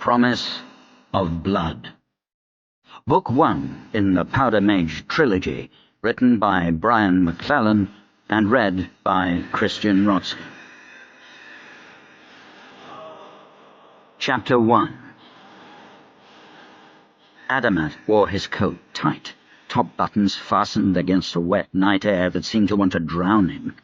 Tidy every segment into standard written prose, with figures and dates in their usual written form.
Promise of Blood. Book 1 in the Powder Mage Trilogy, written by Brian McClellan and read by Christian Rotzke. Chapter 1. Adamat wore his coat tight, top buttons fastened against a wet night air that seemed to want to drown him.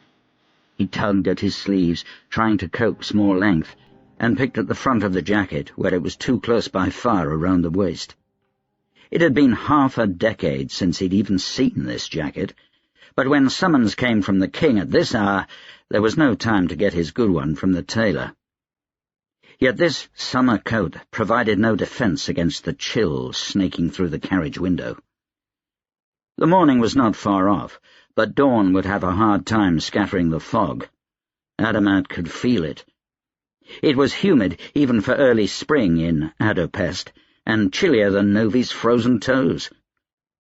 He tugged at his sleeves, trying to coax more length, and picked at the front of the jacket, where it was too close by far around the waist. It had been half a decade since he'd even seen this jacket, but when summons came from the king at this hour, there was no time to get his good one from the tailor. Yet this summer coat provided no defence against the chill snaking through the carriage window. The morning was not far off, but dawn would have a hard time scattering the fog. Adamat could feel it. It was humid even for early spring in Adopest, and chillier than Novi's frozen toes.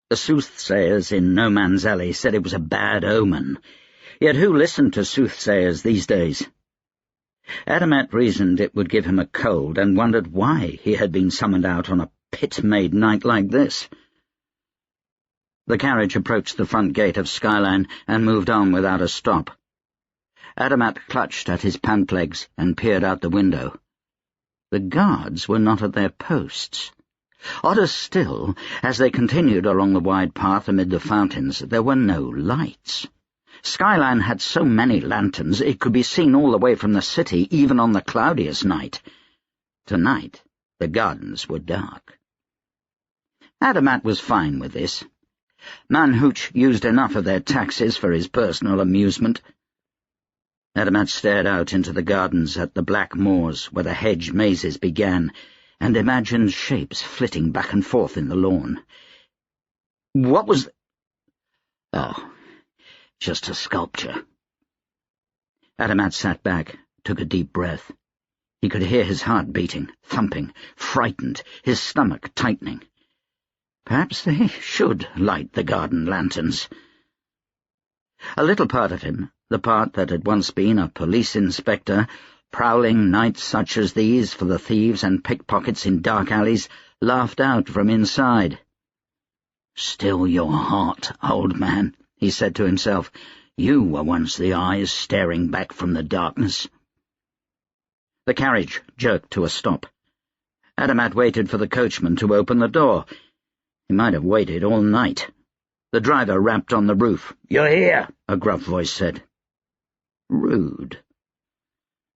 The soothsayers in No Man's Alley said it was a bad omen, yet who listened to soothsayers these days? Adamat reasoned it would give him a cold, and wondered why he had been summoned out on a pit-made night like this. The carriage approached the front gate of Skyline and moved on without a stop. Adamat clutched at his pant legs and peered out the window. The guards were not at their posts. Odder still, as they continued along the wide path amid the fountains, there were no lights. Skyline had so many lanterns it could be seen all the way from the city, even on the cloudiest night. Tonight, the gardens were dark. Adamat was fine with this. Manhooch used enough of their taxes for his personal amusement. Adamat stared out into the gardens at the black moors where the hedge mazes began, and imagined shapes flitting back and forth in the lawn. What was... Oh, just a sculpture. Adamat sat back, took a deep breath. He could hear his heart beating, thumping, frightened, his stomach tightening. Perhaps they should light the garden lanterns. A little part of him, the part that had once been a police inspector, prowling nights such as these for the thieves and pickpockets in dark alleys, laughed out from inside. "Still your heart, old man," he said to himself. "You were once the eyes staring back from the darkness." The carriage jerked to a stop. Adamat waited for the coachman to open the door. He might have waited all night. The driver rapped on the roof. "You're here," a gruff voice said. Rude.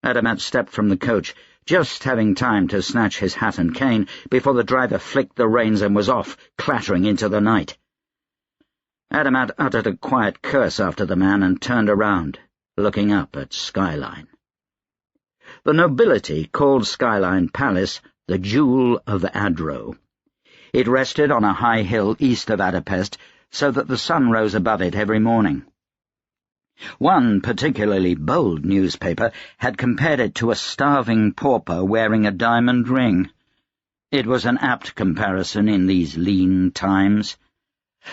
Adamat stepped from the coach, just having time to snatch his hat and cane before the driver flicked the reins and was off, clattering into the night. Adamat uttered a quiet curse after the man and turned around, looking up at Skyline. The nobility called Skyline Palace the Jewel of Adro. It rested on a high hill east of Adopest, so that the sun rose above it every morning. One particularly bold newspaper had compared it to a starving pauper wearing a diamond ring. It was an apt comparison in these lean times.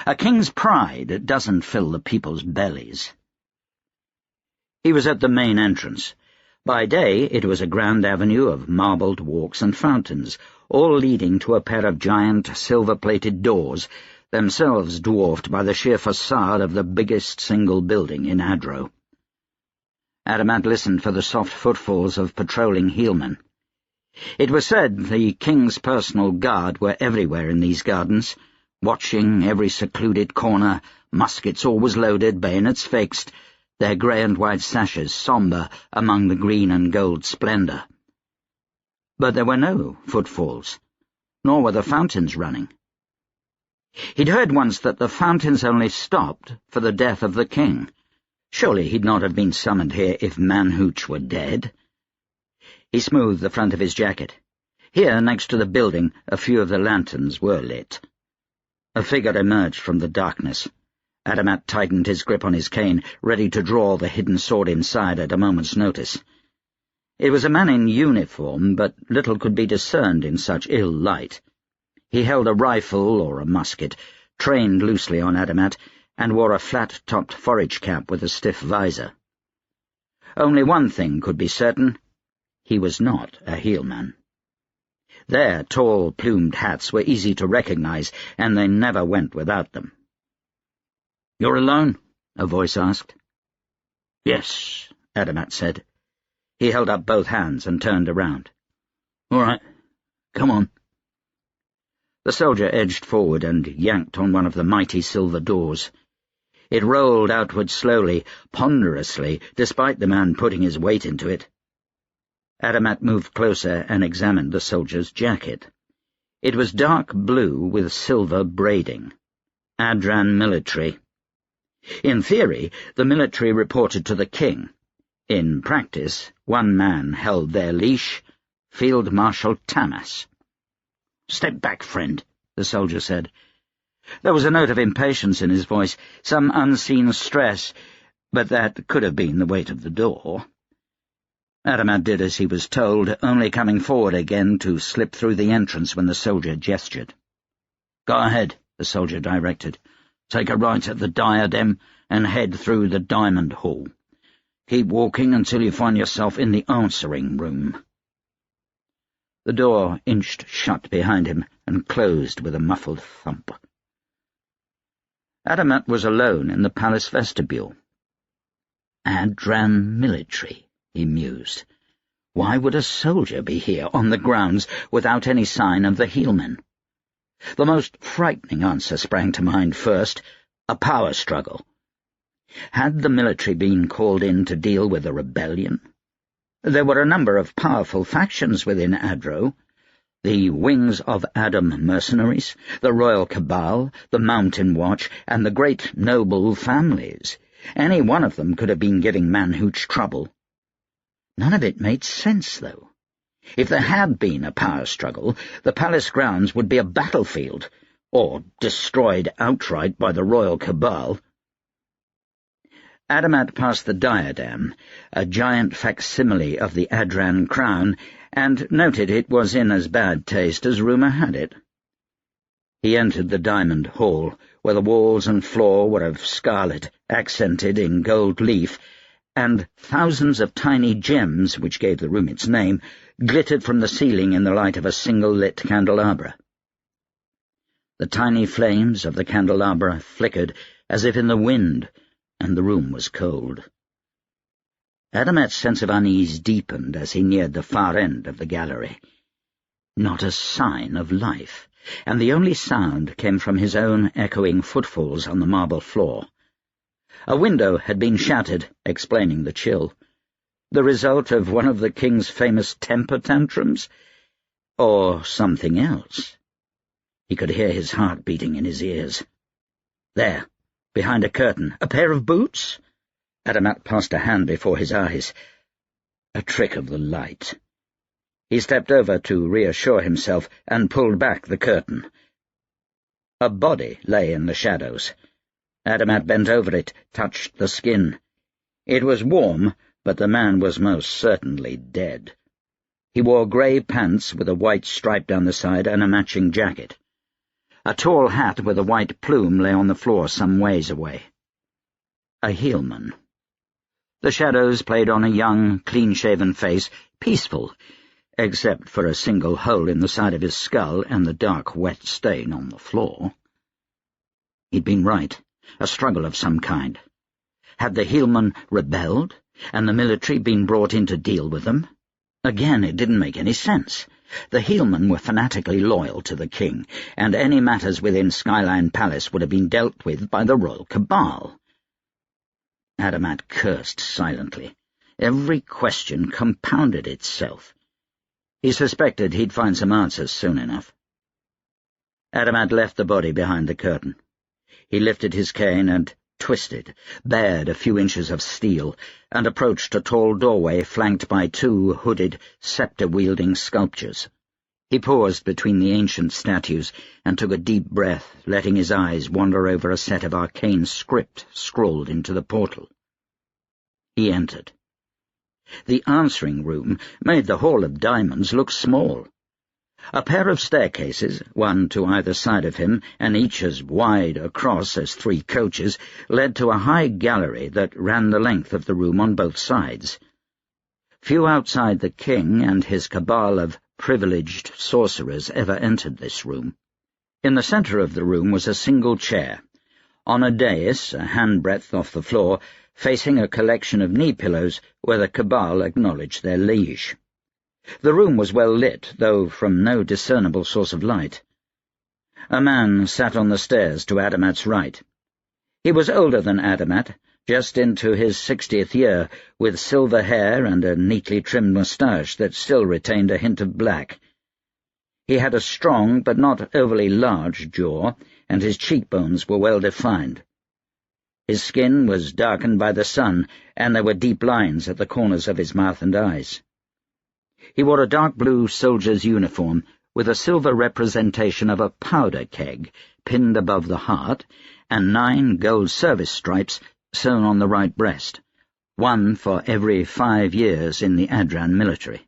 A king's pride doesn't fill the people's bellies. He was at the main entrance. By day it was a grand avenue of marbled walks and fountains, all leading to a pair of giant silver-plated doors, themselves dwarfed by the sheer facade of the biggest single building in Adro. Adamat listened for the soft footfalls of patrolling heelmen. It was said the king's personal guard were everywhere in these gardens, watching every secluded corner, muskets always loaded, bayonets fixed, their grey and white sashes sombre among the green and gold splendour. But there were no footfalls, nor were the fountains running. He'd heard once that the fountains only stopped for the death of the king. Surely he'd not have been summoned here if Manhooch were dead. He smoothed the front of his jacket. Here, next to the building, a few of the lanterns were lit. A figure emerged from the darkness. Adamat tightened his grip on his cane, ready to draw the hidden sword inside at a moment's notice. It was a man in uniform, but little could be discerned in such ill light. He held a rifle or a musket, trained loosely on Adamat, and wore a flat-topped forage cap with a stiff visor. Only one thing could be certain. He was not a heelman. Their tall, plumed hats were easy to recognize, and they never went without them. "You're alone?" a voice asked. "Yes," Adamat said. He held up both hands and turned around. "All right, come on." The soldier edged forward and yanked on one of the mighty silver doors. It rolled outward slowly, ponderously, despite the man putting his weight into it. Adamat moved closer and examined the soldier's jacket. It was dark blue with silver braiding. Adran military. In theory, the military reported to the king. In practice, one man held their leash, Field Marshal Tamas. "Step back, friend," the soldier said. There was a note of impatience in his voice, some unseen stress, but that could have been the weight of the door. Adamat did as he was told, only coming forward again to slip through the entrance when the soldier gestured. "Go ahead," the soldier directed. "Take a right at the diadem and head through the diamond hall. Keep walking until you find yourself in the answering room." The door inched shut behind him and closed with a muffled thump. Adamat was alone in the palace vestibule. Adran military, he mused. Why would a soldier be here on the grounds without any sign of the heelmen? The most frightening answer sprang to mind first: a power struggle. Had the military been called in to deal with a rebellion? There were a number of powerful factions within Adro: the Wings of Adam mercenaries, the Royal Cabal, the Mountain Watch, and the great noble families. Any one of them could have been giving Manhooch trouble. None of it made sense, though. If there had been a power struggle, the palace grounds would be a battlefield, or destroyed outright by the Royal Cabal. Adamat passed the diadem, a giant facsimile of the Adran crown, and noted it was in as bad taste as rumour had it. He entered the diamond hall, where the walls and floor were of scarlet, accented in gold leaf, and thousands of tiny gems, which gave the room its name, glittered from the ceiling in the light of a single-lit candelabra. The tiny flames of the candelabra flickered as if in the wind, and the room was cold. Adamat's sense of unease deepened as he neared the far end of the gallery. Not a sign of life, and the only sound came from his own echoing footfalls on the marble floor. A window had been shattered, explaining the chill. The result of one of the king's famous temper tantrums? Or something else? He could hear his heart beating in his ears. There, behind a curtain, a pair of boots? Adamat passed a hand before his eyes. A trick of the light. He stepped over to reassure himself and pulled back the curtain. A body lay in the shadows. Adamat bent over it, touched the skin. It was warm, but the man was most certainly dead. He wore grey pants with a white stripe down the side and a matching jacket. A tall hat with a white plume lay on the floor some ways away. A heelman. The shadows played on a young, clean-shaven face, peaceful, except for a single hole in the side of his skull and the dark, wet stain on the floor. He'd been right. A struggle of some kind. Had the heelmen rebelled, and the military been brought in to deal with them? Again, it didn't make any sense. The heelmen were fanatically loyal to the king, and any matters within Skyline Palace would have been dealt with by the Royal Cabal. Adamat cursed silently. Every question compounded itself. He suspected he'd find some answers soon enough. Adamat left the body behind the curtain. He lifted his cane and twisted, bared a few inches of steel, and approached a tall doorway flanked by two hooded, sceptre-wielding sculptures. He paused between the ancient statues and took a deep breath, letting his eyes wander over a set of arcane script scrawled into the portal. He entered. The answering room made the Hall of Diamonds look small. A pair of staircases, one to either side of him, and each as wide across as 3 coaches, led to a high gallery that ran the length of the room on both sides. Few outside the king and his cabal of privileged sorcerers ever entered this room. In the centre of the room was a single chair. On a dais, a handbreadth off the floor, facing a collection of knee-pillows where the cabal acknowledged their liege. The room was well lit, though from no discernible source of light. A man sat on the stairs to Adamat's right. He was older than Adamat, just into his 60th year, with silver hair and a neatly trimmed moustache that still retained a hint of black. He had a strong but not overly large jaw, and his cheekbones were well defined. His skin was darkened by the sun, and there were deep lines at the corners of his mouth and eyes. He wore a dark blue soldier's uniform, with a silver representation of a powder keg pinned above the heart, and 9 gold service stripes sewn on the right breast, 1 for every 5 years in the Adran military.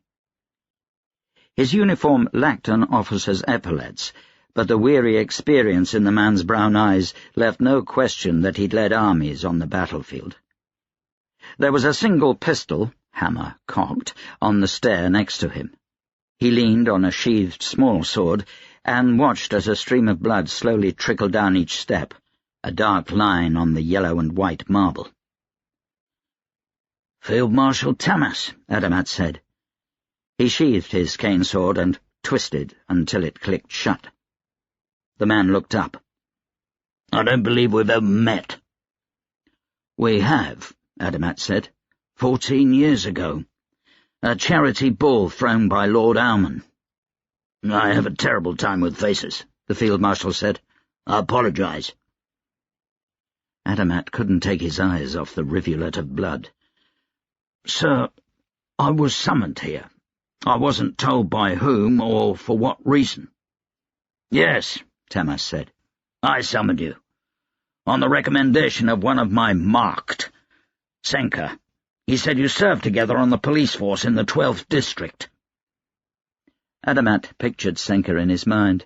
His uniform lacked an officer's epaulets, but the weary experience in the man's brown eyes left no question that he'd led armies on the battlefield. There was a single pistol, hammer cocked, on the stair next to him. He leaned on a sheathed small sword and watched as a stream of blood slowly trickled down each step, a dark line on the yellow and white marble. "Field Marshal Tamas," Adamat said. He sheathed his cane sword and twisted until it clicked shut. The man looked up. "I don't believe we've ever met." "We have," Adamat said. 14 years ago. A charity ball thrown by Lord Alman." "I have a terrible time with faces," the Field Marshal said. "I apologize." Adamat couldn't take his eyes off the rivulet of blood. "Sir, I was summoned here. I wasn't told by whom or for what reason." "Yes," Tamas said. "I summoned you. On the recommendation of one of my marked, Senka. He said you served together on the police force in the 12th district." Adamat pictured Senka in his mind.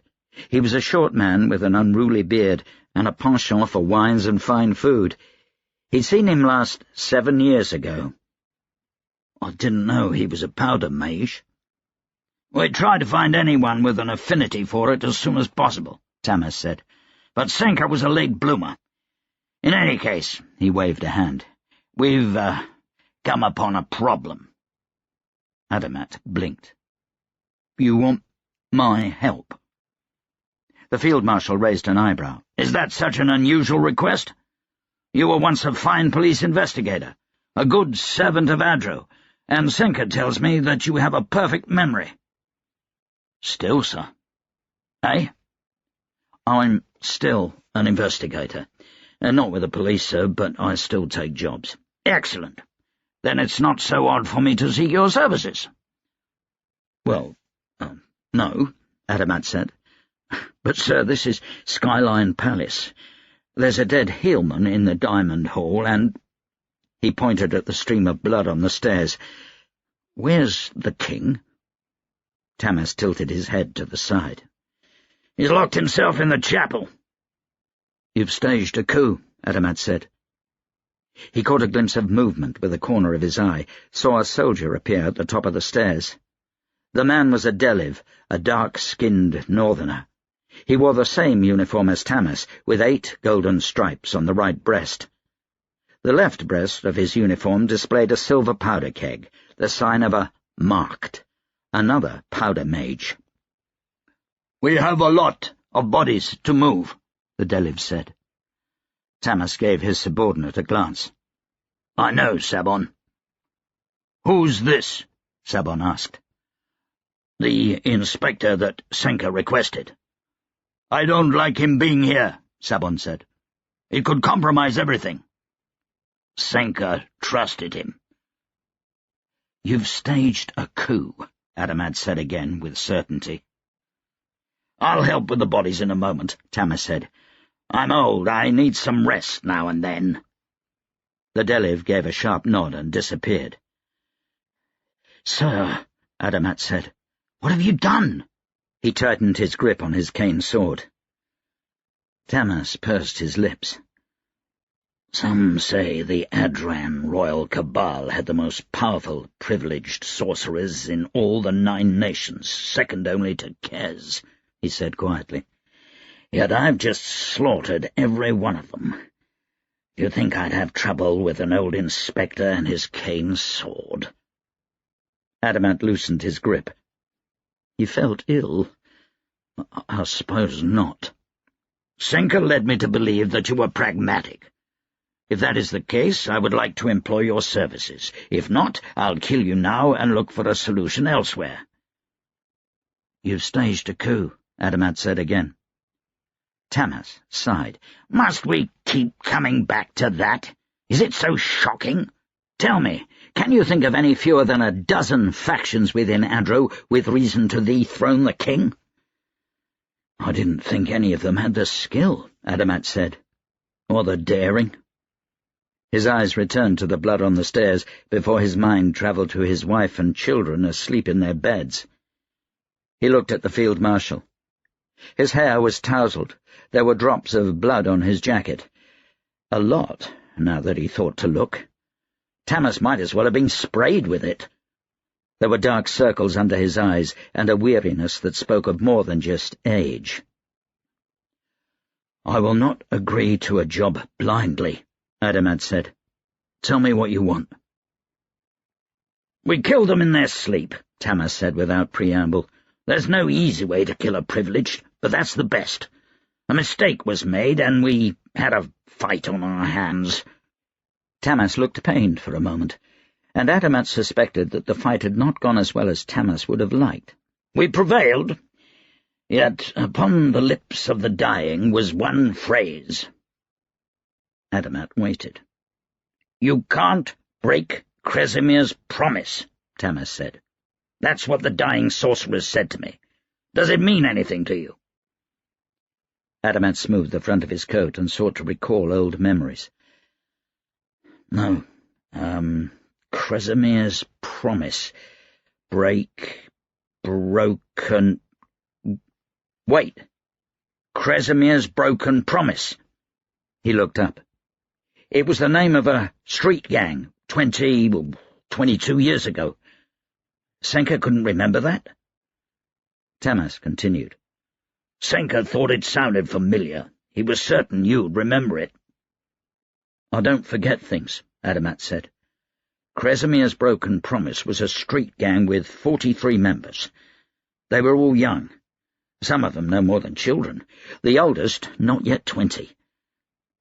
He was a short man with an unruly beard and a penchant for wines and fine food. He'd seen him last 7 years ago. "I didn't know he was a powder mage." "We tried to find anyone with an affinity for it as soon as possible," Tamas said. "But Senka was a late bloomer. In any case," he waved a hand, "we've come upon a problem." Adamat blinked. "You want my help?" The Field Marshal raised an eyebrow. "Is that such an unusual request? You were once a fine police investigator, a good servant of Adro, and Senka tells me that you have a perfect memory." "Still, sir." "Eh?" "I'm still an investigator. Not with the police, sir, but I still take jobs." "Excellent. Then it's not so odd for me to seek your services." "Well, no," Adamat said. "But, sir, this is Skyline Palace. There's a dead heelman in the Diamond Hall, and—" He pointed at the stream of blood on the stairs. "Where's the king?" Tamas tilted his head to the side. "He's locked himself in the chapel." "You've staged a coup," Adamat said. He caught a glimpse of movement with the corner of his eye, saw a soldier appear at the top of the stairs. The man was a Deliv, a dark-skinned northerner. He wore the same uniform as Tamas, with 8 golden stripes on the right breast. The left breast of his uniform displayed a silver powder keg, the sign of a marked, another powder mage. "We have a lot of bodies to move," the Deliv said. Tamas gave his subordinate a glance. "I know, Sabon." "Who's this?" Sabon asked. "The inspector that Senka requested." "I don't like him being here," Sabon said. "It could compromise everything." Senka trusted him. "You've staged a coup," Adamat said again, with certainty. "I'll help with the bodies in a moment," Tamas said. "I'm old. I need some rest now and then." The Deliv gave a sharp nod and disappeared. "Sir," Adamat said, "what have you done?" He tightened his grip on his cane sword. Tamas pursed his lips. Some say the Adran royal cabal had the most powerful, privileged sorcerers in all the 9 nations, second only to Kez, he said quietly. Yet I've just slaughtered every one of them. Do you think I'd have trouble with an old inspector and his cane sword? Adamat loosened his grip. He felt ill. I suppose not. Senka led me to believe that you were pragmatic. If that is the case, I would like to employ your services. If not, I'll kill you now and look for a solution elsewhere. You've staged a coup, Adamat said again. Tamas sighed. Must we keep coming back to that? Is it so shocking? Tell me, can you think of any fewer than a dozen factions within Adro with reason to dethrone the king? I didn't think any of them had the skill, Adamat said. Or the daring. His eyes returned to the blood on the stairs before his mind travelled to his wife and children asleep in their beds. He looked at the field marshal. His hair was tousled. There were drops of blood on his jacket. A lot, now that he thought to look. Tamas might as well have been sprayed with it. There were dark circles under his eyes, and a weariness that spoke of more than just age. I will not agree to a job blindly, Adamat said. Tell me what you want. We killed them in their sleep, Tamas said without preamble. There's no easy way to kill a privileged, but that's the best. A mistake was made, and we had a fight on our hands. Tamas looked pained for a moment, and Adamat suspected that the fight had not gone as well as Tamas would have liked. We prevailed, yet upon the lips of the dying was one phrase. Adamat waited. You can't break Krezimir's promise, Tamas said. That's what the dying sorceress said to me. Does it mean anything to you? Adamat smoothed the front of his coat and sought to recall old memories. No. Krezimir's promise. Broken... Wait. Krezimir's broken promise. He looked up. It was the name of a street gang, 22 years ago. Senka couldn't remember that? Tamas continued. Senka thought it sounded familiar. He was certain you'd remember it. I don't forget things, Adamat said. Krezimir's broken promise was a street gang with 43 members. They were all young. Some of them no more than children. The oldest not yet 20.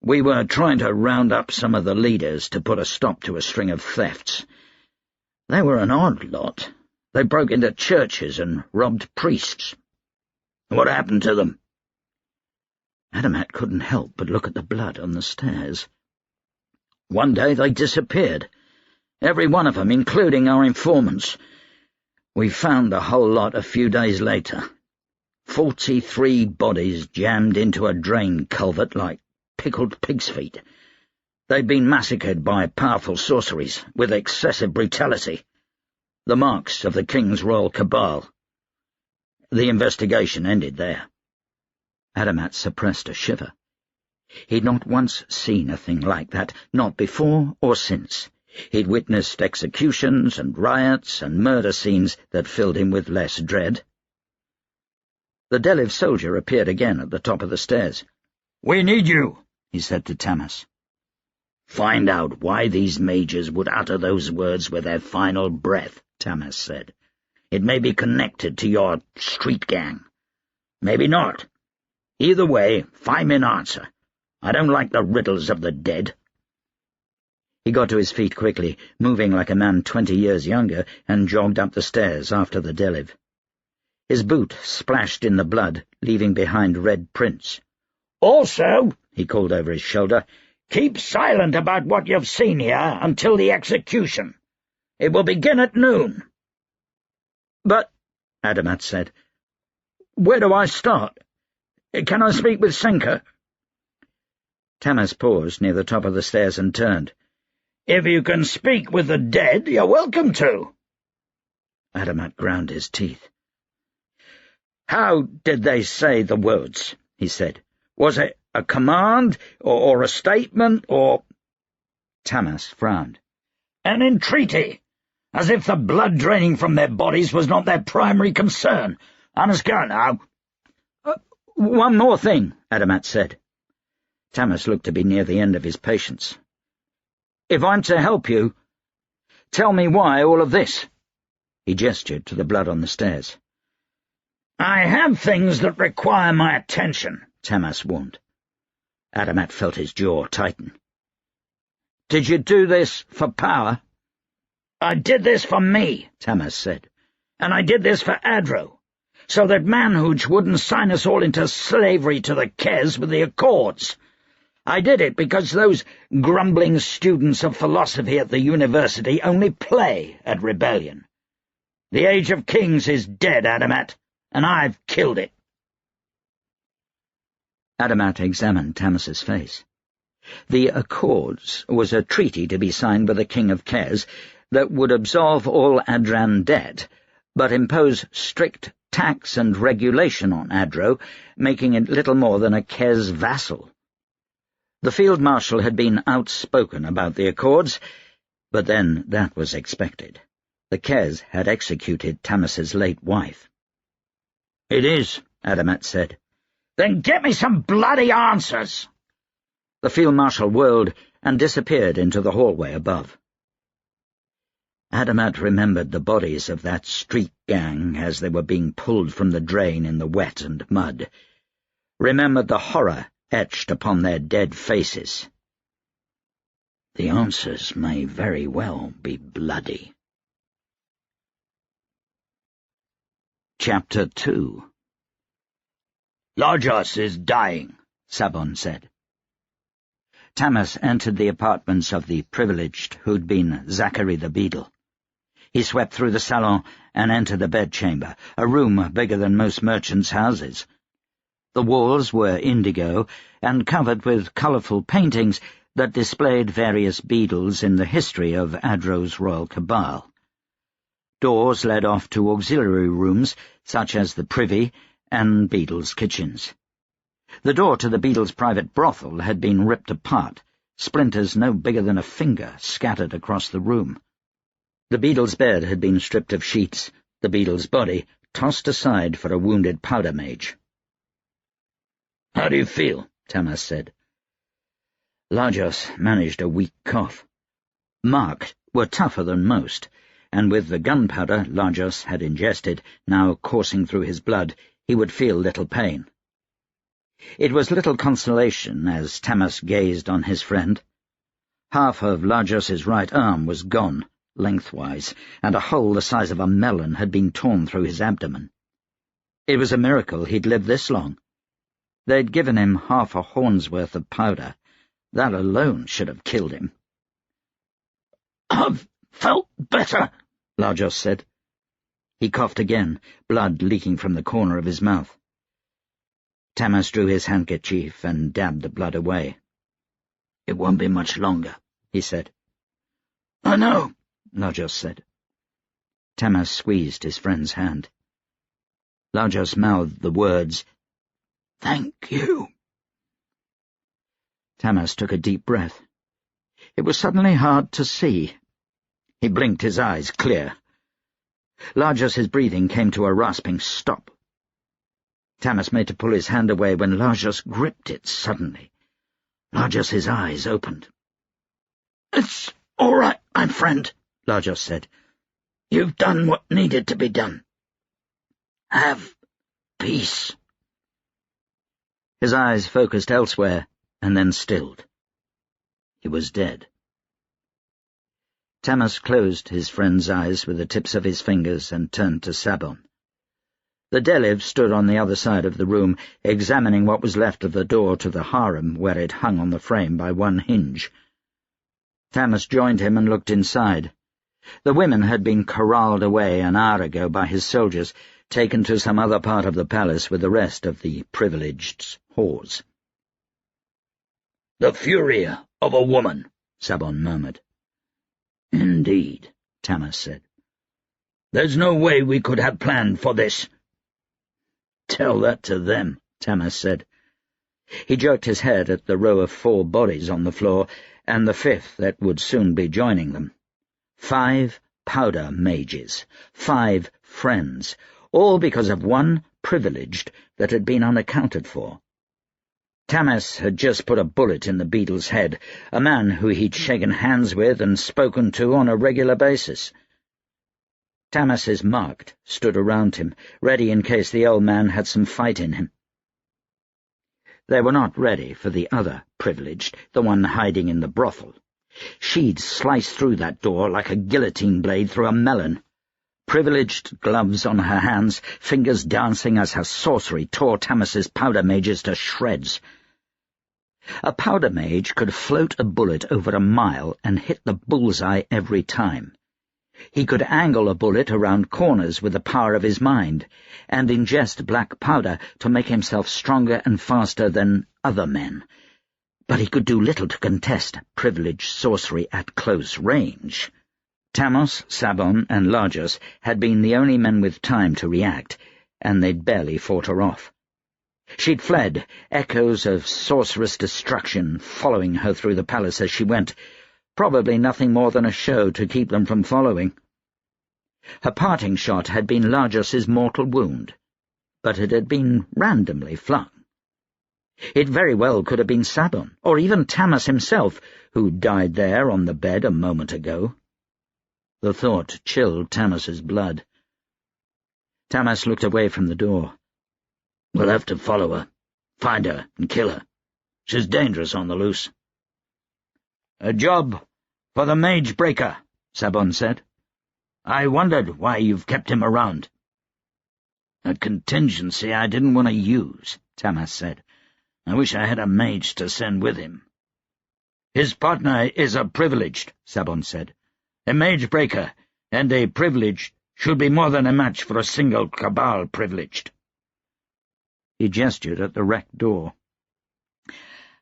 We were trying to round up some of the leaders to put a stop to a string of thefts. They were an odd lot. They broke into churches and robbed priests. What happened to them? Adamat couldn't help but look at the blood on the stairs. One day they disappeared. Every one of them, including our informants. We found the whole lot a few days later. 43 bodies jammed into a drain culvert like pickled pig's feet. They'd been massacred by powerful sorceries with excessive brutality. The marks of the king's royal cabal. The investigation ended there. Adamat suppressed a shiver. He'd not once seen a thing like that, not before or since. He'd witnessed executions and riots and murder scenes that filled him with less dread. The Deliv soldier appeared again at the top of the stairs. "We need you," he said to Tamas. "Find out why these mages would utter those words with their final breath," Tamas said. "It may be connected to your street gang. Maybe not. Either way, find me an answer. I don't like the riddles of the dead." He got to his feet quickly, moving like a man 20 years younger, and jogged up the stairs after the Deliv. His boot splashed in the blood, leaving behind red prints. "Also," he called over his shoulder, "keep silent about what you've seen here until the execution. It will begin at noon." "But," Adamat said, "where do I start? Can I speak with Senka?" Tamas paused near the top of the stairs and turned. "If you can speak with the dead, you're welcome to." Adamat ground his teeth. "How did they say the words?" he said. "Was it a command, or a statement, or—" Tamas frowned. "An entreaty, as if the blood draining from their bodies was not their primary concern. I must go now." One more thing," Adamat said. Tamas looked to be near the end of his patience. "If I'm to help you, tell me why all of this." He gestured to the blood on the stairs. "I have things that require my attention," Tamas warned. Adamat felt his jaw tighten. "Did you do this for power?" "I did this for me," Tamas said. "And I did this for Adro, so that Manhooch wouldn't sign us all into slavery to the Kes with the Accords. I did it because those grumbling students of philosophy at the university only play at rebellion. The Age of Kings is dead, Adamat, and I've killed it." Adamat examined Tamas's face. The Accords was a treaty to be signed with the King of Kes that would absolve all Adran debt, but impose strict tax and regulation on Adro, making it little more than a Kes vassal. The Field Marshal had been outspoken about the Accords, but then that was expected. The Kes had executed Tamas's late wife. "It is," Adamat said. "Then get me some bloody answers." The Field Marshal whirled and disappeared into the hallway above. Adamat remembered the bodies of that street gang as they were being pulled from the drain in the wet and mud, remembered the horror etched upon their dead faces. The answers may very well be bloody. Chapter 2. "Lajos is dying," Sabon said. Tamas entered the apartments of the privileged who'd been Zachary the Beadle. He swept through the salon and entered the bedchamber, a room bigger than most merchants' houses. The walls were indigo and covered with colourful paintings that displayed various beadles in the history of Adro's royal cabal. Doors led off to auxiliary rooms, such as the privy and beadles' kitchens. The door to the beadle's private brothel had been ripped apart, splinters no bigger than a finger scattered across the room. The beadle's bed had been stripped of sheets, the beadle's body tossed aside for a wounded powder mage. "How do you feel?" Tamas said. Lajos managed a weak cough. Marked were tougher than most, and with the gunpowder Lajos had ingested now coursing through his blood, he would feel little pain. It was little consolation as Tamas gazed on his friend. Half of Lajos's right arm was gone, lengthwise, and a hole the size of a melon had been torn through his abdomen. It was a miracle he'd lived this long. They'd given him half a horn's worth of powder. That alone should have killed him. "I've felt better," Lajos said. He coughed again, blood leaking from the corner of his mouth. Tamas drew his handkerchief and dabbed the blood away. "It won't be much longer," he said. "I know," Lajos said. Tamas squeezed his friend's hand. Lajos mouthed the words, "Thank you." Tamas took a deep breath. It was suddenly hard to see. He blinked his eyes clear. Lajos's breathing came to a rasping stop. Tamas made to pull his hand away when Lajos gripped it suddenly. Lajos's eyes opened. "It's all right, my friend," Lajos said. "You've done what needed to be done. Have peace." His eyes focused elsewhere and then stilled. He was dead. Tamas closed his friend's eyes with the tips of his fingers and turned to Sabon. The Delev stood on the other side of the room, examining what was left of the door to the harem where it hung on the frame by one hinge. Tamas joined him and looked inside. The women had been corralled away an hour ago by his soldiers, taken to some other part of the palace with the rest of the privileged whores. "The fury of a woman," Sabon murmured. "Indeed," Tamas said. "There's no way we could have planned for this." "Tell that to them," Tamas said. He jerked his head at the row of 4 bodies on the floor and the fifth that would soon be joining them. 5 powder mages, 5 friends, all because of one privileged that had been unaccounted for. Tamas had just put a bullet in the beadle's head, a man who he'd shaken hands with and spoken to on a regular basis. Tamas's marked stood around him, ready in case the old man had some fight in him. They were not ready for the other privileged, the one hiding in the brothel. She'd sliced through that door like a guillotine blade through a melon. Privileged gloves on her hands, fingers dancing as her sorcery tore Tamas's powder mages to shreds. A powder mage could float a bullet over a mile and hit the bullseye every time. He could angle a bullet around corners with the power of his mind, and ingest black powder to make himself stronger and faster than other men. But he could do little to contest privileged sorcery at close range. Tamas, Sabon, and Largus had been the only men with time to react, and they'd barely fought her off. She'd fled, echoes of sorcerous destruction following her through the palace as she went, probably nothing more than a show to keep them from following. Her parting shot had been Largus's mortal wound, but it had been randomly flung. It very well could have been Sabon, or even Tamas himself, who died there on the bed a moment ago. The thought chilled Tamas's blood. Tamas looked away from the door. "We'll have to follow her, find her, and kill her. She's dangerous on the loose." "A job for the Mage Breaker," Sabon said. "I wondered why you've kept him around." "A contingency I didn't want to use," Tamas said. "I wish I had a mage to send with him." "His partner is a privileged," Sabon said. "A Mage Breaker and a privileged should be more than a match for a single Cabal privileged." He gestured at the wrecked door.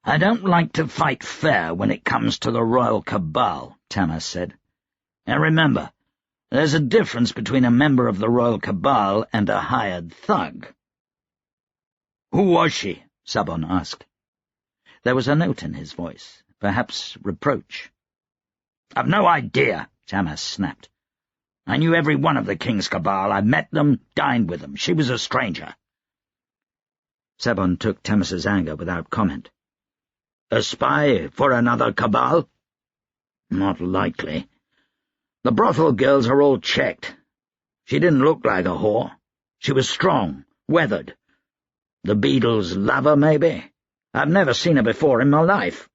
"I don't like to fight fair when it comes to the Royal Cabal," Tamas said. "And remember, there's a difference between a member of the Royal Cabal and a hired thug." "Who was she?" Sabon asked. There was a note in his voice, perhaps reproach. "I've no idea," Tamas snapped. "I knew every one of the King's Cabal. I met them, dined with them. She was a stranger." Sabon took Tamas's anger without comment. "A spy for another Cabal?" "Not likely. The brothel girls are all checked. She didn't look like a whore. She was strong, weathered. The beadle's lover, maybe? I've never seen her before in my life."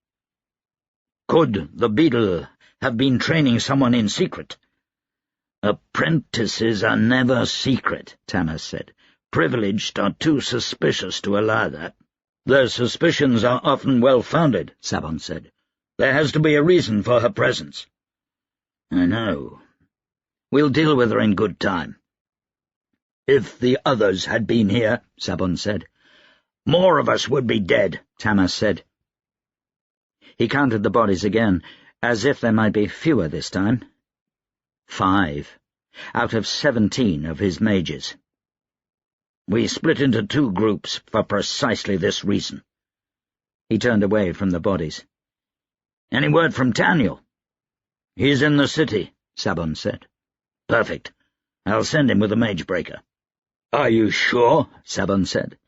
"Could the beadle have been training someone in secret?" "Apprentices are never secret," Tamas said. "Privileged are too suspicious to allow that." "Their suspicions are often well-founded," Sabon said. "There has to be a reason for her presence." "I know. We'll deal with her in good time." "If the others had been here," Sabon said. "More of us would be dead," Tamas said. He counted the bodies again, as if there might be fewer this time. 5, out of 17 of his mages. "We split into 2 groups for precisely this reason." He turned away from the bodies. "Any word from Taniel?" "He's in the city," Sabon said. "Perfect. I'll send him with a Mage Breaker." "Are you sure?" Sabon said.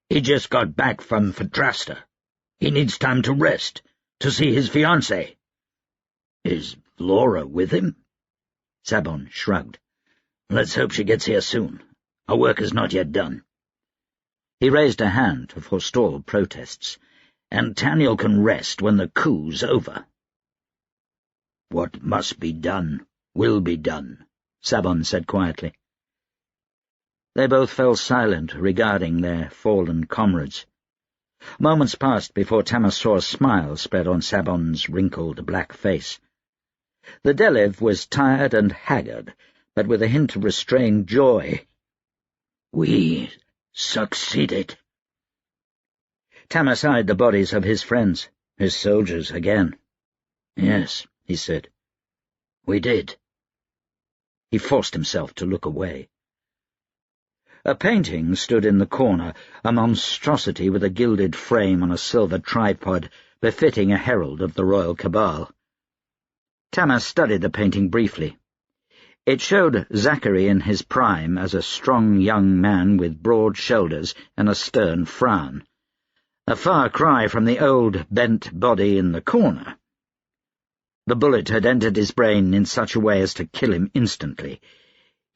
"He just got back from Fadrasta. He needs time to rest, to see his fiancée." "Is Laura with him?" Sabon shrugged. "Let's hope she gets here soon. Our work is not yet done." He raised a hand to forestall protests. "And Taniel can rest when the coup's over." "What must be done will be done," Sabon said quietly. They both fell silent regarding their fallen comrades. Moments passed before Tamas saw a smile spread on Sabon's wrinkled black face. The Delev was tired and haggard, but with a hint of restrained joy. "We succeeded." Tamas eyed the bodies of his friends, his soldiers again. "Yes," he said. "We did." He forced himself to look away. A painting stood in the corner, a monstrosity with a gilded frame on a silver tripod, befitting a herald of the royal cabal. Tamas studied the painting briefly. It showed Zachary in his prime as a strong young man with broad shoulders and a stern frown. A far cry from the old, bent body in the corner. The bullet had entered his brain in such a way as to kill him instantly,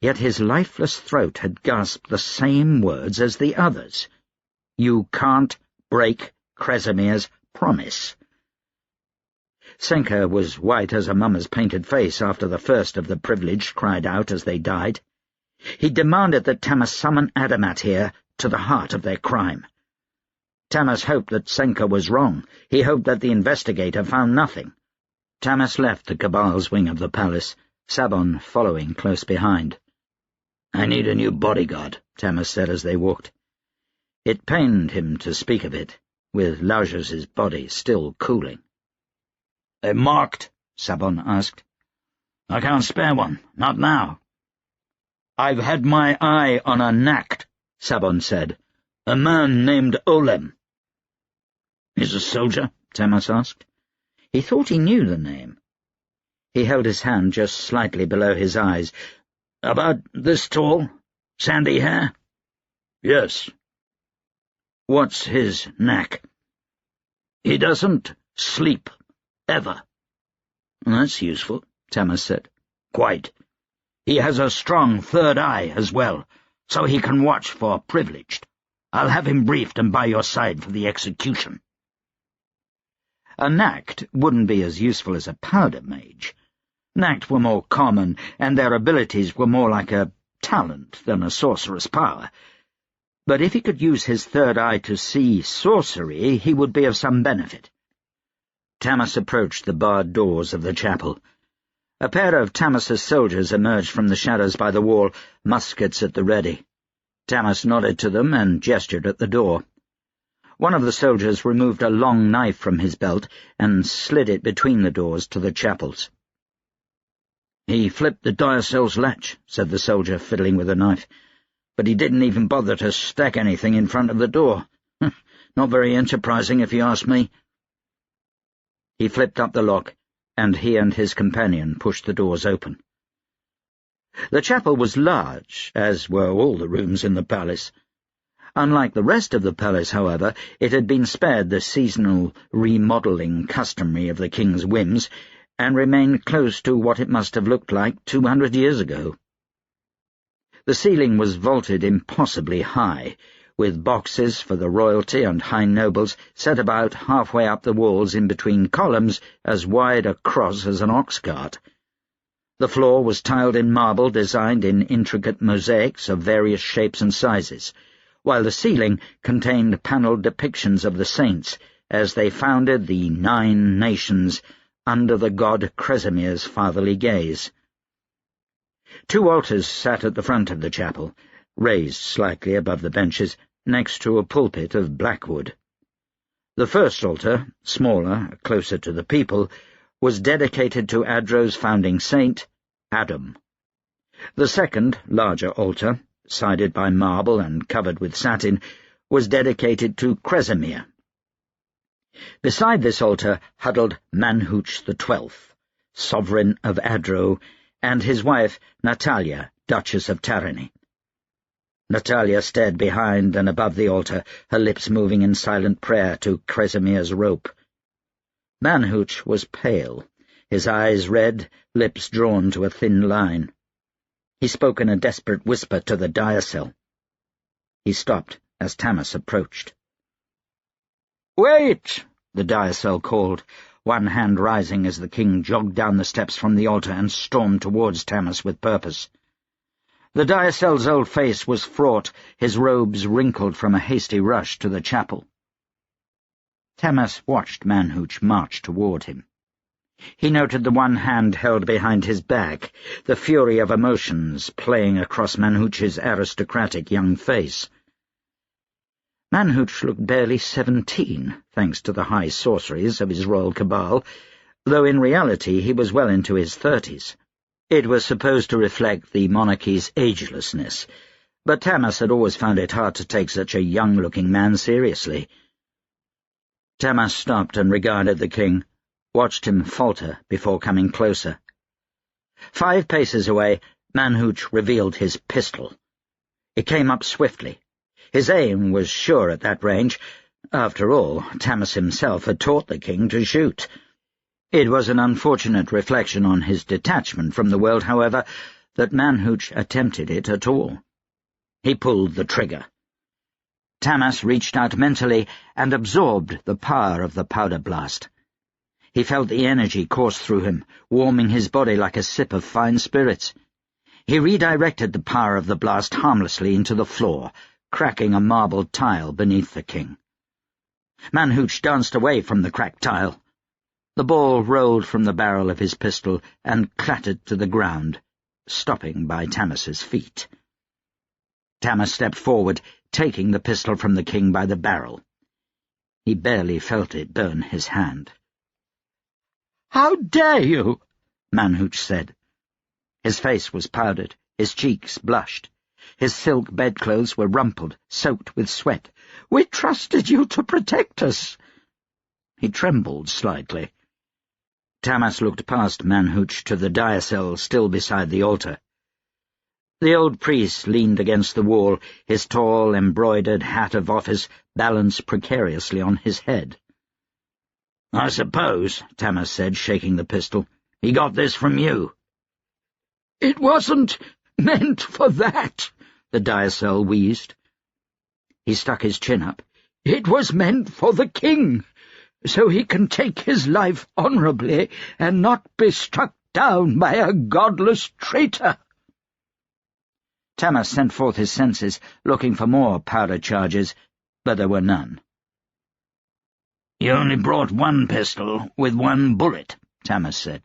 yet his lifeless throat had gasped the same words as the others. "You can't break Kresemir's promise." Senka was white as a mummer's painted face after the first of the privileged cried out as they died. He demanded that Tamas summon Adamat here to the heart of their crime. Tamas hoped that Senka was wrong. He hoped that the investigator found nothing. Tamas left the Cabal's wing of the palace, Sabon following close behind. "I need a new bodyguard," Tamas said as they walked. It pained him to speak of it, with Laujus's body still cooling. "They're marked?" Sabon asked. "I can't spare one, not now." "I've had my eye on a Nakt," Sabon said. "A man named Olem." "He's a soldier?" Tamas asked. He thought he knew the name. He held his hand just slightly below his eyes. "About this tall? Sandy hair?" "Yes." "What's his knack?" "He doesn't sleep. Ever." "That's useful," Tamas said. "Quite. He has a strong third eye as well, so he can watch for privileged. I'll have him briefed and by your side for the execution." A Nakt wouldn't be as useful as a powder mage. Nakt were more common, and their abilities were more like a talent than a sorcerer's power. But if he could use his third eye to see sorcery, he would be of some benefit. Tamas approached the barred doors of the chapel. A pair of Tamas's soldiers emerged from the shadows by the wall, muskets at the ready. Tamas nodded to them and gestured at the door. One of the soldiers removed a long knife from his belt and slid it between the doors to the chapels. "He flipped the diocell's latch," said the soldier, fiddling with a knife, "but he didn't even bother to stack anything in front of the door. Not very enterprising, if you ask me." He flipped up the lock, and he and his companion pushed the doors open. The chapel was large, as were all the rooms in the palace. Unlike the rest of the palace, however, it had been spared the seasonal remodelling customary of the king's whims, and remained close to what it must have looked like 200 years ago. The ceiling was vaulted impossibly high, with boxes for the royalty and high nobles set about halfway up the walls in between columns as wide across as an ox cart. The floor was tiled in marble designed in intricate mosaics of various shapes and sizes, while the ceiling contained panelled depictions of the saints as they founded the 9 nations under the god Kresemir's fatherly gaze. 2 altars sat at the front of the chapel, raised slightly above the benches, next to a pulpit of blackwood. The first altar, smaller, closer to the people, was dedicated to Adro's founding saint, Adam. The second, larger altar, sided by marble and covered with satin, was dedicated to Kresemir. Beside this altar huddled Manhuch XII, sovereign of Adro, and his wife Natalia, Duchess of Tarani. Natalia stared behind and above the altar, her lips moving in silent prayer to Kresemir's rope. Manhuch was pale, his eyes red, lips drawn to a thin line. He spoke in a desperate whisper to the diocel. He stopped as Tamas approached. "Wait!" the diocel called, one hand rising as the king jogged down the steps from the altar and stormed towards Tamas with purpose. The diocel's old face was fraught, his robes wrinkled from a hasty rush to the chapel. Tamas watched Manhuch march toward him. He noted the one hand held behind his back, the fury of emotions playing across Manhuch's aristocratic young face. Manhuch looked barely 17, thanks to the high sorceries of his royal cabal, though in reality he was well into his 30s. It was supposed to reflect the monarchy's agelessness, but Tamas had always found it hard to take such a young-looking man seriously. Tamas stopped and regarded the king, watched him falter before coming closer. 5 paces away, Manhooch revealed his pistol. It came up swiftly. His aim was sure at that range. After all, Tamas himself had taught the king to shoot. It was an unfortunate reflection on his detachment from the world, however, that Manhooch attempted it at all. He pulled the trigger. Tamas reached out mentally and absorbed the power of the powder blast. He felt the energy course through him, warming his body like a sip of fine spirits. He redirected the power of the blast harmlessly into the floor, cracking a marble tile beneath the king. Manhooch danced away from the cracked tile. The ball rolled from the barrel of his pistol and clattered to the ground, stopping by Tamas's feet. Tamas stepped forward, taking the pistol from the king by the barrel. He barely felt it burn his hand. "How dare you?" Manhooch said. His face was powdered, his cheeks blushed. His silk bedclothes were rumpled, soaked with sweat. "We trusted you to protect us." He trembled slightly. Tamas looked past Manhooch to the diacel still beside the altar. The old priest leaned against the wall, his tall, embroidered hat of office balanced precariously on his head. "I suppose," Tamas said, shaking the pistol, "he got this from you." "It wasn't meant for that," the diacel wheezed. He stuck his chin up. "It was meant for the king, so he can take his life honorably and not be struck down by a godless traitor." Tamas sent forth his senses, looking for more powder charges, but there were none. "You only brought 1 pistol with 1 bullet," Tamas said.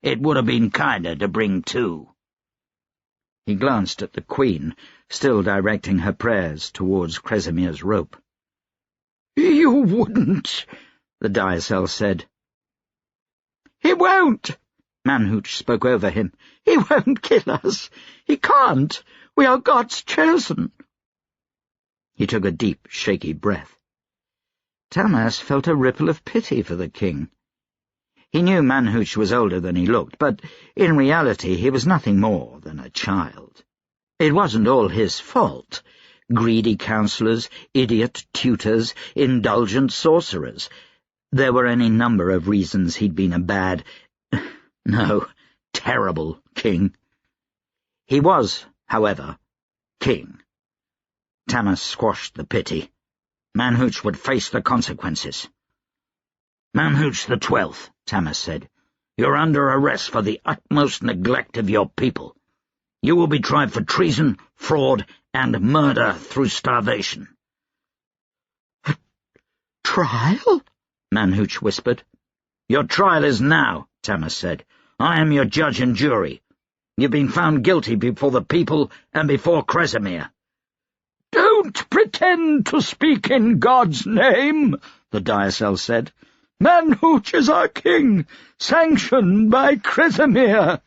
"It would have been kinder to bring 2. He glanced at the queen, still directing her prayers towards Kresimyr's rope. "You wouldn't," the diacel said. "He won't," Manhooch spoke over him. "He won't kill us. He can't. We are God's chosen." He took a deep, shaky breath. Tamas felt a ripple of pity for the king. He knew Manhooch was older than he looked, but in reality he was nothing more than a child. It wasn't all his fault. Greedy counselors, idiot tutors, indulgent sorcerers. There were any number of reasons he'd been a bad, no, terrible king. He was, however, king. Tamas squashed the pity. Manhooch would face the consequences. "Manhooch the 12th, Tamas said. "You're under arrest for the utmost neglect of your people. You will be tried for treason, fraud, and murder through starvation." "A trial?" Manhooch whispered. "Your trial is now," Tamas said. "I am your judge and jury. You've been found guilty before the people and before Kresimyr." "Don't pretend to speak in God's name," the diacel said. "Manhooch is our king, sanctioned by Kresimyr."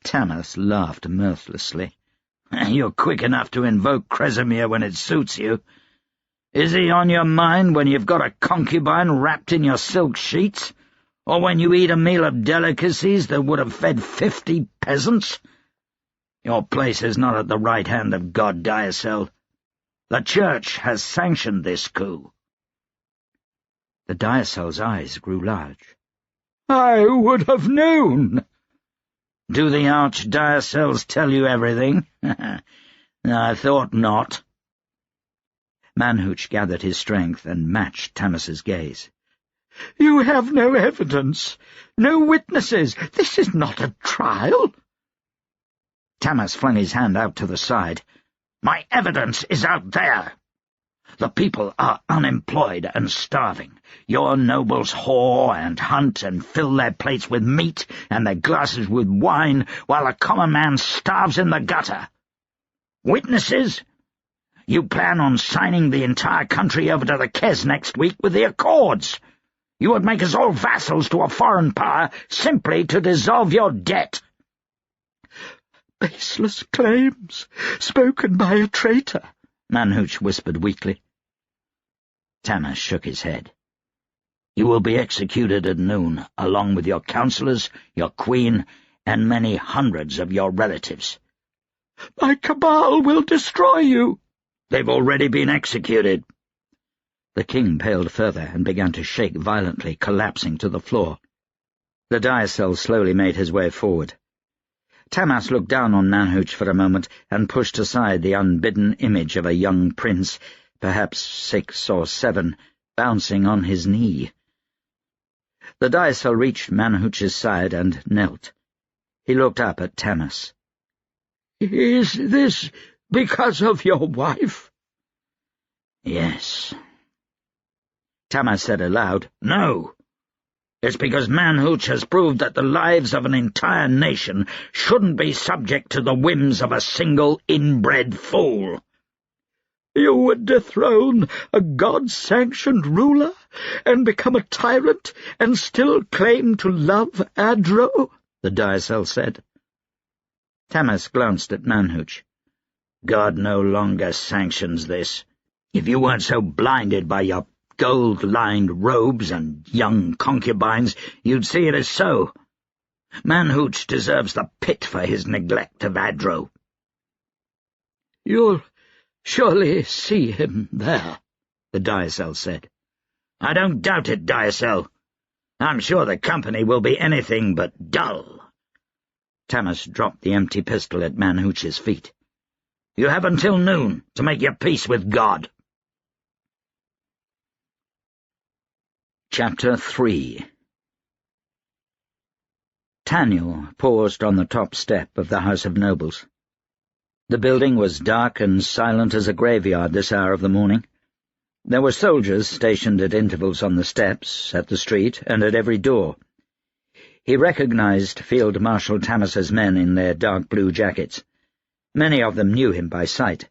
Tamas laughed mirthlessly. "You're quick enough to invoke Kresimyr when it suits you. Is he on your mind when you've got a concubine wrapped in your silk sheets? Or when you eat a meal of delicacies that would have fed 50 peasants? Your place is not at the right hand of God, diacel. The Church has sanctioned this coup." The diacel's eyes grew large. "I would have known." "Do the archdiacels tell you everything?" "I thought not." Manhooch gathered his strength and matched Tamas's gaze. "You have no evidence, no witnesses. This is not a trial." Tamas flung his hand out to the side. "My evidence is out there. The people are unemployed and starving. Your nobles whore and hunt and fill their plates with meat and their glasses with wine, while a common man starves in the gutter. Witnesses? You plan on signing the entire country over to the Kes next week with the Accords. You would make us all vassals to a foreign power simply to dissolve your debt." Baseless claims, spoken by a traitor, Manhooch whispered weakly. Tamas shook his head. You will be executed at noon, along with your councillors, your queen, and many hundreds of your relatives. My cabal will destroy you. They've already been executed. The king paled further and began to shake violently, collapsing to the floor. The diacel slowly made his way forward. Tamas looked down on Manhooch for a moment and pushed aside the unbidden image of a young prince, perhaps 6 or 7, bouncing on his knee. The diacel reached Manhooch's side and knelt. He looked up at Tamas. "Is this because of your wife?" "Yes." Tamas said aloud, "No. It's because Manhooch has proved that the lives of an entire nation shouldn't be subject to the whims of a single inbred fool." "You would dethrone a God-sanctioned ruler and become a tyrant and still claim to love Adro?" the diacel said. Tamas glanced at Manhooch. "God no longer sanctions this. If you weren't so blinded by your gold-lined robes and young concubines, you'd see it as so. Manhooch deserves the pit for his neglect of Adro." "You'll surely see him there," the diacel said. "I don't doubt it, diacel. I'm sure the company will be anything but dull." Tamas dropped the empty pistol at Manhooch's feet. "You have until noon to make your peace with God." Chapter 3. Taniel paused on the top step of the House of Nobles. The building was dark and silent as a graveyard this hour of the morning. There were soldiers stationed at intervals on the steps, at the street, and at every door. He recognized Field Marshal Tamas's men in their dark blue jackets. Many of them knew him by sight.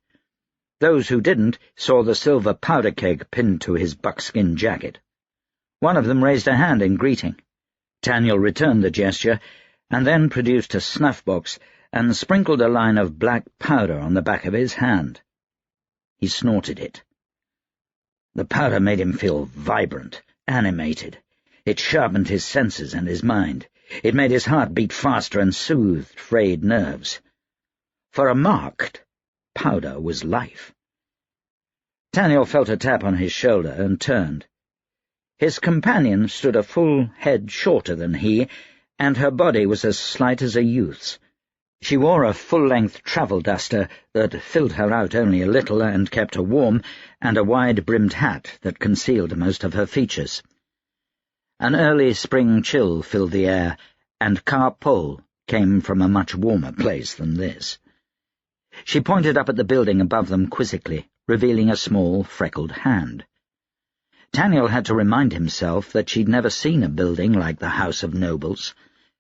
Those who didn't saw the silver powder keg pinned to his buckskin jacket. One of them raised a hand in greeting. Taniel returned the gesture, and then produced a snuff-box and sprinkled a line of black powder on the back of his hand. He snorted it. The powder made him feel vibrant, animated. It sharpened his senses and his mind. It made his heart beat faster and soothed frayed nerves. For a marked, powder was life. Taniel felt a tap on his shoulder and turned. His companion stood a full head shorter than he, and her body was as slight as a youth's. She wore a full-length travel-duster that filled her out only a little and kept her warm, and a wide-brimmed hat that concealed most of her features. An early spring chill filled the air, and Carpole came from a much warmer place than this. She pointed up at the building above them quizzically, revealing a small, freckled hand. Taniel had to remind himself that she'd never seen a building like the House of Nobles.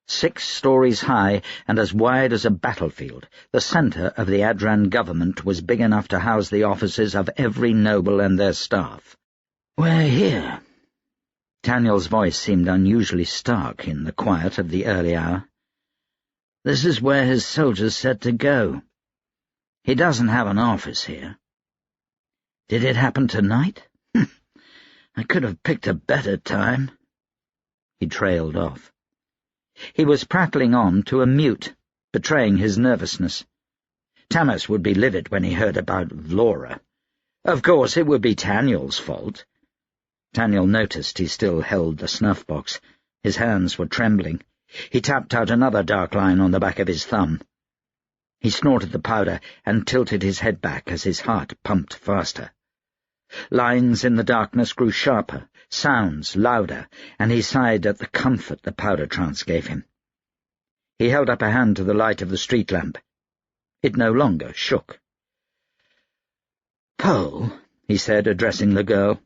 6 stories high and as wide as a battlefield, the centre of the Adran government was big enough to house the offices of every noble and their staff. "We're here." Taniel's voice seemed unusually stark in the quiet of the early hour. "This is where his soldiers said to go. He doesn't have an office here." "Did it happen tonight? I could have picked a better time." He trailed off. He was prattling on to a mute, betraying his nervousness. Tamas would be livid when he heard about Vlora. Of course, it would be Taniel's fault. Taniel noticed he still held the snuff-box. His hands were trembling. He tapped out another dark line on the back of his thumb. He snorted the powder and tilted his head back as his heart pumped faster. Lines in the darkness grew sharper, sounds louder, and he sighed at the comfort the powder trance gave him. He held up a hand to the light of the street lamp. It no longer shook. "Poe," he said, addressing the girl,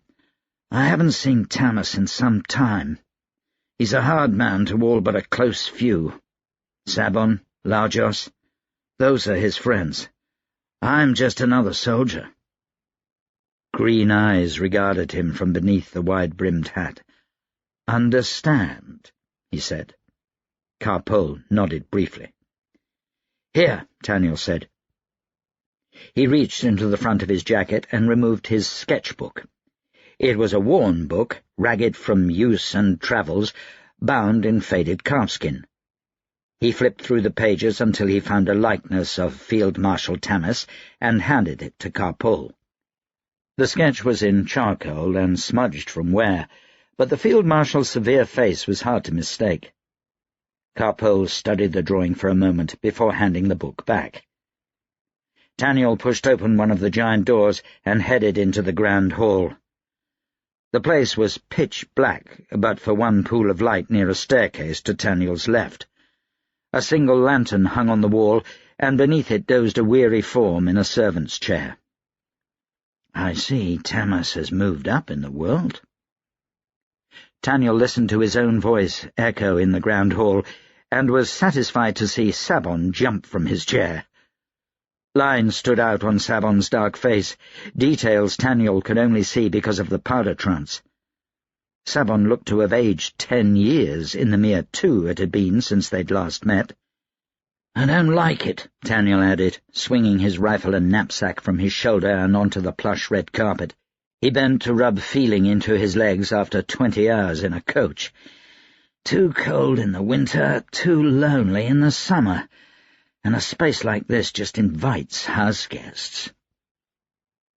"I haven't seen Tamas in some time. He's a hard man to all but a close few. Sabon, Largos, those are his friends. I'm just another soldier." Green eyes regarded him from beneath the wide-brimmed hat. "Understand," he said. Carpole nodded briefly. "Here," Taniel said. He reached into the front of his jacket and removed his sketchbook. It was a worn book, ragged from use and travels, bound in faded calfskin. He flipped through the pages until he found a likeness of Field Marshal Tamas and handed it to Carpole. The sketch was in charcoal and smudged from wear, but the Field Marshal's severe face was hard to mistake. Carpole studied the drawing for a moment before handing the book back. Taniel pushed open one of the giant doors and headed into the grand hall. The place was pitch black, but for one pool of light near a staircase to Taniel's left. A single lantern hung on the wall, and beneath it dozed a weary form in a servant's chair. "I see Tamas has moved up in the world." Taniel listened to his own voice echo in the grand hall, and was satisfied to see Sabon jump from his chair. Lines stood out on Sabon's dark face, details Taniel could only see because of the powder trance. Sabon looked to have aged 10 years in the mere 2 it had been since they'd last met. "I don't like it," Taniel added, swinging his rifle and knapsack from his shoulder and onto the plush red carpet. He bent to rub feeling into his legs after 20 hours in a coach. "Too cold in the winter, too lonely in the summer, and a space like this just invites house guests."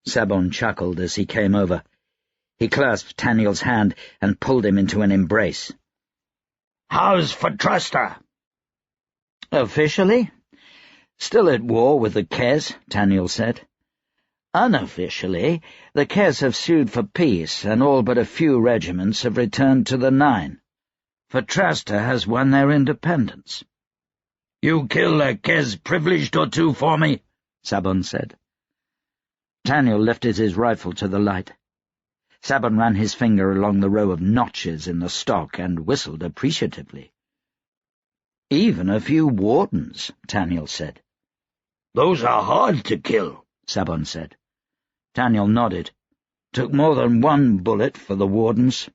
Sabon chuckled as he came over. He clasped Taniel's hand and pulled him into an embrace. "How's Fatrasta?" "Officially? Still at war with the Kes," Taniel said. "Unofficially, the Kes have sued for peace, and all but a few regiments have returned to the 9. Fatrasta has won their independence." "You kill a Kes privileged or two for me?" Sabon said. Taniel lifted his rifle to the light. Sabon ran his finger along the row of notches in the stock and whistled appreciatively. "Even a few wardens," Taniel said. "Those are hard to kill," Sabon said. Taniel nodded. "Took more than one bullet for the wardens."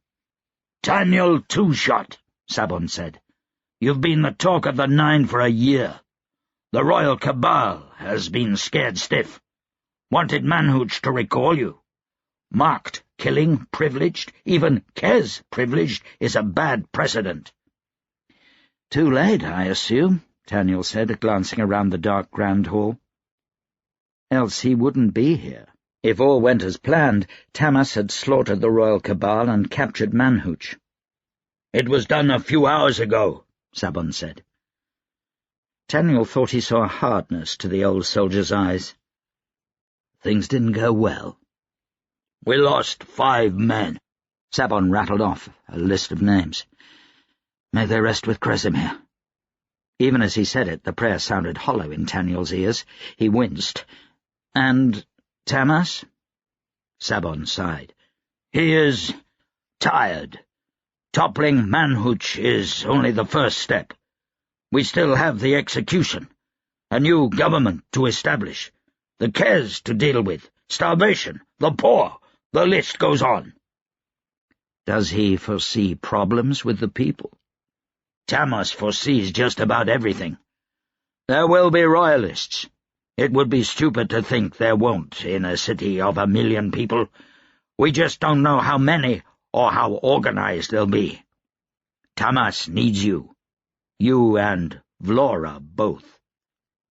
"Taniel Two-Shot," Sabon said. "You've been the talk of the 9 for a year. The Royal Cabal has been scared stiff. Wanted Manhooch to recall you. Marked killing privileged, even Kes privileged, is a bad precedent." "Too late, I assume," Taniel said, glancing around the dark grand hall. "Else he wouldn't be here. If all went as planned, Tamas had slaughtered the Royal Cabal and captured Manhooch." "It was done a few hours ago," Sabon said. Taniel thought he saw a hardness to the old soldier's eyes. "Things didn't go well." "We lost 5 men." Sabon rattled off a list of names. "May they rest with Kresimir." Even as he said it, the prayer sounded hollow in Taniel's ears. He winced. "And Tamas?" Sabon sighed. "He is tired. Toppling Manhooch is only the first step. We still have the execution, a new government to establish, the Kes to deal with, starvation, the poor, the list goes on." "Does he foresee problems with the people?" "Tamas foresees just about everything. There will be royalists. It would be stupid to think there won't in a city of 1 million people. We just don't know how many or how organized they'll be. Tamas needs you. You and Vlora both.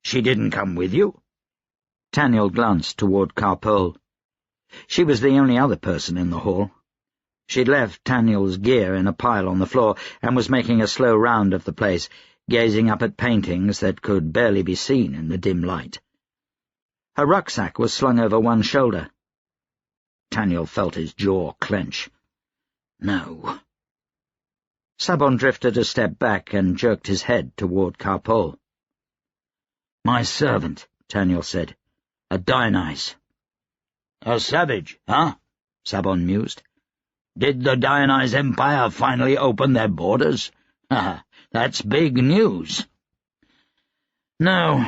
She didn't come with you?" Taniel glanced toward Carpole. She was the only other person in the hall. She'd left Taniel's gear in a pile on the floor and was making a slow round of the place, gazing up at paintings that could barely be seen in the dim light. Her rucksack was slung over one shoulder. Taniel felt his jaw clench. "No." Sabon drifted a step back and jerked his head toward Carpole. "My servant," Taniel said. "A Dionyse." "A savage, huh?" Sabon mused. "Did the Dionyse Empire finally open their borders? That's big news." "No,"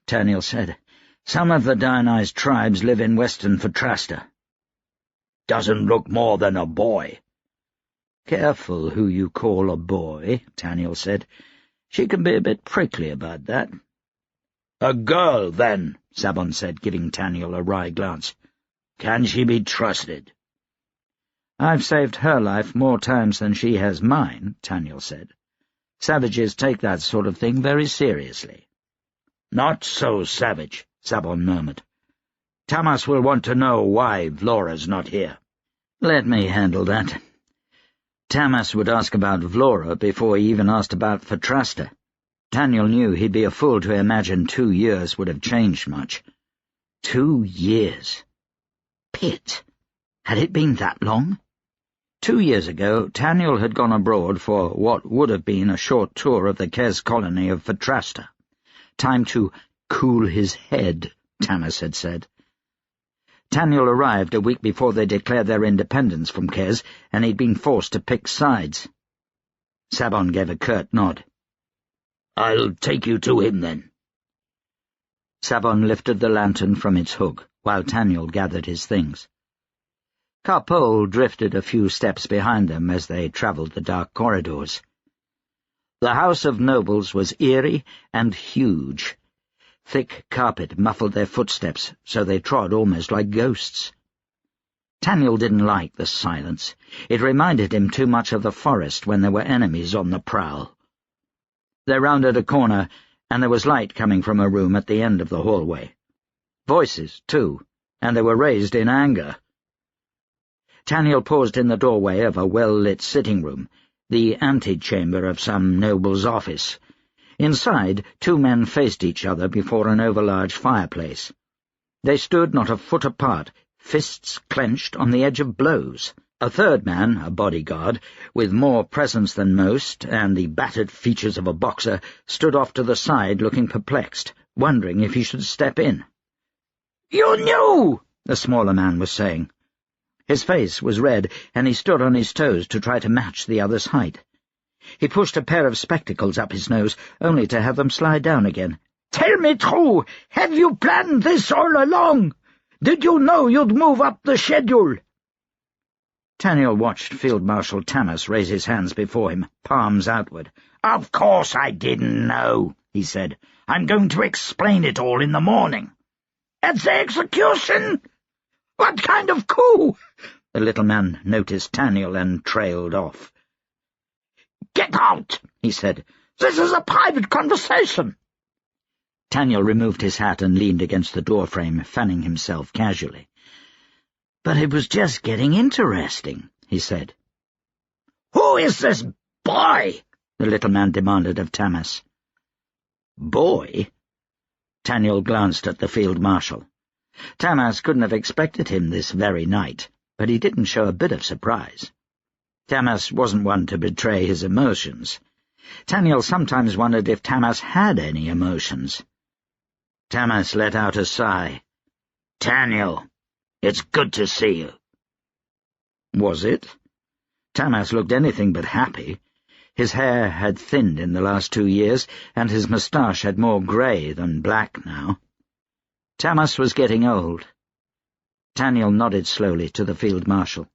Taniel said. "Some of the Dionyse tribes live in western Fatrasta." "Doesn't look more than a boy." "Careful who you call a boy," Taniel said. "She can be a bit prickly about that." "A girl, then," Sabon said, giving Taniel a wry glance. "Can she be trusted?" "I've saved her life more times than she has mine," Taniel said. "Savages take that sort of thing very seriously." "Not so savage," Sabon murmured. "Tamas will want to know why Vlora's not here." "Let me handle that." Tamas would ask about Vlora before he even asked about Fatrasta. Taniel knew he'd be a fool to imagine 2 years would have changed much. 2 years. Pitt! Had it been that long? 2 years ago, Taniel had gone abroad for what would have been a short tour of the Kes colony of Fatrasta. Time to cool his head, Tamas had said. Taniel arrived a week before they declared their independence from Kes, and he'd been forced to pick sides. Sabon gave a curt nod. "I'll take you to him, then." Sabon lifted the lantern from its hook, while Taniel gathered his things. Carpole drifted a few steps behind them as they travelled the dark corridors. The House of Nobles was eerie and huge. Thick carpet muffled their footsteps, so they trod almost like ghosts. Taniel didn't like the silence. It reminded him too much of the forest when there were enemies on the prowl. They rounded a corner, and there was light coming from a room at the end of the hallway. Voices, too, and they were raised in anger. Taniel paused in the doorway of a well-lit sitting room, the antechamber of some noble's office. Inside, 2 men faced each other before an overlarge fireplace. They stood not a foot apart, fists clenched on the edge of blows. A third man, a bodyguard, with more presence than most and the battered features of a boxer, stood off to the side looking perplexed, wondering if he should step in. "You knew!" the smaller man was saying. His face was red, and he stood on his toes to try to match the other's height. He pushed a pair of spectacles up his nose, only to have them slide down again. "Tell me true, have you planned this all along? Did you know you'd move up the schedule?" Taniel watched Field Marshal Tamas raise his hands before him, palms outward. "Of course I didn't know," he said. "I'm going to explain it all in the morning." "At the execution? What kind of coup?" The little man noticed Taniel and trailed off. "Get out," he said. "This is a private conversation." Taniel removed his hat and leaned against the doorframe, fanning himself casually. "But it was just getting interesting," he said. "Who is this boy?" the little man demanded of Tamas. "Boy?" Taniel glanced at the field marshal. Tamas couldn't have expected him this very night, but he didn't show a bit of surprise. Tamas wasn't one to betray his emotions. Taniel sometimes wondered if Tamas had any emotions. Tamas let out a sigh. "Taniel, it's good to see you." Was it? Tamas looked anything but happy. His hair had thinned in the last 2 years, and his moustache had more grey than black now. Tamas was getting old. Taniel nodded slowly to the field marshal.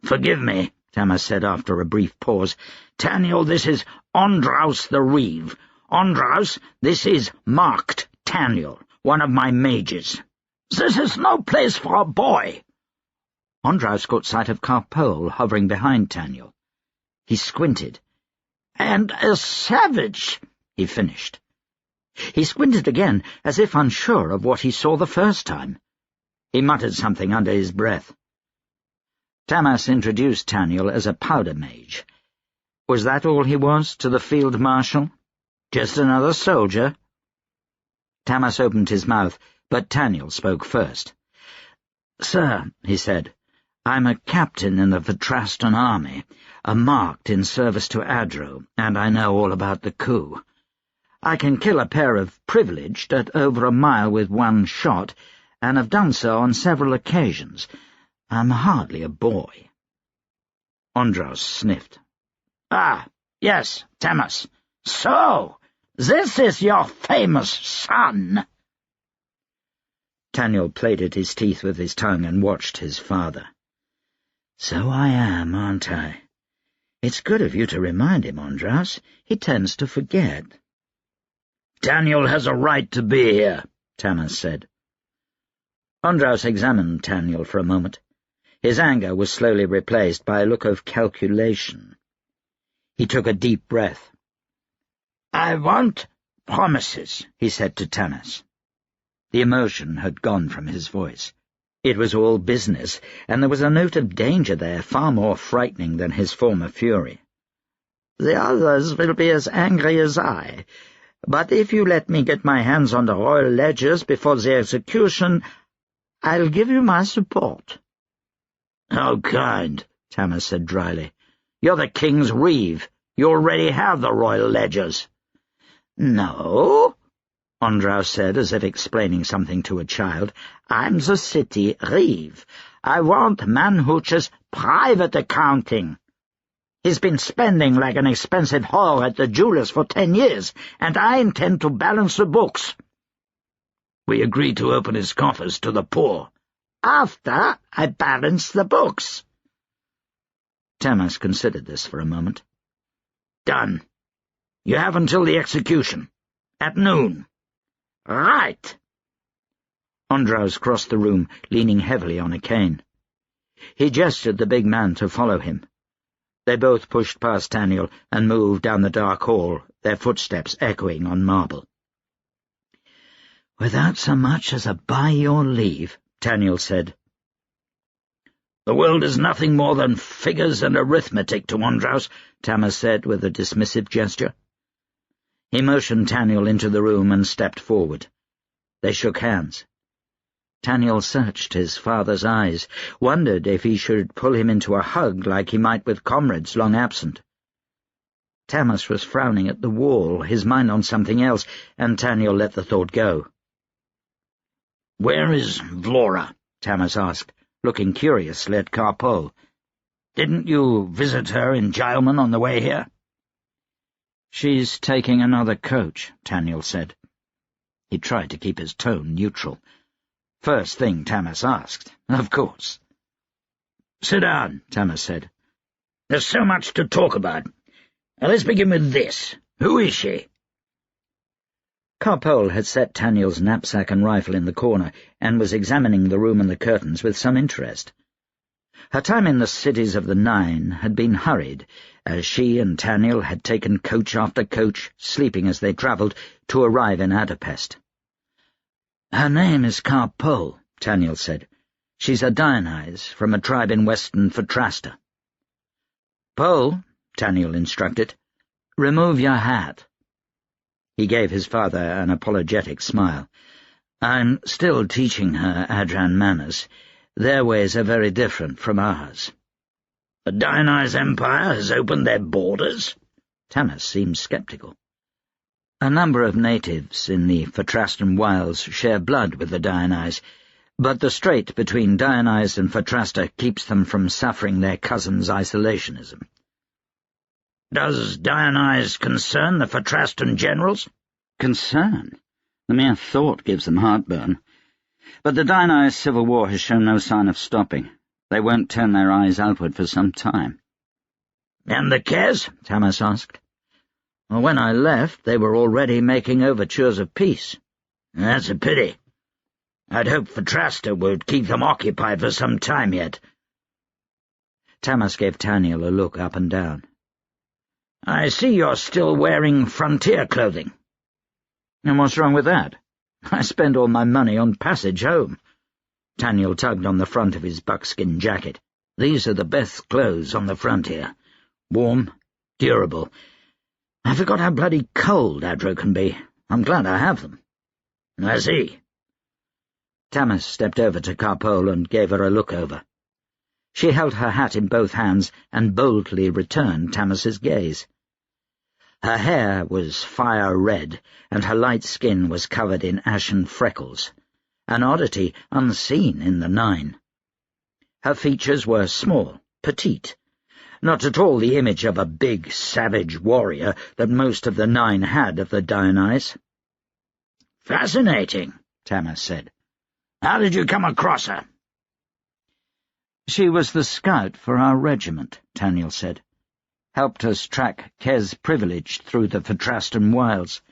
"Forgive me," Tamas said after a brief pause. "Taniel, this is Ondraus the Reeve. Ondraus, this is Marked Taniel, one of my mages. This is no place for a boy." Ondraus caught sight of Carpole hovering behind Taniel. He squinted. "And a savage," he finished. He squinted again, as if unsure of what he saw the first time. He muttered something under his breath. Tamas introduced Taniel as a powder mage. Was that all he was to the field marshal? Just another soldier? Tamas opened his mouth, but Taniel spoke first. "Sir," he said, "I'm a captain in the Fatrastan army, a marked in service to Adro, and I know all about the coup. I can kill a pair of privileged at over a mile with 1 shot, and have done so on several occasions. I'm hardly a boy." Ondraus sniffed. "Ah, yes, Tamas. So, this is your famous son." Taniel plated his teeth with his tongue and watched his father. "So I am, aren't I? It's good of you to remind him, Ondraus. He tends to forget." Taniel has a right to be here, Tamas said. Ondraus examined Taniel for a moment. His anger was slowly replaced by a look of calculation. He took a deep breath. "I want promises," he said to Tamas. The emotion had gone from his voice. It was all business, and there was a note of danger there far more frightening than his former fury. "The others will be as angry as I, but if you let me get my hands on the royal ledgers before the execution, I'll give you my support." "How kind," Tamas said dryly. "You're the king's reeve. You already have the royal ledgers." "No," Ondraus said, as if explaining something to a child. "I'm the city reeve. I want Manhooch's private accounting. He's been spending like an expensive whore at the jeweller's for 10 years, and I intend to balance the books." "We agreed to open his coffers to the poor." "After I balance the books." Tamas considered this for a moment. "Done. You have until the execution. At noon." "Right." Ondraus crossed the room, leaning heavily on a cane. He gestured the big man to follow him. They both pushed past Taniel and moved down the dark hall, their footsteps echoing on marble. "Without so much as a by your leave," Taniel said. "The world is nothing more than figures and arithmetic to Ondraus," Tamas said with a dismissive gesture. He motioned Taniel into the room and stepped forward. They shook hands. Taniel searched his father's eyes, wondered if he should pull him into a hug like he might with comrades long absent. Tamas was frowning at the wall, his mind on something else, and Taniel let the thought go. "Where is Vlora?" Tamas asked, looking curiously at Carpole. "Didn't you visit her in Gileman on the way here?" "She's taking another coach," Taniel said. He tried to keep his tone neutral. First thing Tamas asked, of course. "Sit down," Tamas said. "There's so much to talk about. Now let's begin with this. Who is she?" Carpole had set Taniel's knapsack and rifle in the corner, and was examining the room and the curtains with some interest. Her time in the cities of the Nine had been hurried, as she and Taniel had taken coach after coach, sleeping as they travelled, to arrive in Adapest. "Her name is Carpole," Taniel said. "She's a Dionyse, from a tribe in western Fatrasta." "Pole," Taniel instructed, "remove your hat." He gave his father an apologetic smile. "I'm still teaching her Adran manners. Their ways are very different from ours." "The Dionyse Empire has opened their borders?" Tamas seemed sceptical. "A number of natives in the Fatrastan wilds share blood with the Dionyse, but the strait between Dionyse and Fatrasta keeps them from suffering their cousins' isolationism." "Does Dionyse concern the Fatrastan generals?" "Concern? The mere thought gives them heartburn. But the Dionyse civil war has shown no sign of stopping. They won't turn their eyes outward for some time." "And the Kes?" Tamas asked. "Well, when I left, they were already making overtures of peace." "That's a pity. I'd hoped Fatrasta would keep them occupied for some time yet." Tamas gave Taniel a look up and down. "I see you're still wearing frontier clothing." "And what's wrong with that? I spend all my money on passage home." Taniel tugged on the front of his buckskin jacket. "These are the best clothes on the frontier. Warm, durable. I forgot how bloody cold Adro can be. I'm glad I have them." "I see." Tamas stepped over to Carpole and gave her a look over. She held her hat in both hands and boldly returned Tamas's gaze. Her hair was fire-red, and her light skin was covered in ashen freckles, an oddity unseen in the Nine. Her features were small, petite, not at all the image of a big, savage warrior that most of the Nine had of the Dionyse. "Fascinating," Tamas said. "How did you come across her?" "She was the scout for our regiment," Taniel said. "Helped us track Kes privilege through the Fatrastan wilds.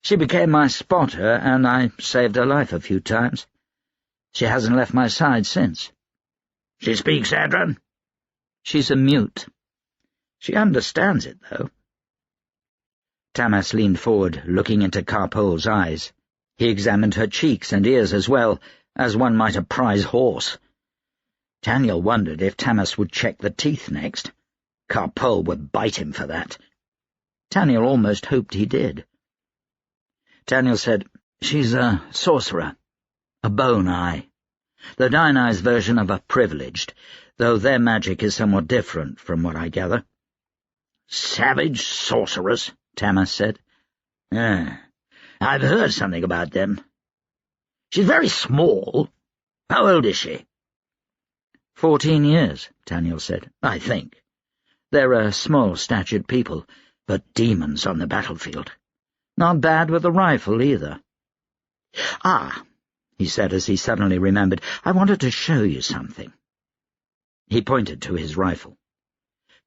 She became my spotter, and I saved her life a few times. She hasn't left my side since. She speaks Adran? She's a mute. She understands it, though. Tamas leaned forward, looking into Carpole's eyes. He examined her cheeks and ears as well, as one might a prize horse. Taniel wondered if Tamas would check the teeth next. Carpole would bite him for that. Taniel almost hoped he did. Taniel said, "She's a sorcerer, a bone eye. The Dine-Eye's version of a privileged, though their magic is somewhat different from what I gather." "Savage sorcerers," Tamas said. I've heard something about them. She's very small. How old is she?" 14 years, Taniel said, "I think. They're a small-statured people, but demons on the battlefield. Not bad with a rifle, either." "Ah," he said as he suddenly remembered, "I wanted to show you something." He pointed to his rifle.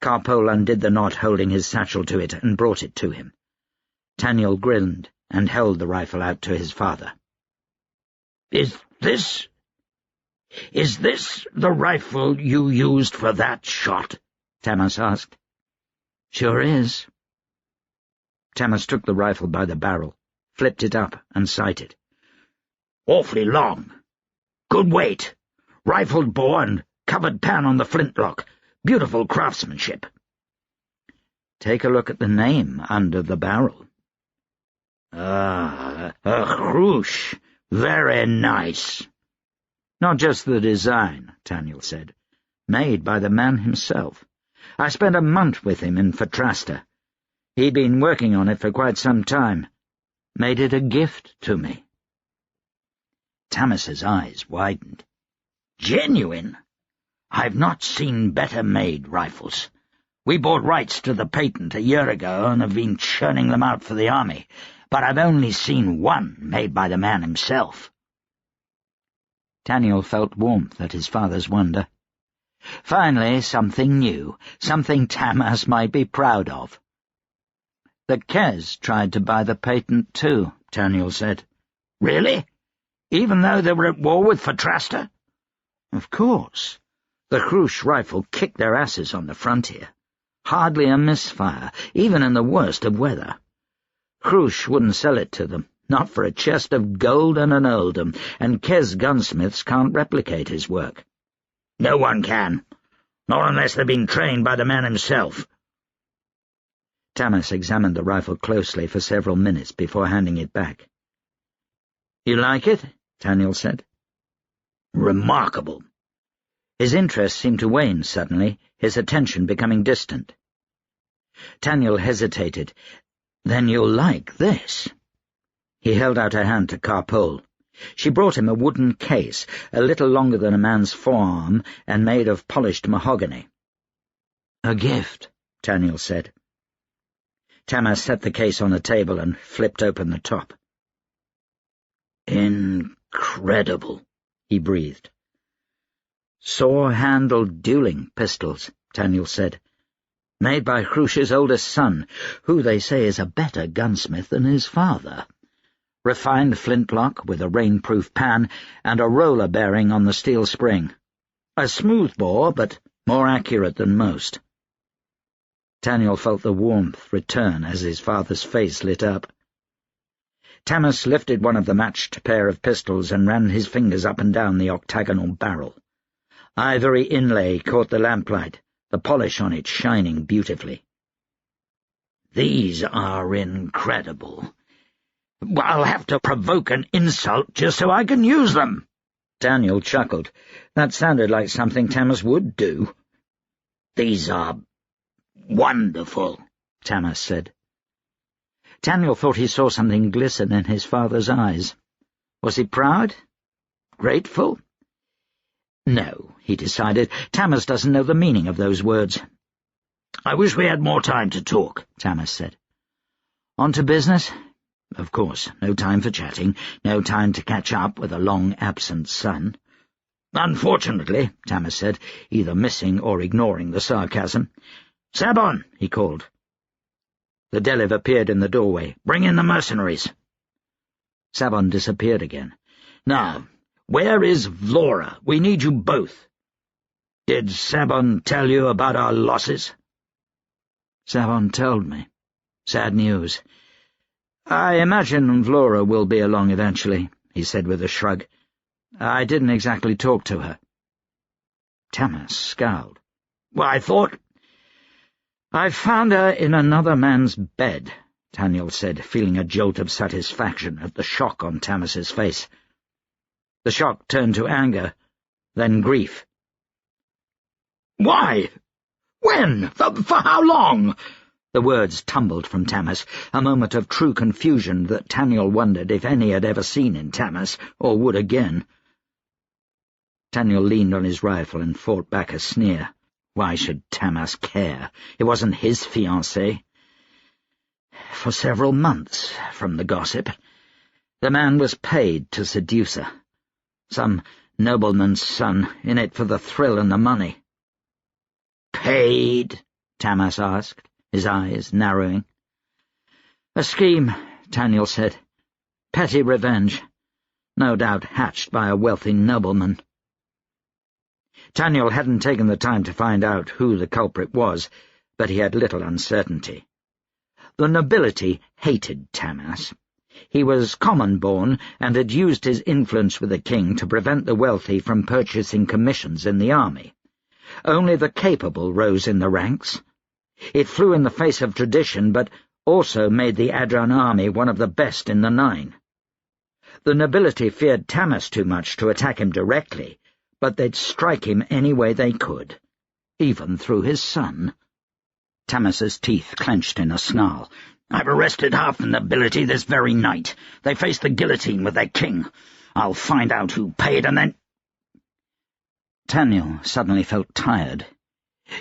Carpole undid the knot holding his satchel to it and brought it to him. Taniel grinned and held the rifle out to his father. Is this the rifle you used for that shot?" Tamas asked. "Sure is." Tamas took the rifle by the barrel, flipped it up, and sighted. "Awfully long. Good weight. Rifled bore and covered pan on the flintlock. Beautiful craftsmanship." "Take a look at the name under the barrel." "A Rouge. Very nice." "Not just the design," Taniel said. "Made by the man himself. I spent a month with him in Fatrasta. He'd been working on it for quite some time. Made it a gift to me." Tamas's eyes widened. "Genuine? I've not seen better-made rifles. We bought rights to the patent a year ago and have been churning them out for the army, but I've only seen one made by the man himself." Taniel felt warmth at his father's wonder. Finally, something new, something Tamas might be proud of. "The Kes tried to buy the patent too," Taniel said. "Really? Even though they were at war with Fatrasta?" "Of course. The Rouge rifle kicked their asses on the frontier. Hardly a misfire, even in the worst of weather. Rouge wouldn't sell it to them, not for a chest of gold and an earldom, and Kes gunsmiths can't replicate his work." "No one can. Not unless they've been trained by the man himself." Tamas examined the rifle closely for several minutes before handing it back. "You like it?" Taniel said. "Remarkable." His interest seemed to wane suddenly, his attention becoming distant. Taniel hesitated. "Then you'll like this." He held out a hand to Carpole. She brought him a wooden case, a little longer than a man's forearm, and made of polished mahogany. "A gift," Taniel said. Tamas set the case on the table and flipped open the top. "Incredible," he breathed. "Saw-handled dueling pistols," Taniel said. "Made by Rouge's oldest son, who they say is a better gunsmith than his father. Refined flintlock with a rainproof pan and a roller bearing on the steel spring. A smooth bore, but more accurate than most." Taniel felt the warmth return as his father's face lit up. Tamas lifted one of the matched pair of pistols and ran his fingers up and down the octagonal barrel. Ivory inlay caught the lamplight, the polish on it shining beautifully. "These are incredible. I'll have to provoke an insult just so I can use them." Taniel chuckled. That sounded like something Tamas would do. "These are wonderful," Tamas said. Taniel thought he saw something glisten in his father's eyes. Was he proud? Grateful? No, he decided. Tamas doesn't know the meaning of those words. "I wish we had more time to talk," Tamas said. "On to business?" Of course, no time for chatting, no time to catch up with a long-absent son. "Unfortunately," Tamas said, either missing or ignoring the sarcasm. "Sabon," he called. The Delev appeared in the doorway. "Bring in the mercenaries. Sabon disappeared again. "Now, where is Vlora? We need you both. Did Sabon tell you about our losses?" "Sabon told me. Sad news. I imagine Vlora will be along eventually," he said with a shrug. "I didn't exactly talk to her." Tamas scowled. "Well, I found her in another man's bed," Taniel said, feeling a jolt of satisfaction at the shock on Tamas's face. The shock turned to anger, then grief. "Why? When? For how long?" The words tumbled from Tamas, a moment of true confusion that Taniel wondered if any had ever seen in Tamas, or would again. Taniel leaned on his rifle and fought back a sneer. Why should Tamas care? It wasn't his fiancée. For several months, from the gossip, the man was paid to seduce her. Some nobleman's son, in it for the thrill and the money. "Paid?" Tamas asked, his eyes narrowing. "A scheme," Taniel said. "Petty revenge. No doubt hatched by a wealthy nobleman." Taniel hadn't taken the time to find out who the culprit was, but he had little uncertainty. The nobility hated Tamas. He was common-born and had used his influence with the king to prevent the wealthy from purchasing commissions in the army. Only the capable rose in the ranks. It flew in the face of tradition, but also made the Adran army one of the best in the Nine. The nobility feared Tamas too much to attack him directly, but they'd strike him any way they could, even through his son. Tamas's teeth clenched in a snarl. "I've arrested half the nobility this very night. They face the guillotine with their king. I'll find out who paid and then—" Taniel suddenly felt tired.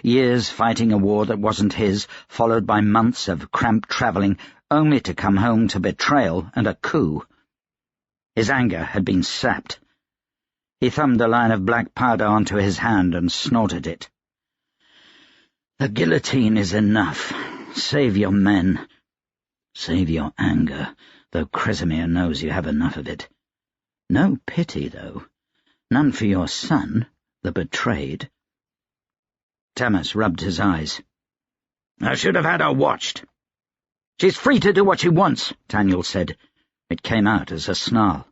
Years fighting a war that wasn't his, followed by months of cramped travelling, only to come home to betrayal and a coup. His anger had been sapped. He thumbed a line of black powder onto his hand and snorted it. "The guillotine is enough. Save your men. Save your anger, though Kresimir knows you have enough of it. No pity, though. None for your son, the betrayed." Tamas rubbed his eyes. "I should have had her watched." "She's free to do what she wants," Taniel said. It came out as a snarl.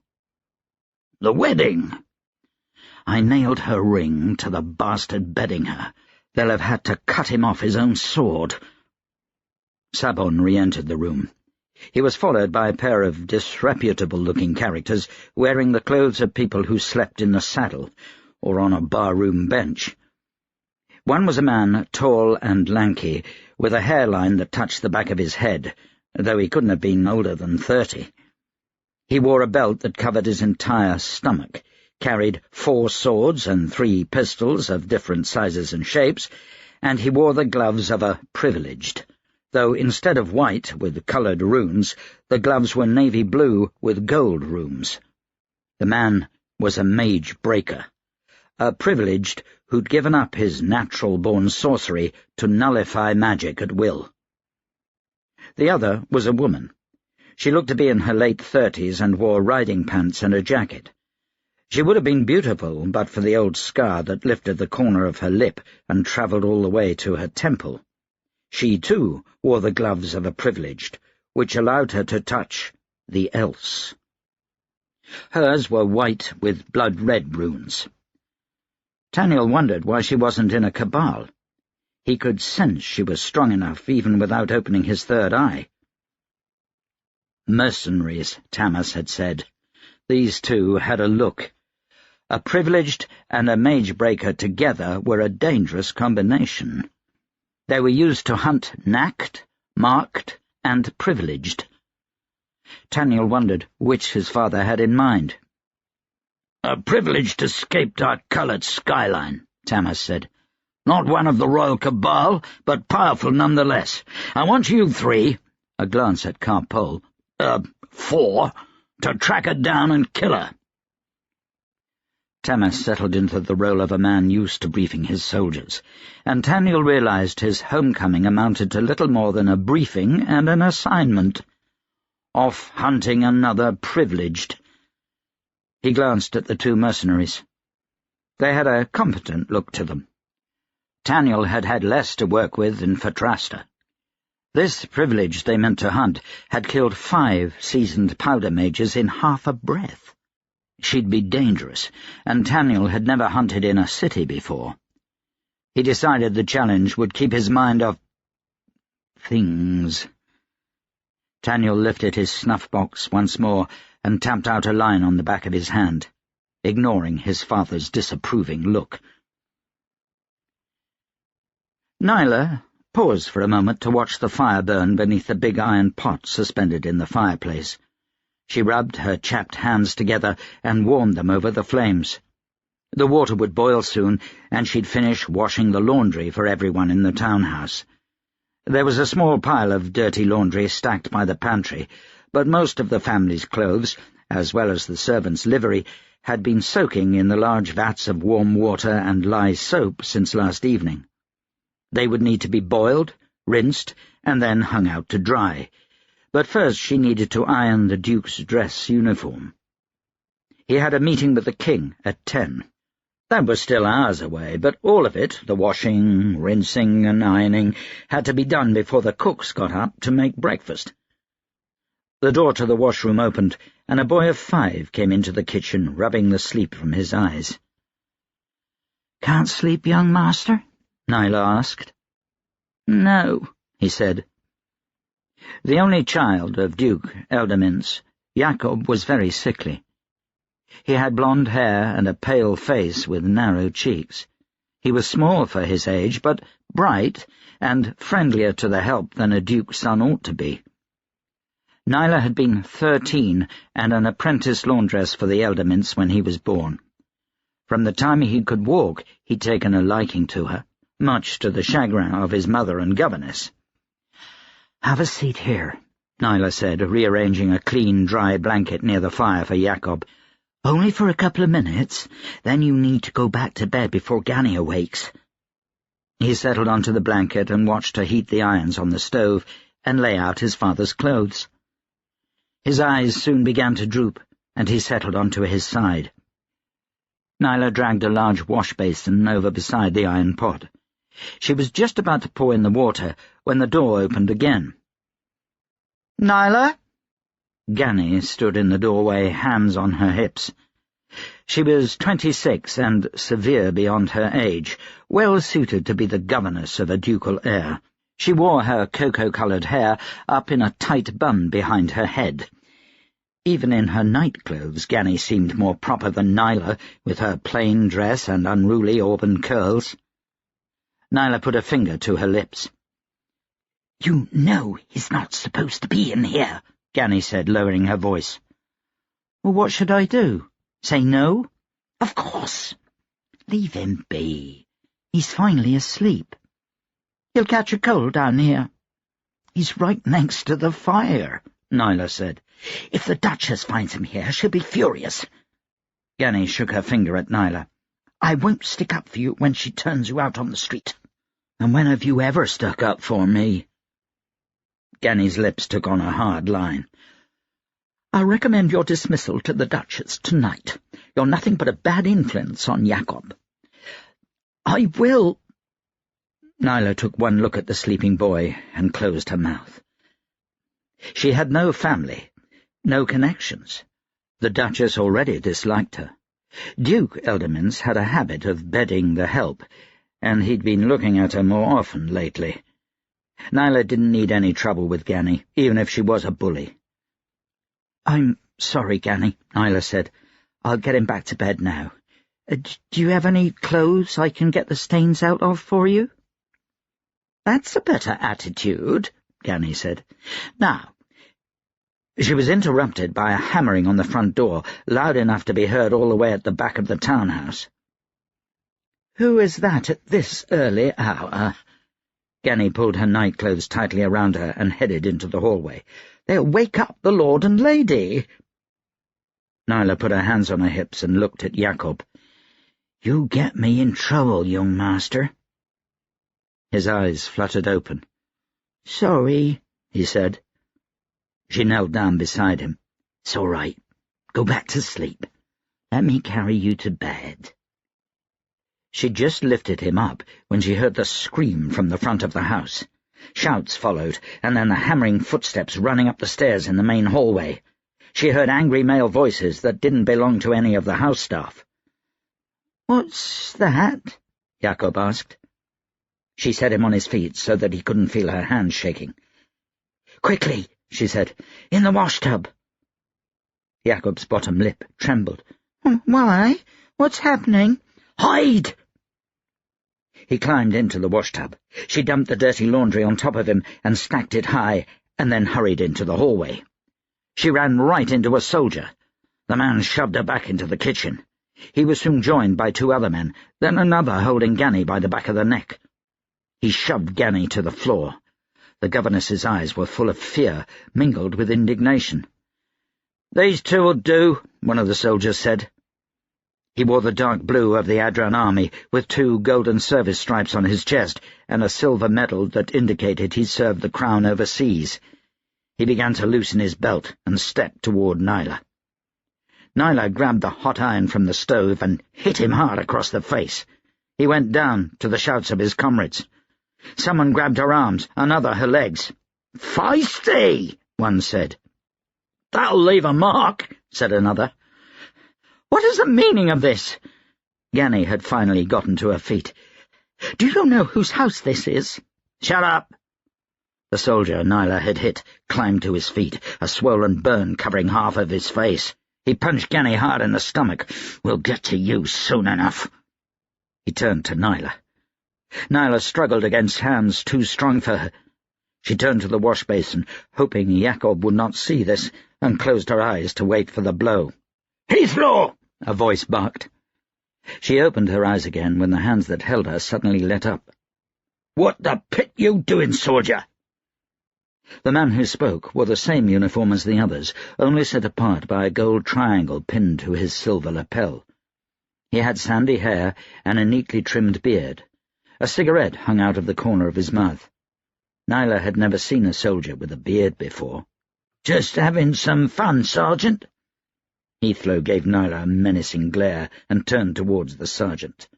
"The wedding." "I nailed her ring to the bastard bedding her. They'll have had to cut him off his own sword." Sabon re-entered the room. He was followed by a pair of disreputable-looking characters wearing the clothes of people who slept in the saddle or on a barroom bench. One was a man, tall and lanky, with a hairline that touched the back of his head, though he couldn't have been older than 30. He wore a belt that covered his entire stomach, carried 4 swords and 3 pistols of different sizes and shapes, and he wore the gloves of a privileged, though instead of white with coloured runes, the gloves were navy blue with gold runes. The man was a mage breaker, a privileged who'd given up his natural-born sorcery to nullify magic at will. The other was a woman. She looked to be in her late 30s and wore riding pants and a jacket. She would have been beautiful but for the old scar that lifted the corner of her lip and travelled all the way to her temple. She, too, wore the gloves of a privileged, which allowed her to touch the else. Hers were white with blood-red runes. Taniel wondered why she wasn't in a cabal. He could sense she was strong enough even without opening his third eye. Mercenaries, Tamas had said. These two had a look. A privileged and a mage-breaker together were a dangerous combination. They were used to hunt knacked, marked, and privileged. Taniel wondered which his father had in mind. "A privileged escaped our coloured skyline," Tamas said. "Not one of the royal cabal, but powerful nonetheless. I want you 3, a glance at Carpole, 4, to track her down and kill her." Tamas settled into the role of a man used to briefing his soldiers, and Taniel realized his homecoming amounted to little more than a briefing and an assignment. off hunting another privileged. He glanced at the two mercenaries. They had a competent look to them. Taniel had had less to work with than Fatrasta. This privilege they meant to hunt had killed 5 seasoned powder mages in half a breath. She'd be dangerous, and Taniel had never hunted in a city before. He decided the challenge would keep his mind off things. Taniel lifted his snuff-box once more and tapped out a line on the back of his hand, ignoring his father's disapproving look. Nyla paused for a moment to watch the fire burn beneath the big iron pot suspended in the fireplace. She rubbed her chapped hands together and warmed them over the flames. The water would boil soon, and she'd finish washing the laundry for everyone in the townhouse. There was a small pile of dirty laundry stacked by the pantry, but most of the family's clothes, as well as the servants' livery, had been soaking in the large vats of warm water and lye soap since last evening. They would need to be boiled, rinsed, and then hung out to dry. But first she needed to iron the Duke's dress uniform. He had a meeting with the king at 10. That was still hours away, but all of it, the washing, rinsing, and ironing, had to be done before the cooks got up to make breakfast. The door to the washroom opened, and a boy of 5 came into the kitchen, rubbing the sleep from his eyes. "Can't sleep, young master?" Nyla asked. "No," he said. The only child of Duke Eldamint's, Jakob was very sickly. He had blonde hair and a pale face with narrow cheeks. He was small for his age, but bright and friendlier to the help than a duke's son ought to be. Nyla had been 13 and an apprentice laundress for the Eldamints when he was born. From the time he could walk, he'd taken a liking to her, much to the chagrin of his mother and governess. "Have a seat here," Nyla said, rearranging a clean, dry blanket near the fire for Jakob. "Only for a couple of minutes. Then you need to go back to bed before Ganny awakes." He settled onto the blanket and watched her heat the irons on the stove and lay out his father's clothes. His eyes soon began to droop, and he settled onto his side. Nyla dragged a large wash-basin over beside the iron pot. She was just about to pour in the water when the door opened again. "Nyla?" Ganny stood in the doorway, hands on her hips. She was 26 and severe beyond her age, well suited to be the governess of a ducal heir. She wore her cocoa-coloured hair up in a tight bun behind her head. Even in her nightclothes, Ganny seemed more proper than Nyla, with her plain dress and unruly auburn curls. Nyla put a finger to her lips. "You know he's not supposed to be in here," Ganny said, lowering her voice. "Well, what should I do? Say no?" "Of course." "Leave him be. He's finally asleep. He'll catch a cold down here." "He's right next to the fire," Nyla said. "If the Duchess finds him here, she'll be furious." Ganny shook her finger at Nyla. "I won't stick up for you when she turns you out on the street." "And when have you ever stuck up for me?" Ganny's lips took on a hard line. "I'll recommend your dismissal to the Duchess tonight. You're nothing but a bad influence on Jakob." "I will—" Nyla took one look at the sleeping boy and closed her mouth. She had no family, no connections. The Duchess already disliked her. Duke Eldamint's had a habit of bedding the help, and he'd been looking at her more often lately. Nyla didn't need any trouble with Ganny, even if she was a bully. "I'm sorry, Ganny," Nyla said. "I'll get him back to bed now. Do you have any clothes I can get the stains out of for you?" "That's a better attitude," Ganny said. "Now—" She was interrupted by a hammering on the front door, loud enough to be heard all the way at the back of the townhouse. "Who is that at this early hour?" Ganny pulled her nightclothes tightly around her and headed into the hallway. "They'll wake up the lord and lady." Nyla put her hands on her hips and looked at Jakob. "You get me in trouble, young master." His eyes fluttered open. "Sorry," he said. She knelt down beside him. "It's all right. Go back to sleep. Let me carry you to bed." She'd just lifted him up when she heard the scream from the front of the house. Shouts followed, and then the hammering footsteps running up the stairs in the main hallway. She heard angry male voices that didn't belong to any of the house staff. "What's that?" Jakob asked. She set him on his feet so that he couldn't feel her hands shaking. "Quickly," she said, "in the washtub." Jakob's bottom lip trembled. "Why? What's happening?" "Hide!" He climbed into the washtub. She dumped the dirty laundry on top of him and stacked it high, and then hurried into the hallway. She ran right into a soldier. The man shoved her back into the kitchen. He was soon joined by two other men, then another holding Ganny by the back of the neck. He shoved Ganny to the floor. The governess's eyes were full of fear, mingled with indignation. "These two will do," one of the soldiers said. He wore the dark blue of the Adran army, with two golden service stripes on his chest and a silver medal that indicated he served the crown overseas. He began to loosen his belt and stepped toward Nyla. Nyla grabbed the hot iron from the stove and hit him hard across the face. He went down to the shouts of his comrades. Someone grabbed her arms, another her legs. "Feisty!" one said. "That'll leave a mark," said another. "What is the meaning of this?" Ganny had finally gotten to her feet. "Do you know whose house this is?" "Shut up!" The soldier Nyla had hit climbed to his feet, a swollen burn covering half of his face. He punched Ganny hard in the stomach. "We'll get to you soon enough." He turned to Nyla. Nyla struggled against hands too strong for her. She turned to the wash basin, hoping Jakob would not see this, and closed her eyes to wait for the blow. "Heathrow!" a voice barked. She opened her eyes again when the hands that held her suddenly lit up. "What the pit you doing, soldier?" The man who spoke wore the same uniform as the others, only set apart by a gold triangle pinned to his silver lapel. He had sandy hair and a neatly trimmed beard. A cigarette hung out of the corner of his mouth. Nyla had never seen a soldier with a beard before. "Just having some fun, Sergeant?" Heathrow gave Nyla a menacing glare and turned towards the sergeant.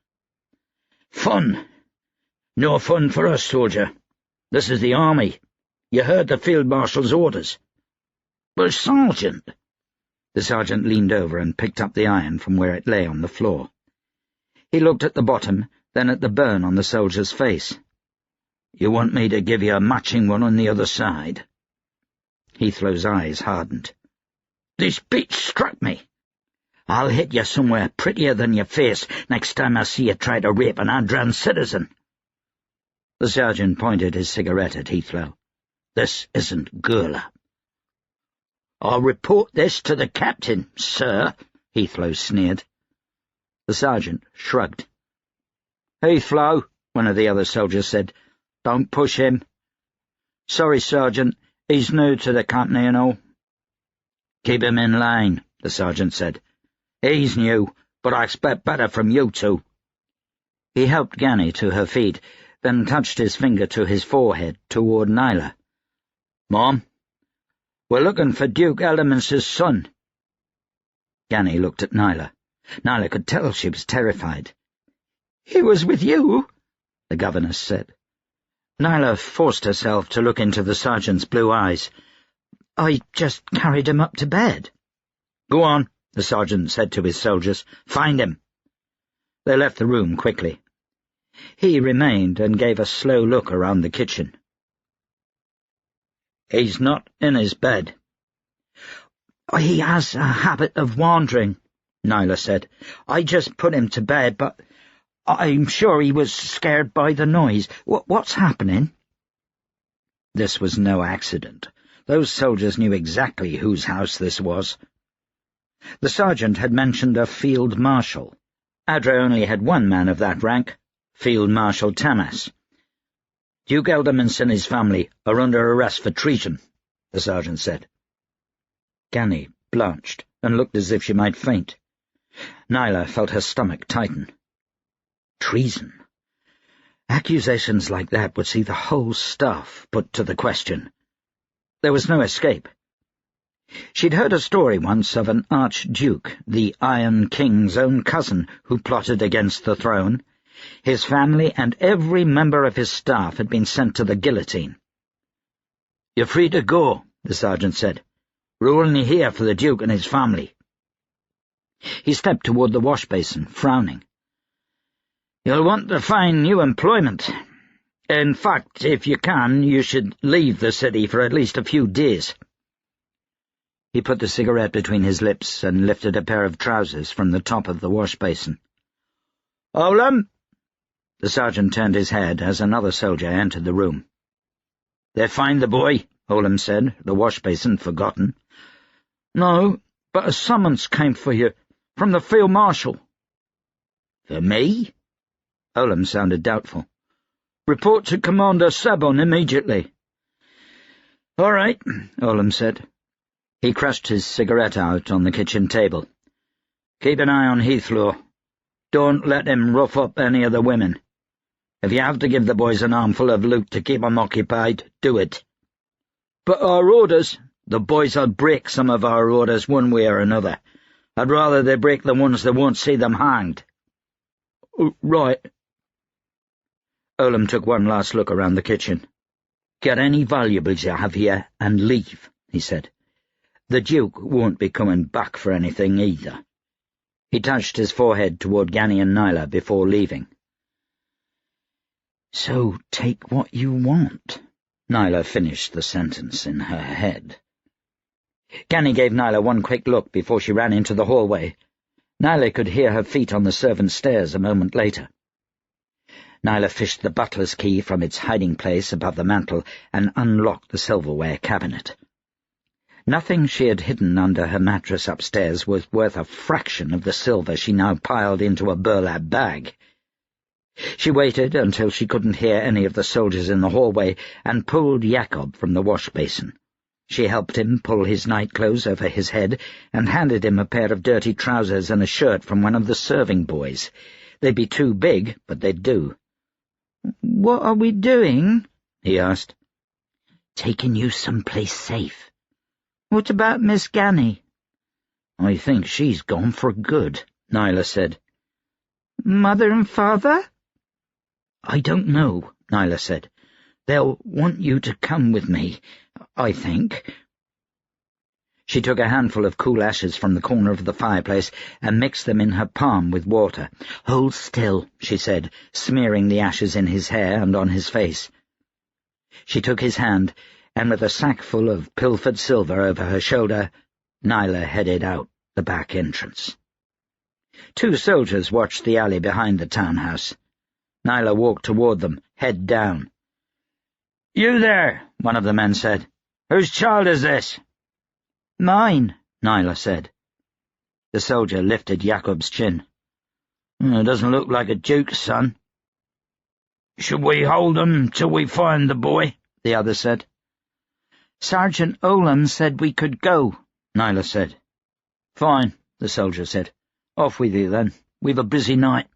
"Fun? No fun for us, soldier. This is the army. You heard the Field Marshal's orders." "But, Sergeant—" The sergeant leaned over and picked up the iron from where it lay on the floor. He looked at the bottom, then at the burn on the soldier's face. "You want me to give you a matching one on the other side?" Heathrow's eyes hardened. "This bitch struck me. I'll hit you somewhere prettier than your face next time I see you try to rape an Adran citizen." The sergeant pointed his cigarette at Heathrow. "This isn't Gurla." "I'll report this to the captain, sir," Heathrow sneered. The sergeant shrugged. "Heathrow," one of the other soldiers said, "don't push him." "Sorry, Sergeant. He's new to the company and all." "Keep him in line," the sergeant said. "He's new, but I expect better from you two." He helped Ganny to her feet, then touched his finger to his forehead toward Nyla. "Mom, we're looking for Duke Elderman's son." Ganny looked at Nyla. Nyla could tell she was terrified. "He was with you?" the governess said. Nyla forced herself to look into the sergeant's blue eyes. "I just carried him up to bed." "Go on," the sergeant said to his soldiers. "Find him." They left the room quickly. He remained and gave a slow look around the kitchen. "He's not in his bed." "He has a habit of wandering," Nyla said. "I just put him to bed, but I'm sure he was scared by the noise. What's happening?" This was no accident. Those soldiers knew exactly whose house this was. The sergeant had mentioned a field marshal. Adra only had one man of that rank, Field Marshal Tamas. "Duke Elderman and his family are under arrest for treason," the sergeant said. Ganny blanched and looked as if she might faint. Nyla felt her stomach tighten. Treason. Accusations like that would see the whole staff put to the question. There was no escape. She'd heard a story once of an archduke, the Iron King's own cousin, who plotted against the throne. His family and every member of his staff had been sent to the guillotine. "You're free to go," the sergeant said. "We're only here for the Duke and his family." He stepped toward the wash-basin, frowning. "You'll want to find new employment. In fact, if you can, you should leave the city for at least a few days." He put the cigarette between his lips and lifted a pair of trousers from the top of the wash-basin. "Olam!" The sergeant turned his head as another soldier entered the room. "They find the boy?" Olam said, the wash-basin forgotten. "No, but a summons came for you, from the field marshal." "For me?" Olam sounded doubtful. "Report to Commander Sabon immediately." "All right," Olam said. He crushed his cigarette out on the kitchen table. "Keep an eye on Heathlow. Don't let him rough up any of the women. If you have to give the boys an armful of loot to keep them occupied, do it." "But our orders—" "The boys will break some of our orders one way or another. I'd rather they break the ones that won't see them hanged." "Right." Olam took one last look around the kitchen. "Get any valuables you have here and leave," he said. "The Duke won't be coming back for anything either." He touched his forehead toward Ganny and Nyla before leaving. "So take what you want," Nyla finished the sentence in her head. Ganny gave Nyla one quick look before she ran into the hallway. Nyla could hear her feet on the servants' stairs a moment later. Nyla fished the butler's key from its hiding place above the mantel and unlocked the silverware cabinet. Nothing she had hidden under her mattress upstairs was worth a fraction of the silver she now piled into a burlap bag. She waited until she couldn't hear any of the soldiers in the hallway and pulled Jacob from the wash-basin. She helped him pull his nightclothes over his head and handed him a pair of dirty trousers and a shirt from one of the serving boys. They'd be too big, but they'd do. "What are we doing?" he asked. "Taking you someplace safe." "What about Miss Ganny?" "I think she's gone for good," Nyla said. "Mother and father?" "I don't know," Nyla said. "They'll want you to come with me, I think." She took a handful of cool ashes from the corner of the fireplace and mixed them in her palm with water. "Hold still," she said, smearing the ashes in his hair and on his face. She took his hand, and with a sack full of pilfered silver over her shoulder, Nyla headed out the back entrance. 2 soldiers watched the alley behind the townhouse. Nyla walked toward them, head down. "You there," one of the men said. "Whose child is this?" "Mine," Nyla said. The soldier lifted Jacob's chin. "It doesn't look like a duke's son." "Should we hold him till we find the boy?" the other said. "Sergeant Olam said we could go," Nyla said. "Fine," the soldier said. "Off with you, then. We've a busy night."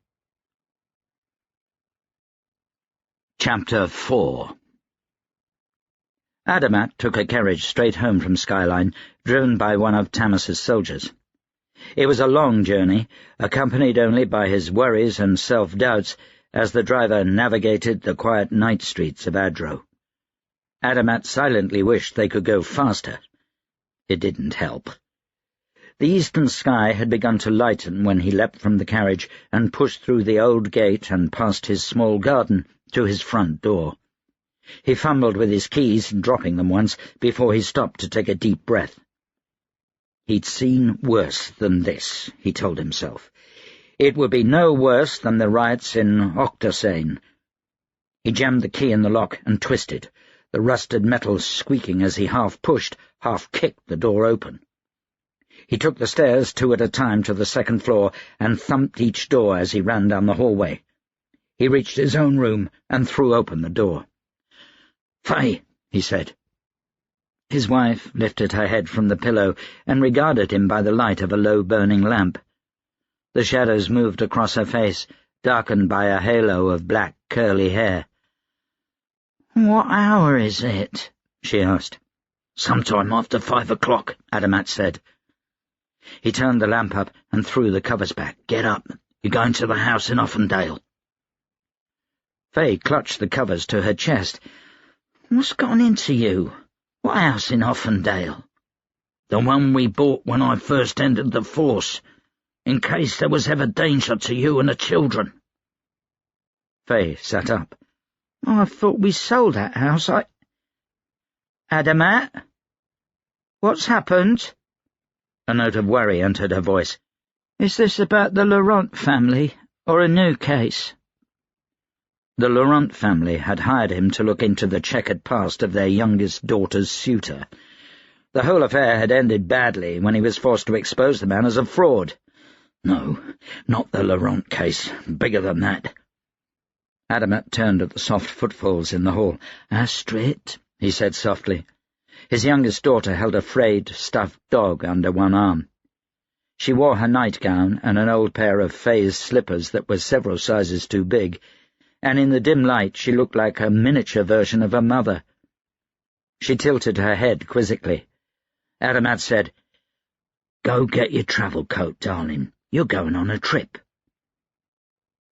Chapter 4. Adamat took a carriage straight home from Skyline, driven by one of Tamas's soldiers. It was a long journey, accompanied only by his worries and self-doubts as the driver navigated the quiet night streets of Adro. Adamat silently wished they could go faster. It didn't help. The eastern sky had begun to lighten when he leapt from the carriage and pushed through the old gate and past his small garden to his front door. He fumbled with his keys, dropping them once, before he stopped to take a deep breath. He'd seen worse than this, he told himself. It would be no worse than the riots in Octosane. He jammed the key in the lock and twisted, the rusted metal squeaking as he half pushed, half kicked the door open. He took the stairs 2 at a time to the 2nd floor and thumped each door as he ran down the hallway. He reached his own room and threw open the door. "Faye," he said. His wife lifted her head from the pillow and regarded him by the light of a low-burning lamp. The shadows moved across her face, darkened by a halo of black, curly hair. "What hour is it?" she asked. "Sometime after 5 o'clock, Adamat said. He turned the lamp up and threw the covers back. "Get up. You're going to the house in Offendale." Faye clutched the covers to her chest. "What's gotten into you? What house in Offendale?" "The one we bought when I first entered the force, in case there was ever danger to you and the children." Faye sat up. "I thought we sold that house. Adamat? What's happened?" A note of worry entered her voice. "Is this about the Laurent family, or a new case?" The Laurent family had hired him to look into the checkered past of their youngest daughter's suitor. The whole affair had ended badly when he was forced to expose the man as a fraud. No, not the Laurent case. Bigger than that. Adamat turned at the soft footfalls in the hall. "Astrid," he said softly. His youngest daughter held a frayed, stuffed dog under one arm. She wore her nightgown and an old pair of Faye's slippers that were several sizes too big, and in the dim light she looked like a miniature version of her mother. She tilted her head quizzically. Adamat said, "Go get your travel coat, darling. You're going on a trip."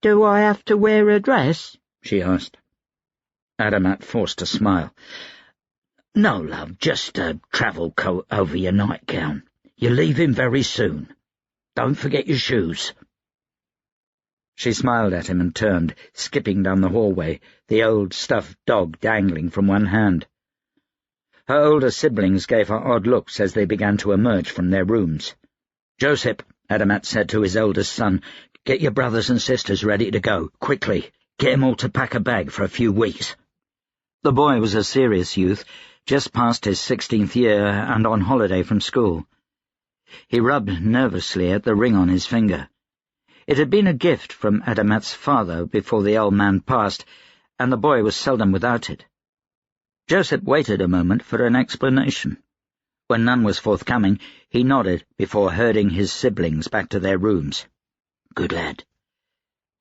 "Do I have to wear a dress?" she asked. Adamat forced a smile. "No, love, just a travel coat over your nightgown. You're leaving very soon. Don't forget your shoes." She smiled at him and turned, skipping down the hallway, the old stuffed dog dangling from one hand. Her older siblings gave her odd looks as they began to emerge from their rooms. "Joseph," Adamat said to his oldest son, "get your brothers and sisters ready to go, quickly. Get 'em all to pack a bag for a few weeks." The boy was a serious youth, just past his 16th year and on holiday from school. He rubbed nervously at the ring on his finger. It had been a gift from Adamat's father before the old man passed, and the boy was seldom without it. Joseph waited a moment for an explanation. When none was forthcoming, he nodded before herding his siblings back to their rooms. "Good lad."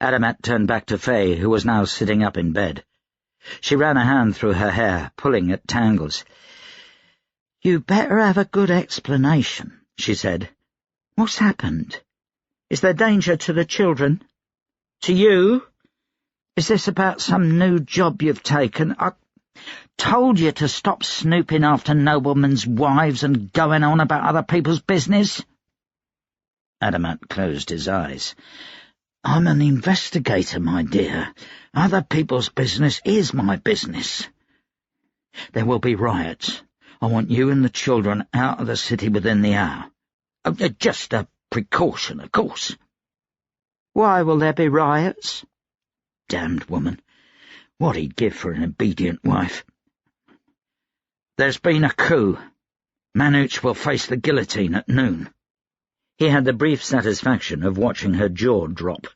Adamat turned back to Faye, who was now sitting up in bed. She ran a hand through her hair, pulling at tangles. "You better have a good explanation," she said. "What's happened? Is there danger to the children? To you? Is this about some new job you've taken? I told you to stop snooping after noblemen's wives and going on about other people's business." Adamat closed his eyes. "I'm an investigator, my dear. Other people's business is my business. There will be riots. I want you and the children out of the city within the hour. Just a precaution, of course." "Why will there be riots?" Damned woman. What he'd give for an obedient wife. "There's been a coup. Manouch will face the guillotine at noon." He had the brief satisfaction of watching her jaw drop.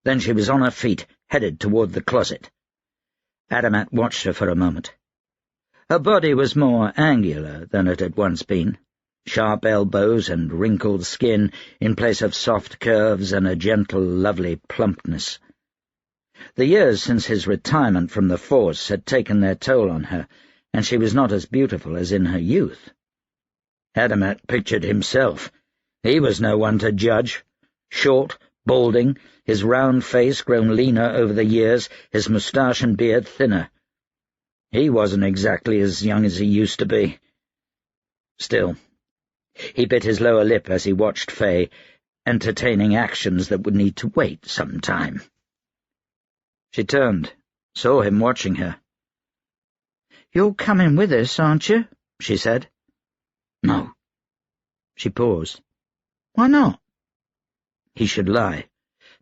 Then she was on her feet, headed toward the closet. Adamat watched her for a moment. Her body was more angular than it had once been. Sharp elbows and wrinkled skin in place of soft curves and a gentle, lovely plumpness. The years since his retirement from the force had taken their toll on her, and she was not as beautiful as in her youth. Adamat pictured himself. He was no one to judge. Short, balding, his round face grown leaner over the years, his moustache and beard thinner. He wasn't exactly as young as he used to be. Still, he bit his lower lip as he watched Faye, entertaining actions that would need to wait some time. She turned, saw him watching her. "You're coming with us, aren't you?" she said. "No." She paused. "Why not?" He should lie.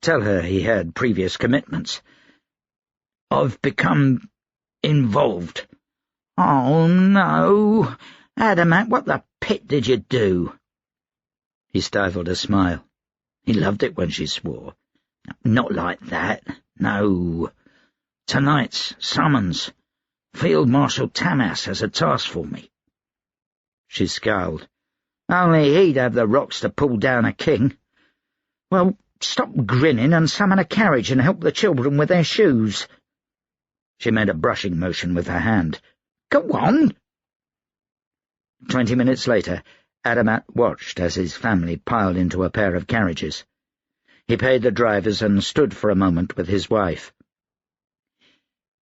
Tell her he had previous commitments. "I've become involved." "Oh, no. Adamat, what the pit did you do?" He stifled a smile. He loved it when she swore. "Not like that. No. Tonight's summons. Field Marshal Tamas has a task for me." She scowled. "Only he'd have the rocks to pull down a king. Well, stop grinning and summon a carriage and help the children with their shoes." She made a brushing motion with her hand. "Go on." 20 minutes later, Adamat watched as his family piled into a pair of carriages. He paid the drivers and stood for a moment with his wife.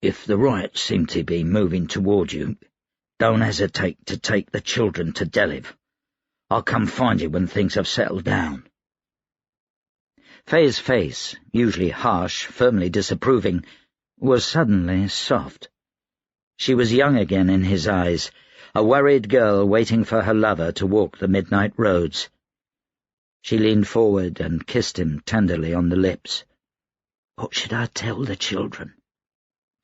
"If the riots seem to be moving toward you, don't hesitate to take the children to Deliv. I'll come find you when things have settled down." Faye's face, usually harsh, firmly disapproving, was suddenly soft. She was young again in his eyes, a worried girl waiting for her lover to walk the midnight roads. She leaned forward and kissed him tenderly on the lips. "What should I tell the children?"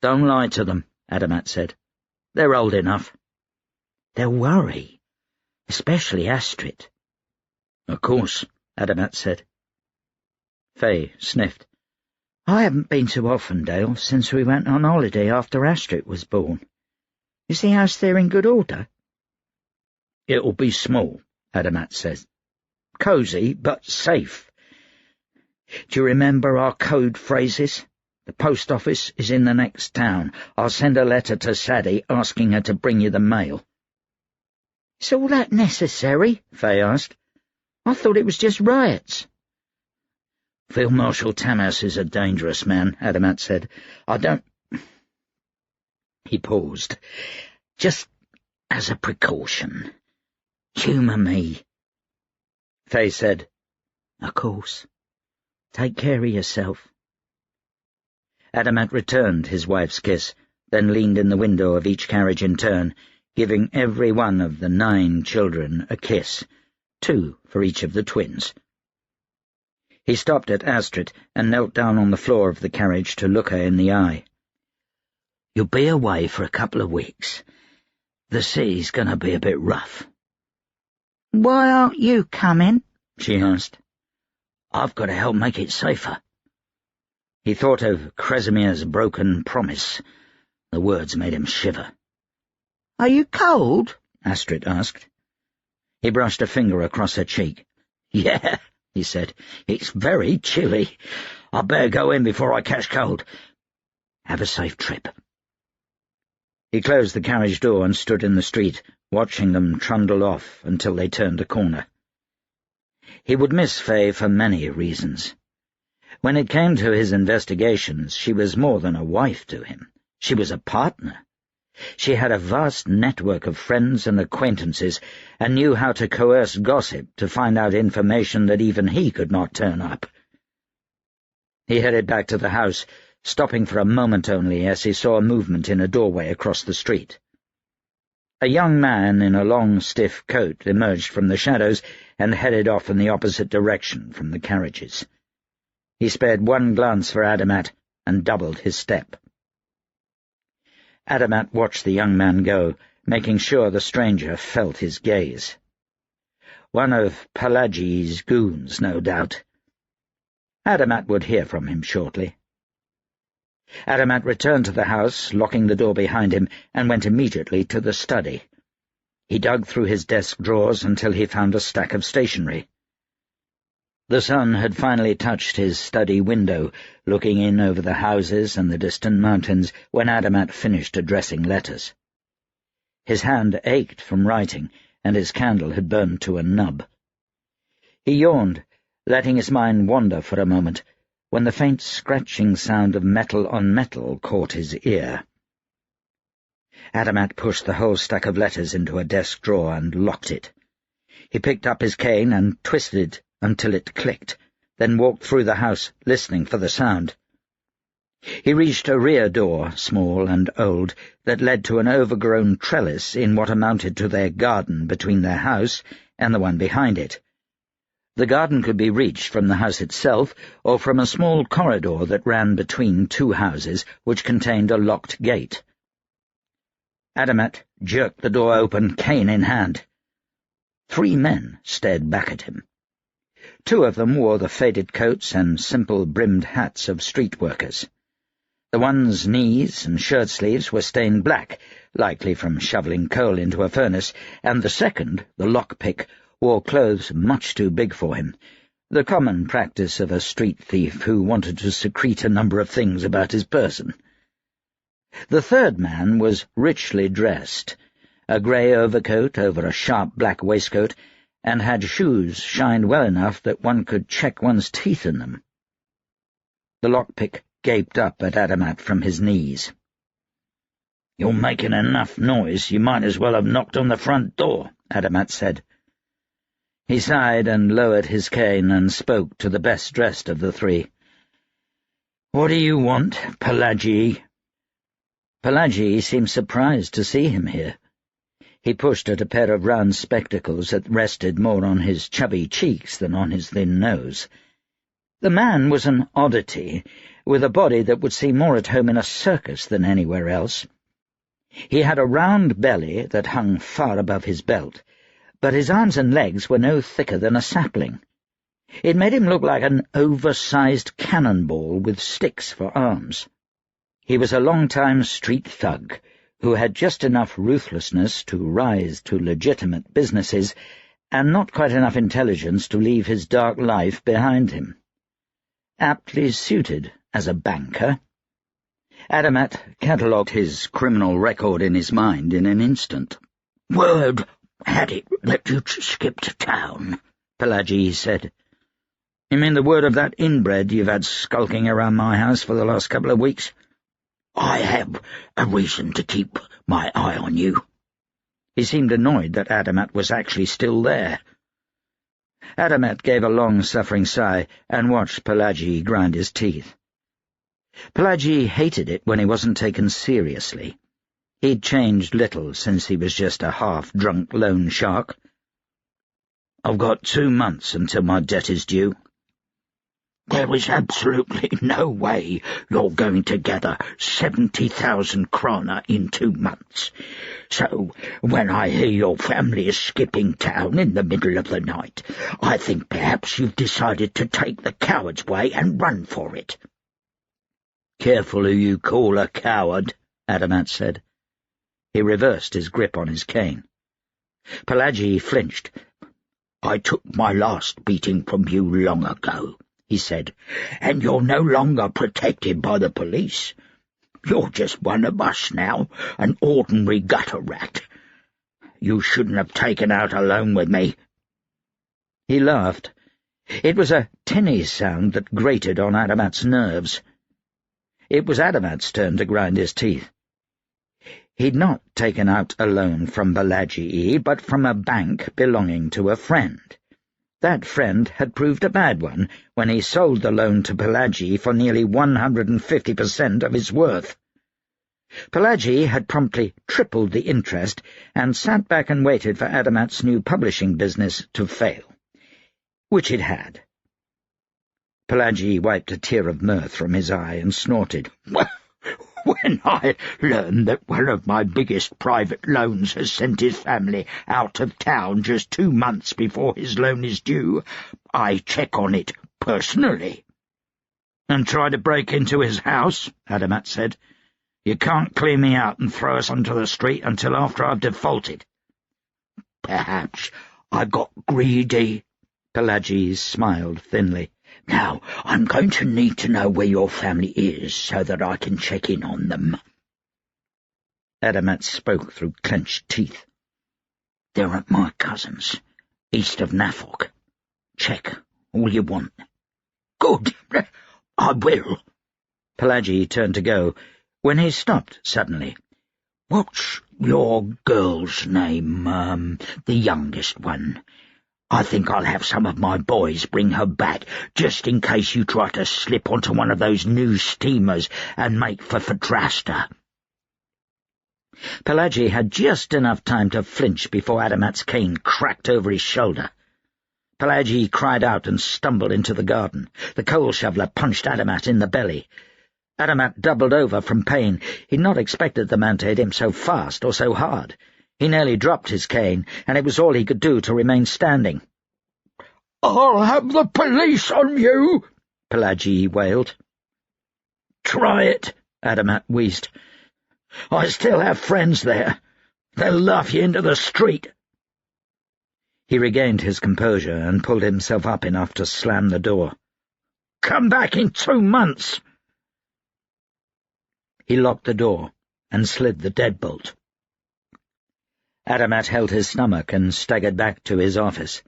"Don't lie to them," Adamat said. "They're old enough." "They'll worry, especially Astrid." "Of course," Adamat said. Faye sniffed. "I haven't been to Offendale since we went on holiday after Astrid was born. Is the house there in good order?" "It'll be small," Adamat said. "Cosy, but safe. Do you remember our code phrases? The post office is in the next town. I'll send a letter to Sadie asking her to bring you the mail." "Is all that necessary?" Faye asked. "I thought it was just riots." "Field Marshal Tamas is a dangerous man," Adamat said. "I don't—" He paused. "Just as a precaution. Humour me." Faye said, "Of course. Take care of yourself." Adamat returned his wife's kiss, then leaned in the window of each carriage in turn, giving every one of the 9 children a kiss, 2 for each of the twins. He stopped at Astrid and knelt down on the floor of the carriage to look her in the eye. "You'll be away for a couple of weeks. The sea's going to be a bit rough." "Why aren't you coming?" she asked. "I've got to help make it safer." He thought of Kresimier's broken promise. The words made him shiver. "Are you cold?" Astrid asked. He brushed a finger across her cheek. "Yeah," he said. "It's very chilly. I'd better go in before I catch cold. Have a safe trip." He closed the carriage door and stood in the street, watching them trundle off until they turned a corner. He would miss Faye for many reasons. When it came to his investigations, she was more than a wife to him. She was a partner. She had a vast network of friends and acquaintances, and knew how to coerce gossip to find out information that even he could not turn up. He headed back to the house, stopping for a moment only as he saw a movement in a doorway across the street. A young man in a long, stiff coat emerged from the shadows and headed off in the opposite direction from the carriages. He spared one glance for Adamat and doubled his step. Adamat watched the young man go, making sure the stranger felt his gaze. One of Pelagi's goons, no doubt. Adamat would hear from him shortly. Adamat returned to the house, locking the door behind him, and went immediately to the study. He dug through his desk drawers until he found a stack of stationery. The sun had finally touched his study window, looking in over the houses and the distant mountains, when Adamat finished addressing letters. His hand ached from writing, and his candle had burned to a nub. He yawned, letting his mind wander for a moment, when the faint scratching sound of metal on metal caught his ear. Adamat pushed the whole stack of letters into a desk drawer and locked it. He picked up his cane and twisted it until it clicked, then walked through the house, listening for the sound. He reached a rear door, small and old, that led to an overgrown trellis in what amounted to their garden between their house and the one behind it. The garden could be reached from the house itself, or from a small corridor that ran between 2 houses, which contained a locked gate. Adamat jerked the door open, cane in hand. 3 men stared back at him. 2 of them wore the faded coats and simple brimmed hats of street workers. The one's knees and shirt sleeves were stained black, likely from shoveling coal into a furnace, and the second, the lockpick, wore clothes much too big for him, the common practice of a street thief who wanted to secrete a number of things about his person. The third man was richly dressed, a grey overcoat over a sharp black waistcoat, and had shoes shined well enough that one could check one's teeth in them. The lockpick gaped up at Adamat from his knees. "You're making enough noise, you might as well have knocked on the front door," Adamat said. He sighed and lowered his cane and spoke to the best-dressed of the three. "What do you want, Pelagi?" Pelagi seemed surprised to see him here. He pushed at a pair of round spectacles that rested more on his chubby cheeks than on his thin nose. The man was an oddity, with a body that would seem more at home in a circus than anywhere else. He had a round belly that hung far above his belt, but his arms and legs were no thicker than a sapling. It made him look like an oversized cannonball with sticks for arms. He was a long-time street thug who had just enough ruthlessness to rise to legitimate businesses and not quite enough intelligence to leave his dark life behind him. Aptly suited as a banker. Adamat catalogued his criminal record in his mind in an instant. "Word had it that you'd skipped to town," Pelagi said. "You mean the word of that inbred you've had skulking around my house for the last couple of weeks?" "I have a reason to keep my eye on you." He seemed annoyed that Adamat was actually still there. Adamat gave a long-suffering sigh and watched Pelagi grind his teeth. Pelagi hated it when he wasn't taken seriously. He'd changed little since he was just a half-drunk loan shark. "I've got 2 months until my debt is due." "There is absolutely no way you're going to gather 70,000 krona in 2 months. So, when I hear your family is skipping town in the middle of the night, I think perhaps you've decided to take the coward's way and run for it." "Careful who you call a coward," Adamat said. He reversed his grip on his cane. Pelagi flinched. "I took my last beating from you long ago," he said, "and you're no longer protected by the police. You're just one of us now, an ordinary gutter rat. You shouldn't have taken out a loan with me." He laughed. It was a tinny sound that grated on Adamat's nerves. It was Adamat's turn to grind his teeth. He'd not taken out a loan from Pelagi, but from a bank belonging to a friend. That friend had proved a bad one when he sold the loan to Pelagi for nearly 150% of his worth. Pelagi had promptly tripled the interest and sat back and waited for Adamat's new publishing business to fail, which it had. Pelagi wiped a tear of mirth from his eye and snorted. "When I learn that one of my biggest private loans has sent his family out of town just 2 months before his loan is due, I check on it personally." "And try to break into his house," Adamat said. "You can't clean me out and throw us onto the street until after I've defaulted." "Perhaps I got greedy." Pelagi smiled thinly. "Now, I'm going to need to know where your family is so that I can check in on them." Adamat spoke through clenched teeth. "They're at my cousin's, east of Nafok. Check all you want." "Good. I will." Pelagi turned to go, when he stopped suddenly. "What's your girl's name, the youngest one? I think I'll have some of my boys bring her back, just in case you try to slip onto one of those new steamers and make for Fadrasta." Pelagi had just enough time to flinch before Adamat's cane cracked over his shoulder. Pelagi cried out and stumbled into the garden. The coal shoveler punched Adamat in the belly. Adamat doubled over from pain. He'd not expected the man to hit him so fast or so hard. He nearly dropped his cane, and it was all he could do to remain standing. "I'll have the police on you," Pelagi wailed. "Try it," Adamat wheezed. "I still have friends there. They'll laugh you into the street." He regained his composure and pulled himself up enough to slam the door. "Come back in 2 months." He locked the door and slid the deadbolt. Adamat held his stomach and staggered back to his office.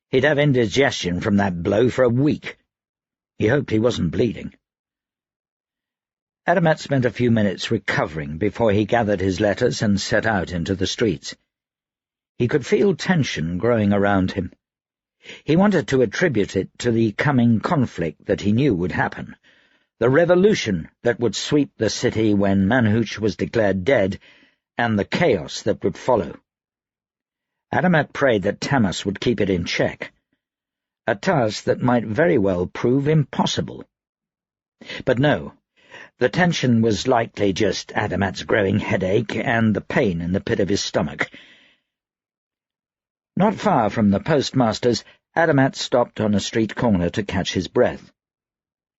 He'd have indigestion from that blow for a week. He hoped he wasn't bleeding. Adamat spent a few minutes recovering before he gathered his letters and set out into the streets. He could feel tension growing around him. He wanted to attribute it to the coming conflict that he knew would happen, the revolution that would sweep the city when Manhooch was declared dead, and the chaos that would follow. Adamat prayed that Tamas would keep it in check, a task that might very well prove impossible. But no, the tension was likely just Adamat's growing headache and the pain in the pit of his stomach. Not far from the postmaster's, Adamat stopped on a street corner to catch his breath.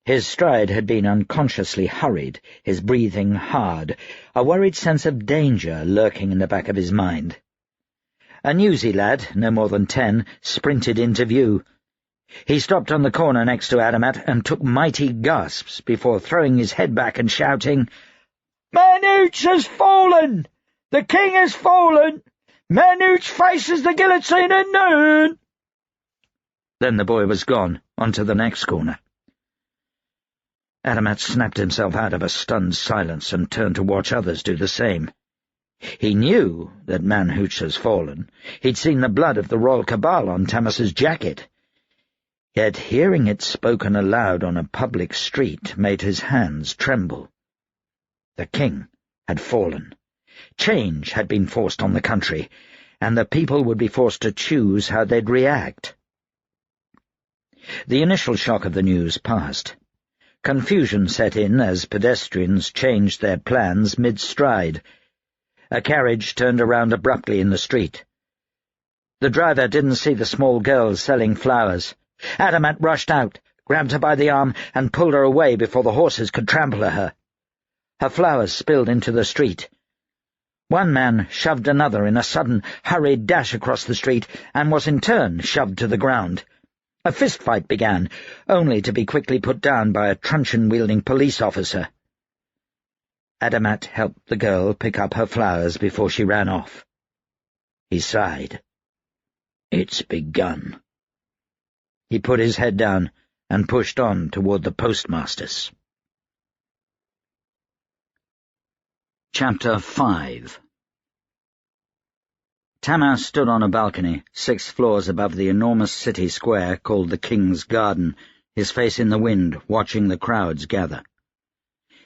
His stride had been unconsciously hurried, his breathing hard, a worried sense of danger lurking in the back of his mind. A newsy lad, no more than 10, sprinted into view. He stopped on the corner next to Adamat and took mighty gasps before throwing his head back and shouting, "Manhooch has fallen! The king has fallen! Manhooch faces the guillotine at noon!" Then the boy was gone, onto the next corner. Adamat snapped himself out of a stunned silence and turned to watch others do the same. He knew that Manhooch has fallen. He'd seen the blood of the royal cabal on Tamas's jacket. Yet hearing it spoken aloud on a public street made his hands tremble. The king had fallen. Change had been forced on the country, and the people would be forced to choose how they'd react. The initial shock of the news passed. Confusion set in as pedestrians changed their plans mid-stride. A carriage turned around abruptly in the street. The driver didn't see the small girl selling flowers. Adamat rushed out, grabbed her by the arm, and pulled her away before the horses could trample her. Her flowers spilled into the street. One man shoved another in a sudden, hurried dash across the street, and was in turn shoved to the ground. A fistfight began, only to be quickly put down by a truncheon-wielding police officer. Adamat helped the girl pick up her flowers before she ran off. He sighed. It's begun. He put his head down and pushed on toward the postmaster's. Chapter 5. Tamas stood on a balcony 6 floors above the enormous city square called the King's Garden, his face in the wind, watching the crowds gather.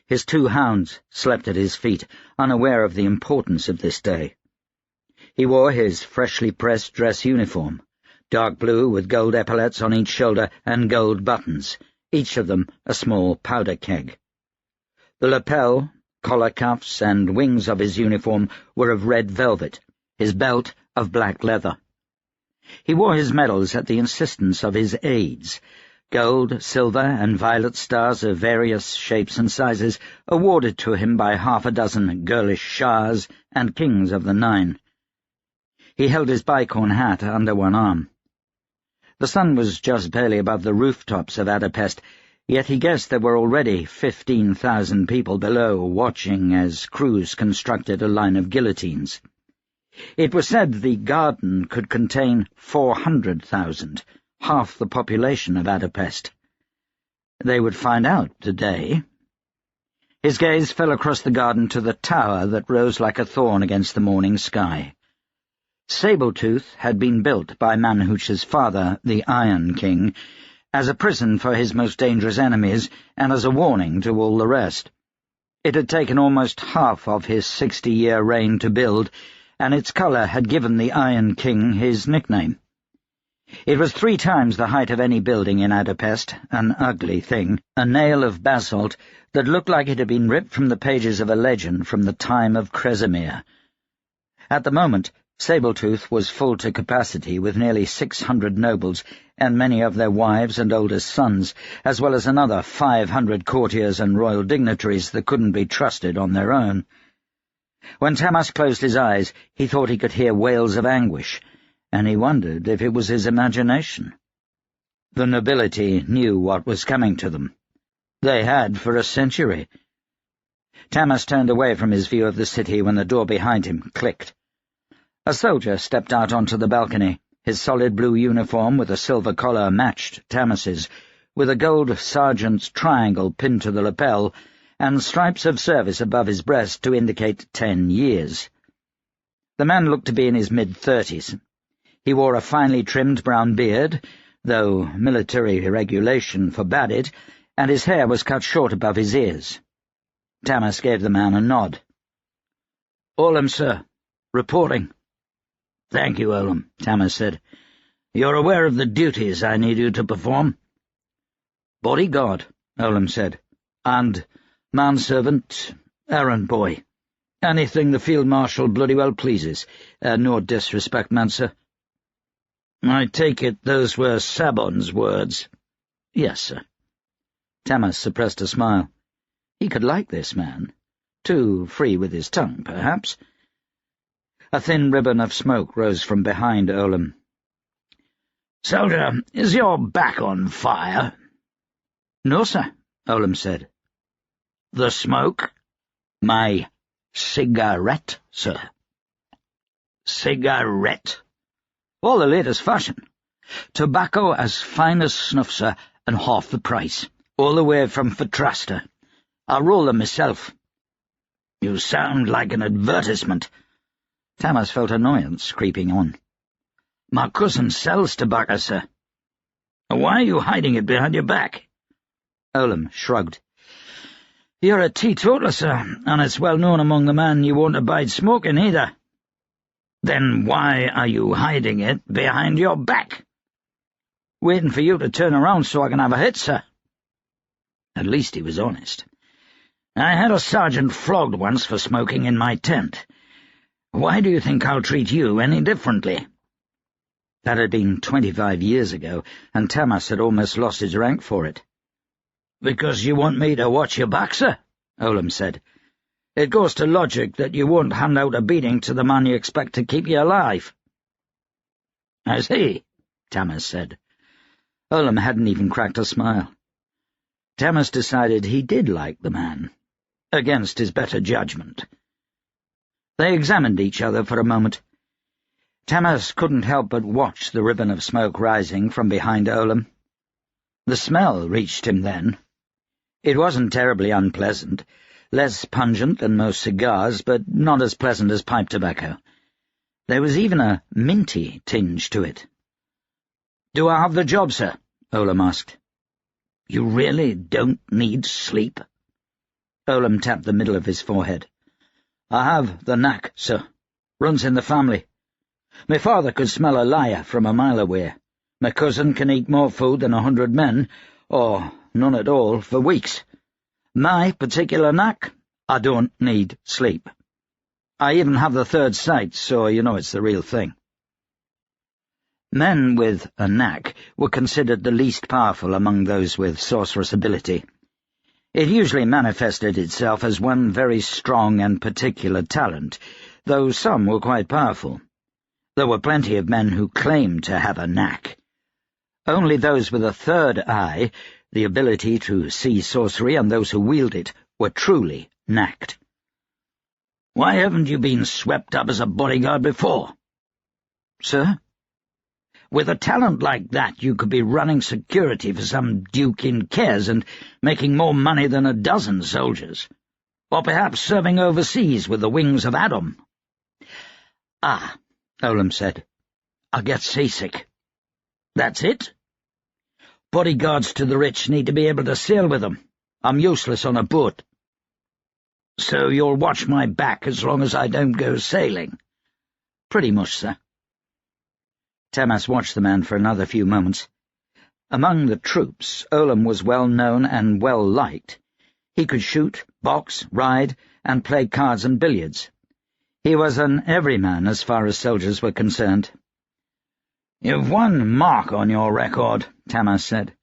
His 2 hounds slept at his feet, unaware of the importance of this day. He wore his freshly pressed dress uniform, dark blue with gold epaulets on each shoulder and gold buttons, each of them a small powder keg. The lapel, collar cuffs, and wings of his uniform were of red velvet, his belt of black leather. He wore his medals at the insistence of his aides, gold, silver, and violet stars of various shapes and sizes, awarded to him by 6 girlish shahs and kings of the 9. He held his bicorn hat under one arm. The sun was just barely above the rooftops of Adapest, yet he guessed there were already 15,000 people below watching as crews constructed a line of guillotines. It was said the garden could contain 400,000, half the population of Adapest. They would find out today. His gaze fell across the garden to the tower that rose like a thorn against the morning sky. Sabletooth had been built by Manhooch's father, the Iron King, as a prison for his most dangerous enemies and as a warning to all the rest. It had taken almost half of his 60-year reign to build, and its colour had given the Iron King his nickname. It was 3 times the height of any building in Adapest, an ugly thing, a nail of basalt that looked like it had been ripped from the pages of a legend from the time of Cresemere. At the moment, Sabletooth was full to capacity with nearly 600 nobles and many of their wives and oldest sons, as well as another 500 courtiers and royal dignitaries that couldn't be trusted on their own. When Tamas closed his eyes, he thought he could hear wails of anguish, and he wondered if it was his imagination. The nobility knew what was coming to them. They had for a century. Tamas turned away from his view of the city when the door behind him clicked. A soldier stepped out onto the balcony. His solid blue uniform with a silver collar matched Tamas's, with a gold sergeant's triangle pinned to the lapel, and stripes of service above his breast to indicate 10 years. The man looked to be in his mid-30s. He wore a finely trimmed brown beard, though military regulation forbade it, and his hair was cut short above his ears. Tamas gave the man a nod. "Olam, sir. Reporting." "Thank you, Olam," Tamas said. "You're aware of the duties I need you to perform?" "Bodyguard," Olam said, "and manservant, errand boy. Anything the Field Marshal bloody well pleases. No disrespect meant, sir." "I take it those were Sabon's words?" "Yes, sir." Tamas suppressed a smile. He could like this man. Too free with his tongue, perhaps. A thin ribbon of smoke rose from behind Olam. "Soldier, is your back on fire?" "No, sir," Olam said. "The smoke?" "My cigarette, sir." "Cigarette?" "All the latest fashion. Tobacco as fine as snuff, sir, and half the price. All the way from Fatrasta. I roll them myself." "You sound like an advertisement." Tamas felt annoyance creeping on. "My cousin sells tobacco, sir." "Why are you hiding it behind your back?" Olam shrugged. "You're a teetotaler, sir, and it's well known among the men you won't abide smoking either." "Then why are you hiding it behind your back?" "Waiting for you to turn around so I can have a hit, sir." At least he was honest. "I had a sergeant flogged once for smoking in my tent. Why do you think I'll treat you any differently?" That had been 25 years ago, and Tamas had almost lost his rank for it. "Because you want me to watch your back, sir?" Olam said. "It goes to logic that you won't hand out a beating to the man you expect to keep you alive." "I see," Tamas said. Olam hadn't even cracked a smile. Tamas decided he did like the man, against his better judgment. They examined each other for a moment. Tamas couldn't help but watch the ribbon of smoke rising from behind Olam. The smell reached him then. It wasn't terribly unpleasant, less pungent than most cigars, but not as pleasant as pipe tobacco. There was even a minty tinge to it. "Do I have the job, sir?" Olam asked. "You really don't need sleep?" Olam tapped the middle of his forehead. "I have the knack, sir. Runs in the family. My father could smell a liar from a mile away. My cousin can eat more food than 100 men, or none at all, for weeks. My particular knack? I don't need sleep. I even have the third sight, so you know it's the real thing." Men with a knack were considered the least powerful among those with sorcerous ability. It usually manifested itself as one very strong and particular talent, though some were quite powerful. There were plenty of men who claimed to have a knack. Only those with a third eye, the ability to see sorcery, and those who wield it, were truly knacked. "Why haven't you been swept up as a bodyguard before?" "Sir?" "With a talent like that, you could be running security for some duke in Kez and making more money than a dozen soldiers. Or perhaps serving overseas with the wings of Adam." "Ah," Olam said. "I get seasick." "That's it?" "Bodyguards to the rich need to be able to sail with them. I'm useless on a boat." "So you'll watch my back as long as I don't go sailing?" "Pretty much, sir." Tamas watched the man for another few moments. Among the troops, Olam was well known and well liked. He could shoot, box, ride, and play cards and billiards. He was an everyman as far as soldiers were concerned. "You've one mark on your record," Tamas said.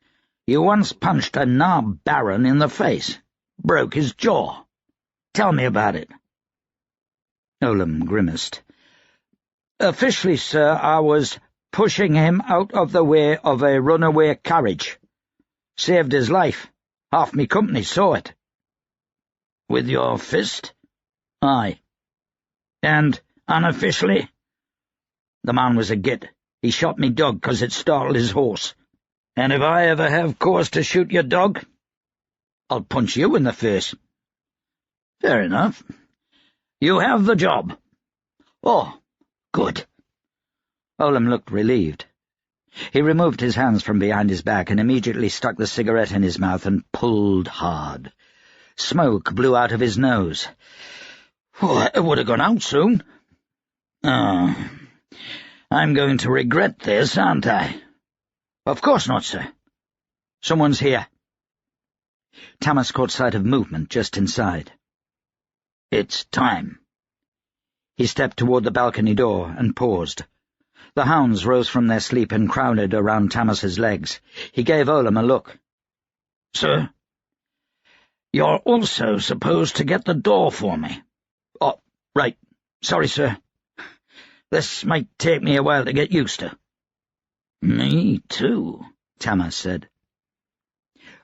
"You once punched a Nab baron in the face. Broke his jaw. Tell me about it." Olam grimaced. "Officially, sir, I was pushing him out of the way of a runaway carriage. Saved his life. Half me company saw it." "With your fist?" "Aye." "And unofficially?" The man was a git. He shot me dog 'cause it startled his horse. And if I ever have cause to shoot your dog, I'll punch you in the face." "Fair enough. You have the job." "Oh, good." Olam looked relieved. He removed his hands from behind his back and immediately stuck the cigarette in his mouth and pulled hard. Smoke blew out of his nose. "Oh, it would have gone out soon." "Oh, I'm going to regret this, aren't I?" "Of course not, sir. Someone's here." Tamas caught sight of movement just inside. "It's time." He stepped toward the balcony door and paused. The hounds rose from their sleep and crowded around Tamas's legs. He gave Olam a look. "Sir, you're also supposed to get the door for me." "Oh, right. Sorry, sir. This might take me a while to get used to." "Me too," Tamas said.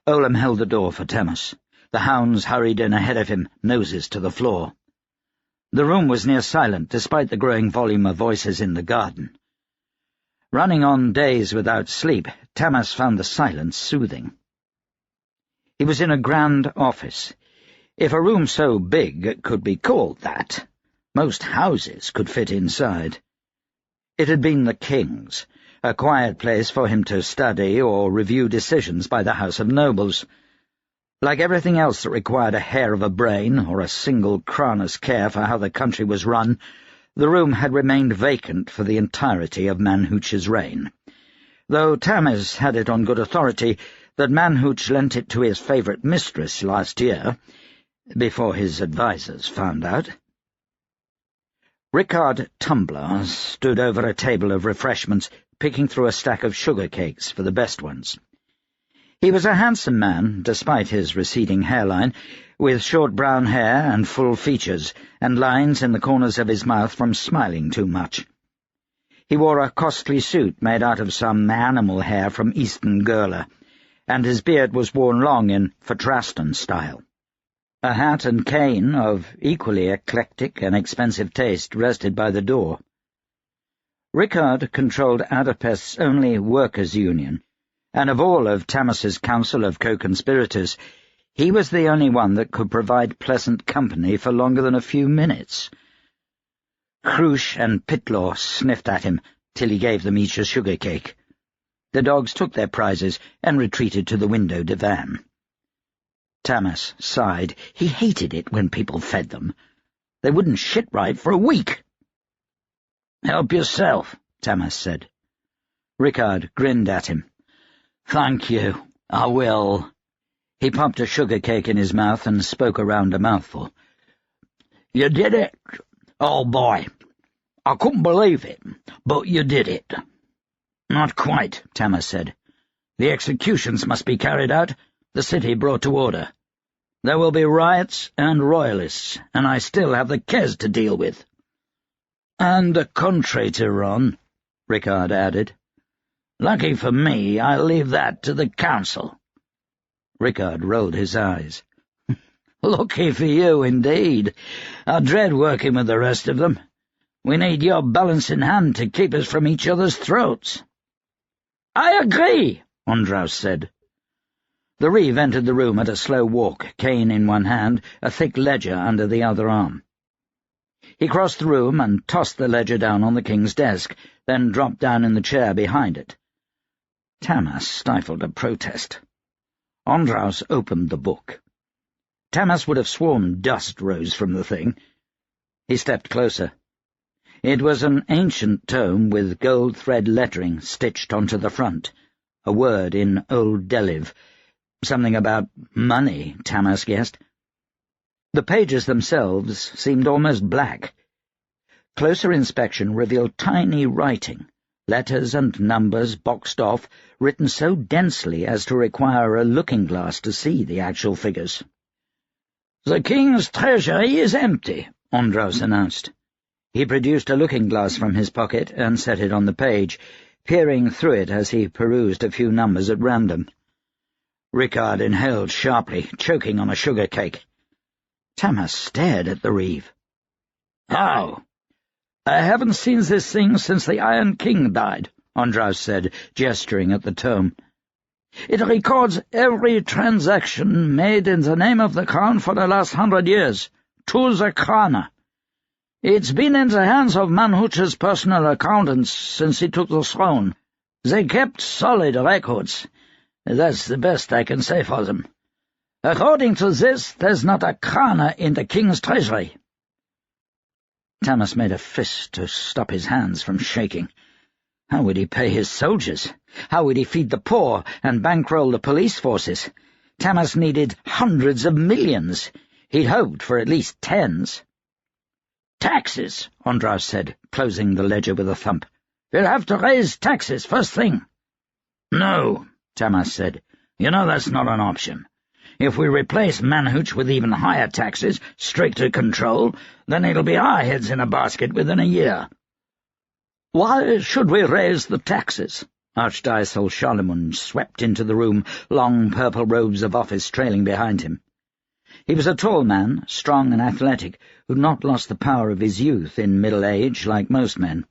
Olam held the door for Tamas. The hounds hurried in ahead of him, noses to the floor. The room was near silent, despite the growing volume of voices in the garden. Running on days without sleep, Tamas found the silence soothing. He was in a grand office. If a room so big could be called that, most houses could fit inside. It had been the king's, a quiet place for him to study or review decisions by the House of Nobles. Like everything else that required a hair of a brain or a single cranus care for how the country was run, the room had remained vacant for the entirety of Manhooch's reign, though Tamas had it on good authority that Manhooch lent it to his favourite mistress last year, before his advisers found out. Rickard Tumbler stood over a table of refreshments, picking through a stack of sugar cakes for the best ones. He was a handsome man, despite his receding hairline, with short brown hair and full features, and lines in the corners of his mouth from smiling too much. He wore a costly suit made out of some animal hair from Eastern Gurla, and his beard was worn long in Fatrastan style. A hat and cane of equally eclectic and expensive taste rested by the door. Rickard controlled Adapest's only workers' union, and of all of Tamas's council of co-conspirators, he was the only one that could provide pleasant company for longer than a few minutes. Krush and Pitlaw sniffed at him till he gave them each a sugar cake. The dogs took their prizes and retreated to the window divan. Tamas sighed. He hated it when people fed them. They wouldn't shit right for a week. "Help yourself," Tamas said. Rickard grinned at him. "Thank you, I will." He popped a sugar cake in his mouth and spoke around a mouthful. "You did it. Oh, boy. I couldn't believe it, but you did it." "Not quite," Tamas said. "The executions must be carried out, the city brought to order. There will be riots and royalists, and I still have the Kes to deal with." "And the country to run," Rickard added. "Lucky for me, I leave that to the council." Rickard rolled his eyes. "Lucky for you, indeed. I dread working with the rest of them. We need your balancing hand to keep us from each other's throats." "I agree," Ondraus said. The Reeve entered the room at a slow walk, cane in one hand, a thick ledger under the other arm. He crossed the room and tossed the ledger down on the king's desk, then dropped down in the chair behind it. Tamas stifled a protest. Ondraus opened the book. Tamas would have sworn dust rose from the thing. He stepped closer. It was an ancient tome with gold thread lettering stitched onto the front, a word in Old Deliv. Something about money, Tamas guessed. The pages themselves seemed almost black. Closer inspection revealed tiny writing, letters and numbers boxed off, written so densely as to require a looking-glass to see the actual figures. "The king's treasury is empty," Ondraus announced. He produced a looking-glass from his pocket and set it on the page, peering through it as he perused a few numbers at random. Rickard inhaled sharply, choking on a sugar cake. Tamas stared at the Reeve. "How? "I haven't seen this thing since the Iron King died," Andras said, gesturing at the tome. "It records every transaction made in the name of the Crown for the last 100 years, to the krona. It's been in the hands of Manhuch's personal accountants since he took the throne. They kept solid records. That's the best I can say for them. According to this, there's not a krona in the king's treasury." Tamas made a fist to stop his hands from shaking. How would he pay his soldiers? How would he feed the poor and bankroll the police forces? Tamas needed hundreds of millions. He'd hoped for at least tens. "Taxes," Andras said, closing the ledger with a thump. "We'll have to raise taxes first thing." "No," Tamas said. "You know that's not an option. If we replace Manhuch with even higher taxes, stricter control, then it'll be our heads in a basket within a year." "Why should we raise the taxes?" Archdiocese Charlemagne swept into the room, long purple robes of office trailing behind him. He was a tall man, strong and athletic, who'd not lost the power of his youth in middle age like most men.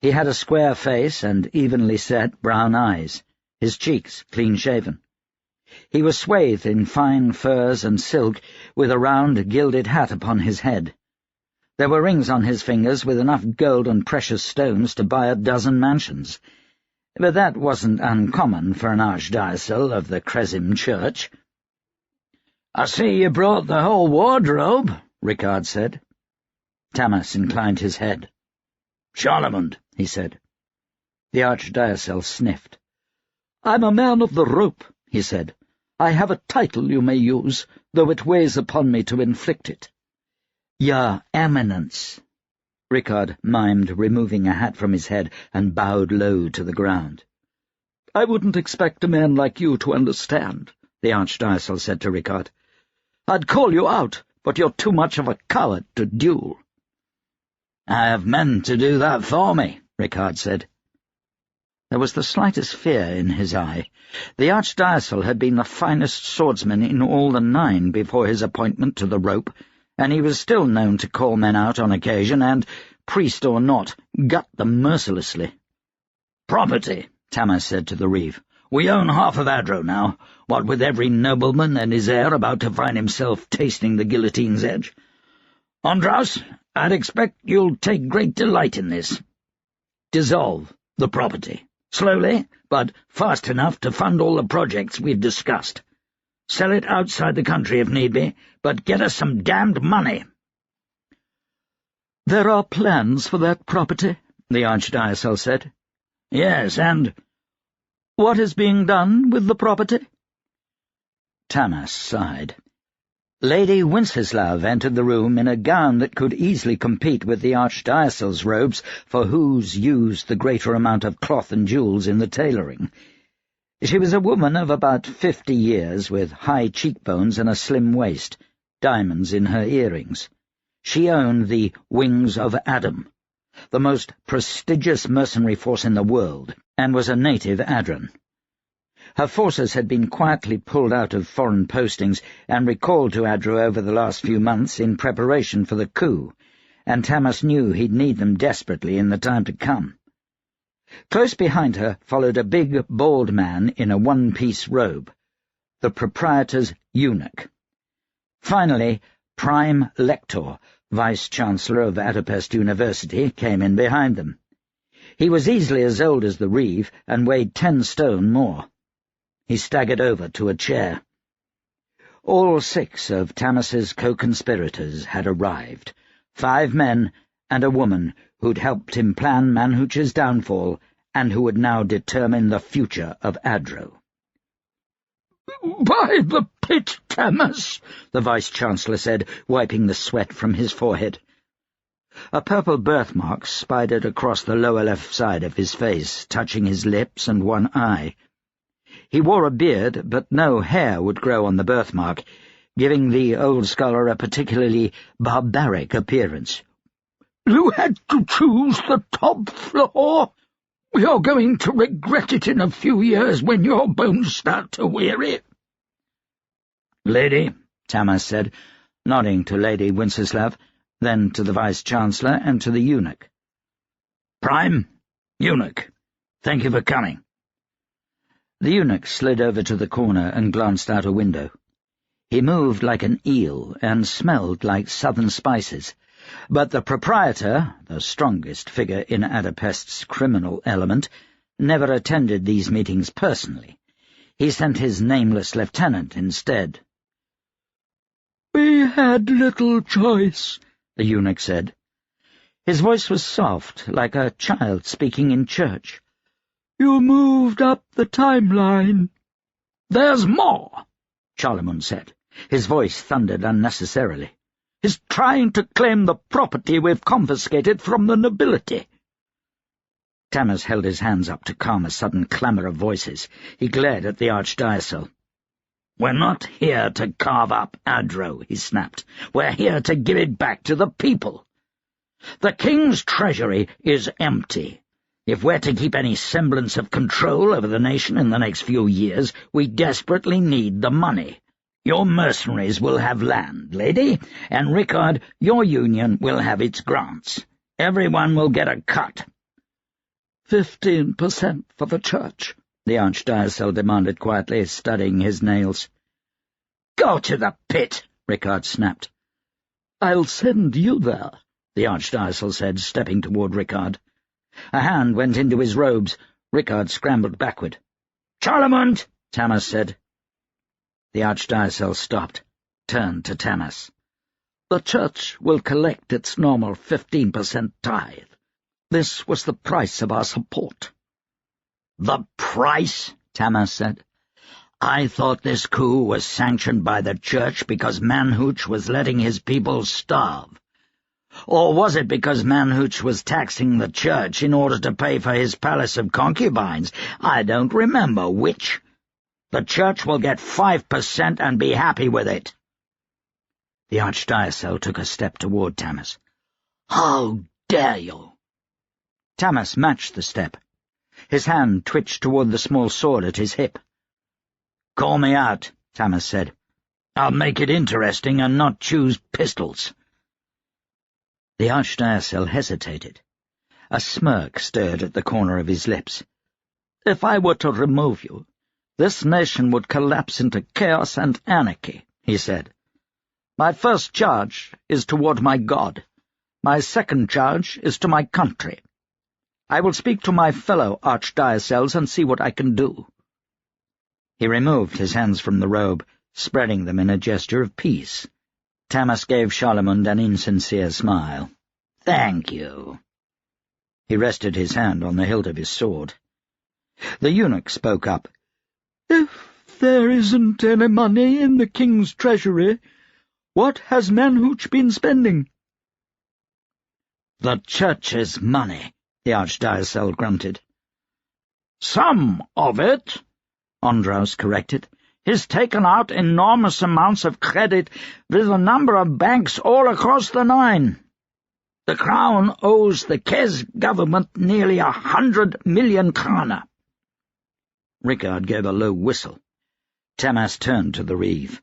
He had a square face and evenly set brown eyes, his cheeks clean-shaven. He was swathed in fine furs and silk, with a round gilded hat upon his head. There were rings on his fingers with enough gold and precious stones to buy a dozen mansions. But that wasn't uncommon for an archdiocese of the Kresim Church. "I see you brought the whole wardrobe," Ricard said. Tamas inclined his head. "Charlemagne," he said. The archdiocese sniffed. "I'm a man of the rope," he said. "I have a title you may use, though it weighs upon me to inflict it." "Your Eminence," Ricard mimed, removing a hat from his head, and bowed low to the ground. "I wouldn't expect a man like you to understand," the archdiocese said to Ricard. "I'd call you out, but you're too much of a coward to duel." "I have men to do that for me," Ricard said. There was the slightest fear in his eye. The archdiocese had been the finest swordsman in all the 9 before his appointment to the rope, and he was still known to call men out on occasion and, priest or not, gut them mercilessly. "Property," Tamas said to the reeve. "We own half of Adro now, what with every nobleman and his heir about to find himself tasting the guillotine's edge. Andras, I'd expect you'll take great delight in this. Dissolve the property. Slowly, but fast enough to fund all the projects we've discussed. Sell it outside the country if need be, but get us some damned money." "There are plans for that property," the archdiocese said. "Yes, and—" "What is being done with the property?" Tamas sighed. Lady Wenceslav entered the room in a gown that could easily compete with the archdiocese's robes, for whose used the greater amount of cloth and jewels in the tailoring. She was a woman of about 50 years, with high cheekbones and a slim waist, diamonds in her earrings. She owned the Wings of Adam, the most prestigious mercenary force in the world, and was a native Adran. Her forces had been quietly pulled out of foreign postings and recalled to Adro over the last few months in preparation for the coup, and Tamas knew he'd need them desperately in the time to come. Close behind her followed a big, bald man in a one-piece robe, the proprietor's eunuch. Finally, Prime Lector, Vice-Chancellor of Adapest University, came in behind them. He was easily as old as the reeve and weighed 10 stone more. He staggered over to a chair. All 6 of Tamas's co-conspirators had arrived, 5 men and a woman who'd helped him plan Manhuch's downfall and who would now determine the future of Adro. "By the pit, Tamas," the Vice-Chancellor said, wiping the sweat from his forehead. A purple birthmark spidered across the lower left side of his face, touching his lips and one eye. He wore a beard, but no hair would grow on the birthmark, giving the old scholar a particularly barbaric appearance. "You had to choose the top floor? You're going to regret it in a few years when your bones start to weary." "Lady," Tamas said, nodding to Lady Wenceslav, then to the Vice-Chancellor and to the eunuch. "Prime, eunuch, thank you for coming." The eunuch slid over to the corner and glanced out a window. He moved like an eel and smelled like southern spices, but the proprietor, the strongest figure in Adapest's criminal element, never attended these meetings personally. He sent his nameless lieutenant instead. "We had little choice," the eunuch said. His voice was soft, like a child speaking in church. "You moved up the timeline." "There's more," Charlemagne said. His voice thundered unnecessarily. "He's trying to claim the property we've confiscated from the nobility." Tamas held his hands up to calm a sudden clamour of voices. He glared at the archdiocese. "We're not here to carve up Adro," he snapped. "We're here to give it back to the people. The king's treasury is empty. If we're to keep any semblance of control over the nation in the next few years, we desperately need the money. Your mercenaries will have land, lady, and Rickard, your union will have its grants. Everyone will get a cut." 15% for the church," the archdiocese demanded quietly, studying his nails. "Go to the pit," Rickard snapped. "I'll send you there," the archdiocese said, stepping toward Rickard. A hand went into his robes. Rickard scrambled backward. "Charlemagne," Tamas said. The archdiocese stopped, turned to Tamas. "The church will collect its normal 15% tithe. This was the price of our support." "The price?" Tamas said. "I thought this coup was sanctioned by the church because Manhooch was letting his people starve. Or was it because Manhooch was taxing the church in order to pay for his palace of concubines? I don't remember which. The church will get 5% and be happy with it." The archdiocese took a step toward Tamas. "How dare you!" Tamas matched the step. His hand twitched toward the small sword at his hip. "Call me out," Tamas said. "I'll make it interesting and not choose pistols." The archdiocese hesitated. A smirk stirred at the corner of his lips. "If I were to remove you, this nation would collapse into chaos and anarchy," he said. "My first charge is toward my God. My second charge is to my country. I will speak to my fellow archdioceses and see what I can do." He removed his hands from the robe, spreading them in a gesture of peace. Tamas gave Charlemagne an insincere smile. "Thank you." He rested his hand on the hilt of his sword. The eunuch spoke up. "If there isn't any money in the king's treasury, what has Manhooch been spending?" "The church's money," the archdiocese grunted. "Some of it," Ondraus corrected, "is taken out enormous amounts of credit with a number of banks all across the Nine. The crown owes the Kez government nearly 100 million krana." Rickard gave a low whistle. Tamas turned to the reeve.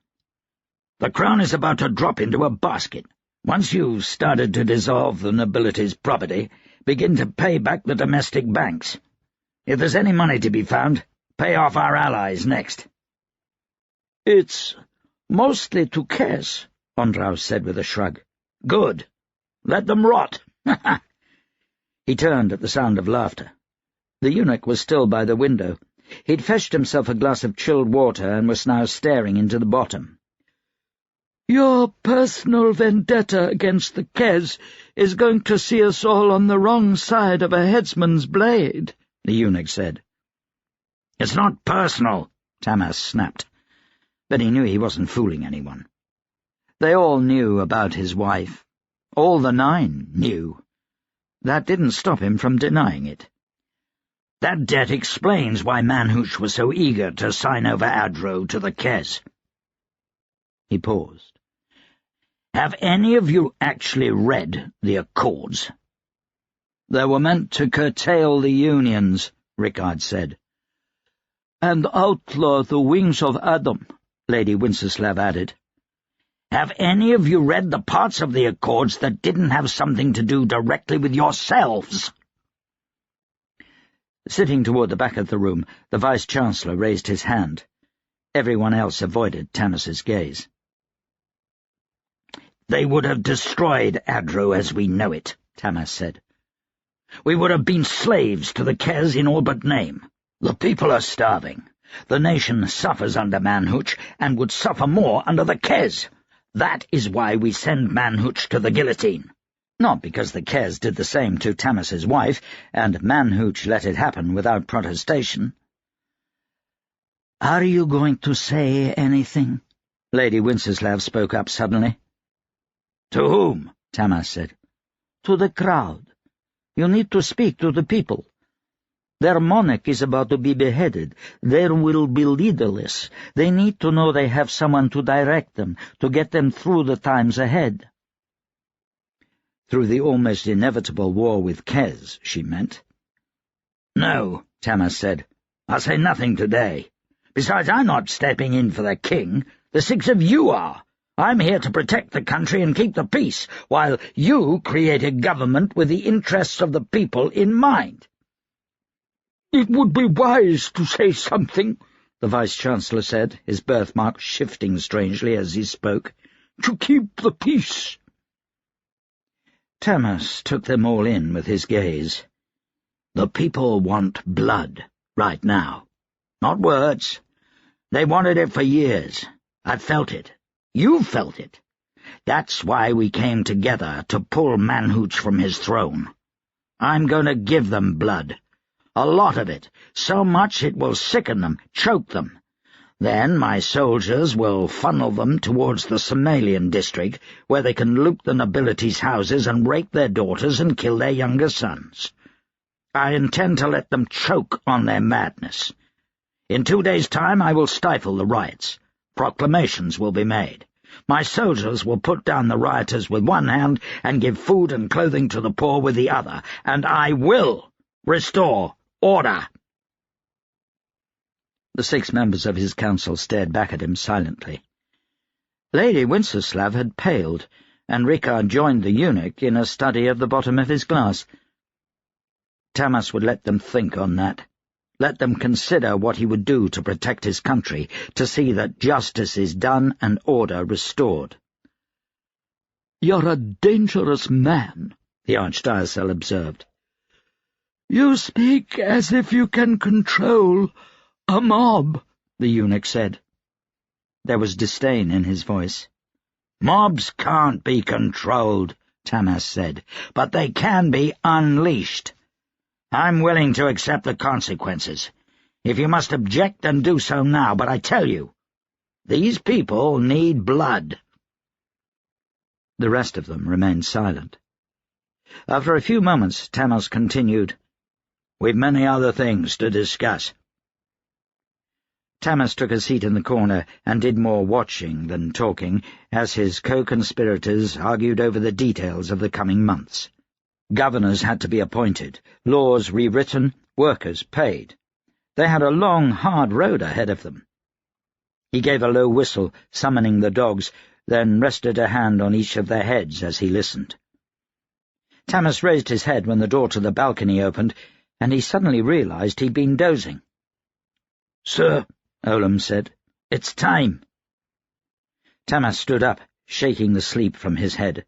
"The crown is about to drop into a basket. Once you've started to dissolve the nobility's property, begin to pay back the domestic banks. If there's any money to be found, pay off our allies next." "It's mostly to Kez," Ondraus said with a shrug. "Good. Let them rot." He turned at the sound of laughter. The eunuch was still by the window. He'd fetched himself a glass of chilled water and was now staring into the bottom. "Your personal vendetta against the Kez is going to see us all on the wrong side of a headsman's blade," the eunuch said. "It's not personal," Tamas snapped. But he knew he wasn't fooling anyone. They all knew about his wife. All the Nine knew. That didn't stop him from denying it. "That debt explains why Manhooch was so eager to sign over Adro to the Kez." He paused. "Have any of you actually read the Accords?" "They were meant to curtail the unions," Rickard said. "And outlaw the wings of Adam," Lady Winceslav added. Have any of you read the parts of the Accords that didn't have something to do directly with yourselves?" Sitting toward the back of the room, the Vice-Chancellor raised his hand. Everyone else avoided Tamas's gaze. "They would have destroyed Adro as we know it," Tamas said. "We would have been slaves to the Kes in all but name. The people are starving. The nation suffers under Manhuch, and would suffer more under the Kes. That is why we send Manhuch to the guillotine." Not because the Kes did the same to Tamas's wife, and Manhuch let it happen without protestation. "Are you going to say anything?" Lady Winceslav spoke up suddenly. "To whom?" Tamas said. "To the crowd. You need to speak to the people. Their monarch is about to be beheaded. They will be leaderless. They need to know they have someone to direct them, to get them through the times ahead." Through the almost inevitable war with Kes, she meant. "No," Tamas said. "I'll say nothing today. Besides, I'm not stepping in for the king. The six of you are. I'm here to protect the country and keep the peace, while you create a government with the interests of the people in mind." "It would be wise to say something," the Vice-Chancellor said, his birthmark shifting strangely as he spoke, "to keep the peace." Tamas took them all in with his gaze. "The people want blood, right now. Not words. They wanted it for years. I've felt it. You've felt it. That's why we came together to pull Manhuch from his throne. I'm going to give them blood. A lot of it, so much it will sicken them, choke them. Then my soldiers will funnel them towards the Somalian district, where they can loot the nobility's houses and rape their daughters and kill their younger sons. I intend to let them choke on their madness. In 2 days' time I will stifle the riots. Proclamations will be made. My soldiers will put down the rioters with one hand and give food and clothing to the poor with the other, and I will restore order." The 6 members of his council stared back at him silently. Lady Winceslav had paled, and Rickard joined the eunuch in a study of the bottom of his glass. Tamas would let them think on that. Let them consider what he would do to protect his country, to see that justice is done and order restored. "You're a dangerous man," the Archdiocese observed. "You speak as if you can control a mob," the eunuch said. There was disdain in his voice. "Mobs can't be controlled," Tamas said, "but they can be unleashed. I'm willing to accept the consequences. If you must object, then do so now, but I tell you, these people need blood." The rest of them remained silent. After a few moments, Tamas continued, "We've many other things to discuss." Tamas took a seat in the corner and did more watching than talking as his co-conspirators argued over the details of the coming months. Governors had to be appointed, laws rewritten, workers paid. They had a long, hard road ahead of them. He gave a low whistle, summoning the dogs, then rested a hand on each of their heads as he listened. Tamas raised his head when the door to the balcony opened, and he suddenly realized he'd been dozing. "Sir," Olam said, "it's time." Tamas stood up, shaking the sleep from his head.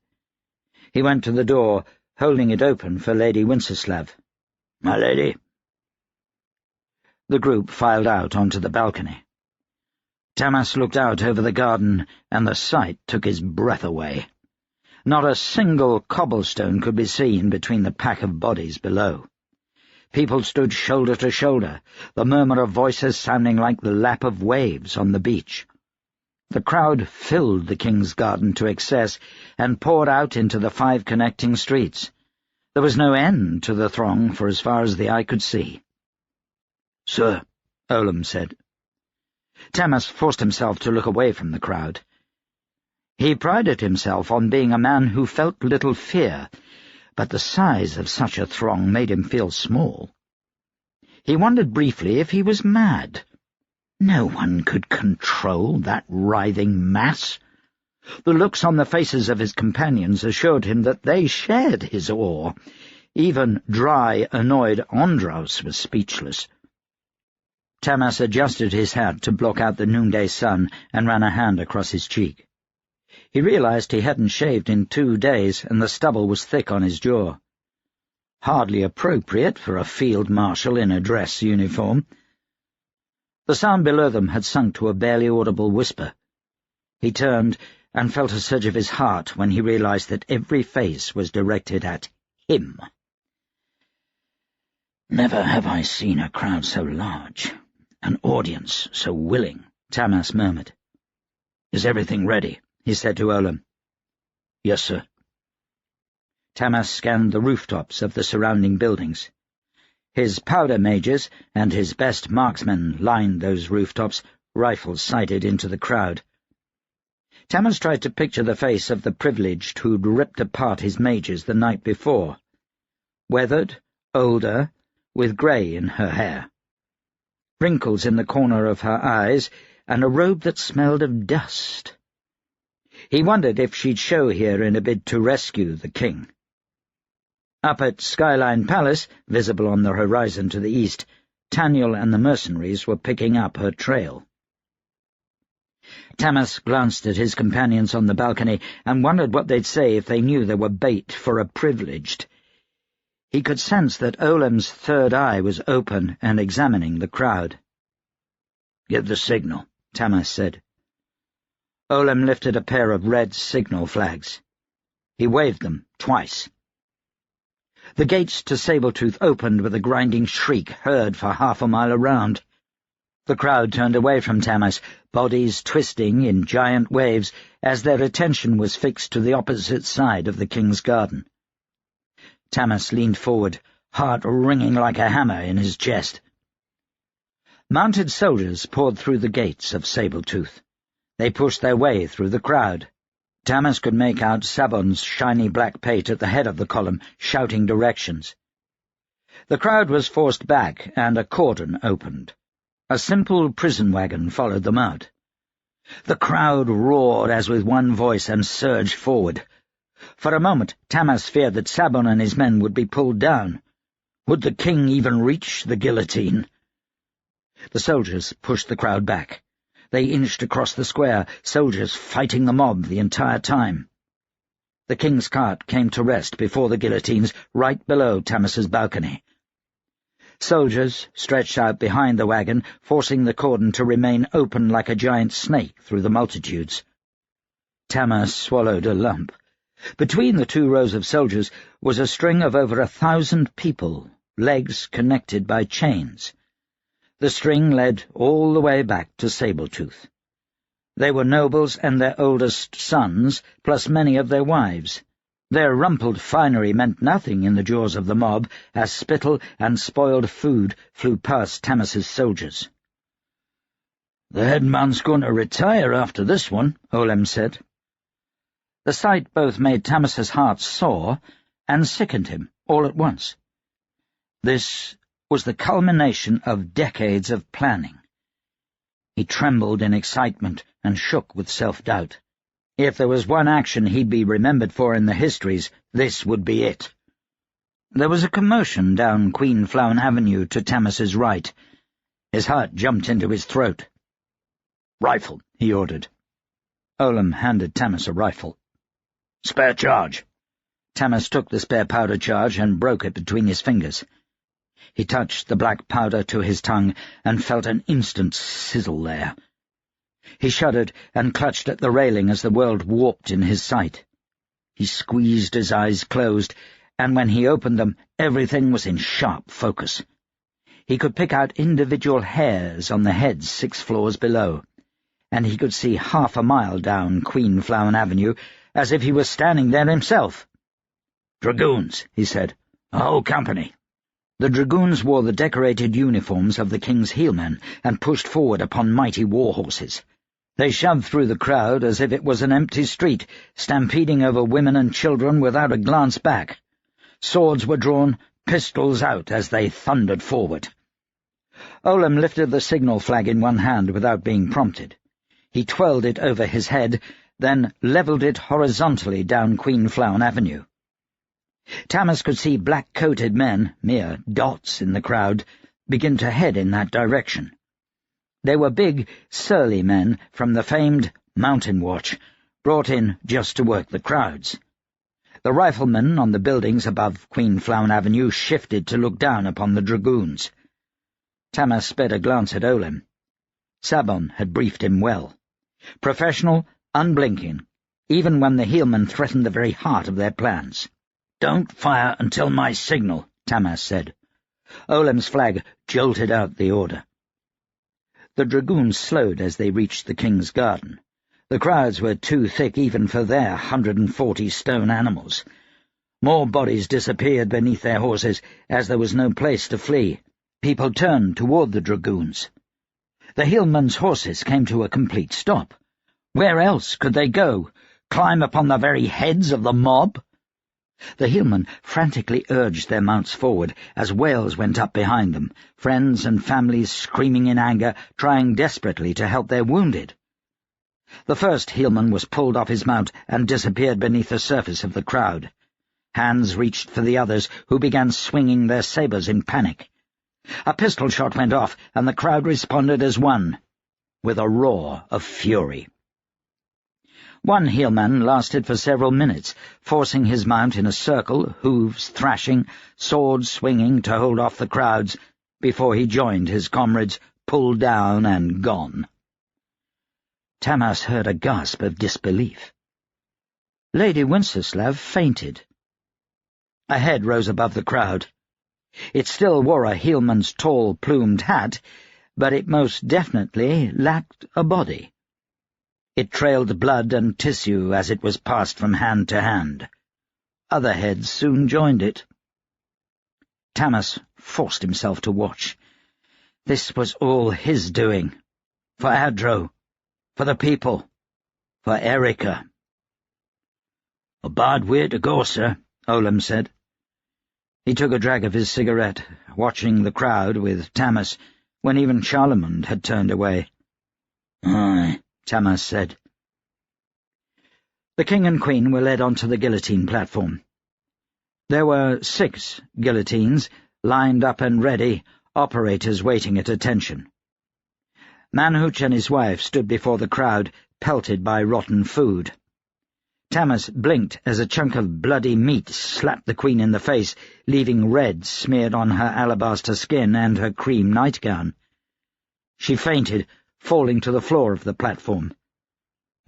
He went to the door, holding it open for Lady Winceslav. "My lady." The group filed out onto the balcony. Tamas looked out over the garden, and the sight took his breath away. Not a single cobblestone could be seen between the pack of bodies below. People stood shoulder to shoulder, the murmur of voices sounding like the lap of waves on the beach. The crowd filled the King's Garden to excess and poured out into the 5 connecting streets. There was no end to the throng for as far as the eye could see. "Sir," Olam said. Tamas forced himself to look away from the crowd. He prided himself on being a man who felt little fear, but the size of such a throng made him feel small. He wondered briefly if he was mad. No one could control that writhing mass. The looks on the faces of his companions assured him that they shared his awe. Even dry, annoyed Andros was speechless. Tamas adjusted his hat to block out the noonday sun and ran a hand across his cheek. He realized he hadn't shaved in 2 days, and the stubble was thick on his jaw. Hardly appropriate for a field marshal in a dress uniform. The sound below them had sunk to a barely audible whisper. He turned and felt a surge of his heart when he realized that every face was directed at him. "Never have I seen a crowd so large, an audience so willing," Tamas murmured. "Is everything ready?" he said to Olam. "Yes, sir." Tamas scanned the rooftops of the surrounding buildings. His powder mages and his best marksmen lined those rooftops, rifles sighted into the crowd. Tamas tried to picture the face of the privileged who'd ripped apart his mages the night before. Weathered, older, with grey in her hair. Wrinkles in the corner of her eyes, and a robe that smelled of dust. He wondered if she'd show here in a bid to rescue the king. Up at Skyline Palace, visible on the horizon to the east, Taniel and the mercenaries were picking up her trail. Tamas glanced at his companions on the balcony and wondered what they'd say if they knew they were bait for a privileged. He could sense that Olam's third eye was open and examining the crowd. "Give the signal," Tamas said. Olam lifted a pair of red signal flags. He waved them twice. The gates to Sabletooth opened with a grinding shriek heard for half a mile around. The crowd turned away from Tamas, bodies twisting in giant waves as their attention was fixed to the opposite side of the king's garden. Tamas leaned forward, heart ringing like a hammer in his chest. Mounted soldiers poured through the gates of Sabletooth. They pushed their way through the crowd. Tamas could make out Sabon's shiny black pate at the head of the column, shouting directions. The crowd was forced back, and a cordon opened. A simple prison wagon followed them out. The crowd roared as with one voice and surged forward. For a moment, Tamas feared that Sabon and his men would be pulled down. Would the king even reach the guillotine? The soldiers pushed the crowd back. They inched across the square, soldiers fighting the mob the entire time. The king's cart came to rest before the guillotines, right below Tamas's balcony. Soldiers stretched out behind the wagon, forcing the cordon to remain open like a giant snake through the multitudes. Tamas swallowed a lump. Between the 2 rows of soldiers was a string of over 1,000 people, legs connected by chains. The string led all the way back to Sabletooth. They were nobles and their oldest sons, plus many of their wives. Their rumpled finery meant nothing in the jaws of the mob, as spittle and spoiled food flew past Tamas's soldiers. "The headman's going to retire after this one," Olam said. The sight both made Tamas's heart sore and sickened him all at once. This was the culmination of decades of planning. He trembled in excitement and shook with self-doubt. If there was one action he'd be remembered for in the histories, this would be it. There was a commotion down Queen Flown Avenue to Tamas's right. His heart jumped into his throat. "Rifle," he ordered. Olam handed Tamas a rifle. "Spare charge." Tamas took the spare powder charge and broke it between his fingers. He touched the black powder to his tongue and felt an instant sizzle there. He shuddered and clutched at the railing as the world warped in his sight. He squeezed his eyes closed, and when he opened them, everything was in sharp focus. He could pick out individual hairs on the heads 6 floors below, and he could see half a mile down Queen Flown Avenue, as if he was standing there himself. "Dragoons," he said. "A whole company." The dragoons wore the decorated uniforms of the king's heelmen and pushed forward upon mighty war horses. They shoved through the crowd as if it was an empty street, stampeding over women and children without a glance back. Swords were drawn, pistols out as they thundered forward. Olam lifted the signal flag in one hand without being prompted. He twirled it over his head, then levelled it horizontally down Queen Flown Avenue. Tamas could see black-coated men, mere dots in the crowd, begin to head in that direction. They were big, surly men from the famed Mountain Watch, brought in just to work the crowds. The riflemen on the buildings above Queen Flown Avenue shifted to look down upon the dragoons. Tamas sped a glance at Olem. Sabon had briefed him well. Professional, unblinking, even when the Heelmen threatened the very heart of their plans. "Don't fire until my signal," Tamas said. Olem's flag jolted out the order. The dragoons slowed as they reached the king's garden. The crowds were too thick even for their 140 stone animals. More bodies disappeared beneath their horses as there was no place to flee. People turned toward the dragoons. The Heelmen's horses came to a complete stop. Where else could they go? Climb upon the very heads of the mob? The Heelmen frantically urged their mounts forward as wails went up behind them, friends and families screaming in anger, trying desperately to help their wounded. The first Heelman was pulled off his mount and disappeared beneath the surface of the crowd. Hands reached for the others, who began swinging their sabres in panic. A pistol shot went off, and the crowd responded as one, with a roar of fury. One Heelman lasted for several minutes, forcing his mount in a circle, hooves thrashing, sword swinging to hold off the crowds, before he joined his comrades, pulled down and gone. Tamas heard a gasp of disbelief. Lady Wenceslav fainted. A head rose above the crowd. It still wore a Heelman's tall, plumed hat, but it most definitely lacked a body. It trailed blood and tissue as it was passed from hand to hand. Other heads soon joined it. Tamas forced himself to watch. This was all his doing. For Adro. For the people. For Erica. "A bad way to go, sir," Olem said. He took a drag of his cigarette, watching the crowd with Tamas, when even Charlemont had turned away. "Aye," Tamas said. The king and queen were led onto the guillotine platform. There were 6 guillotines, lined up and ready, operators waiting at attention. Manhooch and his wife stood before the crowd, pelted by rotten food. Tamas blinked as a chunk of bloody meat slapped the queen in the face, leaving red smeared on her alabaster skin and her cream nightgown. She fainted, falling to the floor of the platform.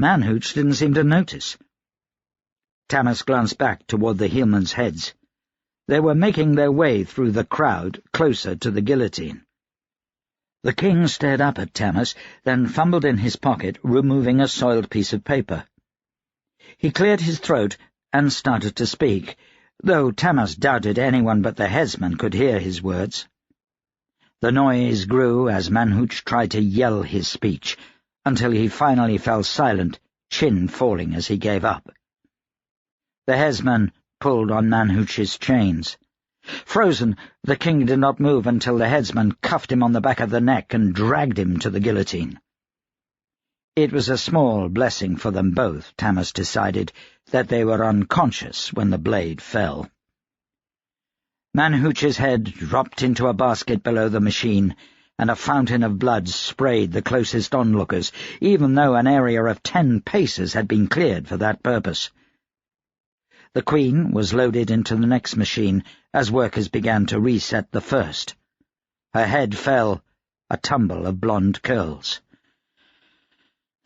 Manhooch didn't seem to notice. Tamas glanced back toward the Heelmen's heads. They were making their way through the crowd, closer to the guillotine. The king stared up at Tamas, then fumbled in his pocket, removing a soiled piece of paper. He cleared his throat and started to speak, though Tamas doubted anyone but the headsman could hear his words. The noise grew as Manhooch tried to yell his speech, until he finally fell silent, chin falling as he gave up. The headsman pulled on Manhooch's chains. Frozen, the king did not move until the headsman cuffed him on the back of the neck and dragged him to the guillotine. It was a small blessing for them both, Tamas decided, that they were unconscious when the blade fell. Manhooch's head dropped into a basket below the machine, and a fountain of blood sprayed the closest onlookers, even though an area of 10 paces had been cleared for that purpose. The queen was loaded into the next machine as workers began to reset the first. Her head fell, a tumble of blonde curls.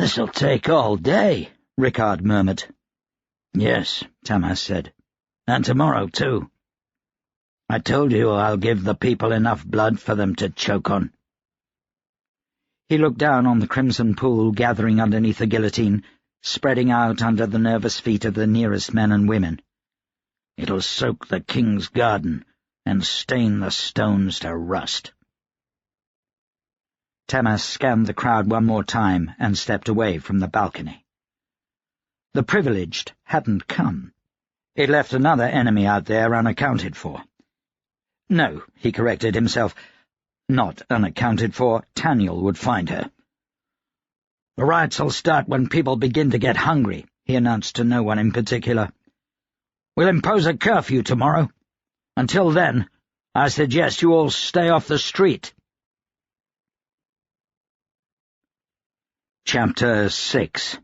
"This'll take all day," Rickard murmured. "Yes," Tamas said, "and tomorrow, too. I told you I'll give the people enough blood for them to choke on." He looked down on the crimson pool gathering underneath the guillotine, spreading out under the nervous feet of the nearest men and women. "It'll soak the king's garden and stain the stones to rust." Tamas scanned the crowd one more time and stepped away from the balcony. The privileged hadn't come. It left another enemy out there unaccounted for. No, he corrected himself. Not unaccounted for. Taniel would find her. "The riots will start when people begin to get hungry," he announced to no one in particular. "We'll impose a curfew tomorrow. Until then, I suggest you all stay off the street." Chapter 6.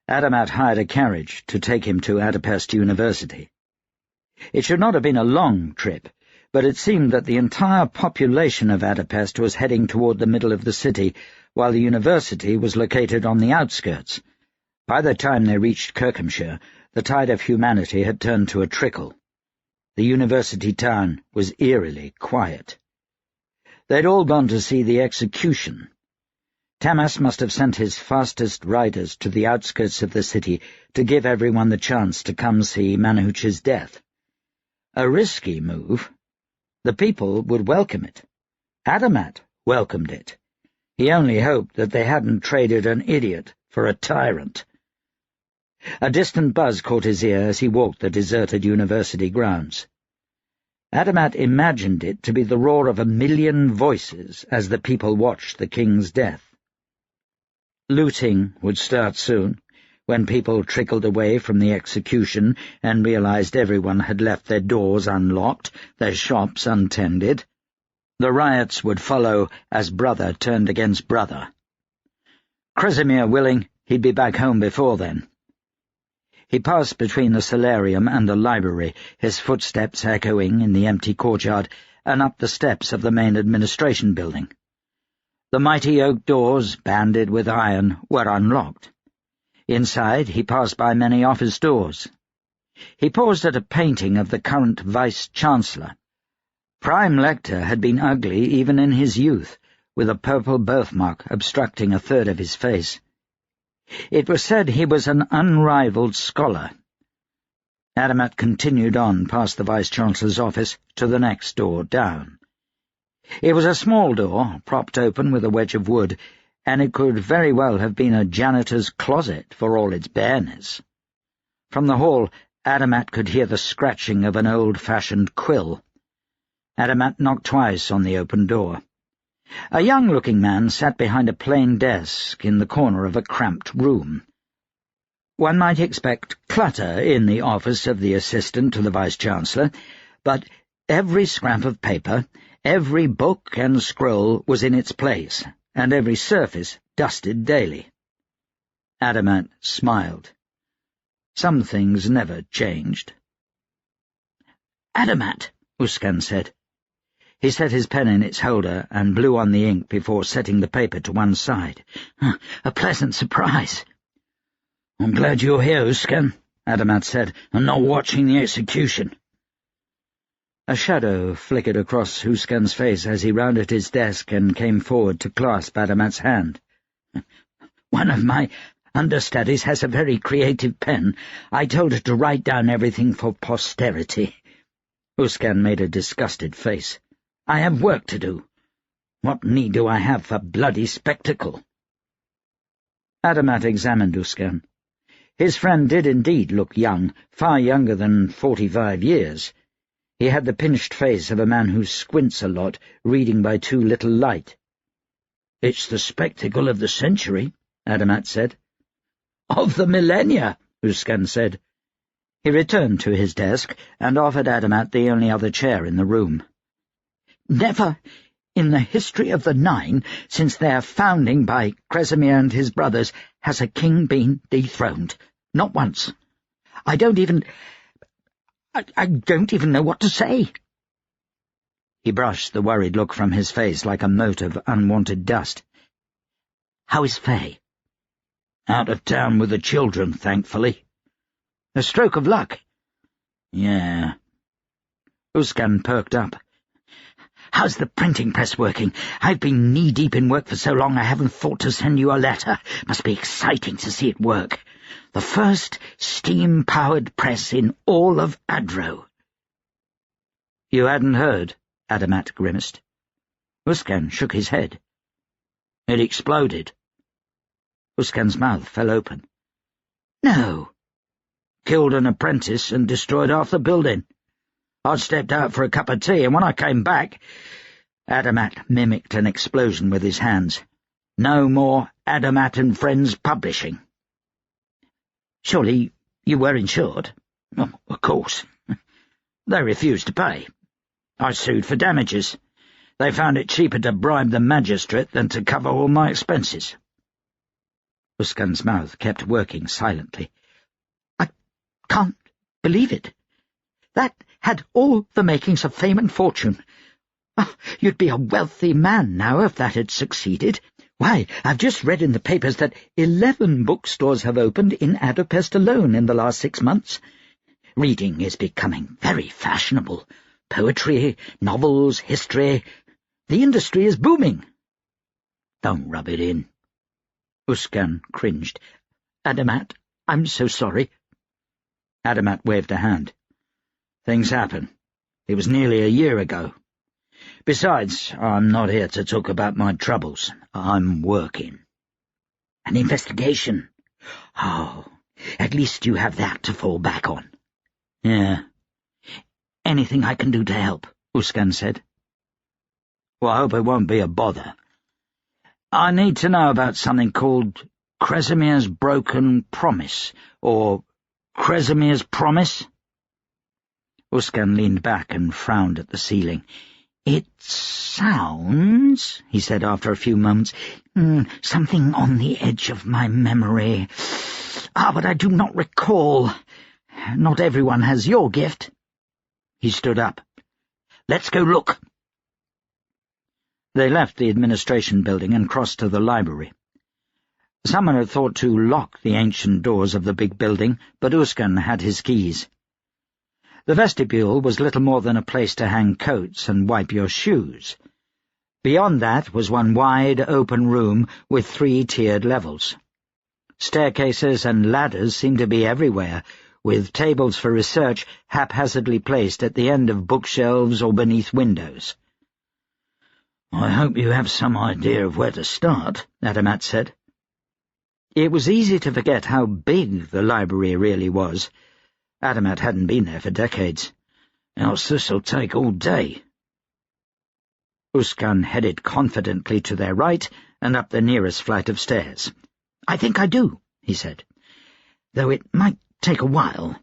Adamat hired a carriage to take him to Adapest University. It should not have been a long trip, but it seemed that the entire population of Adapest was heading toward the middle of the city, while the university was located on the outskirts. By the time they reached Kirkhamshire, the tide of humanity had turned to a trickle. The university town was eerily quiet. They'd all gone to see the execution. Tamas must have sent his fastest riders to the outskirts of the city to give everyone the chance to come see Manhuch's death. A risky move. The people would welcome it. Adamat welcomed it. He only hoped that they hadn't traded an idiot for a tyrant. A distant buzz caught his ear as he walked the deserted university grounds. Adamat imagined it to be the roar of 1,000,000 voices as the people watched the king's death. Looting would start soon, when people trickled away from the execution and realized everyone had left their doors unlocked, their shops untended. The riots would follow as brother turned against brother. Kresimir willing, he'd be back home before then. He passed between the solarium and the library, his footsteps echoing in the empty courtyard, and up the steps of the main administration building. The mighty oak doors, banded with iron, were unlocked. Inside, he passed by many office doors. He paused at a painting of the current vice-chancellor. Prime Lecter had been ugly even in his youth, with a purple birthmark obstructing a third of his face. It was said he was an unrivalled scholar. Adamat continued on past the vice-chancellor's office to the next door down. It was a small door, propped open with a wedge of wood, and it could very well have been a janitor's closet for all its bareness. From the hall, Adamat could hear the scratching of an old-fashioned quill. Adamat knocked twice on the open door. A young-looking man sat behind a plain desk in the corner of a cramped room. One might expect clutter in the office of the assistant to the vice-chancellor, but every scrap of paper, every book and scroll was in its place, and every surface dusted daily. Adamat smiled. Some things never changed. "Adamat," Uskan said. He set his pen in its holder and blew on the ink before setting the paper to one side. "A pleasant surprise." "I'm glad you're here, Uskan," Adamat said, "and not watching the execution." A shadow flickered across Uskan's face as he rounded his desk and came forward to clasp Adamat's hand. "One of my understudies has a very creative pen. I told her to write down everything for posterity." Uskan made a disgusted face. "I have work to do. What need do I have for bloody spectacle?" Adamat examined Uskan. His friend did indeed look young, far younger than 45 years. He had the pinched face of a man who squints a lot, reading by too little light. "It's the spectacle of the century," Adamat said. "Of the millennia," Uskan said. He returned to his desk and offered Adamat the only other chair in the room. "Never in the history of the Nine, since their founding by Kresimir and his brothers, has a king been dethroned. Not once. I don't even know what to say." He brushed the worried look from his face like a mote of unwanted dust. "How is Faye?" "Out of town with the children, thankfully." "A stroke of luck." "Yeah." Uskan perked up. "How's the printing press working? I've been knee-deep in work for so long I haven't thought to send you a letter. Must be exciting to see it work. The first steam-powered press in all of Adro." "You hadn't heard?" Adamat grimaced. Uskan shook his head. "It exploded." Uskan's mouth fell open. "No." "Killed an apprentice and destroyed half the building. I stepped out for a cup of tea, and when I came back—" Adamat mimicked an explosion with his hands. No more Adamat and Friends Publishing." "Surely you were insured?" "Oh, of course. They refused to pay. I sued for damages. They found it cheaper to bribe the magistrate than to cover all my expenses." Uskan's mouth kept working silently. "I can't believe it. That had all the makings of fame and fortune. Oh, you'd be a wealthy man now if that had succeeded. Why, I've just read in the papers that 11 bookstores have opened in Budapest alone in the last 6 months. Reading is becoming very fashionable. Poetry, novels, history. The industry is booming." "Don't rub it in." Uskan cringed. "Adamat, I'm so sorry." Adamat waved a hand. "Things happen. It was nearly a year ago. Besides, I'm not here to talk about my troubles. I'm working." "An investigation? Oh, at least you have that to fall back on." "Yeah." "Anything I can do to help?" Uskan said. "Well, I hope it won't be a bother. I need to know about something called Krezimir's Broken Promise, or Krezimir's Promise." Uskan leaned back and frowned at the ceiling. "It sounds," he said after a few moments, "something on the edge of my memory. But I do not recall. Not everyone has your gift." He stood up. "Let's go look." They left the administration building and crossed to the library. Someone had thought to lock the ancient doors of the big building, but Uskan had his keys. The vestibule was little more than a place to hang coats and wipe your shoes. Beyond that was one wide, open room with 3-tiered levels. Staircases and ladders seemed to be everywhere, with tables for research haphazardly placed at the end of bookshelves or beneath windows. "I hope you have some idea of where to start," Adamat said. It was easy to forget how big the library really was. Adamat hadn't been there for decades. "Else this'll take all day." Uskan headed confidently to their right and up the nearest flight of stairs. "I think I do," he said, "though it might take a while.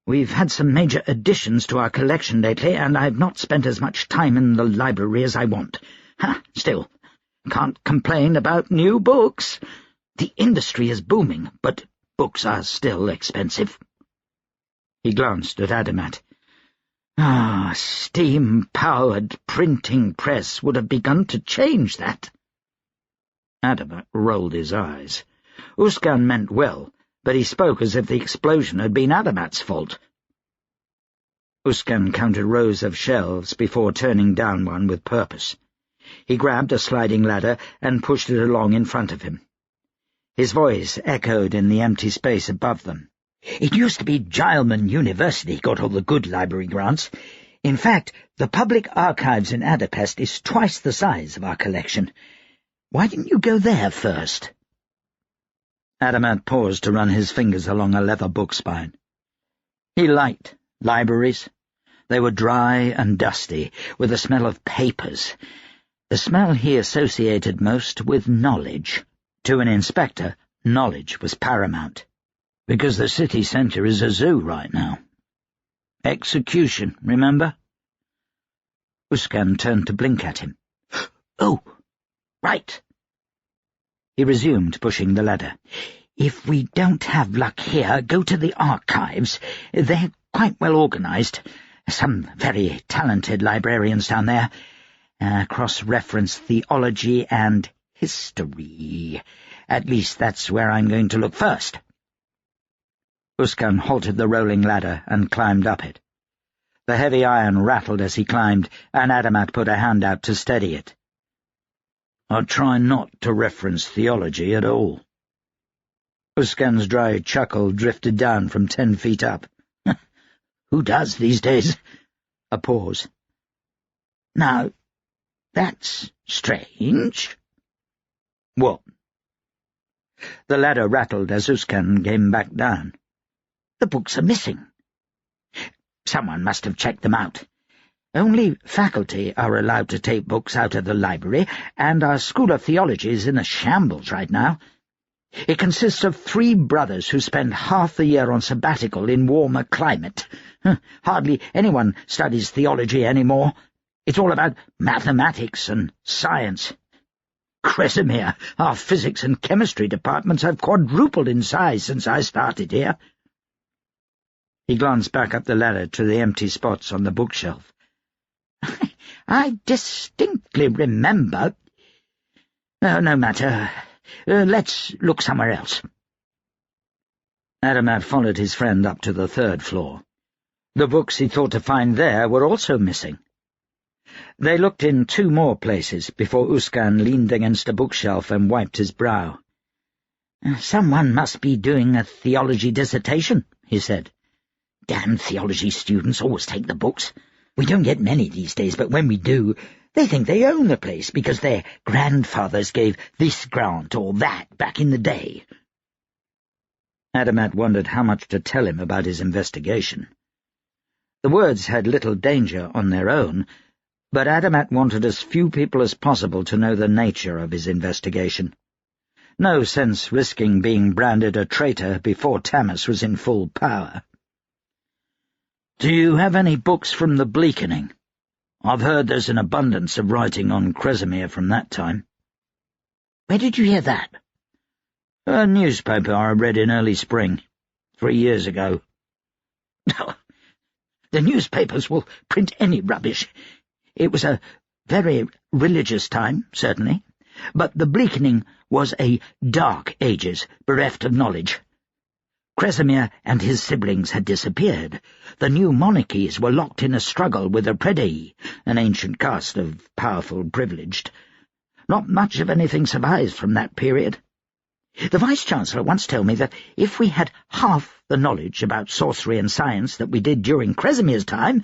We've had some major additions to our collection lately, and I've not spent as much time in the library as I want. Still, can't complain about new books. The industry is booming, but books are still expensive." He glanced at Adamat. Steam-powered printing press would have begun to change that." Adamat rolled his eyes. Uskan meant well, but he spoke as if the explosion had been Adamat's fault. Uskan counted rows of shelves before turning down one with purpose. He grabbed a sliding ladder and pushed it along in front of him. His voice echoed in the empty space above them. "It used to be Gileman University got all the good library grants. In fact, the public archives in Budapest is twice the size of our collection. Why didn't you go there first?" Adamat paused to run his fingers along a leather book spine. He liked libraries. They were dry and dusty, with a smell of papers, the smell he associated most with knowledge. To an inspector, knowledge was paramount. "Because the city centre is a zoo right now. Execution, remember?" Uskan turned to blink at him. "Oh, right." He resumed pushing the ladder. "If we don't have luck here, go to the archives. They're quite well organised. Some very talented librarians down there. Cross-reference theology and history. At least that's where I'm going to look first." Uskan halted the rolling ladder and climbed up it. The heavy iron rattled as he climbed, and Adamat put a hand out to steady it. "I'll try not to reference theology at all." Uskan's dry chuckle drifted down from 10 feet up. "Who does these days?" A pause. "Now, that's strange." "What?" The ladder rattled as Uskan came back down. "The books are missing. Someone must have checked them out. Only faculty are allowed to take books out of the library, and our School of Theology is in a shambles right now. It consists of 3 brothers who spend half the year on sabbatical in warmer climate. Hardly anyone studies theology anymore. It's all about mathematics and science. Kresimir, our physics and chemistry departments have quadrupled in size since I started here. He glanced back up the ladder to the empty spots on the bookshelf. I distinctly remember— no matter. Let's look somewhere else. Adamat followed his friend up to the 3rd floor. The books he thought to find there were also missing. They looked in 2 more places before Uskan leaned against a bookshelf and wiped his brow. Someone must be doing a theology dissertation, he said. Damn theology students always take the books. We don't get many these days, but when we do, they think they own the place because their grandfathers gave this grant or that back in the day. Adamat wondered how much to tell him about his investigation. The words had little danger on their own, but Adamat wanted as few people as possible to know the nature of his investigation. No sense risking being branded a traitor before Tamas was in full power. "Do you have any books from the Bleakening? I've heard there's an abundance of writing on Kresimir from that time." "Where did you hear that?" "A newspaper I read in early spring, 3 years ago." "The newspapers will print any rubbish. It was a very religious time, certainly, but the Bleakening was a dark ages, bereft of knowledge. Kresimir and his siblings had disappeared. The new monarchies were locked in a struggle with the Predei, an ancient caste of powerful privileged. Not much of anything survives from that period. The Vice-Chancellor once told me that if we had half the knowledge about sorcery and science that we did during Kresimir's time,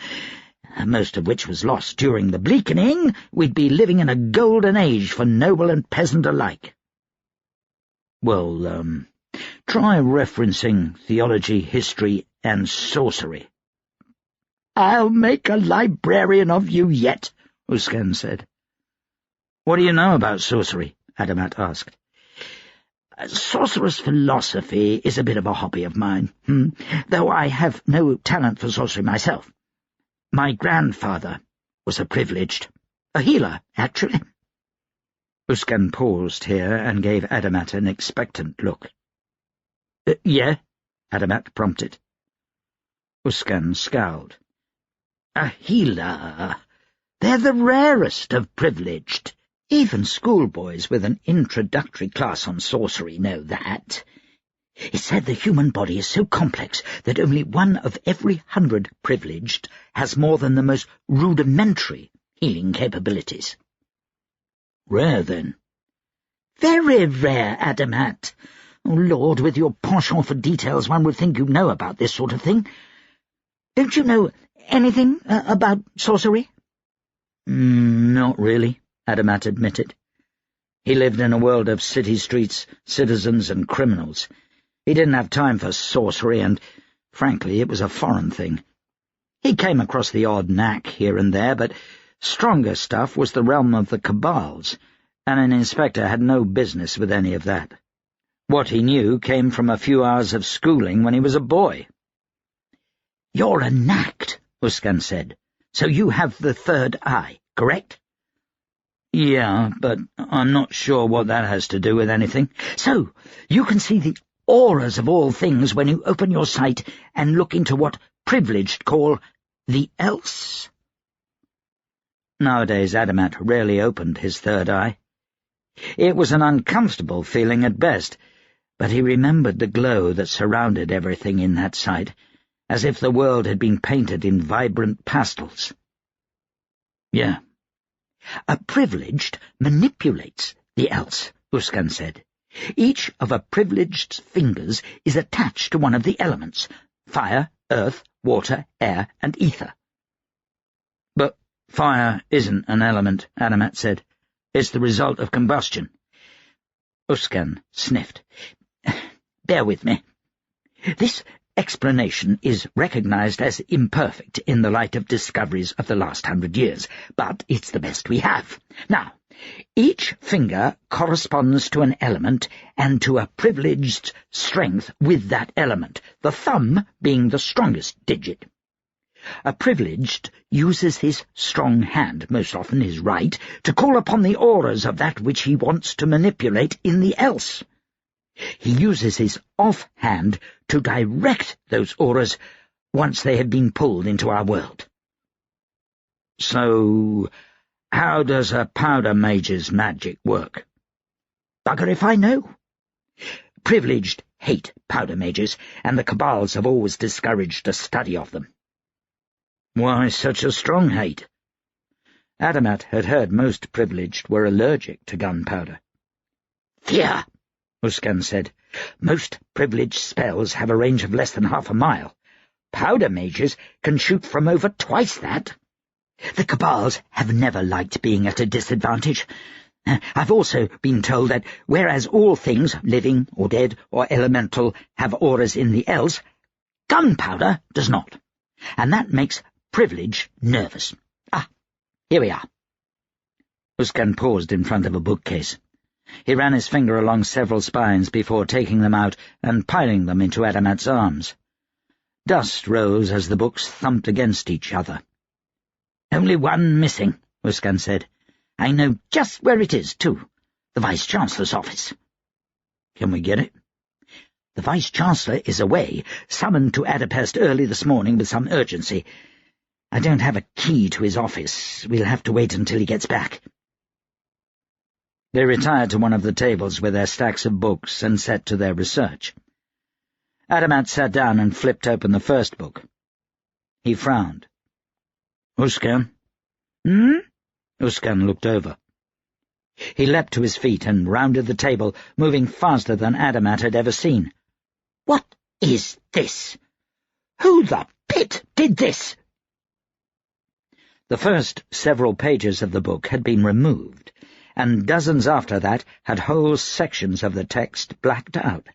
most of which was lost during the Bleakening, we'd be living in a golden age for noble and peasant alike." "Well, try referencing theology, history, and sorcery." "I'll make a librarian of you yet," Uskan said. "What do you know about sorcery?" Adamat asked. "Sorcerer's philosophy is a bit of a hobby of mine, though I have no talent for sorcery myself. My grandfather was a healer, actually." Uskan paused here and gave Adamat an expectant look. "Yeah?" Adamat prompted. Uskan scowled. "A healer. They're the rarest of privileged. Even schoolboys with an introductory class on sorcery know that. It's said the human body is so complex that only 1 of every 100 privileged has more than the most rudimentary healing capabilities." "Rare, then?" "Very rare, Adamat. Oh, Lord, with your penchant for details, one would think you know about this sort of thing. Don't you know anything about sorcery?" "Not really," Adamat admitted. He lived in a world of city streets, citizens, and criminals. He didn't have time for sorcery, and, frankly, it was a foreign thing. He came across the odd knack here and there, but stronger stuff was the realm of the cabals, and an inspector had no business with any of that. What he knew came from a few hours of schooling when he was a boy. "You're a knacked," Uskan said, "so you have the 3rd eye, correct?" "Yeah, but I'm not sure what that has to do with anything." "So, you can see the auras of all things when you open your sight and look into what privileged call the else?" Nowadays Adamat rarely opened his 3rd eye. It was an uncomfortable feeling at best, but he remembered the glow that surrounded everything in that sight, as if the world had been painted in vibrant pastels. "Yeah." "A privileged manipulates the else," Uskan said. "Each of a privileged's fingers is attached to one of the elements: fire, earth, water, air, and ether." "But fire isn't an element," Adamat said. "It's the result of combustion." Uskan sniffed. "Bear with me. This explanation is recognized as imperfect in the light of discoveries of the last 100 years, but it's the best we have. Now, each finger corresponds to an element and to a privileged strength with that element, the thumb being the strongest digit. A privileged uses his strong hand, most often his right, to call upon the auras of that which he wants to manipulate in the else. He uses his off hand to direct those auras once they have been pulled into our world. So, how does a powder mage's magic work? Bugger if I know. Privileged hate powder mages, and the cabals have always discouraged a study of them. Why such a strong hate? Adamat had heard most privileged were allergic to gunpowder. Fear, Uskan said. Most privileged spells have a range of less than half a mile. Powder mages can shoot from over twice that. The cabals have never liked being at a disadvantage. I've also been told that whereas all things, living or dead or elemental, have auras in the else, gunpowder does not, and that makes privilege nervous. Ah, here we are. Uskan paused in front of a bookcase. He ran his finger along several spines before taking them out and piling them into Adamat's arms. Dust rose as the books thumped against each other. Only one missing, Uskan said. I know just where it is, too. The Vice-Chancellor's office. Can we get it? The Vice-Chancellor is away, summoned to Adapest early this morning with some urgency. I don't have a key to his office. We'll have to wait until he gets back. They retired to one of the tables with their stacks of books and set to their research. Adamat sat down and flipped open the first book. He frowned. Uskan? Uskan looked over. He leapt to his feet and rounded the table, moving faster than Adamat had ever seen. What is this? Who the pit did this? The first several pages of the book had been removed, and dozens after that had whole sections of the text blacked out,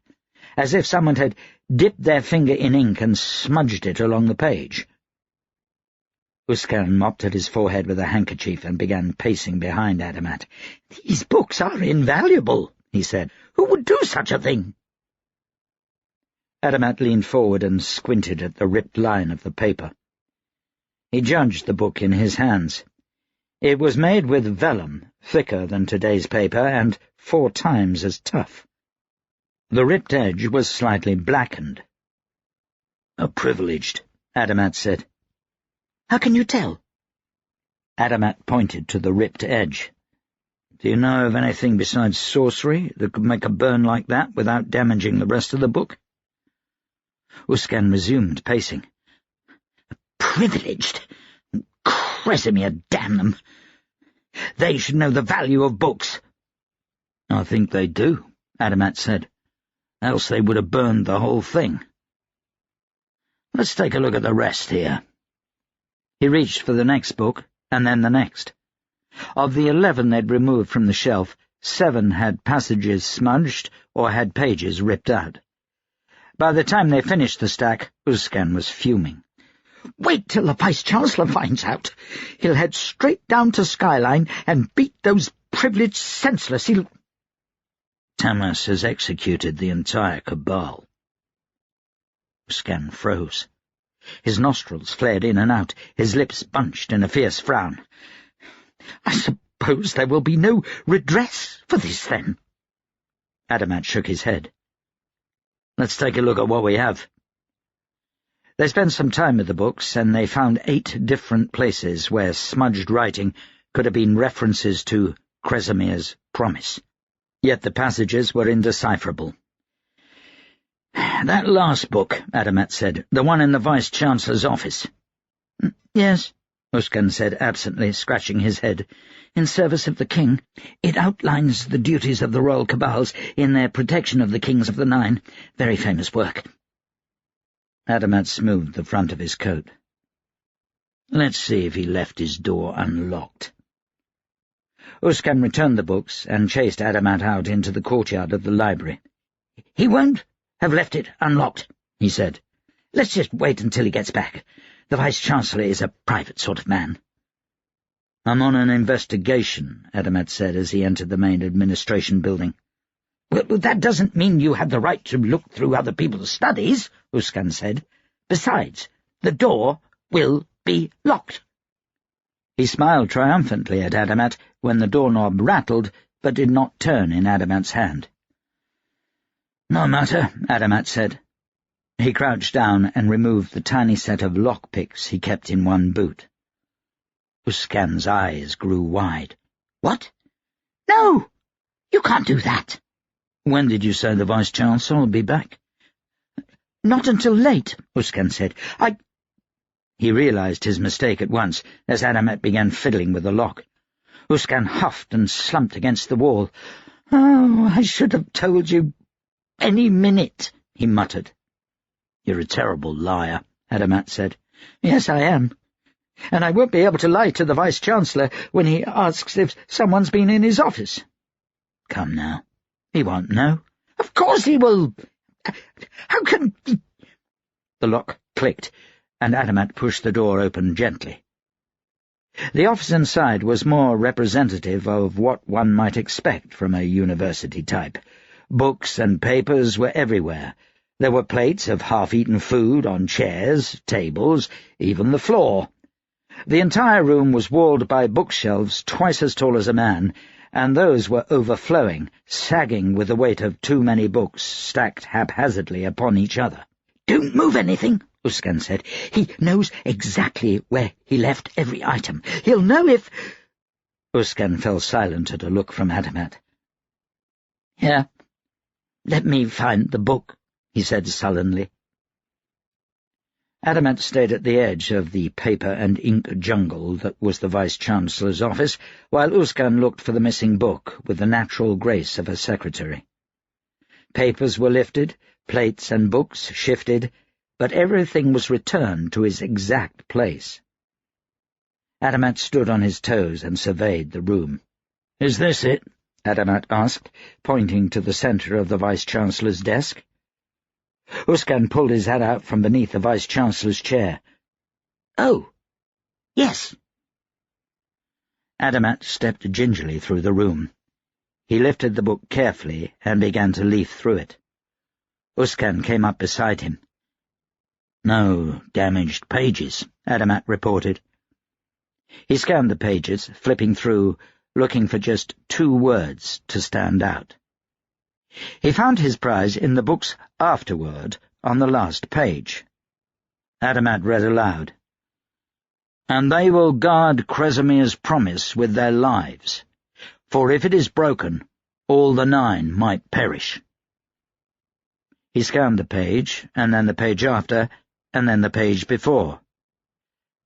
as if someone had dipped their finger in ink and smudged it along the page. Uskan mopped at his forehead with a handkerchief and began pacing behind Adamat. "These books are invaluable," he said. "Who would do such a thing?" Adamat leaned forward and squinted at the ripped line of the paper. He judged the book in his hands. It was made with vellum, thicker than today's paper, and 4 times as tough. The ripped edge was slightly blackened. "A privileged," Adamat said. "How can you tell?" Adamat pointed to the ripped edge. "Do you know of anything besides sorcery that could make a burn like that without damaging the rest of the book?" Uskan resumed pacing. "Privileged? Kresimir, damn them! They should know the value of books." "I think they do," Adamat said. "Else they would have burned the whole thing. Let's take a look at the rest here." He reached for the next book, and then the next. Of the 11 they'd removed from the shelf, 7 had passages smudged or had pages ripped out. By the time they finished the stack, Uskan was fuming. "Wait till the Vice-Chancellor finds out. He'll head straight down to Skyline and beat those privileged senseless. He'll—" "Tamas has executed the entire cabal." Uskan froze. His nostrils flared in and out, his lips bunched in a fierce frown. "I suppose there will be no redress for this, then?" Adamat shook his head. "Let's take a look at what we have." They spent some time with the books, and they found 8 different places where smudged writing could have been references to Kresimir's promise. Yet the passages were indecipherable. "That last book," Adamat said, "the one in the Vice-Chancellor's office." "Yes," Uskan said absently, scratching his head. "In service of the king. It outlines the duties of the royal cabals in their protection of the kings of the Nine. Very famous work." Adamat smoothed the front of his coat. "Let's see if he left his door unlocked." Uskan returned the books and chased Adamat out into the courtyard of the library. "He won't have left it unlocked," he said. Let's just wait until he gets back. The Vice-Chancellor is a private sort of man." "I'm on an investigation," Adamat said as he entered the main administration building. "Well, that doesn't mean you have the right to look through other people's studies," Uskan said. "Besides, the door will be locked." He smiled triumphantly at Adamat when the doorknob rattled, but did not turn in Adamat's hand. "No matter," Adamat said. He crouched down and removed the tiny set of lockpicks he kept in one boot. Uskan's eyes grew wide. "What? No! You can't do that." "When did you say the Vice-Chancellor will be back?" "Not until late," Uskan said. He realized his mistake at once, as Adamat began fiddling with the lock. Uskan huffed and slumped against the wall. "Oh, I should have told you any minute," he muttered. "You're a terrible liar," Adamat said. "Yes, I am. And I won't be able to lie to the Vice-Chancellor when he asks if someone's been in his office." "Come now. He won't know." "Of course he will. How can he—" The lock clicked, and Adamat pushed the door open gently. The office inside was more representative of what one might expect from a university type. Books and papers were everywhere. There were plates of half-eaten food on chairs, tables, even the floor. The entire room was walled by bookshelves twice as tall as a man, and those were overflowing, sagging with the weight of too many books stacked haphazardly upon each other. "Don't move anything," Uskan said. "He knows exactly where he left every item. He'll know if—" Uskan fell silent at a look from Adamat. "Here, let me find the book," he said sullenly. Adamat stayed at the edge of the paper and ink jungle that was the Vice-Chancellor's office, while Uskan looked for the missing book with the natural grace of a secretary. Papers were lifted, plates and books shifted, but everything was returned to its exact place. Adamat stood on his toes and surveyed the room. "Is this it?" Adamat asked, pointing to the center of the Vice-Chancellor's desk. Uskan pulled his head out from beneath the Vice-Chancellor's chair. "Oh, yes." Adamat stepped gingerly through the room. He lifted the book carefully and began to leaf through it. Uskan came up beside him. "No damaged pages," Adamat reported. He scanned the pages, flipping through, looking for just 2 words to stand out. He found his prize in the book's afterword on the last page. Adamat read aloud. "And they will guard Kresamir's promise with their lives, for if it is broken, all the 9 might perish." He scanned the page, and then the page after, and then the page before.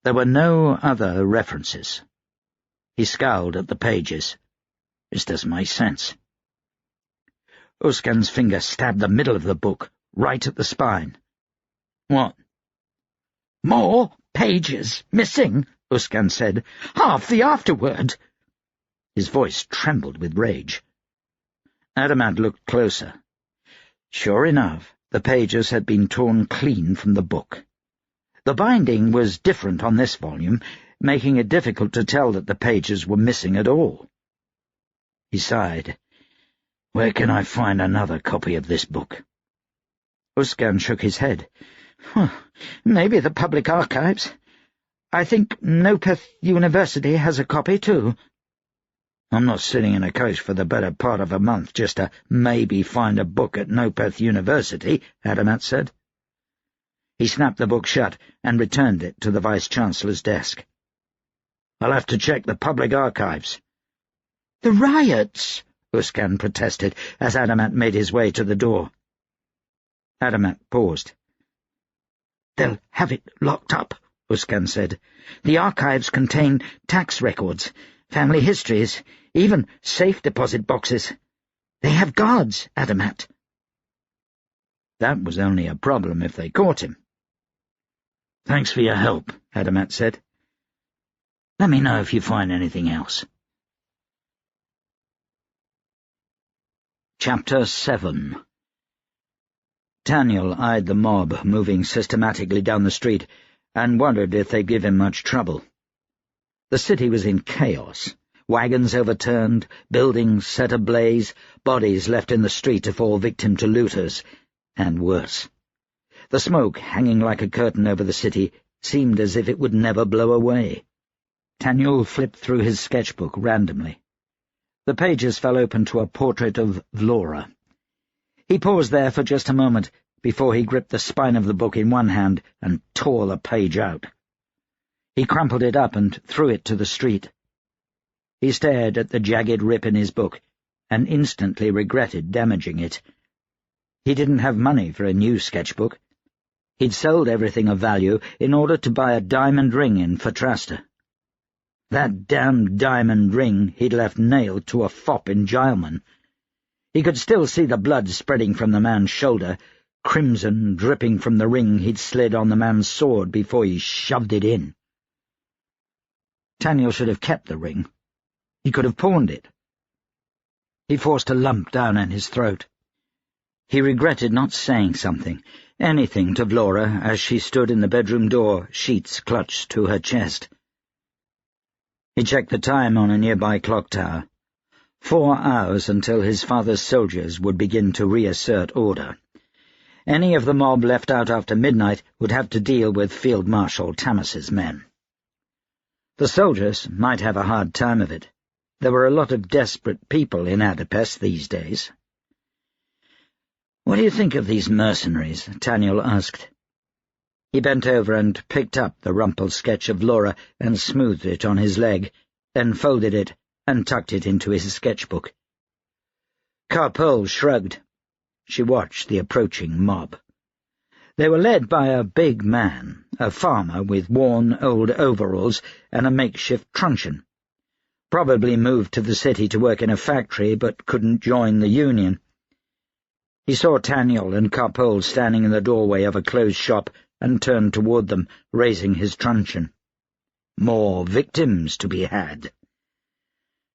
There were no other references. He scowled at the pages. This doesn't make sense. Uskan's finger stabbed the middle of the book, right at the spine. "What?" "More pages missing," Uskan said. "Half the afterword." His voice trembled with rage. Adamat looked closer. Sure enough, the pages had been torn clean from the book. The binding was different on this volume, making it difficult to tell that the pages were missing at all. He sighed. "Where can I find another copy of this book?" Uskan shook his head. "Maybe the public archives. I think Nopeth University has a copy, too." "I'm not sitting in a coach for the better part of a month just to maybe find a book at Nopeth University," Adamat said. He snapped the book shut and returned it to the Vice-Chancellor's desk. "I'll have to check the public archives." "The riots!" Uskan protested as Adamat made his way to the door. Adamat paused. "They'll have it locked up," Uskan said. "The archives contain tax records, family histories, even safe deposit boxes. They have guards, Adamat." That was only a problem if they caught him. "Thanks for your help," Adamat said. "Let me know if you find anything else." Chapter 7. Taniel eyed the mob moving systematically down the street and wondered if they'd give him much trouble. The city was in chaos. Wagons overturned, buildings set ablaze, bodies left in the street to fall victim to looters, and worse. The smoke, hanging like a curtain over the city, seemed as if it would never blow away. Taniel flipped through his sketchbook randomly. The pages fell open to a portrait of Vlora. He paused there for just a moment before he gripped the spine of the book in one hand and tore the page out. He crumpled it up and threw it to the street. He stared at the jagged rip in his book and instantly regretted damaging it. He didn't have money for a new sketchbook. He'd sold everything of value in order to buy a diamond ring in Fatrasta. That damned diamond ring he'd left nailed to a fop in Gileman. He could still see the blood spreading from the man's shoulder, crimson dripping from the ring he'd slid on the man's sword before he shoved it in. Taniel should have kept the ring. He could have pawned it. He forced a lump down in his throat. He regretted not saying something, anything to Vlora as she stood in the bedroom door, sheets clutched to her chest. He checked the time on a nearby clock tower. 4 hours until his father's soldiers would begin to reassert order. Any of the mob left out after midnight would have to deal with Field Marshal Tamas's men. The soldiers might have a hard time of it. There were a lot of desperate people in Adipest these days. "What do you think of these mercenaries?" Taniel asked. He bent over and picked up the rumpled sketch of Vlora and smoothed it on his leg, then folded it and tucked it into his sketchbook. Carpole shrugged. She watched the approaching mob. They were led by a big man, a farmer with worn old overalls and a makeshift truncheon. Probably moved to the city to work in a factory, but couldn't join the union. He saw Taniel and Carpole standing in the doorway of a closed shop and turned toward them, raising his truncheon. More victims to be had.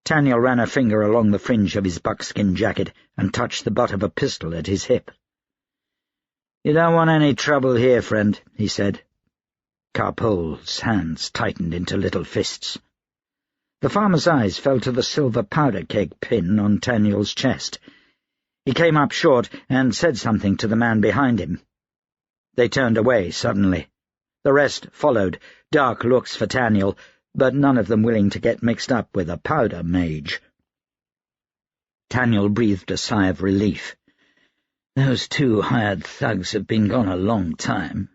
Taniel ran a finger along the fringe of his buckskin jacket and touched the butt of a pistol at his hip. "You don't want any trouble here, friend," he said. Carpole's hands tightened into little fists. The farmer's eyes fell to the silver powder keg pin on Taniel's chest. He came up short and said something to the man behind him. They turned away suddenly. The rest followed, dark looks for Taniel, but none of them willing to get mixed up with a powder mage. Taniel breathed a sigh of relief. Those 2 hired thugs have been gone a long time.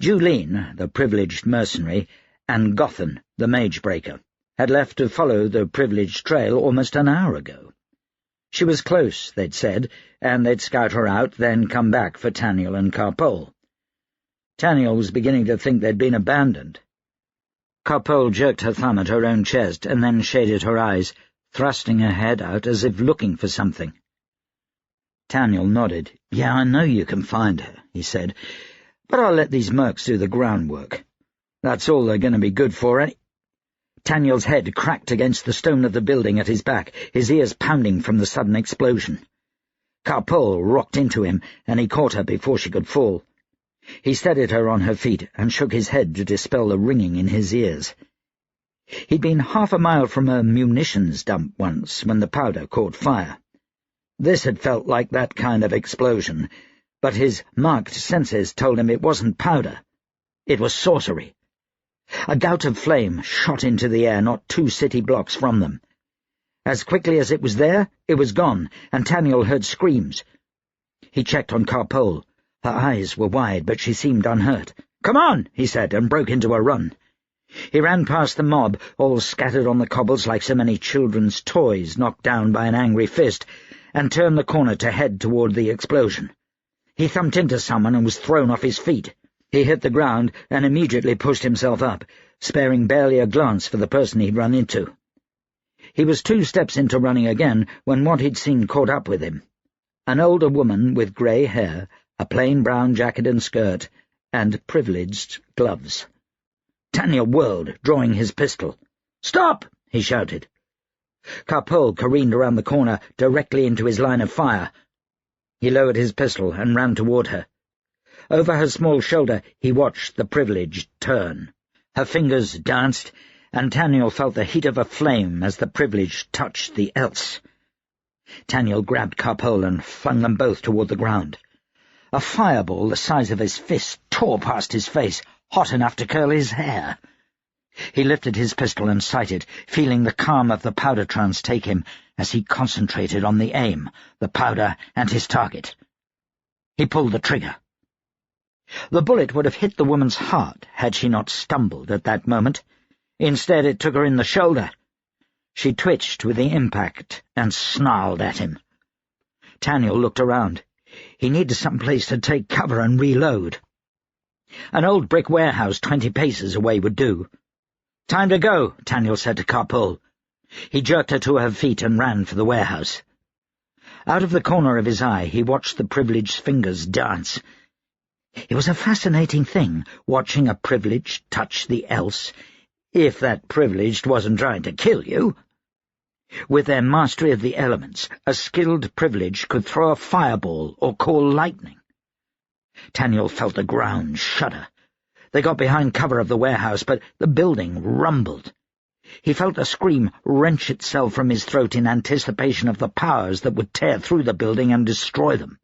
Julene, the privileged mercenary, and Gothan, the mage-breaker, had left to follow the privileged trail almost an hour ago. She was close, they'd said, and they'd scout her out, then come back for Taniel and Carpole. Taniel was beginning to think they'd been abandoned. Carpole jerked her thumb at her own chest and then shaded her eyes, thrusting her head out as if looking for something. Taniel nodded. "Yeah, I know you can find her," he said, "but I'll let these mercs do the groundwork. That's all they're going to be good for, Taniel's head cracked against the stone of the building at his back, his ears pounding from the sudden explosion. Carpole rocked into him, and he caught her before she could fall. He steadied her on her feet and shook his head to dispel the ringing in his ears. He'd been half a mile from a munitions dump once when the powder caught fire. This had felt like that kind of explosion, but his marked senses told him it wasn't powder. It was sorcery. A gout of flame shot into the air not 2 city blocks from them. As quickly as it was there, it was gone, and Taniel heard screams. He checked on Carpole. Her eyes were wide, but she seemed unhurt. "Come on," he said, and broke into a run. He ran past the mob, all scattered on the cobbles like so many children's toys knocked down by an angry fist, and turned the corner to head toward the explosion. He thumped into someone and was thrown off his feet. He hit the ground and immediately pushed himself up, sparing barely a glance for the person he'd run into. He was 2 steps into running again when what he'd seen caught up with him. An older woman with grey hair, a plain brown jacket and skirt, and privileged gloves. Taniel whirled, drawing his pistol. "Stop!" he shouted. Carpole careened around the corner, directly into his line of fire. He lowered his pistol and ran toward her. Over her small shoulder he watched the privileged turn. Her fingers danced, and Taniel felt the heat of a flame as the privileged touched the else. Taniel grabbed Carpole and flung them both toward the ground. A fireball the size of his fist tore past his face, hot enough to curl his hair. He lifted his pistol and sighted, feeling the calm of the powder trance take him as he concentrated on the aim, the powder, and his target. He pulled the trigger. The bullet would have hit the woman's heart had she not stumbled at that moment. Instead, it took her in the shoulder. She twitched with the impact and snarled at him. Taniel looked around. He needed some place to take cover and reload. An old brick warehouse 20 paces away would do. "Time to go," Taniel said to Carpole. He jerked her to her feet and ran for the warehouse. Out of the corner of his eye he watched the privileged fingers dance. It was a fascinating thing, watching a privileged touch the else, if that privileged wasn't trying to kill you. With their mastery of the elements, a skilled privileged could throw a fireball or call lightning. Taniel felt the ground shudder. They got behind cover of the warehouse, but the building rumbled. He felt a scream wrench itself from his throat in anticipation of the powers that would tear through the building and destroy them.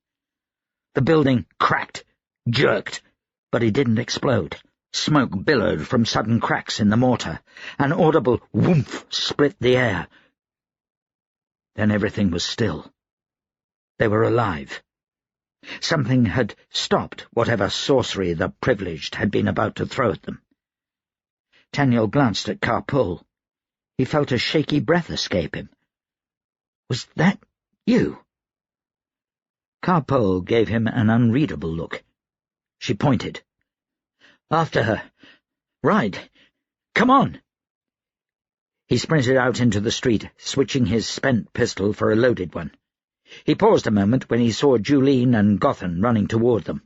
The building cracked, jerked, but it didn't explode. Smoke billowed from sudden cracks in the mortar. An audible whoomph split the air. Then everything was still. They were alive. Something had stopped whatever sorcery the privileged had been about to throw at them. Taniel glanced at Carpole. He felt a shaky breath escape him. "Was that you?" Carpole gave him an unreadable look. She pointed. "After her. Right. Come on." He sprinted out into the street, switching his spent pistol for a loaded one. He paused a moment when he saw Juline and Gotham running toward them.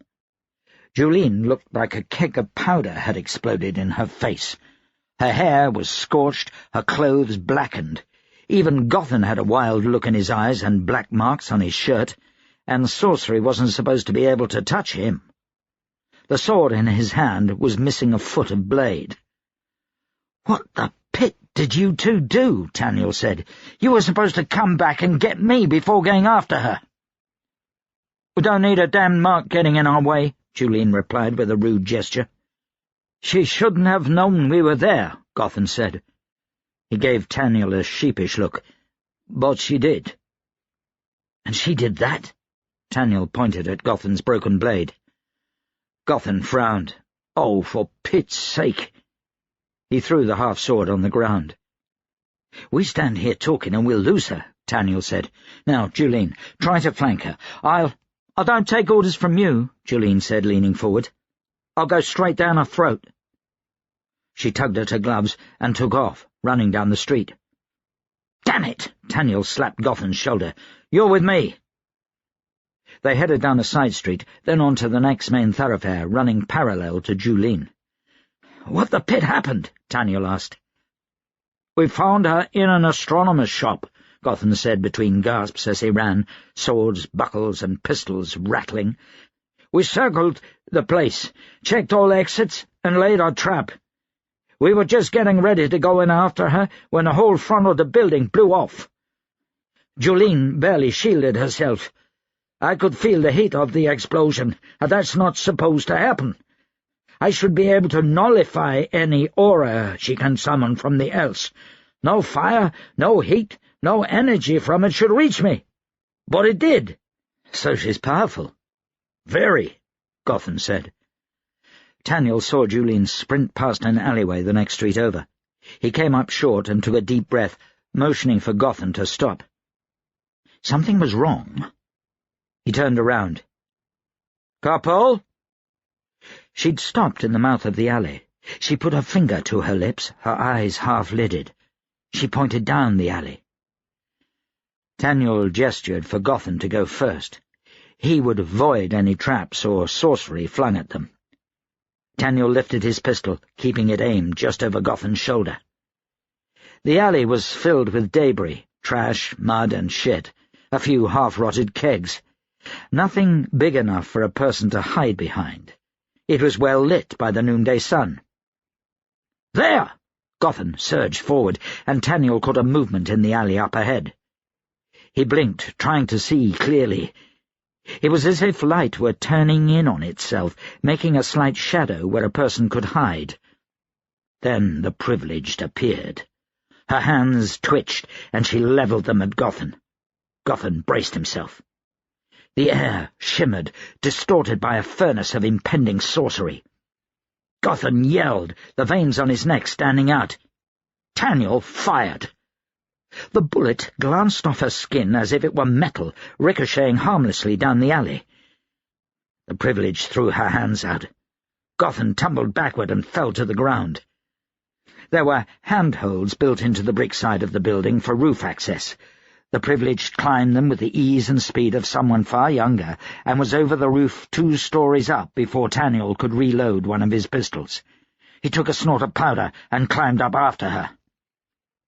Juline looked like a keg of powder had exploded in her face. Her hair was scorched, her clothes blackened. Even Gotham had a wild look in his eyes and black marks on his shirt, and sorcery wasn't supposed to be able to touch him. The sword in his hand was missing a foot of blade. "What the pit did you two do?" Taniel said. "You were supposed to come back and get me before going after her." "We don't need a damned mark getting in our way," Juline replied with a rude gesture. "She shouldn't have known we were there," Gotham said. He gave Taniel a sheepish look. "But she did." "And she did that?" Taniel pointed at Gotham's broken blade. Gotham frowned. "Oh, for pit's sake!" He threw the half-sword on the ground. "We stand here talking and we'll lose her," Taniel said. "Now, Juline, try to flank her. I don't take orders from you," Juline said, leaning forward. "I'll go straight down her throat." She tugged at her gloves and took off, running down the street. "Damn it!" Taniel slapped Gotham's shoulder. "You're with me." They headed down a side street, then on to the next main thoroughfare, running parallel to Juline. "What the pit happened?" Taniel asked. "We found her in an astronomer's shop," Gotham said between gasps as he ran, swords, buckles, and pistols rattling. "We circled the place, checked all exits, and laid our trap. We were just getting ready to go in after her when the whole front of the building blew off. Juline barely shielded herself. I could feel the heat of the explosion, and that's not supposed to happen. I should be able to nullify any aura she can summon from the else. No fire, no heat, no energy from it should reach me. But it did." "So she's powerful." "Very," Gotham said. Taniel saw Juline sprint past an alleyway the next street over. He came up short and took a deep breath, motioning for Gotham to stop. Something was wrong. He turned around. "Carpole?" She'd stopped in the mouth of the alley. She put her finger to her lips, her eyes half-lidded. She pointed down the alley. Taniel gestured for Gotham to go first. He would avoid any traps or sorcery flung at them. Taniel lifted his pistol, keeping it aimed just over Gotham's shoulder. The alley was filled with debris, trash, mud, and shit, a few half-rotted kegs. Nothing big enough for a person to hide behind. It was well lit by the noonday sun. "There!" Gotham surged forward, and Taniel caught a movement in the alley up ahead. He blinked, trying to see clearly. It was as if light were turning in on itself, making a slight shadow where a person could hide. Then the Privileged appeared. Her hands twitched, and she levelled them at Gotham. Gotham braced himself. The air shimmered, distorted by a furnace of impending sorcery. Gotham yelled, the veins on his neck standing out. Taniel fired. The bullet glanced off her skin as if it were metal, ricocheting harmlessly down the alley. The Privileged threw her hands out. Gotham tumbled backward and fell to the ground. There were handholds built into the brick side of the building for roof access. The Privileged climbed them with the ease and speed of someone far younger, and was over the roof 2 stories up before Taniel could reload one of his pistols. He took a snort of powder and climbed up after her.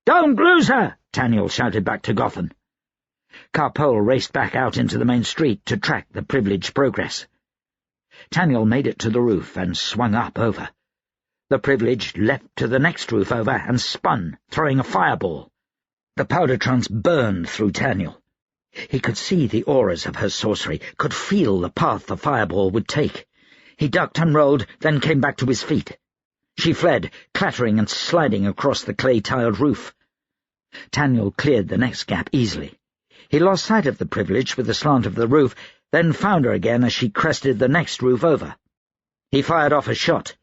"Don't lose her!" Taniel shouted back to Gotham. Carpole raced back out into the main street to track the Privileged progress. Taniel made it to the roof and swung up over. The Privileged leapt to the next roof over and spun, throwing a fireball. The powder trance burned through Taniel. He could see the auras of her sorcery, could feel the path the fireball would take. He ducked and rolled, then came back to his feet. She fled, clattering and sliding across the clay-tiled roof. Taniel cleared the next gap easily. He lost sight of the Privileged with the slant of the roof, then found her again as she crested the next roof over. He fired off a shot.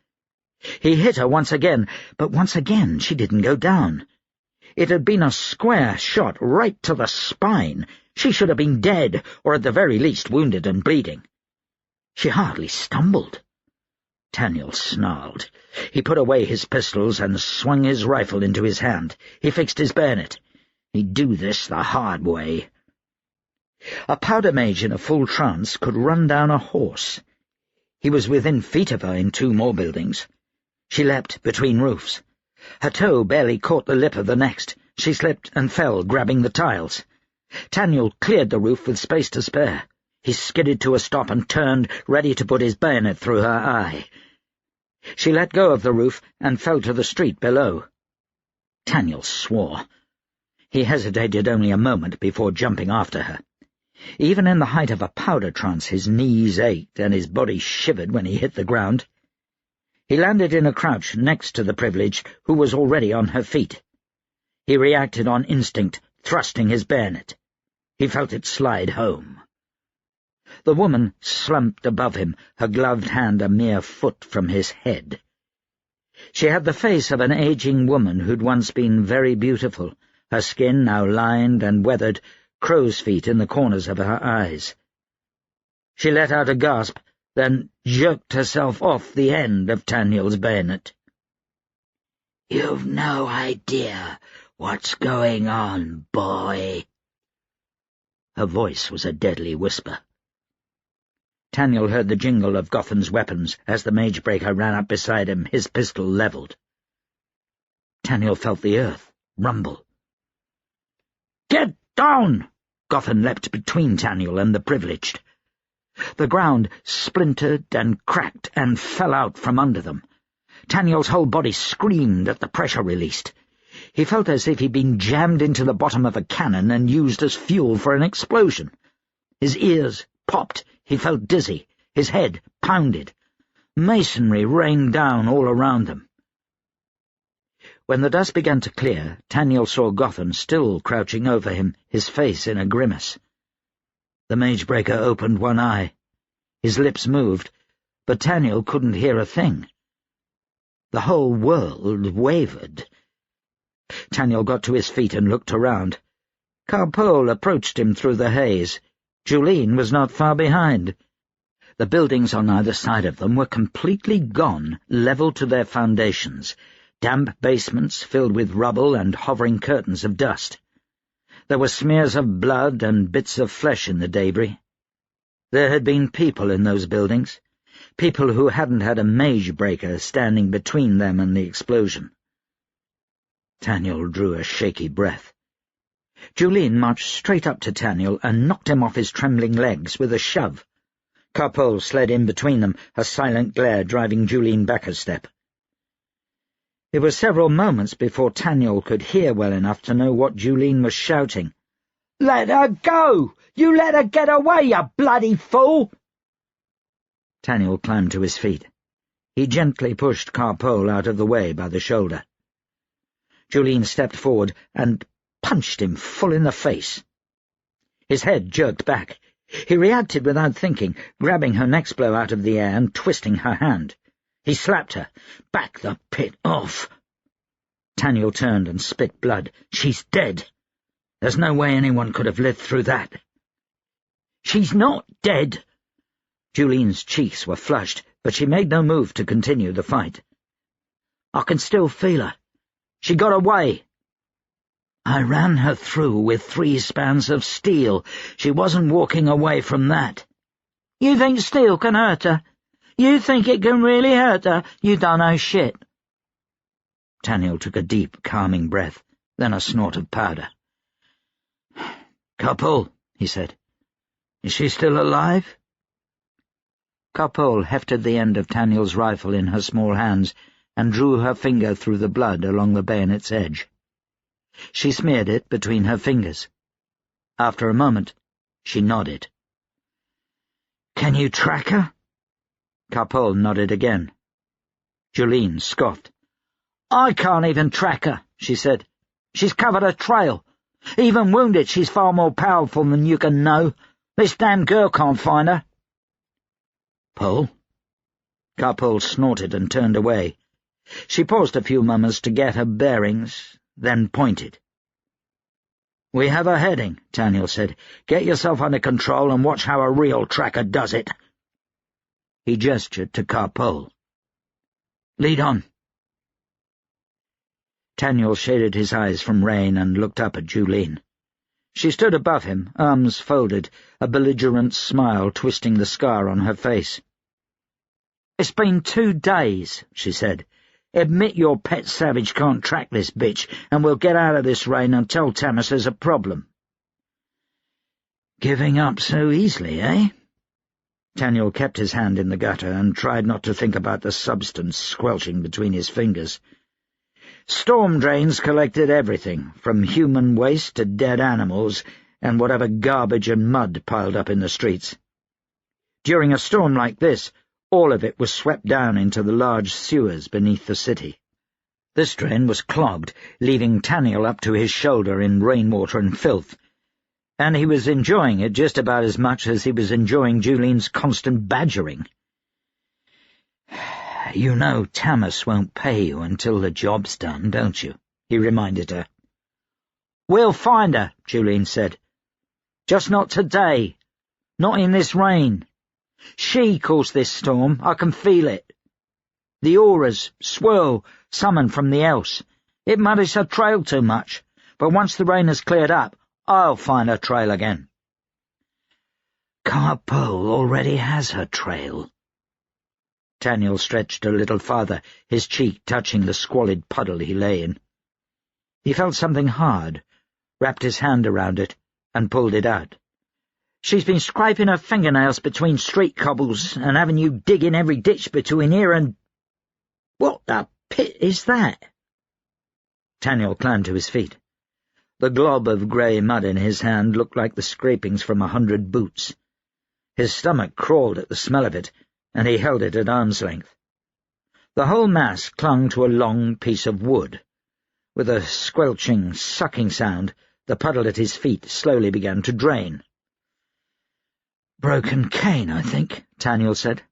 He hit her once again, but once again she didn't go down. It had been a square shot right to the spine. She should have been dead, or at the very least wounded and bleeding. She hardly stumbled. Taniel snarled. He put away his pistols and swung his rifle into his hand. He fixed his bayonet. He'd do this the hard way. A powder mage in a full trance could run down a horse. He was within feet of her in 2 more buildings. She leapt between roofs. Her toe barely caught the lip of the next. She slipped and fell, grabbing the tiles. Taniel cleared the roof with space to spare. He skidded to a stop and turned, ready to put his bayonet through her eye. She let go of the roof and fell to the street below. Taniel swore. He hesitated only a moment before jumping after her. Even in the height of a powder trance, his knees ached and his body shivered when he hit the ground. He landed in a crouch next to the Privileged, who was already on her feet. He reacted on instinct, thrusting his bayonet. He felt it slide home. The woman slumped above him, her gloved hand a mere foot from his head. She had the face of an aging woman who'd once been very beautiful, her skin now lined and weathered, crow's feet in the corners of her eyes. She let out a gasp, then jerked herself off the end of Taniel's bayonet. "You've no idea what's going on, boy." Her voice was a deadly whisper. Taniel heard the jingle of Gotham's weapons as the Magebreaker ran up beside him, his pistol levelled. Taniel felt the earth rumble. "Get down!" Gotham leapt between Taniel and the Privileged. The ground splintered and cracked and fell out from under them. Taniel's whole body screamed at the pressure released. He felt as if he'd been jammed into the bottom of a cannon and used as fuel for an explosion. His ears popped, he felt dizzy, his head pounded. Masonry rained down all around them. When the dust began to clear, Taniel saw Gotham still crouching over him, his face in a grimace. The Magebreaker opened one eye. His lips moved, but Taniel couldn't hear a thing. The whole world wavered. Taniel got to his feet and looked around. Carpole approached him through the haze. Julene was not far behind. The buildings on either side of them were completely gone, level to their foundations, damp basements filled with rubble and hovering curtains of dust. There were smears of blood and bits of flesh in the debris. There had been people in those buildings, people who hadn't had a Magebreaker standing between them and the explosion. Taniel drew a shaky breath. Julene marched straight up to Taniel and knocked him off his trembling legs with a shove. Carpole slid in between them, a silent glare driving Julene back a step. It was several moments before Taniel could hear well enough to know what Julene was shouting. "Let her go! You let her get away, you bloody fool!" Taniel climbed to his feet. He gently pushed Carpole out of the way by the shoulder. Julene stepped forward and punched him full in the face. His head jerked back. He reacted without thinking, grabbing her next blow out of the air and twisting her hand. He slapped her. "Back the pit off!" Taniel turned and spit blood. "She's dead. There's no way anyone could have lived through that." "She's not dead." Julene's cheeks were flushed, but she made no move to continue the fight. "I can still feel her. She got away. I ran her through with 3 spans of steel. She wasn't walking away from that." "You think steel can hurt her? You think it can really hurt her? You don't know shit." Taniel took a deep, calming breath, then a snort of powder. "Carpole," he said. "Is she still alive?" Carpole hefted the end of Taniel's rifle in her small hands and drew her finger through the blood along the bayonet's edge. She smeared it between her fingers. After a moment, she nodded. "Can you track her?" Carpole nodded again. Julene scoffed. "I can't even track her," she said. "She's covered a trail. Even wounded, she's far more powerful than you can know. This damn girl can't find her." "Pole?" Carpole snorted and turned away. She paused a few moments to get her bearings, then pointed. "We have a heading," Taniel said. "Get yourself under control and watch how a real tracker does it." He gestured to Carpole. "Lead on." Taniel shaded his eyes from rain and looked up at Julene. She stood above him, arms folded, a belligerent smile twisting the scar on her face. "It's been 2 days," she said. "Admit your pet savage can't track this bitch, and we'll get out of this rain and tell Tamas there's a problem." "Giving up so easily, eh?" Taniel kept his hand in the gutter and tried not to think about the substance squelching between his fingers. Storm drains collected everything, from human waste to dead animals and whatever garbage and mud piled up in the streets. During a storm like this, all of it was swept down into the large sewers beneath the city. This drain was clogged, leaving Taniel up to his shoulder in rainwater and filth, and he was enjoying it just about as much as he was enjoying Julene's constant badgering. "You know Tamas won't pay you until the job's done, don't you?" he reminded her. "We'll find her," Julene said. "Just not today. Not in this rain. She caused this storm. I can feel it. The auras swirl, summoned from the else. It muddies her trail too much, but once the rain has cleared up, I'll find her trail again." "Carpole already has her trail." Taniel stretched a little farther, his cheek touching the squalid puddle he lay in. He felt something hard, wrapped his hand around it, and pulled it out. "She's been scraping her fingernails between street cobbles and having you dig in every ditch between here and—" "What the pit is that?" Taniel climbed to his feet. The glob of grey mud in his hand looked like the scrapings from 100 boots. His stomach crawled at the smell of it, and he held it at arm's length. The whole mass clung to a long piece of wood. With a squelching, sucking sound, the puddle at his feet slowly began to drain. "Broken cane, I think," Taniel said.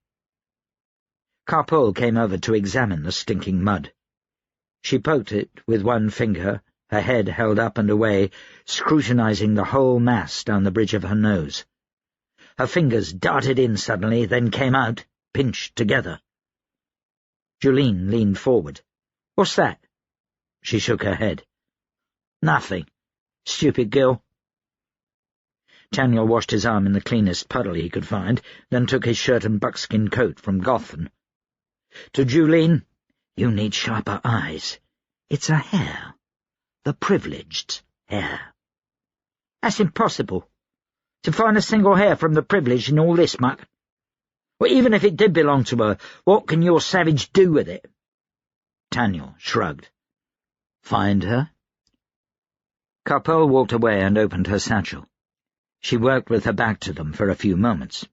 Carpole came over to examine the stinking mud. She poked it with one finger, her head held up and away, scrutinizing the whole mass down the bridge of her nose. Her fingers darted in suddenly, then came out, pinched together. Julene leaned forward. "What's that?" She shook her head. "Nothing. Stupid girl." Taniel washed his arm in the cleanest puddle he could find, then took his shirt and buckskin coat from Gotham. To Julene, "You need sharper eyes. It's a hair. The privileged hair." That's impossible. To find a single hair from the privilege in all this muck. Well, even if it did belong to her, what can your savage do with it? Taniel shrugged. Find her? Carpole walked away and opened her satchel. She worked with her back to them for a few moments.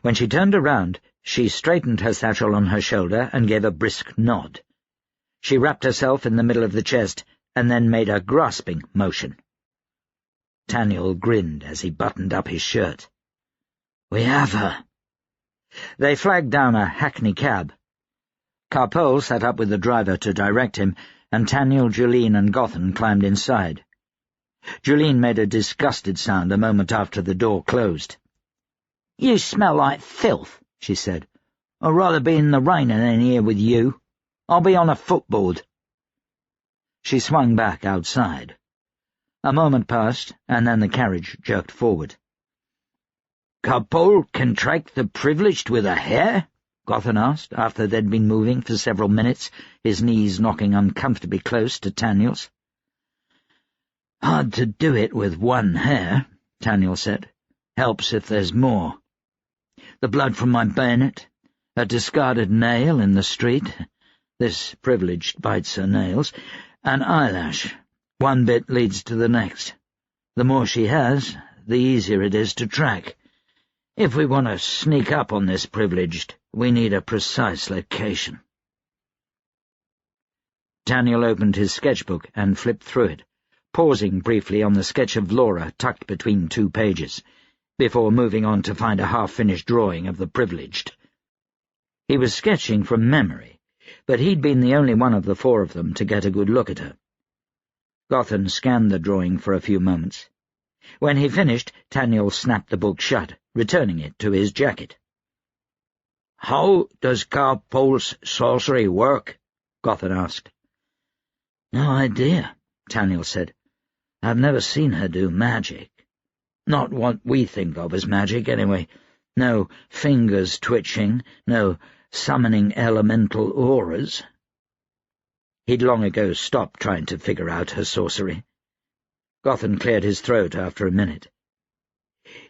When she turned around, she straightened her satchel on her shoulder and gave a brisk nod. She wrapped herself in the middle of the chest and then made a grasping motion. Taniel grinned as he buttoned up his shirt. "We have her." They flagged down a hackney cab. Carpole sat up with the driver to direct him, and Taniel, Julene, and Gotham climbed inside. Julene made a disgusted sound a moment after the door closed. "You smell like filth," she said. "I'd rather be in the rain than in here with you. I'll be on a footboard." She swung back outside. A moment passed, and then the carriage jerked forward. "Carpole contract the privileged with a hair?" Gotham asked, after they'd been moving for several minutes, his knees knocking uncomfortably close to Taniel's. "Hard to do it with one hair," Taniel said. "Helps if there's more. The blood from my bayonet, a discarded nail in the street, this privileged bites her nails, an eyelash. One bit leads to the next. The more she has, the easier it is to track. If we want to sneak up on this privileged, we need a precise location." Taniel opened his sketchbook and flipped through it, pausing briefly on the sketch of Laura tucked between 2 pages, before moving on to find a half-finished drawing of the privileged. He was sketching from memory, but he'd been the only one of the 4 of them to get a good look at her. Gotham scanned the drawing for a few moments. When he finished, Taniel snapped the book shut, returning it to his jacket. "How does Carpole's sorcery work?" Gotham asked. "No idea," Taniel said. "I've never seen her do magic. Not what we think of as magic, anyway. No fingers twitching, no summoning elemental auras." He'd long ago stopped trying to figure out her sorcery. Gotham cleared his throat after a minute.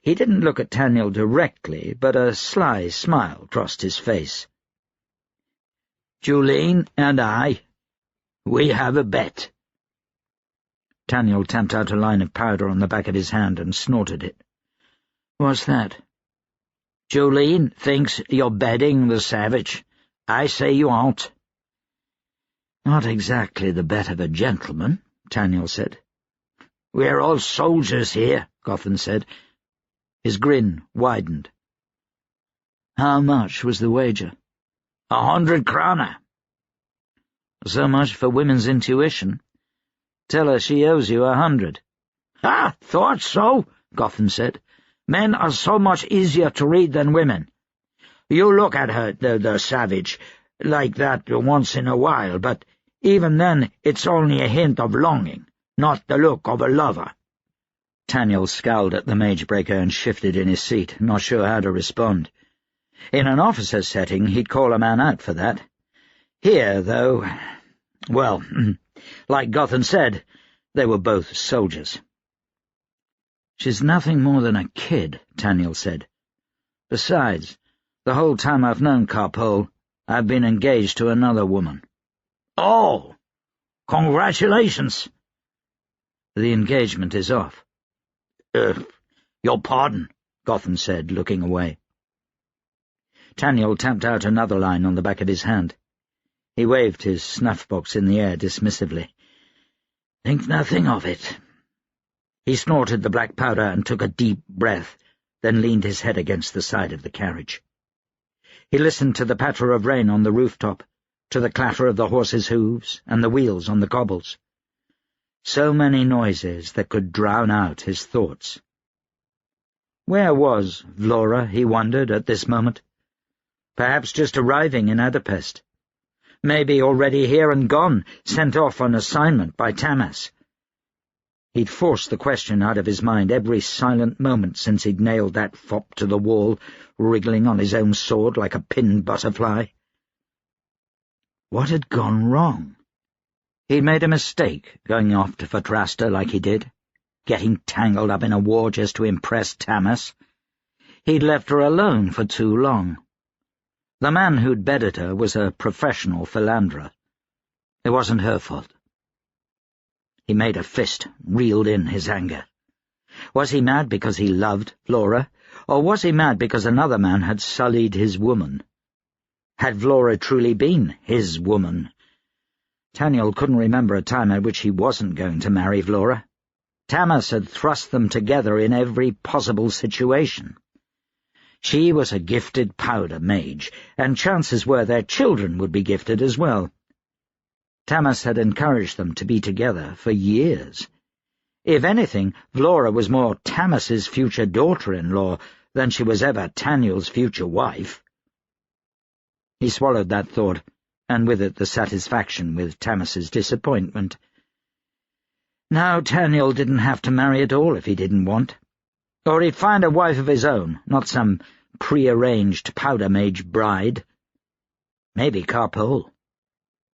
He didn't look at Taniel directly, but a sly smile crossed his face. "Julene and I, we have a bet." Taniel tamped out a line of powder on the back of his hand and snorted it. "What's that?" "Julene thinks you're bedding the savage. I say you aren't." "Not exactly the bet of a gentleman," Taniel said. "We're all soldiers here," Gotham said. His grin widened. "How much was the wager?" 100 krona. "So much for women's intuition. Tell her she owes you 100. "Ah, thought so," Gotham said. "Men are so much easier to read than women. You look at her, the savage, like that once in a while, but even then it's only a hint of longing, not the look of a lover." Taniel scowled at the mage-breaker and shifted in his seat, not sure how to respond. In an officer's setting, he'd call a man out for that. Here, though, well, like Gotham said, they were both soldiers. "She's nothing more than a kid," Taniel said. "Besides, the whole time I've known Carpole, I've been engaged to another woman." "Oh, congratulations." "The engagement is off." Your pardon," Gotham said, looking away. Taniel tamped out another line on the back of his hand. He waved his snuff-box in the air dismissively. "Think nothing of it." He snorted the black powder and took a deep breath, then leaned his head against the side of the carriage. He listened to the patter of rain on the rooftop, to the clatter of the horses' hooves and the wheels on the cobbles. So many noises that could drown out his thoughts. Where was Vlora, he wondered, at this moment? Perhaps just arriving in Adapest. Maybe already here and gone, sent off on assignment by Tamas. He'd forced the question out of his mind every silent moment since he'd nailed that fop to the wall, wriggling on his own sword like a pinned butterfly. What had gone wrong? He'd made a mistake going off to Fatrasta like he did. getting tangled up in a war just to impress Tamas. He'd left her alone for too long. The man who'd bedded her was a professional philanderer. It wasn't her fault. He made a fist, reeled in his anger. Was he mad because he loved Flora, or was he mad because another man had sullied his woman? Had Flora truly been his woman? Taniel couldn't remember a time at which he wasn't going to marry Flora. Tamas had thrust them together in every possible situation. She was a gifted powder mage, and chances were their children would be gifted as well. Tamas had encouraged them to be together for years. If anything, Flora was more Tamas's future daughter-in-law than she was ever Taniel's future wife. He swallowed that thought, and with it the satisfaction with Tamas's disappointment. Now Taniel didn't have to marry at all if he didn't want. Or he'd find a wife of his own, not some pre-arranged powder mage bride. Maybe Carpole.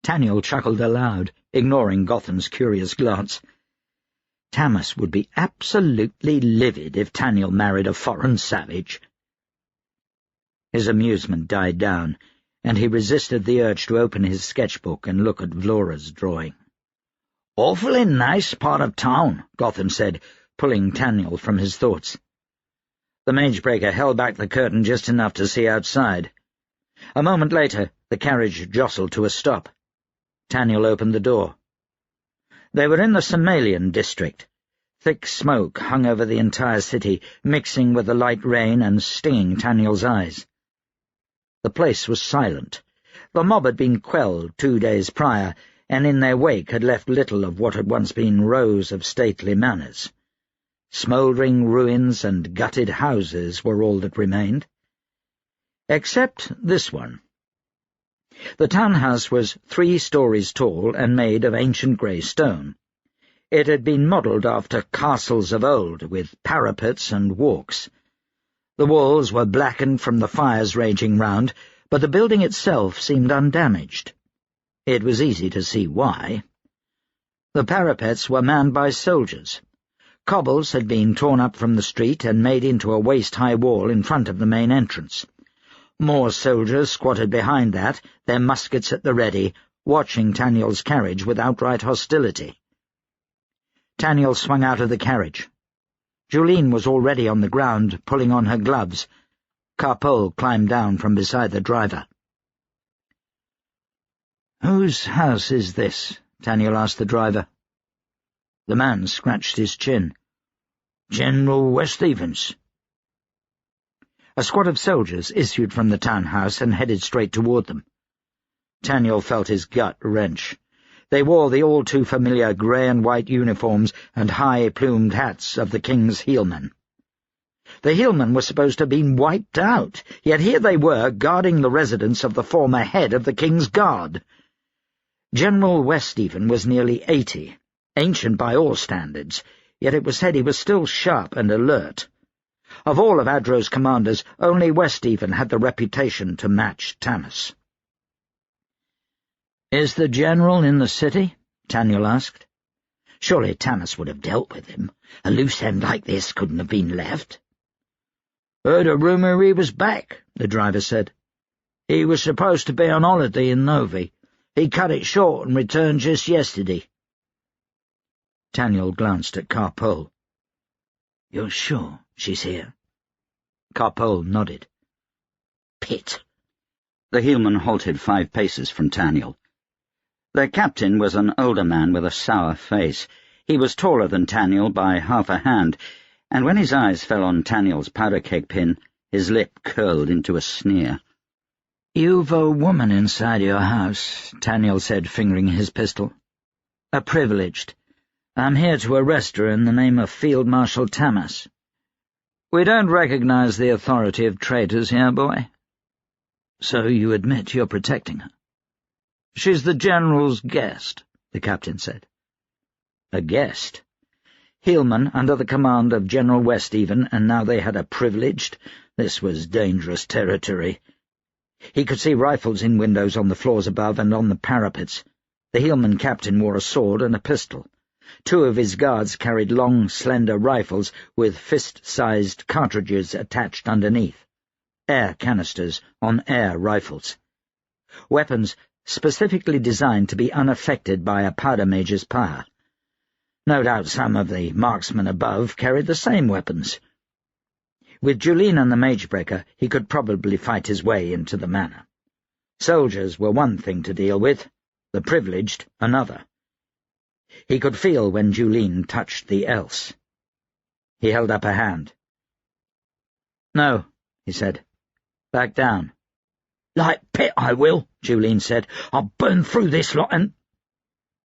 Taniel chuckled aloud, ignoring Gotham's curious glance. Tamas would be absolutely livid if Taniel married a foreign savage. His amusement died down, and he resisted the urge to open his sketchbook and look at Flora's drawing. "Awfully nice part of town," Gotham said, pulling Taniel from his thoughts. The Magebreaker held back the curtain just enough to see outside. A moment later, the carriage jostled to a stop. Taniel opened the door. They were in the Somalian district. Thick smoke hung over the entire city, mixing with the light rain and stinging Taniel's eyes. The place was silent. The mob had been quelled 2 days prior, and in their wake had left little of what had once been rows of stately manors. Smouldering ruins and gutted houses were all that remained. Except this one. The townhouse was 3 stories tall and made of ancient grey stone. It had been modelled after castles of old, with parapets and walks. The walls were blackened from the fires raging round, but the building itself seemed undamaged. It was easy to see why. The parapets were manned by soldiers. Cobbles had been torn up from the street and made into a waist-high wall in front of the main entrance. More soldiers squatted behind that, their muskets at the ready, watching Taniel's carriage with outright hostility. Taniel swung out of the carriage. Julene was already on the ground, pulling on her gloves. Carpole climbed down from beside the driver. "Whose house is this?" Taniel asked the driver. The man scratched his chin. "General Westhaven's." A squad of soldiers issued from the townhouse and headed straight toward them. Taniel felt his gut wrench. They wore the all-too-familiar grey and white uniforms and high-plumed hats of the King's Heelmen. The Heelmen were supposed to have been wiped out, yet here they were, guarding the residence of the former head of the King's Guard. General Westhaven was nearly 80, ancient by all standards, yet it was said he was still sharp and alert. Of all of Adro's commanders, only Westhaven had the reputation to match Tamas. "Is the general in the city?" Taniel asked. Surely Tamas would have dealt with him. A loose end like this couldn't have been left. "Heard a rumour he was back," the driver said. "He was supposed to be on holiday in Novi. He cut it short and returned just yesterday." Taniel glanced at Carpole. "You're sure she's here?" Carpole nodded. "Pit." The Heelman halted 5 paces from Taniel. Their captain was an older man with a sour face. He was taller than Taniel by half a hand, and when his eyes fell on Taniel's powder-keg pin, his lip curled into a sneer. "You've a woman inside your house," Taniel said, fingering his pistol. "A privileged. I'm here to arrest her in the name of Field Marshal Tamas. We don't recognize the authority of traitors here, boy." "So you admit you're protecting her?" "She's the General's guest," the captain said. A guest? Heelman under the command of General Westhaven, and now they had a privileged? This was dangerous territory. He could see rifles in windows on the floors above and on the parapets. The Heelman captain wore a sword and a pistol. Two of his guards carried long, slender rifles with fist-sized cartridges attached underneath. Air canisters on air rifles. Weapons specifically designed to be unaffected by a powder mage's power. No doubt some of the marksmen above carried the same weapons. With Julene and the Magebreaker, he could probably fight his way into the manor. Soldiers were one thing to deal with, the privileged another. He could feel when Julene touched the else. He held up a hand. "No," he said. "Back down." "Like Pitt, I will," Julene said. "I'll burn through this lot and—"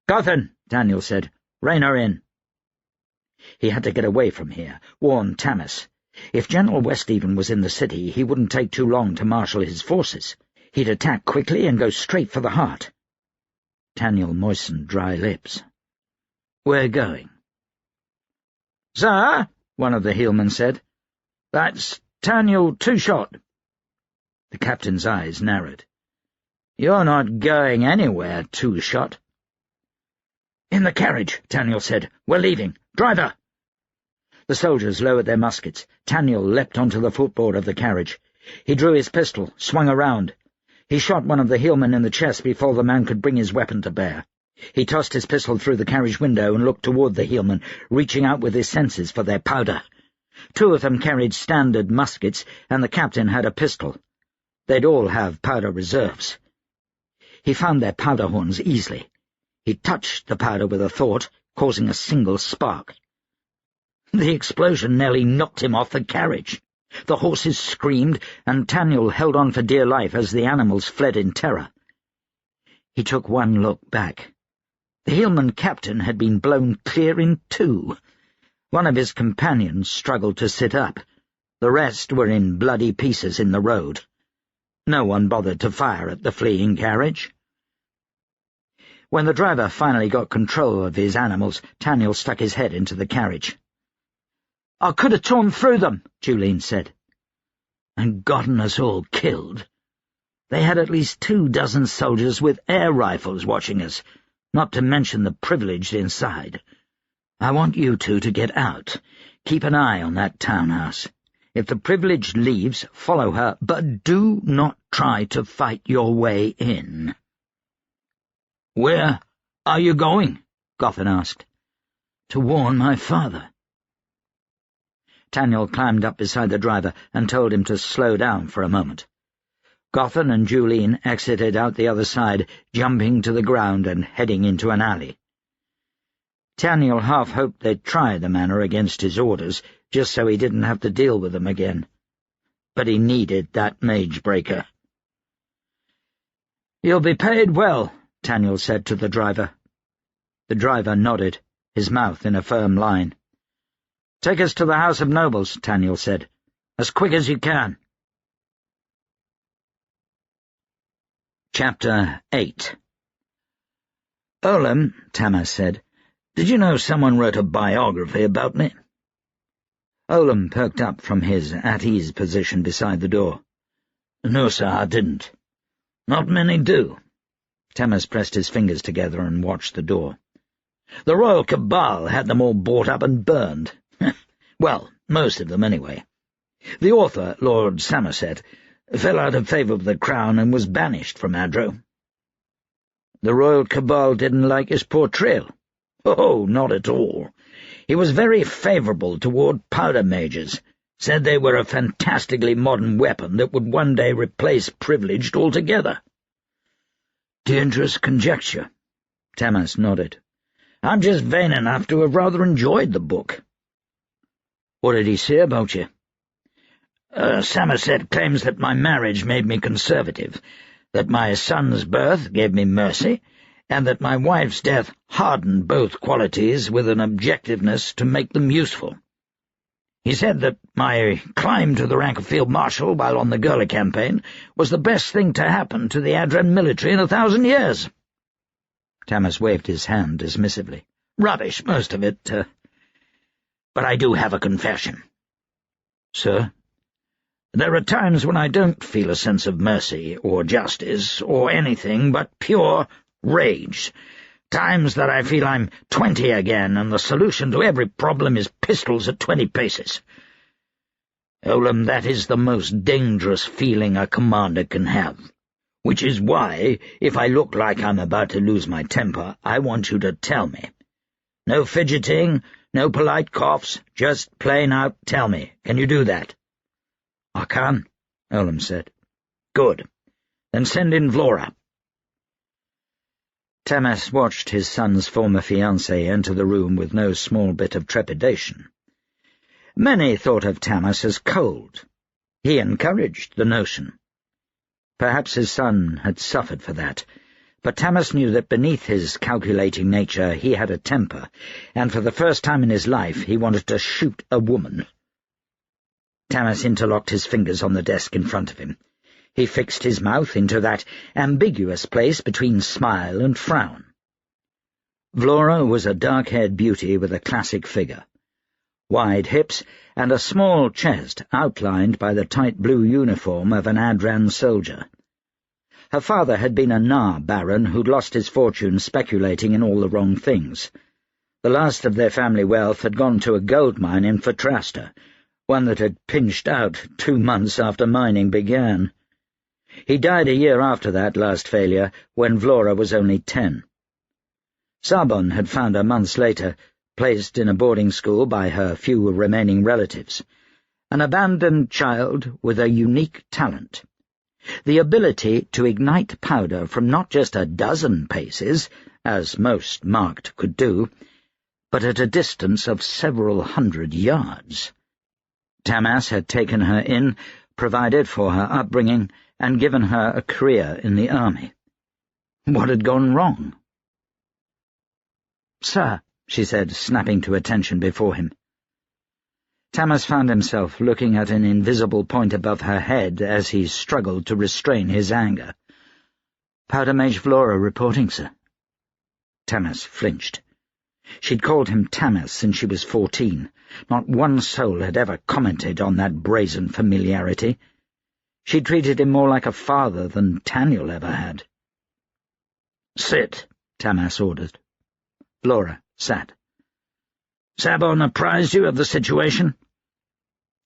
"Gothen," Taniel said. "Rein her in." He had to get away from here, warn Tamas. If General Westeven was in the city, he wouldn't take too long to marshal his forces. He'd attack quickly and go straight for the heart. Taniel moistened dry lips. "We're going." "Sir," one of the heelmen said. "That's Taniel Two-Shot." The captain's eyes narrowed. "You're not going anywhere, Two-Shot." "In the carriage," Taniel said. "We're leaving. Driver!" The soldiers lowered their muskets. Taniel leapt onto the footboard of the carriage. He drew his pistol, swung around. He shot one of the heelmen in the chest before the man could bring his weapon to bear. He tossed his pistol through the carriage window and looked toward the heelmen, reaching out with his senses for their powder. Two of them carried standard muskets, and the captain had a pistol. They'd all have powder reserves. He found their powder horns easily. He touched the powder with a thought, causing a single spark. The explosion nearly knocked him off the carriage. The horses screamed, and Taniel held on for dear life as the animals fled in terror. He took one look back. The heelman captain had been blown clear in two. One of his companions struggled to sit up. The rest were in bloody pieces in the road. No one bothered to fire at the fleeing carriage. When the driver finally got control of his animals, Taniel stuck his head into the carriage. "I could have torn through them," Julene said. "And gotten us all killed. They had at least 24 soldiers with air rifles watching us, not to mention the privileged inside. I want you two to get out. Keep an eye on that townhouse. If the privileged leaves, follow her, but do not try to fight your way in." "Where are you going?" Gothen asked. "To warn my father." Taniel climbed up beside the driver and told him to slow down for a moment. Gothen and Julene exited out the other side, jumping to the ground and heading into an alley. Taniel half hoped they'd try the manor against his orders, just so he didn't have to deal with them again. But he needed that Magebreaker. "You'll be paid well," Taniel said to the driver. The driver nodded, his mouth in a firm line. "Take us to the House of Nobles," Taniel said. "As quick as you can." Chapter 8. "Olam," Tamas said, "did you know someone wrote a biography about me?" Olam perked up from his at-ease position beside the door. "No, sir, I didn't. Not many do." Tamas pressed his fingers together and watched the door. "The Royal Cabal had them all bought up and burned. Well, most of them, anyway. The author, Lord Somerset, fell out of favour with the Crown and was banished from Adro." "The Royal Cabal didn't like his portrayal?" "Oh, not at all. He was very favourable toward powder mages, said they were a fantastically modern weapon that would one day replace privileged altogether." "Dangerous conjecture." Tamas nodded. "I'm just vain enough to have rather enjoyed the book." "What did he say about you?" Somerset claims that my marriage made me conservative, that my son's birth gave me mercy, and that my wife's death hardened both qualities with an objectiveness to make them useful. He said that my climb to the rank of Field Marshal while on the Gurla campaign was the best thing to happen to the Adran military in 1,000 years. Tamas waved his hand dismissively. "Rubbish, most of it. But I do have a confession." "Sir?" "There are times when I don't feel a sense of mercy or justice or anything but pure rage, Times that I feel I'm 20 again, and the solution to every problem is pistols at 20 paces. Olam, that is the most dangerous feeling a commander can have. Which is why, if I look like I'm about to lose my temper, I want you to tell me. No fidgeting, no polite coughs, just plain out tell me. Can you do that? I can, Olam said. Good. Then send in Vlora. Tamas watched his son's former fiancée enter the room with no small bit of trepidation. Many thought of Tamas as cold. He encouraged the notion. Perhaps his son had suffered for that, but Tamas knew that beneath his calculating nature he had a temper, and for the first time in his life he wanted to shoot a woman. Tamas interlocked his fingers on the desk in front of him. He fixed his mouth into that ambiguous place between smile and frown. Vlora was a dark-haired beauty with a classic figure. Wide hips, and a small chest outlined by the tight blue uniform of an Adran soldier. Her father had been a Nar baron who'd lost his fortune speculating in all the wrong things. The last of their family wealth had gone to a gold mine in Fatrasta, one that had pinched out 2 months after mining began. He died a year after that last failure, when Vlora was only 10. Sarbon had found her months later, placed in a boarding school by her few remaining relatives, an abandoned child with a unique talent, the ability to ignite powder from not just a dozen paces, as most marked could do, but at a distance of several 100 yards. Tamas had taken her in, provided for her upbringing, and given her a career in the army. What had gone wrong? "Sir," she said, snapping to attention before him. Tamas found himself looking at an invisible point above her head as he struggled to restrain his anger. "Powder Mage Vlora reporting, sir." Tamas flinched. She'd called him Tamas since she was 14. Not one soul had ever commented on that brazen familiarity. She treated him more like a father than Taniel ever had. "Sit," Tamas ordered. Vlora sat. "Sarbon apprised you of the situation?"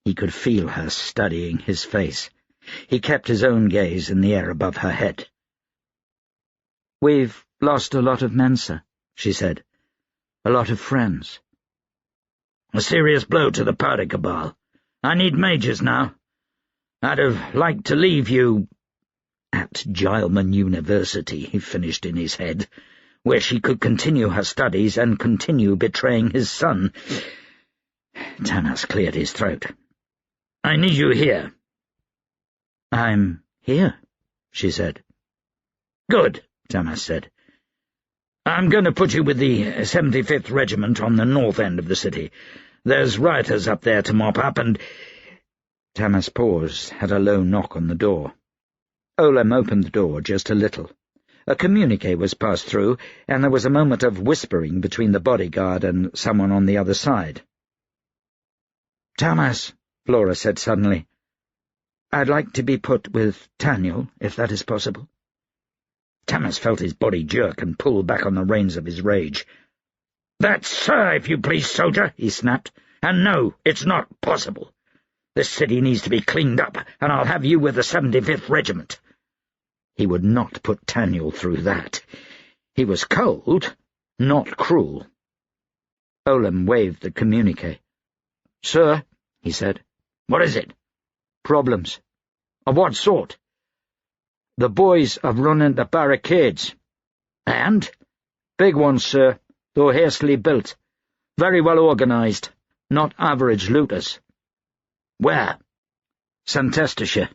He could feel her studying his face. He kept his own gaze in the air above her head. "We've lost a lot of men, sir," she said. "A lot of friends." "A serious blow to the powder cabal. I need mages now. I'd have liked to leave you at Gileman University," he finished in his head, "where she could continue her studies and continue betraying his son." Tamas cleared his throat. "I need you here." "I'm here," she said. "Good," Tamas said. "I'm going to put you with the 75th Regiment on the north end of the city. There's rioters up there to mop up, and—" Tamas paused, had a low knock on the door. Olam opened the door just a little. A communique was passed through, and there was a moment of whispering between the bodyguard and someone on the other side. "Tamas," Vlora said suddenly, "I'd like to be put with Taniel, if that is possible." Tamas felt his body jerk and pull back on the reins of his rage. "That's sir, if you please, soldier," he snapped. "And no, it's not possible. This city needs to be cleaned up, and I'll have you with the 75th Regiment." He would not put Taniel through that. He was cold, not cruel. Olam waved the communique. "Sir," he said. "What is it?" "Problems." "Of what sort?" "The boys have run into barricades." "And?" "Big ones, sir, though hastily built. Very well organized. Not average looters." "Where?" "Santestershire."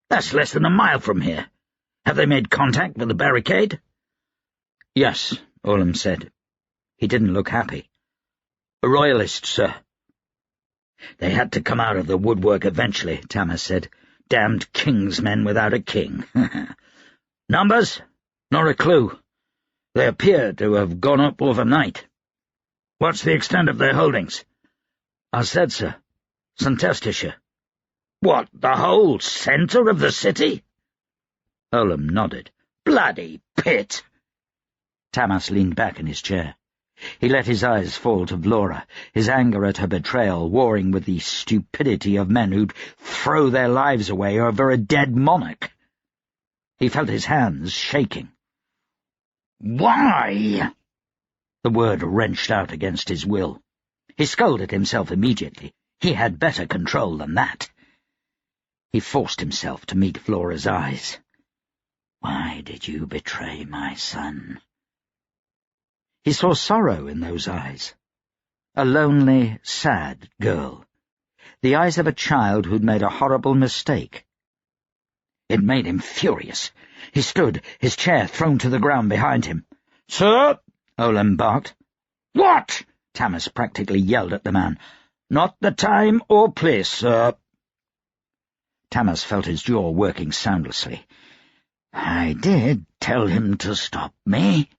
"That's less than a mile from here. Have they made contact with the barricade?" "Yes," Olam said. He didn't look happy. "Royalists, sir." "They had to come out of the woodwork eventually," Tamas said. "Damned king's men without a king." "Numbers?" "Not a clue. They appear to have gone up overnight." "What's the extent of their holdings?" "I said, sir. Santestershire." "What, the whole centre of the city?" Olam nodded. "Bloody pit!" Tamas leaned back in his chair. He let his eyes fall to Vlora, his anger at her betrayal warring with the stupidity of men who'd throw their lives away over a dead monarch. He felt his hands shaking. "Why?" The word wrenched out against his will. He scolded himself immediately. He had better control than that. He forced himself to meet Vlora's eyes. "Why did you betray my son?" He saw sorrow in those eyes. A lonely, sad girl. The eyes of a child who'd made a horrible mistake. It made him furious. He stood, his chair thrown to the ground behind him. "Sir!" Olam barked. "What?" Tamas practically yelled at the man. "Not the time or place, sir." Tamas felt his jaw working soundlessly. "I did tell him to stop me."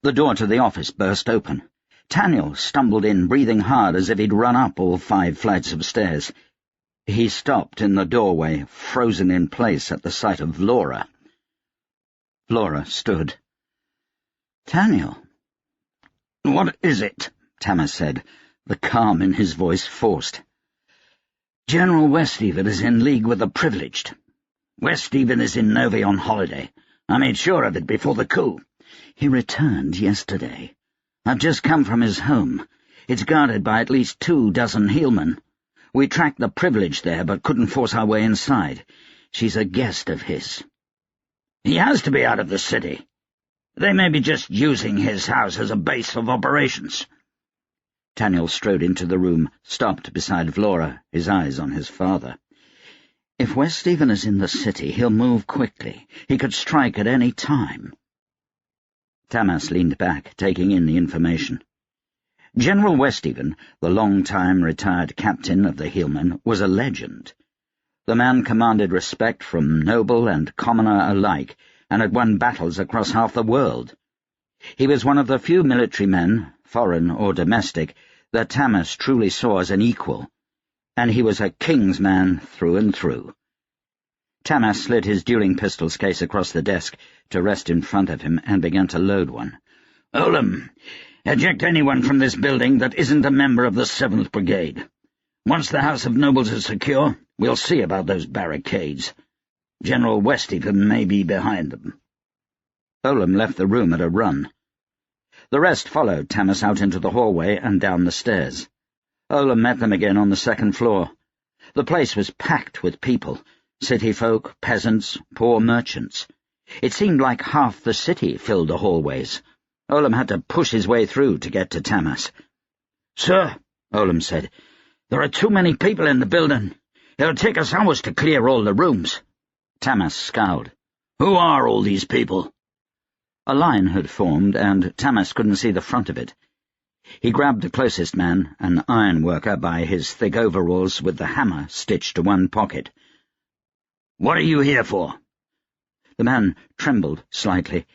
The door to the office burst open. Taniel stumbled in, breathing hard as if he'd run up all 5 flights of stairs. He stopped in the doorway, frozen in place at the sight of Vlora. Vlora stood. "Taniel." "What is it?" Tamas said, the calm in his voice forced. "General Westhaven is in league with the privileged. Westhaven is in Novi on holiday. I made sure of it before the coup. He returned yesterday. I've just come from his home. It's guarded by at least 2 dozen heelmen. We tracked the privileged there, but couldn't force our way inside. She's a guest of his. He has to be out of the city. They may be just using his house as a base of operations." Taniel strode into the room, stopped beside Vlora, his eyes on his father. "If Westhaven is in the city, he'll move quickly. He could strike at any time." Tamas leaned back, taking in the information. General Westhaven, the long-time retired captain of the Heelmen, was a legend. The man commanded respect from noble and commoner alike, and had won battles across half the world. He was one of the few military men, foreign or domestic, that Tamas truly saw as an equal, and he was a king's man through and through. Tamas slid his dueling pistols case across the desk to rest in front of him and began to load one. "Olam, eject anyone from this building that isn't a member of the 7th Brigade. Once the House of Nobles is secure, we'll see about those barricades. General Westhaven may be behind them." Olam left the room at a run. The rest followed Tamas out into the hallway and down the stairs. Olam met them again on the 2nd floor. The place was packed with people. City folk, peasants, poor merchants. It seemed like half the city filled the hallways. Olam had to push his way through to get to Tamas. "Sir," Olam said, "there are too many people in the building. It'll take us hours to clear all the rooms." Tamas scowled. "Who are all these people?" A line had formed, and Tamas couldn't see the front of it. He grabbed the closest man, an ironworker, by his thick overalls with the hammer stitched to one pocket. "What are you here for?" The man trembled slightly.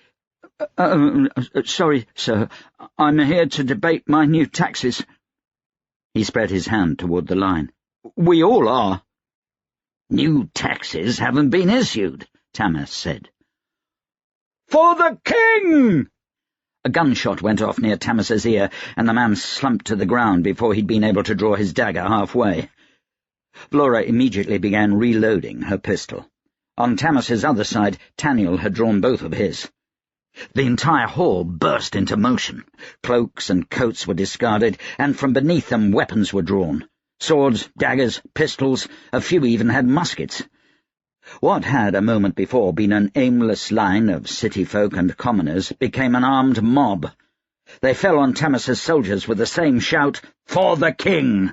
Sorry, sir. I'm here to debate my new taxes." He spread his hand toward the line. "We all are." "New taxes haven't been issued," Tamas said. "For the king!" A gunshot went off near Tamas's ear, and the man slumped to the ground before he'd been able to draw his dagger halfway. Vlora immediately began reloading her pistol. On Tamas's other side, Taniel had drawn both of his. The entire hall burst into motion. Cloaks and coats were discarded, and from beneath them weapons were drawn. Swords, daggers, pistols, a few even had muskets. What had a moment before been an aimless line of city folk and commoners became an armed mob. They fell on Tamas's soldiers with the same shout, "For the king!"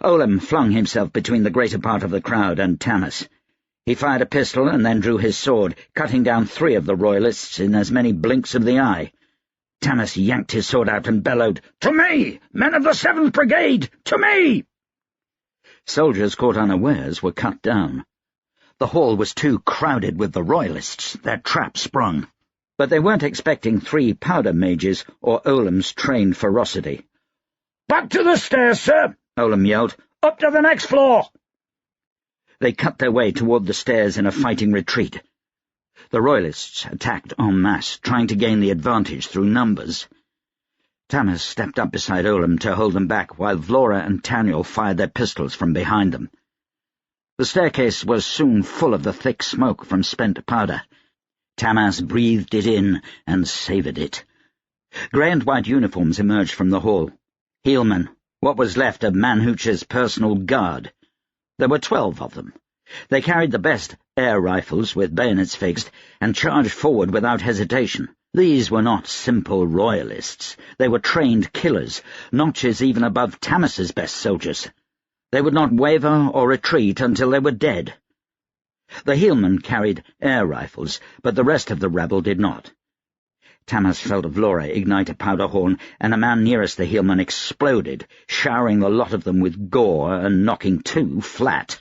Olam flung himself between the greater part of the crowd and Tamas. He fired a pistol and then drew his sword, cutting down 3 of the royalists in as many blinks of the eye. Tamas yanked his sword out and bellowed, "To me! Men of the 7th Brigade! To me!" Soldiers caught unawares were cut down. The hall was too crowded with the royalists, their trap sprung. But they weren't expecting 3 powder mages or Olam's trained ferocity. "Back to the stairs, sir!" Olam yelled. "Up to the next floor!" They cut their way toward the stairs in a fighting retreat. The Royalists attacked en masse, trying to gain the advantage through numbers. Tamas stepped up beside Olam to hold them back, while Vlora and Taniel fired their pistols from behind them. The staircase was soon full of the thick smoke from spent powder. Tamas breathed it in and savoured it. Grey and white uniforms emerged from the hall. Heelmen, what was left of Manhooch's personal guard. There were 12 of them. They carried the best air rifles with bayonets fixed and charged forward without hesitation. These were not simple royalists. They were trained killers, notches even above Tamas's best soldiers. They would not waver or retreat until they were dead. The Heelmen carried air rifles, but the rest of the rabble did not. Tamas felt Vlora ignite a powder horn, and a man nearest the Heelmen exploded, showering the lot of them with gore and knocking 2 flat.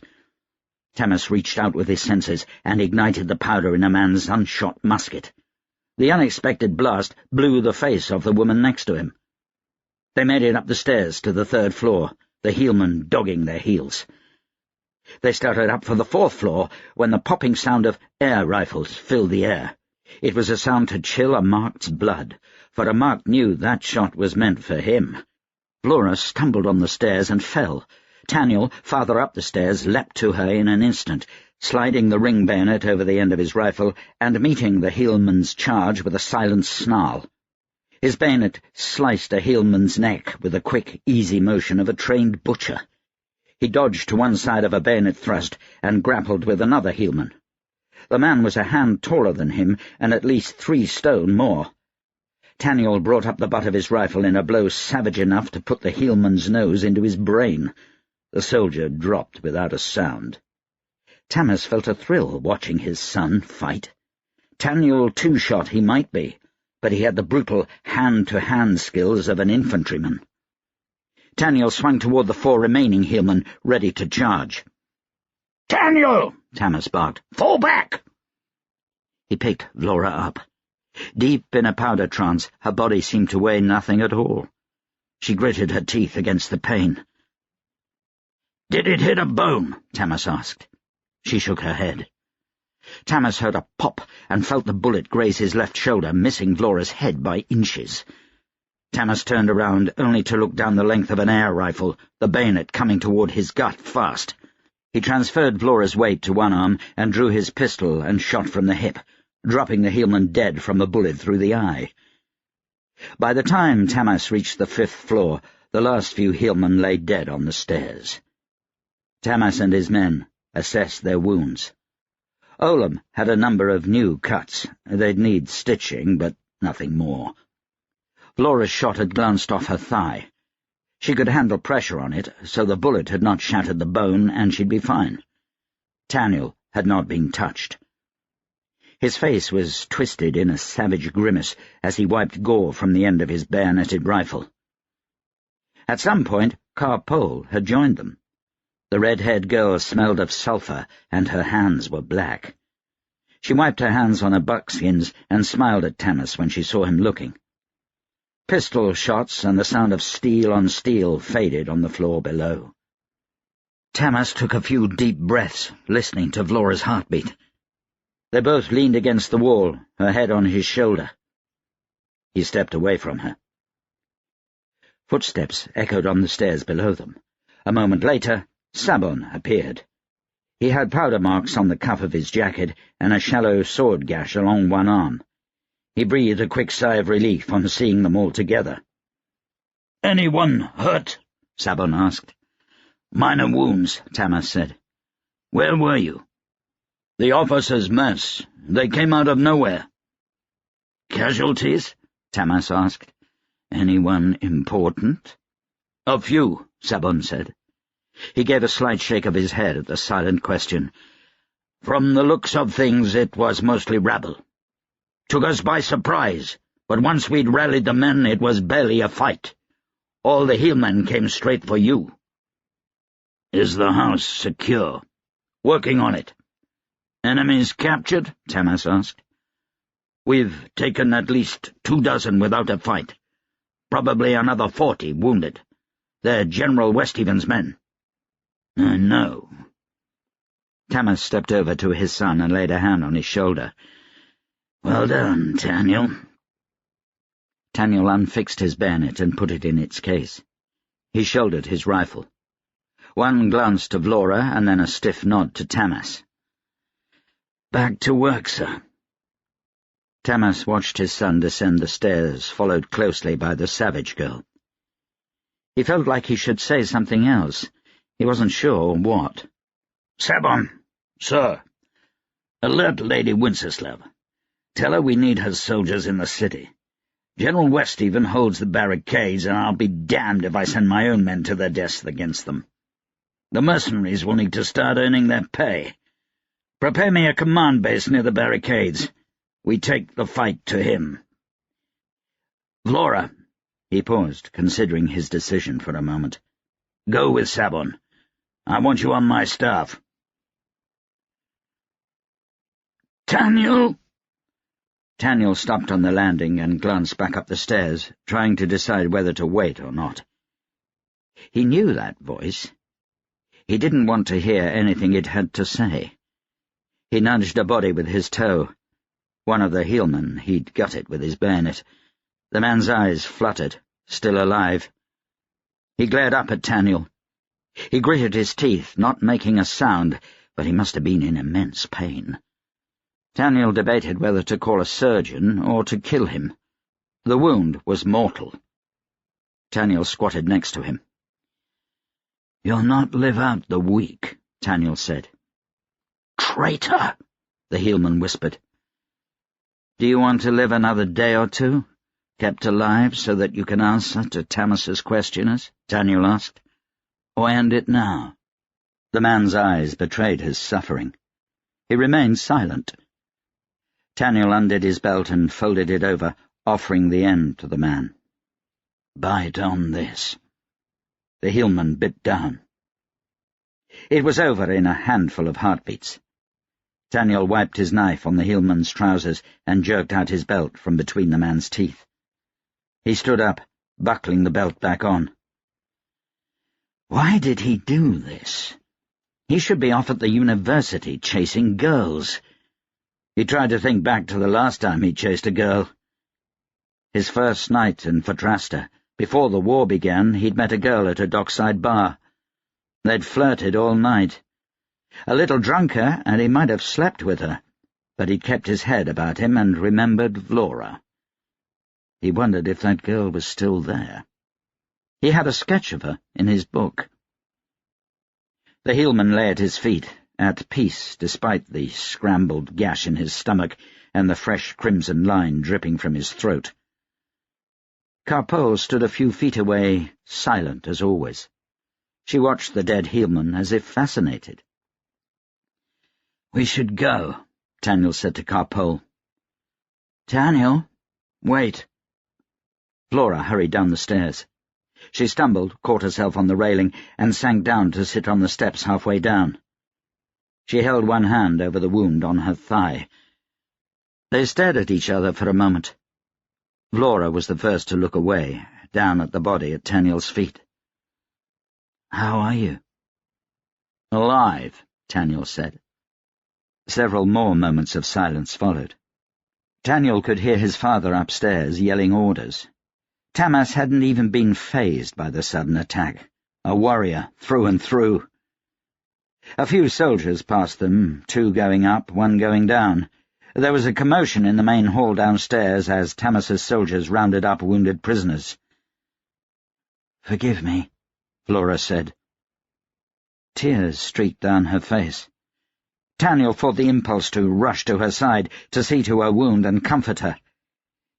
Tamas reached out with his senses and ignited the powder in a man's unshot musket. The unexpected blast blew the face off the woman next to him. They made it up the stairs to the 3rd floor, the Heelmen dogging their heels. They started up for the 4th floor when the popping sound of air rifles filled the air. It was a sound to chill a Mark's blood, for a Mark knew that shot was meant for him. Vlora stumbled on the stairs and fell. Taniel, farther up the stairs, leapt to her in an instant, sliding the ring bayonet over the end of his rifle and meeting the Heelman's charge with a silent snarl. His bayonet sliced a Heelman's neck with the quick, easy motion of a trained butcher. He dodged to one side of a bayonet thrust and grappled with another Heelman. The man was a hand taller than him and at least 3 stone more. Taniel brought up the butt of his rifle in a blow savage enough to put the Heelman's nose into his brain. The soldier dropped without a sound. Tamas felt a thrill watching his son fight. Taniel Two-Shot he might be, but he had the brutal hand-to-hand skills of an infantryman. Taniel swung toward the 4 remaining Heelmen, ready to charge. "Taniel!" Tamas barked. "Fall back!" He picked Vlora up. Deep in a powder trance, her body seemed to weigh nothing at all. She gritted her teeth against the pain. "Did it hit a bone?" Tamas asked. She shook her head. Tamas heard a pop and felt the bullet graze his left shoulder, missing Vlora's head by inches. Tamas turned around, only to look down the length of an air rifle, the bayonet coming toward his gut fast. He transferred Vlora's weight to one arm and drew his pistol and shot from the hip, dropping the Heelman dead from a bullet through the eye. By the time Tamas reached the 5th floor, the last few Heelmen lay dead on the stairs. Tamas and his men assessed their wounds. Olam had a number of new cuts. They'd need stitching, but nothing more. Vlora's shot had glanced off her thigh. She could handle pressure on it, so the bullet had not shattered the bone, and she'd be fine. Taniel had not been touched. His face was twisted in a savage grimace as he wiped gore from the end of his bayoneted rifle. At some point, Carpole had joined them. The red-haired girl smelled of sulphur, and her hands were black. She wiped her hands on her buckskins and smiled at Tamas when she saw him looking. Pistol shots and the sound of steel on steel faded on the floor below. Tamas took a few deep breaths, listening to Vlora's heartbeat. They both leaned against the wall, her head on his shoulder. He stepped away from her. Footsteps echoed on the stairs below them. A moment later, Sabon appeared. He had powder marks on the cuff of his jacket and a shallow sword gash along one arm. He breathed a quick sigh of relief on seeing them all together. "Anyone hurt?" Sabon asked. "Minor wounds," Tamas said. "Where were you?" "The officers' mess. They came out of nowhere." "Casualties?" Tamas asked. "Anyone important?" "A few," Sabon said. He gave a slight shake of his head at the silent question. "From the looks of things, it was mostly rabble. Took us by surprise, but once we'd rallied the men, it was barely a fight. All the Heelmen came straight for you." "Is the house secure?" "Working on it." "Enemies captured?" Tamas asked. "We've taken at least 24 without a fight. Probably another 40 wounded. They're General Westhaven's men." "I know." Tamas stepped over to his son and laid a hand on his shoulder. Well done, Taniel. Taniel unfixed his bayonet and put it in its case. He shouldered his rifle. One glance to Vlora and then a stiff nod to Tamas. Back to work, sir. Tamas watched his son descend the stairs, followed closely by the savage girl. He felt like he should say something else. He wasn't sure what. Sabon, sir. Alert Lady Winceslav. Tell her we need her soldiers in the city. General Westhaven holds the barricades, and I'll be damned if I send my own men to their deaths against them. The mercenaries will need to start earning their pay. Prepare me a command base near the barricades. We take the fight to him. Vlora. He paused, considering his decision for a moment. Go with Sabon. I want you on my staff. Taniel! Taniel stopped on the landing and glanced back up the stairs, trying to decide whether to wait or not. He knew that voice. He didn't want to hear anything it had to say. He nudged a body with his toe. One of the heelmen he'd gutted with his bayonet. The man's eyes fluttered, still alive. He glared up at Taniel. He gritted his teeth, not making a sound, but he must have been in immense pain. Taniel debated whether to call a surgeon or to kill him. The wound was mortal. Taniel squatted next to him. "You'll not live out the week," Taniel said. "Traitor!" the heelman whispered. "Do you want to live another day or two, kept alive so that you can answer to Tamas's questioners?" Taniel asked. "Or end it now?" The man's eyes betrayed his suffering. He remained silent. Taniel undid his belt and folded it over, offering the end to the man. "Bite on this." The heelman bit down. It was over in a handful of heartbeats. Taniel wiped his knife on the heelman's trousers and jerked out his belt from between the man's teeth. He stood up, buckling the belt back on. Why did he do this? He should be off at the university chasing girls. He tried to think back to the last time he chased a girl. His first night in Fatrasta. Before the war began, he'd met a girl at a dockside bar. They'd flirted all night. A little drunker, and he might have slept with her, but he'd kept his head about him and remembered Vlora. He wondered if that girl was still there. He had a sketch of her in his book. The heelman lay at his feet, at peace despite the scrambled gash in his stomach and the fresh crimson line dripping from his throat. Carpeau stood a few feet away, silent as always. She watched the dead heelman as if fascinated. "We should go," Taniel said to Carpeau. "Taniel, wait." Vlora hurried down the stairs. She stumbled, caught herself on the railing, and sank down to sit on the steps halfway down. She held one hand over the wound on her thigh. They stared at each other for a moment. Vlora was the first to look away, down at the body at Taniel's feet. "How are you?" "Alive," Taniel said. Several more moments of silence followed. Taniel could hear his father upstairs yelling orders. Tamas hadn't even been fazed by the sudden attack. A warrior, through and through. A few soldiers passed them, 2 going up, 1 going down. There was a commotion in the main hall downstairs as Tamas's soldiers rounded up wounded prisoners. "Forgive me," Vlora said. Tears streaked down her face. Taniel fought the impulse to rush to her side, to see to her wound and comfort her.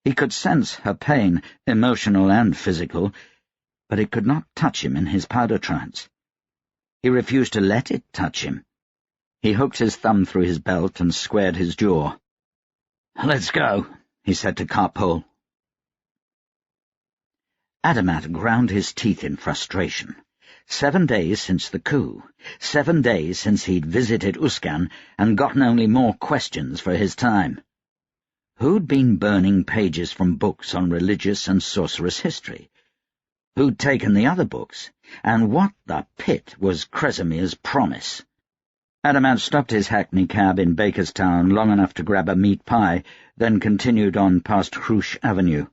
He could sense her pain, emotional and physical, but it could not touch him in his powder trance. He refused to let it touch him. He hooked his thumb through his belt and squared his jaw. "Let's go," he said to Carpeau. Adamat ground his teeth in frustration. 7 days since the coup. 7 days since he'd visited Uskan and gotten only more questions for his time. Who'd been burning pages from books on religious and sorcerous history? Who'd taken the other books? And what the pit was Kresamir's promise? Adamat stopped his hackney cab in Bakerstown long enough to grab a meat pie, then continued on past Cruche Avenue,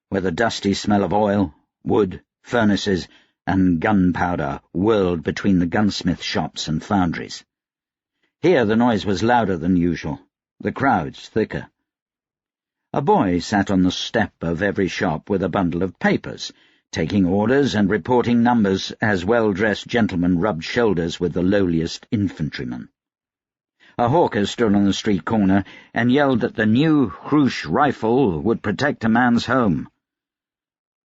where the dusty smell of oil, wood, furnaces, and gunpowder whirled between the gunsmith shops and foundries. Here the noise was louder than usual, the crowds thicker. A boy sat on the step of every shop with a bundle of papers, taking orders and reporting numbers as well-dressed gentlemen rubbed shoulders with the lowliest infantrymen. A hawker stood on the street corner and yelled that the new Cruche rifle would protect a man's home.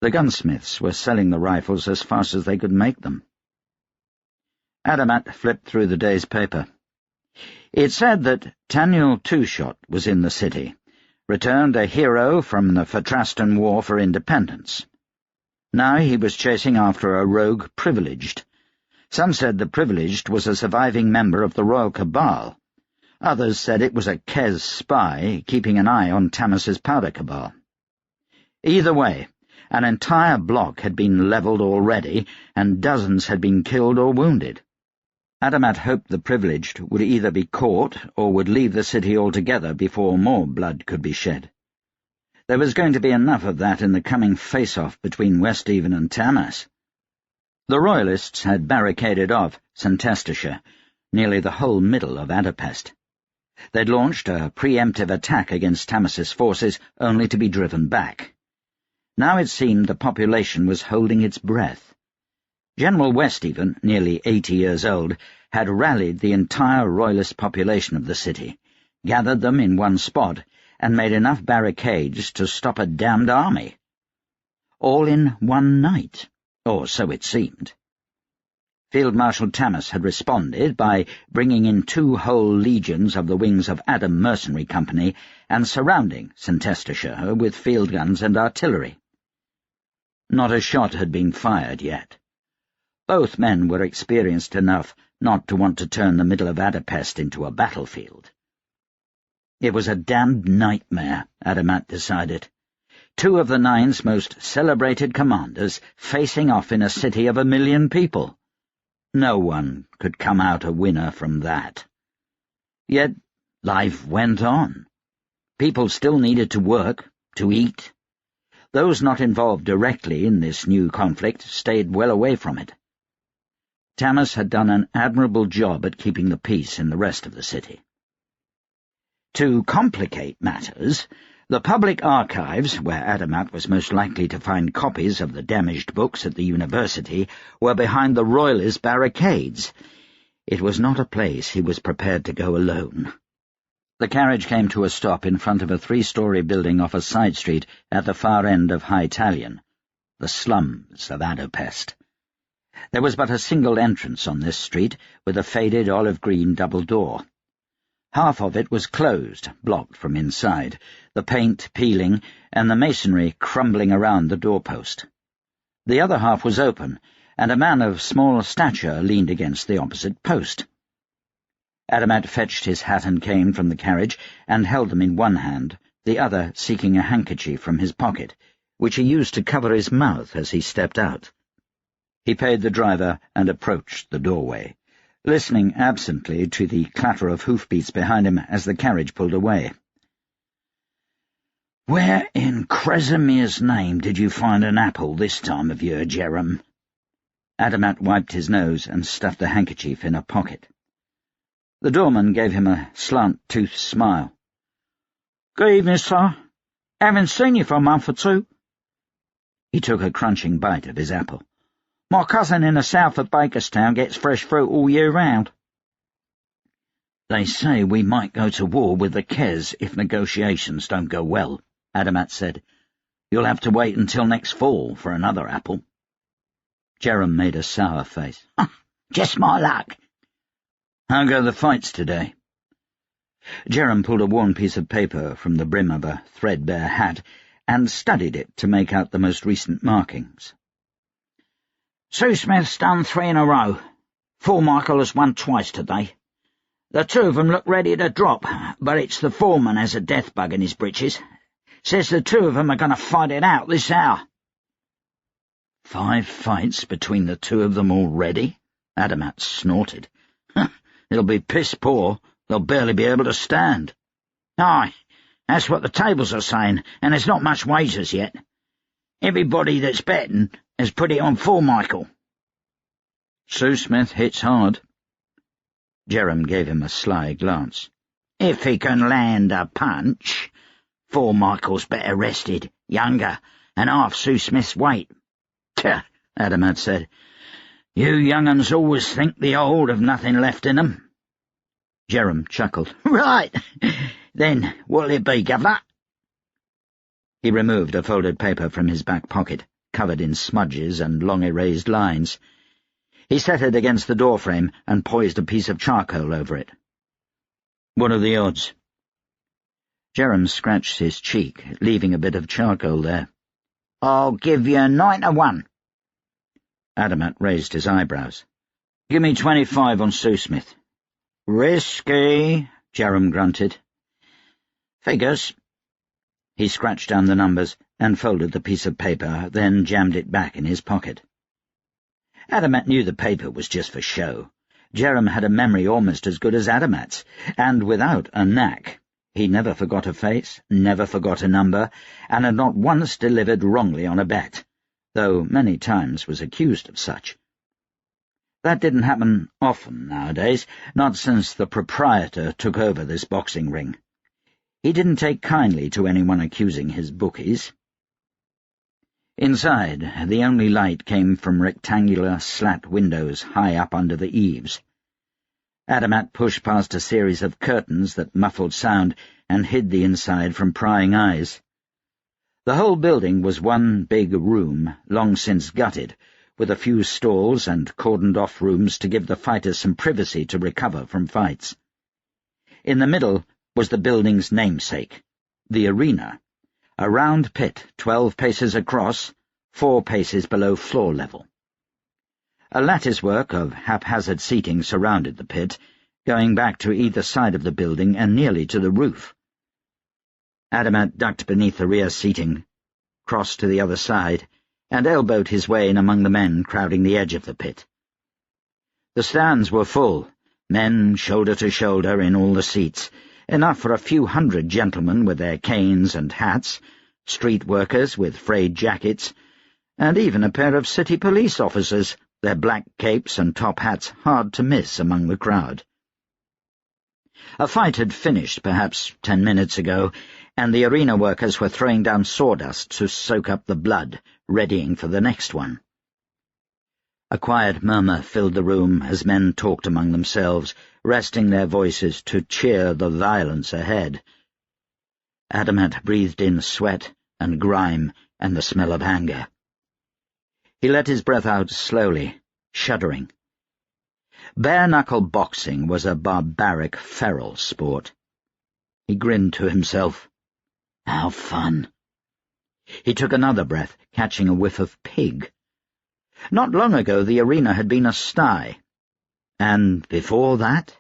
The gunsmiths were selling the rifles as fast as they could make them. Adamat flipped through the day's paper. It said that Taniel Two-Shot was in the city, returned a hero from the Fatrastan War for Independence. Now he was chasing after a rogue privileged. Some said the privileged was a surviving member of the royal cabal. Others said it was a Kes spy keeping an eye on Tamas's powder cabal. Either way, an entire block had been levelled already, and dozens had been killed or wounded. Adamat hoped the privileged would either be caught or would leave the city altogether before more blood could be shed. There was going to be enough of that in the coming face-off between Westhaven and Tamas. The Royalists had barricaded off St. Esteshire, nearly the whole middle of Adapest. They'd launched a preemptive attack against Tamas's forces, only to be driven back. Now it seemed the population was holding its breath. General Westhaven, nearly 80 years old, had rallied the entire Royalist population of the city, gathered them in one spot, and made enough barricades to stop a damned army. All in one night, or so it seemed. Field Marshal Tamas had responded by bringing in 2 whole legions of the wings of Adam Mercenary Company and surrounding St. Esteshire with field guns and artillery. Not a shot had been fired yet. Both men were experienced enough not to want to turn the middle of Adapest into a battlefield. It was a damned nightmare, Adamat decided. 2 of the Nine's most celebrated commanders facing off in a city of 1 million people. No one could come out a winner from that. Yet life went on. People still needed to work, to eat. Those not involved directly in this new conflict stayed well away from it. Tamas had done an admirable job at keeping the peace in the rest of the city. To complicate matters, the public archives, where Adamat was most likely to find copies of the damaged books at the university, were behind the Royalist barricades. It was not a place he was prepared to go alone. The carriage came to a stop in front of a 3-story building off a side street at the far end of High Talion, the slums of Adapest. There was but a single entrance on this street, with a faded olive-green double door. Half of it was closed, blocked from inside, the paint peeling and the masonry crumbling around the doorpost. The other half was open, and a man of small stature leaned against the opposite post. Adamat fetched his hat and cane from the carriage and held them in one hand, the other seeking a handkerchief from his pocket, which he used to cover his mouth as he stepped out. He paid the driver and approached the doorway, listening absently to the clatter of hoofbeats behind him as the carriage pulled away. "Where in Cresemir's name did you find an apple this time of year, Jerem?" Adamat wiped his nose and stuffed the handkerchief in a pocket. The doorman gave him a slant-toothed smile. "Good evening, sir. Haven't seen you for a month or 2. He took a crunching bite of his apple. "My cousin in the south of Bakerstown gets fresh fruit all year round." "They say we might go to war with the Kes if negotiations don't go well," Adamat said. "You'll have to wait until next fall for another apple." Jerem made a sour face. "Just my luck." "How go the fights today?" Jerem pulled a worn piece of paper from the brim of a threadbare hat and studied it to make out the most recent markings. "Sue Smith's done 3 in a row. Formichael has won twice today. The 2 of them look ready to drop, but it's the foreman has a death bug in his breeches. Says the 2 of them are going to fight it out this hour." 5 fights between the 2 of them already? Adamat snorted. It'll be piss poor. They'll barely be able to stand. Aye, that's what the tables are saying, and there's not much wagers yet. Everybody that's betting has put it on Formichael. Sue Smith hits hard. Jerem gave him a sly glance. If he can land a punch, Formichael's better rested, younger, and half Sue Smith's weight. Tch, Adamat said. You young uns always think the old have nothing left in 'em. Jerem chuckled. Right. Then what'll it be, Governor? He removed a folded paper from his back pocket, covered in smudges and long erased lines. He set it against the doorframe and poised a piece of charcoal over it. What are the odds? Jerem scratched his cheek, leaving a bit of charcoal there. I'll give you 9 to 1. Adamat raised his eyebrows. Give me 25 on Sue Smith. Risky, Jerem grunted. Figures. He scratched down the numbers and folded the piece of paper, then jammed it back in his pocket. Adamat knew the paper was just for show. Jerem had a memory almost as good as Adamat's, and without a knack. He never forgot a face, never forgot a number, and had not once delivered wrongly on a bet, though many times was accused of such. That didn't happen often nowadays, not since the proprietor took over this boxing ring. He didn't take kindly to anyone accusing his bookies. Inside, the only light came from rectangular slat windows high up under the eaves. Adamat pushed past a series of curtains that muffled sound and hid the inside from prying eyes. The whole building was one big room, long since gutted, with a few stalls and cordoned-off rooms to give the fighters some privacy to recover from fights. In the middle was the building's namesake, the arena, a round pit 12 paces across, 4 paces below floor level. A latticework of haphazard seating surrounded the pit, going back to either side of the building and nearly to the roof. Adamat ducked beneath the rear seating, crossed to the other side, and elbowed his way in among the men crowding the edge of the pit. The stands were full, men shoulder to shoulder in all the seats, enough for a few hundred gentlemen with their canes and hats, street workers with frayed jackets, and even a pair of city police officers, their black capes and top hats hard to miss among the crowd. A fight had finished perhaps 10 minutes ago, and the arena workers were throwing down sawdust to soak up the blood, readying for the next one. A quiet murmur filled the room as men talked among themselves, resting their voices to cheer the violence ahead. Adamat breathed in sweat and grime and the smell of anger. He let his breath out slowly, shuddering. Bare-knuckle boxing was a barbaric, feral sport. He grinned to himself. How fun! He took another breath, catching a whiff of pig. Not long ago the arena had been a sty. And before that?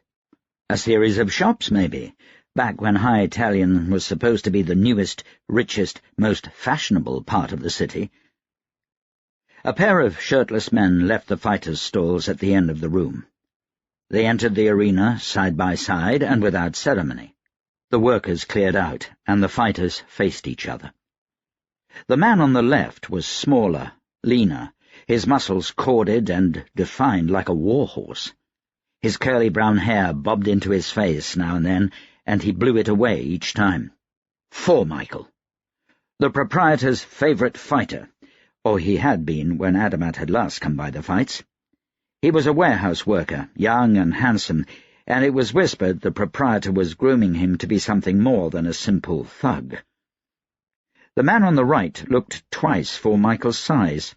A series of shops, maybe, back when High Italian was supposed to be the newest, richest, most fashionable part of the city. A pair of shirtless men left the fighters' stalls at the end of the room. They entered the arena side by side and without ceremony. The workers cleared out, and the fighters faced each other. The man on the left was smaller, leaner, his muscles corded and defined like a war-horse. His curly brown hair bobbed into his face now and then, and he blew it away each time. Formichael, the proprietor's favourite fighter, or he had been when Adamat had last come by the fights. He was a warehouse worker, young and handsome, and it was whispered the proprietor was grooming him to be something more than a simple thug. The man on the right looked twice Formichael's size.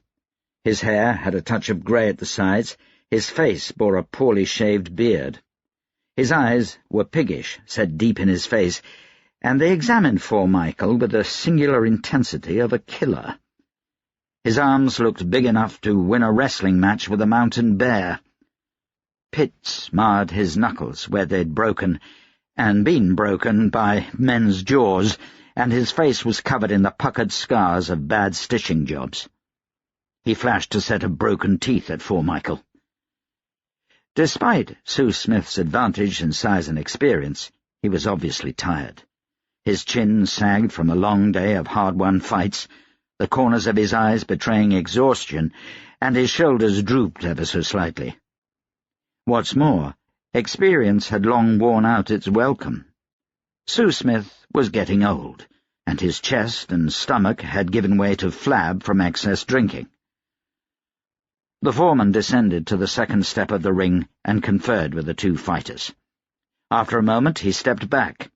His hair had a touch of grey at the sides, his face bore a poorly shaved beard. His eyes were piggish, set deep in his face, and they examined Formichael with the singular intensity of a killer. His arms looked big enough to win a wrestling match with a mountain bear. Pits marred his knuckles where they'd broken, and been broken by men's jaws, and his face was covered in the puckered scars of bad stitching jobs. He flashed a set of broken teeth at Formichael. Despite Sue Smith's advantage in size and experience, he was obviously tired. His chin sagged from a long day of hard-won fights, the corners of his eyes betraying exhaustion, and his shoulders drooped ever so slightly. What's more, experience had long worn out its welcome. Sue Smith was getting old, and his chest and stomach had given way to flab from excess drinking. The foreman descended to the second step of the ring and conferred with the two fighters. After a moment he stepped back.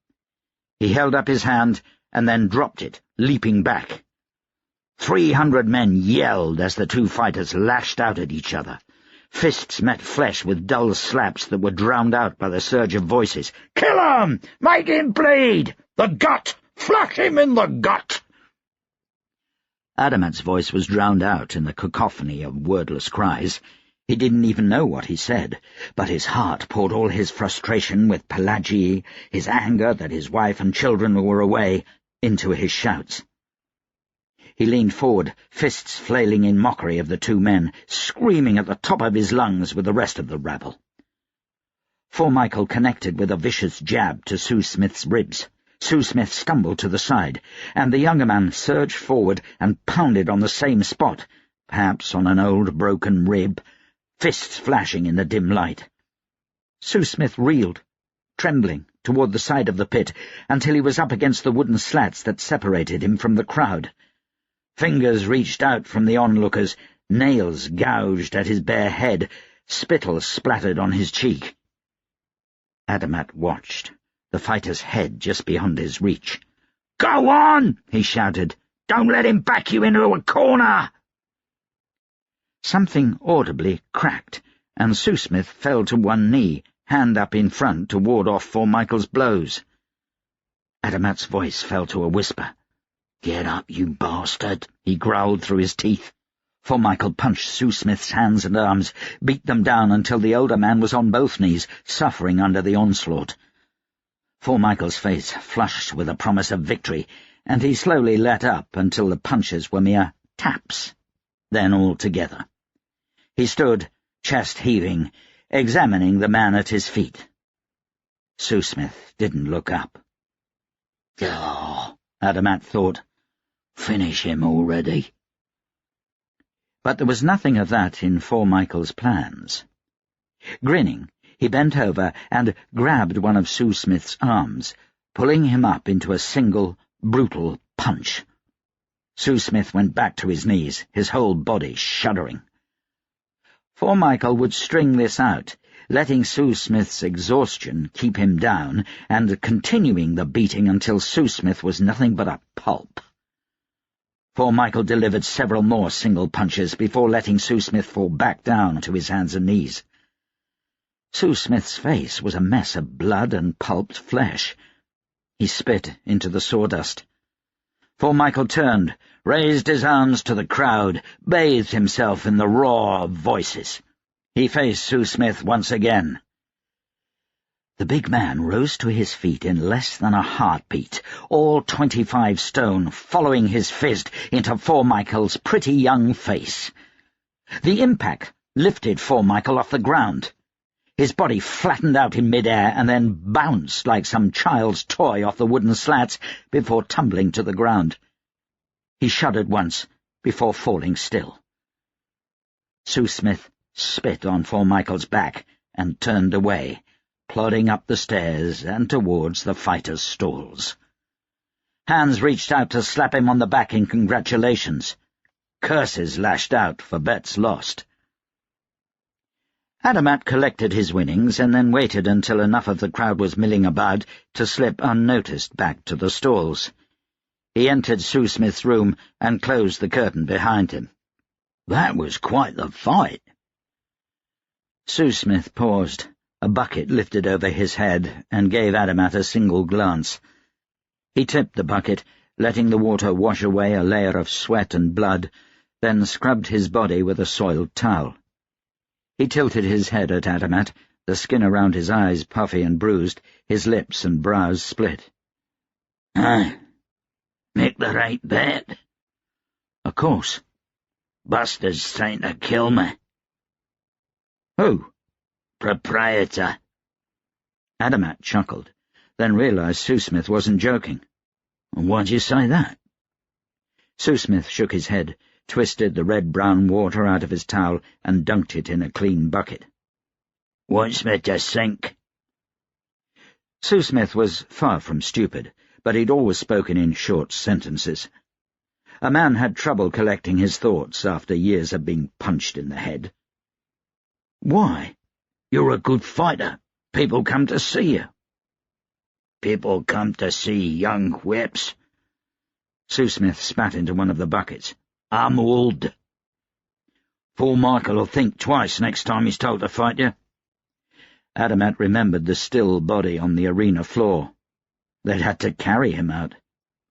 He held up his hand and then dropped it, leaping back. 300 men yelled as the two fighters lashed out at each other. Fists met flesh with dull slaps that were drowned out by the surge of voices. "Kill him! Make him bleed! The gut! Flush him in the gut!" Adamat's voice was drowned out in the cacophony of wordless cries. He didn't even know what he said, but his heart poured all his frustration with Pelagi, his anger that his wife and children were away, into his shouts. He leaned forward, fists flailing in mockery of the two men, screaming at the top of his lungs with the rest of the rabble. Formichael connected with a vicious jab to Sue Smith's ribs. Sue Smith stumbled to the side, and the younger man surged forward and pounded on the same spot, perhaps on an old broken rib, fists flashing in the dim light. Sue Smith reeled, trembling, toward the side of the pit, until he was up against the wooden slats that separated him from the crowd. Fingers reached out from the onlookers, nails gouged at his bare head, spittle splattered on his cheek. Adamat watched, the fighter's head just beyond his reach. "Go on!" he shouted. "Don't let him back you into a corner!" Something audibly cracked, and Sue Smith fell to one knee, hand up in front to ward off Formichael's blows. Adamat's voice fell to a whisper. "Get up, you bastard," he growled through his teeth. Formichael punched Sue Smith's hands and arms, beat them down until the older man was on both knees, suffering under the onslaught. Formichael's face flushed with a promise of victory, and he slowly let up until the punches were mere taps, then all together. He stood, chest heaving, examining the man at his feet. Sue Smith didn't look up. "Oh," Adamat thought. "Finish him already." But there was nothing of that in Formichael's plans. Grinning, he bent over and grabbed one of Sue Smith's arms, pulling him up into a single, brutal punch. Sue Smith went back to his knees, his whole body shuddering. Formichael would string this out, letting Sue Smith's exhaustion keep him down, and continuing the beating until Sue Smith was nothing but a pulp. Formichael delivered several more single punches before letting Sue Smith fall back down to his hands and knees. Sue Smith's face was a mess of blood and pulped flesh. He spit into the sawdust. Formichael turned, raised his arms to the crowd, bathed himself in the roar of voices. He faced Sue Smith once again. The big man rose to his feet in less than a heartbeat, all 25 stone, following his fist into Formichael's pretty young face. The impact lifted Formichael off the ground. His body flattened out in mid-air and then bounced like some child's toy off the wooden slats before tumbling to the ground. He shuddered once before falling still. Sue Smith spit on Formichael's back and turned away, plodding up the stairs and towards the fighters' stalls. Hands reached out to slap him on the back in congratulations. Curses lashed out for bets lost. Adamat collected his winnings and then waited until enough of the crowd was milling about to slip unnoticed back to the stalls. He entered Sue Smith's room and closed the curtain behind him. "That was quite the fight." Sue Smith paused, a bucket lifted over his head, and gave Adamat a single glance. He tipped the bucket, letting the water wash away a layer of sweat and blood, then scrubbed his body with a soiled towel. He tilted his head at Adamat, the skin around his eyes puffy and bruised, his lips and brows split. "Nick, that ain't bad." "Of course." "Buster's trying to kill me." "Who?" Proprietor. Adamat chuckled, then realized Sue-Smith wasn't joking. Why'd you say that? Sue-Smith shook his head, twisted the red-brown water out of his towel, and dunked it in a clean bucket. Wants me to sink. Sue-Smith was far from stupid, but he'd always spoken in short sentences. A man had trouble collecting his thoughts after years of being punched in the head. Why? You're a good fighter. People come to see you. People come to see young whips. Sue-Smith spat into one of the buckets. I'm old. Poor Michael will think twice next time he's told to fight you. Adamat remembered the still body on the arena floor. They'd had to carry him out,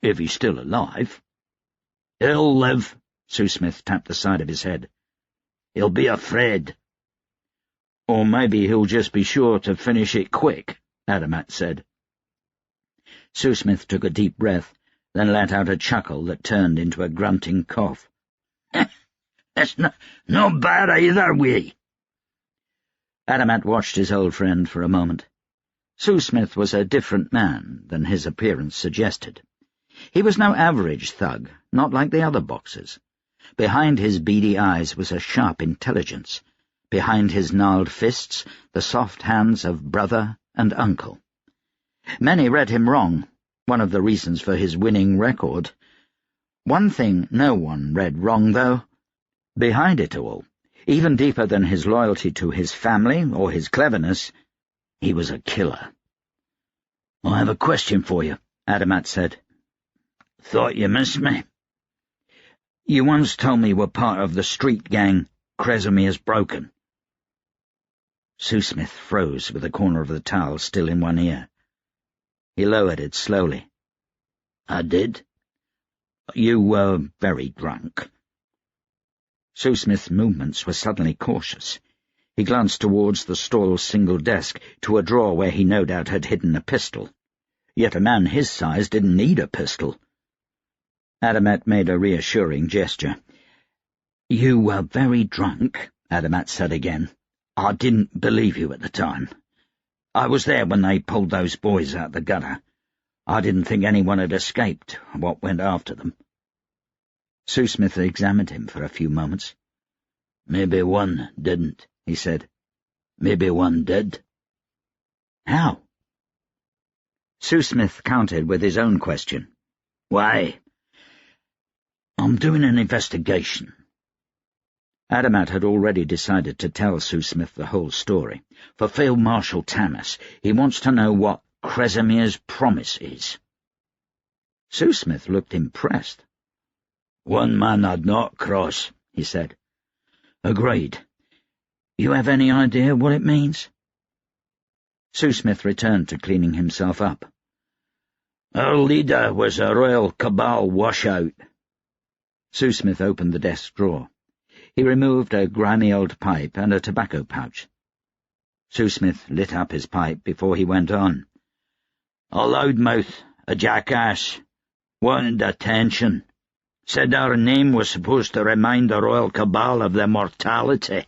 if he's still alive. He'll live, Sue-Smith tapped the side of his head. He'll be afraid. Or maybe he'll just be sure to finish it quick, Adamat said. Sue-Smith took a deep breath, then let out a chuckle that turned into a grunting cough. That's no bad either way. Adamat watched his old friend for a moment. Sue-Smith was a different man than his appearance suggested. He was no average thug, not like the other boxers. Behind his beady eyes was a sharp intelligence. Behind his gnarled fists, the soft hands of brother and uncle. Many read him wrong, one of the reasons for his winning record. One thing no one read wrong, though. Behind it all, even deeper than his loyalty to his family or his cleverness, he was a killer. I have a question for you, Adamat said. Thought you missed me. You once told me you were part of the street gang Kresamir's Broken. Sue-Smith froze with the corner of the towel still in one ear. He lowered it slowly. I did? You were very drunk. Sue-Smith's movements were suddenly cautious. He glanced towards the stall's single desk, to a drawer where he no doubt had hidden a pistol. Yet a man his size didn't need a pistol. Adamat made a reassuring gesture. You were very drunk, Adamat said again. I didn't believe you at the time. I was there when they pulled those boys out the gutter. I didn't think anyone had escaped what went after them. Sue-Smith examined him for a few moments. Maybe one didn't, he said. Maybe one did. How? Sue-Smith countered with his own question. Why? I'm doing an investigation. Adamat had already decided to tell Sue-Smith the whole story. For Field Marshal Tamas, he wants to know what Kresamir's promise is. Sue-Smith looked impressed. One man I'd not cross, he said. Agreed. You have any idea what it means? Sue-Smith returned to cleaning himself up. Our leader was a royal cabal washout. Sue-Smith opened the desk drawer. He removed a grimy old pipe and a tobacco pouch. Sue-Smith lit up his pipe before he went on. A loudmouth, a jackass, wanted attention. Said our name was supposed to remind the royal cabal of their mortality.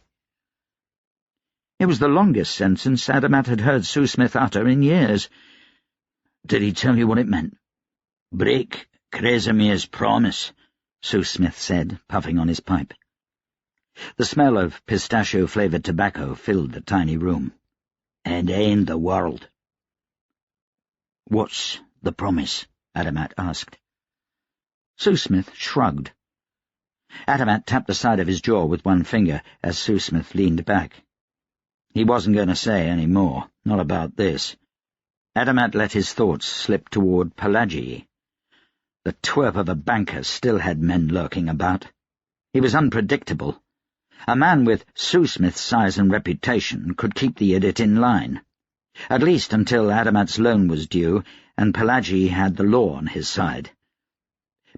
It was the longest sentence Adamat had heard Sue-Smith utter in years. Did he tell you what it meant? Break Kresamir's promise, Sue-Smith said, puffing on his pipe. The smell of pistachio-flavoured tobacco filled the tiny room. And end the world. What's the promise? Adamat asked. Sue-Smith shrugged. Adamat tapped the side of his jaw with one finger as Sue-Smith leaned back. He wasn't going to say any more, not about this. Adamat let his thoughts slip toward Pelagi. The twerp of a banker still had men lurking about. He was unpredictable. A man with Sue-Smith's size and reputation could keep the idiot in line, at least until Adamat's loan was due and Pelagi had the law on his side.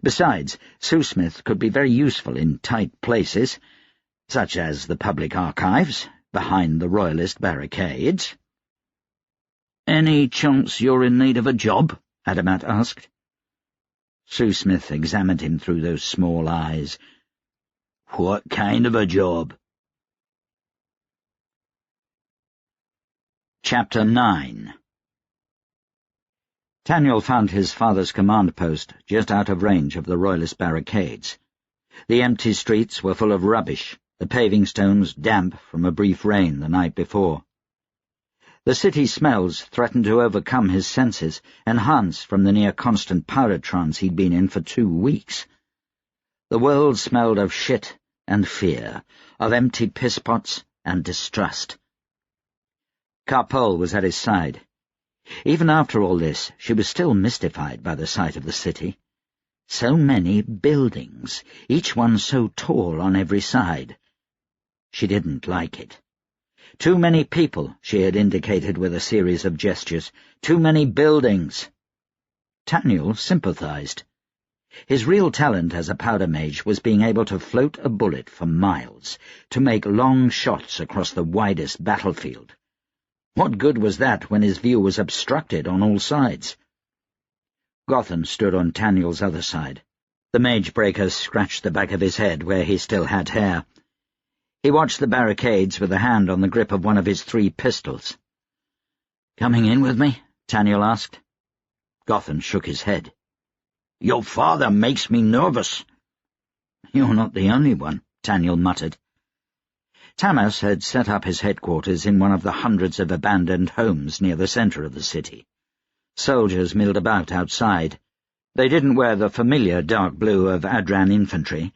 Besides, Sue-Smith could be very useful in tight places, such as the public archives, behind the royalist barricades. "Any chance you're in need of a job?" Adamat asked. Sue-Smith examined him through those small eyes. "What kind of a job?" Chapter 9. Taniel found his father's command post just out of range of the Royalist barricades. The empty streets were full of rubbish, the paving stones damp from a brief rain the night before. The city smells threatened to overcome his senses, enhanced from the near-constant powder trance he'd been in for 2 weeks. The world smelled of shit and fear, of empty piss-pots and distrust. Carpole was at his side. Even after all this, she was still mystified by the sight of the city. So many buildings, each one so tall on every side. She didn't like it. Too many people, she had indicated with a series of gestures. Too many buildings. Taniel sympathized. His real talent as a powder mage was being able to float a bullet for miles, to make long shots across the widest battlefield. What good was that when his view was obstructed on all sides? Gothan stood on Taniel's other side. The mage-breaker scratched the back of his head where he still had hair. He watched the barricades with a hand on the grip of one of his 3 pistols. "Coming in with me?" Taniel asked. Gothan shook his head. "Your father makes me nervous." "You're not the only one," Taniel muttered. Tamas had set up his headquarters in one of the hundreds of abandoned homes near the centre of the city. Soldiers milled about outside. They didn't wear the familiar dark blue of Adran infantry.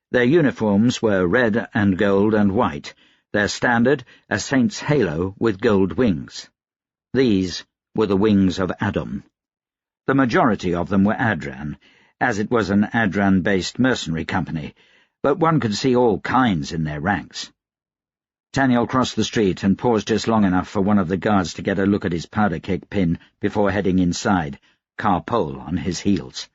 Their uniforms were red and gold and white, their standard a saint's halo with gold wings. These were the wings of Adam. The majority of them were Adran, as it was an Adran-based mercenary company, but one could see all kinds in their ranks. Taniel crossed the street and paused just long enough for one of the guards to get a look at his powder-keg pin before heading inside, Carpole on his heels.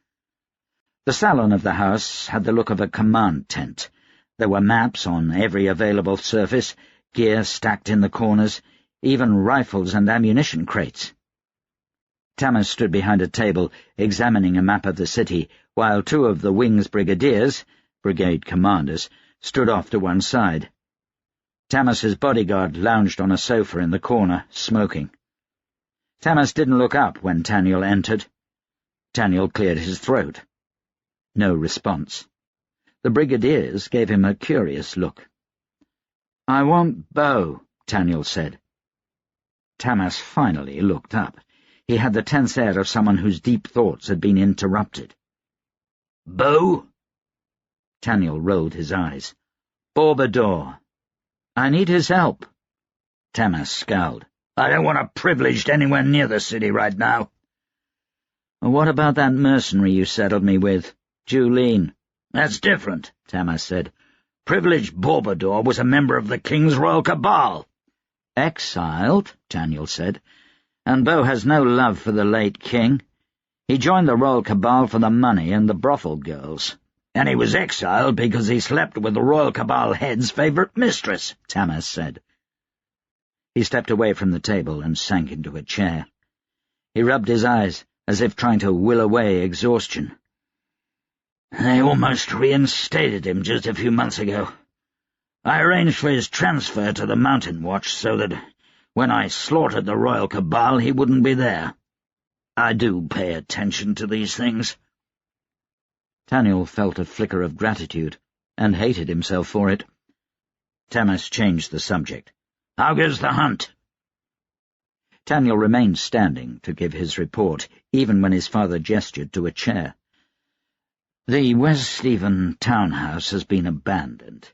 The salon of the house had the look of a command tent. There were maps on every available surface, gear stacked in the corners, even rifles and ammunition crates. Tamas stood behind a table, examining a map of the city, while 2 of the wing's brigadiers, brigade commanders, stood off to one side. Tamas's bodyguard lounged on a sofa in the corner, smoking. Tamas didn't look up when Taniel entered. Taniel cleared his throat. No response. The brigadiers gave him a curious look. "I want Beau," Taniel said. Tamas finally looked up. He had the tense air of someone whose deep thoughts had been interrupted. "Beau?" Taniel rolled his eyes. "Bourbador. I need his help." Tamas scowled. "I don't want a privileged anywhere near the city right now." "What about that mercenary you settled me with, Julene?" "That's different," Tamas said. "Privileged Bourbador was a member of the King's Royal Cabal." "Exiled," Taniel said, "and Beau has no love for the late king. He joined the Royal Cabal for the money and the brothel girls." "And he was exiled because he slept with the Royal Cabal head's favourite mistress," Tamas said. He stepped away from the table and sank into a chair. He rubbed his eyes, as if trying to will away exhaustion. "They almost reinstated him just a few months ago. I arranged for his transfer to the Mountain Watch so that when I slaughtered the Royal Cabal he wouldn't be there. I do pay attention to these things." Taniel felt a flicker of gratitude, and hated himself for it. Tamas changed the subject. "How goes the hunt?" Taniel remained standing to give his report, even when his father gestured to a chair. "The West Stephen townhouse has been abandoned.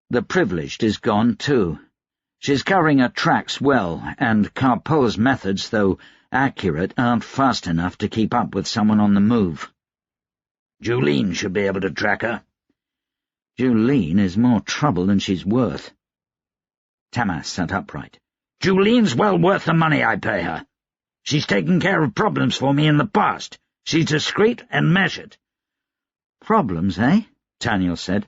The privileged is gone, too. She's covering her tracks well, and Carpole's methods, though accurate, aren't fast enough to keep up with someone on the move." "Julene should be able to track her." "Julene is more trouble than she's worth." Tamas sat upright. "Julene's well worth the money I pay her. She's taken care of problems for me in the past. She's discreet and measured." "Problems, eh?" Taniel said.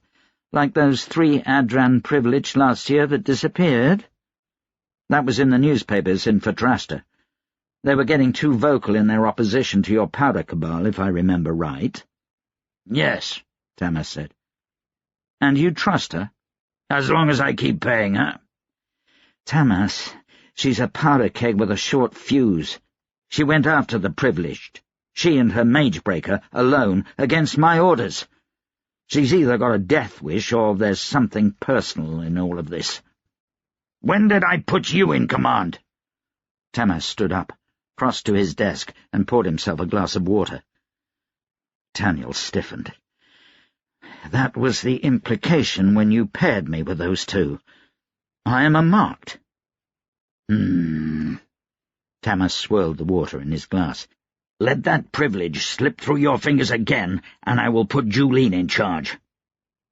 "Like those 3 Adran privileged last year that disappeared?" "That was in the newspapers in Fatrasta. They were getting too vocal in their opposition to your powder cabal, if I remember right." "Yes," Tamas said. "And you trust her?" "As long as I keep paying her." "Tamas, She's a powder keg with a short fuse. She went after the privileged. She and her mage breaker, alone, against my orders. She's either got a death wish or there's something personal in all of this. When did I put you in command? Tamas stood up, crossed to his desk, and poured himself a glass of water. Taniel stiffened. That was the implication when you paired me with those two. I am a marked. Tamas swirled the water in his glass. Let that privilege slip through your fingers again, and I will put Julene in charge.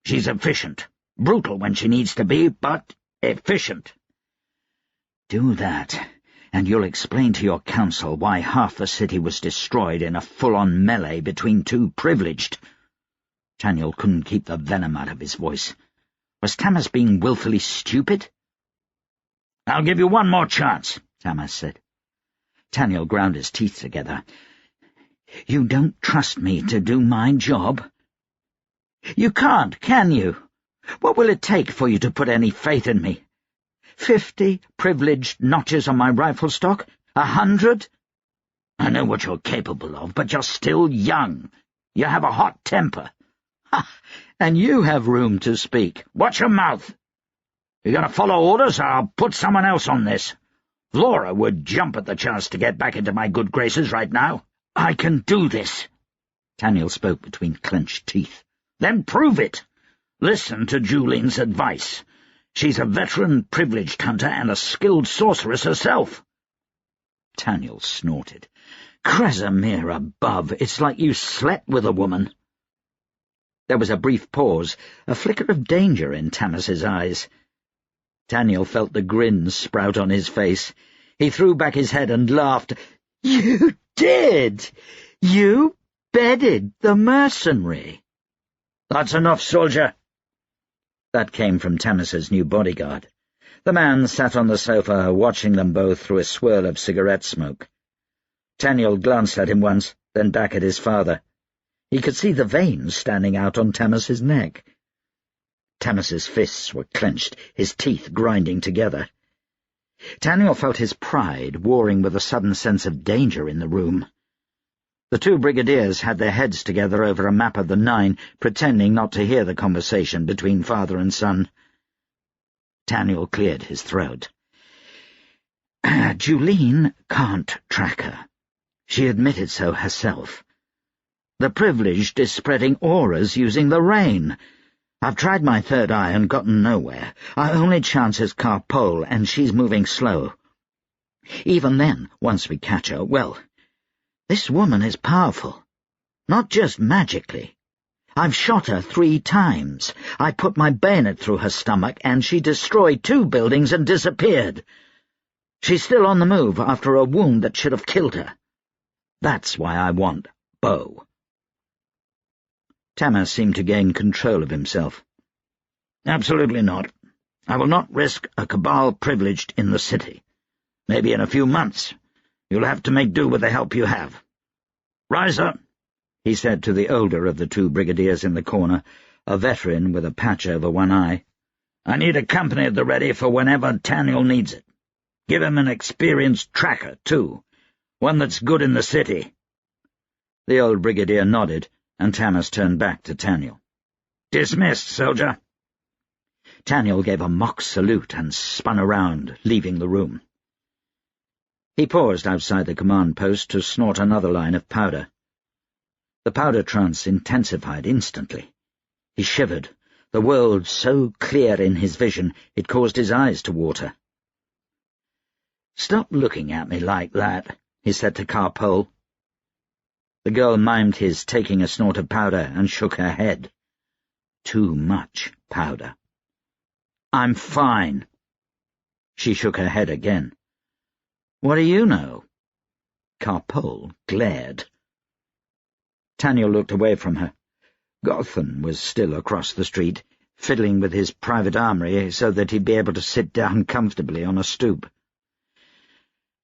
She's efficient. Brutal when she needs to be, but efficient. Do that, and you'll explain to your council why half the city was destroyed in a full-on melee between two privileged. Taniel couldn't keep the venom out of his voice. Was Tamas being willfully stupid? I'll give you one more chance, Tamas said. Taniel ground his teeth together. You don't trust me to do my job? You can't, can you? What will it take for you to put any faith in me? 50 privileged notches on my rifle stock? 100? I know what you're capable of, but you're still young. You have a hot temper. Ha! And you have room to speak. Watch your mouth. You're going to follow orders, or I'll put someone else on this. Laura would jump at the chance to get back into my good graces right now. I can do this. Taniel spoke between clenched teeth. Then prove it. Listen to Julene's advice. She's a veteran privileged hunter and a skilled sorceress herself. Taniel snorted. Kresimir above, it's like you slept with a woman. There was a brief pause, a flicker of danger in Tamas's eyes. Taniel felt the grin sprout on his face. He threw back his head and laughed. You did! You bedded the mercenary. That's enough, soldier. That came from Tamas's new bodyguard. The man sat on the sofa, watching them both through a swirl of cigarette smoke. Taniel glanced at him once, then back at his father. He could see the veins standing out on Tamas's neck. Tamas's fists were clenched, his teeth grinding together. Taniel felt his pride warring with a sudden sense of danger in the room. The two brigadiers had their heads together over a map of the Nine, pretending not to hear the conversation between father and son. Taniel cleared his throat. Julene can't track her. She admitted so herself. The privileged is spreading auras using the rain. I've tried my third eye and gotten nowhere. Our only chance is Carpole, and she's moving slow. Even then, once we catch her, well, this woman is powerful. Not just magically. I've shot her 3 times. I put my bayonet through her stomach, and she destroyed 2 buildings and disappeared. She's still on the move after a wound that should have killed her. That's why I want Bo. Tamas seemed to gain control of himself. Absolutely not. I will not risk a cabal privileged in the city. Maybe in a few months. You'll have to make do with the help you have. Riser, he said to the older of the 2 brigadiers in the corner, a veteran with a patch over one eye. I need a company at the ready for whenever Taniel needs it. Give him an experienced tracker, too. One that's good in the city. The old brigadier nodded, and Tamas turned back to Taniel. Dismissed, soldier. Taniel gave a mock salute and spun around, leaving the room. He paused outside the command post to snort another line of powder. The powder trance intensified instantly. He shivered, the world so clear in his vision it caused his eyes to water. "Stop looking at me like that," he said to Carpole. The girl mimed his taking a snort of powder and shook her head. Too much powder. "I'm fine." She shook her head again. "What do you know?" Carpole glared. Taniel looked away from her. Gotham was still across the street, fiddling with his private armory so that he'd be able to sit down comfortably on a stoop.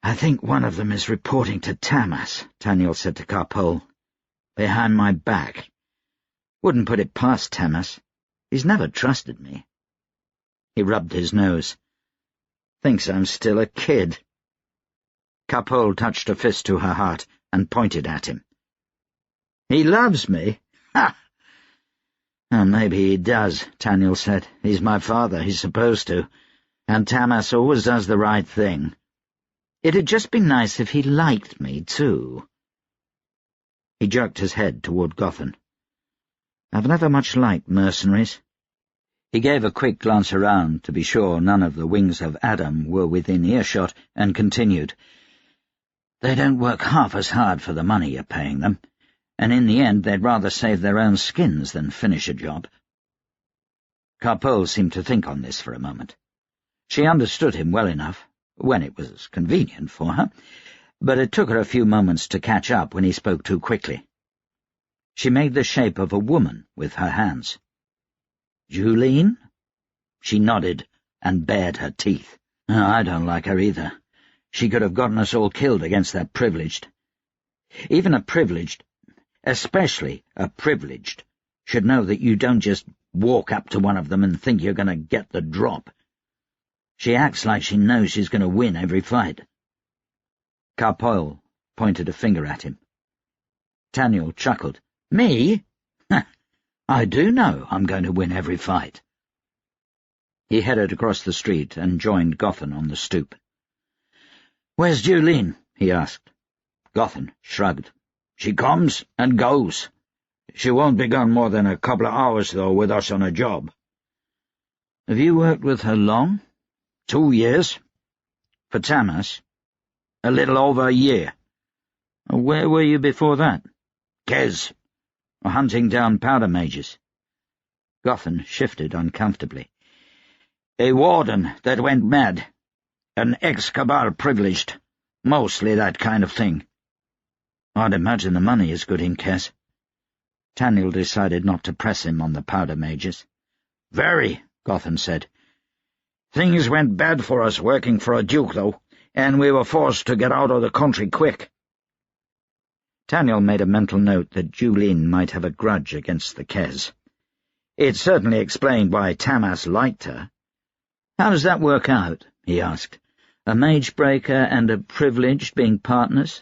"I think one of them is reporting to Tamas," Taniel said to Carpole. "Behind my back. Wouldn't put it past Tamas. He's never trusted me." He rubbed his nose. Thinks I'm still a kid." Capol touched a fist to her heart and pointed at him. "He loves me? Ha!" "Oh, maybe he does," Taniel said. "He's my father, he's supposed to, and Tamas always does the right thing. It'd just be nice if he liked me, too." He jerked his head toward Gotham. "I've never much liked mercenaries." He gave a quick glance around to be sure none of the wings of Adam were within earshot, and continued, "They don't work half as hard for the money you're paying them, and in the end they'd rather save their own skins than finish a job." Capol seemed to think on this for a moment. She understood him well enough, when it was convenient for her, but it took her a few moments to catch up when he spoke too quickly. She made the shape of a woman with her hands. "Juline?" She nodded and bared her teeth. "Oh, I don't like her either. She could have gotten us all killed against that privileged. Even a privileged, especially a privileged, should know that you don't just walk up to one of them and think you're going to get the drop. She acts like she knows she's going to win every fight." Capol pointed a finger at him. Taniel chuckled. "Me? I do know I'm going to win every fight." He headed across the street and joined Gotham on the stoop. "Where's Juline?" he asked. Gotham shrugged. "She comes and goes. She won't be gone more than a couple of hours, though, with us on a job." "Have you worked with her long?" 2 years. For Tamas? A little over a year. Where were you before that? Kez. Hunting down powder mages. Gotham shifted uncomfortably. "A warden that went mad. An ex-cabal privileged. Mostly that kind of thing." "I'd imagine the money is good in Kez." Taniel decided not to press him on the powder mages. "Very," Gotham said. "Things went bad for us working for a duke, though, and we were forced to get out of the country quick." Taniel made a mental note that Juline might have a grudge against the Kez. It certainly explained why Tamas liked her. "How does that work out?" he asked. "A mage-breaker and a privileged being partners?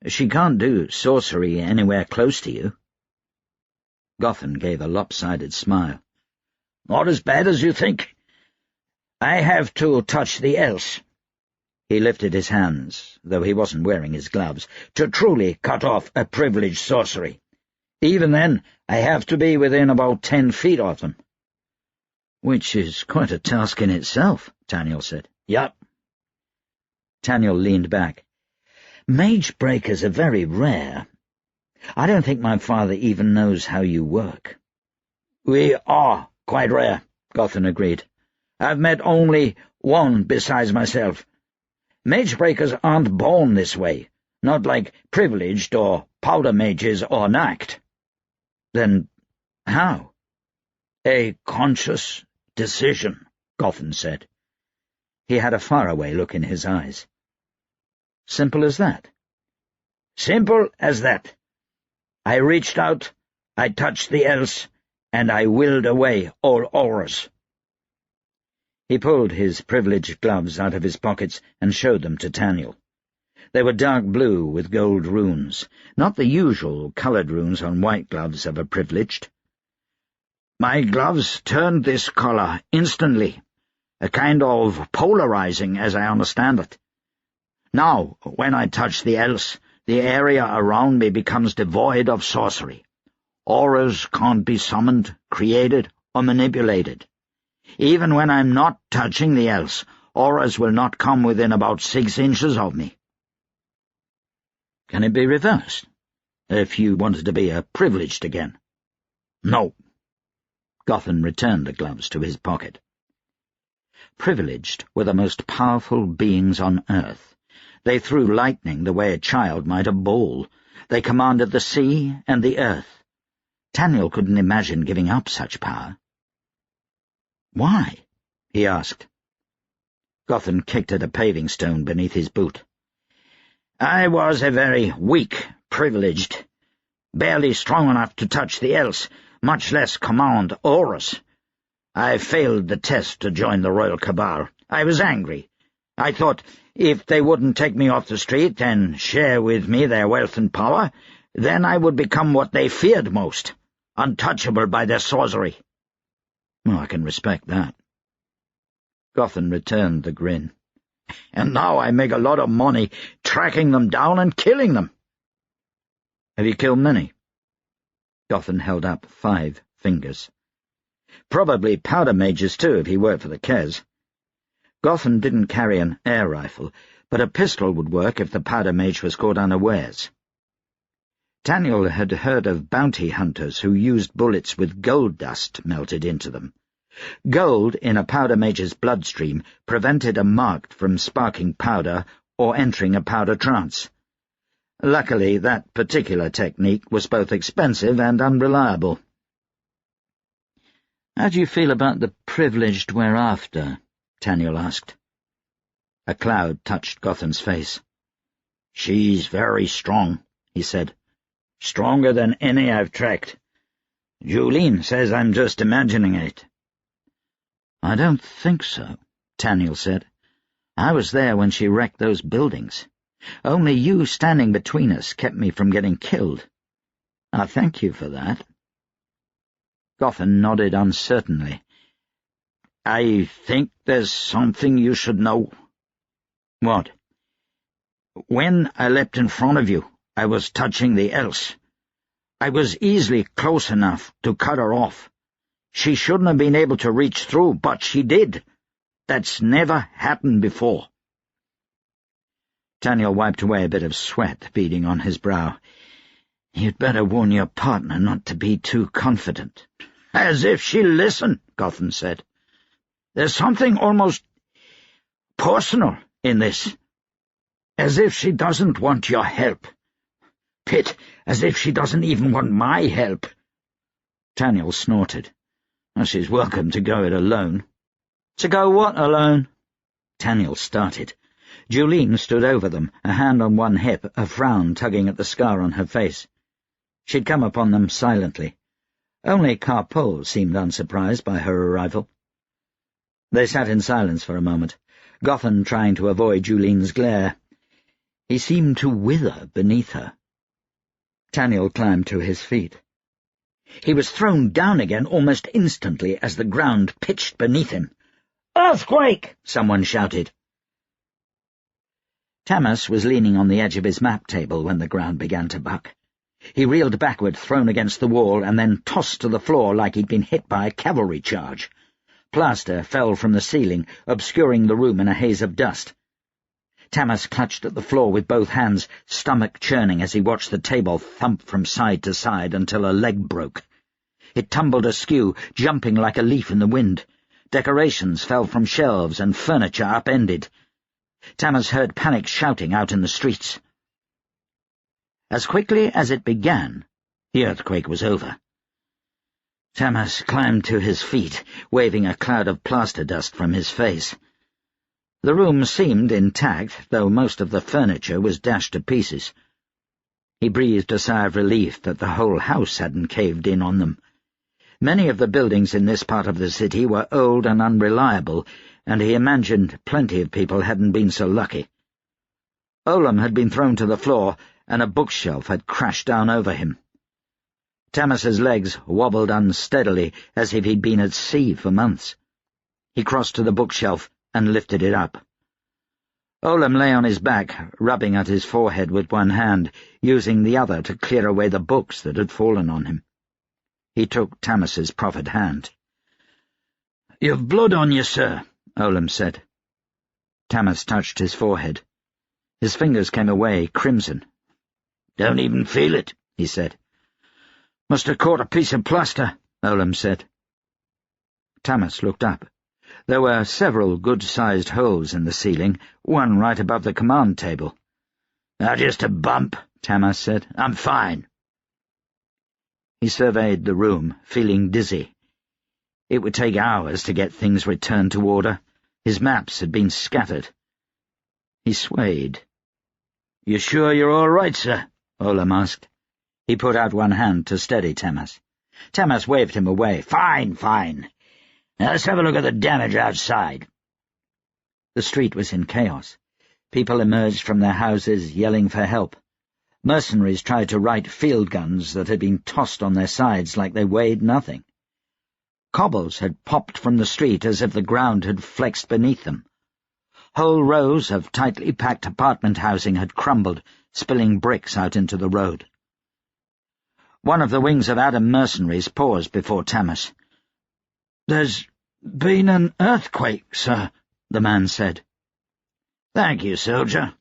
She can't do sorcery anywhere close to you." Gotham gave a lopsided smile. "Not as bad as you think. I have to touch the else." He lifted his hands, though he wasn't wearing his gloves, to truly cut off a privileged sorcery. Even then, I have to be within about 10 feet of them. "Which is quite a task in itself," Taniel said. "Yup." Taniel leaned back. "Mage breakers are very rare. I don't think my father even knows how you work." "We are quite rare," Gotham agreed. "I've met only one besides myself. Mage-breakers aren't born this way, not like privileged or powder mages or knacked." "Then how?" "A conscious decision," Gotham said. He had a faraway look in his eyes. "Simple as that?" "Simple as that. I reached out, I touched the else, and I willed away all auras." He pulled his privileged gloves out of his pockets and showed them to Taniel. They were dark blue with gold runes, not the usual coloured runes on white gloves of a privileged. "My gloves turned this colour instantly, a kind of polarizing, as I understand it. Now, when I touch the else, the area around me becomes devoid of sorcery. Auras can't be summoned, created, or manipulated. Even when I'm not touching the else, auras will not come within about 6 inches of me." "Can it be reversed, if you wanted to be a privileged again?" "No." Gotham returned the gloves to his pocket. Privileged were the most powerful beings on earth. They threw lightning the way a child might a ball. They commanded the sea and the earth. Taniel couldn't imagine giving up such power. "Why?" he asked. Gotham kicked at a paving stone beneath his boot. "I was a very weak privileged, barely strong enough to touch the else, much less command auras. I failed the test to join the Royal Cabal. I was angry, I thought if they wouldn't take me off the street and share with me their wealth and power, then I would become what they feared most, untouchable by their sorcery. Well, I can respect that. Gotham returned the grin. And now I make a lot of money tracking them down and killing them. Have you killed many? Gotham held up 5 fingers. Probably powder mages, too, if he worked for the Kes. Gotham didn't carry an air rifle, but a pistol would work if the powder mage was caught unawares. Taniel had heard of bounty hunters who used bullets with gold dust melted into them. Gold in a powder mage's bloodstream prevented a mark from sparking powder or entering a powder trance. Luckily, that particular technique was both expensive and unreliable. "How do you feel about the privileged we're after?" Taniel asked. A cloud touched Gotham's face. "She's very strong," he said. "Stronger than any I've tracked. Julene says I'm just imagining it." "I don't think so," Taniel said. "I was there when she wrecked those buildings. Only you standing between us kept me from getting killed. I thank you for that." Gotham nodded uncertainly. "I think there's something you should know." "What?" "When I leapt in front of you, I was touching the else. I was easily close enough to cut her off. She shouldn't have been able to reach through, but she did. That's never happened before." Taniel wiped away a bit of sweat beading on his brow. "You'd better warn your partner not to be too confident." "As if she'll listen," Gotham said. "There's something almost personal in this. As if she doesn't want your help. Pitt, as if she doesn't even want my help." Taniel snorted. "Well, she's welcome to go it alone." "To go what alone?" Taniel started. Julene stood over them, a hand on one hip, a frown tugging at the scar on her face. She'd come upon them silently. Only Carpole seemed unsurprised by her arrival. They sat in silence for a moment, Gotham trying to avoid Julene's glare. He seemed to wither beneath her. Taniel climbed to his feet. He was thrown down again almost instantly as the ground pitched beneath him. "Earthquake!" someone shouted. Tamas was leaning on the edge of his map table when the ground began to buck. He reeled backward, thrown against the wall, and then tossed to the floor like he'd been hit by a cavalry charge. Plaster fell from the ceiling, obscuring the room in a haze of dust. Tamas clutched at the floor with both hands, stomach churning as he watched the table thump from side to side until a leg broke. It tumbled askew, jumping like a leaf in the wind. Decorations fell from shelves and furniture upended. Tamas heard panic shouting out in the streets. As quickly as it began, the earthquake was over. Tamas climbed to his feet, waving a cloud of plaster dust from his face. The room seemed intact, though most of the furniture was dashed to pieces. He breathed a sigh of relief that the whole house hadn't caved in on them. Many of the buildings in this part of the city were old and unreliable, and he imagined plenty of people hadn't been so lucky. Olam had been thrown to the floor, and a bookshelf had crashed down over him. Tamas's legs wobbled unsteadily, as if he'd been at sea for months. He crossed to the bookshelf and lifted it up. Olam lay on his back, rubbing at his forehead with one hand, using the other to clear away the books that had fallen on him. He took Tamas's proffered hand. "You've blood on you, sir," Olam said. Tamas touched his forehead. His fingers came away, crimson. "Don't even feel it," he said. "Must have caught a piece of plaster," Olam said. Tamas looked up. There were several good-sized holes in the ceiling, one right above the command table. "Just a bump," Tamas said. "I'm fine." He surveyed the room, feeling dizzy. It would take hours to get things returned to order. His maps had been scattered. He swayed. "You sure you're all right, sir?" Olam asked. He put out one hand to steady Tamas. Tamas waved him away. "Fine, fine. Now let's have a look at the damage outside." The street was in chaos. People emerged from their houses yelling for help. Mercenaries tried to right field guns that had been tossed on their sides like they weighed nothing. Cobbles had popped from the street as if the ground had flexed beneath them. Whole rows of tightly packed apartment housing had crumbled, spilling bricks out into the road. One of the wings of Adam mercenaries paused before Tamas. "There's been an earthquake, sir," the man said. "Thank you, soldier.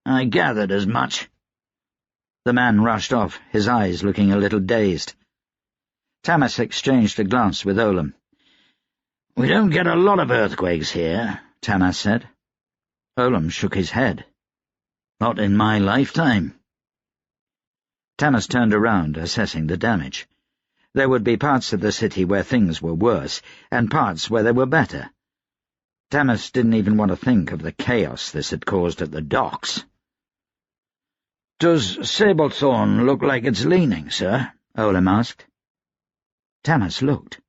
I gathered as much." The man rushed off, his eyes looking a little dazed. Tamas exchanged a glance with Olam. "We don't get a lot of earthquakes here," Tamas said. Olam shook his head. "Not in my lifetime." Tamas turned around, assessing the damage. There would be parts of the city where things were worse, and parts where they were better. Tamas didn't even want to think of the chaos this had caused at the docks. "Does Sablethorn look like it's leaning, sir?" Olam asked. Tamas looked.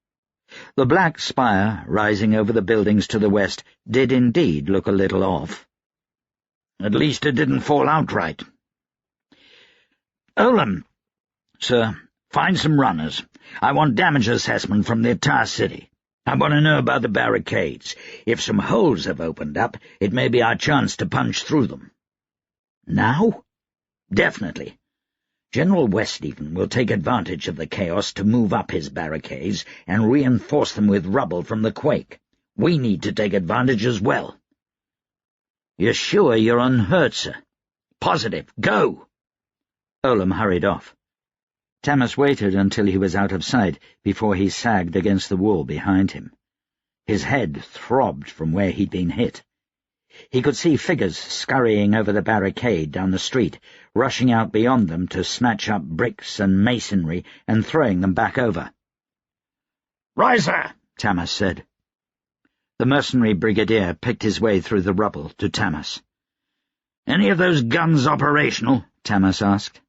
The black spire, rising over the buildings to the west, did indeed look a little off. "At least it didn't fall outright." "Olam, sir, find some runners. I want damage assessment from the entire city. I want to know about the barricades. If some holes have opened up, it may be our chance to punch through them." "Now?" "Definitely. General Westleven will take advantage of the chaos to move up his barricades and reinforce them with rubble from the quake. We need to take advantage as well." "You're sure you're unhurt, sir?" "Positive. Go!" Olam hurried off. Tamas waited until he was out of sight before he sagged against the wall behind him. His head throbbed from where he'd been hit. He could see figures scurrying over the barricade down the street, rushing out beyond them to snatch up bricks and masonry and throwing them back over. "Riser!" Tamas said. The mercenary brigadier picked his way through the rubble to Tamas. "Any of those guns operational?" Tamas asked.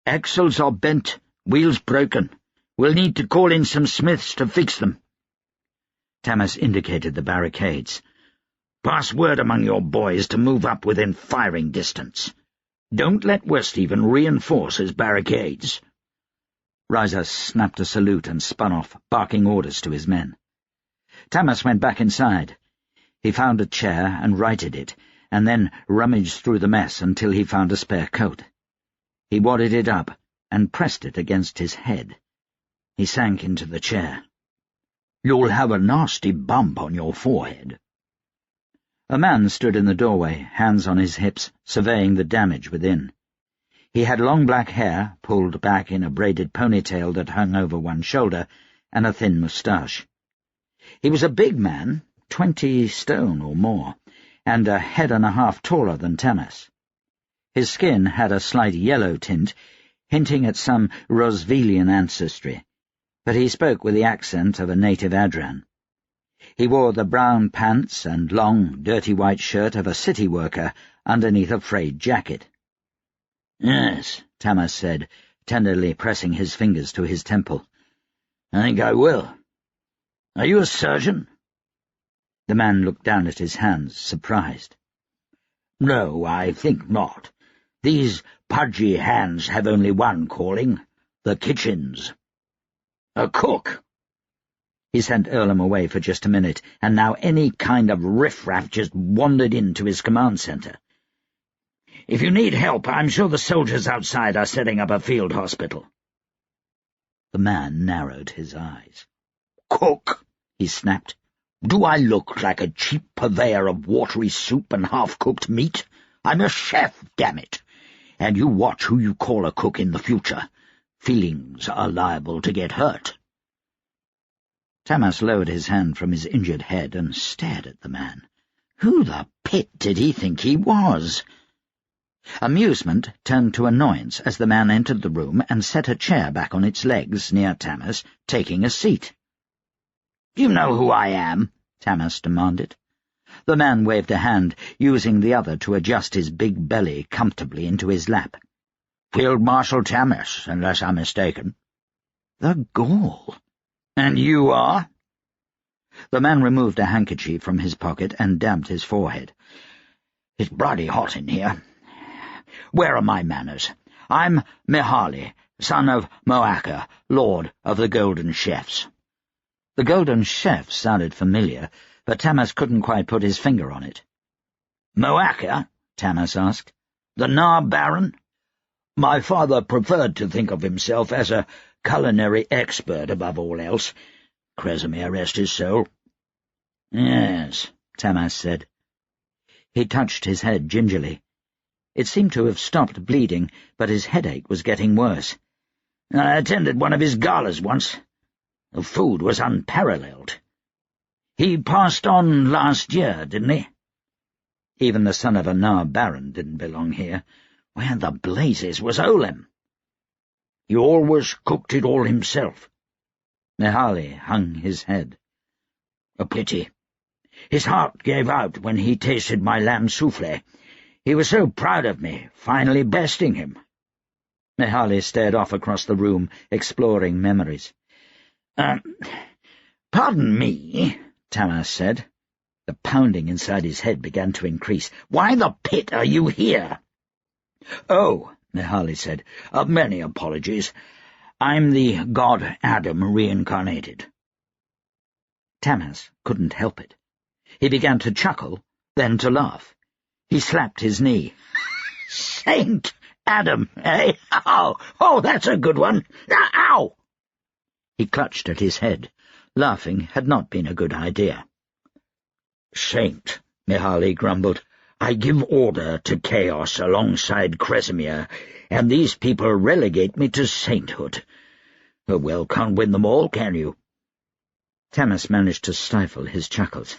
"Axles are bent, wheels broken. We'll need to call in some smiths to fix them." Tamas indicated the barricades. "Pass word among your boys to move up within firing distance. Don't let Westleven reinforce his barricades." Riser snapped a salute and spun off, barking orders to his men. Tamas went back inside. He found a chair and righted it, and then rummaged through the mess until he found a spare coat. He wadded it up and pressed it against his head. He sank into the chair. "You'll have a nasty bump on your forehead." A man stood in the doorway, hands on his hips, surveying the damage within. He had long black hair, pulled back in a braided ponytail that hung over one shoulder, and a thin moustache. He was a big man, 20 stone or more, and a head and a half taller than Tamas. His skin had a slight yellow tint, hinting at some Rosvelian ancestry, but he spoke with the accent of a native Adran. He wore the brown pants and long, dirty white shirt of a city worker underneath a frayed jacket. "Yes," Tamas said, tenderly pressing his fingers to his temple. "I think I will. Are you a surgeon?" The man looked down at his hands, surprised. "No, I think not. These pudgy hands have only one calling, the kitchen's." "A cook." He sent Earlham away for just a minute, and now any kind of riffraff just wandered into his command centre. "If you need help, I'm sure the soldiers outside are setting up a field hospital." The man narrowed his eyes. "Cook," he snapped. "Do I look like a cheap purveyor of watery soup and half-cooked meat? I'm a chef, damn it! And you watch who you call a cook in the future. Feelings are liable to get hurt." Tamas lowered his hand from his injured head and stared at the man. Who the pit did he think he was? Amusement turned to annoyance as the man entered the room and set a chair back on its legs near Tamas, taking a seat. "Do you know who I am?" Tamas demanded. The man waved a hand, using the other to adjust his big belly comfortably into his lap. "Field Marshal Tamas, unless I'm mistaken." The gall! "And you are?" The man removed a handkerchief from his pocket and dabbed his forehead. "It's bloody hot in here. Where are my manners? I'm Mihaly, son of Moaka, lord of the Golden Chefs." The Golden Chefs sounded familiar, but Tamas couldn't quite put his finger on it. "Moaka?" Tamas asked. "The Nar Baron?" "My father preferred to think of himself as a culinary expert above all else. Kresimir rest his soul." "Yes," Tamas said. He touched his head gingerly. It seemed to have stopped bleeding, but his headache was getting worse. "I attended one of his galas once. The food was unparalleled. He passed on last year, didn't he?" Even the son of a Nar Baron didn't belong here. Where the blazes was Olem? "He always cooked it all himself." Mihaly hung his head. "A pity. His heart gave out when he tasted my lamb souffle. He was so proud of me, finally besting him." Mihaly stared off across the room, exploring memories. "Pardon me," Tamas said. The pounding inside his head began to increase. "Why the pit are you here?" "Oh," Mihaly said, "many apologies. I'm the god Adam reincarnated." Tamas couldn't help it. He began to chuckle, then to laugh. He slapped his knee. "Saint Adam, eh? Oh, that's a good one. Ow!" He clutched at his head. Laughing had not been a good idea. "Saint," Mihaly grumbled. "I give order to chaos alongside Kresimir, and these people relegate me to sainthood. Well, can't win them all, can you?" Tamas managed to stifle his chuckles.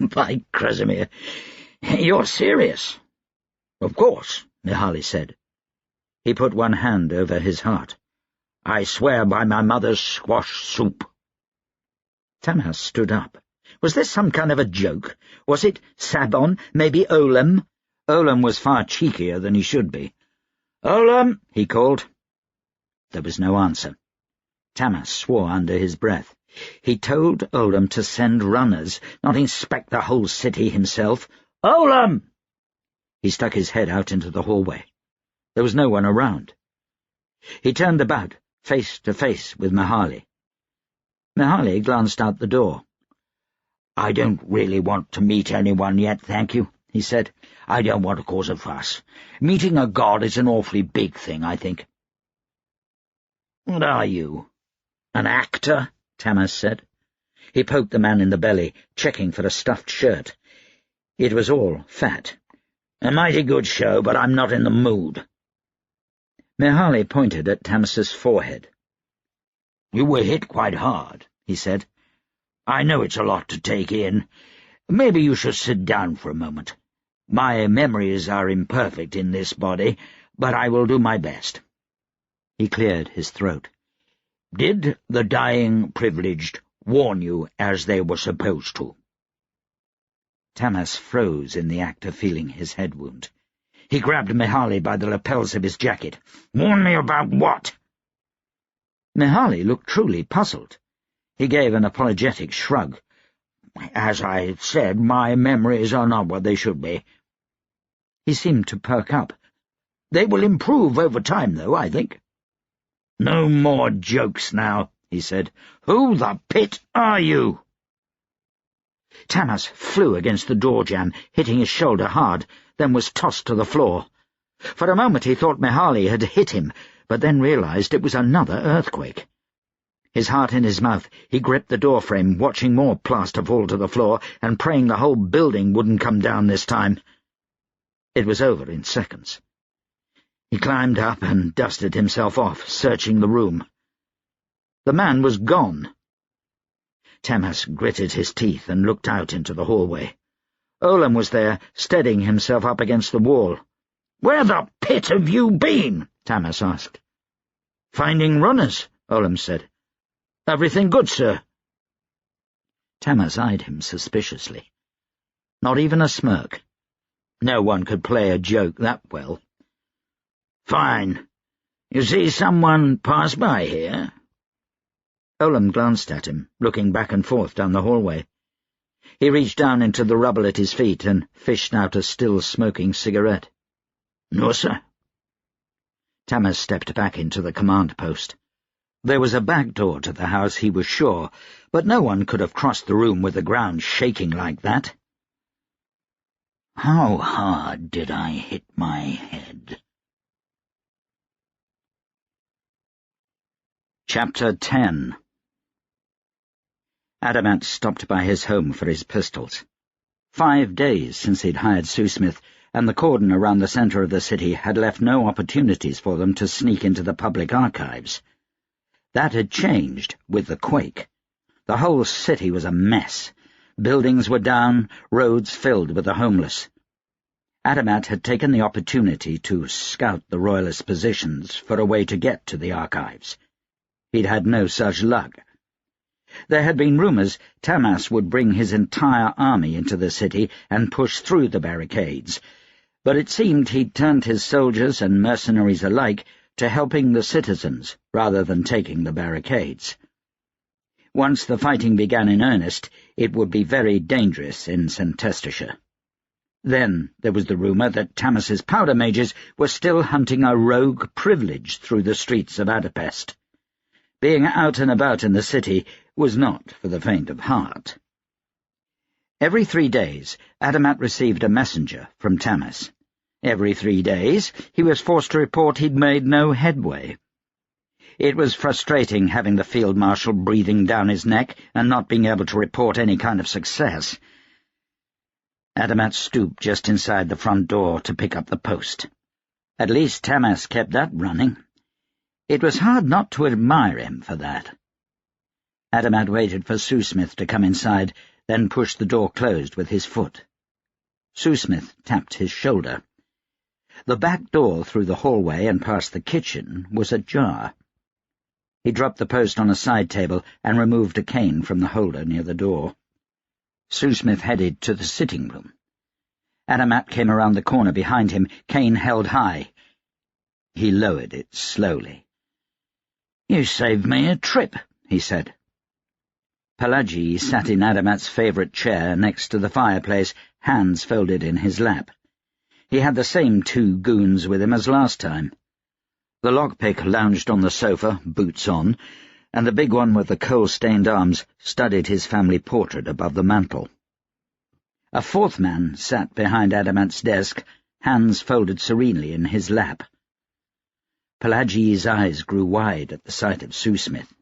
"By Kresimir, you're serious?" "Of course," Mihaly said. He put one hand over his heart. "I swear by my mother's squash soup." Tamas stood up. Was this some kind of a joke? Was it Sabon? Maybe Olem? Olem was far cheekier than he should be. "Olem!" he called. There was no answer. Tamas swore under his breath. He told Olem to send runners, not inspect the whole city himself. "Olem!" He stuck his head out into the hallway. There was no one around. He turned about, face to face with Mihaly. Mihaly glanced out the door. "I don't really want to meet anyone yet, thank you," he said. "I don't want to cause a fuss. Meeting a god is an awfully big thing, I think." "What are you? An actor?" Tamas said. He poked the man in the belly, checking for a stuffed shirt. It was all fat. "A mighty good show, but I'm not in the mood." Mihaly pointed at Tamas's forehead. "You were hit quite hard," he said. "I know it's a lot to take in. Maybe you should sit down for a moment. My memories are imperfect in this body, but I will do my best." He cleared his throat. "Did the dying privileged warn you as they were supposed to?" Tamas froze in the act of feeling his head wound. He grabbed Mihaly by the lapels of his jacket. "Warn me about what?" Mihaly looked truly puzzled. He gave an apologetic shrug. "As I said, my memories are not what they should be." He seemed to perk up. "They will improve over time, though, I think." "No more jokes now," he said. "Who the pit are you?" Tamas flew against the door jamb, hitting his shoulder hard, then was tossed to the floor. For a moment he thought Mihaly had hit him, but then realized it was another earthquake. His heart in his mouth, he gripped the doorframe, watching more plaster fall to the floor, and praying the whole building wouldn't come down this time. It was over in seconds. He climbed up and dusted himself off, searching the room. The man was gone. Tamas gritted his teeth and looked out into the hallway. Olem was there, steadying himself up against the wall. "Where the pit have you been?" Tamas asked. "Finding runners," Olem said. "Everything good, sir?" Tamas eyed him suspiciously. Not even a smirk. No one could play a joke that well. "Fine. You see someone pass by here?" Olam glanced at him, looking back and forth down the hallway. He reached down into the rubble at his feet and fished out a still-smoking cigarette. "No, sir." Tamas stepped back into the command post. There was a back door to the house, he was sure, but no one could have crossed the room with the ground shaking like that. How hard did I hit my head? Chapter 10. Adamat stopped by his home for his pistols. 5 days since he'd hired Sue Smith, and the cordon around the centre of the city had left no opportunities for them to sneak into the public archives. That had changed with the quake. The whole city was a mess. Buildings were down, roads filled with the homeless. Adamat had taken the opportunity to scout the royalist positions for a way to get to the archives. He'd had no such luck. There had been rumours Tamas would bring his entire army into the city and push through the barricades, but it seemed he'd turned his soldiers and mercenaries alike to helping the citizens rather than taking the barricades. Once the fighting began in earnest, it would be very dangerous in St. Testershire. Then there was the rumour that Tamas's powder mages were still hunting a rogue privilege through the streets of Adapest. Being out and about in the city was not for the faint of heart. Every 3 days, Adamat received a messenger from Tamas. Every 3 days, he was forced to report he'd made no headway. It was frustrating having the field marshal breathing down his neck and not being able to report any kind of success. Adamat stooped just inside the front door to pick up the post. At least Tamas kept that running. It was hard not to admire him for that. Adamat waited for Sue Smith to come inside, then pushed the door closed with his foot. Sue Smith tapped his shoulder. The back door through the hallway and past the kitchen was ajar. He dropped the post on a side table and removed a cane from the holder near the door. Sue Smith headed to the sitting room. Adamat came around the corner behind him, cane held high. He lowered it slowly. "You saved me a trip," he said. Pelagi sat in Adamat's favourite chair next to the fireplace, hands folded in his lap. He had the same 2 goons with him as last time. The lockpick lounged on the sofa, boots on, and the big one with the coal-stained arms studied his family portrait above the mantel. A 4th man sat behind Adamat's desk, hands folded serenely in his lap. Pelagi's eyes grew wide at the sight of Sue Smith.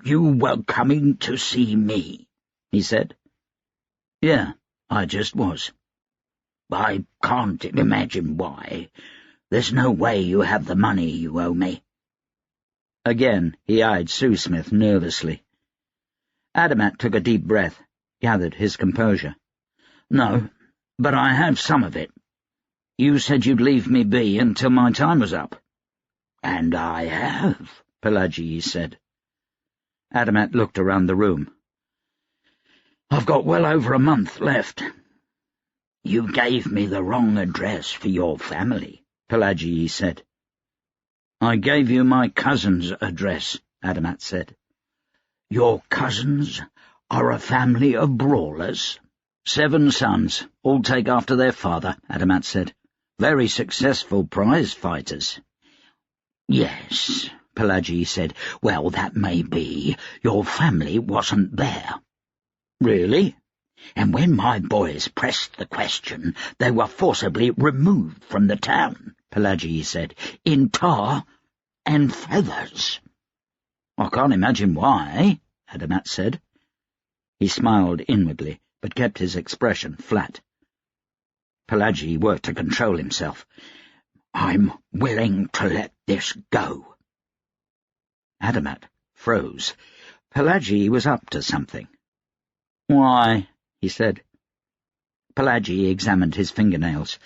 "You were coming to see me," he said. "Yeah, I just was." "I can't imagine why. There's no way you have the money you owe me." Again he eyed Sue Smith nervously. Adamat took a deep breath, gathered his composure. "No, but I have some of it. You said you'd leave me be until my time was up." "And I have," Pelagi said. Adamat looked around the room. "I've got well over a month left." "You gave me the wrong address for your family," Pelagi said. "I gave you my cousin's address," Adamat said. "Your cousins are a family of brawlers?" 7 sons, all take after their father," Adamat said. "Very successful prize fighters." "Yes," Pelagi said. "Well, that may be. Your family wasn't there." "Really?" "And when my boys pressed the question, they were forcibly removed from the town," Pelagi said, "in tar and feathers." "I can't imagine why," Adamat said. He smiled inwardly, but kept his expression flat. Pelagi worked to control himself. "I'm willing to let this go." Adamat froze. Pelagi was up to something. "Why?" he said. Pelagi examined his fingernails.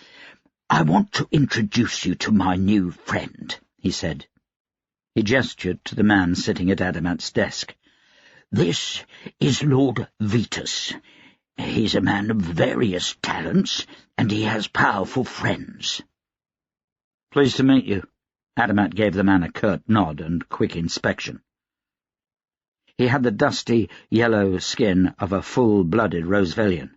"I want to introduce you to my new friend," he said. He gestured to the man sitting at Adamat's desk. "This is Lord Vetus. He's a man of various talents, and he has powerful friends." "Pleased to meet you." Adamat gave the man a curt nod and quick inspection. He had the dusty, yellow skin of a full-blooded Rosevelian.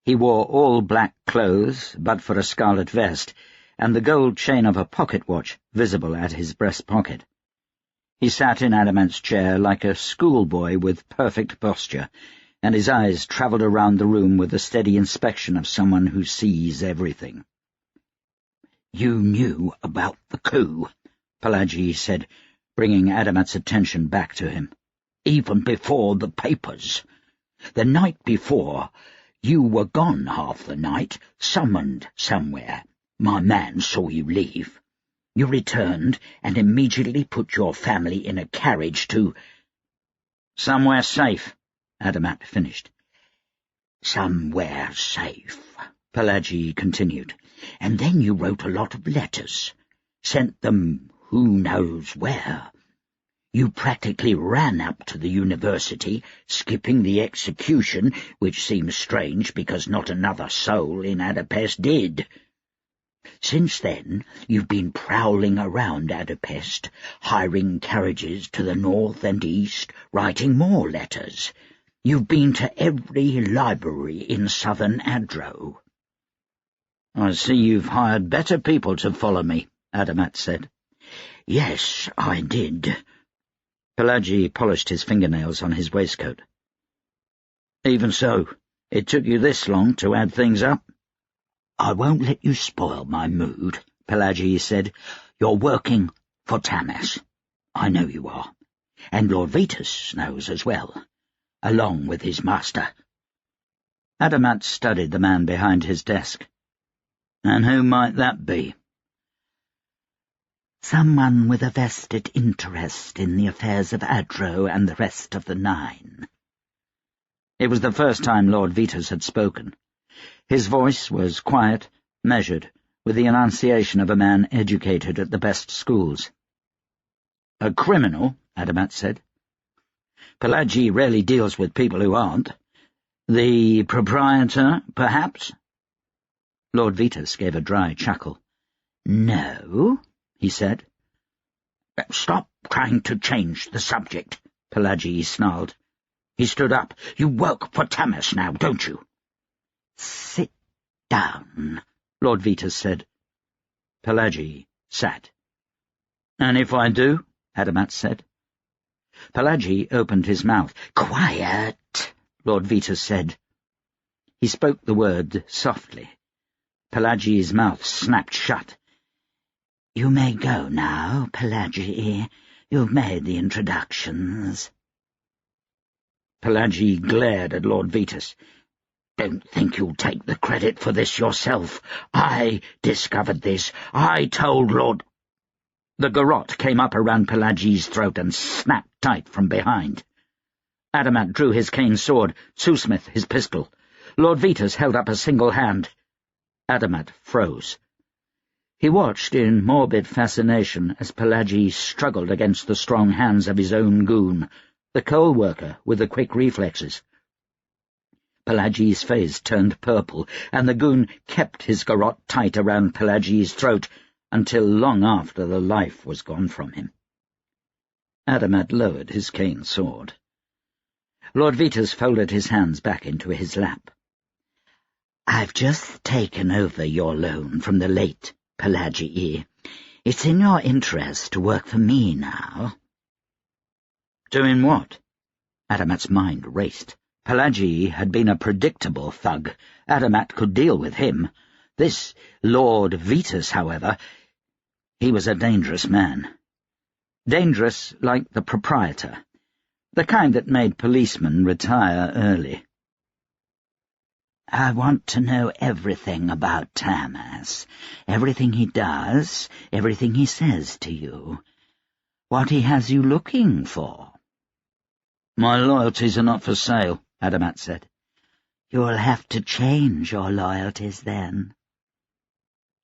He wore all black clothes, but for a scarlet vest, and the gold chain of a pocket watch visible at his breast pocket. He sat in Adamat's chair like a schoolboy with perfect posture, and his eyes travelled around the room with the steady inspection of someone who sees everything. "You knew about the coup," Pelagi said, bringing Adamat's attention back to him. "Even before the papers. The night before, you were gone half the night, summoned somewhere. My man saw you leave. You returned and immediately put your family in a carriage to—" "Somewhere safe," Adamat finished. "Somewhere safe," Pelagi continued. "And then you wrote a lot of letters, sent them who knows where. You practically ran up to the university, skipping the execution, which seems strange because not another soul in Adapest did. Since then, you've been prowling around Adapest, hiring carriages to the north and east, writing more letters. You've been to every library in southern Adro." "I see you've hired better people to follow me," Adamat said. "Yes, I did." Pelagi polished his fingernails on his waistcoat. "Even so, it took you this long to add things up?" "I won't let you spoil my mood," Pelagi said. "You're working for Tamas. I know you are. And Lord Vetus knows as well, along with his master." Adamat studied the man behind his desk. "And who might that be?" "Someone with a vested interest in the affairs of Adro and the rest of the Nine." It was the first time Lord Vetus had spoken. His voice was quiet, measured, with the enunciation of a man educated at the best schools. "A criminal," Adamat said. "Pelagi rarely deals with people who aren't. The proprietor, perhaps?" Lord Vetus gave a dry chuckle. "No," he said. "Stop trying to change the subject," Pelagi snarled. He stood up. "You work for Tamas now, don't you?" "Sit down," Lord Vetus said. Pelagi sat. "And if I do?" Adamat said. Pelagi opened his mouth. "Quiet," Lord Vetus said. He spoke the word softly. Pelagi's mouth snapped shut. "You may go now, Pelagi. You've made the introductions." Pelagi glared at Lord Vetus. "Don't think you'll take the credit for this yourself. I discovered this. I told Lord—" The garrote came up around Pelagi's throat and snapped tight from behind. Adamat drew his cane sword, Soosmith his pistol. Lord Vetus held up a single hand. Adamat froze. He watched in morbid fascination as Pelagi struggled against the strong hands of his own goon, the coal worker with the quick reflexes. Pelagi's face turned purple, and the goon kept his garrote tight around Pelagi's throat until long after the life was gone from him. Adamat lowered his cane sword. Lord Vetus folded his hands back into his lap. "I've just taken over your loan from the late Pelagi. It's in your interest to work for me now." "Doing what?" Adamat's mind raced. Pelagi had been a predictable thug. Adamat could deal with him. This Lord Vetus, however, he was a dangerous man. Dangerous like the proprietor, the kind that made policemen retire early. "I want to know everything about Tamas, everything he does, everything he says to you, what he has you looking for." "My loyalties are not for sale," Adamat said. "You'll have to change your loyalties then."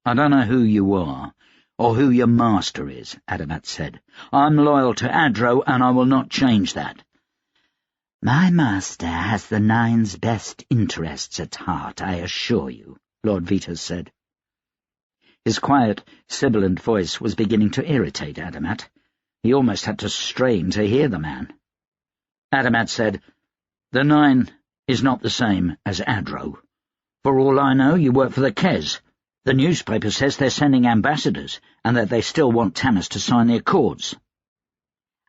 "I don't know who you are, or who your master is," Adamat said. "I'm loyal to Adro, and I will not change that." "My master has the Nine's best interests at heart, I assure you," Lord Vetus said. His quiet, sibilant voice was beginning to irritate Adamat. He almost had to strain to hear the man. Adamat said, "The 9 is not the same as Adro. For all I know, you work for the Kes. The newspaper says they're sending ambassadors, and that they still want Tamas to sign the accords."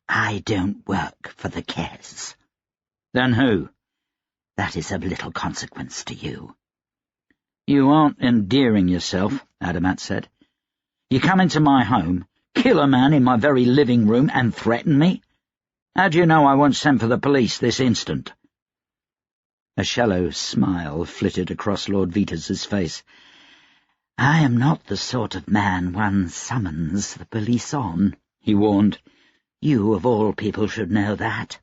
"I don't work for the Kes." "Then who?" "That is of little consequence to you." "You aren't endearing yourself," Adamat said. "You come into my home, kill a man in my very living room, and threaten me? How do you know I won't send for the police this instant?" A shallow smile flitted across Lord Vitus's face. "I am not the sort of man one summons the police on," he warned. "You, of all people, should know that."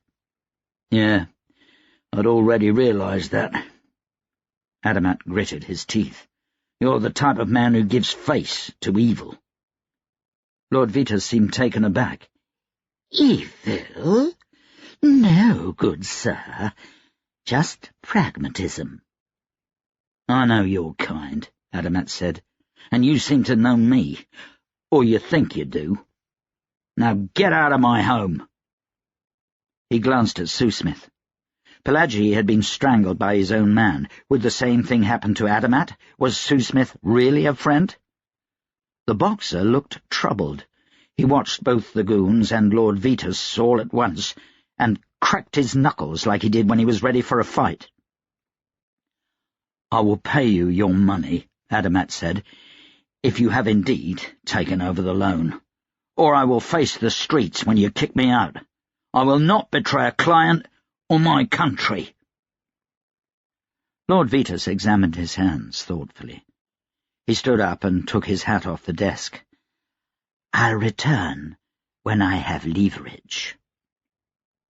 "Yeah, I'd already realized that." Adamat gritted his teeth. "You're the type of man who gives face to evil." Lord Vitus seemed taken aback. "Evil? No, good sir. Just pragmatism." "I know your kind," Adamat said, "and you seem to know me. Or you think you do. Now get out of my home." He glanced at Sue-Smith. Pelagi had been strangled by his own man. Would the same thing happen to Adamat? Was Sue-Smith really a friend? The boxer looked troubled. He watched both the goons and Lord Vitus all at once, and cracked his knuckles like he did when he was ready for a fight. "I will pay you your money," Adamat said, "if you have indeed taken over the loan. Or I will face the streets when you kick me out. I will not betray a client or my country." Lord Vitus examined his hands thoughtfully. He stood up and took his hat off the desk. "I'll return when I have leverage."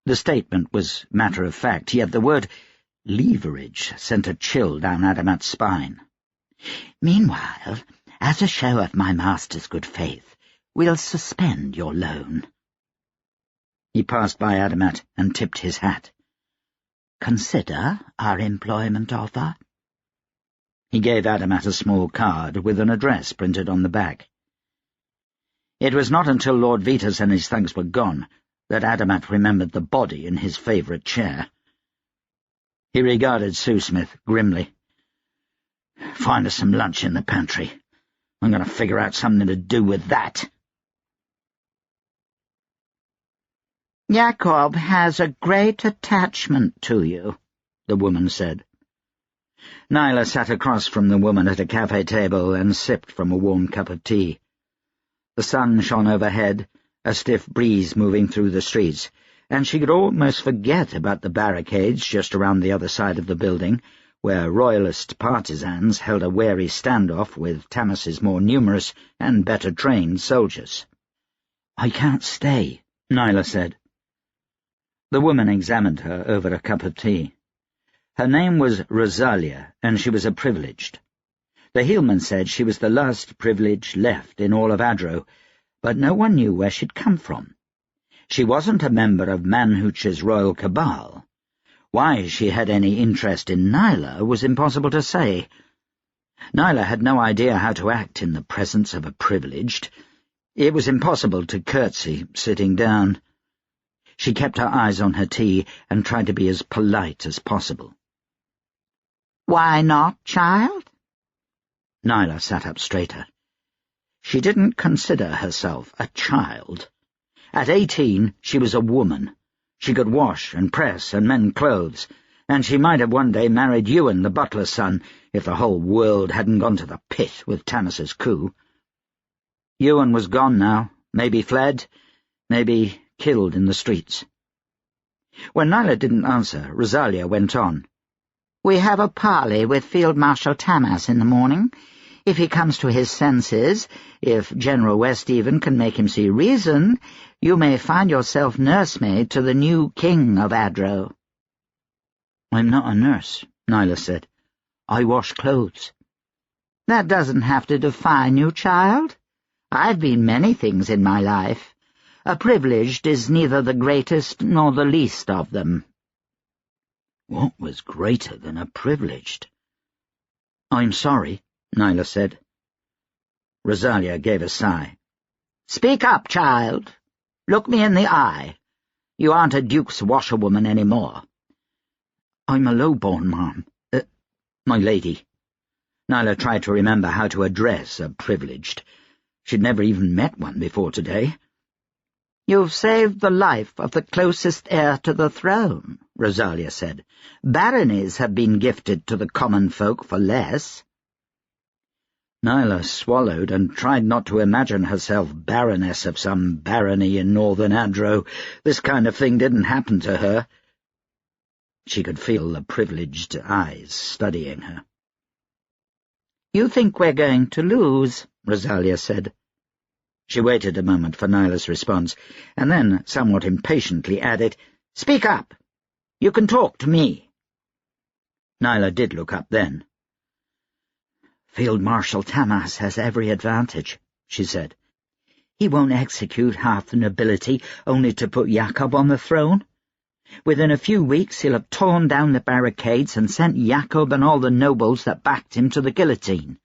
The statement was matter-of-fact, yet the word leverage sent a chill down Adamat's spine. "Meanwhile, as a show of my master's good faith, we'll suspend your loan." He passed by Adamat and tipped his hat. "Consider our employment offer." He gave Adamat a small card with an address printed on the back. It was not until Lord Vitus and his thugs were gone that Adamat remembered the body in his favourite chair. He regarded Sue-Smith grimly. "Find us some lunch in the pantry. I'm going to figure out something to do with that." "Jacob has a great attachment to you," the woman said. Nyla sat across from the woman at a cafe table and sipped from a warm cup of tea. The sun shone overhead, a stiff breeze moving through the streets, and she could almost forget about the barricades just around the other side of the building, where royalist partisans held a wary standoff with Tamas's more numerous and better-trained soldiers. "I can't stay," Nyla said. The woman examined her over a cup of tea. Her name was Rosalia, and she was a privileged. The Heelman said she was the last privilege left in all of Adro, but no one knew where she'd come from. She wasn't a member of Manhooch's royal cabal. Why she had any interest in Nyla was impossible to say. Nyla had no idea how to act in the presence of a privileged. It was impossible to curtsy sitting down. She kept her eyes on her tea and tried to be as polite as possible. "Why not, child?" Nyla sat up straighter. She didn't consider herself a child. At 18, she was a woman. She could wash and press and mend clothes, and she might have one day married Ewan, the butler's son, if the whole world hadn't gone to the pit with Tamas's coup. Ewan was gone now, maybe fled, maybe killed in the streets. When Nyla didn't answer, Rosalia went on. "We have a parley with Field Marshal Tamas in the morning. If he comes to his senses, if General Westhaven can make him see reason, you may find yourself nursemaid to the new king of Adro." "I'm not a nurse," Nyla said. "I wash clothes." "That doesn't have to define you, child. I've been many things in my life. A privileged is neither the greatest nor the least of them." What was greater than a privileged? "I'm sorry," Nyla said. Rosalia gave a sigh. "Speak up, child. Look me in the eye. You aren't a duke's washerwoman any more." "I'm a low-born, ma'am. My lady." Nyla tried to remember how to address a privileged. She'd never even met one before today. "You've saved the life of the closest heir to the throne," Rosalia said. "Baronies have been gifted to the common folk for less." Nyla swallowed and tried not to imagine herself baroness of some barony in northern Adro. This kind of thing didn't happen to her. She could feel the privileged eyes studying her. "You think we're going to lose," Rosalia said. She waited a moment for Nyla's response, and then, somewhat impatiently, added, "Speak up! You can talk to me." Nyla did look up then. "Field Marshal Tamas has every advantage," she said. "He won't execute half the nobility only to put Jacob on the throne. Within a few weeks he'll have torn down the barricades and sent Jacob and all the nobles that backed him to the guillotine.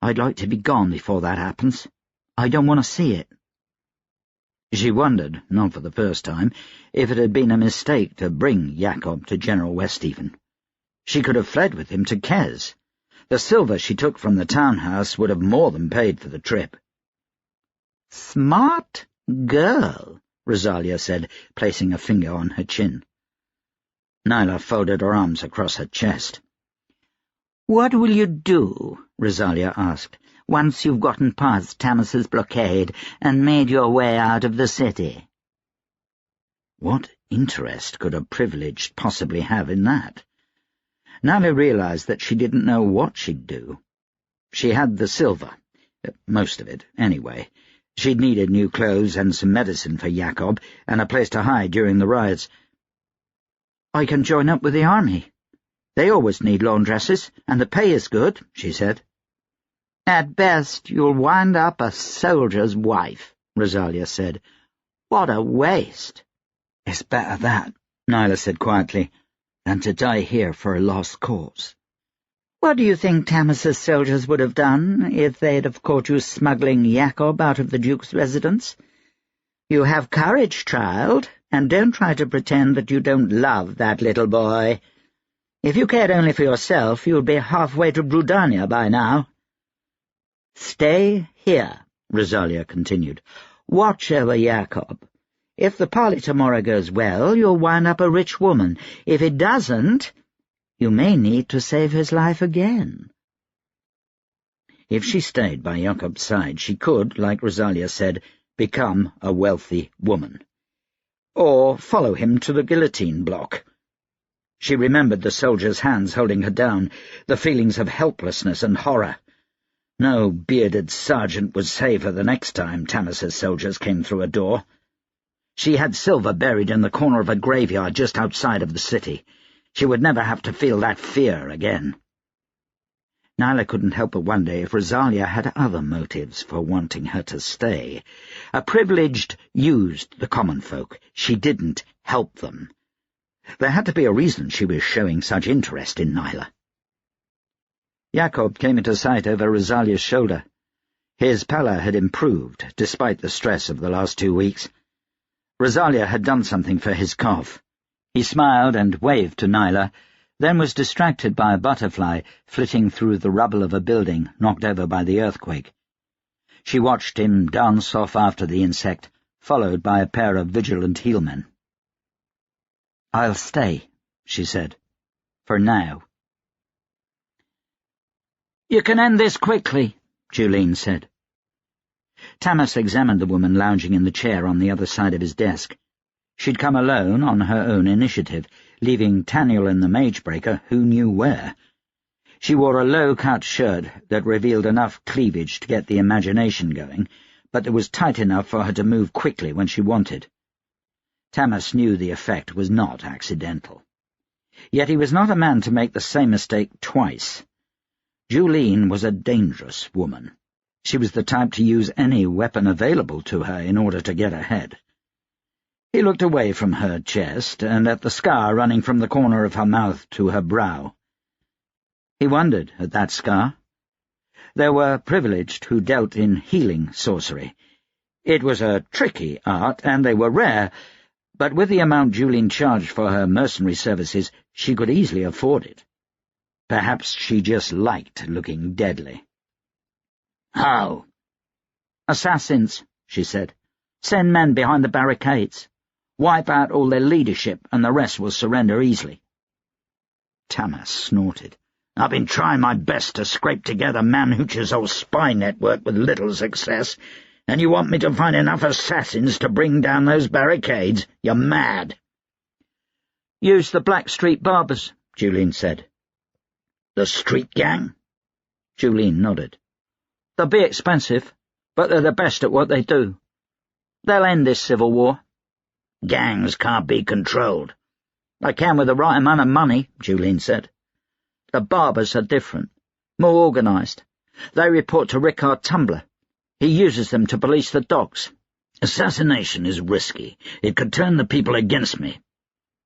I'd like to be gone before that happens. I don't want to see it." She wondered, not for the first time, if it had been a mistake to bring Jacob to General Westhaven. She could have fled with him to Kes. The silver she took from the townhouse would have more than paid for the trip. "Smart girl," Rosalia said, placing a finger on her chin. Nyla folded her arms across her chest. "What will you do," Rosalia asked, "once you've gotten past Tamas's blockade and made your way out of the city?" What interest could a privileged possibly have in that? Nyla realized that she didn't know what she'd do. She had the silver, most of it, anyway. She'd needed new clothes and some medicine for Jacob, and a place to hide during the riots. "I can join up with the army. They always need laundresses, and the pay is good," she said. "At best, you'll wind up a soldier's wife," Rosalia said. "What a waste!" "It's better that," Nyla said quietly, "than to die here for a lost cause." "What do you think Tamas's soldiers would have done if they'd have caught you smuggling Jacob out of the Duke's residence? You have courage, child, and don't try to pretend that you don't love that little boy. If you cared only for yourself, you'd be halfway to Brudania by now." "Stay here," Rosalia continued. "Watch over Jacob. If the parley tomorrow goes well, you'll wind up a rich woman. If it doesn't, you may need to save his life again." If she stayed by Jacob's side, she could, like Rosalia said, become a wealthy woman. Or follow him to the guillotine block. She remembered the soldiers' hands holding her down, the feelings of helplessness and horror. No bearded sergeant would save her the next time Tamas's soldiers came through a door. She had silver buried in the corner of a graveyard just outside of the city. She would never have to feel that fear again. Nyla couldn't help but wonder if Rosalia had other motives for wanting her to stay. A privileged used the common folk. She didn't help them. There had to be a reason she was showing such interest in Nyla. Jacob came into sight over Rosalia's shoulder. His pallor had improved, despite the stress of the last 2 weeks. Rosalia had done something for his cough. He smiled and waved to Nyla, then was distracted by a butterfly flitting through the rubble of a building knocked over by the earthquake. She watched him dance off after the insect, followed by a pair of vigilant heelmen. "I'll stay," she said. "For now." "You can end this quickly," Julene said. Tamas examined the woman lounging in the chair on the other side of his desk. She'd come alone on her own initiative, leaving Taniel and the Magebreaker who knew where. She wore a low-cut shirt that revealed enough cleavage to get the imagination going, but that was tight enough for her to move quickly when she wanted. Tamas knew the effect was not accidental. Yet he was not a man to make the same mistake twice. Julene was a dangerous woman. She was the type to use any weapon available to her in order to get ahead. He looked away from her chest and at the scar running from the corner of her mouth to her brow. He wondered at that scar. There were privileged who dealt in healing sorcery. It was a tricky art, and they were rare, But with the amount Julian charged for her mercenary services, she could easily afford it. Perhaps she just liked looking deadly. "How?" "Assassins," she said. "Send men behind the barricades. Wipe out all their leadership, and the rest will surrender easily." Tamas snorted. "I've been trying my best to scrape together Manhooch's whole spy network with little success, and you want me to find enough assassins to bring down those barricades? You're mad." "Use the Blackstreet barbers," Julian said. "The street gang?" Julian nodded. "They'll be expensive, but they're the best at what they do. They'll end this civil war." "Gangs can't be controlled." "They can with the right amount of money," Julian said. "The barbers are different, more organised. They report to Rickard Tumbler. He uses them to police the docks." "Assassination is risky. It could turn the people against me."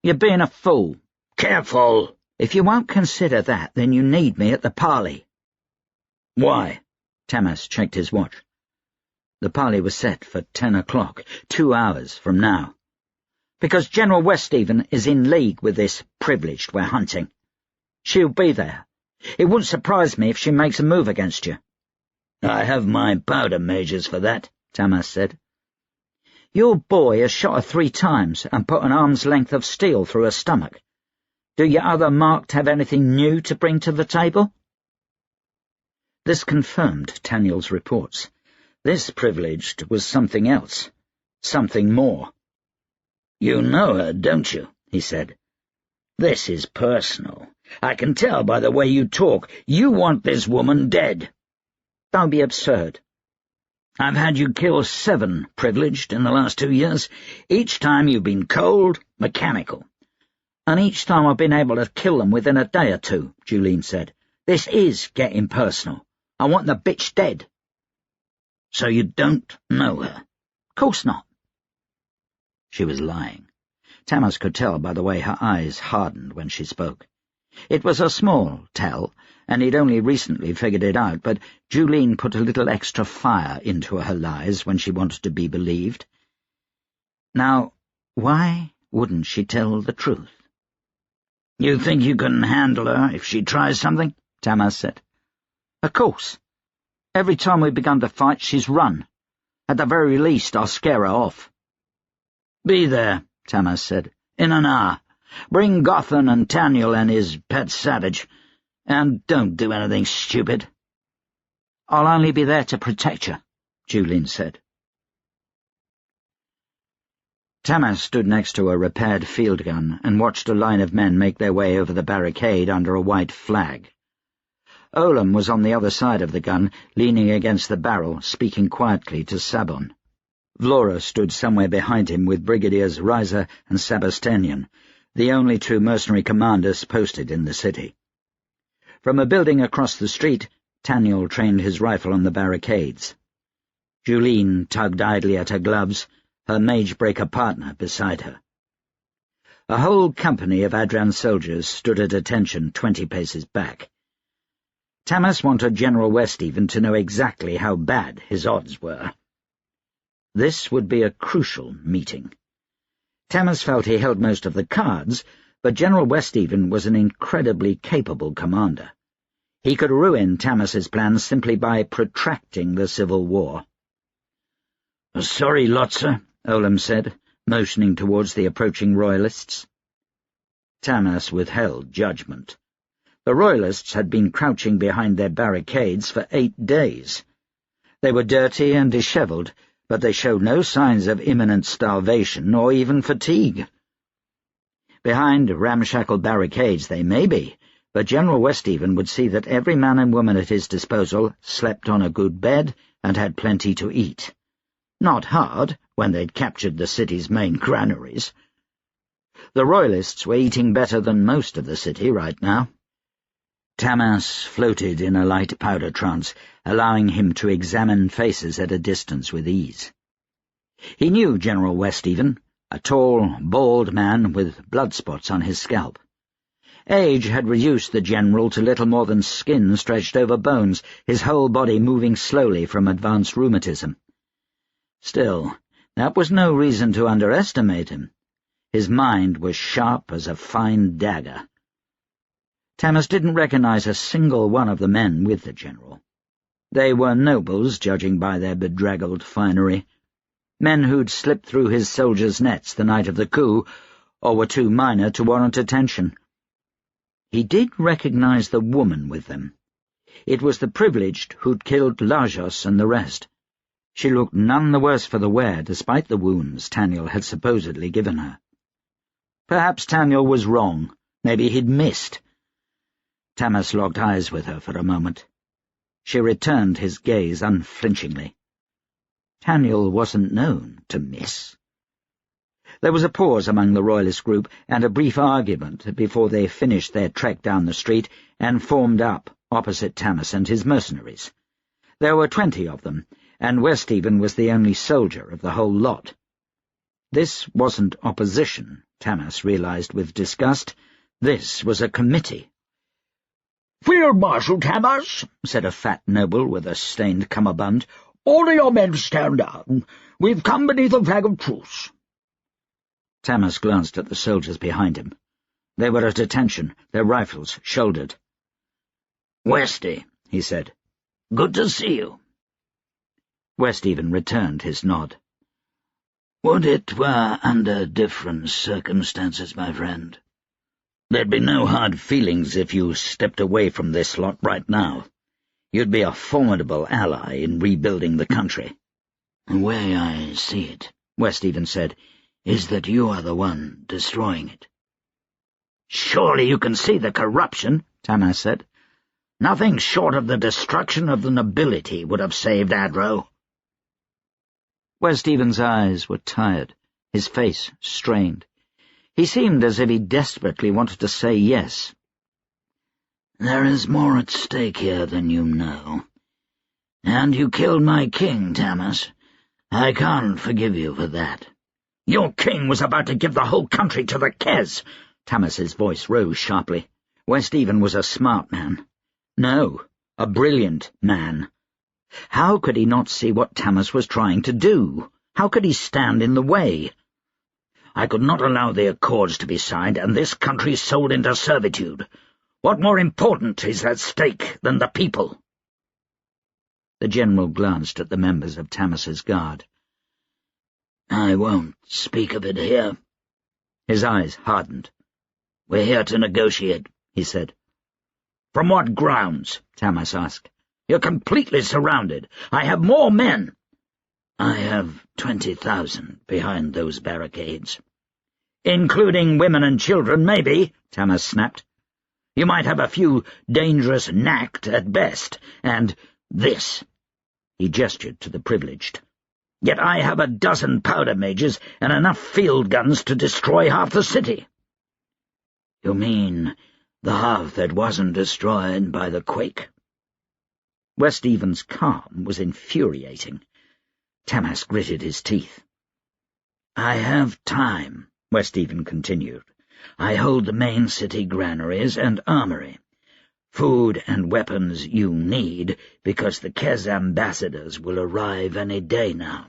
"You're being a fool." "Careful!" "If you won't consider that, then you need me at the parley." "Why?" Tamas checked his watch. The parley was set for 10 o'clock, 2 hours from now. "Because General Westhaven is in league with this privileged we're hunting. She'll be there. It wouldn't surprise me if she makes a move against you." "I have my powder mages for that," Tamas said. "Your boy has shot her 3 times and put an arm's length of steel through her stomach. Do your other marked have anything new to bring to the table?" This confirmed Taniel's reports. This privileged was something else, something more. "You know her, don't you?" he said. "This is personal. I can tell by the way you talk. You want this woman dead." "Don't be absurd." "I've had you kill 7 privileged in the last 2 years. Each time you've been cold, mechanical." "And each time I've been able to kill them within a day or 2, Julian said. "This is getting personal. I want the bitch dead." "So you don't know her?" "Course not." She was lying. Tamas could tell by the way her eyes hardened when she spoke. It was a small tell, and he'd only recently figured it out, but Julian put a little extra fire into her lies when she wanted to be believed. Now, why wouldn't she tell the truth? "You think you can handle her if she tries something?" Tamas said. "Of course. Every time we've begun to fight, she's run. At the very least, I'll scare her off." "Be there," Tamas said, "in an hour. Bring Gothan and Taniel and his pet savage. And don't do anything stupid." "I'll only be there to protect you," Julian said. Tamas stood next to a repaired field gun and watched a line of men make their way over the barricade under a white flag. Olam was on the other side of the gun, leaning against the barrel, speaking quietly to Sabon. Vlora stood somewhere behind him with Brigadiers Reiser and Sabastanian, the only 2 mercenary commanders posted in the city. From a building across the street, Taniel trained his rifle on the barricades. Julian tugged idly at her gloves, her mage-breaker partner beside her. A whole company of Adran soldiers stood at attention 20 paces back. Tamas wanted General Westhaven to know exactly how bad his odds were. This would be a crucial meeting. Tamas felt he held most of the cards, but General Westhaven was an incredibly capable commander. He could ruin Tamas's plans simply by protracting the civil war. "Sorry, Lotzer," Olam said, motioning towards the approaching royalists. Tamas withheld judgment. The royalists had been crouching behind their barricades for 8 days. They were dirty and dishevelled, but they showed no signs of imminent starvation or even fatigue. Behind ramshackle barricades they may be, but General Westhaven would see that every man and woman at his disposal slept on a good bed and had plenty to eat. Not hard, when they'd captured the city's main granaries. The royalists were eating better than most of the city right now. Tamas floated in a light powder trance, allowing him to examine faces at a distance with ease. He knew General Westhaven, a tall, bald man with blood spots on his scalp. Age had reduced the general to little more than skin stretched over bones, his whole body moving slowly from advanced rheumatism. Still, that was no reason to underestimate him. His mind was sharp as a fine dagger. Tamas didn't recognize a single one of the men with the general. They were nobles, judging by their bedraggled finery, men who'd slipped through his soldiers' nets the night of the coup, or were too minor to warrant attention. He did recognize the woman with them. It was the privileged who'd killed Lajos and the rest. She looked none the worse for the wear, despite the wounds Taniel had supposedly given her. Perhaps Taniel was wrong. Maybe he'd missed. Tamas locked eyes with her for a moment. She returned his gaze unflinchingly. Taniel wasn't known to miss. There was a pause among the royalist group and a brief argument before they finished their trek down the street and formed up opposite Tamas and his mercenaries. There were 20 of them, and Westhaven was the only soldier of the whole lot. This wasn't opposition, Tamas realized with disgust. This was a committee. "Field Marshal Tamas," said a fat noble with a stained cummerbund, "order your men to stand down. We've come beneath a flag of truce." Tamas glanced at the soldiers behind him. They were at attention, their rifles shouldered. "Westy," he said, "good to see you." Westhaven returned his nod. "Would it were under different circumstances, my friend. There'd be no hard feelings if you stepped away from this lot right now. You'd be a formidable ally in rebuilding the country." "The way I see it," Westhaven said, "is that you are the one destroying it." "Surely you can see the corruption," Tamas said. "Nothing short of the destruction of the nobility would have saved Adro." Westhaven's eyes were tired, his face strained. He seemed as if he desperately wanted to say yes. "There is more at stake here than you know. And you killed my king, Tamas. I can't forgive you for that." "Your king was about to give the whole country to the Kes." Tamas's voice rose sharply. Westhaven was a smart man. No, a brilliant man. How could he not see what Tamas was trying to do? How could he stand in the way? "I could not allow the accords to be signed and this country sold into servitude. What more important is at stake than the people?" The general glanced at the members of Tamas's guard. "I won't speak of it here." His eyes hardened. "We're here to negotiate," he said. "From what grounds?" Tamas asked. "You're completely surrounded. I have more men." "I have 20,000 behind those barricades." "Including women and children, maybe," Tamas snapped. "You might have a few dangerous knacked at best, and this." He gestured to the privileged. "Yet I have a dozen powder mages and enough field guns to destroy half the city." "You mean the half that wasn't destroyed by the quake?" Westhaven's calm was infuriating. Tamas gritted his teeth. "I have time," Westhaven continued. "I hold the main city granaries and armory. Food and weapons you need, because the Kes ambassadors will arrive any day now.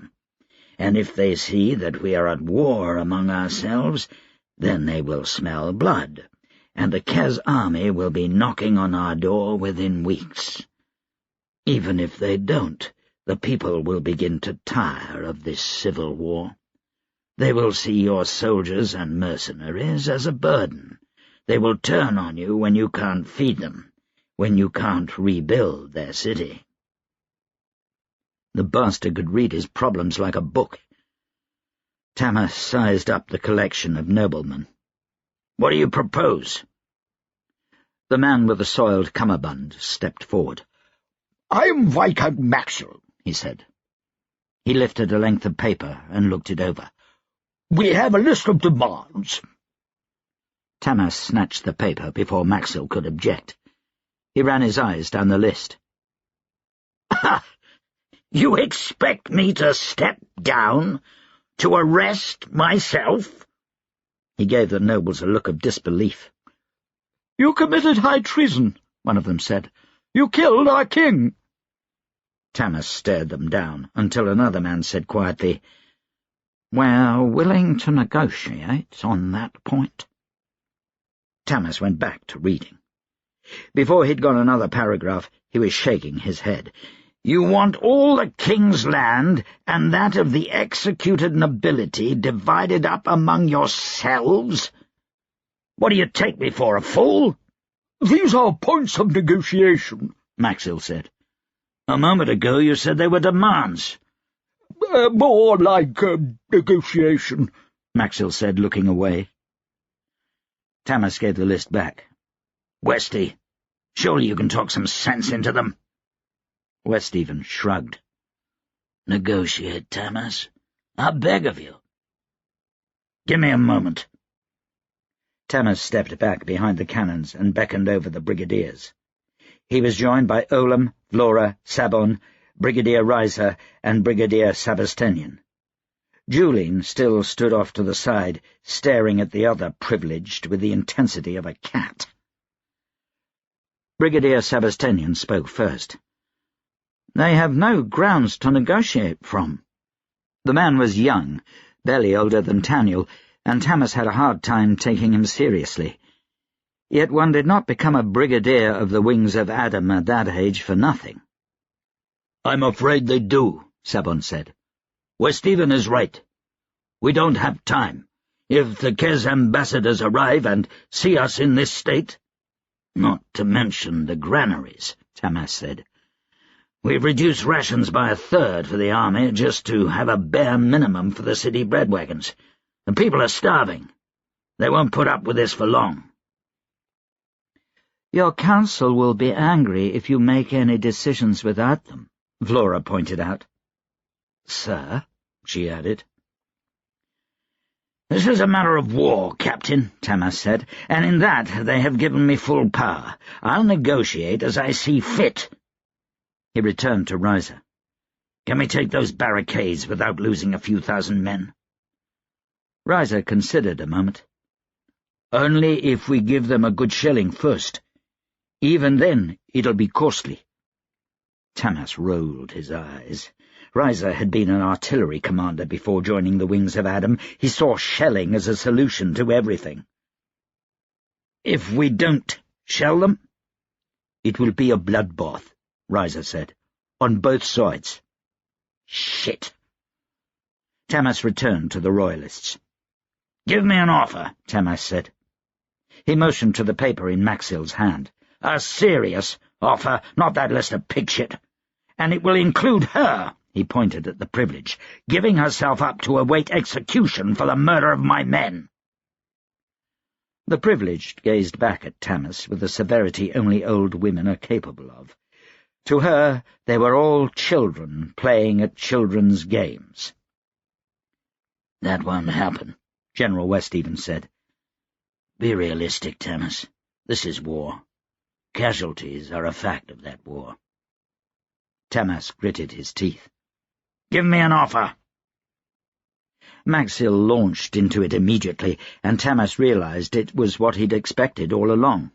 And if they see that we are at war among ourselves, then they will smell blood, and the Kes army will be knocking on our door within weeks. Even if they don't, the people will begin to tire of this civil war. They will see your soldiers and mercenaries as a burden. They will turn on you when you can't feed them, when you can't rebuild their city." The bastard could read his problems like a book. Tamas sized up the collection of noblemen. "What do you propose?" The man with the soiled cummerbund stepped forward. "I'm Viscount Maxwell," he said. He lifted a length of paper and looked it over. "We have a list of demands." Tamas snatched the paper before Maxwell could object. He ran his eyes down the list. "You expect me to step down? To arrest myself?" He gave the nobles a look of disbelief. "You committed high treason," one of them said. "You killed our king." Tamas stared them down until another man said quietly, "We're willing to negotiate on that point." Tamas went back to reading. Before he'd gone another paragraph, he was shaking his head. "You want all the king's land and that of the executed nobility divided up among yourselves? What do you take me for, a fool?" "These are points of negotiation," Maxil said. "A moment ago you said they were demands." More like negotiation," Maxil said, looking away. Tamas gave the list back. "Westy, surely you can talk some sense into them." Westhaven shrugged. "Negotiate, Tamas. I beg of you." "Give me a moment." Tamas stepped back behind the cannons and beckoned over the brigadiers. He was joined by Olam, Vlora, Sabon, Brigadier Reiser, and Brigadier Sabastenian. Julian still stood off to the side, staring at the other privileged with the intensity of a cat. Brigadier Sabastenian spoke first. "They have no grounds to negotiate from." The man was young, barely older than Taniel, and Tamas had a hard time taking him seriously. Yet one did not become a brigadier of the wings of Adam at that age for nothing. "I'm afraid they do," Sabon said. "Westhaven is right. We don't have time. If the Kez ambassadors arrive and see us in this state—" "Not to mention the granaries," Tamas said. "We've reduced rations by 1/3 for the army just to have a bare minimum for the city bread wagons. The people are starving. They won't put up with this for long." "Your council will be angry if you make any decisions without them," Vlora pointed out. "Sir," she added. "This is a matter of war, Captain," Tamas said, "and in that they have given me full power. I'll negotiate as I see fit." He returned to Reiser. "Can we take those barricades without losing a few thousand men?" Reiser considered a moment. "Only if we give them a good shelling first. Even then it'll be costly." Tamas rolled his eyes. Reiser had been an artillery commander before joining the wings of Adam. He saw shelling as a solution to everything. "If we don't shell them?" "It will be a bloodbath," Reiser said, "on both sides." "Shit!" Tamas returned to the Royalists. "Give me an offer," Tamas said. He motioned to the paper in Maxil's hand. "A serious offer, not that list of pigshit. And it will include her," he pointed at the privileged, "giving herself up to await execution for the murder of my men." The privileged gazed back at Tamas with the severity only old women are capable of. To her, they were all children playing at children's games. "That won't happen," General Westhaven said. "Be realistic, Tamas. This is war. Casualties are a fact of that war." Tamas gritted his teeth. "Give me an offer." Maxil launched into it immediately, and Tamas realized it was what he'd expected all along.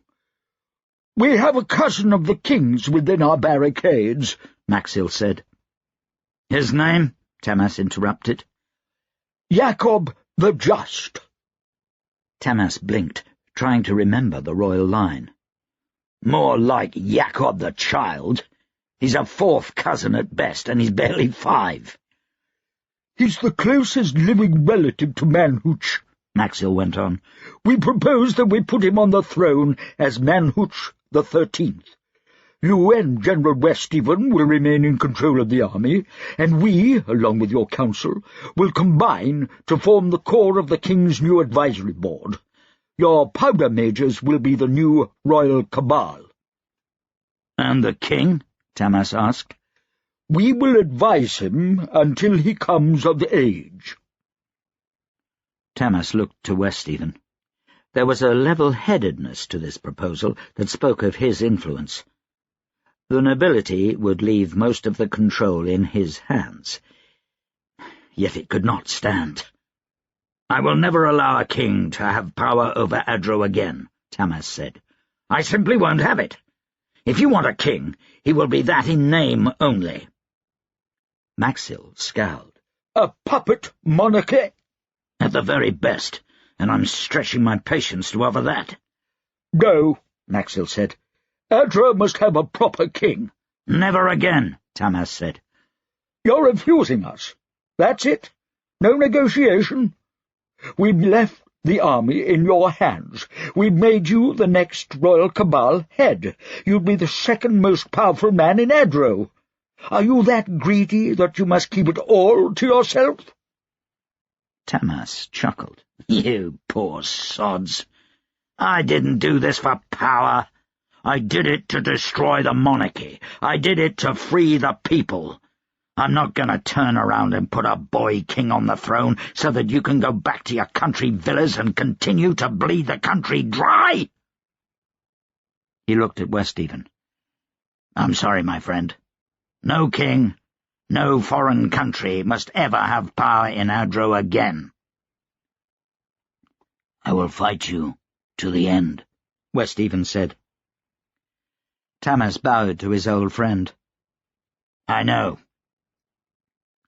"We have a cousin of the king's within our barricades," Maxil said. "His name?" Tamas interrupted. "Jacob the Just." Tamas blinked, trying to remember the royal line. "More like Jacob the Child. He's a 4th cousin at best, and he's barely 5. "He's the closest living relative to Manhooch," Maxil went on. "We propose that we put him on the throne as Manhooch the 13th. You and General Westhaven will remain in control of the army, and we, along with your council, will combine to form the core of the king's new advisory board. Your powder mages will be the new royal cabal." "And the king?" Tamas asked. "We will advise him until he comes of age." Tamas looked to Westhaven. There was a level-headedness to this proposal that spoke of his influence. The nobility would leave most of the control in his hands. Yet it could not stand. "I will never allow a king to have power over Adro again," Tamas said. "I simply won't have it. If you want a king, he will be that in name only." Maxil scowled. A puppet monarchy? At the very best, and I'm stretching my patience to offer that. No, Maxwell said. Adro must have a proper king. Never again, Tamas said. You're refusing us. That's it? No negotiation? We've left the army in your hands. We've made you the next Royal Cabal head. You'd be the second most powerful man in Adro. Are you that greedy that you must keep it all to yourself? Tamas chuckled. You poor sods. I didn't do this for power. I did it to destroy the monarchy. I did it to free the people. I'm not going to turn around and put a boy king on the throne so that you can go back to your country villas and continue to bleed the country dry. He looked at Westhaven. I'm sorry, my friend. No king, no foreign country must ever have power in Adro again. I will fight you to the end, Westhaven said. Tamas bowed to his old friend. I know.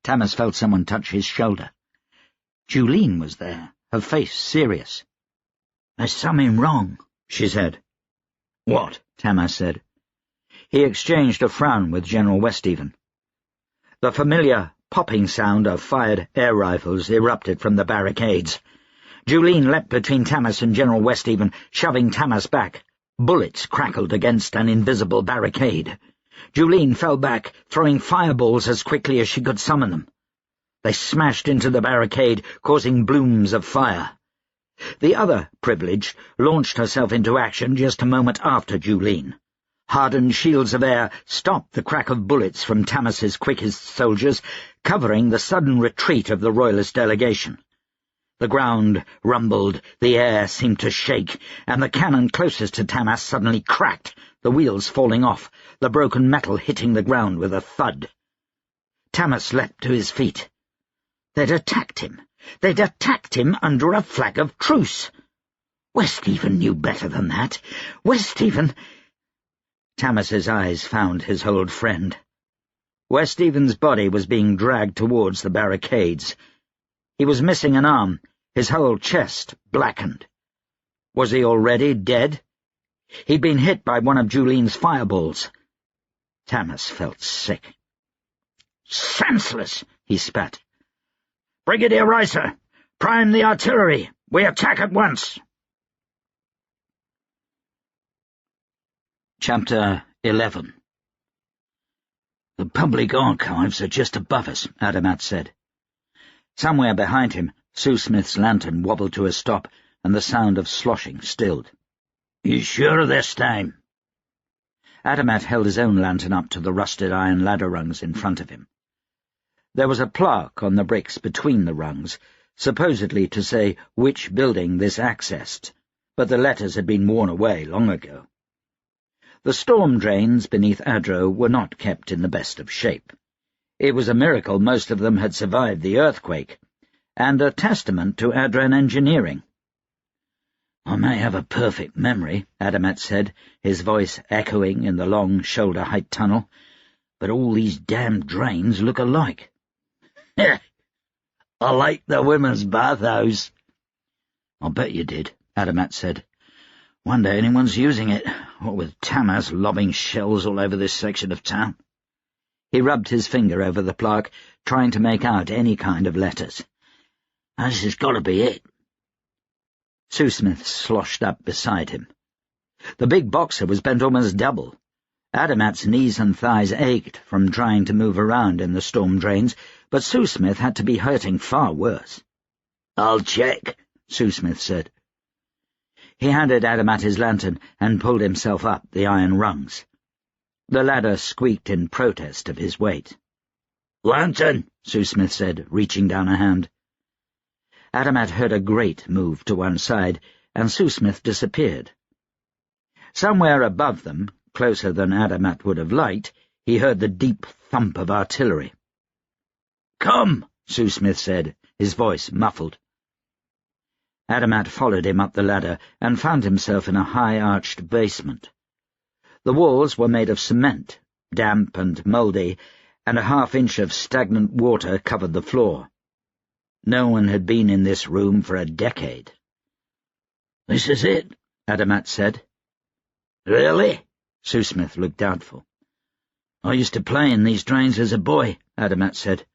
Tamas felt someone touch his shoulder. Julene was there, her face serious. There's something wrong, she said. What? Tamas said. He exchanged a frown with General Westhaven. The familiar popping sound of fired air rifles erupted from the barricades. Julene leapt between Tamas and General Westhaven, shoving Tamas back. Bullets crackled against an invisible barricade. Julene fell back, throwing fireballs as quickly as she could summon them. They smashed into the barricade, causing blooms of fire. The other privileged launched herself into action just a moment after Julene. Hardened shields of air stopped the crack of bullets from Tamas's quickest soldiers, covering the sudden retreat of the Royalist delegation. The ground rumbled, the air seemed to shake, and the cannon closest to Tamas suddenly cracked, the wheels falling off, the broken metal hitting the ground with a thud. Tamas leapt to his feet. They'd attacked him. They'd attacked him under a flag of truce. Westhaven knew better than that. Westhaven— Tamas's eyes found his old friend. Westhaven's body was being dragged towards the barricades. He was missing an arm, his whole chest blackened. Was he already dead? He'd been hit by one of Julene's fireballs. Tamas felt sick. Senseless, he spat. Brigadier Reiser, prime the artillery. We attack at once. Chapter 11. The public archives are just above us, Adamat said. Somewhere behind him, Sue Smith's lantern wobbled to a stop, and the sound of sloshing stilled. You sure this time? Adamat held his own lantern up to the rusted iron ladder rungs in front of him. There was a plaque on the bricks between the rungs, supposedly to say which building this accessed, but the letters had been worn away long ago. The storm drains beneath Adro were not kept in the best of shape. It was a miracle most of them had survived the earthquake, and a testament to Adran engineering. I may have a perfect memory, Adamat said, his voice echoing in the long shoulder-height tunnel, but all these damned drains look alike. I like the women's bathhouse. I'll bet you did, Adamat said. Wonder anyone's using it, what with Tamas lobbing shells all over this section of town. He rubbed his finger over the plaque, trying to make out any kind of letters. This has got to be it. Sue Smith sloshed up beside him. The big boxer was bent almost double. Adamat's knees and thighs ached from trying to move around in the storm drains, but Sue Smith had to be hurting far worse. I'll check, Sue Smith said. He handed Adamat his lantern and pulled himself up the iron rungs. The ladder squeaked in protest of his weight. Lantern, Sue Smith said, reaching down a hand. Adamat heard a grate move to one side, and Sue Smith disappeared. Somewhere above them, closer than Adamat would have liked, he heard the deep thump of artillery. Come, Sue Smith said, his voice muffled. Adamat followed him up the ladder and found himself in a high-arched basement. The walls were made of cement, damp and mouldy, and a half-inch of stagnant water covered the floor. No one had been in this room for a decade. "This is it," Adamat said. "Really?" Sue-Smith looked doubtful. "I used to play in these drains as a boy," Adamat said.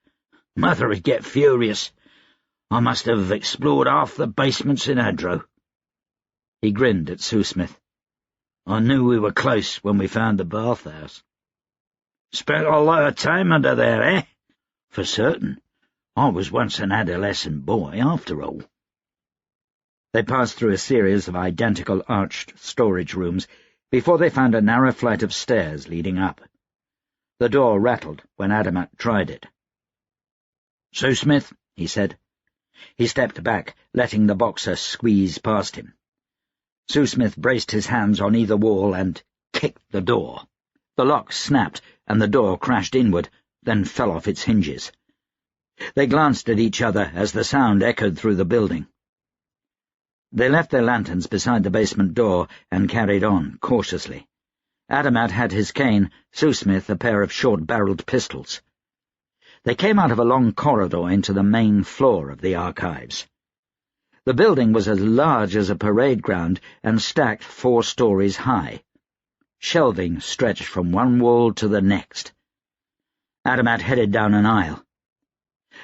"Mother would get furious. I must have explored half the basements in Adro." He grinned at Sue-Smith. "I knew we were close when we found the bathhouse." "Spent a lot of time under there, eh?" "For certain. I was once an adolescent boy, after all." They passed through a series of identical arched storage rooms before they found a narrow flight of stairs leading up. The door rattled when Adamat tried it. "Sue-Smith," he said. He stepped back, letting the boxer squeeze past him. Sue-Smith braced his hands on either wall and kicked the door. The lock snapped, and the door crashed inward, then fell off its hinges. They glanced at each other as the sound echoed through the building. They left their lanterns beside the basement door and carried on, cautiously. Adamat had his cane, Sue-Smith a pair of short-barreled pistols. They came out of a long corridor into the main floor of the archives. The building was as large as a parade ground and stacked 4 stories high. Shelving stretched from one wall to the next. Adamat headed down an aisle.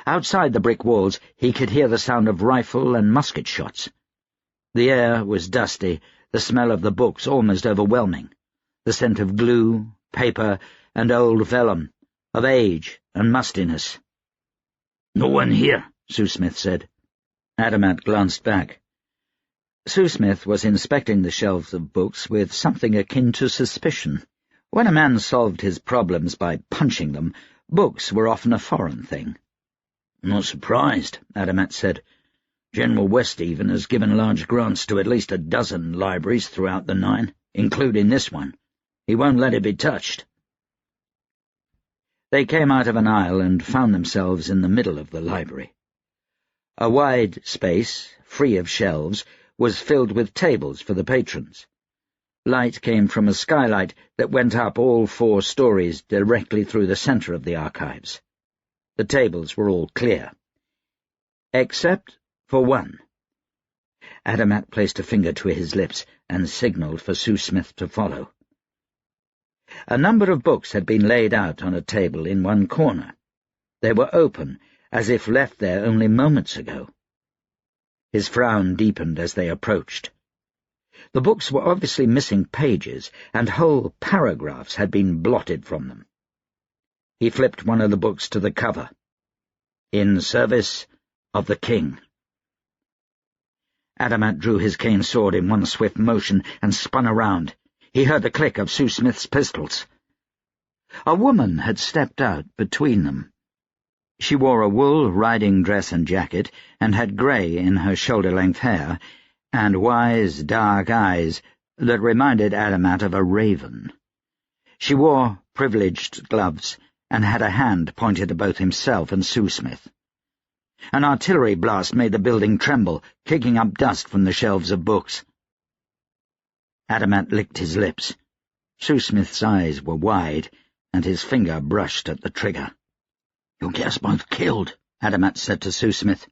Outside the brick walls he could hear the sound of rifle and musket shots. The air was dusty, the smell of the books almost overwhelming, the scent of glue, paper, and old vellum, of age and mustiness. "No one here," Sue-Smith said. Adamat glanced back. Sue-Smith was inspecting the shelves of books with something akin to suspicion. When a man solved his problems by punching them, books were often a foreign thing. "Not surprised," Adamat said. "General Westeven has given large grants to at least a dozen libraries throughout the 9, including this one. He won't let it be touched." They came out of an aisle and found themselves in the middle of the library. A wide space, free of shelves, was filled with tables for the patrons. Light came from a skylight that went up all 4 stories directly through the center of the archives. The tables were all clear. Except for one. Adamat placed a finger to his lips and signaled for Sue-Smith to follow. A number of books had been laid out on a table in one corner. They were open, as if left there only moments ago. His frown deepened as they approached. The books were obviously missing pages, and whole paragraphs had been blotted from them. He flipped one of the books to the cover. "In Service of the King." Adamat drew his cane sword in one swift motion and spun around. He heard the click of Sue-Smith's pistols. A woman had stepped out between them. She wore a wool riding dress and jacket, and had grey in her shoulder-length hair, and wise, dark eyes that reminded Adamat of a raven. She wore privileged gloves, and had a hand pointed at both himself and Sue-Smith. An artillery blast made the building tremble, kicking up dust from the shelves of books. Adamat licked his lips. Sue-Smith's eyes were wide, and his finger brushed at the trigger. "You'll get us both killed," Adamat said to Sue-Smith.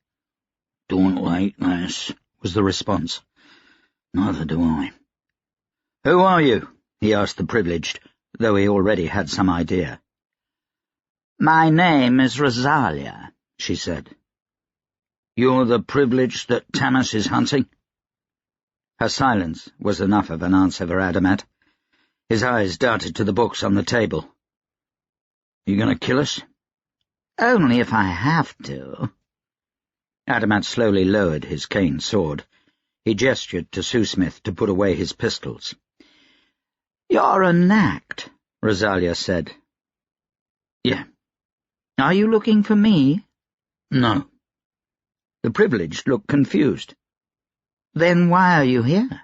"Don't like this," was the response. "Neither do I." "Who are you?" he asked the privileged, though he already had some idea. "My name is Rosalia," she said. "You're the privileged that Tamas is hunting?" Her silence was enough of an answer for Adamat. His eyes darted to the books on the table. "You going to kill us?" "Only if I have to." Adamat slowly lowered his cane sword. He gestured to Sue-Smith to put away his pistols. "You're a knacked," Rosalia said. "Yeah." "Are you looking for me?" "No." The privileged looked confused. "Then why are you here?"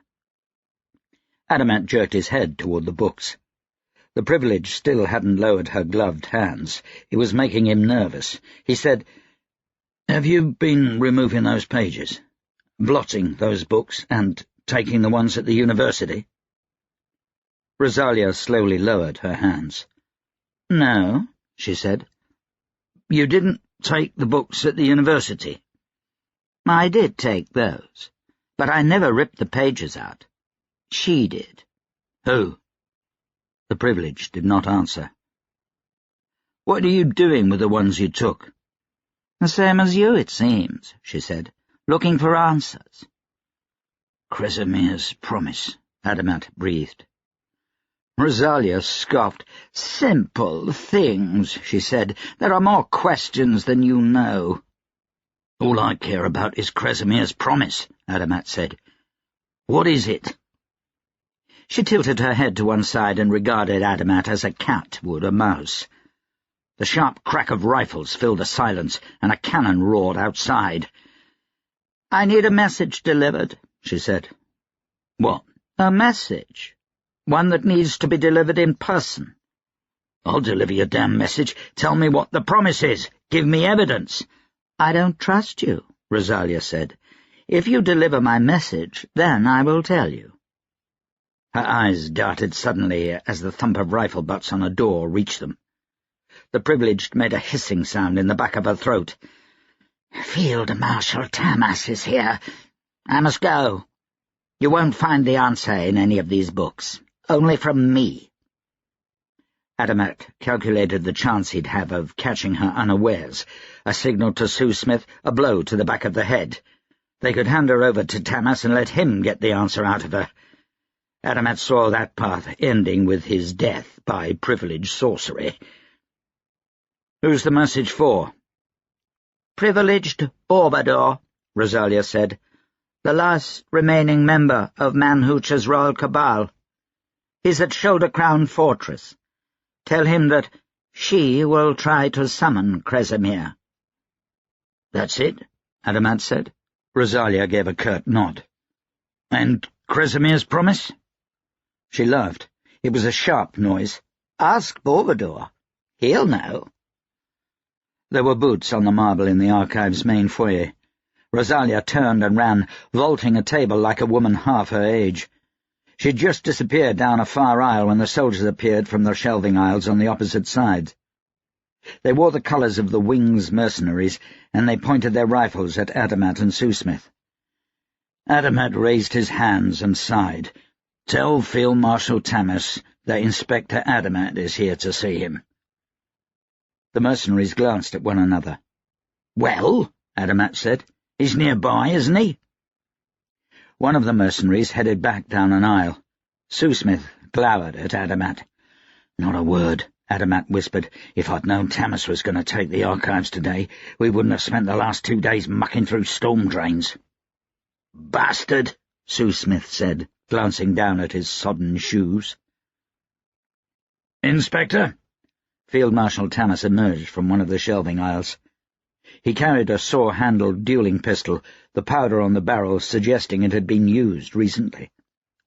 Adamat jerked his head toward the books. The privileged still hadn't lowered her gloved hands. It was making him nervous. He said, "Have you been removing those pages? Blotting those books and taking the ones at the university?" Rosalia slowly lowered her hands. "No," she said. "You didn't take the books at the university?" I did take those, but I never ripped the pages out. She did. Who? The privileged did not answer. What are you doing with the ones you took? The same as you, it seems, she said, looking for answers. Cresemir's promise, Adamat breathed. Rosalia scoffed. Simple things, she said. There are more questions than you know. All I care about is Cresemir's promise, Adamat said. What is it? She tilted her head to one side and regarded Adamat as a cat would a mouse. The sharp crack of rifles filled the silence, and a cannon roared outside. I need a message delivered, she said. What? A message. One that needs to be delivered in person. I'll deliver your damn message. Tell me what the promise is. Give me evidence. I don't trust you, Rosalia said. If you deliver my message, then I will tell you. Her eyes darted suddenly as the thump of rifle butts on a door reached them. The privileged made a hissing sound in the back of her throat. Field Marshal Tamas is here. I must go. You won't find the answer in any of these books. Only from me. Adamat calculated the chance he'd have of catching her unawares. A signal to Sue Smith, a blow to the back of the head. They could hand her over to Tamas and let him get the answer out of her. Adamat saw that path ending with his death by privileged sorcery. Who's the message for? Privileged Bourbador, Rosalia said. The last remaining member of Manhuch's royal cabal. He's at Shoulder Crown Fortress. Tell him that she will try to summon Cresemir. That's it, Adamat said. Rosalia gave a curt nod. And Cresemir's promise? She laughed. It was a sharp noise. Ask Bourbador. He'll know. There were boots on the marble in the archive's main foyer. Rosalia turned and ran, vaulting a table like a woman half her age. She'd just disappeared down a far aisle when the soldiers appeared from the shelving aisles on the opposite side. They wore the colours of the Wings mercenaries, and they pointed their rifles at Adamat and Sue Smith. Adamat raised his hands and sighed. Tell Field Marshal Tamas that Inspector Adamat is here to see him. The mercenaries glanced at one another. Well, Adamat said, he's nearby, isn't he? One of the mercenaries headed back down an aisle. Sue Smith glowered at Adamat. Not a word, Adamat whispered. If I'd known Tamas was going to take the archives today, we wouldn't have spent the last 2 days mucking through storm drains. Bastard, Sue Smith said, glancing down at his sodden shoes. Inspector? Field Marshal Tamas emerged from one of the shelving aisles. He carried a saw-handled dueling pistol, the powder on the barrel suggesting it had been used recently.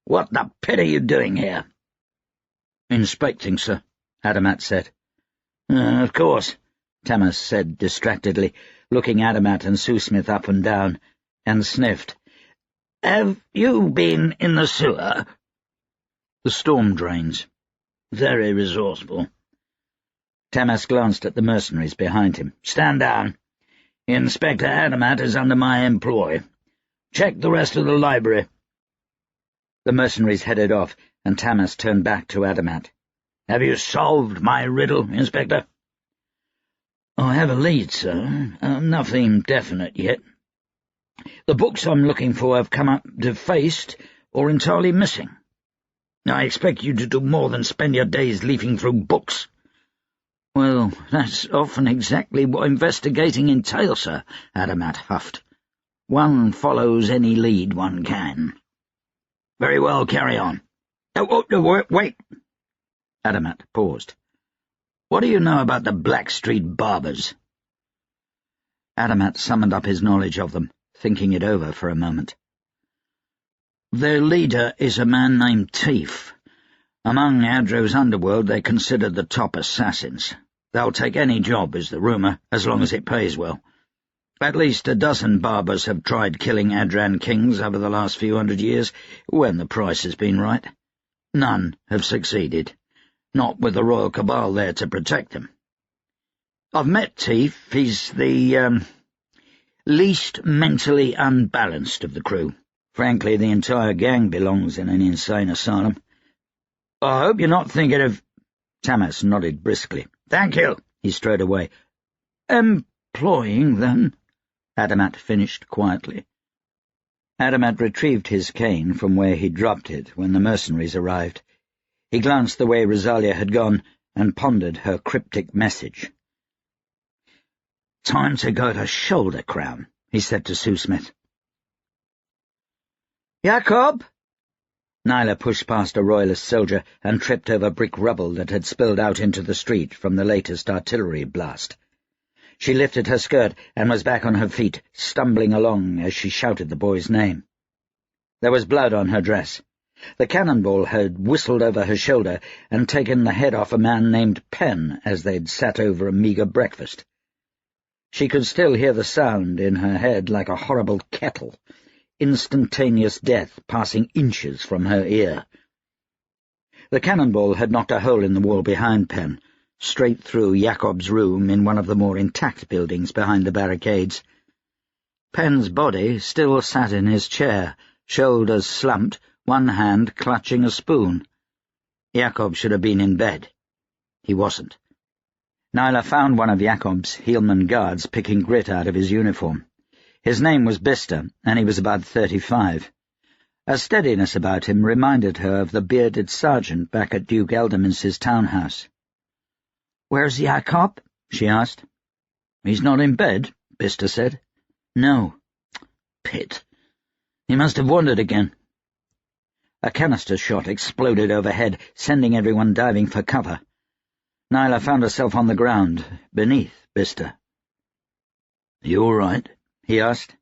What the pit are you doing here? Inspecting, sir, Adamat said. Of course, Tamas said distractedly, looking Adamat and Sue Smith up and down, and sniffed. Have you been in the sewer? The storm drains. Very resourceful. Tamas glanced at the mercenaries behind him. Stand down. Inspector Adamat is under my employ. Check the rest of the library. The mercenaries headed off, and Tamas turned back to Adamat. Have you solved my riddle, Inspector? I have a lead, sir. Nothing definite yet. The books I'm looking for have come up defaced or entirely missing. I expect you to do more than spend your days leafing through books. Well, that's often exactly what investigating entails, sir, Adamat huffed. One follows any lead one can. Very well, carry on. Wait. Adamat paused. What do you know about the Blackstreet Barbers? Adamat summoned up his knowledge of them, thinking it over for a moment. Their leader is a man named Teef. Among Adro's underworld they consider the top assassins. They'll take any job, is the rumour, as long as it pays well. At least a dozen barbers have tried killing Adran kings over the last few 100 years, when the price has been right. None have succeeded, not with the Royal Cabal there to protect them. I've met Teef. He's the, Least mentally unbalanced of the crew. Frankly, the entire gang belongs in an insane asylum. I hope you're not thinking of—" Tamas nodded briskly. "Thank you." He strode away. "Employing, then?" Adamat finished quietly. Adamat retrieved his cane from where he dropped it when the mercenaries arrived. He glanced the way Rosalia had gone and pondered her cryptic message. "Time to go to Shoulder Crown," he said to Sue Smith. "Jacob!" Nyla pushed past a royalist soldier and tripped over brick rubble that had spilled out into the street from the latest artillery blast. She lifted her skirt and was back on her feet, stumbling along as she shouted the boy's name. There was blood on her dress. The cannonball had whistled over her shoulder and taken the head off a man named Penn as they'd sat over a meagre breakfast. She could still hear the sound in her head like a horrible kettle, instantaneous death passing inches from her ear. The cannonball had knocked a hole in the wall behind Penn, straight through Jacob's room in one of the more intact buildings behind the barricades. Penn's body still sat in his chair, shoulders slumped, one hand clutching a spoon. Jacob should have been in bed. He wasn't. Nyla found one of Jacob's Heelman guards picking grit out of his uniform. His name was Bister, and he was about 35. A steadiness about him reminded her of the bearded sergeant back at Duke Elderman's townhouse. "Where's Jacob?" she asked. "He's not in bed," Bister said. "No." "Pit. He must have wandered again." A canister shot exploded overhead, sending everyone diving for cover. Nyla found herself on the ground, beneath Bister. "You all right?" he asked.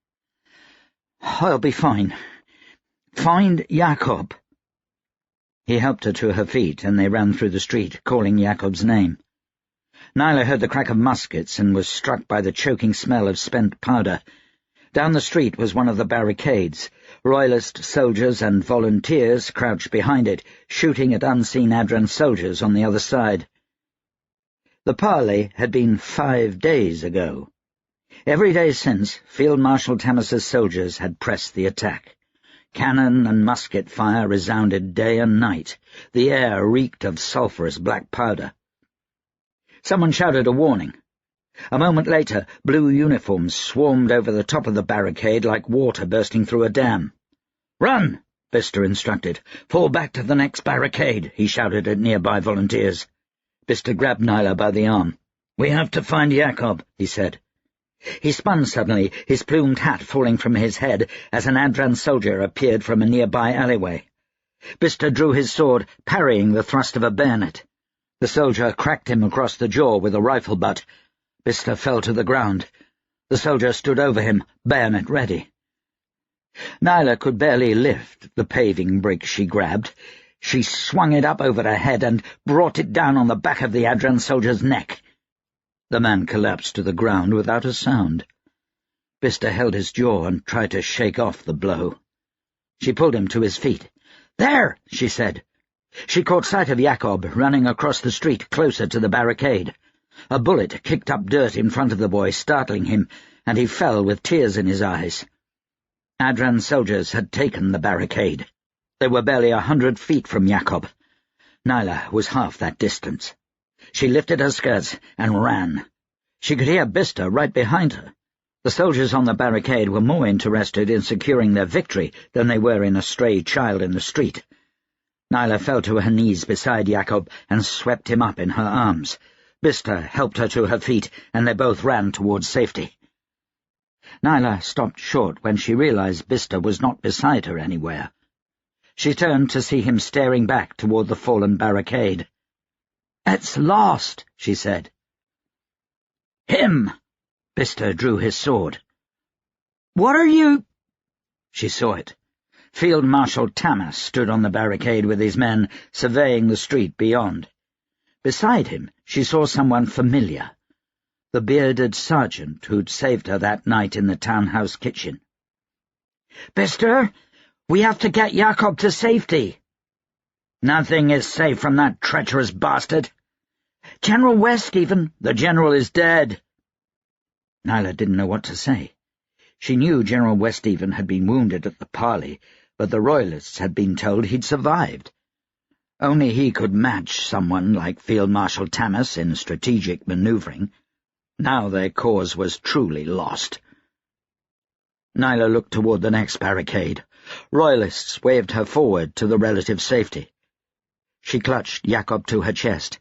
"I'll be fine. Find Jacob." He helped her to her feet, and they ran through the street, calling Jacob's name. Nyla heard the crack of muskets and was struck by the choking smell of spent powder. Down the street was one of the barricades. Royalist soldiers and volunteers crouched behind it, shooting at unseen Adran soldiers on the other side. The parley had been 5 days ago. Every day since, Field Marshal Tamas's soldiers had pressed the attack. Cannon and musket fire resounded day and night. The air reeked of sulphurous black powder. Someone shouted a warning. A moment later, blue uniforms swarmed over the top of the barricade like water bursting through a dam. "Run!" Bister instructed. "Fall back to the next barricade," he shouted at nearby volunteers. Bister grabbed Nyla by the arm. "We have to find Jacob," he said. He spun suddenly, his plumed hat falling from his head as an Adran soldier appeared from a nearby alleyway. Bister drew his sword, parrying the thrust of a bayonet. The soldier cracked him across the jaw with a rifle butt. Bister fell to the ground. The soldier stood over him, bayonet ready. Nyla could barely lift the paving brick she grabbed. She swung it up over her head and brought it down on the back of the Adran soldier's neck. The man collapsed to the ground without a sound. Bister held his jaw and tried to shake off the blow. She pulled him to his feet. "There!" she said. She caught sight of Jacob running across the street closer to the barricade. A bullet kicked up dirt in front of the boy, startling him, and he fell with tears in his eyes. Adran soldiers had taken the barricade. They were barely 100 feet from Jacob. Nyla was half that distance. She lifted her skirts and ran. She could hear Bister right behind her. The soldiers on the barricade were more interested in securing their victory than they were in a stray child in the street. Nyla fell to her knees beside Jacob and swept him up in her arms. Bister helped her to her feet, and they both ran towards safety. Nyla stopped short when she realized Bister was not beside her anywhere. She turned to see him staring back toward the fallen barricade. "It's lost," she said. "Him!" Bister drew his sword. "What are you—" She saw it. Field Marshal Tamas stood on the barricade with his men, surveying the street beyond. Beside him she saw someone familiar, the bearded sergeant who'd saved her that night in the townhouse kitchen. "Bister, we have to get Jacob to safety." "Nothing is safe from that treacherous bastard." "General West, even. The general is dead." Nyla didn't know what to say. She knew General Westhaven had been wounded at the parley, but the Royalists had been told he'd survived. Only he could match someone like Field Marshal Tamas in strategic manoeuvring. Now their cause was truly lost. Nyla looked toward the next barricade. Royalists waved her forward to the relative safety. She clutched Jacob to her chest.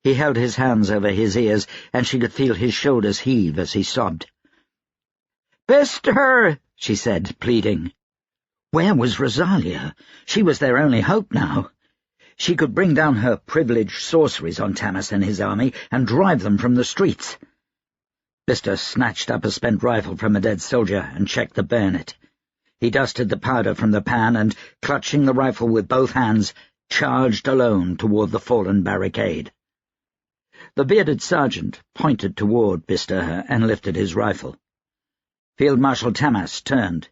He held his hands over his ears, and she could feel his shoulders heave as he sobbed. "Bister!" she said, pleading. Where was Rosalia? She was their only hope now. She could bring down her privileged sorceries on Tamas and his army and drive them from the streets. Bister snatched up a spent rifle from a dead soldier and checked the bayonet. He dusted the powder from the pan and, clutching the rifle with both hands, charged alone toward the fallen barricade. The bearded sergeant pointed toward Bister and lifted his rifle. Field Marshal Tamas turned.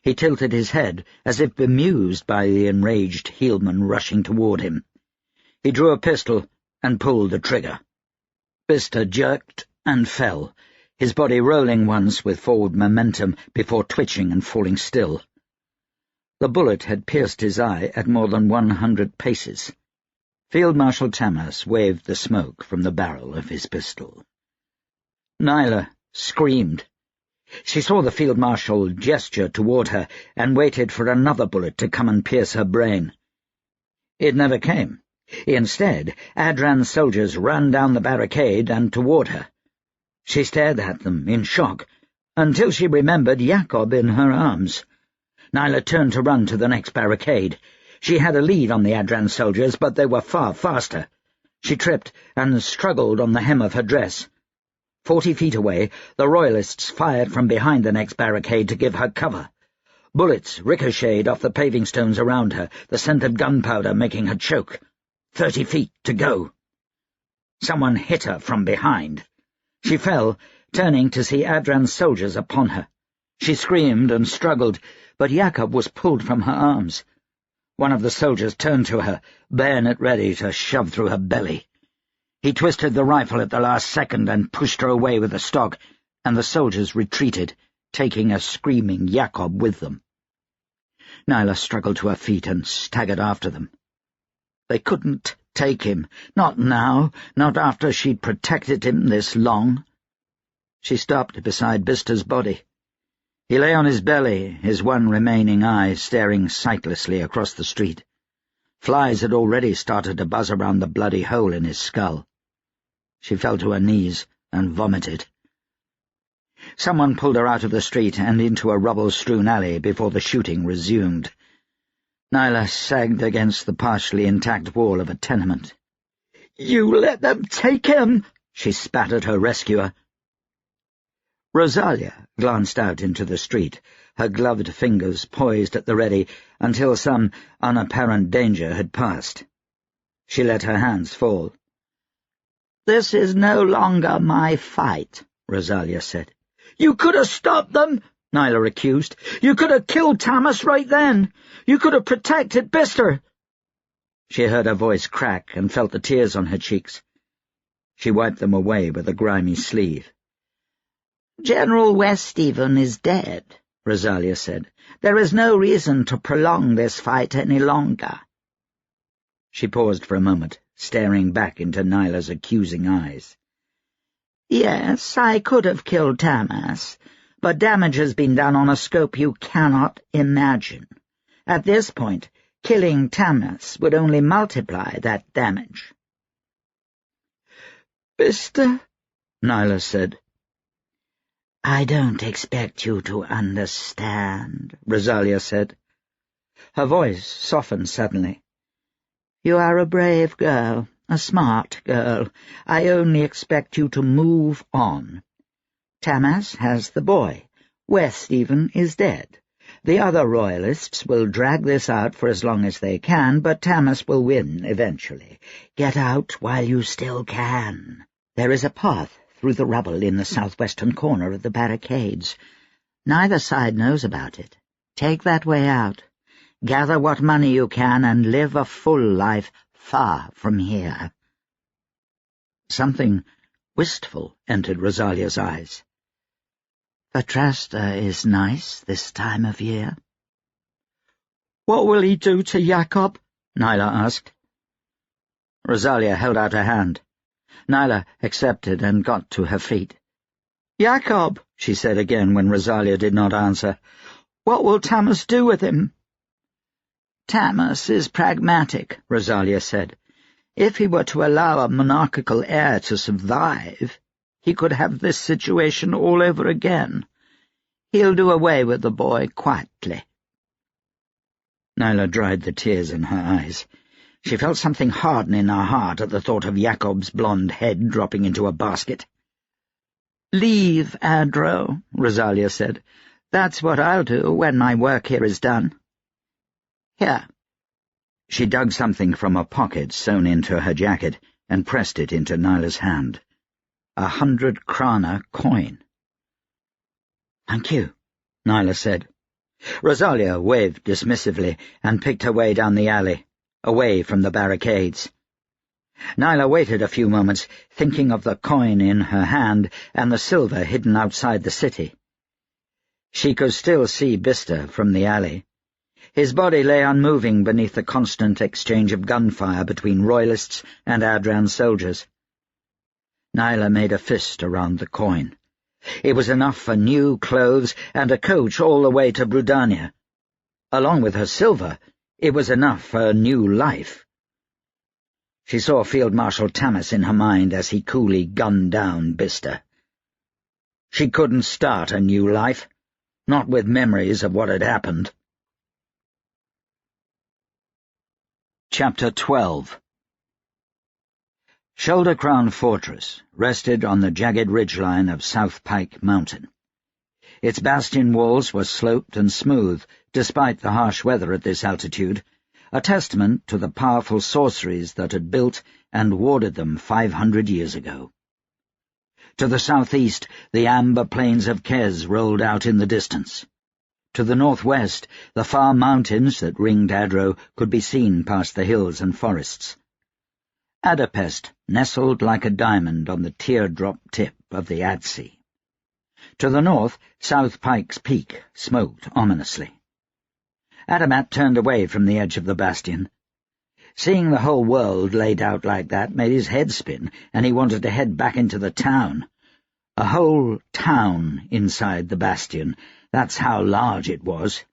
He tilted his head, as if bemused by the enraged Heelman rushing toward him. He drew a pistol and pulled the trigger. Bister jerked and fell, his body rolling once with forward momentum before twitching and falling still. The bullet had pierced his eye at more than 100 paces. Field Marshal Tamas waved the smoke from the barrel of his pistol. Nyla screamed. She saw the Field Marshal gesture toward her and waited for another bullet to come and pierce her brain. It never came. Instead, Adran's soldiers ran down the barricade and toward her. She stared at them in shock, until she remembered Jacob in her arms. Nyla turned to run to the next barricade. She had a lead on the Adran soldiers, but they were far faster. She tripped and struggled on the hem of her dress. 40 feet away, the Royalists fired from behind the next barricade to give her cover. Bullets ricocheted off the paving stones around her, the scent of gunpowder making her choke. 30 feet to go. Someone hit her from behind. She fell, turning to see Adran's soldiers upon her. She screamed and struggled, but Jacob was pulled from her arms. One of the soldiers turned to her, bayonet ready to shove through her belly. He twisted the rifle at the last second and pushed her away with the stock, and the soldiers retreated, taking a screaming Jacob with them. Nyla struggled to her feet and staggered after them. They couldn't take him, not now, not after she'd protected him this long. She stopped beside Bister's body. He lay on his belly, his one remaining eye staring sightlessly across the street. Flies had already started to buzz around the bloody hole in his skull. She fell to her knees and vomited. Someone pulled her out of the street and into a rubble-strewn alley before the shooting resumed. Nyla sagged against the partially intact wall of a tenement. "You let them take him!" she spat at her rescuer. Rosalia glanced out into the street, her gloved fingers poised at the ready until some unapparent danger had passed. She let her hands fall. "This is no longer my fight," Rosalia said. "You could have stopped them," Nyla accused. "You could have killed Tamas right then. You could have protected Bister." She heard her voice crack and felt the tears on her cheeks. She wiped them away with a grimy sleeve. "General Westhaven is dead," Rosalia said. "There is no reason to prolong this fight any longer." She paused for a moment, staring back into Nyla's accusing eyes. "Yes, I could have killed Tamas, but damage has been done on a scope you cannot imagine. At this point, killing Tamas would only multiply that damage." "Bister," Nyla said. "I don't expect you to understand," Rosalia said. Her voice softened suddenly. "You are a brave girl, a smart girl. I only expect you to move on. Tamas has the boy. Westhaven is dead. The other Royalists will drag this out for as long as they can, but Tamas will win eventually. Get out while you still can. There is a path through the rubble in the southwestern corner of the barricades. Neither side knows about it. Take that way out. Gather what money you can and live a full life far from here." Something wistful entered Rosalia's eyes. Atrasta is nice this time of year. What will he do to Jakob? Nyla asked. Rosalia held out her hand. Nyla accepted and got to her feet. Jakob, she said again when Rosalia did not answer. What will Tamas do with him? Tamas is pragmatic, Rosalia said. If he were to allow a monarchical heir to survive, he could have this situation all over again. He'll do away with the boy quietly. Nyla dried the tears in her eyes. She felt something harden in her heart at the thought of Jakob's blonde head dropping into a basket. "Leave, Adro," Rosalia said. "That's what I'll do when my work here is done. Here." She dug something from a pocket sewn into her jacket and pressed it into Nyla's hand. 100 krona coin. "Thank you," Nyla said. Rosalia waved dismissively and picked her way down the alley, away from the barricades. Nyla waited a few moments, thinking of the coin in her hand and the silver hidden outside the city. She could still see Bista from the alley. His body lay unmoving beneath the constant exchange of gunfire between Royalists and Adran soldiers. Nyla made a fist around the coin. It was enough for new clothes and a coach all the way to Brudania. Along with her silver, it was enough for a new life. She saw Field Marshal Tamas in her mind as he coolly gunned down Bista. She couldn't start a new life, not with memories of what had happened. Chapter 12. Shoulder Crown Fortress rested on the jagged ridgeline of South Pike Mountain. Its bastion walls were sloped and smooth, despite the harsh weather at this altitude, a testament to the powerful sorceries that had built and warded them 500 years ago. To the southeast, the amber plains of Kez rolled out in the distance. To the northwest, the far mountains that ringed Adro could be seen past the hills and forests. Adapest nestled like a diamond on the teardrop tip of the Adsea. To the north, South Pike's Peak smoked ominously. Adamat turned away from the edge of the bastion. Seeing the whole world laid out like that made his head spin, and he wanted to head back into the town. A whole town inside the bastion, that's how large it was.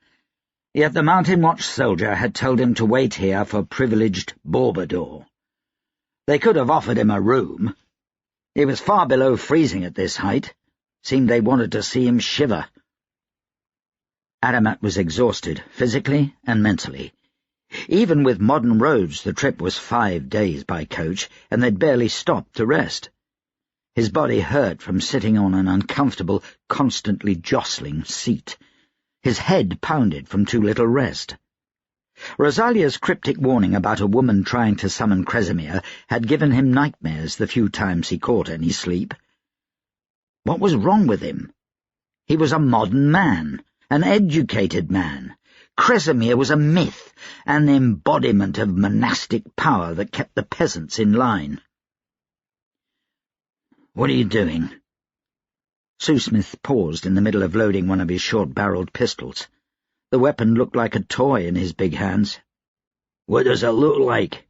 Yet the Mountain Watch soldier had told him to wait here for privileged Bourbador. They could have offered him a room. It was far below freezing at this height. Seemed they wanted to see him shiver. Adamat was exhausted, physically and mentally. Even with modern roads, the trip was 5 days by coach, and they'd barely stopped to rest. His body hurt from sitting on an uncomfortable, constantly jostling seat. His head pounded from too little rest. Rosalia's cryptic warning about a woman trying to summon Kresimir had given him nightmares the few times he caught any sleep. What was wrong with him? He was a modern man, an educated man. Kresimir was a myth, an embodiment of monastic power that kept the peasants in line. "What are you doing?" Sue-Smith paused in the middle of loading one of his short-barreled pistols. The weapon looked like a toy in his big hands. "What does it look like?"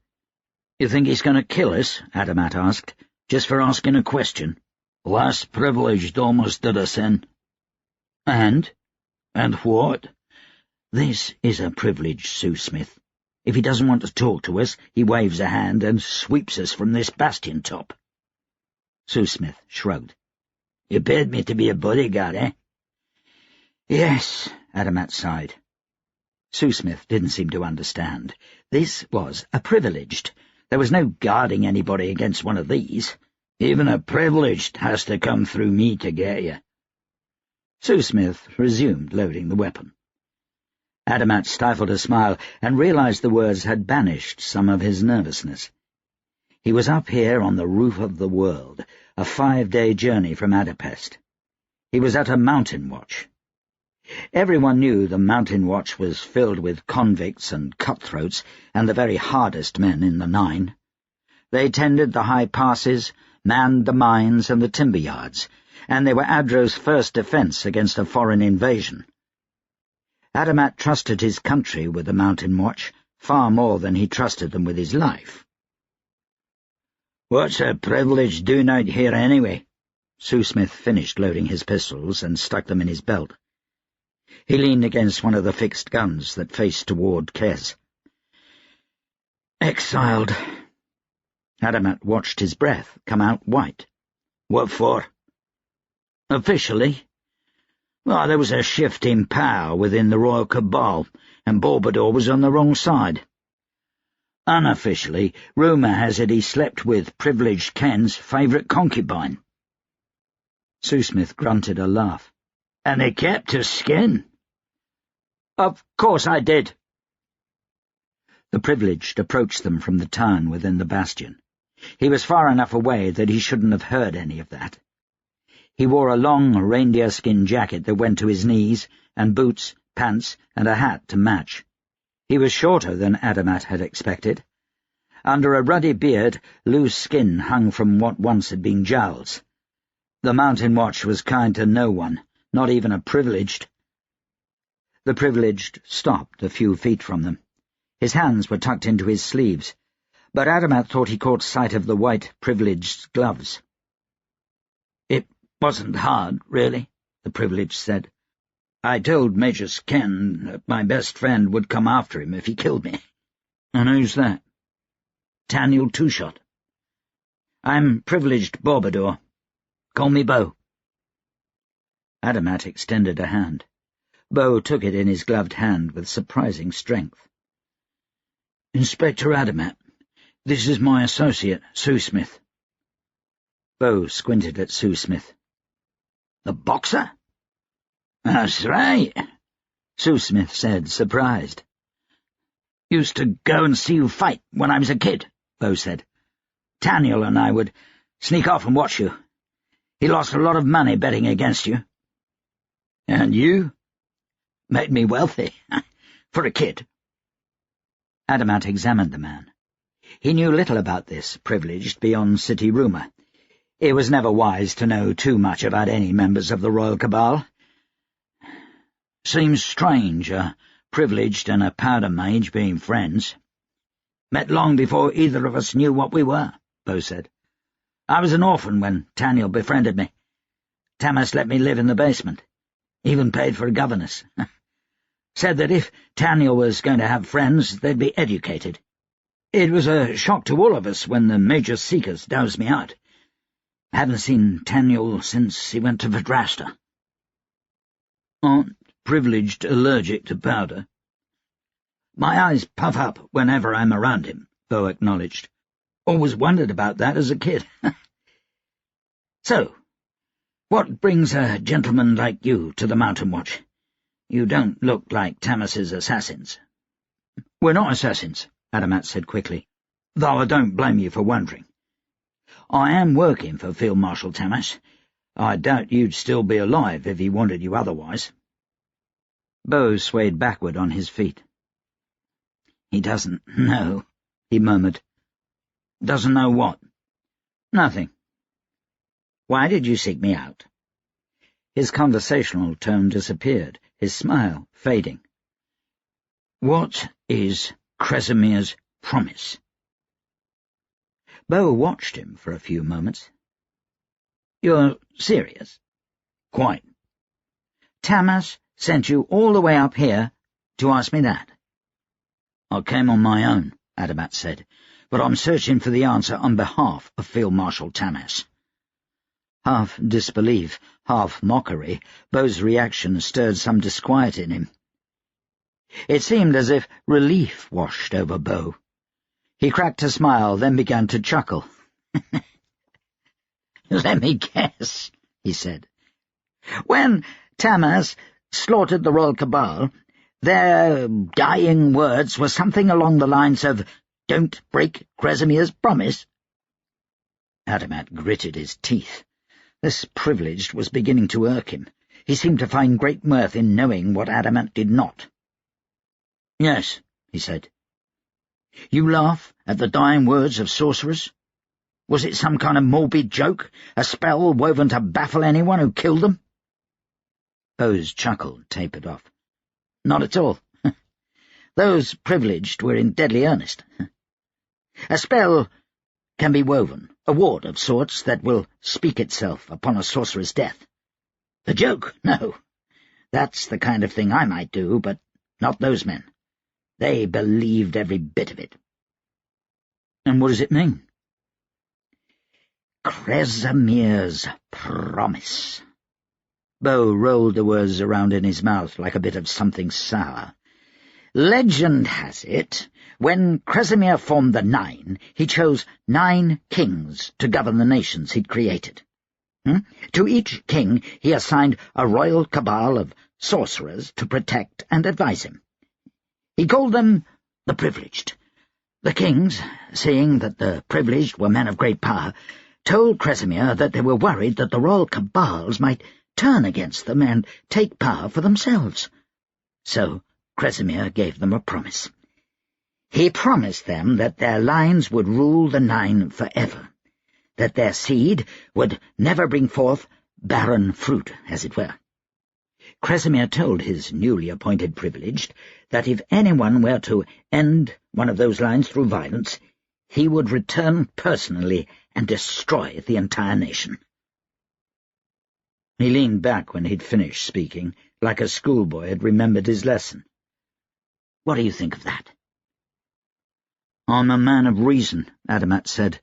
"You think he's going to kill us?" Adamat asked, "just for asking a question." "Less privileged almost did us in." "And? And what?" "This is a privilege, Sue-Smith. If he doesn't want to talk to us, he waves a hand and sweeps us from this bastion top." Sue-Smith shrugged. "You paid me to be a bodyguard, eh?" "Yes," Adamat sighed. Sue-Smith didn't seem to understand. This was a privileged. There was no guarding anybody against one of these. "Even a privileged has to come through me to get you." Sue-Smith resumed loading the weapon. Adamat stifled a smile and realized the words had banished some of his nervousness. He was up here on the roof of the world, a 5-day journey from Adapest. He was at a Mountain Watch. Everyone knew the Mountain Watch was filled with convicts and cutthroats and the very hardest men in the 9. They tended the high passes, manned the mines and the timber yards, and they were Adro's first defence against a foreign invasion. Adamat trusted his country with the Mountain Watch far more than he trusted them with his life. "What's a privilege doing out here anyway?" Sue-Smith finished loading his pistols and stuck them in his belt. He leaned against one of the fixed guns that faced toward Kes. "Exiled." Adamat watched his breath come out white. "What for?" "Officially? Well, there was a shift in power within the Royal Cabal, and Barbador was on the wrong side. Unofficially, rumour has it he slept with Privileged Ken's favourite concubine." Sue-Smith grunted a laugh. "And they kept his skin?" "Of course I did." The Privileged approached them from the town within the bastion. He was far enough away that he shouldn't have heard any of that. He wore a long reindeer-skin jacket that went to his knees, and boots, pants, and a hat to match. He was shorter than Adamat had expected. Under a ruddy beard, loose skin hung from what once had been jowls. The Mountain Watch was kind to no one, not even a Privileged. The Privileged stopped a few feet from them. His hands were tucked into his sleeves, but Adamat thought he caught sight of the white Privileged's gloves. "It wasn't hard, really," the Privileged said. "I told Major Ken that my best friend would come after him if he killed me." "And who's that?" "Taniel Two-Shot. I'm Privileged Barbador. Call me Bo." Adamat extended a hand. Bo took it in his gloved hand with surprising strength. "Inspector Adamat, this is my associate, Sue-Smith." Bo squinted at Sue-Smith. "The boxer?" "That's right," Sue-Smith said, surprised. "Used to go and see you fight when I was a kid," Bo said. "Taniel and I would sneak off and watch you. He lost a lot of money betting against you." "And you?" "Made me wealthy, for a kid." Adamat examined the man. He knew little about this Privileged beyond city rumour. It was never wise to know too much about any members of the Royal Cabal. "Seems strange, a Privileged and a Powder Mage being friends. Met long before either of us knew what we were," Bo said. "I was an orphan when Taniel befriended me. Tamas let me live in the basement. Even paid for a governess. Said that if Taniel was going to have friends, they'd be educated. It was a shock to all of us when the Major Seekers doused me out. Haven't seen Taniel since he went to Vidrasta." "Aren't Privileged allergic to powder?" "My eyes puff up whenever I'm around him," Bo acknowledged. "Always wondered about that as a kid." "So, what brings a gentleman like you to the Mountain Watch? You don't look like Tamas's assassins." "We're not assassins," Adamat said quickly, "though I don't blame you for wondering. I am working for Field Marshal Tamas. I doubt you'd still be alive if he wanted you otherwise." Bo swayed backward on his feet. "He doesn't know," he murmured. "Doesn't know what?" "Nothing." "Why did you seek me out?" His conversational tone disappeared, his smile fading. "What is Kresimmir's promise?" Bo watched him for a few moments. "You're serious?" "Quite." "Tamas sent you all the way up here to ask me that?" "I came on my own," Adamat said, "but I'm searching for the answer on behalf of Field Marshal Tamas." Half disbelief, half mockery, Bo's reaction stirred some disquiet in him. It seemed as if relief washed over Bo. He cracked a smile, then began to chuckle. "Let me guess," he said. "When Tamas slaughtered the Royal Cabal, their dying words were something along the lines of, 'Don't break Kresimmir's promise.'" Adamat gritted his teeth. This Privileged was beginning to irk him. He seemed to find great mirth in knowing what Adamat did not. "Yes," he said. "You laugh at the dying words of sorcerers? Was it some kind of morbid joke? A spell woven to baffle anyone who killed them? Bow's chuckle tapered off. Not at all. Those privileged were in deadly earnest. A spell can be woven, a ward of sorts that will speak itself upon a sorcerer's death. The joke? No. That's the kind of thing I might do, but not those men. They believed every bit of it. And what does it mean? Kresamir's promise. Bow rolled the words around in his mouth like a bit of something sour. Legend has it, when Kresamir formed the Nine, he chose 9 kings to govern the nations he'd created. To each king he assigned a royal cabal of sorcerers to protect and advise him. He called them the Privileged. The kings, seeing that the Privileged were men of great power, told Kresamir that they were worried that the royal cabals might turn against them and take power for themselves. So Kresamir gave them a promise. He promised them that their lines would rule the Nine forever, that their seed would never bring forth barren fruit, as it were. Kresamir told his newly appointed Privileged that if anyone were to end one of those lines through violence, he would return personally and destroy the entire nation. He leaned back when he'd finished speaking, like a schoolboy had remembered his lesson. What do you think of that? I'm a man of reason, Adamat said,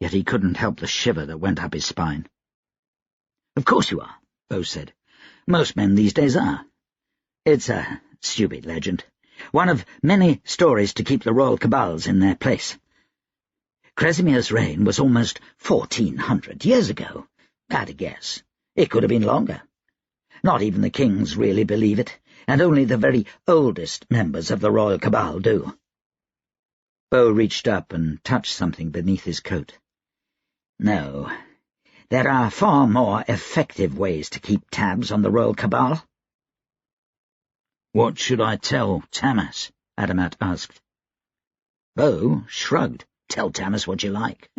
yet he couldn't help the shiver that went up his spine. Of course you are, Bow said. Most men these days are. It's a stupid legend, one of many stories to keep the royal cabals in their place. Kresamir's reign was almost 1,400 years ago. At a guess, it could have been longer. Not even the kings really believe it, and only the very oldest members of the royal cabal do. Bow reached up and touched something beneath his coat. No, there are far more effective ways to keep tabs on the royal cabal. What should I tell Tamas? Adamat asked. Bow shrugged. Tell Tamas what you like.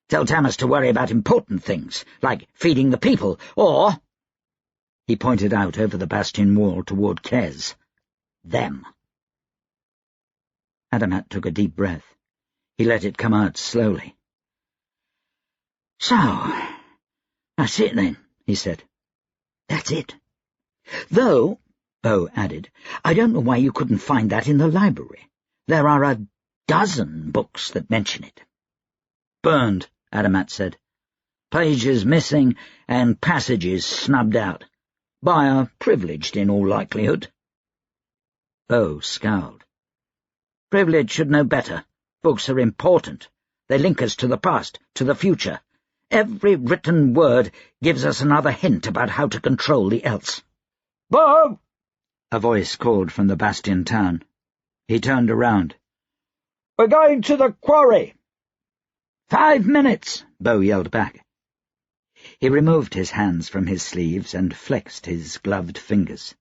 Tell Tamas to worry about important things, like feeding the people, or— He pointed out over the bastion wall toward Kez. Them. Adamat took a deep breath. He let it come out slowly. So, that's it then, he said. That's it. Though, Bow added, I don't know why you couldn't find that in the library. There are a dozen books that mention it. Burned, Adamat said. Pages missing and passages snubbed out. By a Privileged, in all likelihood. Bow scowled. Privileged should know better. Books are important. They link us to the past, to the future. Every written word gives us another hint about how to control the else. Bow! A voice called from the bastion town. He turned around. We're going to the quarry. 5 minutes, Bow yelled back. He removed his hands from his sleeves and flexed his gloved fingers.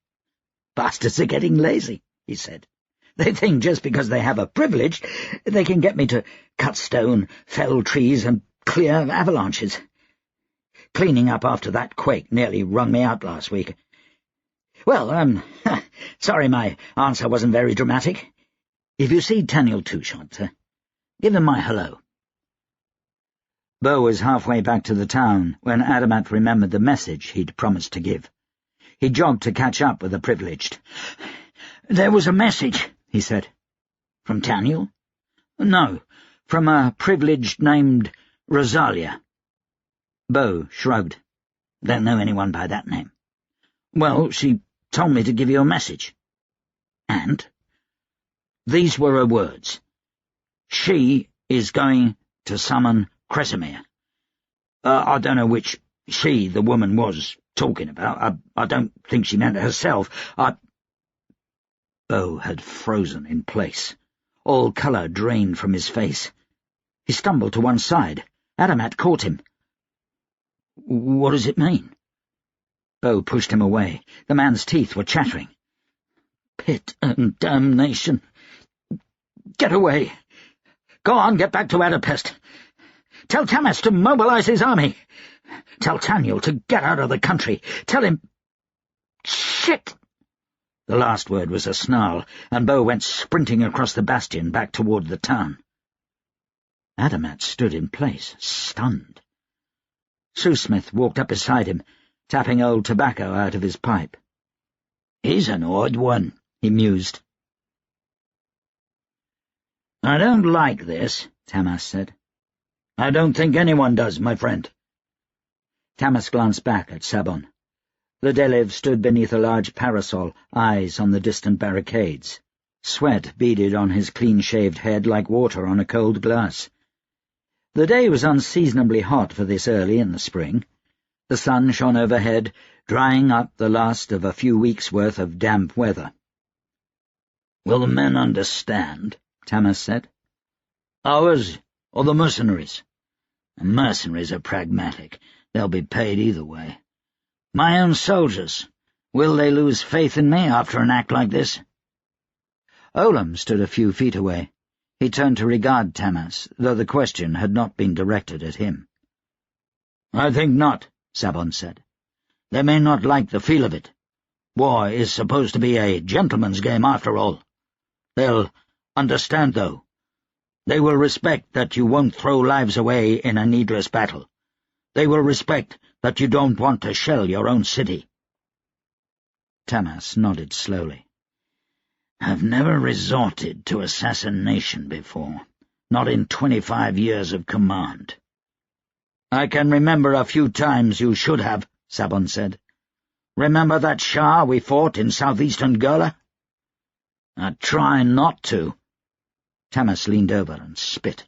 Bastards are getting lazy, he said. They think just because they have a privilege, they can get me to cut stone, fell trees, and clear avalanches. Cleaning up after that quake nearly wrung me out last week. Well, sorry my answer wasn't very dramatic. If you see Taniel Two-Shot, give him my hello. Bow was halfway back to the town when Adamat remembered the message he'd promised to give. He jogged to catch up with the Privileged. There was a message, he said. From Taniel? No, from a Privileged named Rosalia. Bow shrugged. Don't know anyone by that name. Well, she told me to give you a message. And? These were her words. She is going to summon Kresamir. I don't know which she the woman was talking about. I don't think she meant herself. Bow had frozen in place. All colour drained from his face. He stumbled to one side. Adamat caught him. What does it mean? Bow pushed him away. The man's teeth were chattering. Pit and damnation. Get away. Go on, get back to Adapest. Tell Tamas to mobilize his army. Tell Taniel to get out of the country. Tell him— Shit! The last word was a snarl, and Bo went sprinting across the bastion back toward the town. Adamat stood in place, stunned. Shoesmith walked up beside him, tapping old tobacco out of his pipe. "He's an odd one," he mused. "I don't like this," Tamas said. "I don't think anyone does, my friend." Tamas glanced back at Sabon. The Delev stood beneath a large parasol, eyes on the distant barricades. Sweat beaded on his clean-shaved head like water on a cold glass. The day was unseasonably hot for this early in the spring. The sun shone overhead, drying up the last of a few weeks' worth of damp weather. "Will the men understand?" Tamas said. "Ours, or the mercenaries?" "The mercenaries are pragmatic. They'll be paid either way. My own soldiers, will they lose faith in me after an act like this?" Olam stood a few feet away. He turned to regard Tamas, though the question had not been directed at him. "I think not," Sabon said. "They may not like the feel of it. War is supposed to be a gentleman's game after all. They'll understand, though. They will respect that you won't throw lives away in a needless battle. They will respect that you don't want to shell your own city." Tamas nodded slowly. "I've never resorted to assassination before, not in 25 years of command." "I can remember a few times you should have," Sabon said. "Remember that Shah we fought in southeastern Gurla?" "I try not to." Tamas leaned over and spit.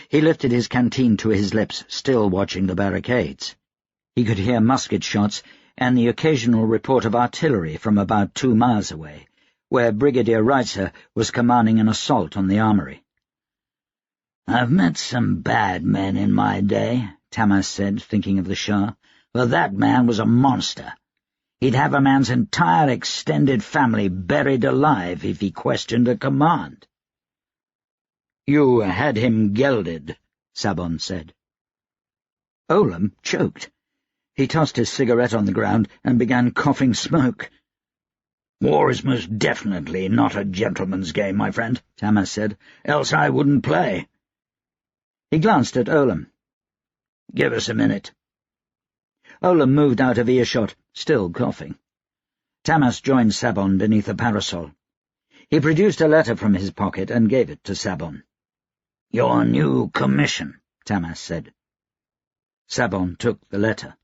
He lifted his canteen to his lips, still watching the barricades. He could hear musket shots and the occasional report of artillery from about 2 miles away, where Brigadier Reitzer was commanding an assault on the armory. "I've met some bad men in my day," Tamas said, thinking of the Shah, "but that man was a monster. He'd have a man's entire extended family buried alive if he questioned a command." "You had him gelded," Sabon said. Olam choked. He tossed his cigarette on the ground and began coughing smoke. "War is most definitely not a gentleman's game, my friend," Tamas said, "else I wouldn't play." He glanced at Olam. "Give us a minute." Olam moved out of earshot, still coughing. Tamas joined Sabon beneath a parasol. He produced a letter from his pocket and gave it to Sabon. "Your new commission," Tamas said. Sabon took the letter.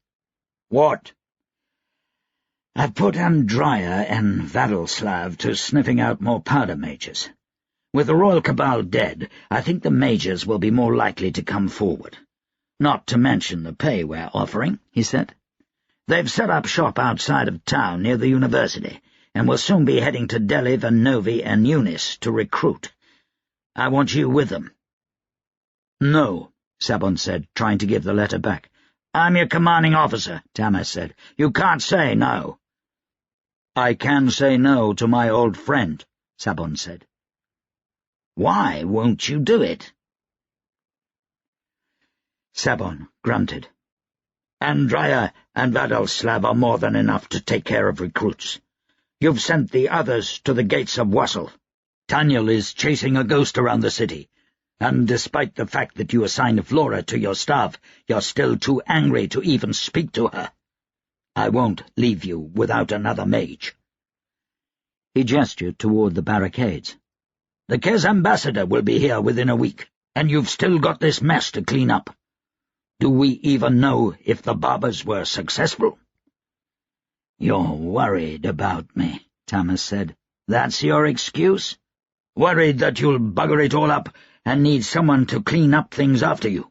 "What?" "I've put Andrya and Vadelslav to sniffing out more powder mages. With the Royal Cabal dead, I think the mages will be more likely to come forward. Not to mention the pay we're offering," he said. "They've set up shop outside of town near the university, and will soon be heading to Deliv and Novi and Eunice to recruit. I want you with them." "No," Sabon said, trying to give the letter back. "I'm your commanding officer," Tamas said. "You can't say no." "I can say no to my old friend," Sabon said. "Why won't you do it?" Sabon grunted. "Andrya and Vadelslav are more than enough to take care of recruits. You've sent the others to the gates of Wassel. Taniel is chasing a ghost around the city, and despite the fact that you assigned Flora to your staff, you're still too angry to even speak to her. I won't leave you without another mage." He gestured toward the barricades. "The Kez ambassador will be here within a week, and you've still got this mess to clean up. Do we even know if the Barbers were successful?" "You're worried about me," Tamas said. "That's your excuse? Worried that you'll bugger it all up and need someone to clean up things after you?"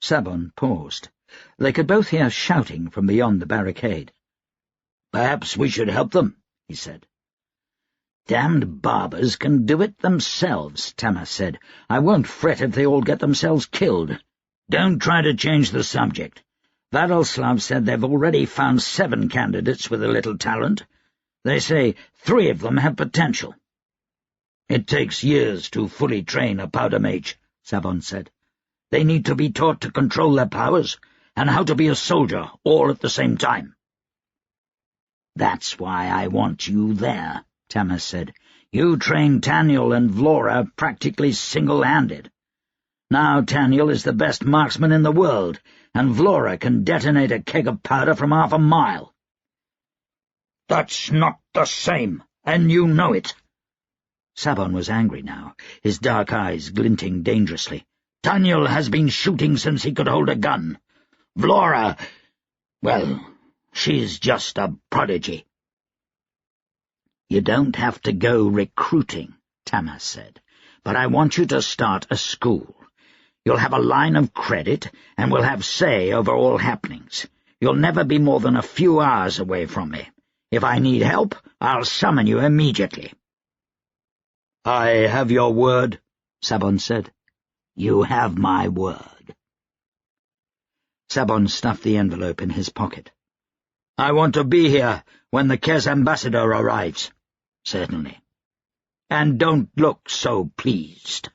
Sabon paused. They could both hear shouting from beyond the barricade. "Perhaps we should help them," he said. "Damned Barbers can do it themselves," Tamas said. "I won't fret if they all get themselves killed. Don't try to change the subject. Vadelslav said they've already found 7 candidates with a little talent. They say 3 of them have potential." "It takes years to fully train a powder mage," Sabon said. They need to be taught to control their powers and how to be a soldier all at the same time." "That's why I want you there," Tamas said. "You trained Taniel and Vlora practically single-handed. Now Taniel is the best marksman in the world, and Vlora can detonate a keg of powder from half a mile." "That's not the same, and you know it." Sabon was angry now, his dark eyes glinting dangerously. "Taniel has been shooting since he could hold a gun. Vlora, well, she's just a prodigy." "You don't have to go recruiting," Tamas said, "but I want you to start a school. You'll have a line of credit, and we'll have say over all happenings. You'll never be more than a few hours away from me. If I need help, I'll summon you immediately." "I have your word," Sabon said. "You have my word." Sabon stuffed the envelope in his pocket. "I want to be here when the Kez ambassador arrives." "Certainly." "And don't look so pleased."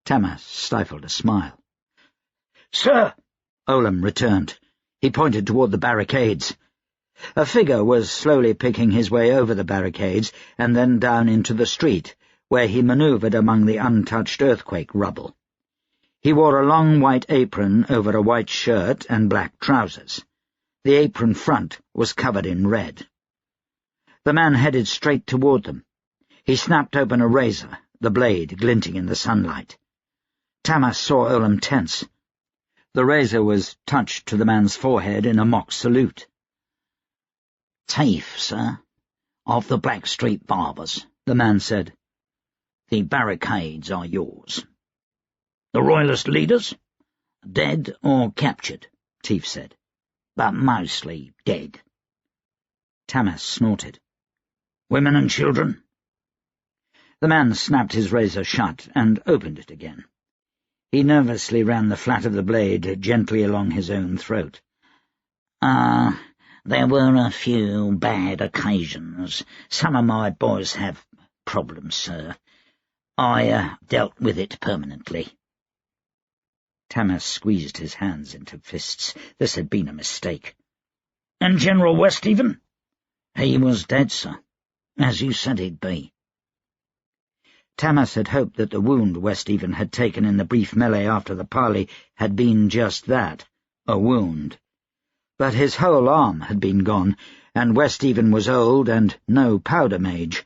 Tamas stifled a smile. "Sir!" Olam returned. He pointed toward the barricades. A figure was slowly picking his way over the barricades and then down into the street, where he manoeuvred among the untouched earthquake rubble. He wore a long white apron over a white shirt and black trousers. The apron front was covered in red. The man headed straight toward them. He snapped open a razor, the blade glinting in the sunlight. Tamas saw Olam tense. The razor was touched to the man's forehead in a mock salute. "Tafe, sir, of the Blackstreet Barbers," the man said. "The barricades are yours." "The Royalist leaders?" "Dead or captured," Tafe said, "but mostly dead." Tamas snorted. "Women and children?" The man snapped his razor shut and opened it again. He nervously ran the flat of the blade gently along his own throat. There were a few bad occasions. Some of my boys have problems, sir. I dealt with it permanently." Tamas squeezed his hands into fists. This had been a mistake. "And General Westhaven?" "He was dead, sir, as you said he'd be." Tamas had hoped that the wound Westhaven had taken in the brief melee after the parley had been just that, a wound. But his whole arm had been gone, and Westhaven was old and no powder mage.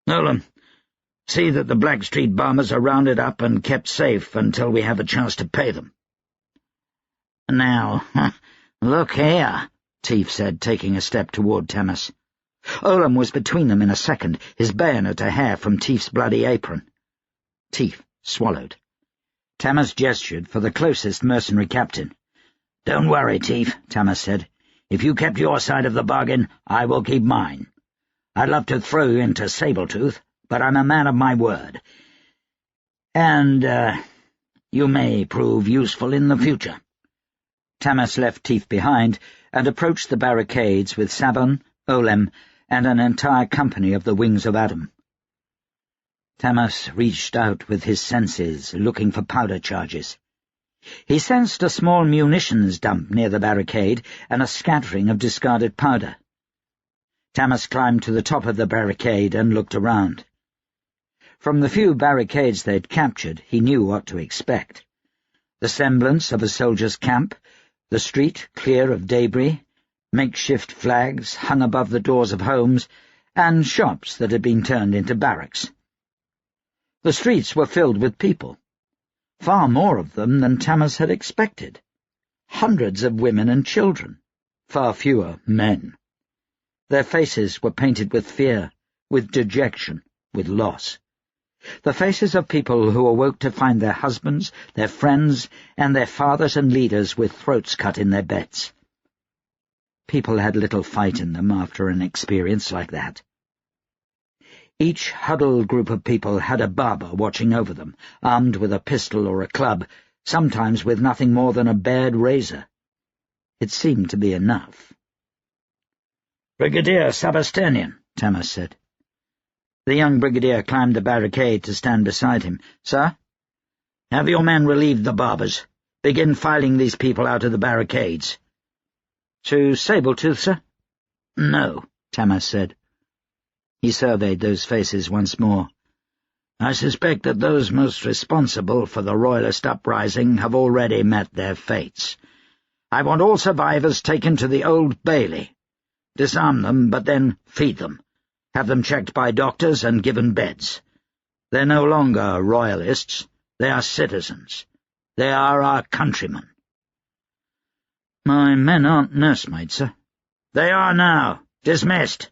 "Olam, see that the Blackstreet bombers are rounded up and kept safe until we have a chance to pay them." "Now, look here," Tafe said, taking a step toward Tamas. Olam was between them in a second, his bayonet a hair from Tafe's bloody apron. Tafe swallowed. Tamas gestured for the closest mercenary captain. "Don't worry, Tafe," Tamas said. "If you kept your side of the bargain, I will keep mine. I'd love to throw you into Sabletooth, but I'm a man of my word. And, you may prove useful in the future." Tamas left Tafe behind and approached the barricades with Sabon, Olam, and an entire company of the Wings of Adam. Tamas reached out with his senses, looking for powder charges. He sensed a small munitions dump near the barricade and a scattering of discarded powder. Tamas climbed to the top of the barricade and looked around. From the few barricades they'd captured, he knew what to expect. The semblance of a soldier's camp, the street clear of debris, makeshift flags hung above the doors of homes, and shops that had been turned into barracks. The streets were filled with people, far more of them than Tamas had expected. Hundreds of women and children, far fewer men. Their faces were painted with fear, with dejection, with loss. The faces of people who awoke to find their husbands, their friends, and their fathers and leaders with throats cut in their beds. People had little fight in them after an experience like that. Each huddled group of people had a barber watching over them, armed with a pistol or a club, sometimes with nothing more than a bared razor. It seemed to be enough. "Brigadier Sabastanian," Tamas said. The young brigadier climbed the barricade to stand beside him. "Sir?" Have your men relieve the barbers. Begin filing these people out of the barricades." "To Sabletooth, sir?" "No," Tamas said. He surveyed those faces once more. "I suspect that those most responsible for the Royalist uprising have already met their fates. I want all survivors taken to the Old Bailey. Disarm them, but then feed them. Have them checked by doctors and given beds. They're no longer Royalists. They are citizens. They are our countrymen." "My men aren't nursemaids, sir." "They are now. Dismissed."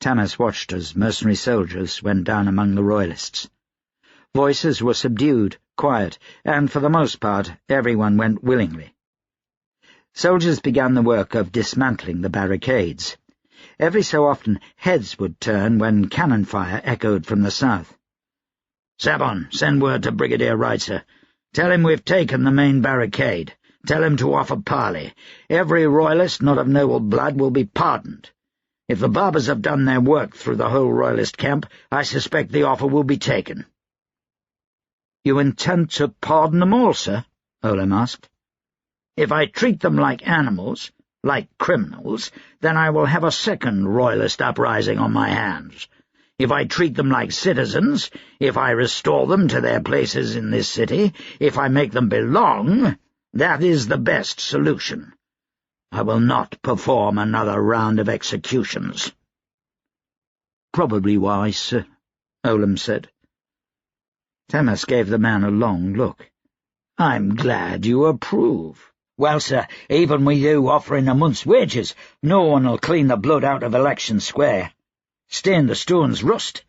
Tamas watched as mercenary soldiers went down among the Royalists. Voices were subdued, quiet, and for the most part everyone went willingly. Soldiers began the work of dismantling the barricades. Every so often heads would turn when cannon fire echoed from the south. "Sabon, send word to Brigadier Reitzer. Tell him we've taken the main barricade. Tell him to offer parley. Every Royalist not of noble blood will be pardoned. If the barbers have done their work through the whole Royalist camp, I suspect the offer will be taken." "You intend to pardon them all, sir?" Olam asked. "If I treat them like animals, like criminals, then I will have a second Royalist uprising on my hands. If I treat them like citizens, if I restore them to their places in this city, if I make them belong, that is the best solution. I will not perform another round of executions." "Probably wise, sir," Olam said. Tamas gave the man a long look. "I'm glad you approve. Well, sir, even with you offering a month's wages, no one'll clean the blood out of Election Square. Stain the stones rust.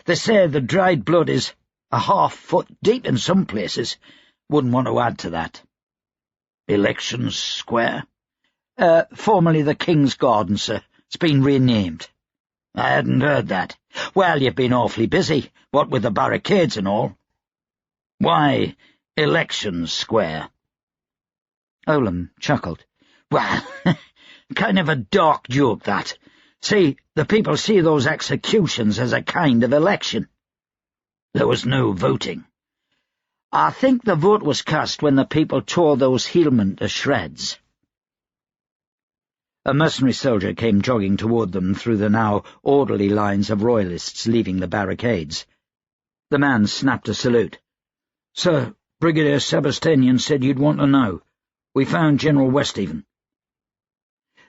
They say the dried blood is a half-foot deep in some places. Wouldn't want to add to that." "Election Square?" Formerly the King's Garden, sir. It's been renamed." "I hadn't heard that. Well, you've been awfully busy, what with the barricades and all. Why Election Square?" Olam chuckled. "Well, kind of a dark joke, that. See, the people see those executions as a kind of election. There was no voting. I think the vote was cast when the people tore those hillmen to shreds." A mercenary soldier came jogging toward them through the now orderly lines of Royalists leaving the barricades. The man snapped a salute. "Sir, Brigadier Sebastian said you'd want to know. We found General Westhaven."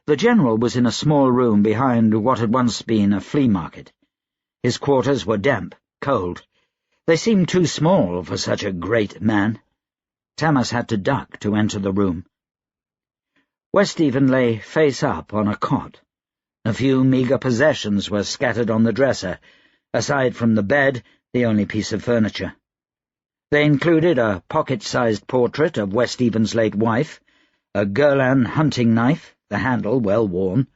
The general was in a small room behind what had once been a flea market. His quarters were damp, cold. They seemed too small for such a great man. Tamas had to duck to enter the room. Westhaven lay face up on a cot. A few meagre possessions were scattered on the dresser, aside from the bed, the only piece of furniture. They included a pocket-sized portrait of Westhaven's late wife, a Gurlan hunting knife, the handle well worn,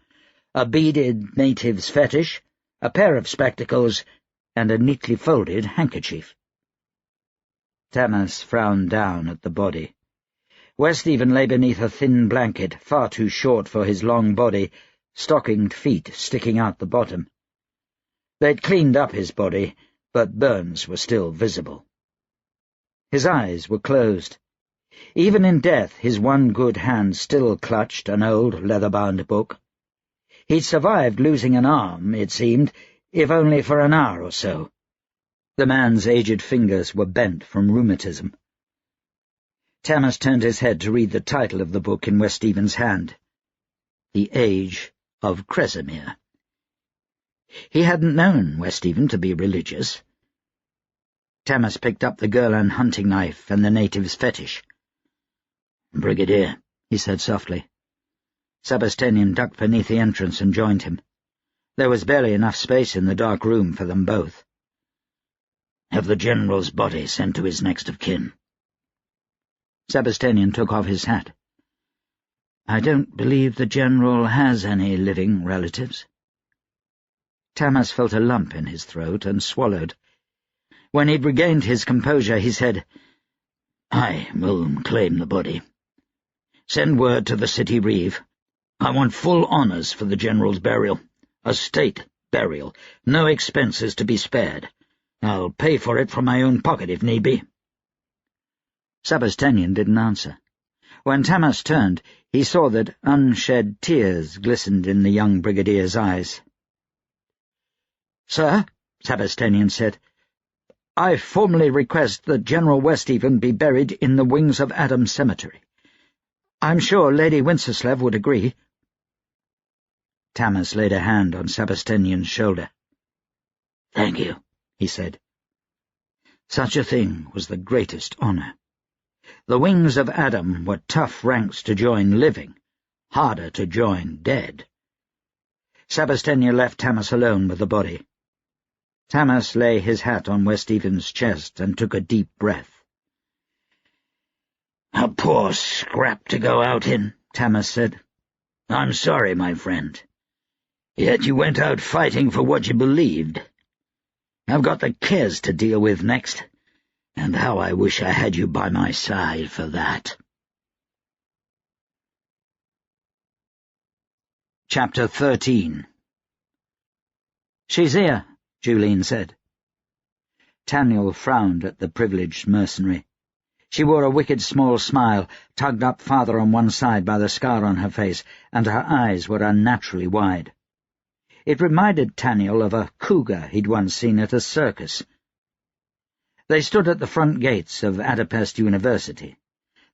a beaded native's fetish, a pair of spectacles, and a neatly folded handkerchief. Tamas frowned down at the body. Westhaven lay beneath a thin blanket, far too short for his long body, stockinged feet sticking out the bottom. They'd cleaned up his body, but burns were still visible. His eyes were closed. Even in death his one good hand still clutched an old leather-bound book. He'd survived losing an arm, it seemed, if only for an hour or so. The man's aged fingers were bent from rheumatism. Tamas turned his head to read the title of the book in Westhaven's hand. The Age of Kresimir. He hadn't known Westhaven to be religious. Tamas picked up the Gurlan hunting knife and the native's fetish. "Brigadier," he said softly. Sebastian ducked beneath the entrance and joined him. There was barely enough space in the dark room for them both. "Have the general's body sent to his next of kin?" Sebastian took off his hat. "I don't believe the general has any living relatives." Tamas felt a lump in his throat and swallowed. When he'd regained his composure, he said, "I will claim the body. Send word to the city reeve. I want full honours for the general's burial, a state burial, no expenses to be spared, I'll pay for it from my own pocket if need be. Sabastanian didn't answer. When Tamas turned, he saw that unshed tears glistened in the young brigadier's eyes. "Sir," Sabastanian said, "I formally request that General Westhaven be buried in the wings of Adam Cemetery. I'm sure Lady Wenceslas would agree." Tamas laid a hand on Sabastanian's shoulder. "Thank you," he said. Such a thing was the greatest honour. The wings of Adam were tough ranks to join living, harder to join dead. Sabastanian left Tamas alone with the body. Tamas lay his hat on Westhaven's chest and took a deep breath. "A poor scrap to go out in," Tamas said. "I'm sorry, my friend. Yet you went out fighting for what you believed. I've got the Kes to deal with next, and how I wish I had you by my side for that." Chapter 13. "She's here," Julian said. Taniel frowned at the privileged mercenary. She wore a wicked small smile, tugged up farther on one side by the scar on her face, and her eyes were unnaturally wide. It reminded Taniel of a cougar he'd once seen at a circus. They stood at the front gates of Adapest University.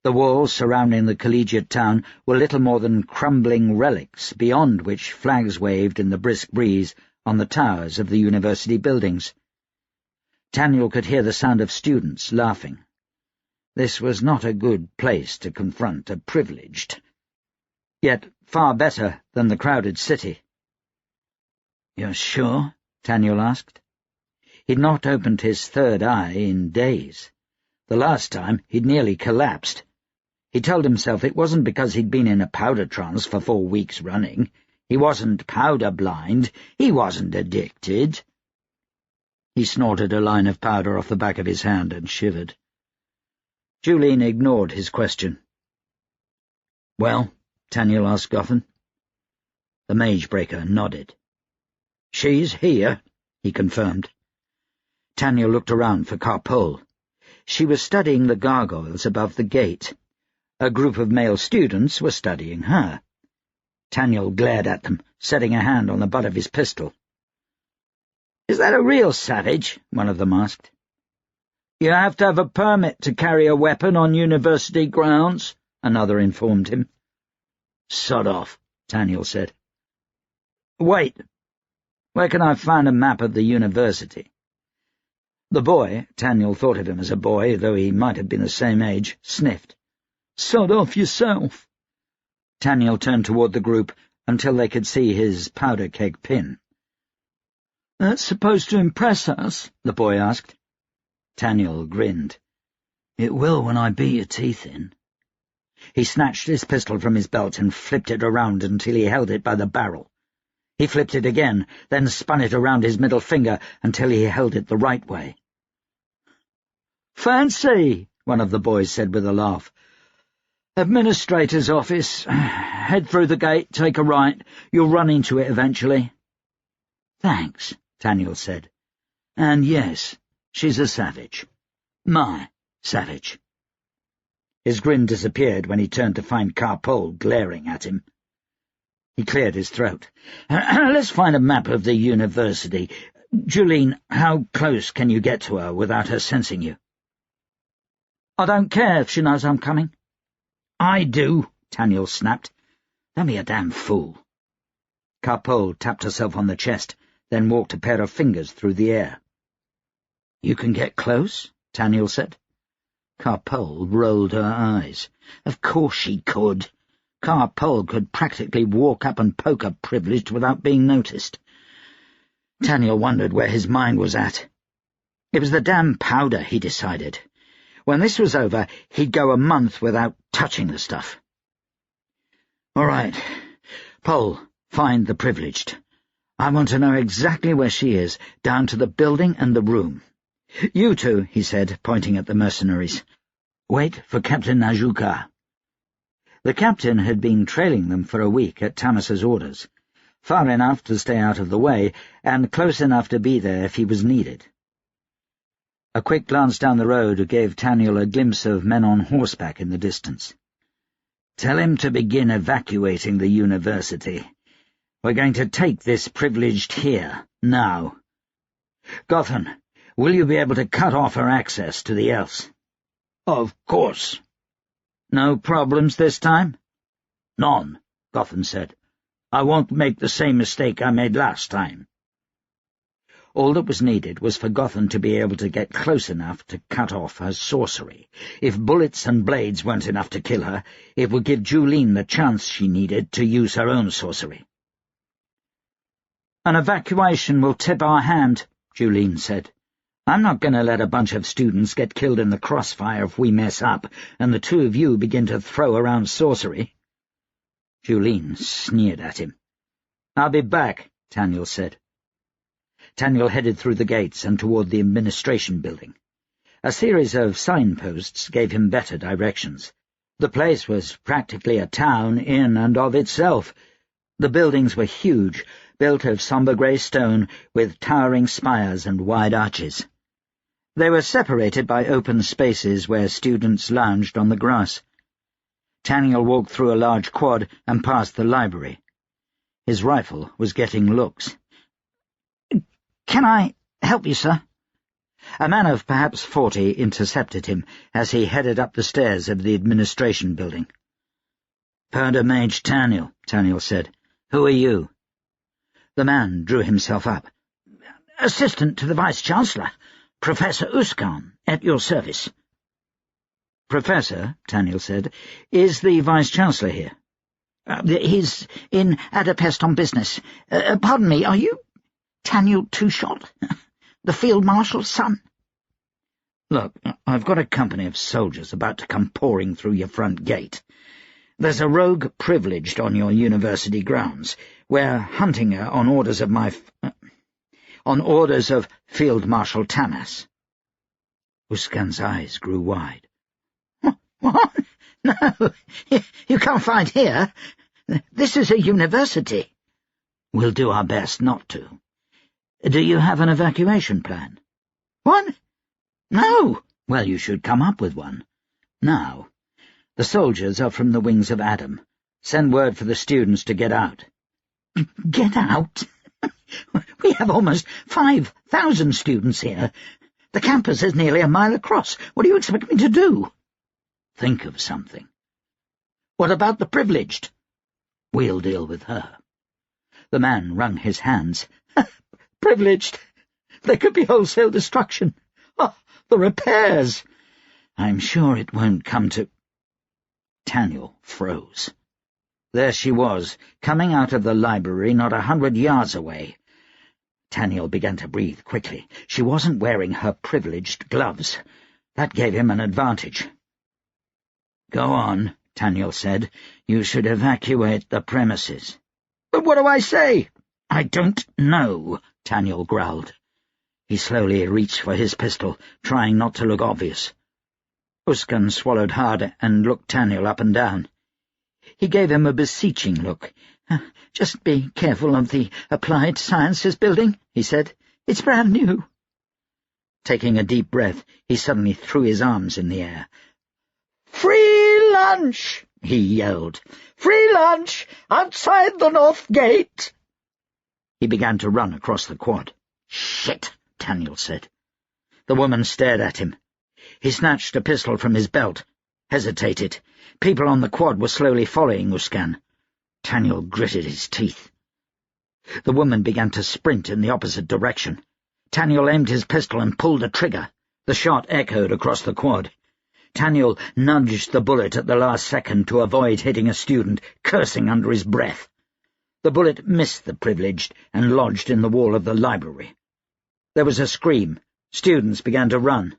The walls surrounding the collegiate town were little more than crumbling relics, beyond which flags waved in the brisk breeze on the towers of the university buildings. Taniel could hear the sound of students laughing. This was not a good place to confront a privileged, yet far better than the crowded city. "You're sure?" Taniel asked. He'd not opened his third eye in days. The last time he'd nearly collapsed. He told himself it wasn't because he'd been in a powder trance for 4 weeks running. He wasn't powder blind. He wasn't addicted. He snorted a line of powder off the back of his hand and shivered. Julian ignored his question. "Well?" Taniel asked Goffin. The Magebreaker nodded. "She's here," he confirmed. Taniel looked around for Carpole. She was studying the gargoyles above the gate. A group of male students were studying her. Taniel glared at them, setting a hand on the butt of his pistol. "Is that a real savage?" one of them asked. "You have to have a permit to carry a weapon on university grounds," another informed him. "Sod off," Taniel said. "Wait. Where can I find a map of the university?" The boy, Taniel thought of him as a boy, though he might have been the same age, sniffed. "Sod off yourself." Taniel turned toward the group until they could see his powder keg pin. "That's supposed to impress us?" the boy asked. Taniel grinned. "It will when I beat your teeth in." He snatched his pistol from his belt and flipped it around until he held it by the barrel. He flipped it again, then spun it around his middle finger until he held it the right way. "Fancy," one of the boys said with a laugh. "Administrator's office. Head through the gate, take a right. You'll run into it eventually." "Thanks," Taniel said. "And yes, she's a savage. My savage." His grin disappeared when he turned to find Carpole glaring at him. He cleared his throat. "Let's find a map of the university. Julian, how close can you get to her without her sensing you?" "I don't care if she knows I'm coming." "I do," Taniel snapped. "Don't be a damn fool." Carpole tapped herself on the chest, then walked a pair of fingers through the air. "You can get close?" Taniel said. Carpole rolled her eyes. "Of course she could. Carpole could practically walk up and poke a privileged without being noticed. Taniel wondered where his mind was at. It was the damn powder, he decided. When this was over, he'd go a month without touching the stuff. "All right. Pole, find the privileged. I want to know exactly where she is, down to the building and the room. You two," he said, pointing at the mercenaries. "Wait for Captain Najuka." The captain had been trailing them for a week at Tamas's orders, far enough to stay out of the way, and close enough to be there if he was needed. A quick glance down the road gave Taniel a glimpse of men on horseback in the distance. "Tell him to begin evacuating the university. We're going to take this privileged here, now. Gotham, will you be able to cut off her access to the else?" "Of course." "No problems this time?" "None," Gotham said. "I won't make the same mistake I made last time." All that was needed was for Gotham to be able to get close enough to cut off her sorcery. If bullets and blades weren't enough to kill her, it would give Julene the chance she needed to use her own sorcery. "An evacuation will tip our hand," Julene said. "I'm not going to let a bunch of students get killed in the crossfire if we mess up, and the two of you begin to throw around sorcery." Julene sneered at him. "I'll be back," Taniel said. Taniel headed through the gates and toward the administration building. A series of signposts gave him better directions. The place was practically a town in and of itself. The buildings were huge, built of somber grey stone, with towering spires and wide arches. They were separated by open spaces where students lounged on the grass. Taniel walked through a large quad and past the library. His rifle was getting looks. "Can I help you, sir?" A man of perhaps 40 intercepted him as he headed up the stairs of the administration building. "Powder Mage Taniel," Taniel said. "Who are you?" The man drew himself up. "Assistant to the Vice-Chancellor, Professor Uskan, at your service." "Professor," Taniel said, "is the Vice-Chancellor here?" "He's in Adapest on business. Pardon me, are you Taniel Two-Shot, the Field Marshal's son?" "Look, I've got a company of soldiers about to come pouring through your front gate. There's a rogue privileged on your university grounds. We're hunting her on orders of Field Marshal Tamas." Uskan's eyes grew wide. "What? No, you can't find here. This is a university." "We'll do our best not to. Do you have an evacuation plan?" "What? No." "Well, you should come up with one. Now. The soldiers are from the wings of Adam. Send word for the students to get out." "Get out? We have almost 5,000 students here. The campus is nearly a mile across. What do you expect me to do?" "Think of something." "What about the privileged?" "We'll deal with her." The man wrung his hands. "Privileged? There could be wholesale destruction. Oh, the repairs!" "I'm sure it won't come to—" Taniel froze. There she was, coming out of the library not 100 yards away. Taniel began to breathe quickly. She wasn't wearing her privileged gloves. That gave him an advantage. "Go on," Taniel said. "You should evacuate the premises." "But what do I say?" "I don't know," Taniel growled. He slowly reached for his pistol, trying not to look obvious. Uskan swallowed hard and looked Taniel up and down. He gave him a beseeching look. "Just be careful of the Applied Sciences building," he said. "It's brand new." Taking a deep breath, he suddenly threw his arms in the air. "Free lunch!" he yelled. "Free lunch! Outside the north gate!" He began to run across the quad. "Shit!" Taniel said. The woman stared at him. He snatched a pistol from his belt, hesitated. People on the quad were slowly following Uskan. Taniel gritted his teeth. The woman began to sprint in the opposite direction. Taniel aimed his pistol and pulled the trigger. The shot echoed across the quad. Taniel nudged the bullet at the last second to avoid hitting a student, cursing under his breath. The bullet missed the privileged and lodged in the wall of the library. There was a scream. Students began to run.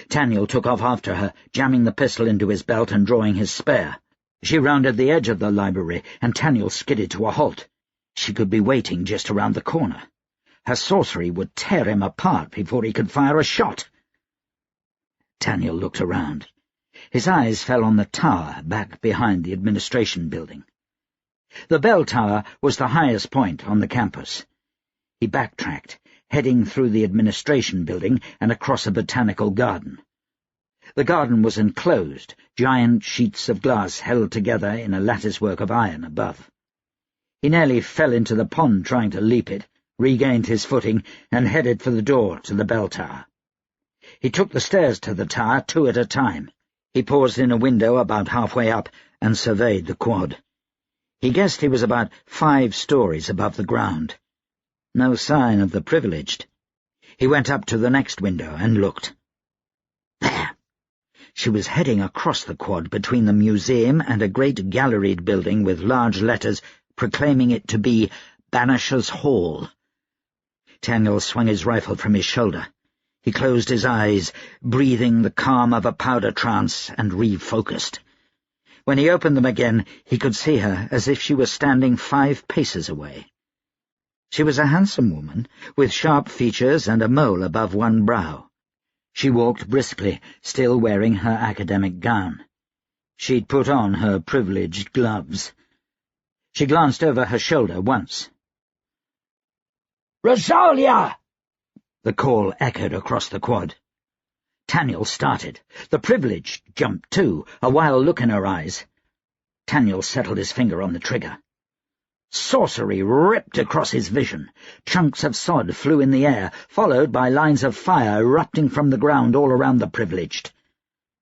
Taniel took off after her, jamming the pistol into his belt and drawing his spare. She rounded the edge of the library, and Taniel skidded to a halt. She could be waiting just around the corner. Her sorcery would tear him apart before he could fire a shot. Taniel looked around. His eyes fell on the tower back behind the administration building. The bell tower was the highest point on the campus. He backtracked, heading through the administration building and across a botanical garden. The garden was enclosed, giant sheets of glass held together in a latticework of iron above. He nearly fell into the pond trying to leap it, regained his footing, and headed for the door to the bell tower. He took the stairs to the tower 2 at a time. He paused in a window about halfway up and surveyed the quad. He guessed he was about 5 stories above the ground. No sign of the privileged. He went up to the next window and looked. There! She was heading across the quad between the museum and a great galleried building with large letters proclaiming it to be Banisher's Hall. Taniel swung his rifle from his shoulder. He closed his eyes, breathing the calm of a powder trance, and refocused. When he opened them again, he could see her as if she was standing 5 paces away. She was a handsome woman, with sharp features and a mole above one brow. She walked briskly, still wearing her academic gown. She'd put on her privileged gloves. She glanced over her shoulder once. "Rosalia!" The call echoed across the quad. Taniel started. The privileged jumped too, a wild look in her eyes. Taniel settled his finger on the trigger. Sorcery ripped across his vision. Chunks of sod flew in the air, followed by lines of fire erupting from the ground all around the privileged.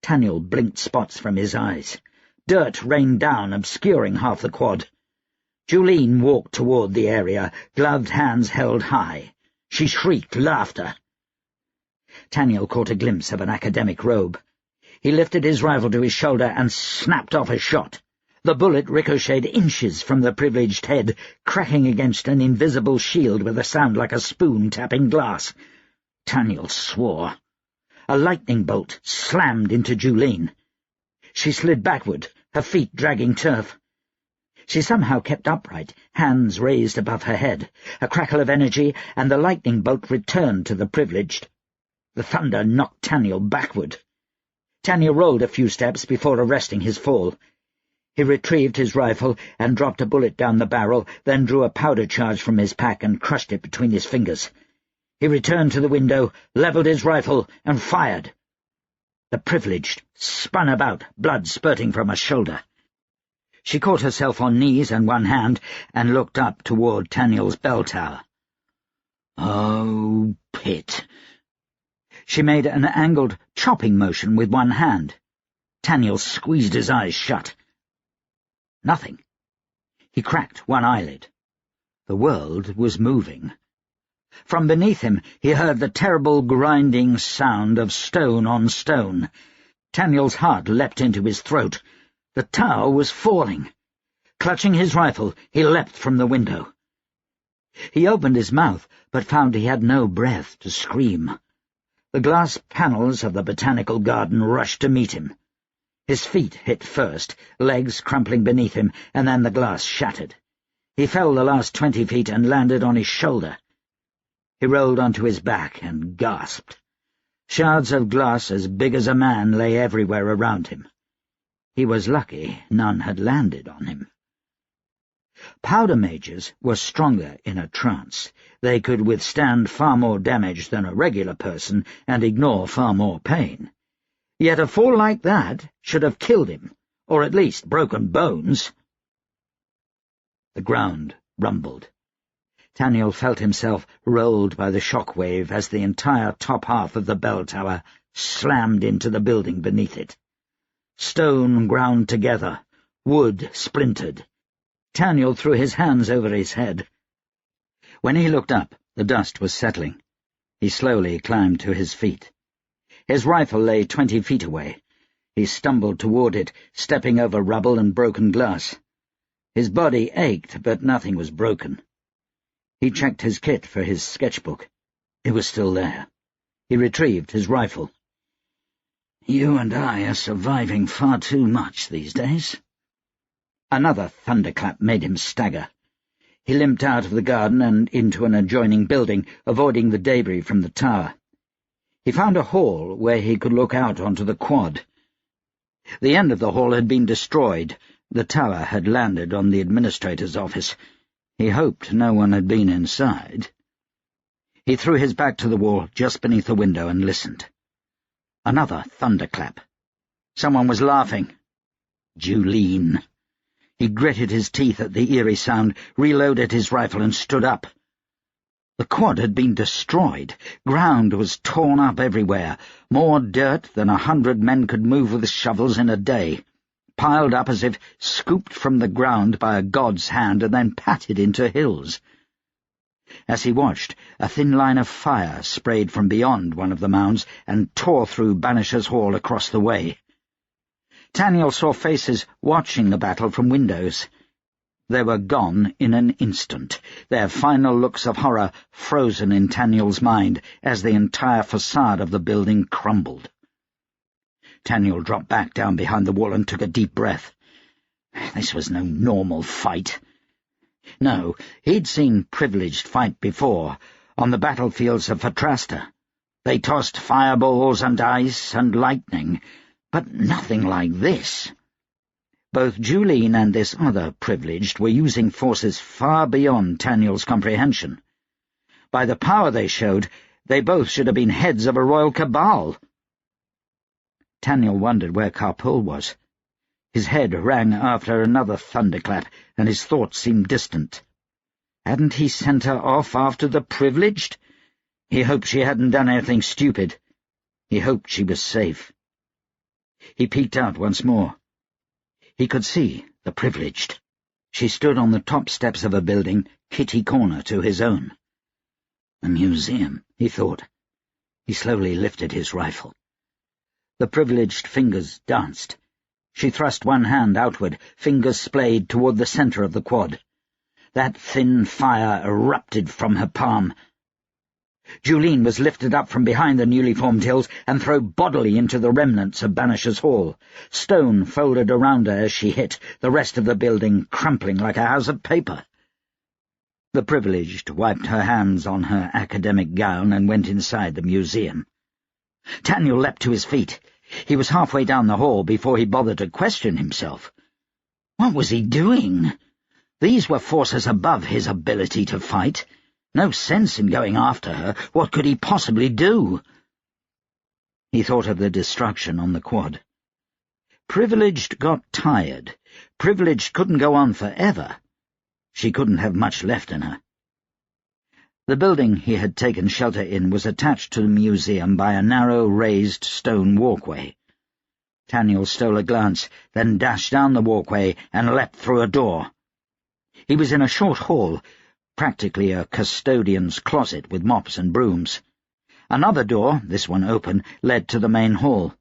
Taniel blinked spots from his eyes. Dirt rained down, obscuring half the quad. Julene walked toward the area, gloved hands held high. She shrieked laughter. Taniel caught a glimpse of an academic robe. He lifted his rifle to his shoulder and snapped off a shot. The bullet ricocheted inches from the privileged head, cracking against an invisible shield with a sound like a spoon tapping glass. Taniel swore. A lightning bolt slammed into Julene. She slid backward, her feet dragging turf. She somehow kept upright, hands raised above her head. A crackle of energy, and the lightning bolt returned to the privileged. The thunder knocked Taniel backward. Taniel rolled a few steps before arresting his fall. He retrieved his rifle and dropped a bullet down the barrel, then drew a powder charge from his pack and crushed it between his fingers. He returned to the window, levelled his rifle, and fired. The privileged spun about, blood spurting from her shoulder. She caught herself on knees and one hand and looked up toward Taniel's bell tower. "Oh, Pit!" She made an angled chopping motion with one hand. Taniel squeezed his eyes shut. Nothing. He cracked one eyelid. The world was moving. From beneath him he heard the terrible grinding sound of stone on stone. Taniel's heart leapt into his throat. The tower was falling. Clutching his rifle, he leapt from the window. He opened his mouth, but found he had no breath to scream. The glass panels of the botanical garden rushed to meet him. His feet hit first, legs crumpling beneath him, and then the glass shattered. He fell the last 20 feet and landed on his shoulder. He rolled onto his back and gasped. Shards of glass as big as a man lay everywhere around him. He was lucky none had landed on him. Powder mages were stronger in a trance. They could withstand far more damage than a regular person and ignore far more pain. Yet a fall like that should have killed him, or at least broken bones. The ground rumbled. Taniel felt himself rolled by the shock wave as the entire top half of the bell tower slammed into the building beneath it. Stone ground together, wood splintered. Taniel threw his hands over his head. When he looked up, the dust was settling. He slowly climbed to his feet. His rifle lay 20 feet away. He stumbled toward it, stepping over rubble and broken glass. His body ached, but nothing was broken. He checked his kit for his sketchbook. It was still there. He retrieved his rifle. "You and I are surviving far too much these days." Another thunderclap made him stagger. He limped out of the garden and into an adjoining building, avoiding the debris from the tower. He found a hall where he could look out onto the quad. The end of the hall had been destroyed. The tower had landed on the administrator's office. He hoped no one had been inside. He threw his back to the wall just beneath the window and listened. Another thunderclap. Someone was laughing. Julene. He gritted his teeth at the eerie sound, reloaded his rifle and stood up. The quad had been destroyed. Ground was torn up everywhere, more dirt than 100 men could move with shovels in a day, piled up as if scooped from the ground by a god's hand and then patted into hills. As he watched, a thin line of fire sprayed from beyond one of the mounds and tore through Banisher's Hall across the way. Taniel saw faces watching the battle from windows. They were gone in an instant, their final looks of horror frozen in Taniel's mind as the entire facade of the building crumbled. Taniel dropped back down behind the wall and took a deep breath. This was no normal fight. No, he'd seen privileged fight before, on the battlefields of Fatrasta. They tossed fireballs and ice and lightning, but nothing like this. Both Julene and this other privileged were using forces far beyond Taniel's comprehension. By the power they showed, they both should have been heads of a royal cabal. Taniel wondered where Carpool was. His head rang after another thunderclap, and his thoughts seemed distant. Hadn't he sent her off after the privileged? He hoped she hadn't done anything stupid. He hoped she was safe. He peeked out once more. He could see the privileged. She stood on the top steps of a building, kitty corner to his own. A museum, he thought. He slowly lifted his rifle. The privileged fingers danced. She thrust one hand outward, fingers splayed toward the center of the quad. That thin fire erupted from her palm. Julene was lifted up from behind the newly formed hills and thrown bodily into the remnants of Banisher's Hall. Stone folded around her as she hit, the rest of the building crumpling like a house of paper. The privileged wiped her hands on her academic gown and went inside the museum. Taniel leapt to his feet. He was halfway down the hall before he bothered to question himself. What was he doing? These were forces above his ability to fight. No sense in going after her. What could he possibly do? He thought of the destruction on the quad. Privileged got tired. Privileged couldn't go on forever. She couldn't have much left in her. The building he had taken shelter in was attached to the museum by a narrow, raised stone walkway. Taniel stole a glance, then dashed down the walkway and leapt through a door. He was in a short hall, practically a custodian's closet with mops and brooms. Another door, this one open, led to the main hall.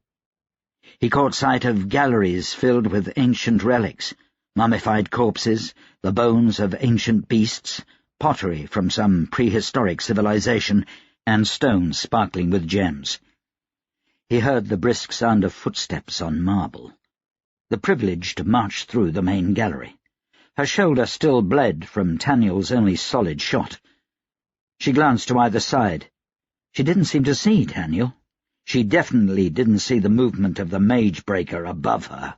He caught sight of galleries filled with ancient relics, mummified corpses, the bones of ancient beasts, pottery from some prehistoric civilization, and stones sparkling with gems. He heard the brisk sound of footsteps on marble. The privileged marched through the main gallery. Her shoulder still bled from Taniel's only solid shot. She glanced to either side. She didn't seem to see Taniel. She definitely didn't see the movement of the mage breaker above her.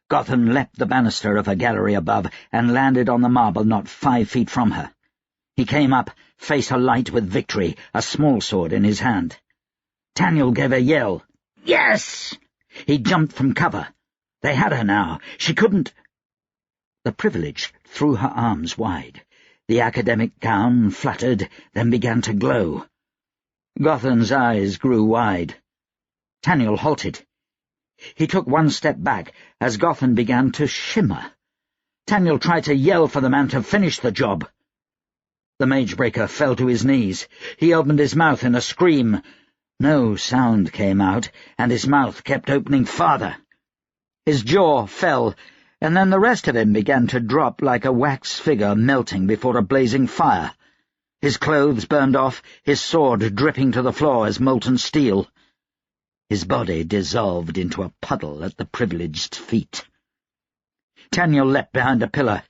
Gotham leapt the banister of a gallery above and landed on the marble not 5 feet from her. He came up, face alight with victory, a small sword in his hand. Taniel gave a yell. Yes! He jumped from cover. They had her now. She couldn't— The privileged threw her arms wide. The academic gown fluttered, then began to glow. Gotham's eyes grew wide. Taniel halted. He took one step back as Gotham began to shimmer. Taniel tried to yell for the man to finish the job. The Magebreaker fell to his knees. He opened his mouth in a scream. No sound came out, and his mouth kept opening farther. His jaw fell, and then the rest of him began to drop like a wax figure melting before a blazing fire. His clothes burned off, his sword dripping to the floor as molten steel. His body dissolved into a puddle at the privileged's feet. Taniel leapt behind a pillar.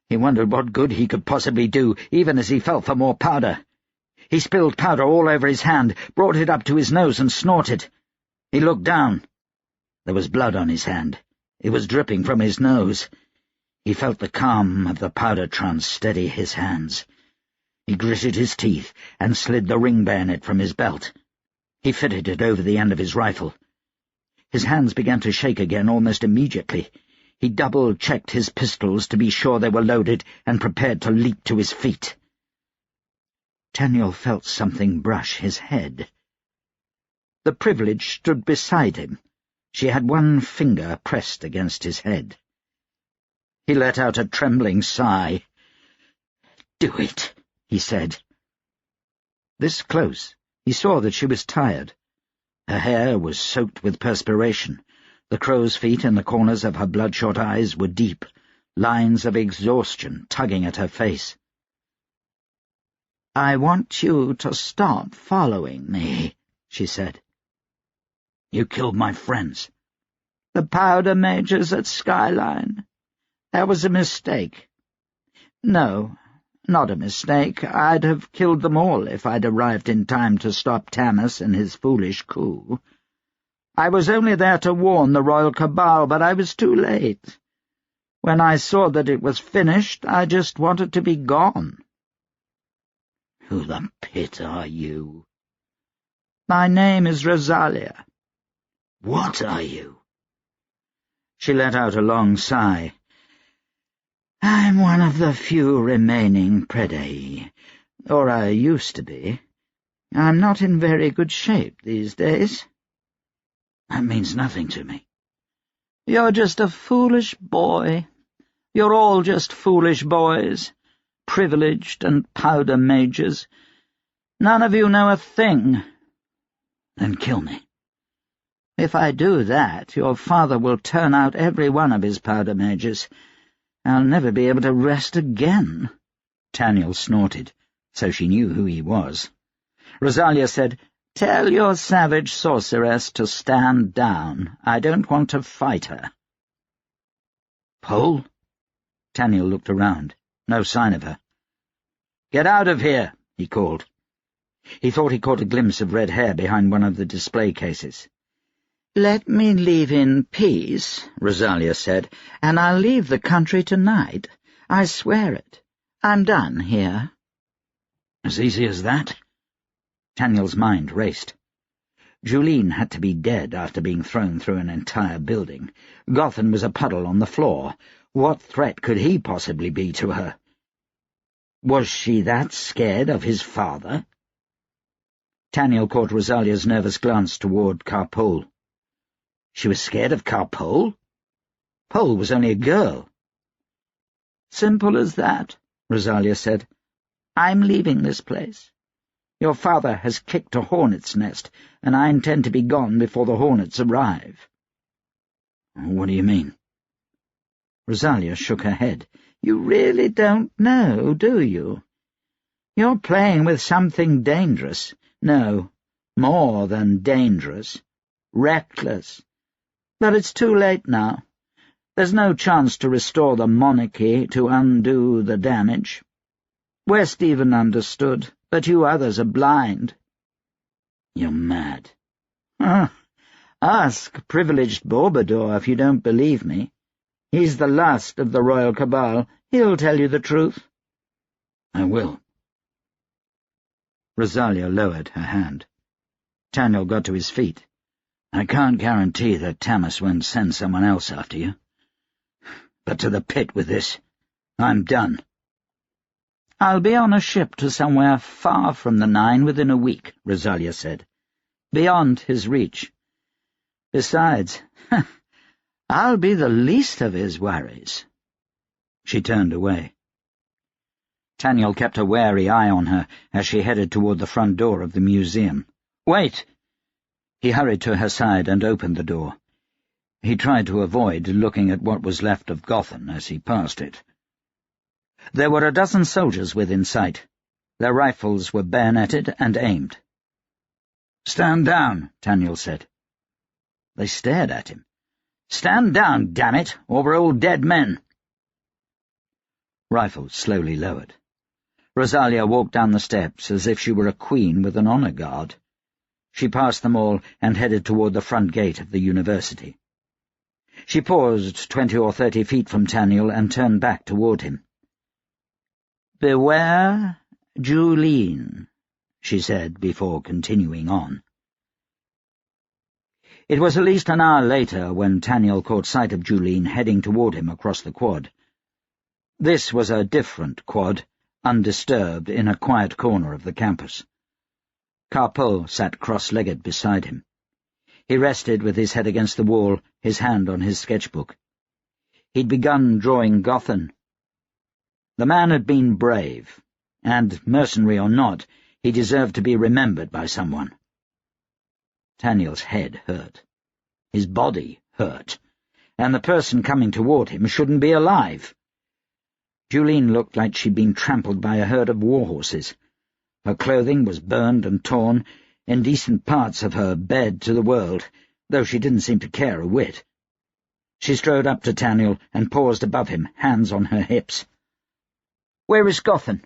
He wondered what good he could possibly do, even as he felt for more powder. He spilled powder all over his hand, brought it up to his nose and snorted. He looked down. There was blood on his hand. It was dripping from his nose. He felt the calm of the powder trance steady his hands. He gritted his teeth and slid the ring bayonet from his belt. He fitted it over the end of his rifle. His hands began to shake again almost immediately. He double-checked his pistols to be sure they were loaded and prepared to leap to his feet. Taniel felt something brush his head. The privileged stood beside him. She had one finger pressed against his head. He let out a trembling sigh. "Do it," he said. This close, he saw that she was tired. Her hair was soaked with perspiration. The crow's feet in the corners of her bloodshot eyes were deep, lines of exhaustion tugging at her face. "I want you to stop following me," she said. "You killed my friends." "The Powder Mages at Skyline. That was a mistake." "No, not a mistake. I'd have killed them all if I'd arrived in time to stop Tamas and his foolish coup. I was only there to warn the Royal Cabal, but I was too late. When I saw that it was finished, I just wanted to be gone." "Who the pit are you?" "My name is Rosalia." "What are you?" She let out a long sigh. "I'm one of the few remaining Predei, or I used to be. I'm not in very good shape these days." "That means nothing to me." "You're just a foolish boy. You're all just foolish boys, privileged and powder mages. None of you know a thing." "Then kill me." "If I do that, your father will turn out every one of his powder mages. I'll never be able to rest again." Taniel snorted, so she knew who he was. Rosalia said, "Tell your savage sorceress to stand down. I don't want to fight her." "Pole?" Taniel looked around. No sign of her. "Get out of here," he called. He thought he caught a glimpse of red hair behind one of the display cases. "Let me leave in peace," Rosalia said, "and I'll leave the country tonight. I swear it. I'm done here." As easy as that? Taniel's mind raced. Julene had to be dead after being thrown through an entire building. Gotham was a puddle on the floor. What threat could he possibly be to her? Was she that scared of his father? Taniel caught Rosalia's nervous glance toward Carpole. She was scared of Carpole? Pole was only a girl. "Simple as that," Rosalia said. "I'm leaving this place. Your father has kicked a hornet's nest, and I intend to be gone before the hornets arrive." "What do you mean?" Rosalia shook her head. "You really don't know, do you? You're playing with something dangerous. No, more than dangerous. Reckless. But it's too late now. There's no chance to restore the monarchy, to undo the damage. We're Stephen understood, but you others are blind." "You're mad." Ask privileged Bourbador if you don't believe me. He's the last of the Royal Cabal. He'll tell you the truth." "I will." Rosalia lowered her hand. Taniel got to his feet. "I can't guarantee that Tamas won't send someone else after you. But to the pit with this. I'm done." "I'll be on a ship to somewhere far from the Nine within a week," Rosalia said. "Beyond his reach. Besides, I'll be the least of his worries." She turned away. Taniel kept a wary eye on her as she headed toward the front door of the museum. "Wait!" He hurried to her side and opened the door. He tried to avoid looking at what was left of Gotham as he passed it. There were a dozen soldiers within sight. Their rifles were bayoneted and aimed. "Stand down," Taniel said. They stared at him. "Stand down, damn it, or we're all dead men." Rifles slowly lowered. Rosalia walked down the steps as if she were a queen with an honor guard. She passed them all and headed toward the front gate of the university. She paused 20 or 30 feet from Taniel and turned back toward him. "Beware Juline," she said before continuing on. It was at least an hour later when Taniel caught sight of Juline heading toward him across the quad. This was a different quad, undisturbed in a quiet corner of the campus. Carpeau sat cross-legged beside him. He rested with his head against the wall, his hand on his sketchbook. He'd begun drawing Gotham. The man had been brave, and, mercenary or not, he deserved to be remembered by someone. Taniel's head hurt. His body hurt, and the person coming toward him shouldn't be alive. Juline looked like she'd been trampled by a herd of war-horses. Her clothing was burned and torn, indecent parts of her bared to the world, though she didn't seem to care a whit. She strode up to Taniel and paused above him, hands on her hips. "Where is Gotham?"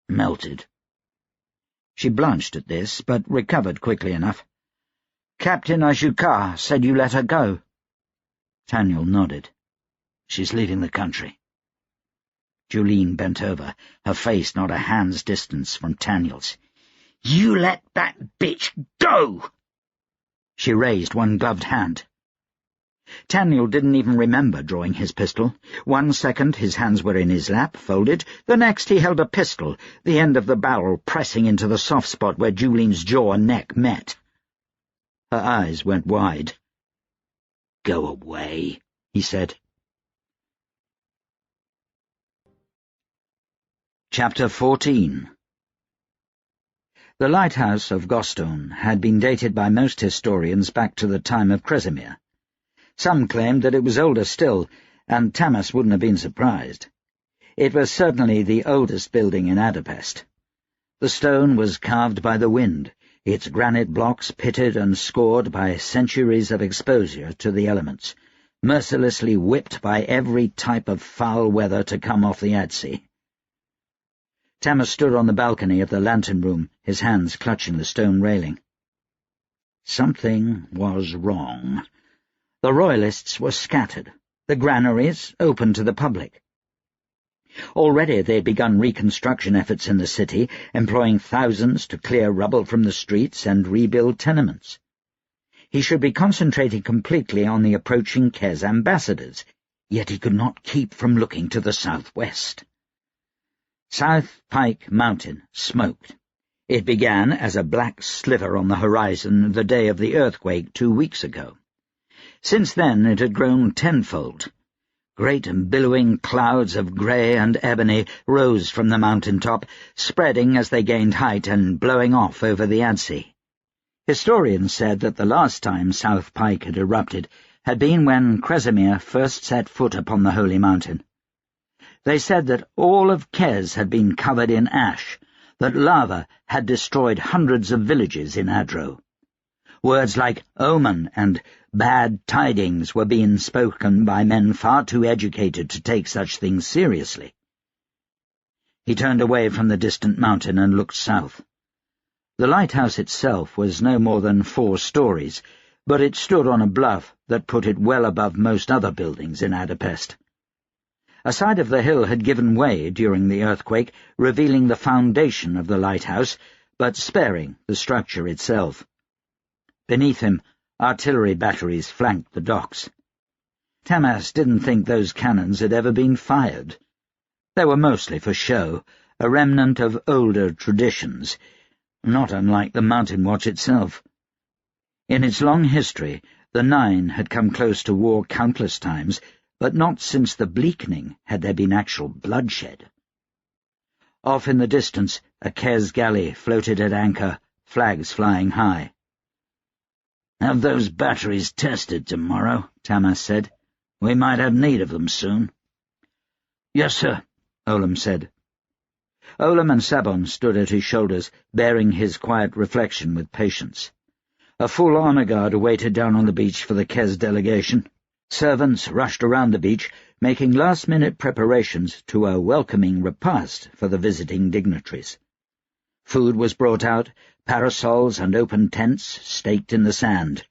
"Melted." She blanched at this, but recovered quickly enough. "Captain Ajuka said you let her go." Taniel nodded. "She's leaving the country." Juline bent over, her face not a hand's distance from Taniel's. "You let that bitch go!" She raised one gloved hand. Taniel didn't even remember drawing his pistol. 1 second his hands were in his lap, folded. The next he held a pistol, the end of the barrel pressing into the soft spot where Juline's jaw and neck met. Her eyes went wide. "Go away," he said. Chapter 14. The lighthouse of Gostone had been dated by most historians back to the time of Cresemere. Some claimed that it was older still, and Tamas wouldn't have been surprised. It was certainly the oldest building in Adapest. The stone was carved by the wind, its granite blocks pitted and scored by centuries of exposure to the elements, mercilessly whipped by every type of foul weather to come off the Adsea. Tamas stood on the balcony of the lantern room, his hands clutching the stone railing. Something was wrong. The Royalists were scattered, the granaries open to the public. Already they had begun reconstruction efforts in the city, employing thousands to clear rubble from the streets and rebuild tenements. He should be concentrating completely on the approaching Kes ambassadors, yet he could not keep from looking to the southwest. South Pike Mountain smoked. It began as a black sliver on the horizon the day of the earthquake 2 weeks ago. Since then it had grown tenfold. Great billowing clouds of grey and ebony rose from the mountain top, spreading as they gained height and blowing off over the Adsea. Historians said that the last time South Pike had erupted had been when Cresemere first set foot upon the holy mountain. They said that all of Kes had been covered in ash, that lava had destroyed hundreds of villages in Adro. Words like omen and bad tidings were being spoken by men far too educated to take such things seriously. He turned away from the distant mountain and looked south. The lighthouse itself was no more than 4 stories, but it stood on a bluff that put it well above most other buildings in Adapest. A side of the hill had given way during the earthquake, revealing the foundation of the lighthouse, but sparing the structure itself. Beneath him, artillery batteries flanked the docks. Tamas didn't think those cannons had ever been fired. They were mostly for show, a remnant of older traditions, not unlike the Mountain Watch itself. In its long history, the Nine had come close to war countless times, but not since the Bleakening had there been actual bloodshed. Off in the distance, a Kes galley floated at anchor, flags flying high. "Have those batteries tested tomorrow," Tamas said. "We might have need of them soon." "Yes, sir," Olam said. Olam and Sabon stood at his shoulders, bearing his quiet reflection with patience. A full honor guard awaited down on the beach for the Kes delegation. Servants rushed around the beach, making last-minute preparations to a welcoming repast for the visiting dignitaries. Food was brought out, parasols and open tents staked in the sand,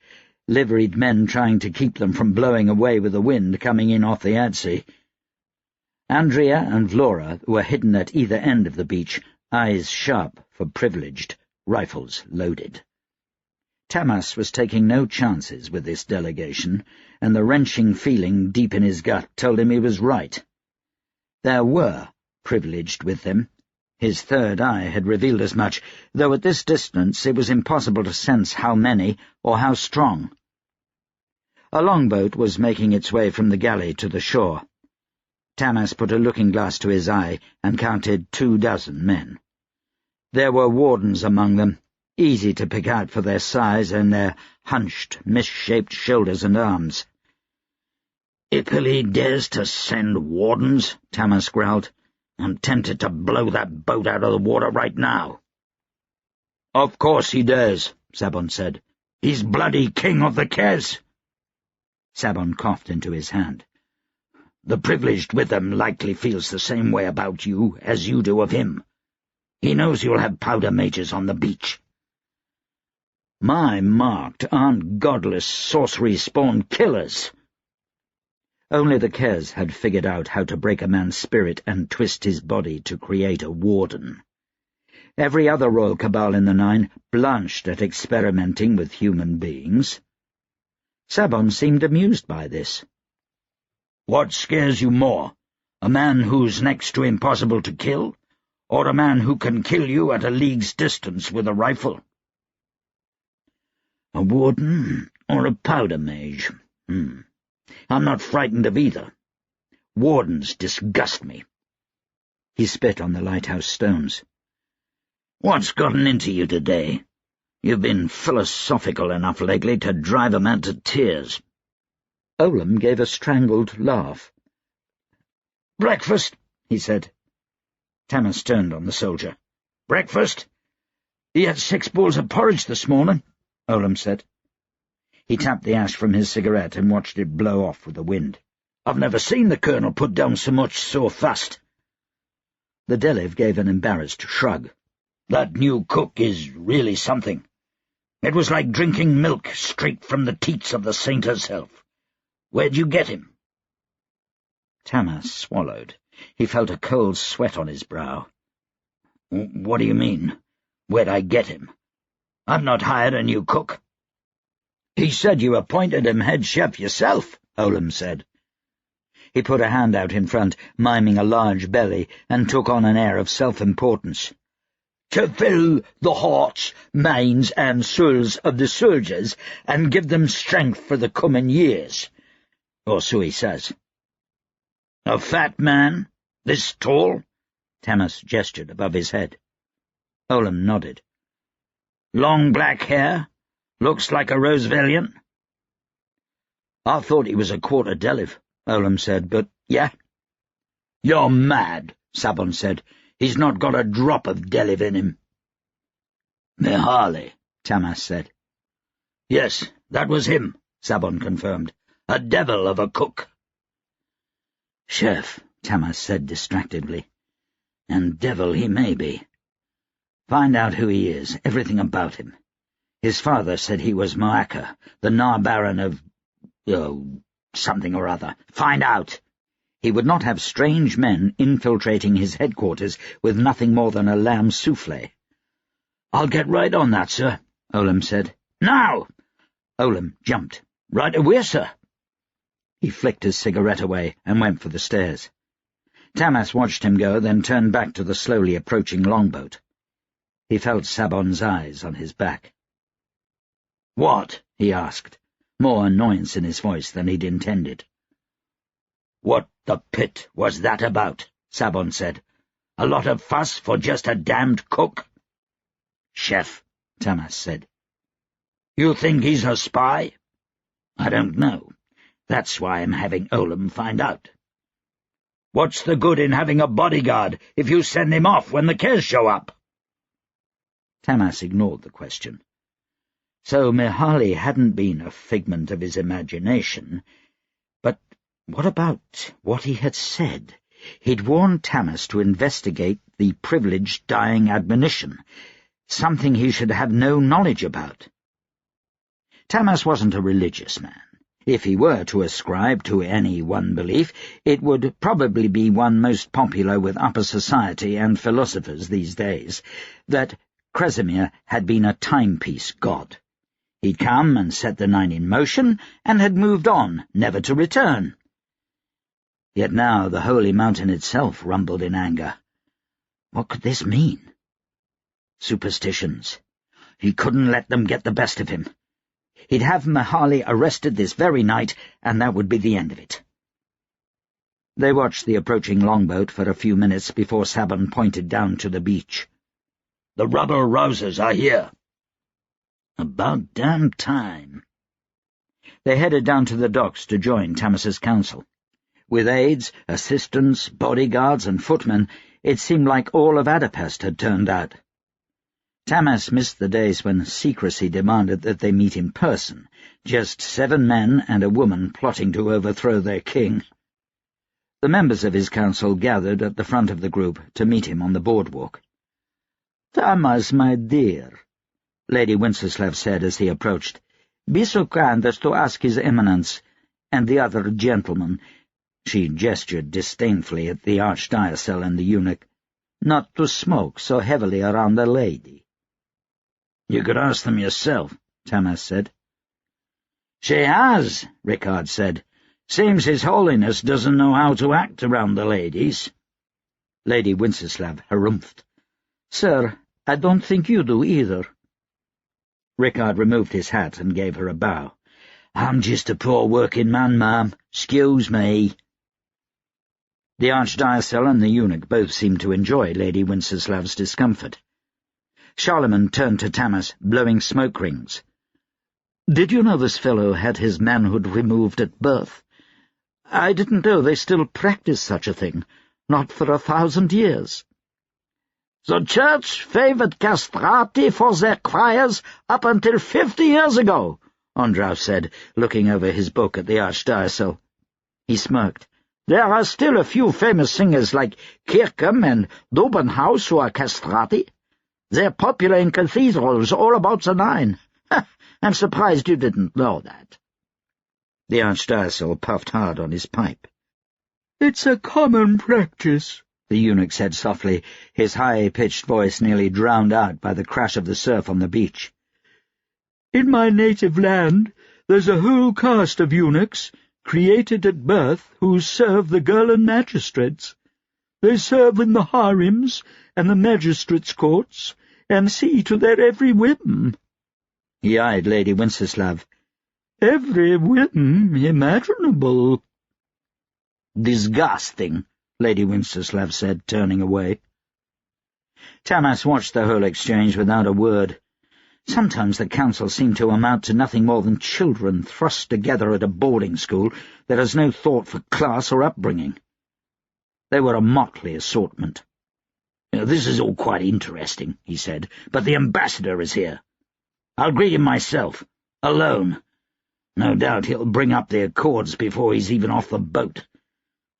liveried men trying to keep them from blowing away with the wind coming in off the Adsea. Andrea and Vlora were hidden at either end of the beach, eyes sharp for privileged, rifles loaded. Tamas was taking no chances with this delegation, and the wrenching feeling deep in his gut told him he was right. There were privileged with them. His third eye had revealed as much, though at this distance it was impossible to sense how many or how strong. A longboat was making its way from the galley to the shore. Tamas put a looking-glass to his eye and counted 24 men. There were wardens among them, easy to pick out for their size and their hunched, misshaped shoulders and arms. "If he dares to send wardens," Tamas growled, "I'm tempted to blow that boat out of the water right now." "Of course he dares," Sabon said. "He's bloody king of the Kes." Sabon coughed into his hand. "The privileged with them likely feels the same way about you as you do of him. He knows you'll have powder mages on the beach." "My marked aren't godless, sorcery-spawned killers." Only the Kes had figured out how to break a man's spirit and twist his body to create a warden. Every other royal cabal in the Nine blanched at experimenting with human beings. Sabon seemed amused by this. "What scares you more, a man who's next to impossible to kill, or a man who can kill you at a league's distance with a rifle?" "A warden or a powder mage? I'm not frightened of either. Wardens disgust me." He spit on the lighthouse stones. "What's gotten into you today? You've been philosophical enough lately to drive a man to tears." Olam gave a strangled laugh. "Breakfast," he said. Tamas turned on the soldier. "Breakfast? He had 6 bowls of porridge this morning," Olam said. He tapped the ash from his cigarette and watched it blow off with the wind. "I've never seen the colonel put down so much so fast." The Deliv gave an embarrassed shrug. "That new cook is really something. It was like drinking milk straight from the teats of the saint herself. Where'd you get him?" Tamas swallowed. He felt a cold sweat on his brow. "What do you mean? Where'd I get him? I've not hired a new cook." "He said you appointed him head chef yourself," Olam said. He put a hand out in front, miming a large belly, and took on an air of self-importance. "To fill the hearts, minds, and souls of the soldiers, and give them strength for the coming years." Or so he says. "A fat man? This tall?" Tamas gestured above his head. Olam nodded. "Long black hair? Looks like a Rooseveltian?" "I thought he was a quarter Deliv," Olam said, "but yeah." "You're mad," Sabon said. "He's not got a drop of Deliv in him." "Mihali," Tamas said. "Yes, that was him," Sabon confirmed. "A devil of a cook." "Chef," Tamas said distractedly. "And devil he may be. Find out who he is, everything about him. His father said he was Moaka, the Nar-Baron of... something or other. Find out. He would not have strange men infiltrating his headquarters with nothing more than a lamb souffle." "I'll get right on that, sir," Olam said. "Now!" Olam jumped. "Right away, sir." He flicked his cigarette away and went for the stairs. Tamas watched him go, then turned back to the slowly approaching longboat. He felt Sabon's eyes on his back. "What?" he asked, more annoyance in his voice than he'd intended. "What the pit was that about?" Sabon said. "A lot of fuss for just a damned cook?" "Chef," Tamas said. "You think he's a spy?" "I don't know. That's why I'm having Olam find out." "What's the good in having a bodyguard if you send him off when the Kes show up?" Tamas ignored the question. So Mihali hadn't been a figment of his imagination. But what about what he had said? He'd warned Tamas to investigate the privileged dying admonition, something he should have no knowledge about. Tamas wasn't a religious man. If he were to ascribe to any one belief, it would probably be one most popular with upper society and philosophers these days, that Kresimir had been a timepiece god. He'd come and set the nine in motion, and had moved on, never to return. Yet now the holy mountain itself rumbled in anger. What could this mean? Superstitions. He couldn't let them get the best of him. He'd have Mahali arrested this very night, and that would be the end of it. They watched the approaching longboat for a few minutes before Sabon pointed down to the beach. "The rubber roses are here." About damn time. They headed down to the docks to join Tamas's council. With aides, assistants, bodyguards, and footmen, it seemed like all of Adapest had turned out. Tamas missed the days when secrecy demanded that they meet in person, just 7 men and a woman plotting to overthrow their king. The members of his council gathered at the front of the group to meet him on the boardwalk. "Tamas, my dear," Lady Wenceslav said as he approached, "be so kind as to ask His Eminence and the other gentleman," she gestured disdainfully at the Archdiocese and the eunuch, "not to smoke so heavily around a lady." "You could ask them yourself," Tamas said. "She has," Rickard said. "Seems His Holiness doesn't know how to act around the ladies." Lady Wenceslav harumphed. "Sir, I don't think you do either." Rickard removed his hat and gave her a bow. "I'm just a poor working man, ma'am. Excuse me." The Archdiocese and the eunuch both seemed to enjoy Lady Wenceslav's discomfort. Charlemagne turned to Tamas, blowing smoke rings. "Did you know this fellow had his manhood removed at birth? I didn't know they still practice such a thing, not for 1,000 years. "The Church favoured castrati for their choirs up until 50 years ago," Ondrau said, looking over his book at the Archdiocese. He smirked. "There are still a few famous singers like Kirkham and Dobenhaus who are castrati. They're popular in cathedrals all about the nine. I'm surprised you didn't know that." The Archdiocese puffed hard on his pipe. "It's a common practice," the eunuch said softly, his high-pitched voice nearly drowned out by the crash of the surf on the beach. "In my native land, there's a whole caste of eunuchs, created at birth, who serve the Gurlan magistrates. They serve in the harems and the magistrates' courts, and see to their every whim." He eyed Lady Wenceslav. "Every whim imaginable." "Disgusting," Lady Wenceslav said, turning away. Tamas watched the whole exchange without a word. Sometimes the council seemed to amount to nothing more than children thrust together at a boarding school that has no thought for class or upbringing. They were a motley assortment. "This is all quite interesting," he said, "but the ambassador is here. I'll greet him myself, alone. No doubt he'll bring up the Accords before he's even off the boat.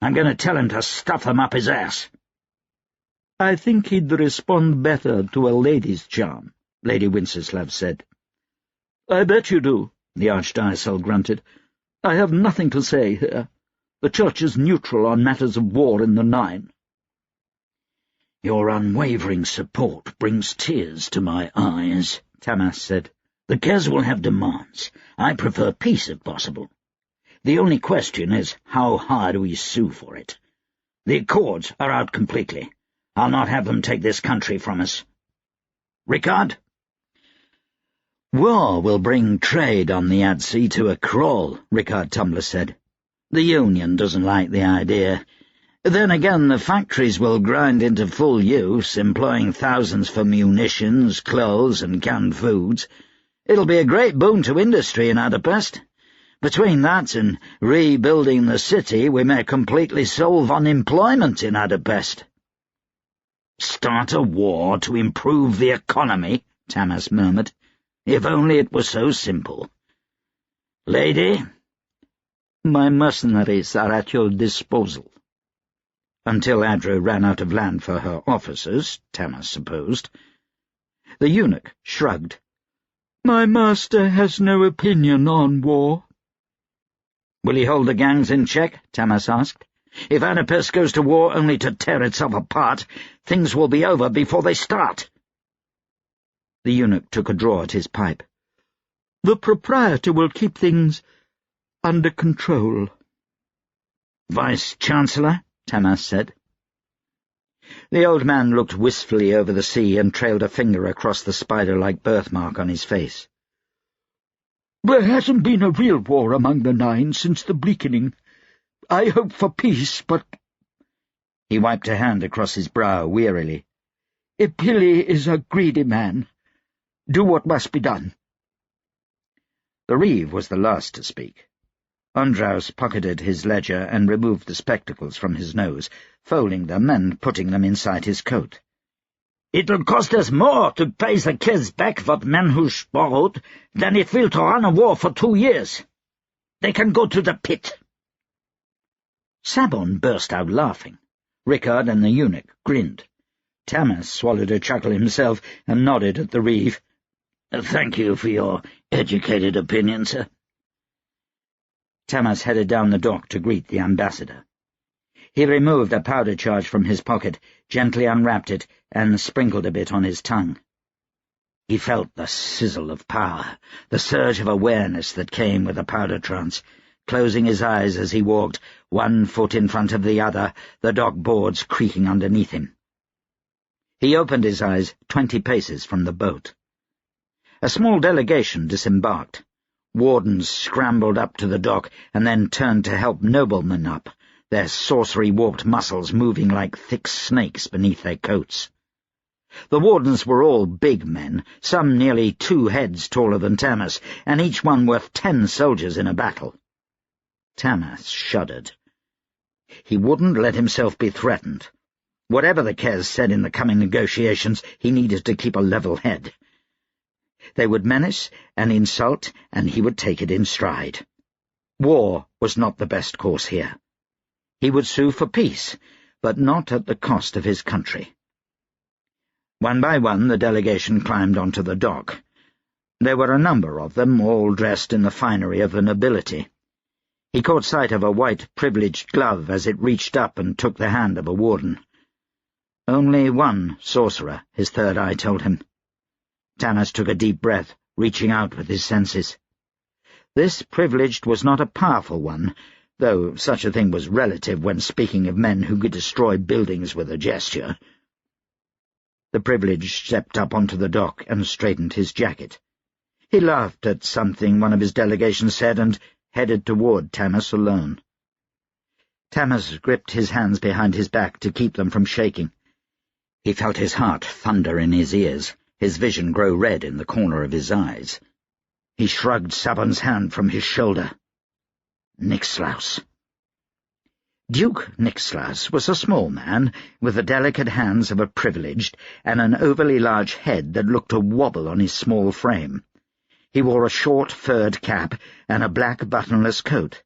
I'm going to tell him to stuff them up his ass." "I think he'd respond better to a lady's charm," Lady Wenceslav said. "I bet you do," the Archdiocese grunted. "I have nothing to say here. The Church is neutral on matters of war in the Nine." "Your unwavering support brings tears to my eyes," Tamas said. "The Kez will have demands. I prefer peace if possible. The only question is how hard we sue for it. The Accords are out completely. I'll not have them take this country from us. Rickard?" "War will bring trade on the Adsea to a crawl," Rickard Tumblr said. "The Union doesn't like the idea. Then again, the factories will grind into full use, employing thousands for munitions, clothes, and canned foods. It'll be a great boon to industry in Adapest. Between that and rebuilding the city, we may completely solve unemployment in Adapest." "Start a war to improve the economy," Tamas murmured. "If only it were so simple. Lady?" "My mercenaries are at your disposal." Until Adro ran out of land for her officers, Tamas supposed. The eunuch shrugged. "My master has no opinion on war." "Will he hold the gangs in check?" Tamas asked. "If Anapus goes to war only to tear itself apart, things will be over before they start." The eunuch took a draw at his pipe. "The proprietor will keep things under control." "Vice-Chancellor?" Tamas said. The old man looked wistfully over the sea and trailed a finger across the spider-like birthmark on his face. "There hasn't been a real war among the Nine since the bleakening. I hope for peace, but—" He wiped a hand across his brow wearily. "Ipili is a greedy man. Do what must be done." The Reeve was the last to speak. Ondraus pocketed his ledger and removed the spectacles from his nose, folding them and putting them inside his coat. "It'll cost us more to pay the kids back what Manhush borrowed than it will to run a war for 2 years. They can go to the pit." Sabon burst out laughing. Rickard and the eunuch grinned. Tamas swallowed a chuckle himself and nodded at the Reeve. "Thank you for your educated opinion, sir." Tamas headed down the dock to greet the ambassador. He removed a powder charge from his pocket, gently unwrapped it, and sprinkled a bit on his tongue. He felt the sizzle of power, the surge of awareness that came with a powder trance, closing his eyes as he walked, one foot in front of the other, the dock boards creaking underneath him. He opened his eyes 20 paces from the boat. A small delegation disembarked. Wardens scrambled up to the dock and then turned to help noblemen up, their sorcery-warped muscles moving like thick snakes beneath their coats. The wardens were all big men, some nearly 2 heads taller than Tamas, and each one worth 10 soldiers in a battle. Tamas shuddered. He wouldn't let himself be threatened. Whatever the Kes said in the coming negotiations, he needed to keep a level head. They would menace and insult, and he would take it in stride. War was not the best course here. He would sue for peace, but not at the cost of his country. One by one the delegation climbed onto the dock. There were a number of them, all dressed in the finery of the nobility. He caught sight of a white, privileged glove as it reached up and took the hand of a warden. Only one sorcerer, his third eye told him. Tamas took a deep breath, reaching out with his senses. This privileged was not a powerful one, though such a thing was relative when speaking of men who could destroy buildings with a gesture. The privileged stepped up onto the dock and straightened his jacket. He laughed at something one of his delegation said and headed toward Tamas alone. Tamas gripped his hands behind his back to keep them from shaking. He felt his heart thunder in his ears, his vision grow red in the corner of his eyes. He shrugged Sabon's hand from his shoulder. Nixlaus. Duke Nixlaus was a small man, with the delicate hands of a privileged, and an overly large head that looked to wobble on his small frame. He wore a short furred cap and a black buttonless coat.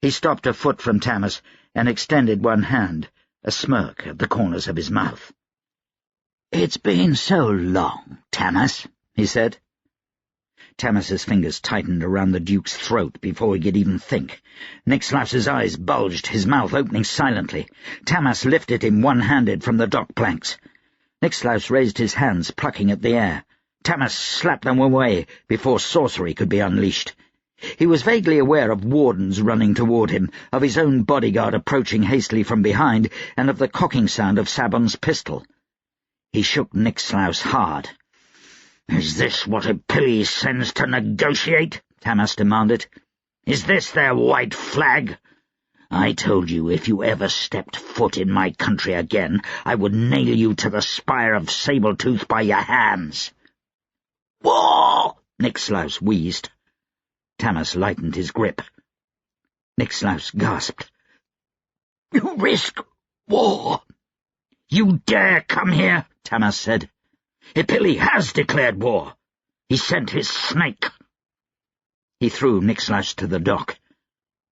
He stopped a foot from Tamas and extended one hand, a smirk at the corners of his mouth. "It's been so long, Tamas," he said. Tamas's fingers tightened around the Duke's throat before he could even think. Nixlaus's eyes bulged, his mouth opening silently. Tamas lifted him one-handed from the dock planks. Nixlaus raised his hands, plucking at the air. Tamas slapped them away before sorcery could be unleashed. He was vaguely aware of wardens running toward him, of his own bodyguard approaching hastily from behind, and of the cocking sound of Sabon's pistol. He shook Nixlaus hard. "Is this what Ipili sends to negotiate?" Tamas demanded. "Is this their white flag? I told you if you ever stepped foot in my country again, I would nail you to the spire of Sabletooth by your hands." "War!" Nixlaus wheezed. Tamas lightened his grip. Nixlaus gasped. "You risk war." "You dare come here," Tamas said. "Ipili has declared war. He sent his snake." He threw Nixlaus to the dock.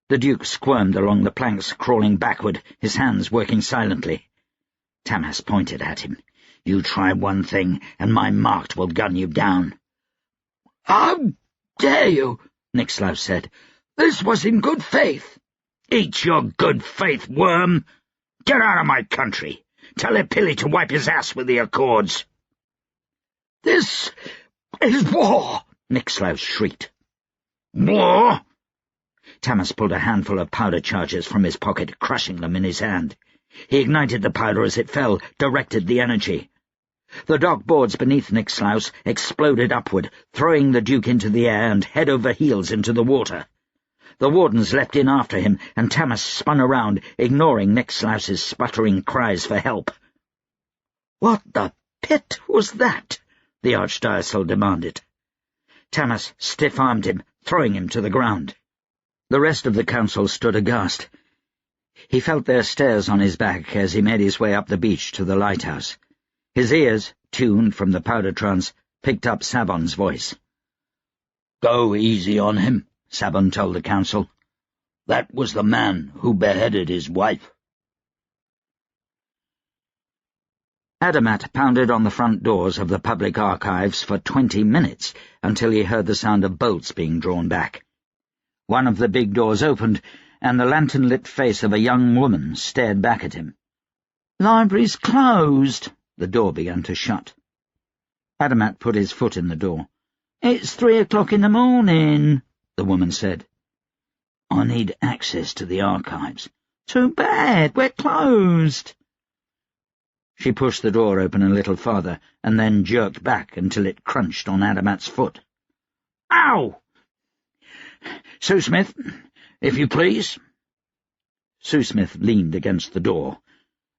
The Duke squirmed along the planks, crawling backward, his hands working silently. Tamas pointed at him. "You try one thing, and my marked will gun you down." "How dare you?" Nixlaus said. This was in good faith. Eat your good faith, worm. Get out of my country. Tell Epili to wipe his ass with the accords. This is war, Nixlaus shrieked. War? Tamas pulled a handful of powder charges from his pocket, crushing them in his hand. He ignited the powder as it fell, directed the energy. The dock boards beneath Nixlaus exploded upward, throwing the Duke into the air and head over heels into the water. The wardens leapt in after him, and Tamas spun around, ignoring Nixlaus's sputtering cries for help. "What the pit was that?" the Archdiocese demanded. Tamas stiff-armed him, throwing him to the ground. The rest of the council stood aghast. He felt their stares on his back as he made his way up the beach to the lighthouse. His ears, tuned from the powder trance, picked up Sabon's voice. "Go easy on him," Sabon told the council. "That was the man who beheaded his wife." Adamat pounded on the front doors of the public archives for 20 minutes until he heard the sound of bolts being drawn back. One of the big doors opened, and the lantern-lit face of a young woman stared back at him. "Library's closed." The door began to shut. Adamat put his foot in the door. "It's 3 o'clock in the morning," the woman said. "I need access to the archives." "Too bad, we're closed." She pushed the door open a little farther, and then jerked back until it crunched on Adamat's foot. "Ow! Sue Smith, if you please." Sue Smith leaned against the door.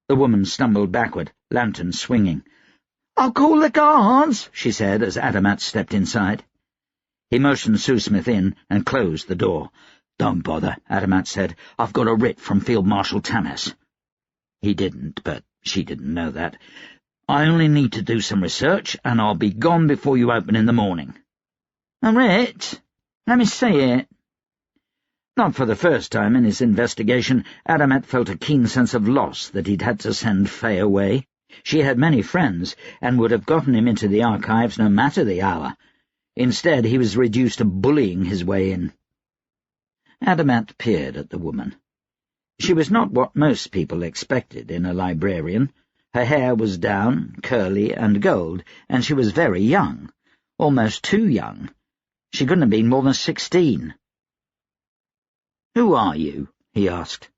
The woman stumbled backward, lantern swinging. "I'll call the guards," she said as Adamat stepped inside. He motioned Sue Smith in and closed the door. "Don't bother," Adamat said. "I've got a writ from Field Marshal Tamas." He didn't, but she didn't know that. "I only need to do some research, and I'll be gone before you open in the morning." "A writ? Let me see it." Not for the first time in his investigation, Adamat felt a keen sense of loss that he'd had to send Faye away. She had many friends, and would have gotten him into the archives no matter the hour. Instead, he was reduced to bullying his way in. Adamat peered at the woman. She was not what most people expected in a librarian. Her hair was down, curly and gold, and she was very young, almost too young. She couldn't have been more than 16. "Who are you?" he asked.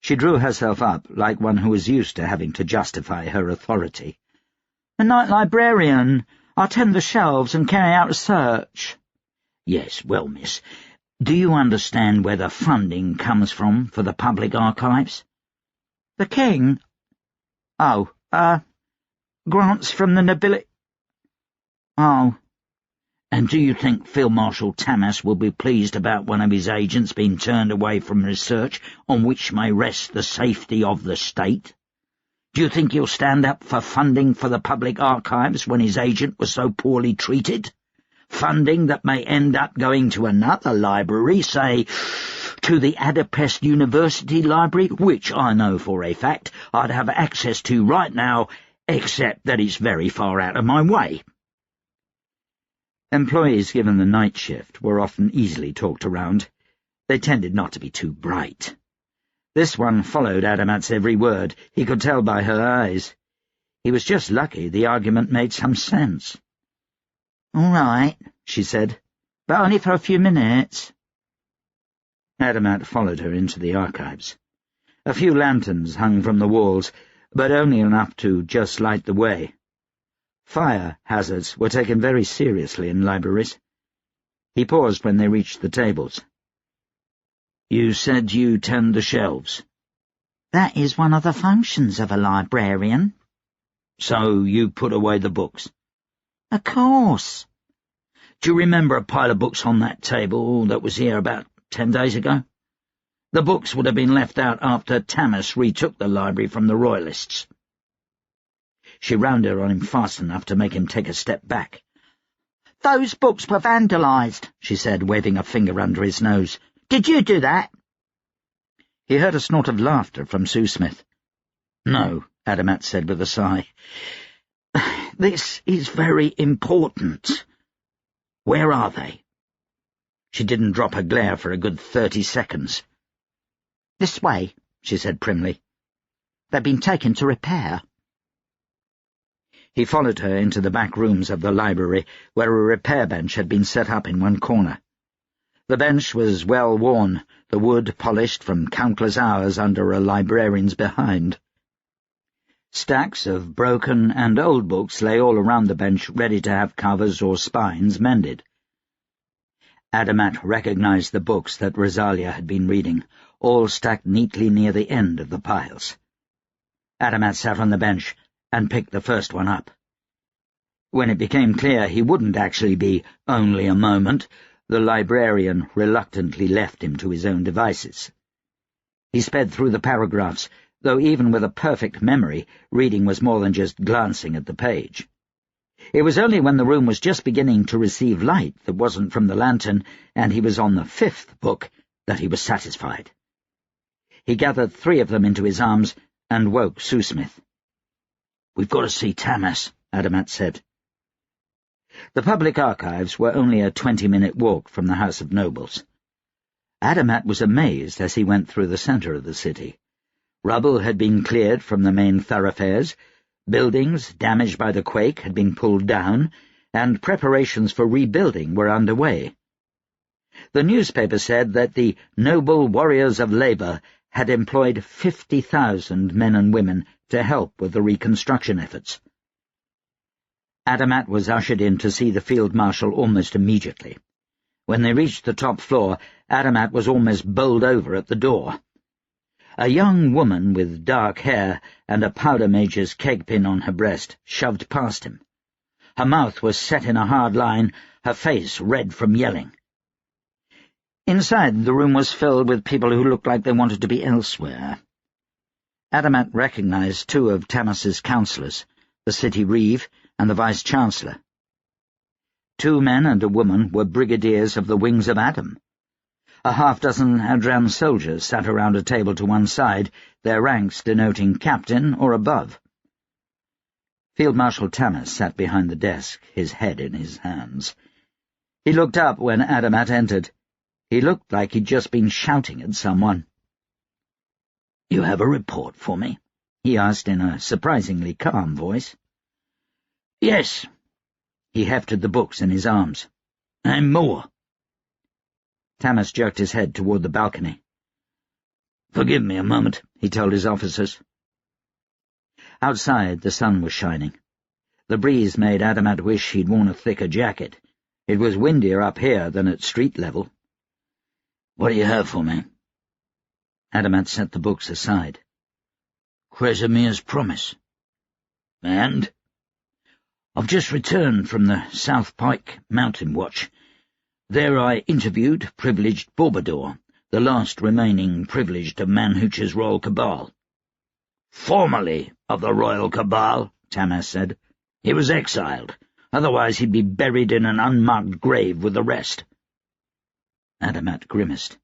She drew herself up, like one who was used to having to justify her authority. "A night librarian. I tend the shelves and carry out research." "Yes, well, miss, do you understand where the funding comes from for the public archives?" "The king? Oh, grants from the nobility. Oh. And do you think Field Marshal Tamas will be pleased about one of his agents being turned away from research on which may rest the safety of the state? Do you think he'll stand up for funding for the public archives when his agent was so poorly treated? Funding that may end up going to another library, say, to the Adapest University Library, which I know for a fact I'd have access to right now, except that it's very far out of my way." Employees given the night shift were often easily talked around. They tended not to be too bright. This one followed Adamat's every word. He could tell by her eyes. He was just lucky the argument made some sense. "All right," she said, "but only for a few minutes." Adamat followed her into the archives. A few lanterns hung from the walls, but only enough to just light the way. Fire hazards were taken very seriously in libraries. He paused when they reached the tables. "You said you tend the shelves." "That is one of the functions of a librarian." "So you put away the books?" "Of course." "Do you remember a pile of books on that table that was here about 10 days ago? The books would have been left out after Tamas retook the library from the Royalists." She rounded on him fast enough to make him take a step back. "Those books were vandalized," she said, waving a finger under his nose. "Did you do that?" He heard a snort of laughter from Sue Smith. "No," Adamat said with a sigh. "This is very important. Where are they?" She didn't drop her glare for a good 30 seconds. "This way," she said primly. "They've been taken to repair." He followed her into the back rooms of the library, where a repair bench had been set up in one corner. The bench was well worn, the wood polished from countless hours under a librarian's behind. Stacks of broken and old books lay all around the bench, ready to have covers or spines mended. Adamat recognized the books that Rosalia had been reading, all stacked neatly near the end of the piles. Adamat sat on the bench and picked the first one up. When it became clear he wouldn't actually be only a moment, the librarian reluctantly left him to his own devices. He sped through the paragraphs, though even with a perfect memory, reading was more than just glancing at the page. It was only when the room was just beginning to receive light that wasn't from the lantern, and he was on the 5th book, that he was satisfied. He gathered 3 of them into his arms and woke Sue Smith. "We've got to see Tamas," Adamat said. The public archives were only a 20-minute walk from the House of Nobles. Adamat was amazed as he went through the centre of the city. Rubble had been cleared from the main thoroughfares, buildings damaged by the quake had been pulled down, and preparations for rebuilding were underway. The newspaper said that the noble warriors of labour had employed 50,000 men and women to help with the reconstruction efforts. Adamat was ushered in to see the field marshal almost immediately. When they reached the top floor, Adamat was almost bowled over at the door. A young woman with dark hair and a powder mage's kegpin on her breast shoved past him. Her mouth was set in a hard line, her face red from yelling. Inside, the room was filled with people who looked like they wanted to be elsewhere. Adamat recognized 2 of Tamas's councillors, the city reeve and the vice-chancellor. 2 men and a woman were brigadiers of the Wings of Adam. A half-dozen Hadran soldiers sat around a table to one side, their ranks denoting captain or above. Field Marshal Tamas sat behind the desk, his head in his hands. He looked up when Adamat entered. He looked like he'd just been shouting at someone. "You have a report for me?" he asked in a surprisingly calm voice. "Yes." He hefted the books in his arms. "And more." Tamas jerked his head toward the balcony. "Forgive me a moment," he told his officers. Outside, the sun was shining. The breeze made Adamat wish he'd worn a thicker jacket. It was windier up here than at street level. "What do you have for me?" Adamat set the books aside. "Kresemir's promise." "And?" "I've just returned from the South Pike Mountain Watch. There I interviewed privileged Bourbador, the last remaining privileged of Manhuch's royal cabal." "Formerly of the royal cabal," Tamas said. "He was exiled. Otherwise he'd be buried in an unmarked grave with the rest." Adamat grimaced.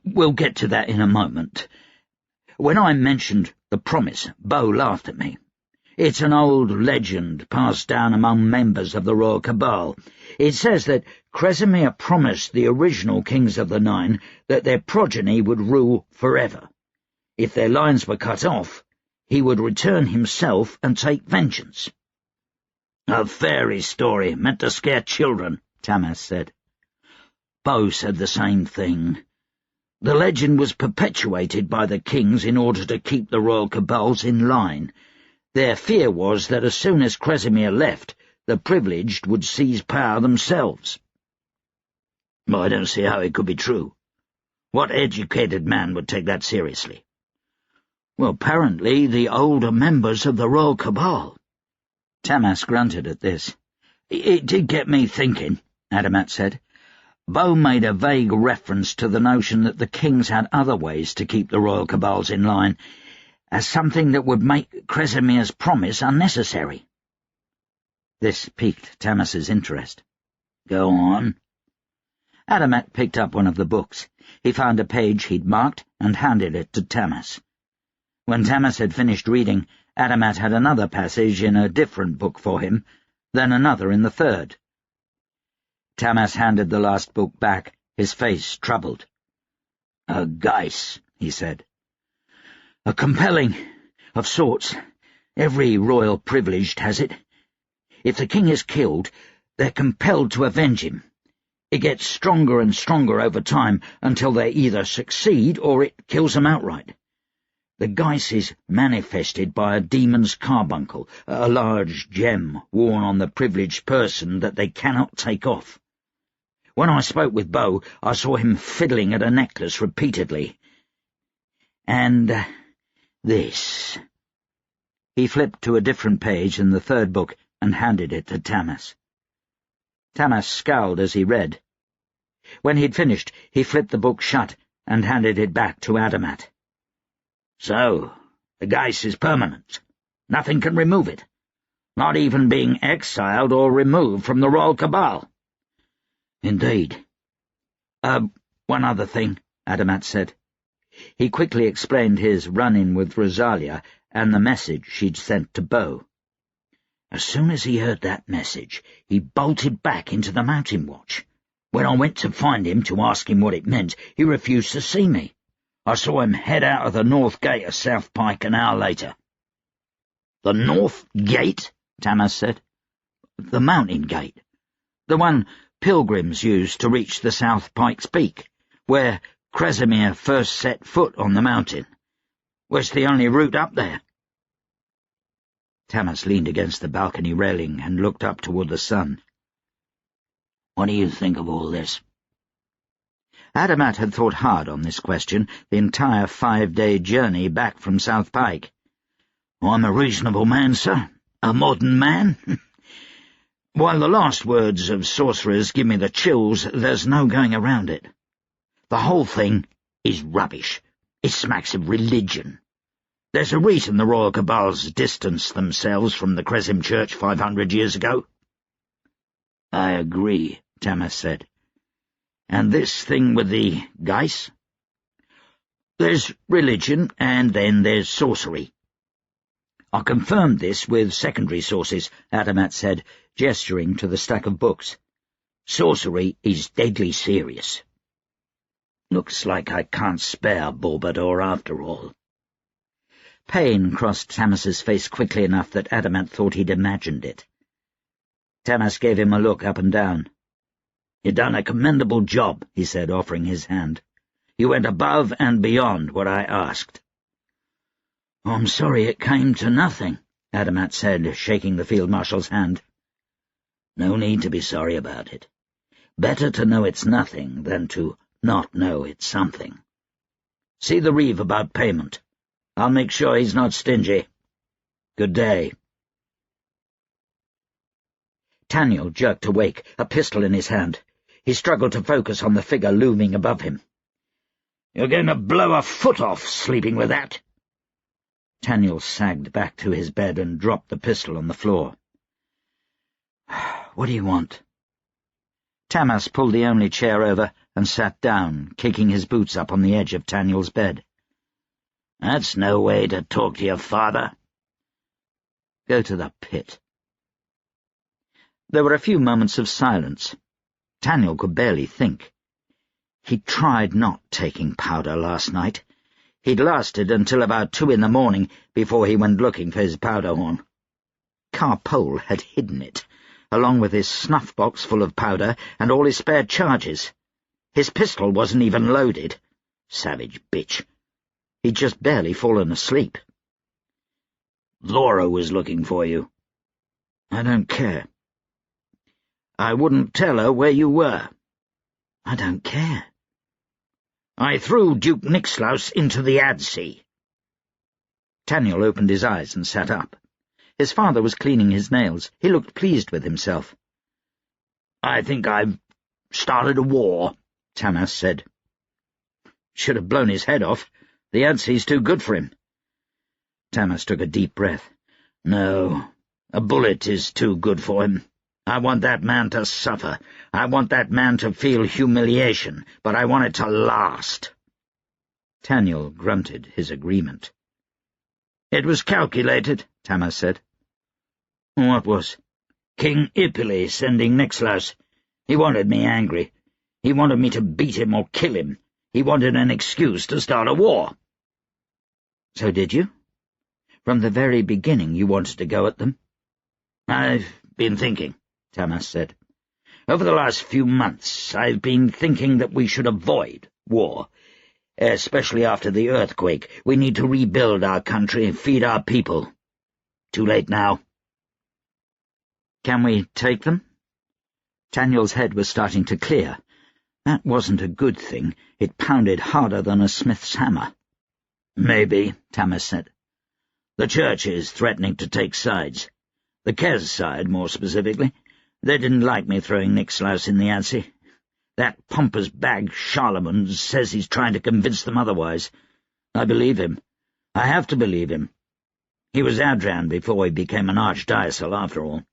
"We'll get to that in a moment. When I mentioned the promise, Bo laughed at me. It's an old legend passed down among members of the royal cabal. It says that Kresemir promised the original kings of the Nine that their progeny would rule forever. If their lines were cut off, he would return himself and take vengeance." "A fairy story meant to scare children," Tamas said. "Bo said the same thing. The legend was perpetuated by the kings in order to keep the royal cabals in line. Their fear was that as soon as Kresemir left, the privileged would seize power themselves." "I don't see how it could be true. What educated man would take that seriously?" "Well, apparently the older members of the royal cabal." Tamas grunted at this. "It did get me thinking," Adamat said. "Bo made a vague reference to the notion that the kings had other ways to keep the royal cabals in line, as something that would make Kresemir's promise unnecessary." This piqued Tamas's interest. "Go on." Adamat picked up one of the books. He found a page he'd marked and handed it to Tamas. When Tamas had finished reading, Adamat had another passage in a different book for him, then another in the third. Tamas handed the last book back his face troubled. "A geis," he said. "A compelling, of sorts. Every royal privileged has it. If the king is killed, they're compelled to avenge him. It gets stronger and stronger over time until they either succeed or it kills them outright. The geis is manifested by a demon's carbuncle, a large gem worn on the privileged person that they cannot take off. When I spoke with Beau, I saw him fiddling at a necklace repeatedly. And this." He flipped to a different page in the third book and handed it to Tamas. Tamas scowled as he read. When he'd finished, he flipped the book shut and handed it back to Adamat. "So, the geis is permanent. Nothing can remove it. Not even being exiled or removed from the royal cabal." "Indeed." One other thing," Adamat said. He quickly explained his run-in with Rosalia and the message she'd sent to Beau. "As soon as he heard that message, he bolted back into the Mountain Watch. When I went to find him to ask him what it meant, he refused to see me. I saw him head out of the north gate of South Pike an hour later." "The north gate?" Tamas said. "The mountain gate. The one pilgrims use to reach the South Pike's peak, where Kresimir first set foot on the mountain. Was the only route up there." Tamas leaned against the balcony railing and looked up toward the sun. "What do you think of all this?" Adamat had thought hard on this question the entire 5-day journey back from South Pike. "I'm a reasonable man, sir. A modern man. While the last words of sorcerers give me the chills, there's no going around it. The whole thing is rubbish. It smacks of religion. There's a reason the royal cabals distanced themselves from the Kresim Church 500 years ago." "I agree," Tamas said. "And this thing with the geis?" "There's religion, and then there's sorcery." "I confirmed this with secondary sources," Adamat said, gesturing to the stack of books. "Sorcery is deadly serious." "Looks like I can't spare Bourbador after all." Pain crossed Tamas's face quickly enough that Adamat thought he'd imagined it. Tamas gave him a look up and down. "You done a commendable job," he said, offering his hand. "You went above and beyond what I asked." "I'm sorry it came to nothing," Adamat said, shaking the Field Marshal's hand. "No need to be sorry about it. Better to know it's nothing than to not know it's something. See the Reeve about payment. I'll make sure he's not stingy. Good day." Taniel jerked awake, a pistol in his hand. He struggled to focus on the figure looming above him. "You're going to blow a foot off sleeping with that." Taniel sagged back to his bed and dropped the pistol on the floor. "What do you want?" Tamas pulled the only chair over and sat down, kicking his boots up on the edge of Taniel's bed. "That's no way to talk to your father." "Go to the pit." There were a few moments of silence. Taniel could barely think. He'd tried not taking powder last night. He'd lasted until about 2 a.m. before he went looking for his powder horn. Carpole had hidden it, along with his snuff-box full of powder and all his spare charges. His pistol wasn't even loaded. Savage bitch. He'd just barely fallen asleep. "Laura was looking for you." "I don't care." "I wouldn't tell her where you were." "I don't care." "I threw Duke Nixlaus into the Adsea." Taniel opened his eyes and sat up. His father was cleaning his nails. He looked pleased with himself. "I think I've started a war," Tamas said. "Should have blown his head off. The Adsea's too good for him." Tamas took a deep breath. "No, a bullet is too good for him. I want that man to suffer. I want that man to feel humiliation, but I want it to last." Taniel grunted his agreement. "It was calculated," Tamas said. "What was?" "King Ipili sending Nixlaus. He wanted me angry. He wanted me to beat him or kill him. He wanted an excuse to start a war." "So did you? From the very beginning you wanted to go at them?" "I've been thinking," Tamas said. "Over the last few months I've been thinking that we should avoid war. Especially after the earthquake. We need to rebuild our country and feed our people. Too late now." "Can we take them?" Taniel's head was starting to clear. That wasn't a good thing. It pounded harder than a smith's hammer. "Maybe," Tamas said. "The church is threatening to take sides. The Kes side, more specifically. They didn't like me throwing Nixlaus in the Adsi. That pompous bag Charlemagne says he's trying to convince them otherwise. I believe him. I have to believe him. He was Adran before he became an archdiocese, after all."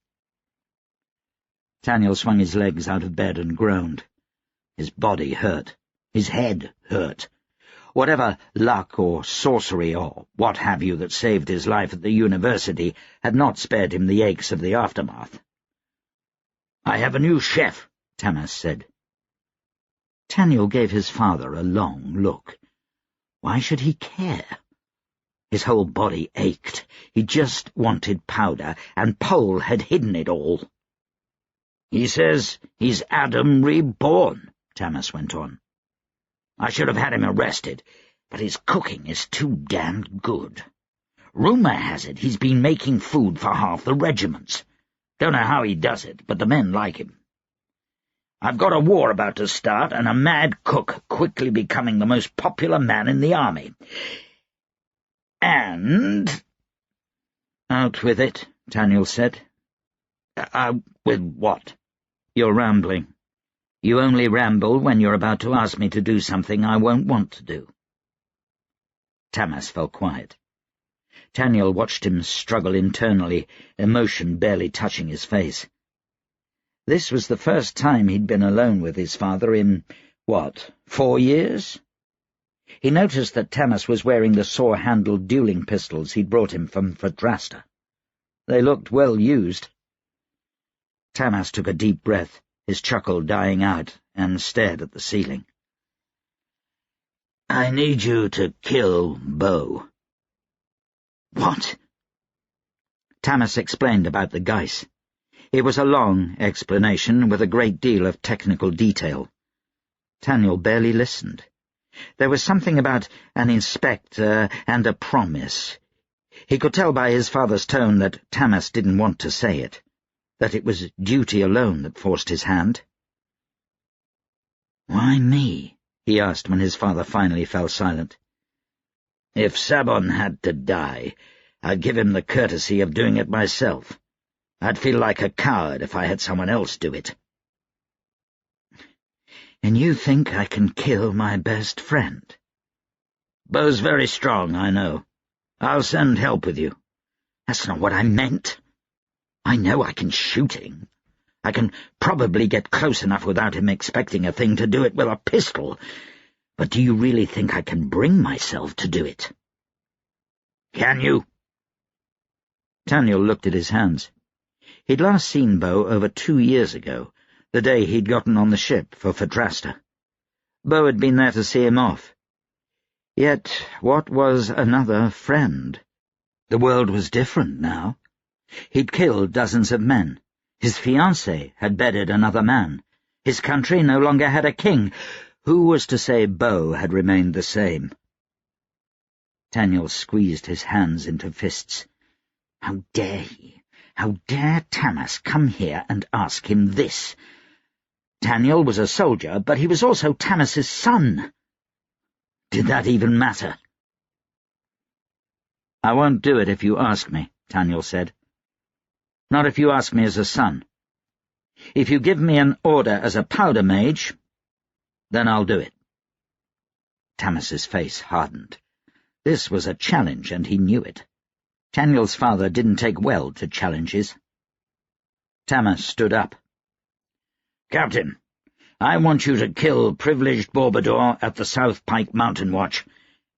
Taniel swung his legs out of bed and groaned. His body hurt. His head hurt. Whatever luck or sorcery or what have you that saved his life at the university had not spared him the aches of the aftermath. "I have a new chef," Tamas said. Taniel gave his father a long look. Why should he care? His whole body ached. He just wanted powder, and Pole had hidden it all. "He says he's Adam reborn," Tamas went on. "I should have had him arrested, but his cooking is too damned good. Rumour has it he's been making food for half the regiments. Don't know how he does it, but the men like him. I've got a war about to start, and a mad cook quickly becoming the most popular man in the army. And—" "Out with it," Taniel said. With what?" "You're rambling. You only ramble when you're about to ask me to do something I won't want to do." Tamas fell quiet. Taniel watched him struggle internally, emotion barely touching his face. This was the first time he'd been alone with his father in, 4 years? He noticed that Tamas was wearing the saw-handled dueling pistols he'd brought him from Verdrasta. They looked well used. Tamas took a deep breath, his chuckle dying out, and stared at the ceiling. "I need you to kill Bo." "What?" Tamas explained about the Geis. It was a long explanation with a great deal of technical detail. Taniel barely listened. There was something about an inspector and a promise. He could tell by his father's tone that Tamas didn't want to say it, that it was duty alone that forced his hand. "Why me?" he asked when his father finally fell silent. "If Sabon had to die, I'd give him the courtesy of doing it myself. I'd feel like a coward if I had someone else do it." "And you think I can kill my best friend?" "Bo's very strong, I know. I'll send help with you." "That's not what I meant. I know I can shoot him. I can probably get close enough without him expecting a thing to do it with a pistol. But do you really think I can bring myself to do it?" "Can you?" Taniel looked at his hands. He'd last seen Bo over 2 years ago, the day he'd gotten on the ship for Verdrasta. Bo had been there to see him off. Yet what was another friend? The world was different now. He'd killed dozens of men. His fiancée had bedded another man. His country no longer had a king. Who was to say Bo had remained the same? Taniel squeezed his hands into fists. How dare he? How dare Tamas come here and ask him this? Taniel was a soldier, but he was also Tamas's son. Did that even matter? "I won't do it if you ask me," Taniel said. "Not if you ask me as a son. If you give me an order as a powder mage, then I'll do it." Tamas's face hardened. This was a challenge, and he knew it. Taniel's father didn't take well to challenges. Tamas stood up. "Captain, I want you to kill privileged Bourbador at the South Pike Mountain Watch.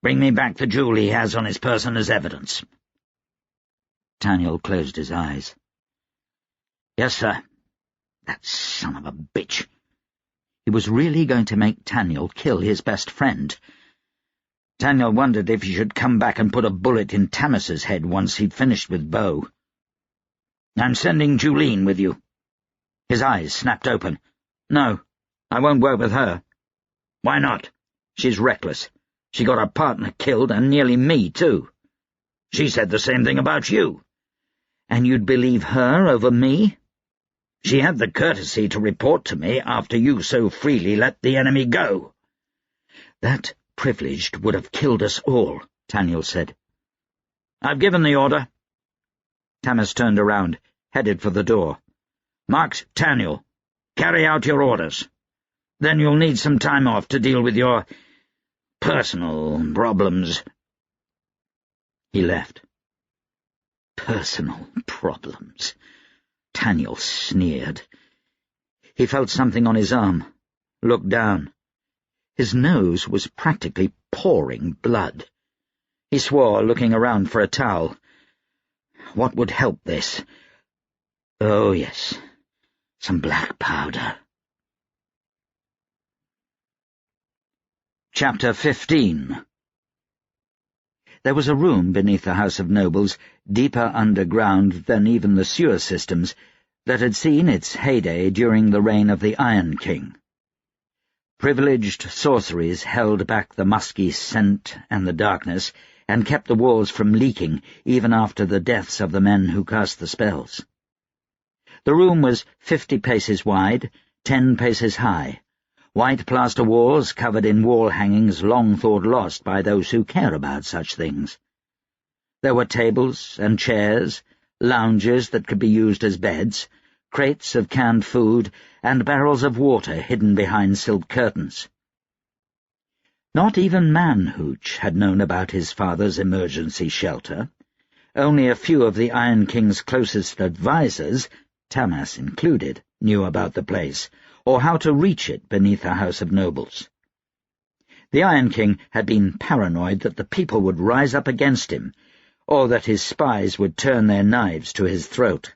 Bring me back the jewel he has on his person as evidence." Taniel closed his eyes. "Yes, sir." That son of a bitch. He was really going to make Taniel kill his best friend. Taniel wondered if he should come back and put a bullet in Tamas's head once he'd finished with Beau. "I'm sending Julene with you." His eyes snapped open. "No, I won't work with her." "Why not? She's reckless. She got her partner killed, and nearly me, too." "She said the same thing about you." "And you'd believe her over me?" "She had the courtesy to report to me after you so freely let the enemy go." "That privileged would have killed us all," Taniel said. "I've given the order." Tamas turned around, headed for the door. "Marked Taniel. Carry out your orders. Then you'll need some time off to deal with your personal problems." He left. Personal problems. Taniel sneered. He felt something on his arm, looked down. His nose was practically pouring blood. He swore, looking around for a towel. What would help this? Oh, yes, some black powder. Chapter 15. There was a room beneath the House of Nobles, deeper underground than even the sewer systems, that had seen its heyday during the reign of the Iron King. Privileged sorceries held back the musky scent and the darkness, and kept the walls from leaking even after the deaths of the men who cast the spells. The room was 50 paces wide, 10 paces high. White plaster walls covered in wall hangings long thought lost by those who care about such things. There were tables and chairs, lounges that could be used as beds, crates of canned food, and barrels of water hidden behind silk curtains. Not even Manhooch had known about his father's emergency shelter. Only a few of the Iron King's closest advisers, Tamas included, knew about the place, or how to reach it beneath the House of Nobles. The Iron King had been paranoid that the people would rise up against him, or that his spies would turn their knives to his throat.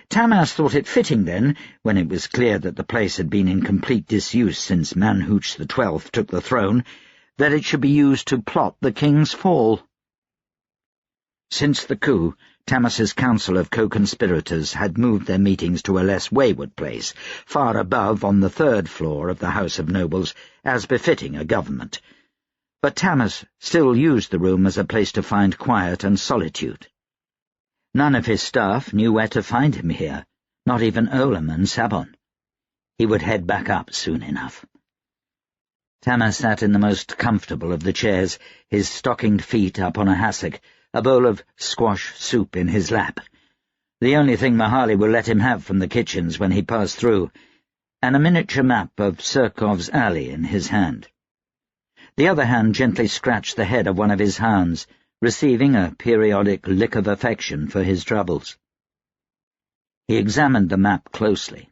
Tamas thought it fitting then, when it was clear that the place had been in complete disuse since Manhooch XII took the throne, that it should be used to plot the king's fall. Since the coup, Tamas's council of co-conspirators had moved their meetings to a less wayward place, far above on the 3rd floor of the House of Nobles, as befitting a government. But Tamas still used the room as a place to find quiet and solitude. None of his staff knew where to find him here, not even Olam and Sabon. He would head back up soon enough. Tamas sat in the most comfortable of the chairs, his stockinged feet up on a hassock, a bowl of squash soup in his lap, the only thing Mahali will let him have from the kitchens when he passed through, and a miniature map of Surkov's alley in his hand. The other hand gently scratched the head of one of his hounds, receiving a periodic lick of affection for his troubles. He examined the map closely.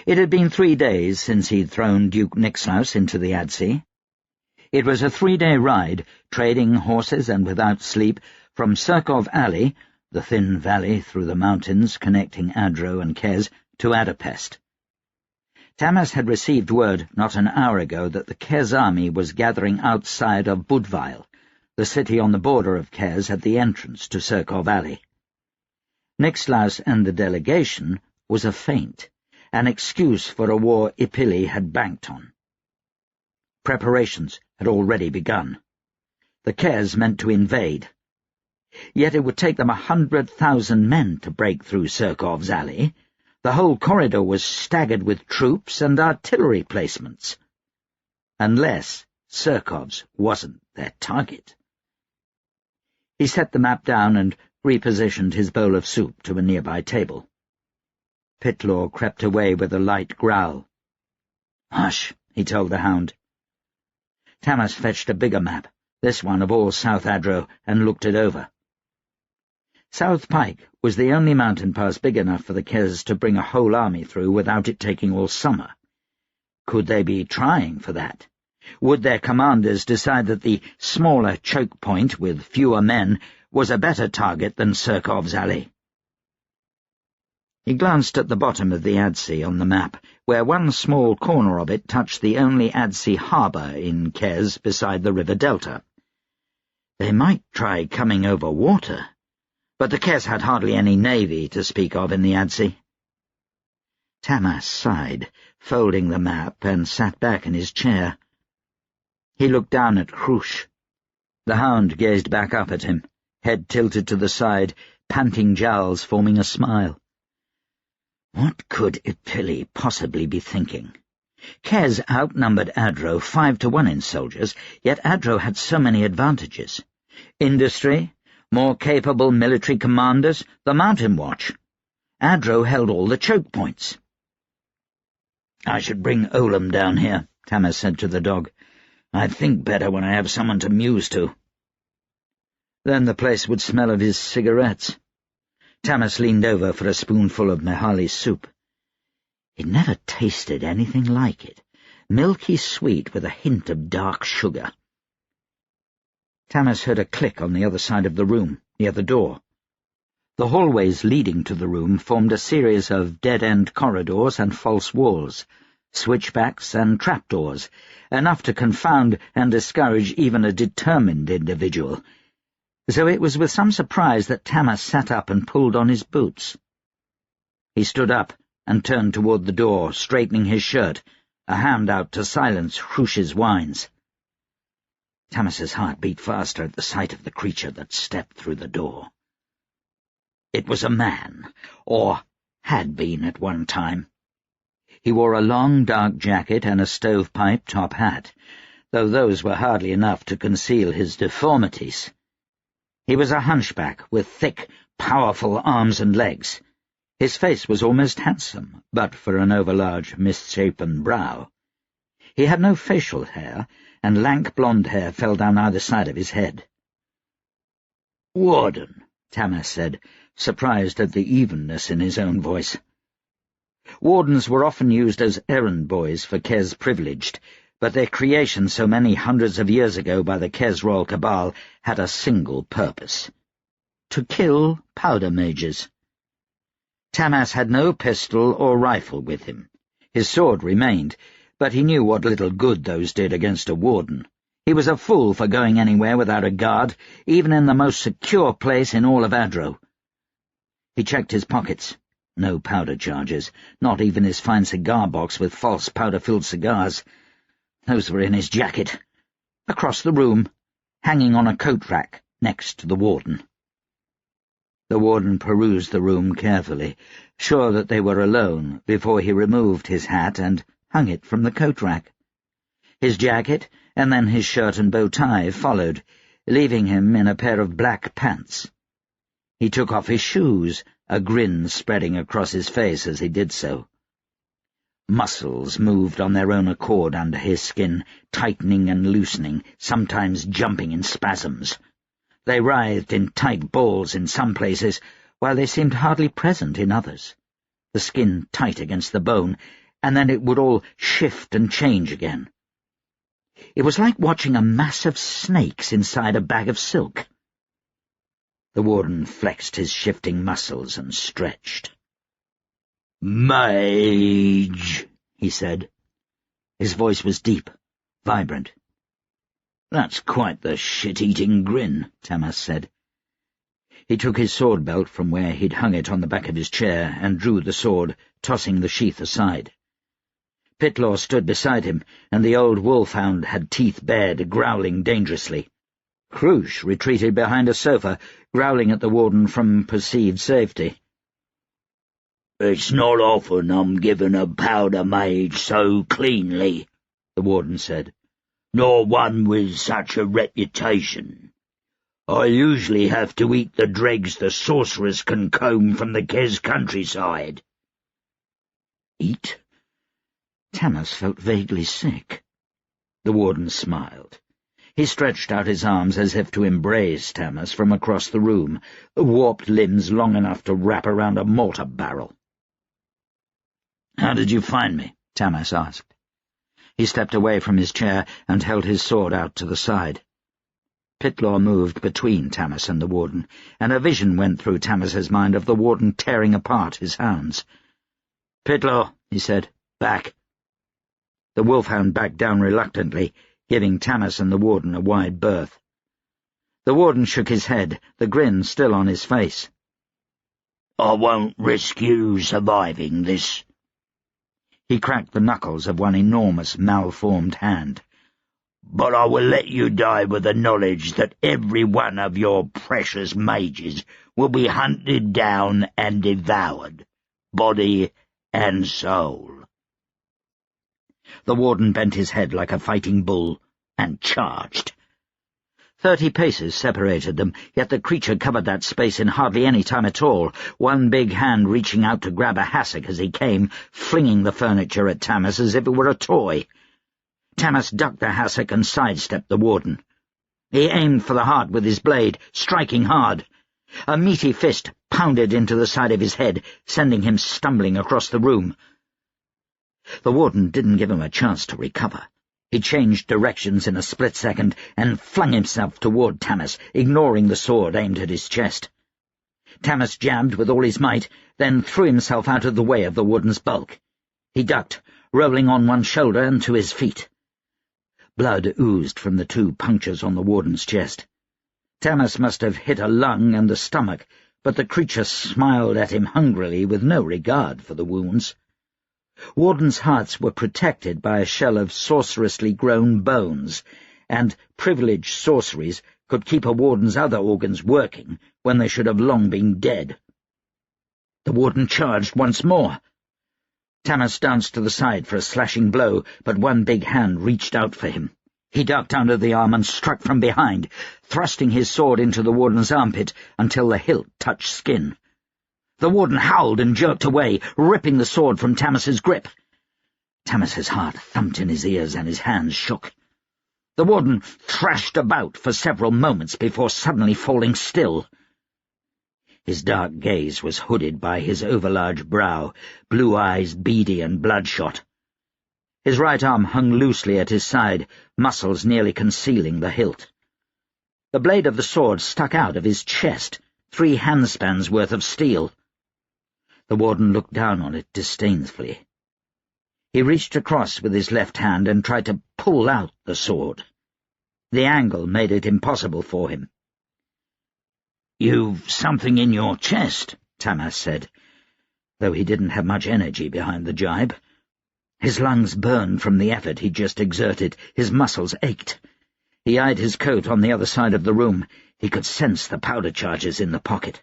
It had been 3 days since he'd thrown Duke Nixlaus into the Adsea. It was a 3-day ride, trading horses and without sleep, from Surkov Alley, the thin valley through the mountains connecting Adro and Kez, to Adapest. Tamas had received word not an hour ago that the Kez army was gathering outside of Budweil, the city on the border of Kez at the entrance to Surkov Alley. Nixlaus and the delegation was a feint, an excuse for a war Ipili had banked on. Preparations had already begun. The Kez meant to invade. Yet it would take them 100,000 men to break through Surkov's alley. The whole corridor was staggered with troops and artillery placements. Unless Surkov's wasn't their target. He set the map down and repositioned his bowl of soup to a nearby table. Pitlaw crept away with a light growl. "Hush," he told the hound. Tamas fetched a bigger map, this one of all South Adro, and looked it over. South Pike was the only mountain pass big enough for the Kez to bring a whole army through without it taking all summer. Could they be trying for that? Would their commanders decide that the smaller choke point with fewer men was a better target than Surkov's alley? He glanced at the bottom of the Adsea on the map, where one small corner of it touched the only Adsea harbour in Kes beside the river delta. They might try coming over water, but the Kes had hardly any navy to speak of in the Adsea. Tamas sighed, folding the map, and sat back in his chair. He looked down at Krush. The hound gazed back up at him, head tilted to the side, panting jowls forming a smile. What could Ipili possibly be thinking? Kes outnumbered Adro 5-1 in soldiers, yet Adro had so many advantages. Industry, more capable military commanders, the Mountain Watch. Adro held all the choke points. "I should bring Olam down here," Tamas said to the dog. "I think better when I have someone to muse to." Then the place would smell of his cigarettes. Tamas leaned over for a spoonful of Mehali's soup. He'd never tasted anything like it, milky sweet with a hint of dark sugar. Tamas heard a click on the other side of the room, near the door. The hallways leading to the room formed a series of dead-end corridors and false walls, switchbacks and trapdoors, enough to confound and discourage even a determined individual. So it was with some surprise that Tamas sat up and pulled on his boots. He stood up and turned toward the door, straightening his shirt, a hand out to silence Krush's whines. Tamas's heart beat faster at the sight of the creature that stepped through the door. It was a man, or had been at one time. He wore a long, dark jacket and a stovepipe top hat, though those were hardly enough to conceal his deformities. He was a hunchback with thick, powerful arms and legs. His face was almost handsome, but for an overlarge, misshapen brow. He had no facial hair, and lank blonde hair fell down either side of his head. "Warden," Tamas said, surprised at the evenness in his own voice. Wardens were often used as errand boys for Kes privileged, but their creation so many hundreds of years ago by the Kes Royal Cabal had a single purpose: to kill powder mages. Tamas had no pistol or rifle with him. His sword remained, but he knew what little good those did against a warden. He was a fool for going anywhere without a guard, even in the most secure place in all of Adro. He checked his pockets. No powder charges, not even his fine cigar box with false powder-filled cigars. Those were in his jacket, across the room, hanging on a coat rack next to the warden. The warden perused the room carefully, sure that they were alone, before he removed his hat and hung it from the coat rack. His jacket, and then his shirt and bow tie, followed, leaving him in a pair of black pants. He took off his shoes, a grin spreading across his face as he did so. Muscles moved on their own accord under his skin, tightening and loosening, sometimes jumping in spasms. They writhed in tight balls in some places, while they seemed hardly present in others. The skin tight against the bone, and then it would all shift and change again. It was like watching a mass of snakes inside a bag of silk. The warden flexed his shifting muscles and stretched. "Mage," he said. His voice was deep, vibrant. "That's quite the shit-eating grin," Tamas said. He took his sword belt from where he'd hung it on the back of his chair and drew the sword, tossing the sheath aside. Pitlaw stood beside him, and the old wolfhound had teeth bared, growling dangerously. Krush retreated behind a sofa, growling at the warden from perceived safety. "It's not often I'm given a powder mage so cleanly," the warden said, "nor one with such a reputation. I usually have to eat the dregs the sorceress can comb from the Kes countryside." Eat? Tamas felt vaguely sick. The warden smiled. He stretched out his arms as if to embrace Tamas from across the room, warped limbs long enough to wrap around a mortar barrel. "How did you find me?" Tamas asked. He stepped away from his chair and held his sword out to the side. Pitlaw moved between Tamas and the warden, and a vision went through Tamas's mind of the warden tearing apart his hounds. "Pitlaw," he said, "back." The wolfhound backed down reluctantly, giving Tamas and the warden a wide berth. The warden shook his head, the grin still on his face. "I won't risk you surviving this." He cracked the knuckles of one enormous, malformed hand. "But I will let you die with the knowledge that every one of your precious mages will be hunted down and devoured, body and soul." The warden bent his head like a fighting bull and charged. 30 paces separated them, yet the creature covered that space in hardly any time at all, one big hand reaching out to grab a hassock as he came, flinging the furniture at Tamas as if it were a toy. Tamas ducked the hassock and sidestepped the warden. He aimed for the heart with his blade, striking hard. A meaty fist pounded into the side of his head, sending him stumbling across the room. The warden didn't give him a chance to recover. He changed directions in a split second and flung himself toward Tamas, ignoring the sword aimed at his chest. Tamas jabbed with all his might, then threw himself out of the way of the warden's bulk. He ducked, rolling on one shoulder and to his feet. Blood oozed from the 2 punctures on the warden's chest. Tamas must have hit a lung and the stomach, but the creature smiled at him hungrily with no regard for the wounds. Wardens' hearts were protected by a shell of sorcerously grown bones, and privileged sorceries could keep a warden's other organs working when they should have long been dead. The warden charged once more. Tamas danced to the side for a slashing blow, but one big hand reached out for him. He ducked under the arm and struck from behind, thrusting his sword into the warden's armpit until the hilt touched skin. The warden howled and jerked away, ripping the sword from Tamas's grip. Tamas's heart thumped in his ears and his hands shook. The warden thrashed about for several moments before suddenly falling still. His dark gaze was hooded by his overlarge brow, blue eyes beady and bloodshot. His right arm hung loosely at his side, muscles nearly concealing the hilt. The blade of the sword stuck out of his chest, 3 handspans worth of steel. The warden looked down on it disdainfully. He reached across with his left hand and tried to pull out the sword. The angle made it impossible for him. "You've something in your chest," Tamas said, though he didn't have much energy behind the jibe. His lungs burned from the effort he'd just exerted. His muscles ached. He eyed his coat on the other side of the room. He could sense the powder charges in the pocket.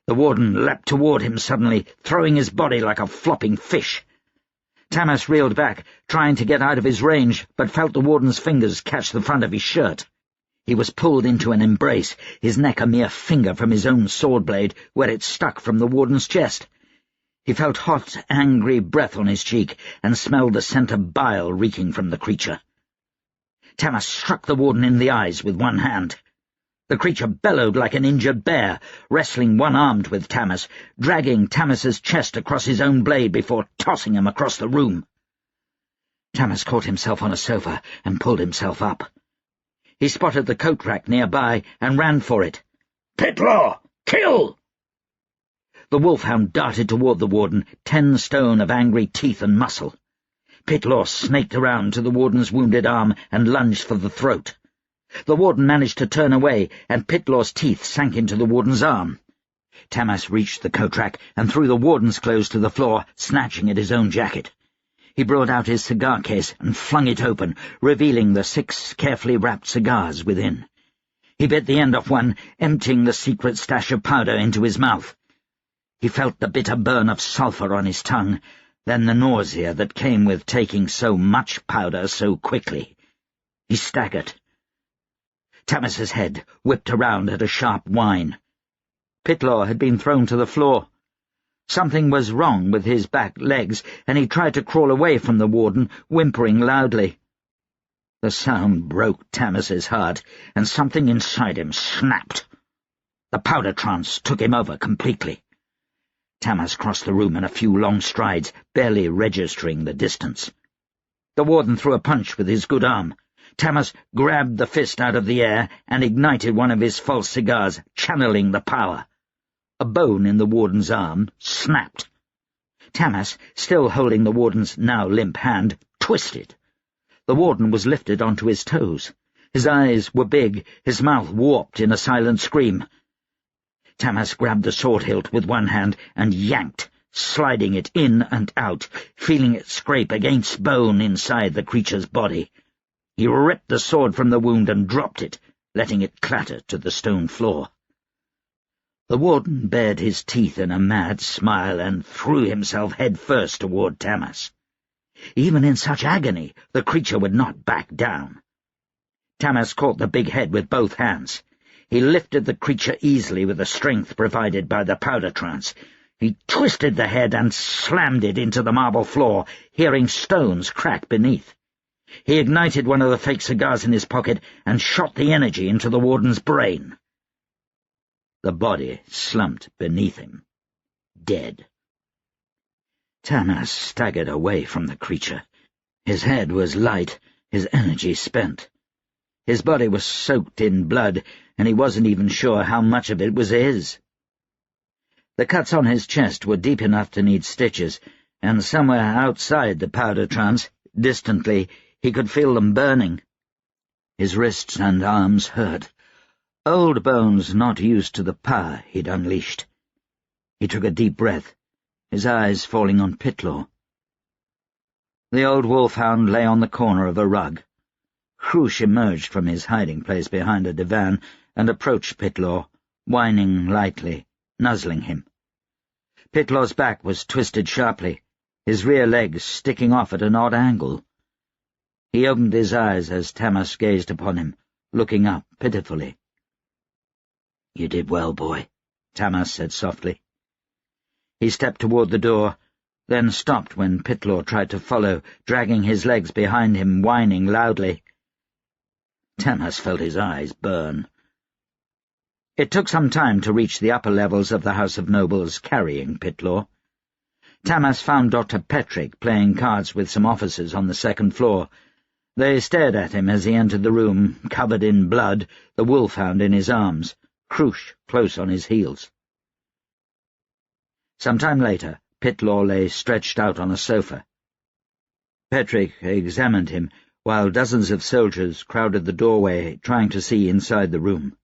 The warden leapt toward him suddenly, throwing his body like a flopping fish. Tamas reeled back, trying to get out of his range, but felt the warden's fingers catch the front of his shirt. He was pulled into an embrace, his neck a mere finger from his own sword blade, where it stuck from the warden's chest. He felt hot, angry breath on his cheek, and smelled the scent of bile reeking from the creature. Tamas struck the warden in the eyes with one hand. The creature bellowed like an injured bear, wrestling one-armed with Tamas, dragging Tamas's chest across his own blade before tossing him across the room. Tamas caught himself on a sofa and pulled himself up. He spotted the coat rack nearby and ran for it. "Pitlaw! Kill!" The wolfhound darted toward the warden, 10 stone of angry teeth and muscle. Pitlaw snaked around to the warden's wounded arm and lunged for the throat. The warden managed to turn away, and Pitlaw's teeth sank into the warden's arm. Tamas reached the coat rack and threw the warden's clothes to the floor, snatching at his own jacket. He brought out his cigar case and flung it open, revealing the 6 carefully wrapped cigars within. He bit the end off one, emptying the secret stash of powder into his mouth. He felt the bitter burn of sulphur on his tongue, then the nausea that came with taking so much powder so quickly. He staggered. Tamas's head whipped around at a sharp whine. Pitlaw had been thrown to the floor. Something was wrong with his back legs, and he tried to crawl away from the warden, whimpering loudly. The sound broke Tamas's heart, and something inside him snapped. The powder trance took him over completely. Tamas crossed the room in a few long strides, barely registering the distance. The warden threw a punch with his good arm. Tamas grabbed the fist out of the air and ignited one of his false cigars, channeling the power. A bone in the warden's arm snapped. Tamas, still holding the warden's now limp hand, twisted. The warden was lifted onto his toes. His eyes were big, his mouth warped in a silent scream. Tamas grabbed the sword hilt with one hand and yanked, sliding it in and out, feeling it scrape against bone inside the creature's body. He ripped the sword from the wound and dropped it, letting it clatter to the stone floor. The warden bared his teeth in a mad smile and threw himself head first toward Tamas. Even in such agony, the creature would not back down. Tamas caught the big head with both hands. He lifted the creature easily with the strength provided by the powder trance. He twisted the head and slammed it into the marble floor, hearing stones crack beneath. He ignited one of the fake cigars in his pocket and shot the energy into the warden's brain. The body slumped beneath him, dead. Tamas staggered away from the creature. His head was light, his energy spent. His body was soaked in blood, and he wasn't even sure how much of it was his. The cuts on his chest were deep enough to need stitches, and somewhere outside the powder trance, distantly, he could feel them burning. His wrists and arms hurt. Old bones not used to the power he'd unleashed. He took a deep breath, his eyes falling on Pitlaw. The old wolfhound lay on the corner of a rug. Crush emerged from his hiding place behind a divan and approached Pitlaw, whining lightly, nuzzling him. Pitlaw's back was twisted sharply, his rear legs sticking off at an odd angle. He opened his eyes as Tamas gazed upon him, looking up pitifully. "You did well, boy," Tamas said softly. He stepped toward the door, then stopped when Pitlaw tried to follow, dragging his legs behind him, whining loudly. Tamas felt his eyes burn. It took some time to reach the upper levels of the House of Nobles carrying Pitlaw. Tamas found Dr. Petrick playing cards with some officers on the second floor. They stared at him as he entered the room, covered in blood, the wolfhound in his arms, Crush close on his heels. Some time later, Pitlaw lay stretched out on a sofa. Petrick examined him, while dozens of soldiers crowded the doorway, trying to see inside the room.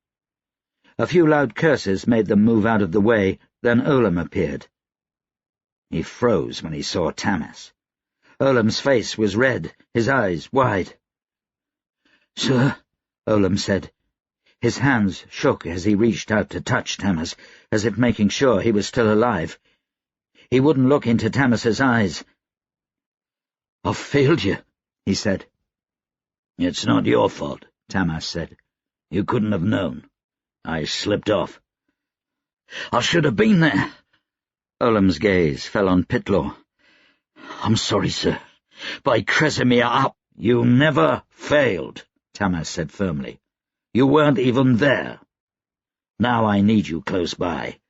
A few loud curses made them move out of the way, then Olam appeared. He froze when he saw Tamas. Olam's face was red, his eyes wide. "Sir," Olam said. His hands shook as he reached out to touch Tamas, as if making sure he was still alive. He wouldn't look into Tamas's eyes. "I've failed you," he said. "It's not your fault," Tamas said. "You couldn't have known. I slipped off." "I should have been there." Olam's gaze fell on Pitlaw. "I'm sorry, sir. By Kresimir up." "You never failed," Tamas said firmly. "You weren't even there. Now I need you close by.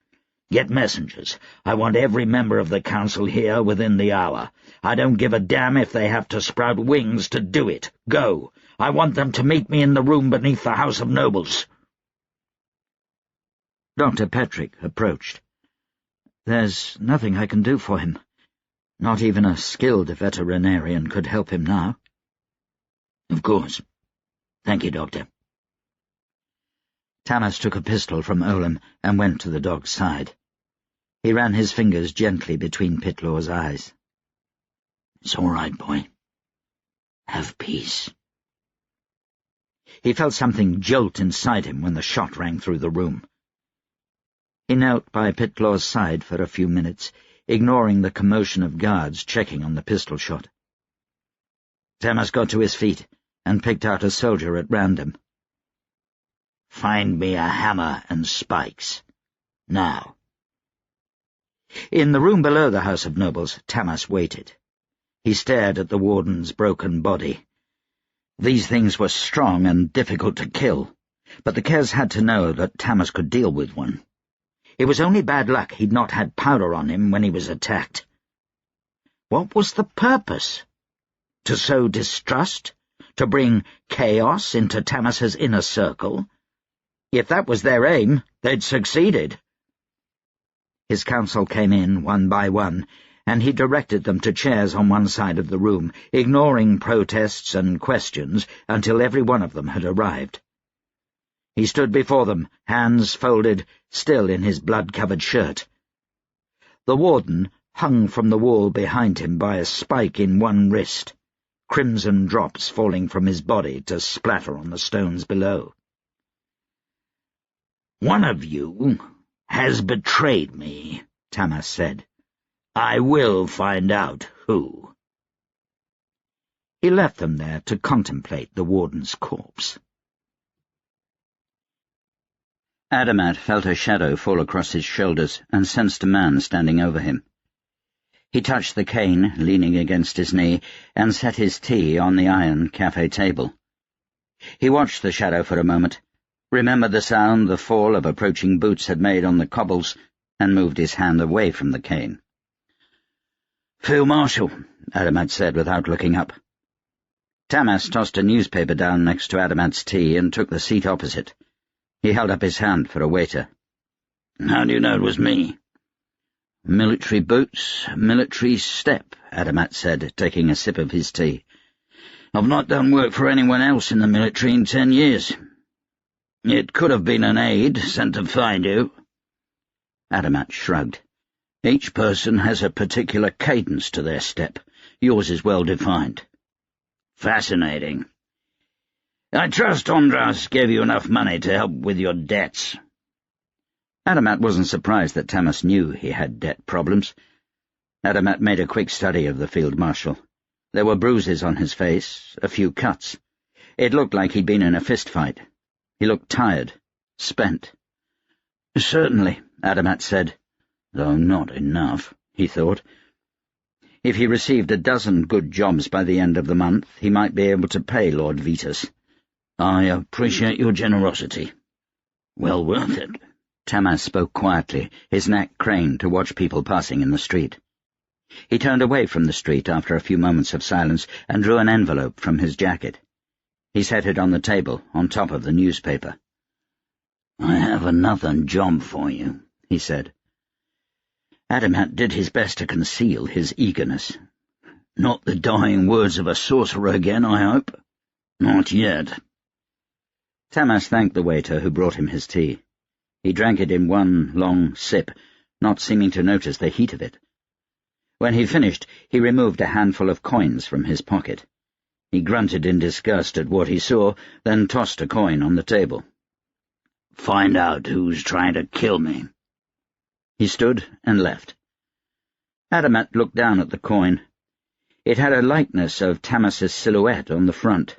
Get messengers. I want every member of the council here within the hour. I don't give a damn if they have to sprout wings to do it. Go. I want them to meet me in the room beneath the House of Nobles." Dr. Petrick approached. "There's nothing I can do for him. Not even a skilled veterinarian could help him now." "Of course. Thank you, Doctor." Tamas took a pistol from Olam and went to the dog's side. He ran his fingers gently between Pitlaw's eyes. "It's all right, boy. Have peace." He felt something jolt inside him when the shot rang through the room. He knelt by Pitlaw's side for a few minutes, ignoring the commotion of guards checking on the pistol shot. Tamas got to his feet and picked out a soldier at random. "Find me a hammer and spikes. Now." In the room below the House of Nobles, Tamas waited. He stared at the warden's broken body. These things were strong and difficult to kill, but the Kes had to know that Tamas could deal with one. It was only bad luck he'd not had powder on him when he was attacked. What was the purpose? To sow distrust? To bring chaos into Tamas's inner circle? If that was their aim, they'd succeeded. His counsel came in one by one, and he directed them to chairs on one side of the room, ignoring protests and questions until every one of them had arrived. He stood before them, hands folded, still in his blood-covered shirt. The warden hung from the wall behind him by a spike in one wrist, crimson drops falling from his body to splatter on the stones below. "One of you has betrayed me," Tamas said. "I will find out who." He left them there to contemplate the warden's corpse. Adamat felt a shadow fall across his shoulders and sensed a man standing over him. He touched the cane, leaning against his knee, and set his tea on the iron cafe table. He watched the shadow for a moment, remembered the sound the fall of approaching boots had made on the cobbles, and moved his hand away from the cane. "Field Marshal," Adamat said without looking up. Tamas tossed a newspaper down next to Adamat's tea and took the seat opposite. He held up his hand for a waiter. "How do you know it was me?" "Military boots, military step," Adamat said, taking a sip of his tea. "I've not done work for anyone else in the military in 10 years. It could have been an aide sent to find you." Adamat shrugged. "Each person has a particular cadence to their step. Yours is well defined." "Fascinating. I trust Andras gave you enough money to help with your debts." Adamat wasn't surprised that Tamas knew he had debt problems. Adamat made a quick study of the field marshal. There were bruises on his face, a few cuts. It looked like he'd been in a fist fight. He looked tired, spent. "Certainly," Adamat said, though not enough, he thought. If he received a dozen good jobs by the end of the month, he might be able to pay Lord Vitas. "I appreciate your generosity. Well worth it." Tamas spoke quietly, his neck craned to watch people passing in the street. He turned away from the street after a few moments of silence and drew an envelope from his jacket. He set it on the table, on top of the newspaper. "I have another job for you," he said. Adamat did his best to conceal his eagerness. "Not the dying words of a sorcerer again, I hope?" "Not yet." Tamas thanked the waiter who brought him his tea. He drank it in one long sip, not seeming to notice the heat of it. When he finished, he removed a handful of coins from his pocket. He grunted in disgust at what he saw, then tossed a coin on the table. "Find out who's trying to kill me." He stood and left. Adamat looked down at the coin. It had a likeness of Tamas's silhouette on the front.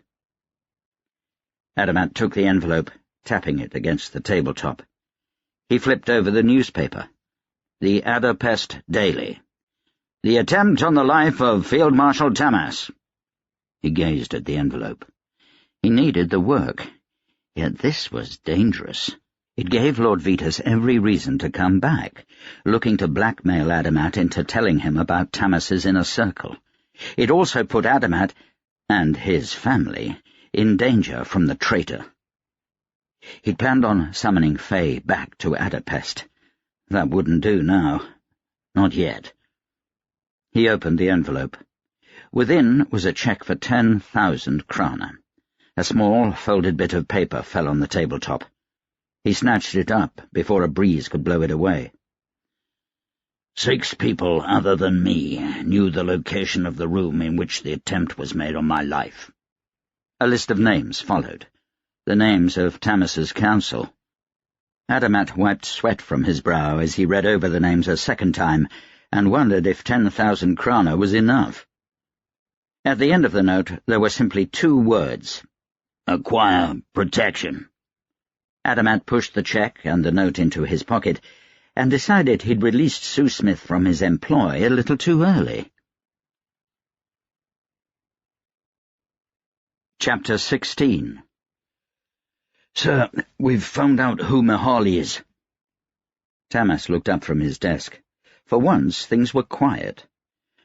Adamat took the envelope, tapping it against the tabletop. He flipped over the newspaper. The Adapest Daily. "The attempt on the life of Field Marshal Tamas." He gazed at the envelope. He needed the work, yet this was dangerous. It gave Lord Vitas every reason to come back, looking to blackmail Adamat into telling him about Tamas's inner circle. It also put Adamat, and his family, in danger from the traitor. He'd planned on summoning Faye back to Adapest. That wouldn't do now. Not yet. He opened the envelope. Within was a cheque for 10,000 krona. A small, folded bit of paper fell on the tabletop. He snatched it up before a breeze could blow it away. 6 people other than me knew the location of the room in which the attempt was made on my life. A list of names followed. The names of Tamas's council. Adamat wiped sweat from his brow as he read over the names a second time and wondered if 10,000 krona was enough. At the end of the note there were simply 2 words. "Acquire protection." Adamat pushed the cheque and the note into his pocket and decided he'd released Sue Smith from his employ a little too early. Chapter 16. "Sir, we've found out who Mahali is." Tamas looked up from his desk. For once, things were quiet.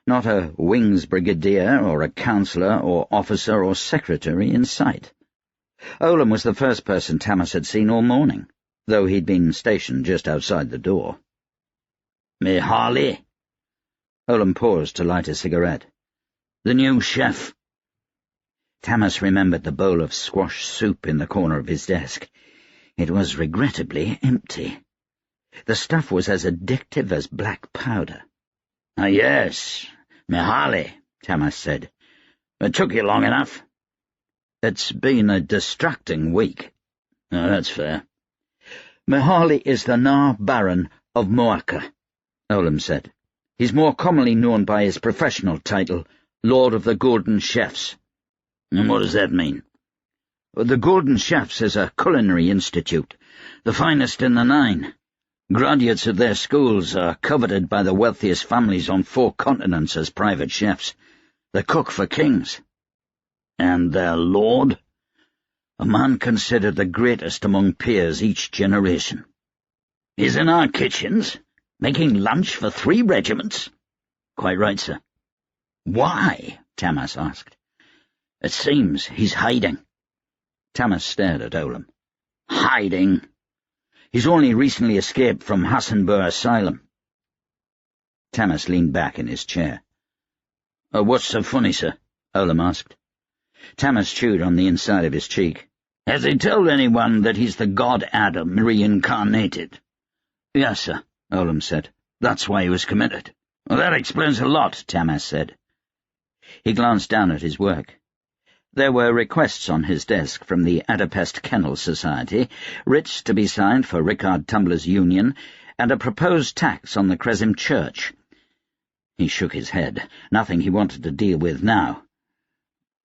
Not a wings brigadier or a councillor or officer or secretary in sight. Olam was the first person Tamas had seen all morning, though he'd been stationed just outside the door. "Me Harley?" Olam paused to light a cigarette. "The new chef." Tamas remembered the bowl of squash soup in the corner of his desk. It was regrettably empty. The stuff was as addictive as black powder. Yes, me Harley," Tamas said. "It took you long enough." "It's been a distracting week." "Oh, that's fair." "Me Harley is the Nar Baron of Moaka," Olam said. "He's more commonly known by his professional title, Lord of the Golden Chefs." "And what does that mean?" "The Golden Chefs is a culinary institute, the finest in the Nine. Graduates of their schools are coveted by the wealthiest families on 4 continents as private chefs. They cook for kings." "And their lord?" "A man considered the greatest among peers each generation." "He's in our kitchens, making lunch for 3 regiments?" "Quite right, sir." "Why?" Tamas asked. "It seems he's hiding." Tamas stared at Olam. "Hiding?" "He's only recently escaped from Hassanbur Asylum." Tamas leaned back in his chair. "What's so funny, sir?" Olam asked. Tamas chewed on the inside of his cheek. "Has he told anyone that he's the god Adam reincarnated?" "Yes, sir," Olam said. "That's why he was committed." "Well, that explains a lot," Tamas said. He glanced down at his work. There were requests on his desk from the Adapest Kennel Society, writs to be signed for Rickard Tumbler's union, and a proposed tax on the Kresim Church. He shook his head. Nothing he wanted to deal with now.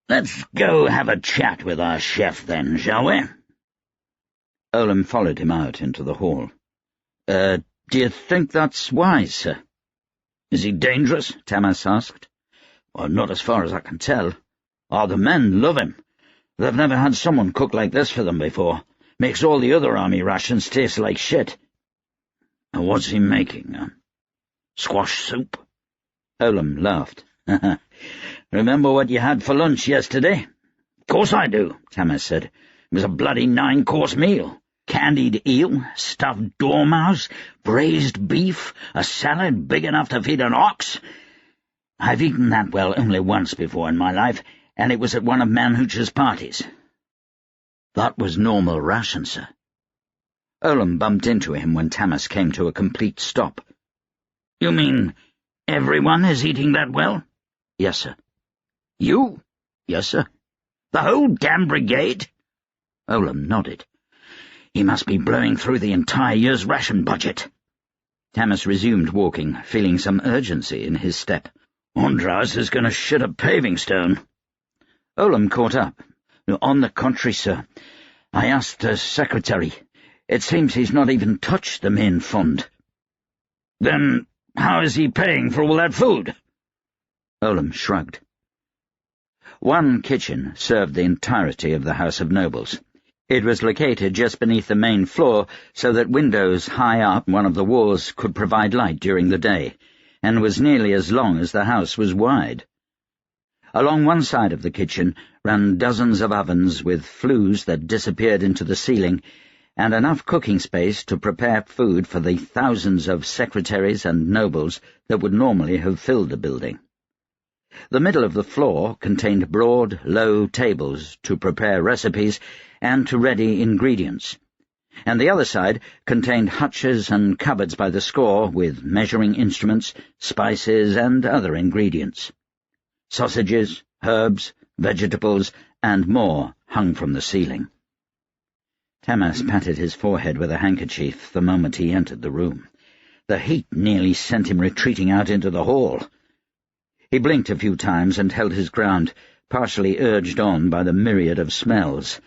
"Let's go have a chat with our chef, then, shall we?" Olam followed him out into the hall. Do you think that's wise, sir?" "Is he dangerous?" Tamas asked. "Well, not as far as I can tell. The men love him. They've never had someone cook like this for them before. Makes all the other army rations taste like shit." "What's he making? Squash soup?" Olam laughed. "Remember what you had for lunch yesterday?" "Of course I do," Tamas said. "It was a bloody 9-course meal. Candied eel, stuffed dormouse, braised beef, a salad big enough to feed an ox. I've eaten that well only once before in my life, and it was at one of Manhooch's parties." "That was normal ration, sir." Olam bumped into him when Tamas came to a complete stop. "You mean everyone is eating that well?" "Yes, sir." "You?" "Yes, sir." "The whole damn brigade?" Olam nodded. "He must be blowing through the entire year's ration budget." Tamas resumed walking, feeling some urgency in his step. "Andras is going to shit a paving stone." Olam caught up. "On the contrary, sir. I asked the secretary. It seems he's not even touched the main fund." "Then how is he paying for all that food?" Olam shrugged. One kitchen served the entirety of the House of Nobles. It was located just beneath the main floor, so that windows high up one of the walls could provide light during the day, and was nearly as long as the house was wide. Along one side of the kitchen ran dozens of ovens with flues that disappeared into the ceiling, and enough cooking space to prepare food for the thousands of secretaries and nobles that would normally have filled the building. The middle of the floor contained broad, low tables to prepare recipes and to ready ingredients, and the other side contained hutches and cupboards by the score with measuring instruments, spices, and other ingredients. Sausages, herbs, vegetables, and more hung from the ceiling. Tamas patted his forehead with a handkerchief the moment he entered the room. The heat nearly sent him retreating out into the hall. He blinked a few times and held his ground, partially urged on by the myriad of smells,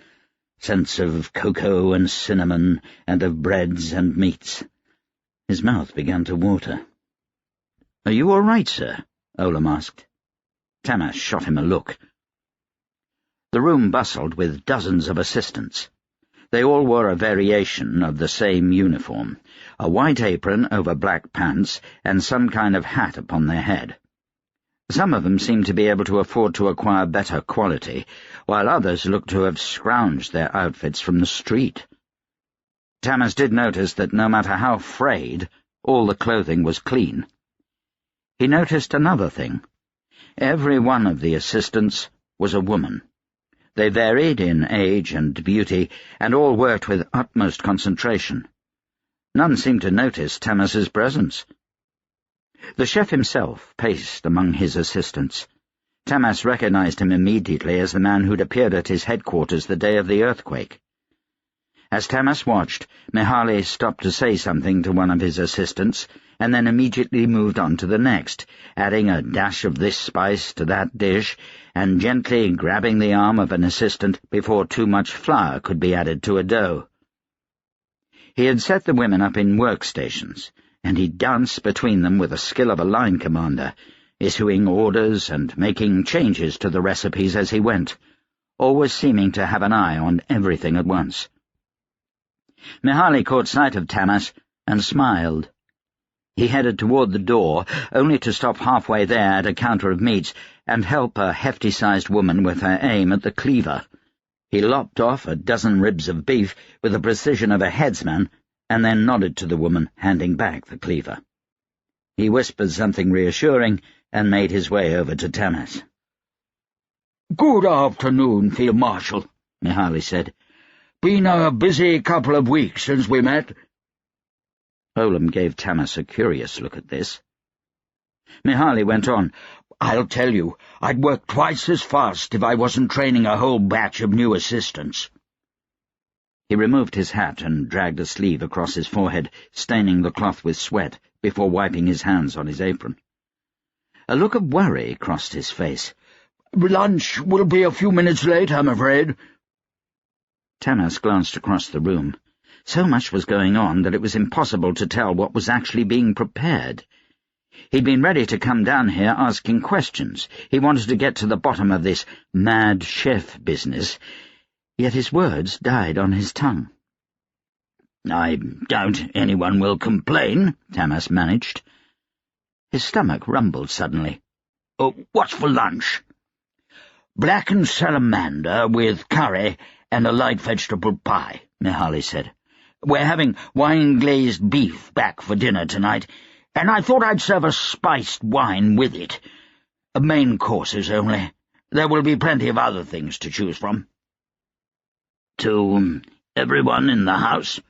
scents of cocoa and cinnamon, and of breads and meats. His mouth began to water. "Are you all right, sir?" Olam asked. Tamas shot him a look. The room bustled with dozens of assistants. They all wore a variation of the same uniform, a white apron over black pants, and some kind of hat upon their head. Some of them seemed to be able to afford to acquire better quality, while others looked to have scrounged their outfits from the street. Tamas did notice that no matter how frayed, all the clothing was clean. He noticed another thing. Every one of the assistants was a woman. They varied in age and beauty, and all worked with utmost concentration. None seemed to notice Tamas's presence. The chef himself paced among his assistants. Tamas recognized him immediately as the man who'd appeared at his headquarters the day of the earthquake. As Tamas watched, Mihaly stopped to say something to one of his assistants, and then immediately moved on to the next, adding a dash of this spice to that dish, and gently grabbing the arm of an assistant before too much flour could be added to a dough. He had set the women up in workstations, and he danced between them with the skill of a line commander, issuing orders and making changes to the recipes as he went, always seeming to have an eye on everything at once. Mihaly caught sight of Tamas and smiled. He headed toward the door, only to stop halfway there at a counter of meats and help a hefty-sized woman with her aim at the cleaver. He lopped off a dozen ribs of beef with the precision of a headsman, and then nodded to the woman, handing back the cleaver. He whispered something reassuring and made his way over to Tamas. "Good afternoon, Field Marshal," Mihaly said. "Been a busy couple of weeks since we met." Olam gave Tamas a curious look at this. Mihaly went on, "I'll tell you, I'd work twice as fast if I wasn't training a whole batch of new assistants." He removed his hat and dragged a sleeve across his forehead, staining the cloth with sweat, before wiping his hands on his apron. A look of worry crossed his face. "Lunch will be a few minutes late, I'm afraid." Tamas glanced across the room. So much was going on that it was impossible to tell what was actually being prepared. He'd been ready to come down here asking questions. He wanted to get to the bottom of this mad chef business, yet his words died on his tongue. "I doubt anyone will complain," Tamas managed. His stomach rumbled suddenly. "What's for lunch?" "Blackened salamander with curry and a light vegetable pie," Mihaly said. "We're having wine-glazed beef back for dinner tonight, and I thought I'd serve a spiced wine with it. Main courses only. There will be plenty of other things to choose from." "To everyone in the house?"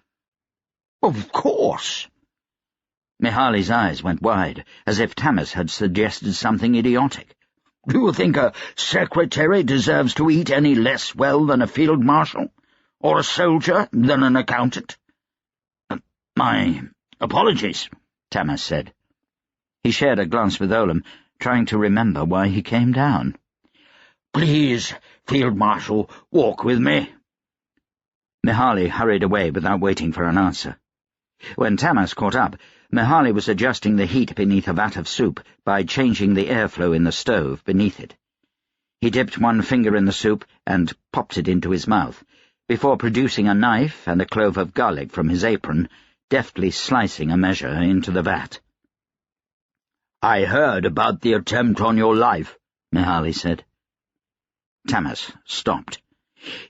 "Of course." Mihaly's eyes went wide, as if Tamas had suggested something idiotic. "Do you think a secretary deserves to eat any less well than a field marshal? Or a soldier than an accountant?" "My apologies," Tamas said. He shared a glance with Olam, trying to remember why he came down. "Please, Field Marshal, walk with me." Mihaly hurried away without waiting for an answer. When Tamas caught up, Mihaly was adjusting the heat beneath a vat of soup by changing the airflow in the stove beneath it. He dipped one finger in the soup and popped it into his mouth, before producing a knife and a clove of garlic from his apron, deftly slicing a measure into the vat. "I heard about the attempt on your life," Mihaly said. Tamas stopped.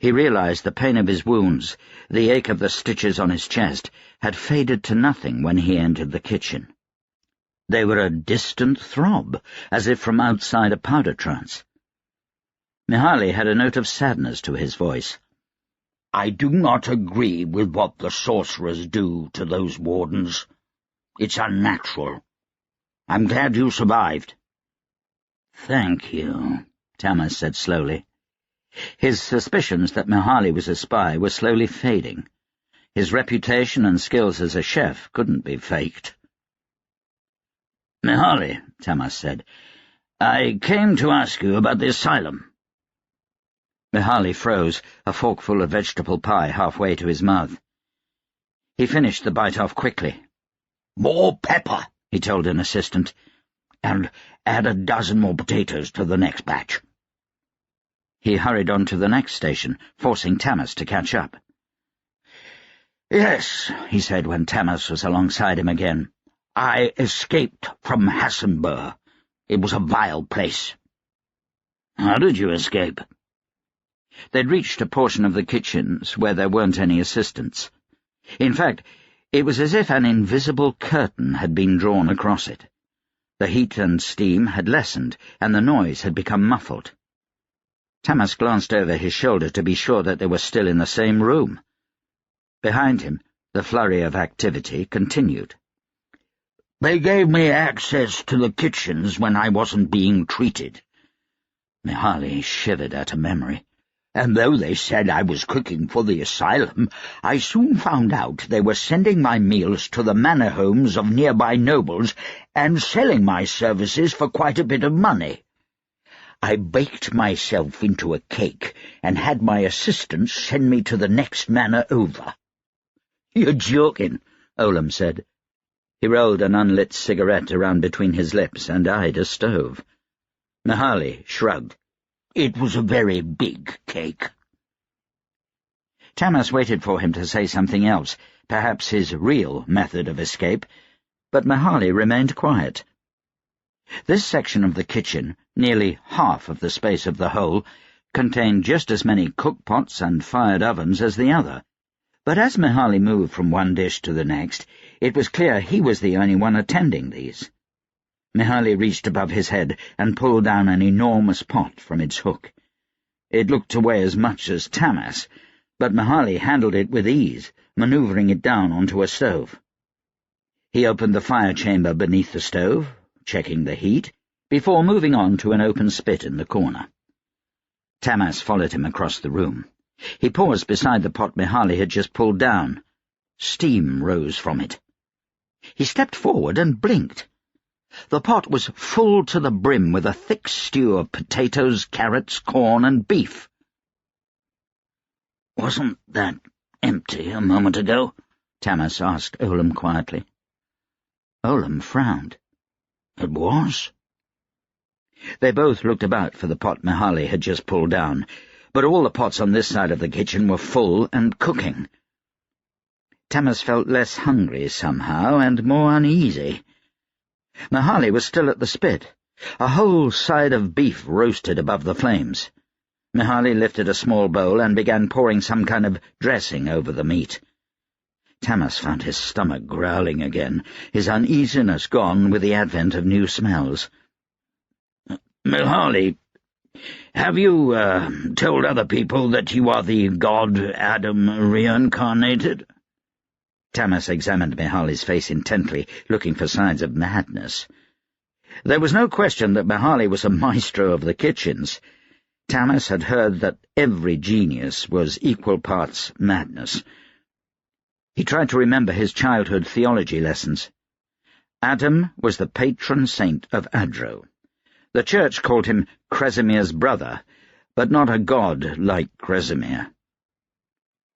He realized the pain of his wounds, the ache of the stitches on his chest, had faded to nothing when he entered the kitchen. They were a distant throb, as if from outside a powder trance. Mihaly had a note of sadness to his voice. "I do not agree with what the sorcerers do to those wardens. It's unnatural. I'm glad you survived." "Thank you," Tamas said slowly. His suspicions that Mihaly was a spy were slowly fading. His reputation and skills as a chef couldn't be faked. "Mihaly," Tamas said, "I came to ask you about the asylum." Mihaly froze, a forkful of vegetable pie halfway to his mouth. He finished the bite off quickly. "More pepper," he told an assistant, "and add a dozen more potatoes to the next batch." He hurried on to the next station, forcing Tamas to catch up. "Yes," he said when Tamas was alongside him again. "I escaped from Hassenburg. It was a vile place. How did you escape? They'd reached a portion of the kitchens where there weren't any assistants. In fact, it was as if an invisible curtain had been drawn across it. The heat and steam had lessened, and the noise had become muffled. Tamas glanced over his shoulder to be sure that they were still in the same room. Behind him, the flurry of activity continued. They gave me access to the kitchens when I wasn't being treated. Mihaly shivered at a memory. And though they said I was cooking for the asylum, I soon found out they were sending my meals to the manor homes of nearby nobles and selling my services for quite a bit of money. I baked myself into a cake and had my assistants send me to the next manor over. "You're joking," Olam said. He rolled an unlit cigarette around between his lips and eyed a stove. Mihaly shrugged. It was a very big cake. Tamas waited for him to say something else, perhaps his real method of escape, but Mihaly remained quiet. This section of the kitchen, nearly half of the space of the whole, contained just as many cookpots and fired ovens as the other, but as Mihaly moved from one dish to the next, it was clear he was the only one attending these. Mihaly reached above his head and pulled down an enormous pot from its hook. It looked to weigh as much as Tamas, but Mihaly handled it with ease, manoeuvring it down onto a stove. He opened the fire chamber beneath the stove, checking the heat, before moving on to an open spit in the corner. Tamas followed him across the room. He paused beside the pot Mihaly had just pulled down. Steam rose from it. He stepped forward and blinked. The pot was full to the brim with a thick stew of potatoes, carrots, corn, and beef. "Wasn't that empty a moment ago?" Tamas asked Olam quietly. Olam frowned. "It was?" They both looked about for the pot Mihaly had just pulled down, but all the pots on this side of the kitchen were full and cooking. Tamas felt less hungry somehow and more uneasy. Mihaly was still at the spit. A whole side of beef roasted above the flames. Mihaly lifted a small bowl and began pouring some kind of dressing over the meat. Tamas found his stomach growling again, his uneasiness gone with the advent of new smells. "Mihaly, have you told other people that you are the god Adam reincarnated?" Tamas examined Mihaly's face intently, looking for signs of madness. There was no question that Mihaly was a maestro of the kitchens. Tamas had heard that every genius was equal parts madness. He tried to remember his childhood theology lessons. Adam was the patron saint of Adro. The church called him Krezimir's brother, but not a god like Kresimir.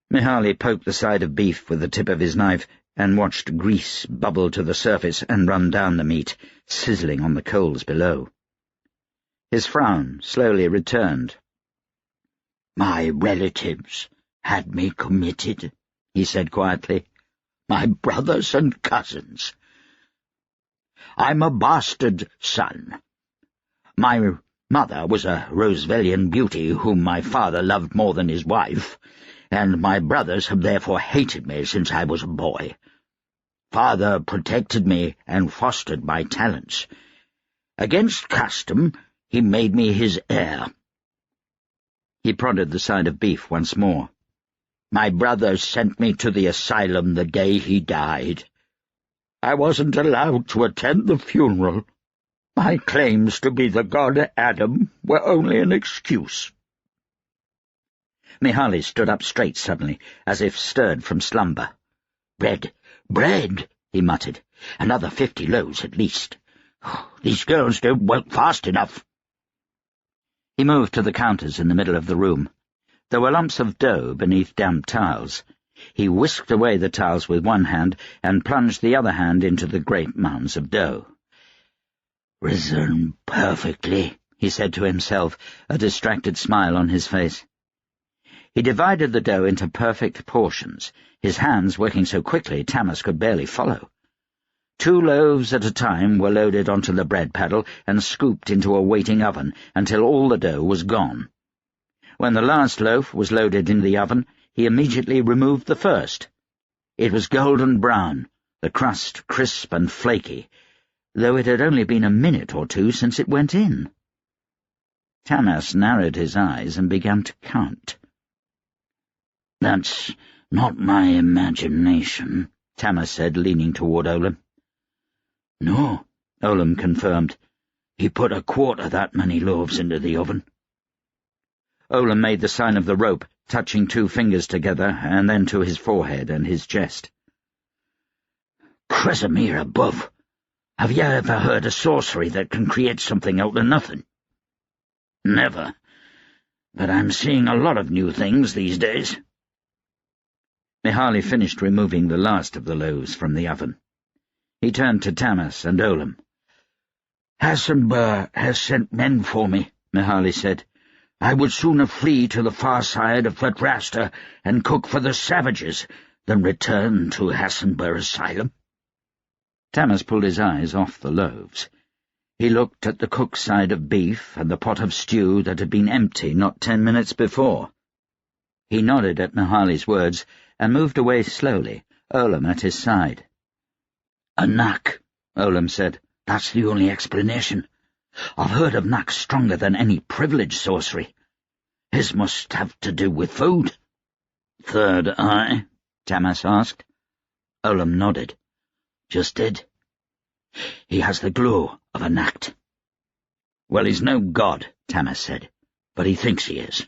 Mihaly poked the side of beef with the tip of his knife and watched grease bubble to the surface and run down the meat, sizzling on the coals below. His frown slowly returned. "My relatives had me committed," he said quietly. "My brothers and cousins. I'm a bastard son. My mother was a Rooseveltian beauty whom my father loved more than his wife, and my brothers have therefore hated me since I was a boy. Father protected me and fostered my talents. Against custom, he made me his heir." He prodded the side of beef once more. "My brothers sent me to the asylum the day he died. I wasn't allowed to attend the funeral. My claims to be the god Adam were only an excuse." Mihaly stood up straight suddenly, as if stirred from slumber. Bread, he muttered. "Another 50 loaves at least. These girls don't work fast enough." He moved to the counters in the middle of the room. There were lumps of dough beneath damp tiles. He whisked away the tiles with one hand and plunged the other hand into the great mounds of dough. "Risen perfectly," he said to himself, a distracted smile on his face. He divided the dough into perfect portions, his hands working so quickly Tamas could barely follow. 2 loaves at a time were loaded onto the bread paddle and scooped into a waiting oven until all the dough was gone. When the last loaf was loaded into the oven, he immediately removed the first. It was golden brown, the crust crisp and flaky, though it had only been a minute or 2 since it went in. Tamas narrowed his eyes and began to count. "That's not my imagination," Tamas said, leaning toward Olam. "No," Olam confirmed. "He put a quarter that many loaves into the oven." Olam made the sign of the rope, touching 2 fingers together and then to his forehead and his chest. "Kresimir above. Have you ever heard of sorcery that can create something out of nothing?" "Never. But I'm seeing a lot of new things these days." Mihaly finished removing the last of the loaves from the oven. He turned to Tamas and Olam. "Hassenber has sent men for me," Mihaly said. "I would sooner flee to the far side of Fatrasta and cook for the savages than return to Hassenber Asylum." Tamas pulled his eyes off the loaves. He looked at the cook's side of beef and the pot of stew that had been empty not 10 minutes before. He nodded at Mihaly's words and moved away slowly, Olam at his side. "A knack," Olam said. "That's the only explanation. I've heard of knacks stronger than any privileged sorcery. His must have to do with food." "Third eye?" Tamas asked. Olam nodded. "Just did. He has the glow of a knack." "Well, he's no god," Tamas said, "but he thinks he is,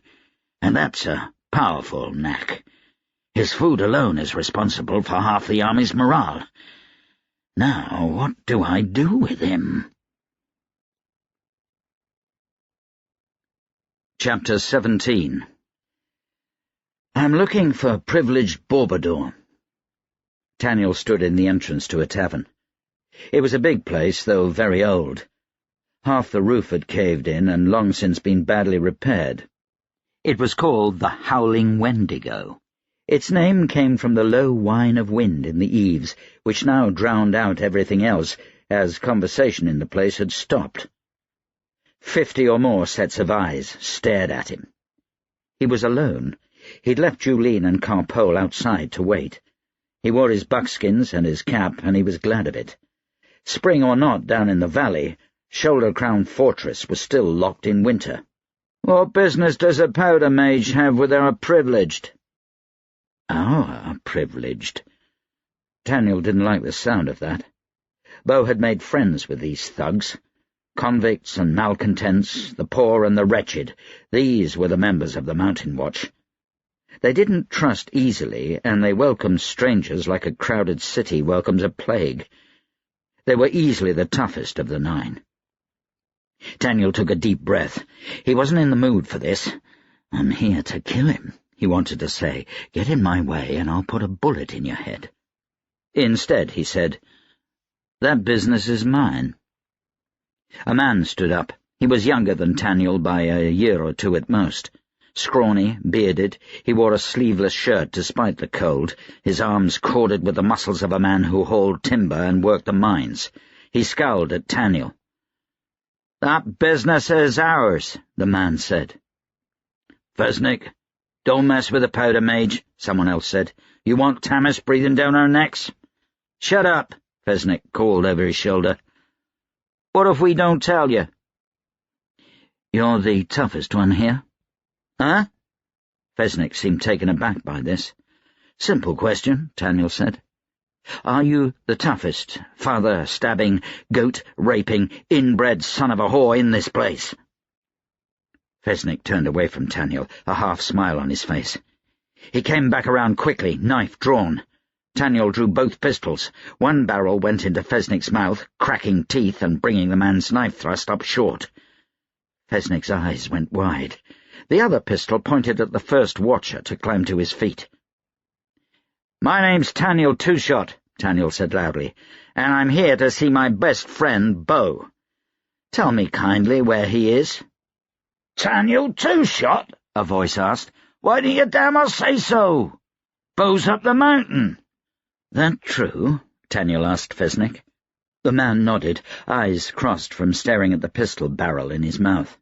and that's a powerful knack. His food alone is responsible for half the army's morale. Now, what do I do with him?" Chapter 17. "I'm looking for privileged Bourbador." Taniel stood in the entrance to a tavern. It was a big place, though very old. Half the roof had caved in and long since been badly repaired. It was called the Howling Wendigo. Its name came from the low whine of wind in the eaves, which now drowned out everything else, as conversation in the place had stopped. 50 or more sets of eyes stared at him. He was alone. He'd left Julene and Carpole outside to wait. He wore his buckskins and his cap, and he was glad of it. Spring or not down in the valley, Shoulder Crown Fortress was still locked in winter. "What business does a powder mage have with our privileged?" "Our privileged?" Taniel didn't like the sound of that. Bo had made friends with these thugs. Convicts and malcontents, the poor and the wretched, these were the members of the Mountain Watch. They didn't trust easily, and they welcomed strangers like a crowded city welcomes a plague. They were easily the toughest of the 9. Taniel took a deep breath. He wasn't in the mood for this. "I'm here to kill him," he wanted to say. "Get in my way, and I'll put a bullet in your head." Instead, he said, "That business is mine." A man stood up. He was younger than Taniel by a year or 2 at most. Scrawny, bearded, he wore a sleeveless shirt despite the cold, his arms corded with the muscles of a man who hauled timber and worked the mines. He scowled at Taniel. "That business is ours," the man said. "Fesnik, don't mess with the powder mage," someone else said. "You want Tamas breathing down our necks?" "Shut up," Fesnik called over his shoulder. "What if we don't tell you?" "You're the toughest one here." "Huh?" Fesnik seemed taken aback by this. "Simple question," Taniel said. "Are you the toughest, father-stabbing, goat-raping, inbred son of a whore in this place?" Fesnik turned away from Taniel, a half-smile on his face. He came back around quickly, knife drawn. Taniel drew both pistols. One barrel went into Fesnik's mouth, cracking teeth and bringing the man's knife thrust up short. Fesnik's eyes went wide. The other pistol pointed at the first watcher to climb to his feet. "My name's Taniel Two-Shot," Taniel said loudly, "and I'm here to see my best friend, Bo. Tell me kindly where he is." "Taniel Two-Shot?" a voice asked. "Why didn't you damn well say so? Bo's up the mountain." "That true?" Taniel asked Fesnik. The man nodded, eyes crossed from staring at the pistol barrel in his mouth.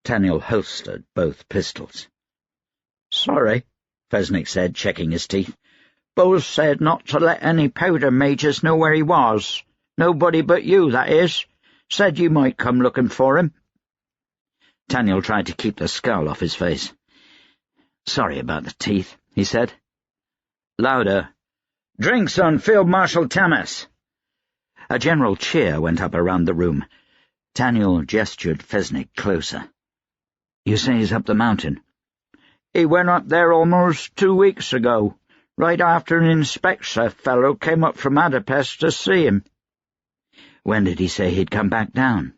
Taniel holstered both pistols. "Sorry," Fesnik said, checking his teeth. "Bo said not to let any powder mages know where he was. Nobody but you, that is. Said you might come looking for him." Taniel tried to keep the scowl off his face. "Sorry about the teeth," he said. Louder. "Drinks on Field Marshal Tamas." A general cheer went up around the room. Taniel gestured Fesnik closer. "You say he's up the mountain?" "He went up there almost 2 weeks ago, right after an inspector fellow came up from Adapest to see him." "When did he say he'd come back down?"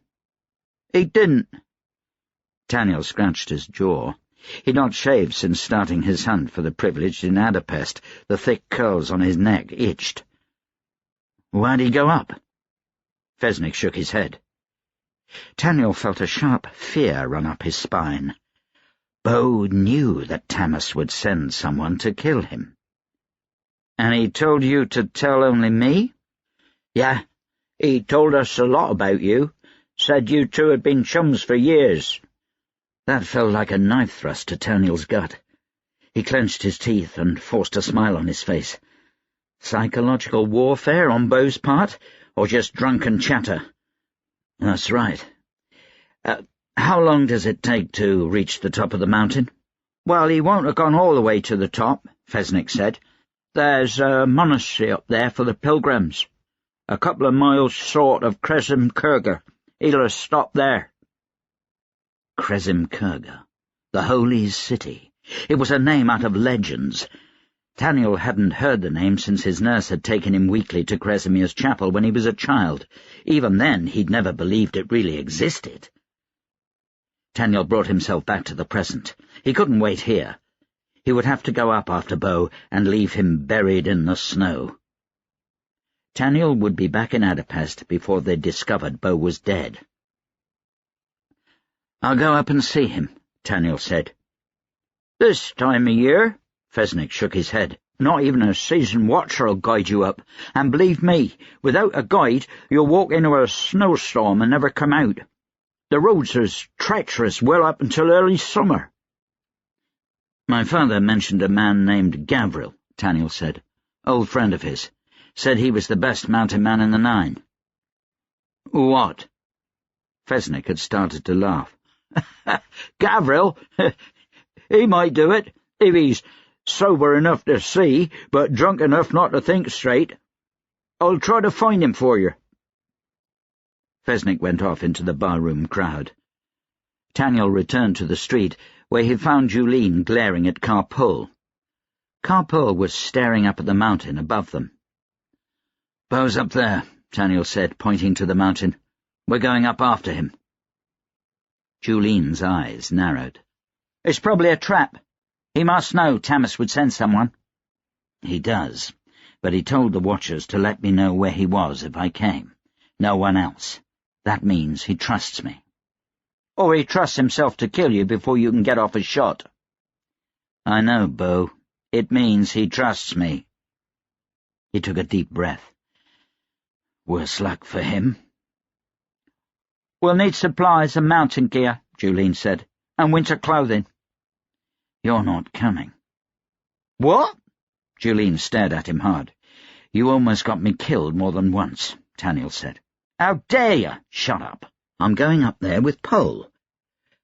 "He didn't." Taniel scratched his jaw. He'd not shaved since starting his hunt for the privileged in Adapest. The thick curls on his neck itched. "Why'd he go up?" Fesnik shook his head. Taniel felt a sharp fear run up his spine. Bo knew that Tamas would send someone to kill him. "And he told you to tell only me?" "Yeah, he told us a lot about you. Said you two had been chums for years." That felt like a knife thrust to Taniel's gut. He clenched his teeth and forced a smile on his face. Psychological warfare on Bo's part, or just drunken chatter? "That's right. How long does it take to reach the top of the mountain?" "Well, he won't have gone all the way to the top," Fesnik said. "There's a monastery up there for the pilgrims. A couple of miles short of Kresim Kurga. He'll have stopped there." Kresim Kurga, the holy city. It was a name out of legends. Taniel hadn't heard the name since his nurse had taken him weekly to Kresimir's chapel when he was a child. Even then, he'd never believed it really existed. Taniel brought himself back to the present. He couldn't wait here. He would have to go up after Bo and leave him buried in the snow. Taniel would be back in Adapest before they discovered Bo was dead. "I'll go up and see him," Taniel said. "This time of year?" Fesnik shook his head. "Not even a seasoned watcher'll guide you up. And believe me, without a guide, you'll walk into a snowstorm and never come out. The roads is treacherous well up until early summer." "My father mentioned a man named Gavril," Taniel said. "Old friend of his. Said he was the best mountain man in the Nine." "What?" Fesnik had started to laugh. "Gavril? He might do it, if he's sober enough to see, but drunk enough not to think straight. I'll try to find him for you." Fesnik went off into the barroom crowd. Taniel returned to the street, where he found Julene glaring at Carpool. Carpool was staring up at the mountain above them. "Bo's up there," Taniel said, pointing to the mountain. "We're going up after him." Julene's eyes narrowed. "It's probably a trap. He must know Tamas would send someone." "He does, but he told the watchers to let me know where he was if I came. No one else. That means he trusts me." "Or he trusts himself to kill you before you can get off a shot." "I know, Bo. It means he trusts me." He took a deep breath. "Worse luck for him." "We'll need supplies and mountain gear," Julene said, "and winter clothing." "You're not coming." "What?" Julene stared at him hard. "You almost got me killed more than once," Taniel said. "How dare you?" "Shut up. I'm going up there with Pole.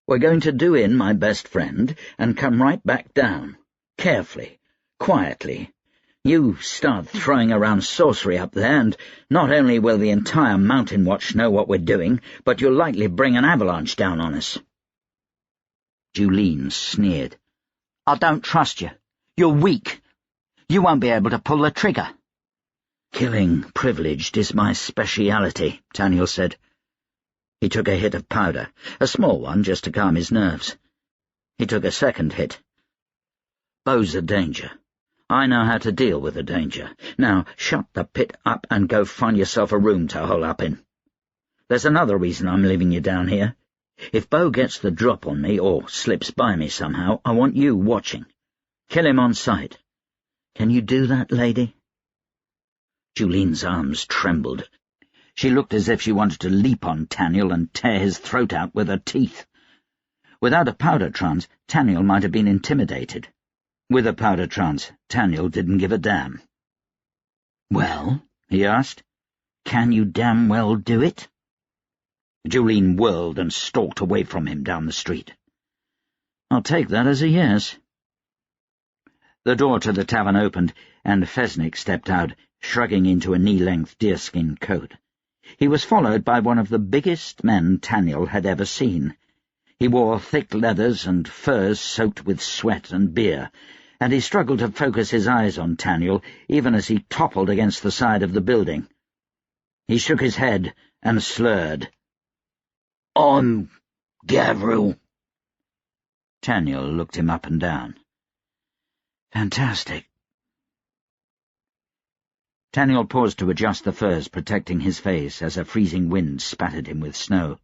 We're going to do in my best friend and come right back down. Carefully, quietly. You start throwing around sorcery up there, and not only will the entire Mountain Watch know what we're doing, but you'll likely bring an avalanche down on us." Julene sneered. "I don't trust you. You're weak. You won't be able to pull the trigger." "Killing privileged is my speciality," Taniel said. He took a hit of powder, a small one just to calm his nerves. He took a second hit. "Bo's a danger. I know how to deal with a danger. Now shut the pit up and go find yourself a room to hole up in. There's another reason I'm leaving you down here. If Bo gets the drop on me or slips by me somehow, I want you watching. Kill him on sight. Can you do that, lady?" Julene's arms trembled. She looked as if she wanted to leap on Taniel and tear his throat out with her teeth. Without a powder trance, Taniel might have been intimidated. With a powder trance, Taniel didn't give a damn. "Well?" he asked. "Can you damn well do it?" Julene whirled and stalked away from him down the street. "I'll take that as a yes." The door to the tavern opened, and Fesnik stepped out, shrugging into a knee-length deerskin coat. He was followed by one of the biggest men Taniel had ever seen. He wore thick leathers and furs soaked with sweat and beer, and he struggled to focus his eyes on Taniel even as he toppled against the side of the building. He shook his head and slurred. "I'm Gavril." Taniel looked him up and down. "Fantastic." Taniel paused to adjust the furs protecting his face as a freezing wind spattered him with snow.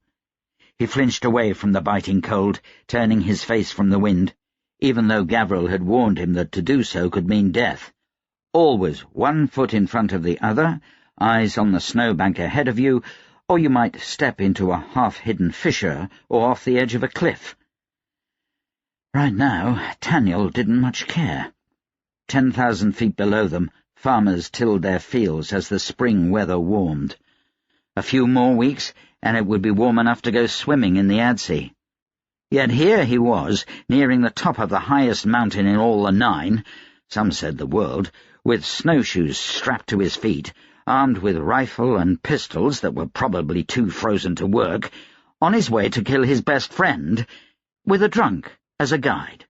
He flinched away from the biting cold, turning his face from the wind, even though Gavril had warned him that to do so could mean death. Always 1 foot in front of the other, eyes on the snowbank ahead of you, or you might step into a half-hidden fissure or off the edge of a cliff. Right now, Taniel didn't much care. 10,000 feet below them, farmers tilled their fields as the spring weather warmed. A few more weeks, and it would be warm enough to go swimming in the Adsea. Yet here he was, nearing the top of the highest mountain in all the 9, some said the world, with snowshoes strapped to his feet, armed with rifle and pistols that were probably too frozen to work, on his way to kill his best friend, with a drunk as a guide.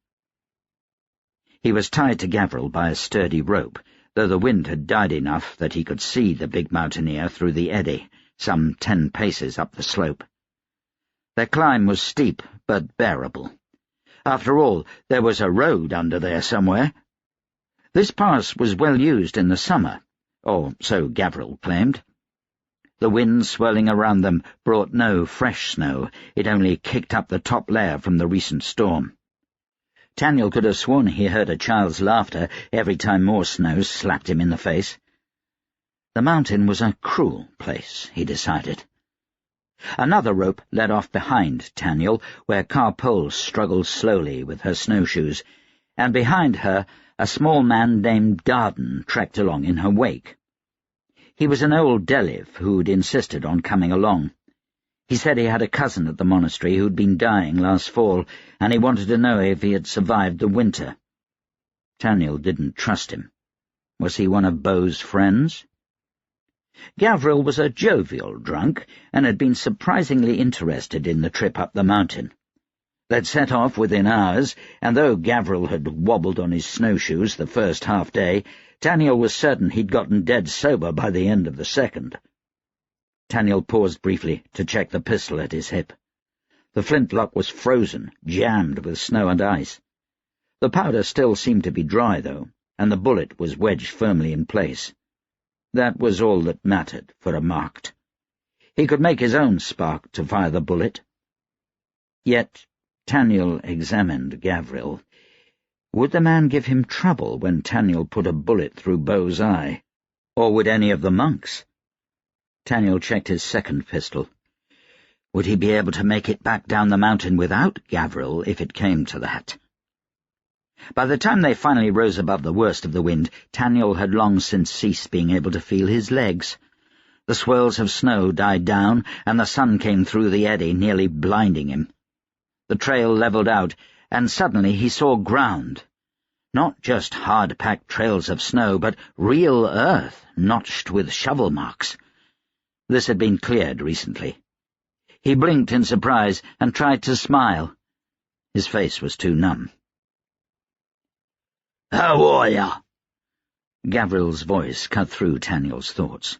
He was tied to Gavril by a sturdy rope, though the wind had died enough that he could see the big mountaineer through the eddy, some 10 paces up the slope. Their climb was steep, but bearable. After all, there was a road under there somewhere. This pass was well used in the summer, or so Gavril claimed. The wind swirling around them brought no fresh snow, it only kicked up the top layer from the recent storm. Taniel could have sworn he heard a child's laughter every time more snow slapped him in the face. The mountain was a cruel place, he decided. Another rope led off behind Taniel, where Carpole struggled slowly with her snowshoes, and behind her a small man named Darden trekked along in her wake. He was an old Deliv who'd insisted on coming along. He said he had a cousin at the monastery who'd been dying last fall, and he wanted to know if he had survived the winter. Taniel didn't trust him. Was he one of Beau's friends? Gavril was a jovial drunk, and had been surprisingly interested in the trip up the mountain. They'd set off within hours, and though Gavril had wobbled on his snowshoes the first half-day, Taniel was certain he'd gotten dead sober by the end of the second. Taniel paused briefly to check the pistol at his hip. The flintlock was frozen, jammed with snow and ice. The powder still seemed to be dry, though, and the bullet was wedged firmly in place. That was all that mattered for a marked. He could make his own spark to fire the bullet. Yet Taniel examined Gavril. Would the man give him trouble when Taniel put a bullet through Beau's eye? Or would any of the monks? Taniel checked his second pistol. Would he be able to make it back down the mountain without Gavril if it came to that? By the time they finally rose above the worst of the wind, Taniel had long since ceased being able to feel his legs. The swirls of snow died down, and the sun came through the eddy, nearly blinding him. The trail levelled out, and suddenly he saw ground. Not just hard-packed trails of snow, but real earth, notched with shovel marks. This had been cleared recently. He blinked in surprise and tried to smile. His face was too numb. "How are ya?" Gavril's voice cut through Taniel's thoughts.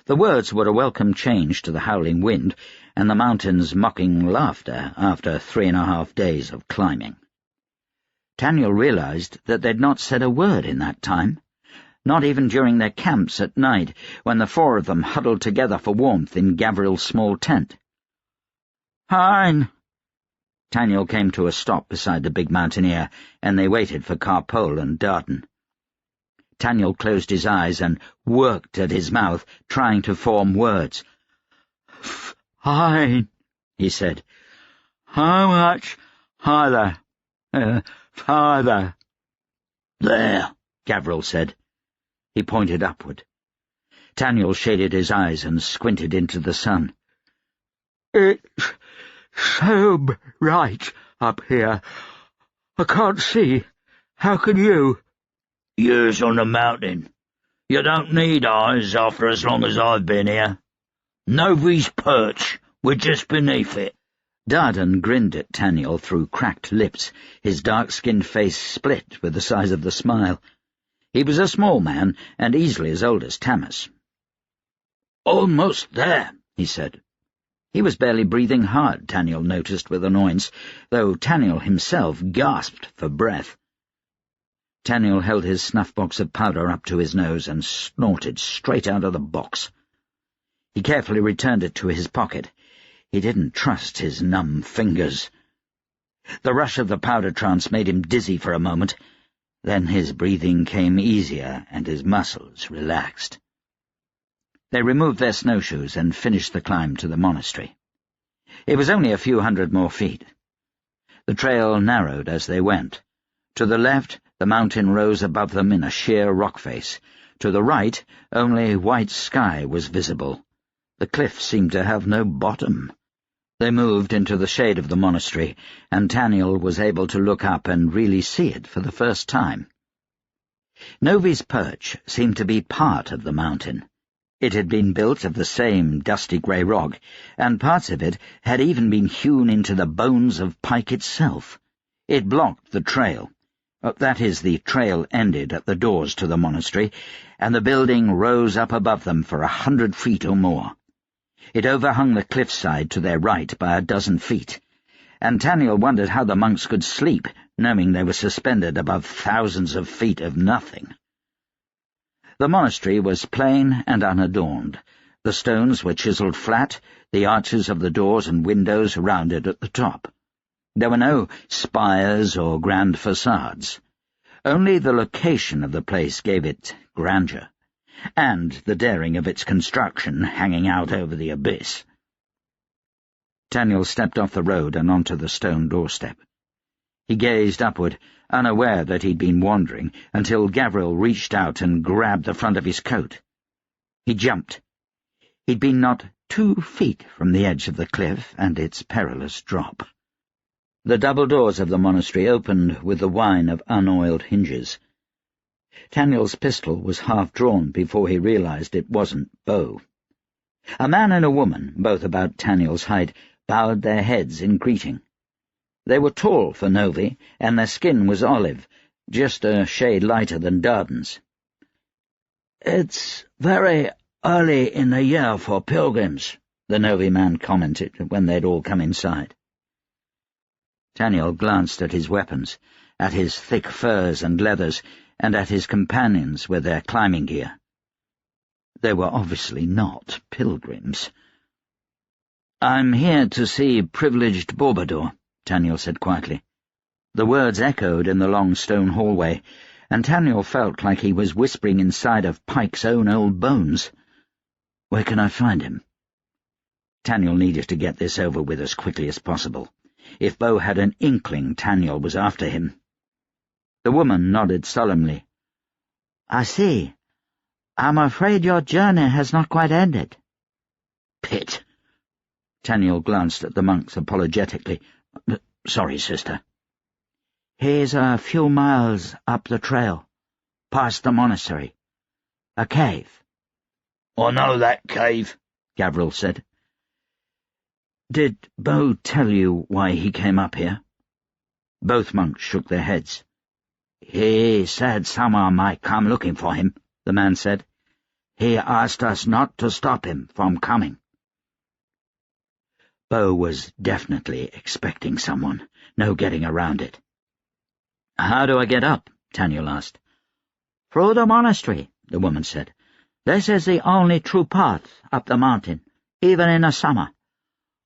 The words were a welcome change to the howling wind and the mountain's mocking laughter after 3.5 days of climbing. Taniel realized that they'd not said a word in that time, not even during their camps at night, when the 4 of them huddled together for warmth in Gavril's small tent. "Hein!" Taniel came to a stop beside the big mountaineer, and they waited for Carpole and Darden. Taniel closed his eyes and worked at his mouth, trying to form words. "Fine," he said. "How much farther? Farther." "There," Gavriel said. He pointed upward. Taniel shaded his eyes and squinted into the sun. "It's so bright up here. I can't see. How can you?" "Years on the mountain. You don't need eyes after as long as I've been here. Novy's perch. We're just beneath it." Darden grinned at Taniel through cracked lips, his dark-skinned face split with the size of the smile. He was a small man, and easily as old as Tamas. "Almost there," he said. He was barely breathing hard, Taniel noticed with annoyance, though Taniel himself gasped for breath. Taniel held his snuff-box of powder up to his nose and snorted straight out of the box. He carefully returned it to his pocket. He didn't trust his numb fingers. The rush of the powder trance made him dizzy for a moment. Then his breathing came easier and his muscles relaxed. They removed their snowshoes and finished the climb to the monastery. It was only a few hundred more feet. The trail narrowed as they went. To the left, the mountain rose above them in a sheer rock face. To the right, only white sky was visible. The cliff seemed to have no bottom. They moved into the shade of the monastery, and Taniel was able to look up and really see it for the first time. Novy's perch seemed to be part of the mountain. It had been built of the same dusty grey rock, and parts of it had even been hewn into the bones of Pike itself. It blocked the trail. That is, the trail ended at the doors to the monastery, and the building rose up above them for 100 feet or more. It overhung the cliffside to their right by a dozen feet, and Taniel wondered how the monks could sleep, knowing they were suspended above thousands of feet of nothing. The monastery was plain and unadorned. The stones were chiselled flat, the arches of the doors and windows rounded at the top. There were no spires or grand facades. Only the location of the place gave it grandeur, and the daring of its construction hanging out over the abyss. Taniel stepped off the road and onto the stone doorstep. He gazed upward, unaware that he'd been wandering, until Gavriel reached out and grabbed the front of his coat. He jumped. He'd been not 2 feet from the edge of the cliff and its perilous drop. The double doors of the monastery opened with the whine of unoiled hinges. Taniel's pistol was half drawn before he realized it wasn't Bo. A man and a woman, both about Taniel's height, bowed their heads in greeting. They were tall for Novi, and their skin was olive, just a shade lighter than Darden's. "It's very early in the year for pilgrims," the Novi man commented when they'd all come inside. Taniel glanced at his weapons, at his thick furs and leathers, and at his companions with their climbing gear. They were obviously not pilgrims. "I'm here to see privileged Bourbador," Taniel said quietly. The words echoed in the long stone hallway, and Taniel felt like he was whispering inside of Pike's own old bones. "Where can I find him?" Taniel needed to get this over with as quickly as possible. If Bo had an inkling Taniel was after him. The woman nodded solemnly. "I see. I'm afraid your journey has not quite ended." "Pit." Taniel glanced at the monks apologetically. "Sorry, sister." "He's a few miles up the trail, past the monastery. A cave." "I know that cave," Gavriel said. "Did Bo tell you why he came up here?" Both monks shook their heads. "He said someone might come looking for him," the man said. "He asked us not to stop him from coming." Bo was definitely expecting someone. No getting around it. "How do I get up?" Taniel asked. "Through the monastery," the woman said. "This is the only true path up the mountain, even in the summer.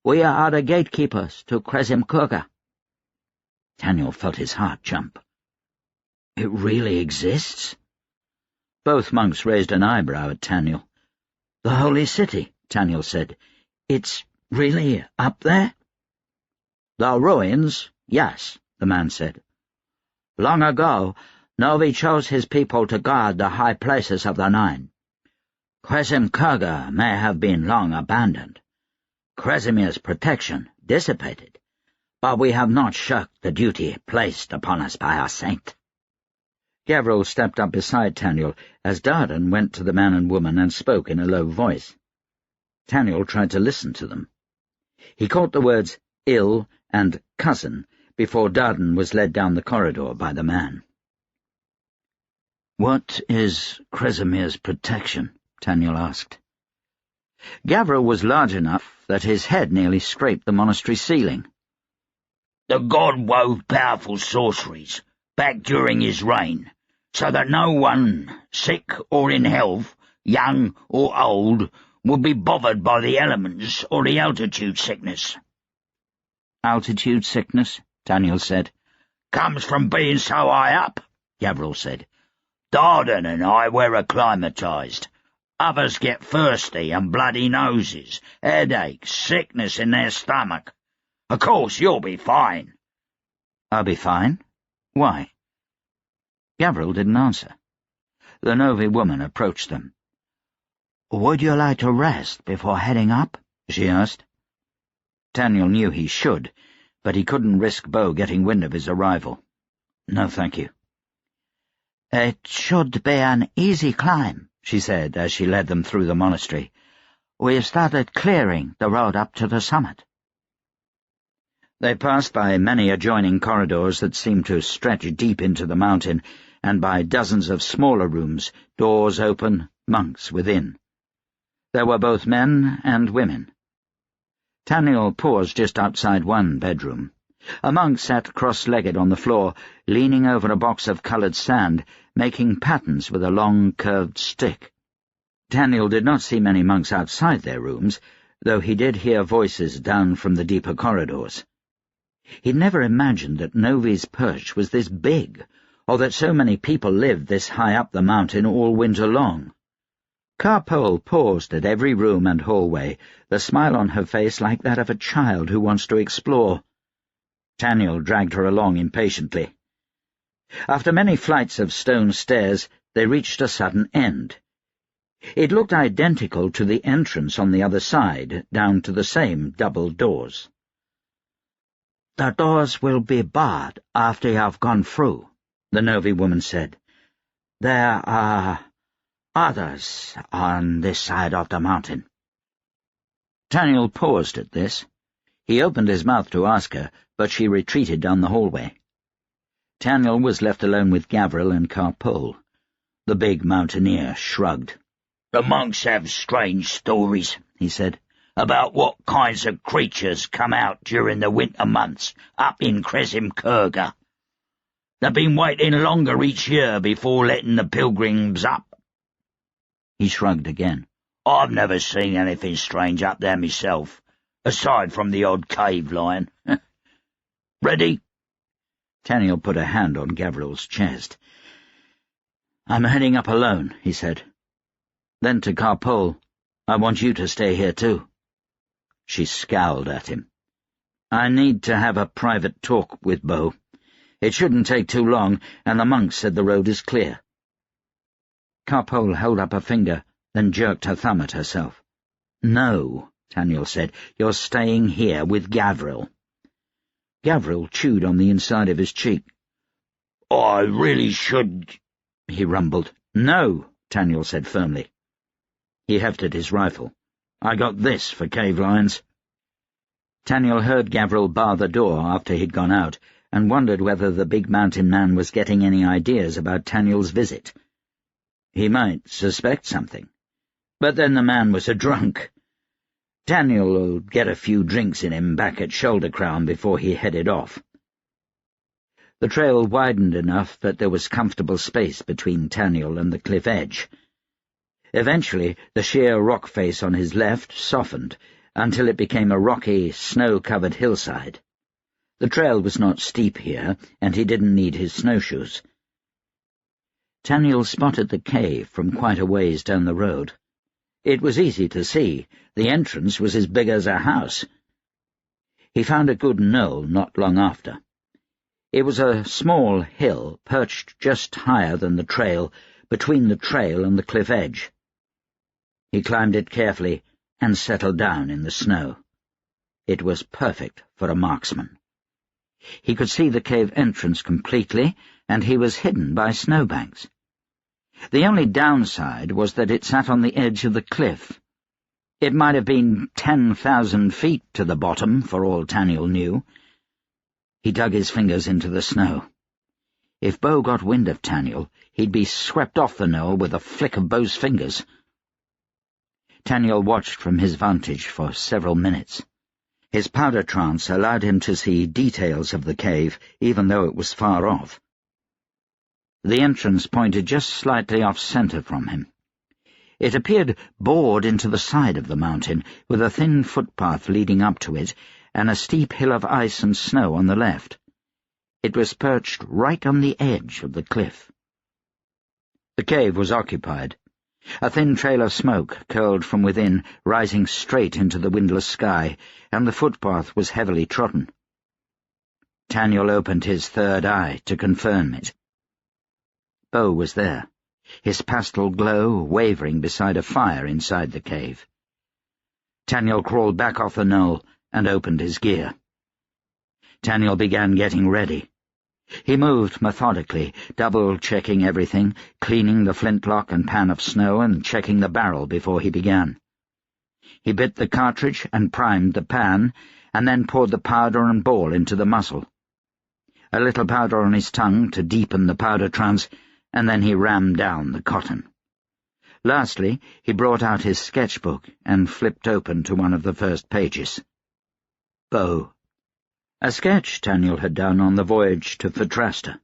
We are the gatekeepers to Kresimkurga." Taniel felt his heart jump. "It really exists?" Both monks raised an eyebrow at Taniel. "The holy city," Taniel said. "It's really up there?" "The ruins, yes," the man said. "Long ago, Novi chose his people to guard the high places of the Nine. Kresim Kurga may have been long abandoned. Kresim's protection dissipated, but we have not shirked the duty placed upon us by our saint." Gavril stepped up beside Taniel as Dardan went to the man and woman and spoke in a low voice. Taniel tried to listen to them. He caught the words "ill" and "cousin" before Dardan was led down the corridor by the man. "What is Kresim's protection?" Taniel asked. Gavril was large enough that his head nearly scraped the monastery ceiling. "The god wove powerful sorceries back during his reign, so that no one, sick or in health, young or old, would be bothered by the elements or the altitude sickness." "Altitude sickness?" Taniel said. "Comes from being so high up," Gavril said. "Dardan and I were acclimatized. Others get thirsty and bloody noses, headaches, sickness in their stomach. Of course, you'll be fine." "I'll be fine? Why?" Gavril didn't answer. The Novi woman approached them. "Would you like to rest before heading up?" she asked. Taniel knew he should, but he couldn't risk Bo getting wind of his arrival. "No, thank you." "It should be an easy climb," she said as she led them through the monastery. "We've started clearing the road up to the summit." They passed by many adjoining corridors that seemed to stretch deep into the mountain, and by dozens of smaller rooms, doors open, monks within. There were both men and women. Taniel paused just outside one bedroom. A monk sat cross-legged on the floor, leaning over a box of coloured sand, making patterns with a long, curved stick. Taniel did not see many monks outside their rooms, though he did hear voices down from the deeper corridors. He'd never imagined that Novi's perch was this big, or that so many people lived this high up the mountain all winter long. Carpole paused at every room and hallway, the smile on her face like that of a child who wants to explore. Taniel dragged her along impatiently. After many flights of stone stairs, they reached a sudden end. It looked identical to the entrance on the other side, down to the same double doors. "The doors will be barred after you have gone through," the Novi woman said. "There are others on this side of the mountain." Taniel paused at this. He opened his mouth to ask her, but she retreated down the hallway. Taniel was left alone with Gavril and Carpole. The big mountaineer shrugged. "The monks have strange stories," he said, "about what kinds of creatures come out during the winter months up in Kresim Kurga. They've been waiting longer each year before letting the pilgrims up." He shrugged again. "I've never seen anything strange up there myself, aside from the odd cave lion. Ready?" Taniel put a hand on Gavril's chest. "I'm heading up alone," he said. Then to Carpole, "I want you to stay here too." She scowled at him. "I need to have a private talk with Bo. It shouldn't take too long, and the monk said the road is clear." Carpole held up a finger, then jerked her thumb at herself. "No," Taniel said, "you're staying here with Gavril." Gavril chewed on the inside of his cheek. "I really should—" he rumbled. "No," Taniel said firmly. He hefted his rifle. "I got this for cave lions." Taniel heard Gavril bar the door after he'd gone out, and wondered whether the big mountain man was getting any ideas about Taniel's visit. He might suspect something. But then the man was a drunk. Taniel would get a few drinks in him back at Shoulder Crown before he headed off. The trail widened enough that there was comfortable space between Taniel and the cliff edge. Eventually, the sheer rock face on his left softened, until it became a rocky, snow-covered hillside. The trail was not steep here, and he didn't need his snowshoes. Taniel spotted the cave from quite a ways down the road. It was easy to see. The entrance was as big as a house. He found a good knoll not long after. It was a small hill perched just higher than the trail, between the trail and the cliff edge. He climbed it carefully and settled down in the snow. It was perfect for a marksman. He could see the cave entrance completely, and he was hidden by snowbanks. The only downside was that it sat on the edge of the cliff. It might have been 10,000 feet to the bottom, for all Taniel knew. He dug his fingers into the snow. If Bo got wind of Taniel, he'd be swept off the knoll with a flick of Bo's fingers. Taniel watched from his vantage for several minutes. His powder trance allowed him to see details of the cave, even though it was far off. The entrance pointed just slightly off-center from him. It appeared bored into the side of the mountain, with a thin footpath leading up to it, and a steep hill of ice and snow on the left. It was perched right on the edge of the cliff. The cave was occupied. A thin trail of smoke curled from within, rising straight into the windless sky, and the footpath was heavily trodden. Taniel opened his third eye to confirm it. Bo was there, his pastel glow wavering beside a fire inside the cave. Taniel crawled back off the knoll and opened his gear. Taniel began getting ready. He moved methodically, double-checking everything, cleaning the flintlock and pan of snow and checking the barrel before he began. He bit the cartridge and primed the pan, and then poured the powder and ball into the muzzle. A little powder on his tongue to deepen the powder trance, and then he rammed down the cotton. Lastly, he brought out his sketchbook and flipped open to one of the first pages. Bo. A sketch Taniel had done on the voyage to Fatrasta.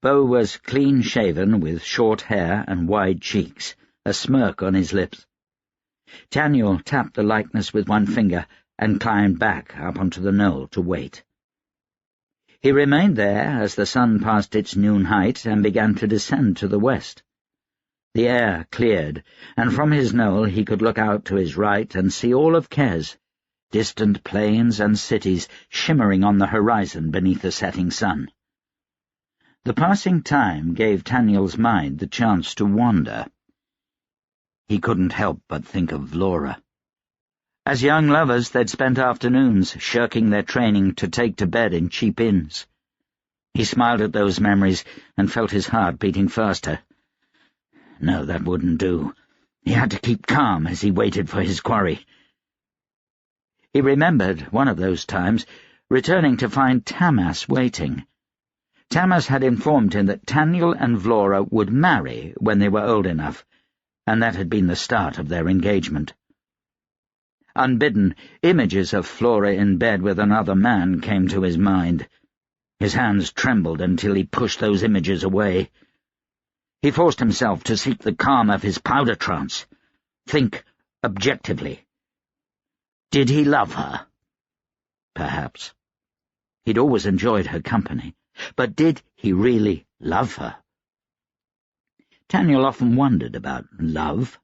Bo was clean-shaven, with short hair and wide cheeks, a smirk on his lips. Taniel tapped the likeness with one finger and climbed back up onto the knoll to wait. He remained there as the sun passed its noon height and began to descend to the west. The air cleared, and from his knoll he could look out to his right and see all of Kez, distant plains and cities shimmering on the horizon beneath the setting sun. The passing time gave Taniel's mind the chance to wander. He couldn't help but think of Laura. As young lovers, they'd spent afternoons shirking their training to take to bed in cheap inns. He smiled at those memories and felt his heart beating faster. No, that wouldn't do. He had to keep calm as he waited for his quarry. He remembered one of those times, returning to find Tamas waiting. Tamas had informed him that Taniel and Vlora would marry when they were old enough, and that had been the start of their engagement. Unbidden, images of Flora in bed with another man came to his mind. His hands trembled until he pushed those images away. He forced himself to seek the calm of his powder trance. Think objectively. Did he love her? Perhaps. He'd always enjoyed her company, but did he really love her? Taniel often wondered about love.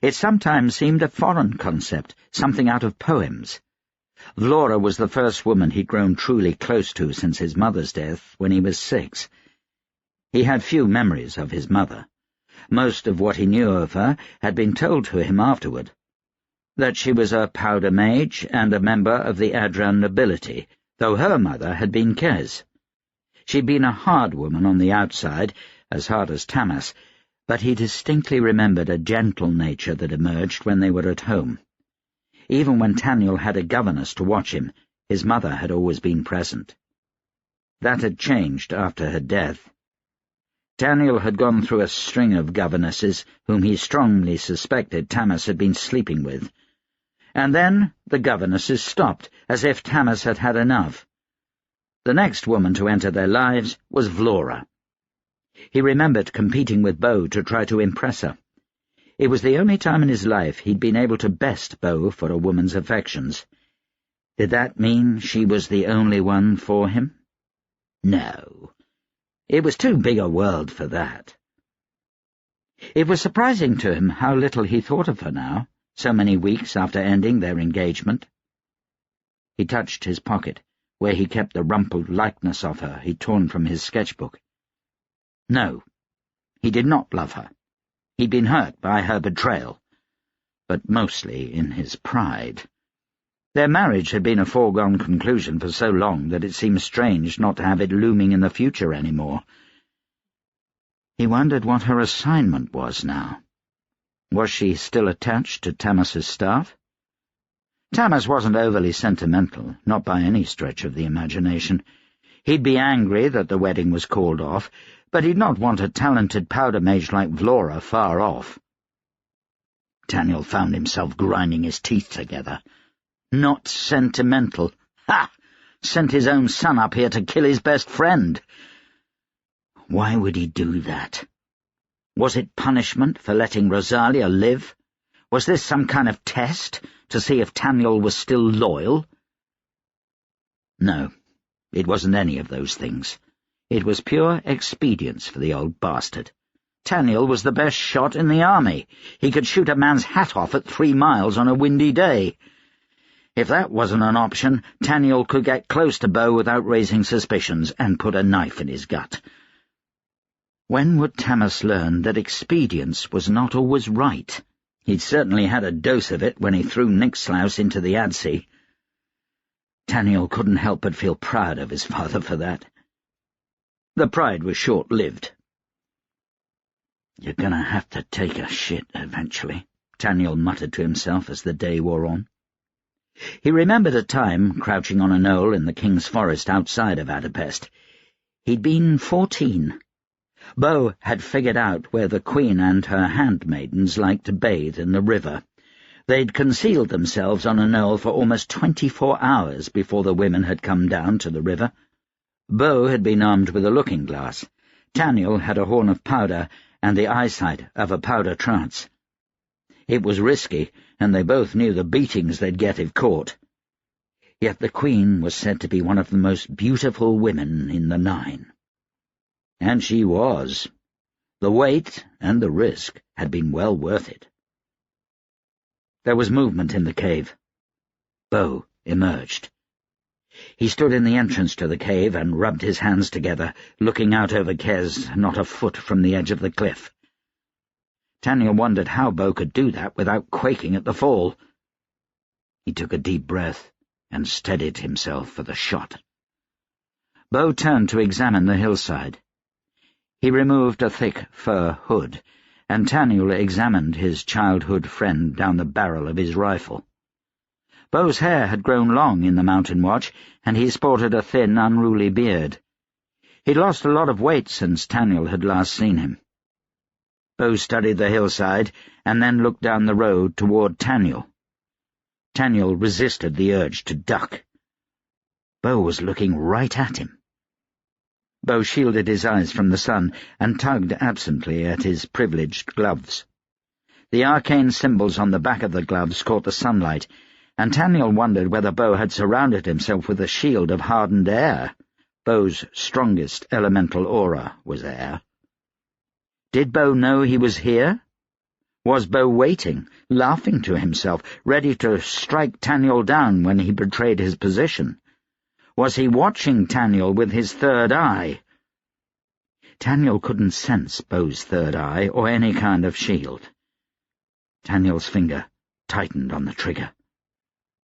It sometimes seemed a foreign concept, something out of poems. Vlora was the first woman he'd grown truly close to since his mother's death when he was 6. He had few memories of his mother. Most of what he knew of her had been told to him afterward. That she was a powder mage and a member of the Adran nobility, though her mother had been Kez. She'd been a hard woman on the outside, as hard as Tamas, but he distinctly remembered a gentle nature that emerged when they were at home. Even when Taniel had a governess to watch him, his mother had always been present. That had changed after her death. Taniel had gone through a string of governesses whom he strongly suspected Tamas had been sleeping with. And then the governesses stopped, as if Tamas had had enough. The next woman to enter their lives was Vlora. He remembered competing with Bo to try to impress her. It was the only time in his life he'd been able to best Bo for a woman's affections. Did that mean she was the only one for him? No. It was too big a world for that. It was surprising to him how little he thought of her now, so many weeks after ending their engagement. He touched his pocket, where he kept the rumpled likeness of her he'd torn from his sketchbook. No, he did not love her. He'd been hurt by her betrayal, but mostly in his pride. Their marriage had been a foregone conclusion for so long that it seemed strange not to have it looming in the future any more. He wondered what her assignment was now. Was she still attached to Tamas's staff? Tamas wasn't overly sentimental, not by any stretch of the imagination. He'd be angry that the wedding was called off, but he'd not want a talented powder mage like Vlora far off. Taniel found himself grinding his teeth together. Not sentimental. Ha! Sent his own son up here to kill his best friend. Why would he do that? Was it punishment for letting Rosalia live? Was this some kind of test to see if Taniel was still loyal? No, it wasn't any of those things. It was pure expedience for the old bastard. Taniel was the best shot in the army. He could shoot a man's hat off at 3 miles on a windy day. If that wasn't an option, Taniel could get close to Beau without raising suspicions and put a knife in his gut. When would Tamas learn that expedience was not always right? He'd certainly had a dose of it when he threw Nixlouse into the Adsea. Taniel couldn't help but feel proud of his father for that. The pride was short-lived. "You're gonna have to take a shit eventually," Taniel muttered to himself as the day wore on. He remembered a time, crouching on a knoll in the King's Forest outside of Adapest. He'd been 14. Beau had figured out where the Queen and her handmaidens liked to bathe in the river. They'd concealed themselves on a knoll for almost 24 hours before the women had come down to the river. Beau had been armed with a looking-glass. Taniel had a horn of powder and the eyesight of a powder trance. It was risky, and they both knew the beatings they'd get if caught. Yet the Queen was said to be one of the most beautiful women in the 9. And she was. The wait and the risk had been well worth it. There was movement in the cave. Beau emerged. He stood in the entrance to the cave and rubbed his hands together, looking out over Kez, not a foot from the edge of the cliff. Taniel wondered how Beau could do that without quaking at the fall. He took a deep breath and steadied himself for the shot. Beau turned to examine the hillside. He removed a thick fur hood, and Taniel examined his childhood friend down the barrel of his rifle. Beau's hair had grown long in the mountain watch, and he sported a thin, unruly beard. He'd lost a lot of weight since Taniel had last seen him. Beau studied the hillside, and then looked down the road toward Taniel. Taniel resisted the urge to duck. Beau was looking right at him. Beau shielded his eyes from the sun and tugged absently at his privileged gloves. The arcane symbols on the back of the gloves caught the sunlight, and Taniel wondered whether Beau had surrounded himself with a shield of hardened air. Beau's strongest elemental aura was air. Did Beau know he was here? Was Beau waiting, laughing to himself, ready to strike Taniel down when he betrayed his position? Was he watching Taniel with his third eye? Taniel couldn't sense Beau's third eye or any kind of shield. Taniel's finger tightened on the trigger.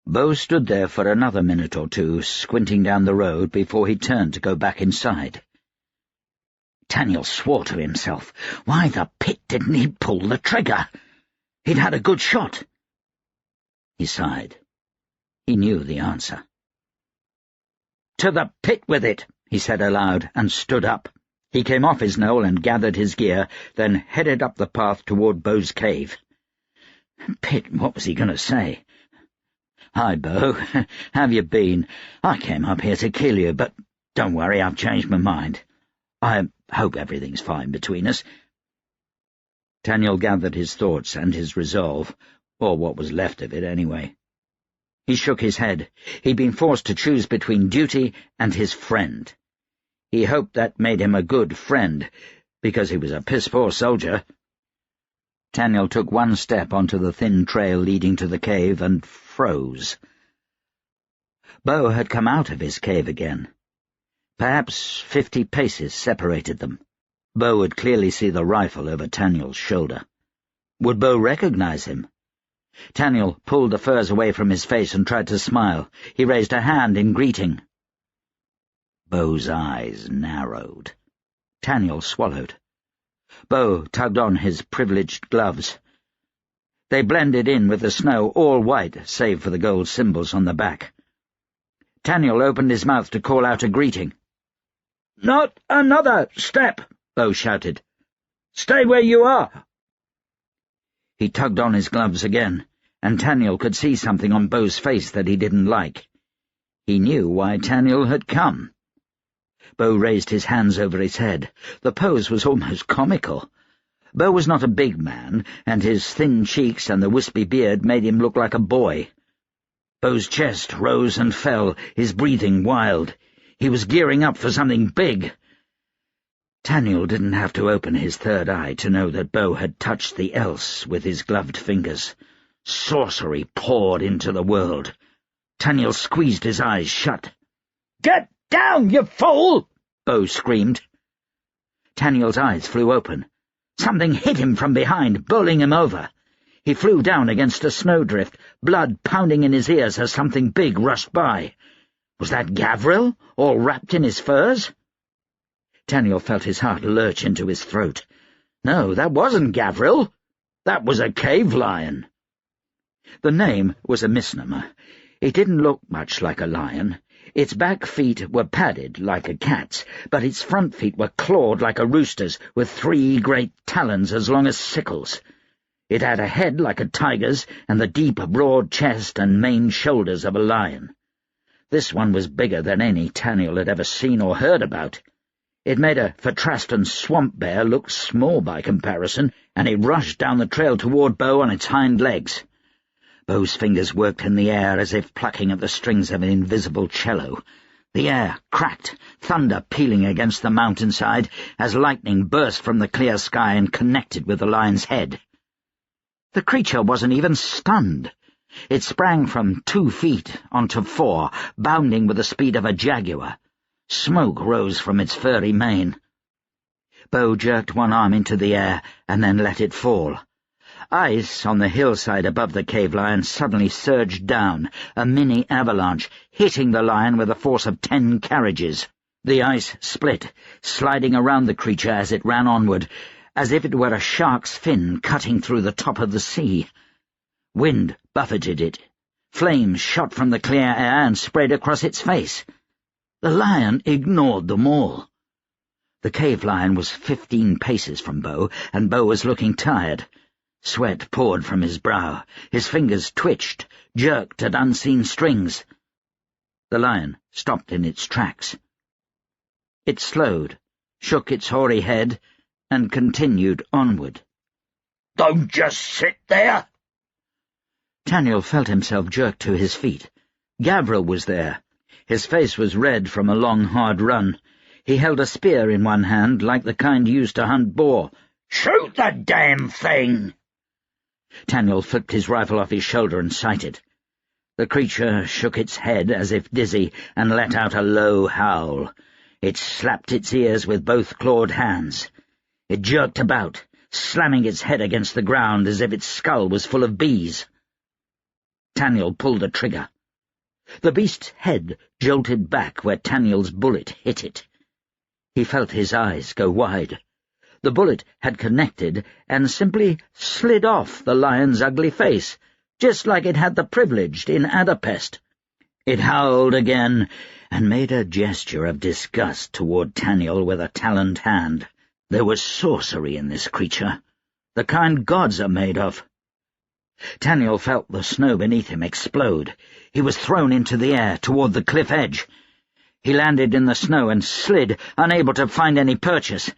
Beau stood there for another minute or two, squinting down the road before he turned to go back inside. Taniel swore to himself. Why the pit didn't he pull the trigger? He'd had a good shot. He sighed. He knew the answer. "To the pit with it," he said aloud, and stood up. He came off his knoll and gathered his gear, then headed up the path toward Beau's cave. Pit, what was he going to say? "Hi, Beau. How've you been? I came up here to kill you, but don't worry, I've changed my mind. I hope everything's fine between us." Taniel gathered his thoughts and his resolve, or what was left of it anyway. He shook his head. He'd been forced to choose between duty and his friend. He hoped that made him a good friend, because he was a piss-poor soldier. Taniel took one step onto the thin trail leading to the cave and froze. Bo had come out of his cave again. Perhaps 50 paces separated them. Bo would clearly see the rifle over Taniel's shoulder. Would Bo recognize him? Taniel pulled the furs away from his face and tried to smile. He raised a hand in greeting. Bo's eyes narrowed. Taniel swallowed. Bo tugged on his privileged gloves. They blended in with the snow, all white, save for the gold symbols on the back. Taniel opened his mouth to call out a greeting. "Not another step!" Bo shouted. "Stay where you are!" He tugged on his gloves again, and Taniel could see something on Bo's face that he didn't like. He knew why Taniel had come. Bo raised his hands over his head. The pose was almost comical. Bo was not a big man, and his thin cheeks and the wispy beard made him look like a boy. Bo's chest rose and fell, his breathing wild. He was gearing up for something big. Taniel didn't have to open his third eye to know that Bo had touched the else with his gloved fingers. Sorcery poured into the world. Taniel squeezed his eyes shut. "Get down, you fool!" Bo screamed. Taniel's eyes flew open. Something hit him from behind, bowling him over. He flew down against a snowdrift, blood pounding in his ears as something big rushed by. Was that Gavril, all wrapped in his furs? Taniel felt his heart lurch into his throat. No, that wasn't Gavril. That was a cave lion. The name was a misnomer. It didn't look much like a lion. Its back feet were padded like a cat's, but its front feet were clawed like a rooster's, with 3 great talons as long as sickles. It had a head like a tiger's, and the deep, broad chest and maned shoulders of a lion. This one was bigger than any Taniel had ever seen or heard about. It made a Fatrastan swamp bear look small by comparison, and it rushed down the trail toward Bo on its hind legs. Bo's fingers worked in the air as if plucking at the strings of an invisible cello. The air cracked, thunder pealing against the mountainside as lightning burst from the clear sky and connected with the lion's head. The creature wasn't even stunned. It sprang from 2 feet onto 4, bounding with the speed of a jaguar. Smoke rose from its furry mane. Bo jerked one arm into the air and then let it fall. Ice on the hillside above the cave lion suddenly surged down, a mini avalanche, hitting the lion with the force of 10 carriages. The ice split, sliding around the creature as it ran onward, as if it were a shark's fin cutting through the top of the sea. Wind buffeted it. Flames shot from the clear air and sprayed across its face. The lion ignored them all. The cave lion was 15 paces from Bo, and Bo was looking tired. Sweat poured from his brow. His fingers twitched, jerked at unseen strings. The lion stopped in its tracks. It slowed, shook its hoary head, and continued onward. "Don't just sit there!" Taniel felt himself jerked to his feet. Gavril was there. His face was red from a long, hard run. He held a spear in one hand, like the kind used to hunt boar. "Shoot the damn thing!" Taniel flipped his rifle off his shoulder and sighted. The creature shook its head as if dizzy and let out a low howl. It slapped its ears with both clawed hands. It jerked about, slamming its head against the ground as if its skull was full of bees. Taniel pulled the trigger. The beast's head jolted back where Taniel's bullet hit it. He felt his eyes go wide. The bullet had connected and simply slid off the lion's ugly face, just like it had the privileged in Adapest. It howled again and made a gesture of disgust toward Taniel with a taloned hand. There was sorcery in this creature, the kind gods are made of. Taniel felt the snow beneath him explode. He was thrown into the air toward the cliff edge. He landed in the snow and slid, unable to find any purchase.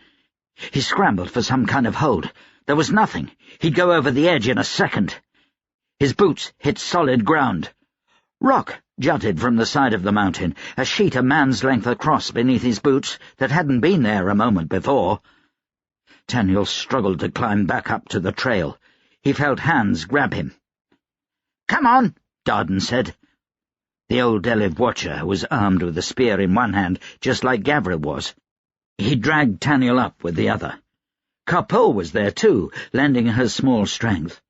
He scrambled for some kind of hold. There was nothing. He'd go over the edge in a second. His boots hit solid ground. Rock jutted from the side of the mountain, a sheet a man's length across beneath his boots that hadn't been there a moment before. Taniel struggled to climb back up to the trail. He felt hands grab him. "Come on," Darden said. The old Deliv watcher was armed with a spear in one hand, just like Gavril was. He dragged Taniel up with the other. Carpole was there too, lending her small strength.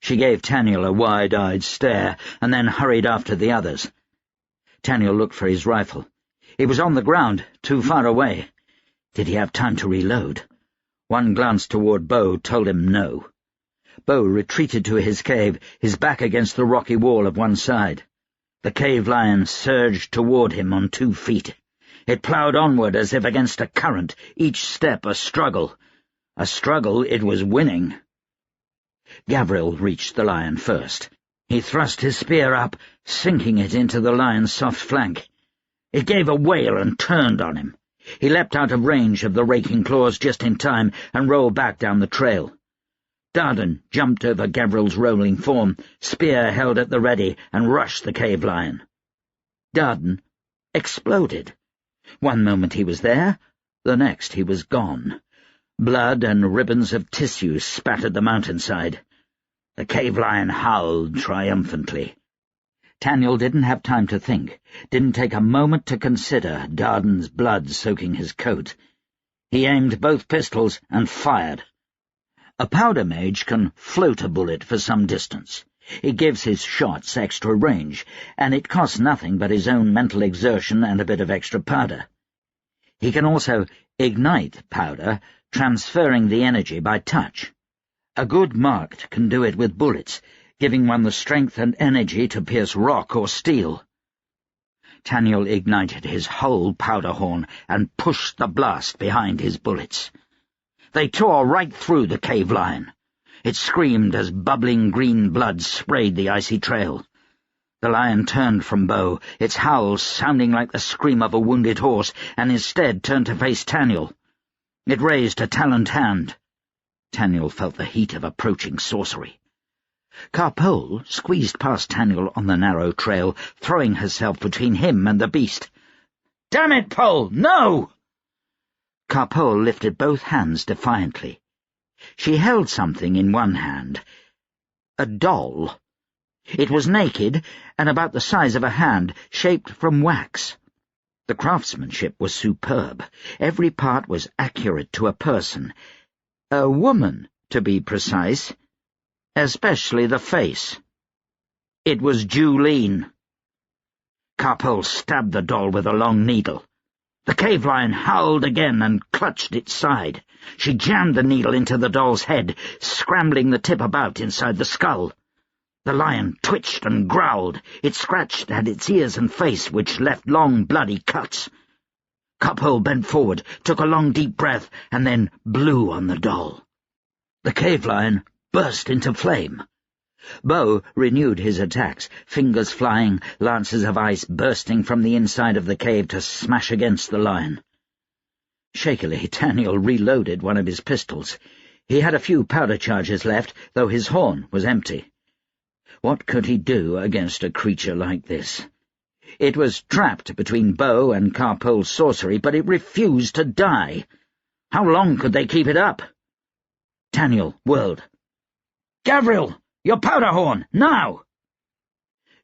She gave Taniel a wide-eyed stare, and then hurried after the others. Taniel looked for his rifle. It was on the ground, too far away. Did he have time to reload? One glance toward Bo told him no. Bo retreated to his cave, his back against the rocky wall of one side. The cave lion surged toward him on 2 feet. It ploughed onward as if against a current, each step a struggle. A struggle it was winning. Gavril reached the lion first. He thrust his spear up, sinking it into the lion's soft flank. It gave a wail and turned on him. He leapt out of range of the raking claws just in time and rolled back down the trail. Darden jumped over Gavril's rolling form, spear held at the ready, and rushed the cave lion. Darden exploded. One moment he was there, the next he was gone. Blood and ribbons of tissue spattered the mountainside. The cave lion howled triumphantly. Taniel didn't have time to think, didn't take a moment to consider Darden's blood soaking his coat. He aimed both pistols and fired. A powder mage can float a bullet for some distance. It gives his shots extra range, and it costs nothing but his own mental exertion and a bit of extra powder. He can also ignite powder, transferring the energy by touch. A good marked can do it with bullets, giving one the strength and energy to pierce rock or steel. Taniel ignited his whole powder horn and pushed the blast behind his bullets. They tore right through the cave lion. It screamed as bubbling green blood sprayed the icy trail. The lion turned from Bo, its howls sounding like the scream of a wounded horse, and instead turned to face Taniel. It raised a taloned hand. Taniel felt the heat of approaching sorcery. Carpole squeezed past Taniel on the narrow trail, throwing herself between him and the beast. "Damn it, Pole, no!" Carpole lifted both hands defiantly. She held something in one hand. A doll. It was naked and about the size of a hand, shaped from wax. The craftsmanship was superb. Every part was accurate to a person. A woman, to be precise. Especially the face. It was Julene. Carpole stabbed the doll with a long needle. The cave lion howled again and clutched its side. She jammed the needle into the doll's head, scrambling the tip about inside the skull. The lion twitched and growled. It scratched at its ears and face, which left long, bloody cuts. Carpole bent forward, took a long, deep breath, and then blew on the doll. The cave lion burst into flame. Bo renewed his attacks, fingers flying, lances of ice bursting from the inside of the cave to smash against the lion. Shakily, Taniel reloaded one of his pistols. He had a few powder charges left, though his horn was empty. What could he do against a creature like this? It was trapped between Bo and Carpole's sorcery, but it refused to die. How long could they keep it up? Taniel whirled. "Gavril! Your powder horn! Now!"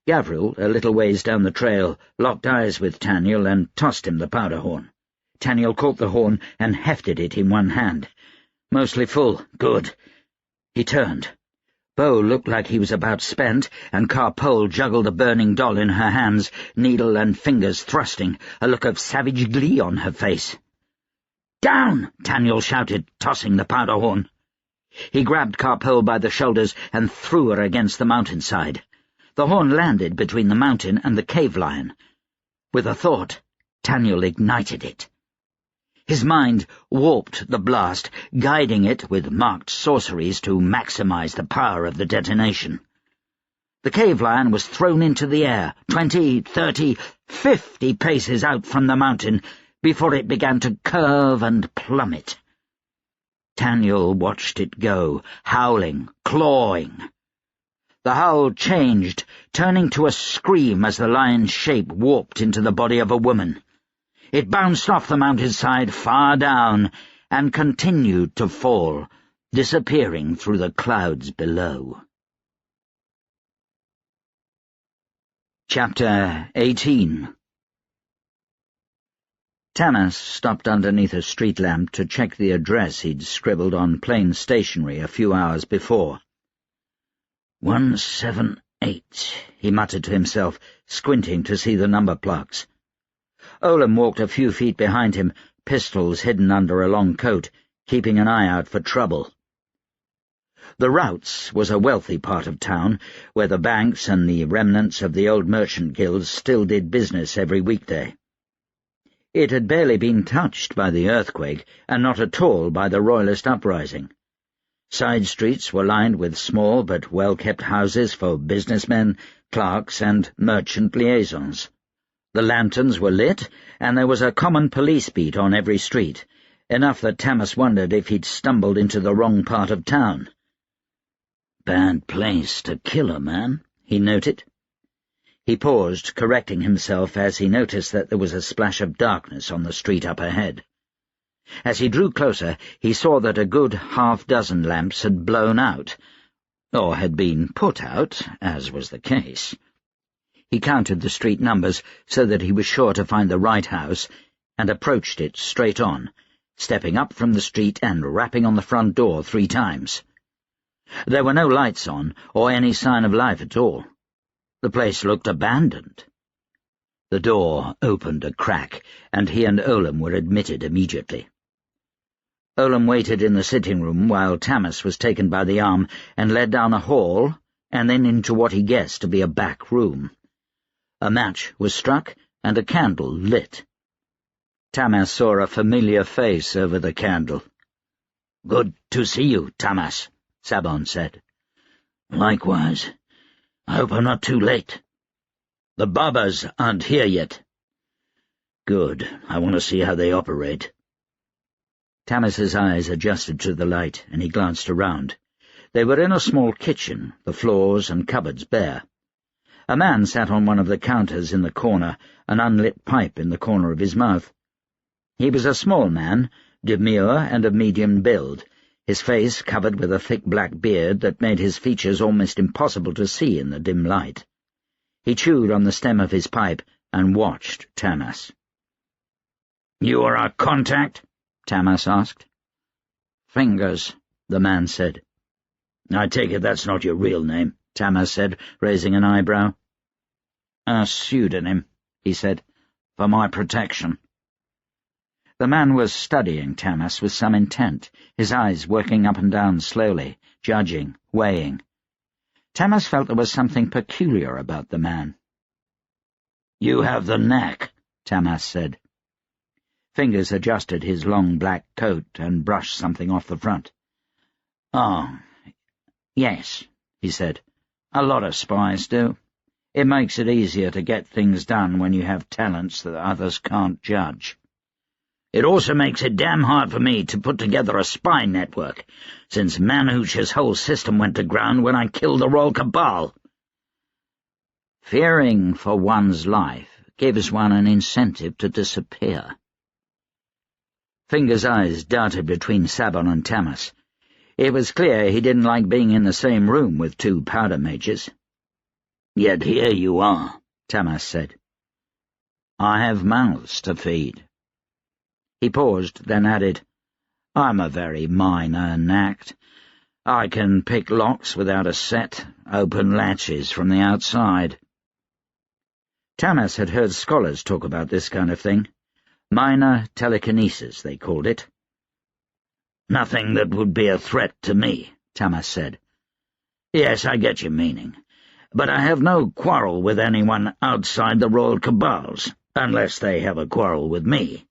Gavril, a little ways down the trail, locked eyes with Taniel and tossed him the powder horn. Taniel caught the horn and hefted it in one hand. Mostly full. Good. He turned. Bo looked like he was about spent, and Carpole juggled a burning doll in her hands, needle and fingers thrusting, a look of savage glee on her face. "Down!" Taniel shouted, tossing the powder horn. He grabbed Carpole by the shoulders and threw her against the mountainside. The horn landed between the mountain and the cave lion. With a thought, Taniel ignited it. His mind warped the blast, guiding it with marked sorceries to maximize the power of the detonation. The cave lion was thrown into the air, 20, 30, 50 paces out from the mountain, before it began to curve and plummet. Taniel watched it go, howling, clawing. The howl changed, turning to a scream as the lion's shape warped into the body of a woman. It bounced off the mountainside far down and continued to fall, disappearing through the clouds below. Chapter 18. Tamas stopped underneath a street lamp to check the address he'd scribbled on plain stationery a few hours before. 178, he muttered to himself, squinting to see the number plaques. Olam walked a few feet behind him, pistols hidden under a long coat, keeping an eye out for trouble. The Routs was a wealthy part of town, where the banks and the remnants of the old merchant guilds still did business every weekday. It had barely been touched by the earthquake, and not at all by the Royalist uprising. Side streets were lined with small but well-kept houses for businessmen, clerks, and merchant liaisons. The lanterns were lit, and there was a common police beat on every street, enough that Tamas wondered if he'd stumbled into the wrong part of town. "Bad place to kill a man," he noted. He paused, correcting himself as he noticed that there was a splash of darkness on the street up ahead. As he drew closer, he saw that a good half-dozen lamps had blown out, or had been put out, as was the case. He counted the street numbers so that he was sure to find the right house, and approached it straight on, stepping up from the street and rapping on the front door 3 times. There were no lights on, or any sign of life at all. The place looked abandoned. The door opened a crack, and he and Olam were admitted immediately. Olam waited in the sitting-room while Tamas was taken by the arm and led down a hall, and then into what he guessed to be a back room. A match was struck, and a candle lit. Tamas saw a familiar face over the candle. "Good to see you, Tamas," Sabon said. "Likewise. I hope I'm not too late." "The Babas aren't here yet." "Good. I want to see how they operate." Tamas's eyes adjusted to the light, and he glanced around. They were in a small kitchen, the floors and cupboards bare. A man sat on one of the counters in the corner, an unlit pipe in the corner of his mouth. He was a small man, demure and of medium build, his face covered with a thick black beard that made his features almost impossible to see in the dim light. He chewed on the stem of his pipe and watched Tamas. "You are our contact?" Tamas asked. "Fingers," the man said. "I take it that's not your real name," Tamas said, raising an eyebrow. "A pseudonym," he said, "for my protection." The man was studying Tamas with some intent, his eyes working up and down slowly, judging, weighing. Tamas felt there was something peculiar about the man. "You have the knack," Tamas said. Fingers adjusted his long black coat and brushed something off the front. "Oh, yes," he said. "A lot of spies do. It makes it easier to get things done when you have talents that others can't judge. It also makes it damn hard for me to put together a spy network, since Manhooch's whole system went to ground when I killed the Royal Cabal." Fearing for one's life gives one an incentive to disappear. Finger's eyes darted between Sabon and Tamas. It was clear he didn't like being in the same room with 2 powder mages. "Yet here you are," Tamas said. "I have mouths to feed." He paused, then added, "I'm a very minor knack. I can pick locks without a set, open latches from the outside." Tamas had heard scholars talk about this kind of thing. Minor telekinesis, they called it. "Nothing that would be a threat to me," Tamas said. "Yes, I get your meaning. But I have no quarrel with anyone outside the Royal Cabals, unless they have a quarrel with me.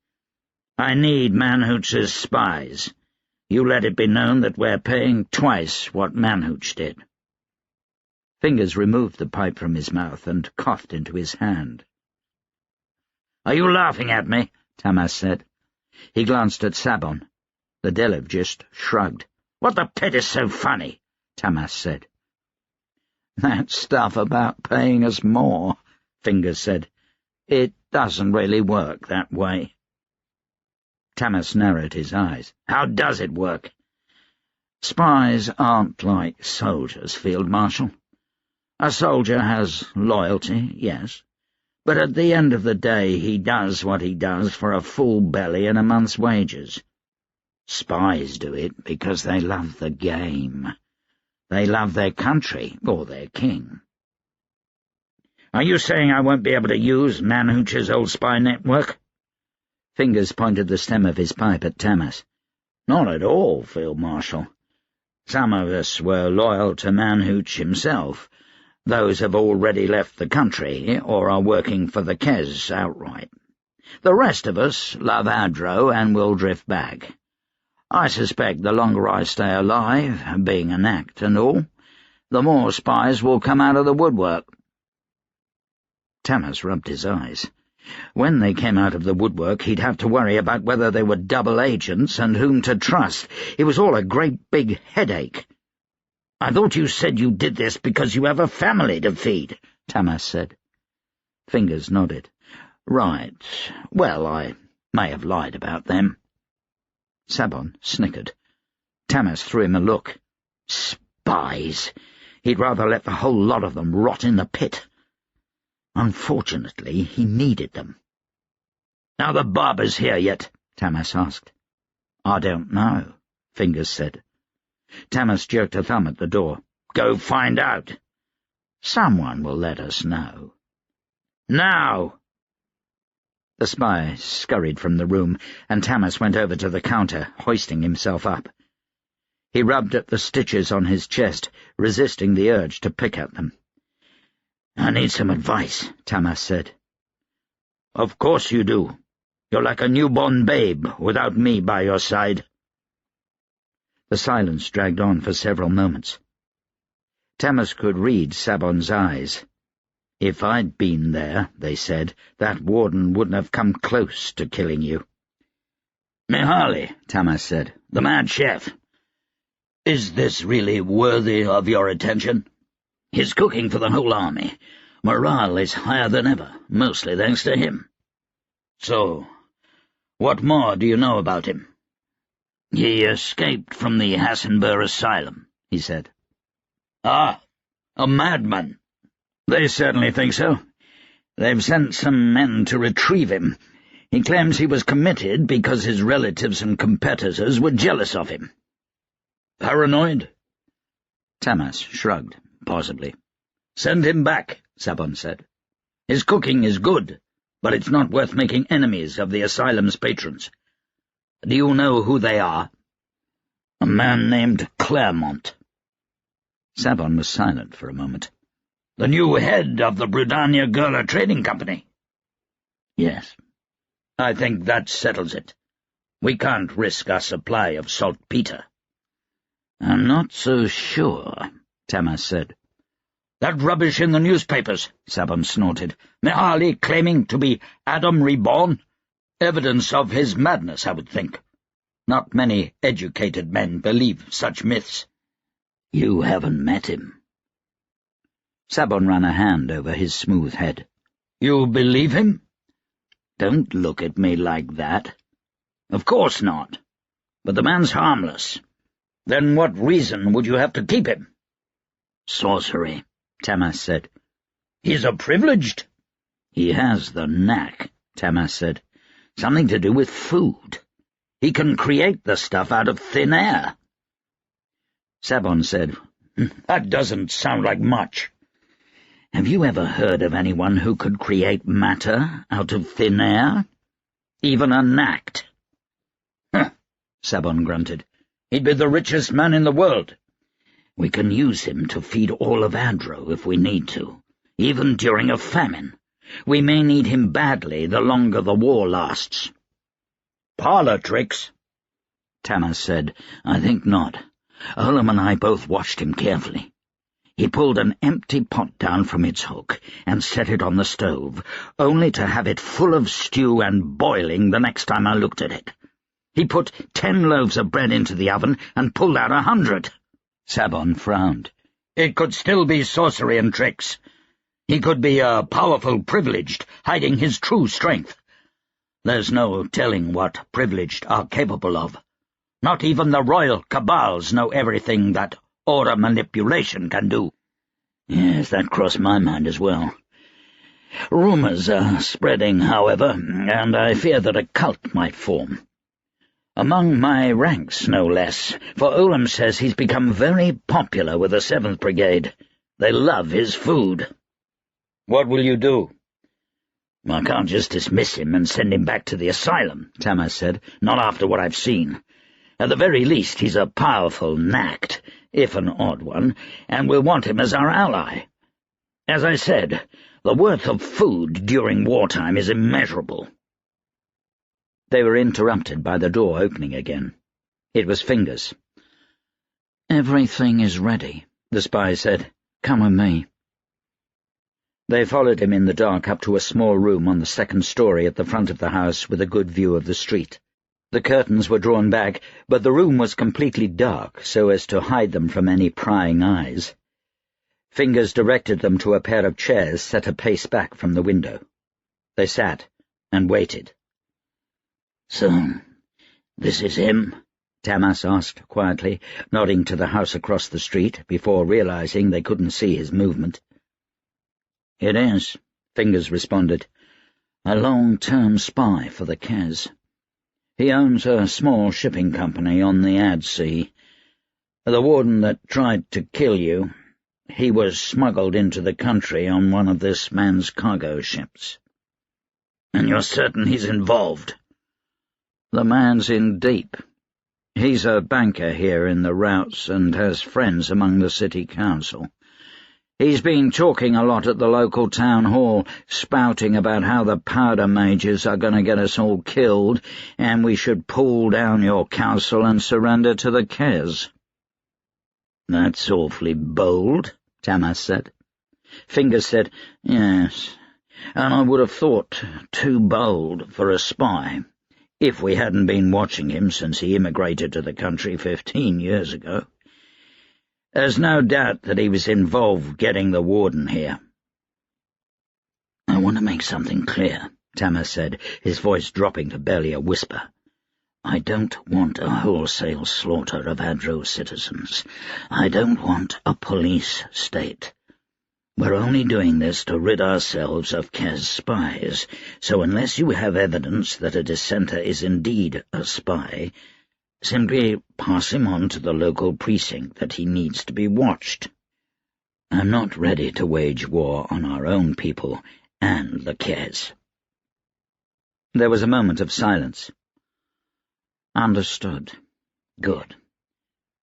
I need Manhooch's spies. You let it be known that we're paying twice what Manhooch did." Fingers removed the pipe from his mouth and coughed into his hand. "Are you laughing at me?" Tamas said. He glanced at Sabon. The Delev just shrugged. "What the pit is so funny?" Tamas said. "That stuff about paying us more," Fingers said. "It doesn't really work that way." Tamas narrowed his eyes. "How does it work?" "Spies aren't like soldiers, Field Marshal. A soldier has loyalty, yes, but at the end of the day he does what he does for a full belly and a month's wages. Spies do it because they love the game. They love their country or their king." "Are you saying I won't be able to use Manhooch's old spy network?" Fingers pointed the stem of his pipe at Tamas. "Not at all, Field Marshal. Some of us were loyal to Manhooch himself. Those have already left the country or are working for the Kes outright. The rest of us love Adro and will drift back. I suspect the longer I stay alive, being an act and all, the more spies will come out of the woodwork." Tamas rubbed his eyes. When they came out of the woodwork, he'd have to worry about whether they were double agents and whom to trust. It was all a great big headache. "I thought you said you did this because you have a family to feed," Tamas said. Fingers nodded. "Right. Well, I may have lied about them." Sabon snickered. Tamas threw him a look. Spies! He'd rather let the whole lot of them rot in the pit. Unfortunately, he needed them. "Are the barbers here yet?" Tamas asked. "I don't know," Fingers said. Tamas jerked a thumb at the door. "Go find out." "Someone will let us know." "Now!" The spy scurried from the room, and Tamas went over to the counter, hoisting himself up. He rubbed at the stitches on his chest, resisting the urge to pick at them. "I need some advice," Tamas said. "Of course you do. You're like a newborn babe without me by your side." The silence dragged on for several moments. Tamas could read Sabon's eyes. "If I'd been there," they said, "that warden wouldn't have come close to killing you." "Mihaly," Tamas said, "the mad chef. Is this really worthy of your attention? He's cooking for the whole army. Morale is higher than ever, mostly thanks to him. So, what more do you know about him?" "He escaped from the Hassenbur asylum," he said. "Ah, a madman." "They certainly think so. They've sent some men to retrieve him. He claims he was committed because his relatives and competitors were jealous of him." "Paranoid?" Tamas shrugged, possibly. "Send him back," Sabon said. "His cooking is good, but it's not worth making enemies of the asylum's patrons. Do you know who they are?" "A man named Claremont." Sabon was silent for a moment. "The new head of the Brudania Gurla Trading Company?" "Yes. I think that settles it. We can't risk our supply of saltpeter." "I'm not so sure," Tamas said. "That rubbish in the newspapers," Sabon snorted. "Mihaly claiming to be Adam Reborn? Evidence of his madness, I would think. Not many educated men believe such myths." "You haven't met him." Sabon ran a hand over his smooth head. "You believe him?" "Don't look at me like that." "Of course not. But the man's harmless. Then what reason would you have to keep him?" "Sorcery," Tamas said. "He's a privileged." "He has the knack," Tamas said. "Something to do with food. He can create the stuff out of thin air." Sabon said, "That doesn't sound like much." "Have you ever heard of anyone who could create matter out of thin air? Even a knack?" "Huh," Sabon grunted. "He'd be the richest man in the world." "We can use him to feed all of Adro if we need to, even during a famine. We may need him badly the longer the war lasts." "Parlor tricks?" Tamas said. "I think not. Olam and I both watched him carefully. He pulled an empty pot down from its hook and set it on the stove, only to have it full of stew and boiling the next time I looked at it. He put 10 loaves of bread into the oven and pulled out 100. Sabon frowned. It could still be sorcery and tricks. He could be a powerful privileged, hiding his true strength. There's no telling what privileged are capable of. Not even the royal cabals know everything that aura manipulation can do. Yes, that crossed my mind as well. Rumors are spreading, however, and I fear that a cult might form. Among my ranks, no less, for Ulam says he's become very popular with the 7th Brigade. They love his food. What will you do? I can't just dismiss him and send him back to the asylum, Tamas said, not after what I've seen. At the very least, he's a powerful nact, if an odd one, and we'll want him as our ally. As I said, the worth of food during wartime is immeasurable. They were interrupted by the door opening again. It was Fingers. "Everything is ready," the spy said. "Come with me." They followed him in the dark up to a small room on the 2nd story at the front of the house with a good view of the street. The curtains were drawn back, but the room was completely dark, so as to hide them from any prying eyes. Fingers directed them to a pair of chairs set a pace back from the window. They sat and waited. "So, this is him?" Tamas asked quietly, nodding to the house across the street, before realizing they couldn't see his movement. "It is," Fingers responded. "A long-term spy for the Kez. He owns a small shipping company on the Ad Sea. The warden that tried to kill you, he was smuggled into the country on one of this man's cargo ships." "And you're certain he's involved?" "The man's in deep. He's a banker here in the routes and has friends among the city council. He's been talking a lot at the local town hall, spouting about how the Powder Mages are going to get us all killed, and we should pull down your council and surrender to the Kez." "That's awfully bold," Tamas said. Fingers said, "Yes, and I would have thought too bold for a spy, if we hadn't been watching him since he immigrated to the country 15 years ago. There's no doubt that he was involved getting the warden here." "I want to make something clear," Tamas said, his voice dropping to barely a whisper. "I don't want a wholesale slaughter of Adro citizens. I don't want a police state. We're only doing this to rid ourselves of Kez spies, so unless you have evidence that a dissenter is indeed a spy, simply pass him on to the local precinct that he needs to be watched. I'm not ready to wage war on our own people and the Kez." There was a moment of silence. "Understood. Good.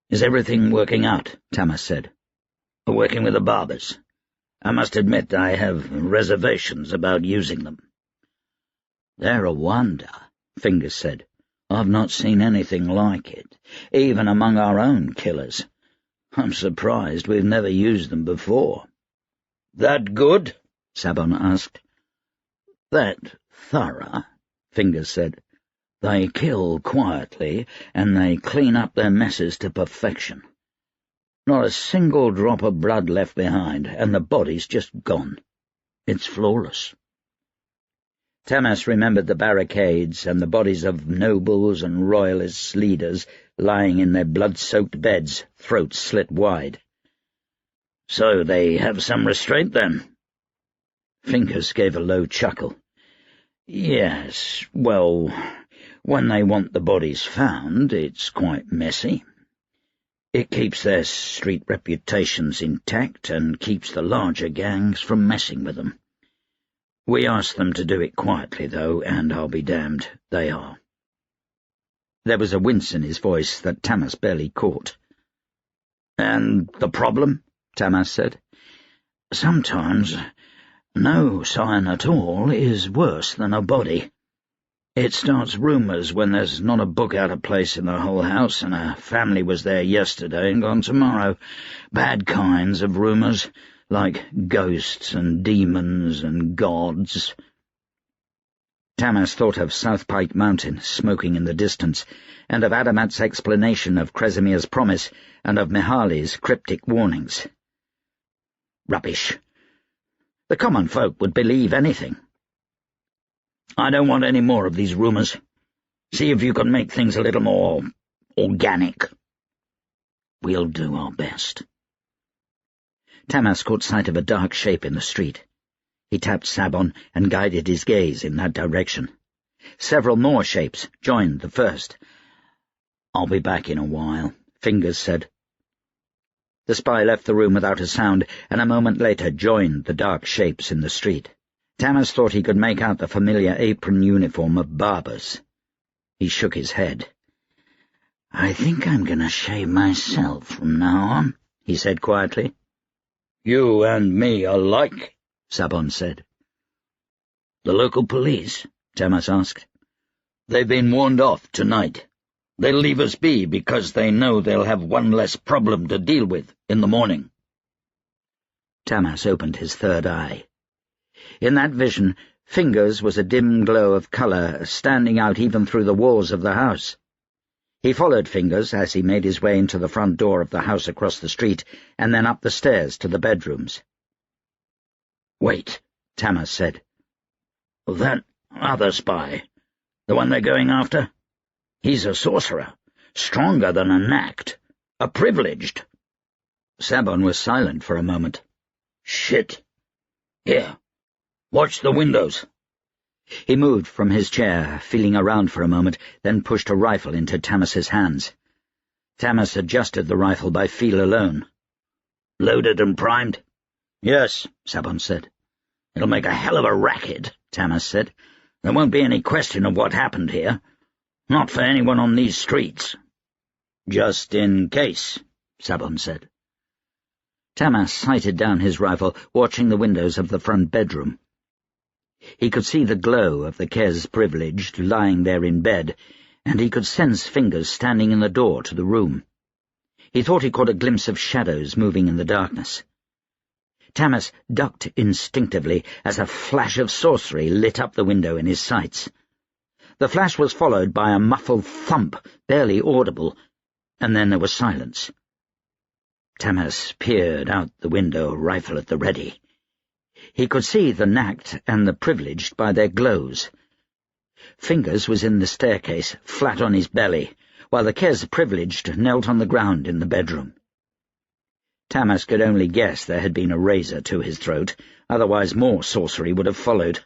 Is everything working out?" Tamas said. "Working with the barbers. I must admit I have reservations about using them." "They're a wonder," Fingers said. "I've not seen anything like it, even among our own killers. I'm surprised we've never used them before." "That good?" Sabon asked. "That thorough," Fingers said. "They kill quietly, and they clean up their messes to perfection. Not a single drop of blood left behind, and the body's just gone. It's flawless." Tamas remembered the barricades and the bodies of nobles and royalist leaders lying in their blood-soaked beds, throats slit wide. "So they have some restraint, then?" Fingers gave a low chuckle. "Yes, well, when they want the bodies found, it's quite messy. It keeps their street reputations intact and keeps the larger gangs from messing with them. We ask them to do it quietly, though, and I'll be damned, they are." There was a wince in his voice that Tamas barely caught. "And the problem?" Tamas said. "Sometimes no sign at all is worse than a body. It starts rumours when there's not a book out of place in the whole house, and a family was there yesterday and gone tomorrow. Bad kinds of rumours, like ghosts and demons and gods." Tamas thought of South Pike Mountain smoking in the distance, and of Adamat's explanation of Krezimir's promise, and of Mihali's cryptic warnings. Rubbish. The common folk would believe anything. I don't want any more of these rumours. See if you can make things a little more organic. We'll do our best. Tamas caught sight of a dark shape in the street. He tapped Sabon and guided his gaze in that direction. Several more shapes joined the first. "I'll be back in a while," Fingers said. The spy left the room without a sound, and a moment later joined the dark shapes in the street. Tamas thought he could make out the familiar apron uniform of barbers. He shook his head. "I think I'm going to shave myself from now on," he said quietly. "You and me alike," Sabon said. "The local police?" Tamas asked. "They've been warned off tonight. They'll leave us be because they know they'll have one less problem to deal with in the morning." Tamas opened his third eye. In that vision, Fingers was a dim glow of colour standing out even through the walls of the house. He followed Fingers as he made his way into the front door of the house across the street and then up the stairs to the bedrooms. "Wait," Tamas said. "That other spy, the one they're going after? He's a sorcerer, stronger than an act, a privileged." Sabon was silent for a moment. "Shit. Here, watch the windows." He moved from his chair, feeling around for a moment, then pushed a rifle into Tamas's hands. Tamas adjusted the rifle by feel alone. "Loaded and primed?" "Yes," Sabon said. "It'll make a hell of a racket," Tamas said. "There won't be any question of what happened here. Not for anyone on these streets." "Just in case," Sabon said. Tamas sighted down his rifle, watching the windows of the front bedroom. He could see the glow of the Kes privileged lying there in bed, and he could sense Fingers standing in the door to the room. He thought he caught a glimpse of shadows moving in the darkness. Tamas ducked instinctively as a flash of sorcery lit up the window in his sights. The flash was followed by a muffled thump, barely audible, and then there was silence. Tamas peered out the window, rifle at the ready. He could see the knacked and the privileged by their glows. Fingers was in the staircase, flat on his belly, while the Kes privileged knelt on the ground in the bedroom. Tamas could only guess there had been a razor to his throat, otherwise more sorcery would have followed.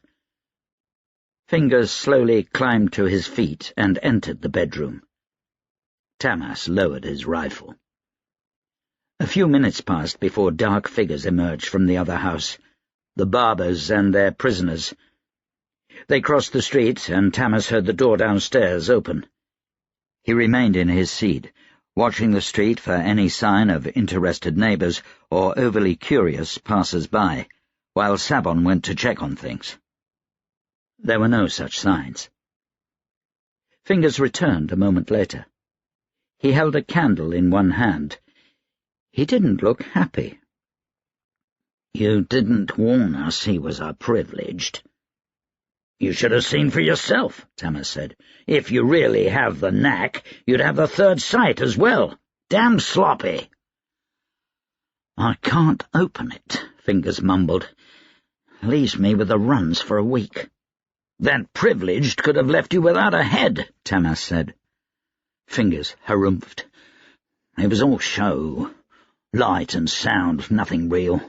Fingers slowly climbed to his feet and entered the bedroom. Tamas lowered his rifle. A few minutes passed before dark figures emerged from the other house, the barbers and their prisoners. They crossed the street, and Tamas heard the door downstairs open. He remained in his seat, watching the street for any sign of interested neighbours or overly curious passers-by, while Sabon went to check on things. There were no such signs. Fingers returned a moment later. He held a candle in one hand. He didn't look happy. "You didn't warn us he was a privileged." "You should have seen for yourself," Tamas said. "If you really have the knack, you'd have the third sight as well. Damn sloppy." "I can't open it," Fingers mumbled. "Leaves me with the runs for a week." "That privileged could have left you without a head," Tamas said. Fingers harumphed. "It was all show. Light and sound, nothing real.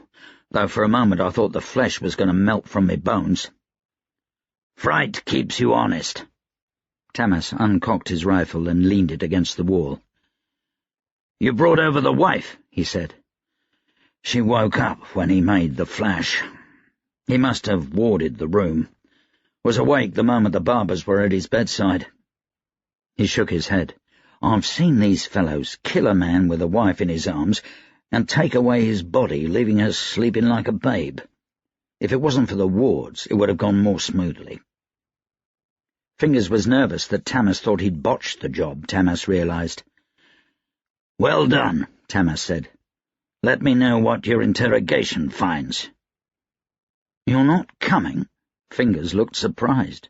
Though for a moment I thought the flesh was going to melt from my bones." "Fright keeps you honest." Tamas uncocked his rifle and leaned it against the wall. "You brought over the wife," he said. "She woke up when he made the flash. He must have warded the room. Was awake the moment the barbers were at his bedside." He shook his head. "I've seen these fellows kill a man with a wife in his arms and take away his body, leaving her sleeping like a babe. If it wasn't for the wards, it would have gone more smoothly." Fingers was nervous that Tamas thought he'd botched the job, Tamas realized. "Well done," Tamas said. "Let me know what your interrogation finds." "You're not coming?" Fingers looked surprised.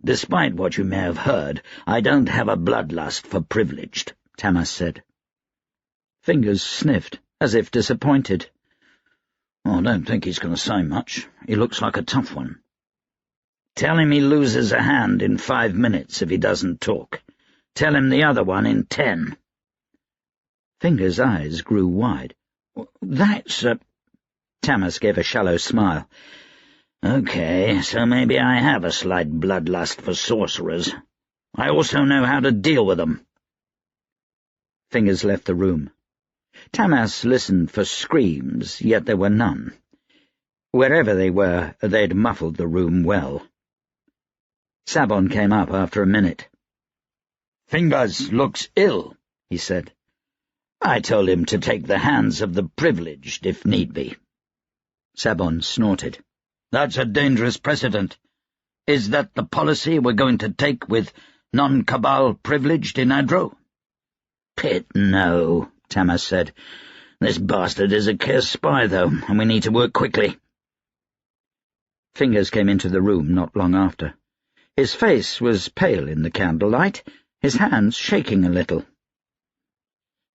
"Despite what you may have heard, I don't have a bloodlust for privileged," Tamas said. Fingers sniffed, as if disappointed. I don't think he's going to say much. He looks like a tough one. Tell him he loses a hand in 5 minutes if he doesn't talk. Tell him the other one in 10. Finger's eyes grew wide. That's Tamas gave a shallow smile. Okay, so maybe I have a slight bloodlust for sorcerers. I also know how to deal with them. Fingers left the room. Tamas listened for screams, yet there were none. Wherever they were, they'd muffled the room well. Sabon came up after a minute. Fingers looks ill, he said. I told him to take the hands of the privileged, if need be. Sabon snorted. That's a dangerous precedent. Is that the policy we're going to take with non-cabal privileged in Adro? Pit, no, Tamas said. This bastard is a Kes spy, though, and we need to work quickly. Fingers came into the room not long after. His face was pale in the candlelight, his hands shaking a little.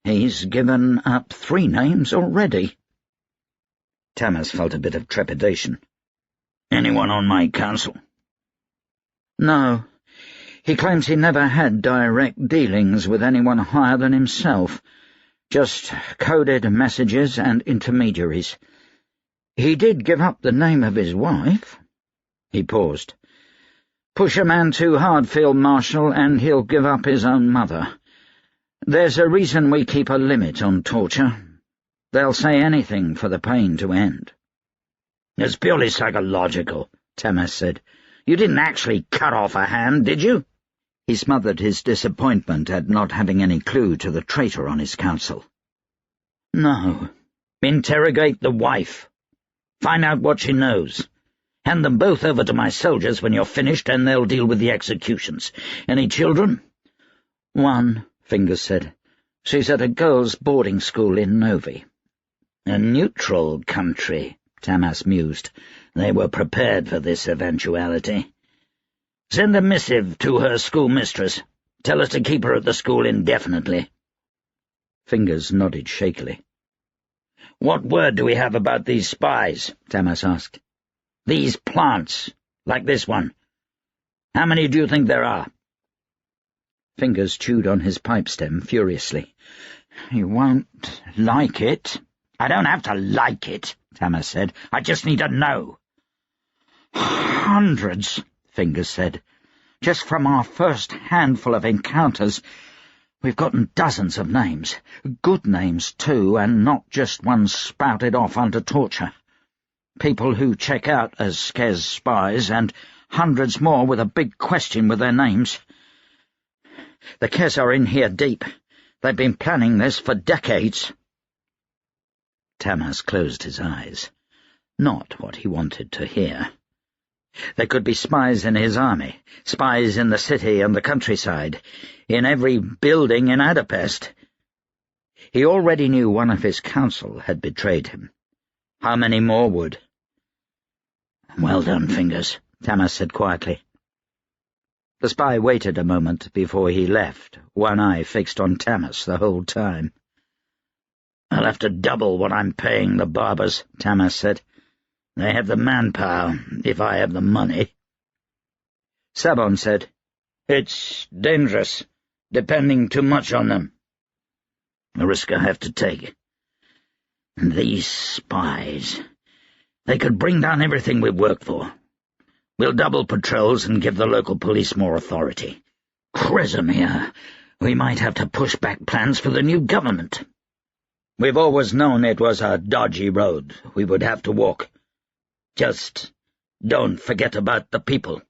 He's given up 3 names already. Tamas felt a bit of trepidation. Anyone on my council? No. He claims he never had direct dealings with anyone higher than himself, just coded messages and intermediaries. He did give up the name of his wife. He paused. Push a man too hard, Field Marshal, and he'll give up his own mother. There's a reason we keep a limit on torture. They'll say anything for the pain to end. It's purely psychological, Tamas said. You didn't actually cut off a hand, did you? He smothered his disappointment at not having any clue to the traitor on his council. No. Interrogate the wife. Find out what she knows. Hand them both over to my soldiers when you're finished, and they'll deal with the executions. Any children? 1, Fingers said. She's at a girls' boarding school in Novi. A neutral country, Tamas mused. They were prepared for this eventuality. Send a missive to her schoolmistress. Tell her to keep her at the school indefinitely. Fingers nodded shakily. What word do we have about these spies? Tamas asked. These plants, like this one. How many do you think there are? Fingers chewed on his pipe stem furiously. You won't like it. I don't have to like it, Tamas said. I just need to know. Hundreds, Fingers said. Just from our first handful of encounters, we've gotten dozens of names. Good names, too, and not just ones spouted off under torture. People who check out as Kes spies, and hundreds more with a big question with their names. The Kes are in here deep. They've been planning this for decades. Tamas closed his eyes. Not what he wanted to hear. There could be spies in his army, spies in the city and the countryside, in every building in Adapest. He already knew one of his council had betrayed him. How many more would? Well done, Fingers, Tamas said quietly. The spy waited a moment before he left, one eye fixed on Tamas the whole time. I'll have to double what I'm paying the barbers, Tamas said. They have the manpower, if I have the money. Sabon said, It's dangerous, depending too much on them. A risk I have to take. And these spies, they could bring down everything we've worked for. We'll double patrols and give the local police more authority. Kresimir, we might have to push back plans for the new government. We've always known it was a dodgy road we would have to walk. Just don't forget about the people.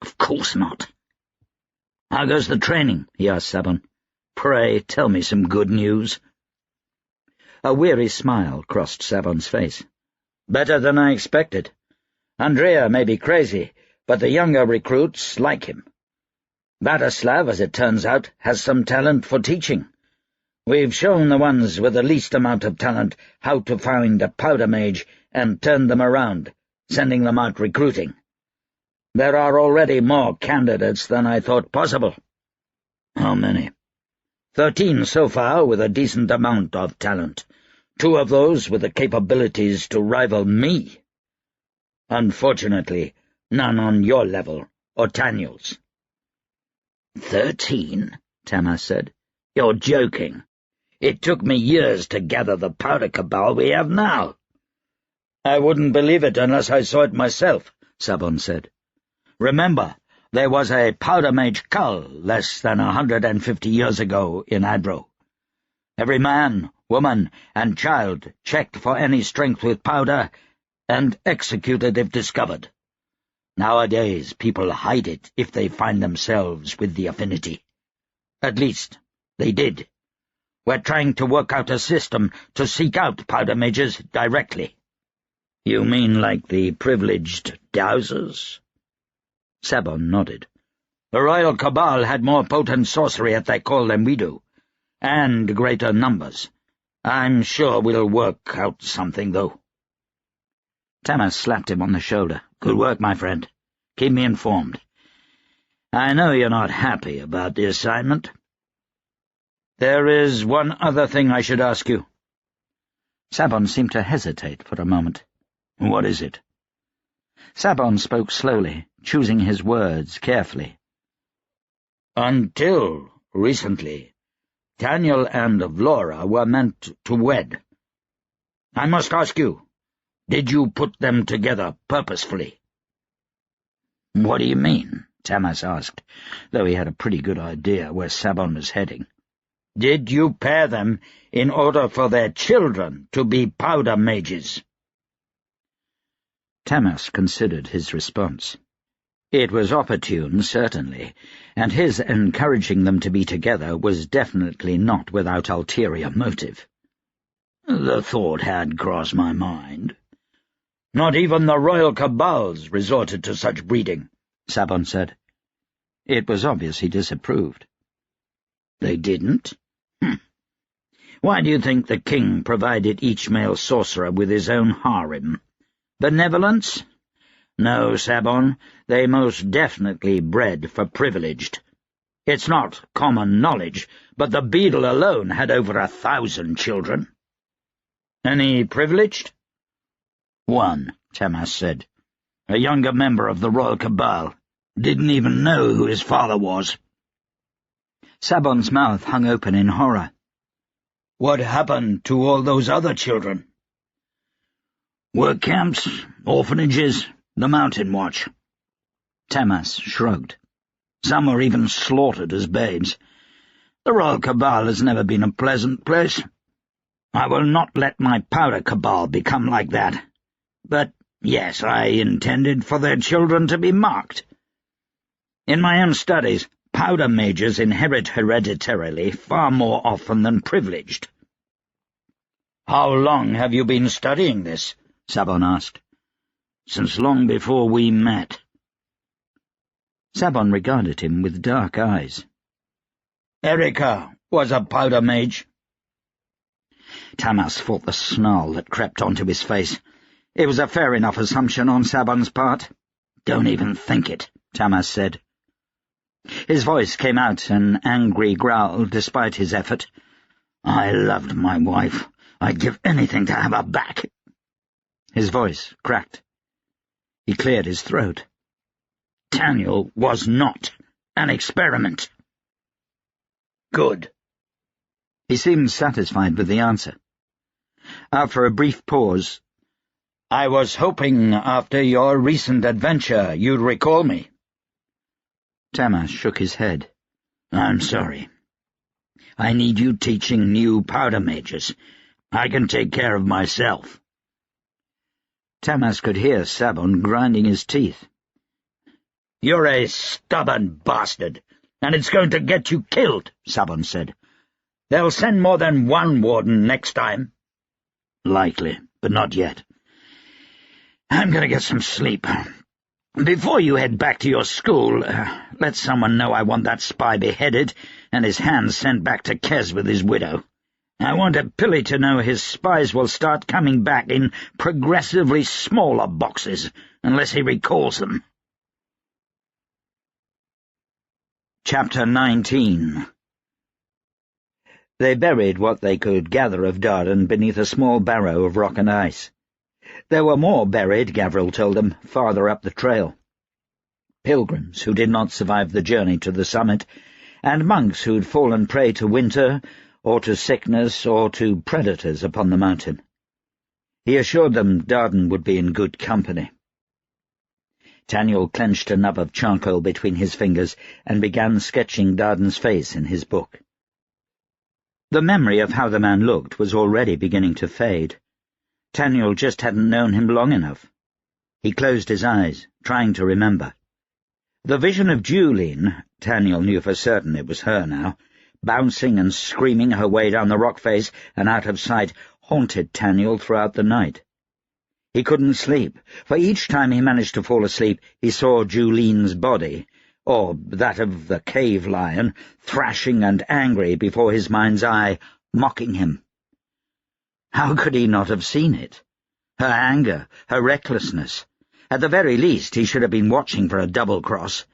Of course not. How goes the training? He asked Sabon. Pray tell me some good news. A weary smile crossed Sabon's face. Better than I expected. Andrea may be crazy, but the younger recruits like him. Vatislav, as it turns out, has some talent for teaching. We've shown the ones with the least amount of talent how to find a powder mage and turn them around, sending them out recruiting. There are already more candidates than I thought possible. How many? 13 so far, with a decent amount of talent. 2 of those with the capabilities to rival me. Unfortunately, none on your level, or Taniel's. 13, Tamas said. You're joking. It took me years to gather the powder cabal we have now. I wouldn't believe it unless I saw it myself, Sabon said. Remember, there was a Powder Mage cull less than 150 years ago in Adro. Every man, woman, and child checked for any strength with powder and executed if discovered. Nowadays, people hide it if they find themselves with the affinity. At least, they did. We're trying to work out a system to seek out powder mages directly. You mean like the privileged dowsers? Sabon nodded. The Royal Cabal had more potent sorcery at their call than we do, and greater numbers. I'm sure we'll work out something, though. Tamas slapped him on the shoulder. Good work, my friend. Keep me informed. I know you're not happy about the assignment. There is one other thing I should ask you. Sabon seemed to hesitate for a moment. What is it? Sabon spoke slowly, choosing his words carefully. Until recently, Taniel and Vlora were meant to wed. I must ask you, did you put them together purposefully? What do you mean? Tamas asked, though he had a pretty good idea where Sabon was heading. Did you pair them in order for their children to be powder mages? Tamas considered his response. It was opportune, certainly, and his encouraging them to be together was definitely not without ulterior motive. The thought had crossed my mind. Not even the Royal Cabals resorted to such breeding, Sabon said. It was obvious he disapproved. They didn't? Why do you think the king provided each male sorcerer with his own harem? Benevolence? No, Sabon, they most definitely bred for privileged. It's not common knowledge, but the beadle alone had over 1,000 children. Any privileged? One, Tamas said. A younger member of the Royal Cabal. Didn't even know who his father was. Sabon's mouth hung open in horror. What happened to all those other children? Work camps, orphanages, the Mountain Watch. Tamas shrugged. Some were even slaughtered as babes. The Royal Cabal has never been a pleasant place. I will not let my powder cabal become like that. But, yes, I intended for their children to be marked. In my own studies, powder mages inherit hereditarily far more often than privileged. How long have you been studying this? Sabon asked. Since long before we met. Sabon regarded him with dark eyes. Erica was a powder mage. Tamas fought the snarl that crept onto his face. It was a fair enough assumption on Sabon's part. Don't even think it, Tamas said. His voice came out an angry growl despite his effort. I loved my wife. I'd give anything to have her back. His voice cracked. He cleared his throat. Taniel was not an experiment. Good. He seemed satisfied with the answer. After a brief pause, I was hoping after your recent adventure you'd recall me. Tamas shook his head. I'm sorry. I need you teaching new powder mages. I can take care of myself. Tamas could hear Sabon grinding his teeth. You're a stubborn bastard, and it's going to get you killed, Sabon said. They'll send more than one warden next time. Likely, but not yet. I'm going to get some sleep. Before you head back to your school, let someone know I want that spy beheaded and his hands sent back to Kez with his widow. I want Apilly to know his spies will start coming back in progressively smaller boxes, unless he recalls them. Chapter 19. They buried what they could gather of Darden beneath a small barrow of rock and ice. There were more buried, Gavriel told them, farther up the trail. Pilgrims who did not survive the journey to the summit, and monks who'd fallen prey to winter, or to sickness, or to predators upon the mountain. He assured them Darden would be in good company. Taniel clenched a nub of charcoal between his fingers and began sketching Darden's face in his book. The memory of how the man looked was already beginning to fade. Taniel just hadn't known him long enough. He closed his eyes, trying to remember. The vision of Juline, Taniel knew for certain it was her now, bouncing and screaming her way down the rock face and out of sight, haunted Taniel throughout the night. He couldn't sleep, for each time he managed to fall asleep he saw Juline's body, or that of the cave lion, thrashing and angry before his mind's eye, mocking him. How could he not have seen it? Her anger, her recklessness. At the very least, he should have been watching for a double-cross.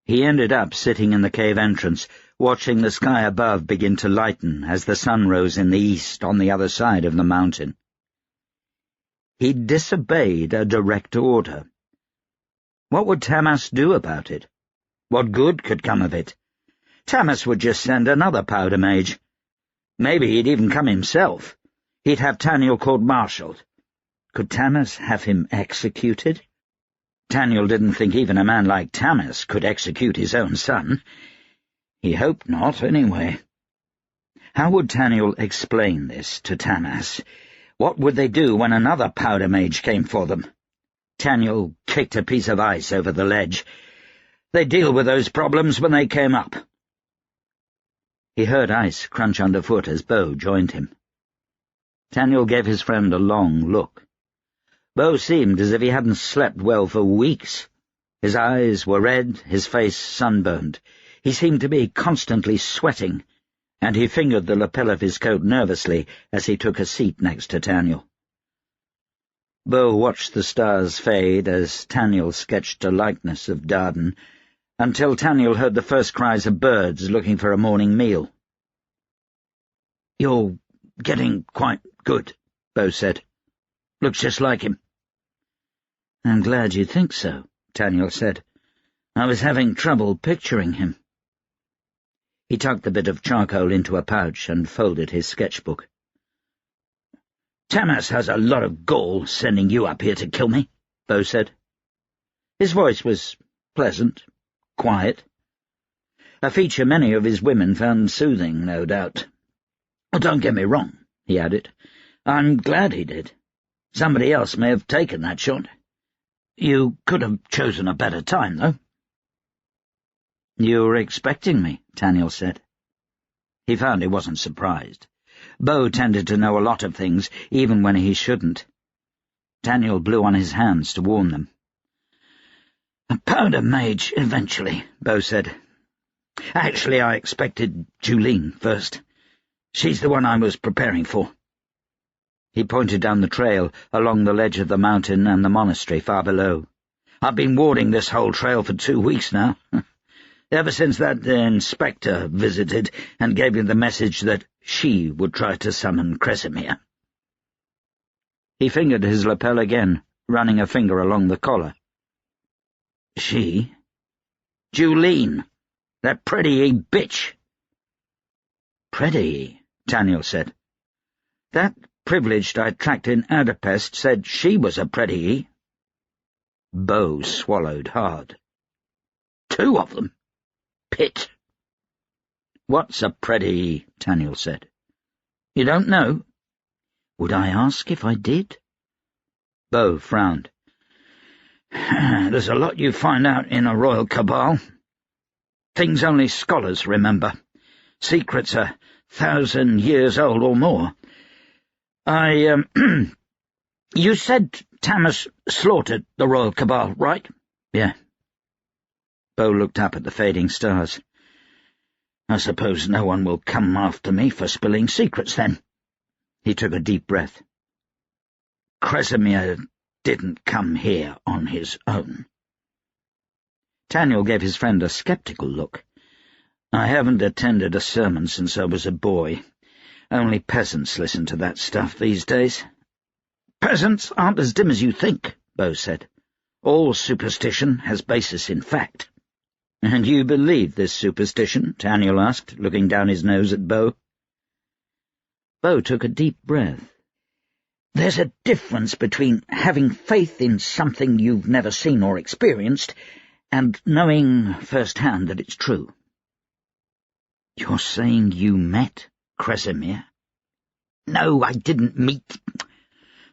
He ended up sitting in the cave entrance, watching the sky above begin to lighten as the sun rose in the east on the other side of the mountain. He disobeyed a direct order. What would Tamas do about it? What good could come of it? Tamas would just send another powder mage. Maybe he'd even come himself. He'd have Taniel court-martialed. Could Tamas have him executed? Taniel didn't think even a man like Tamas could execute his own son. He hoped not, anyway. How would Taniel explain this to Tamas? What would they do when another powder mage came for them? Taniel kicked a piece of ice over the ledge. They'd deal with those problems when they came up. He heard ice crunch underfoot as Bo joined him. Taniel gave his friend a long look. Bo seemed as if he hadn't slept well for weeks. His eyes were red, his face sunburned. He seemed to be constantly sweating, and he fingered the lapel of his coat nervously as he took a seat next to Taniel. Bo watched the stars fade as Taniel sketched a likeness of Darden, until Taniel heard the first cries of birds looking for a morning meal. "You're getting quite good," Bo said. "Looks just like him." "I'm glad you think so," Taniel said. "I was having trouble picturing him." He tucked the bit of charcoal into a pouch and folded his sketchbook. "Tamas has a lot of gall sending you up here to kill me," Bo said. His voice was pleasant, quiet. A feature many of his women found soothing, no doubt. "Don't get me wrong," he added. "I'm glad he did. Somebody else may have taken that shot. You could have chosen a better time, though." "You were expecting me," Taniel said. He found he wasn't surprised. Bo tended to know a lot of things, even when he shouldn't. Taniel blew on his hands to warn them. "A powder mage, eventually," Bo said. "Actually, I expected Juline first. She's the one I was preparing for." He pointed down the trail, along the ledge of the mountain and the monastery far below. "I've been warding this whole trail for 2 weeks now. Ever since that inspector visited and gave me the message that she would try to summon Kresimir." He fingered his lapel again, running a finger along the collar. "She? Juline, that pretty bitch." "Pretty," Taniel said. "That privileged I tracked in Adapest said she was a pretty." Bo swallowed hard. "2 of them? Pit." "What's a pretty?" Taniel said. "You don't know?" "Would I ask if I did?" Bo frowned. "There's a lot you find out in a royal cabal. Things only scholars remember. Secrets 1,000 years old or more. You said Tamas slaughtered the royal cabal, right?" "Yeah." Bo looked up at the fading stars. "I suppose no one will come after me for spilling secrets, then." He took a deep breath. "Kresimir didn't come here on his own." Taniel gave his friend a sceptical look. "I haven't attended a sermon since I was a boy. Only peasants listen to that stuff these days. Peasants aren't as dim as you think, Bo said. All superstition has basis in fact. And you believe this superstition? Taniel asked, looking down his nose at Bo. Bo took a deep breath. There's a difference between having faith in something you've never seen or experienced and knowing firsthand that it's true. You're saying you met Kresimir? No, I didn't meet...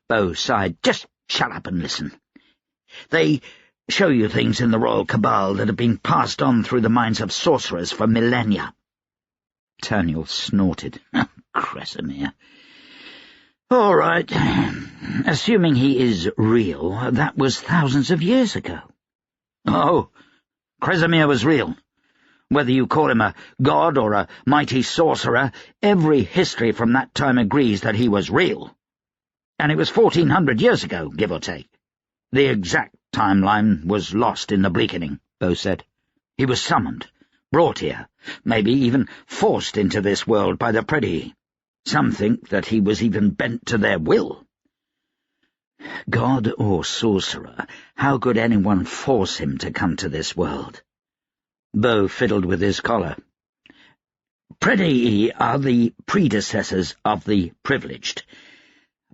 Bo sighed. Just shut up and listen. They show you things in the Royal Cabal that have been passed on through the minds of sorcerers for millennia. Taniel snorted. Kresimir. All right. Assuming he is real, that was thousands of years ago. Oh, Kresimir was real. Whether you call him a god or a mighty sorcerer, every history from that time agrees that he was real. And it was 1400 years ago, give or take. The exact timeline was lost in the bleakening, Bo said. He was summoned, brought here, maybe even forced into this world by the Predii. Some think that he was even bent to their will. God or sorcerer, how could anyone force him to come to this world? Bo fiddled with his collar. Predii are the predecessors of the privileged.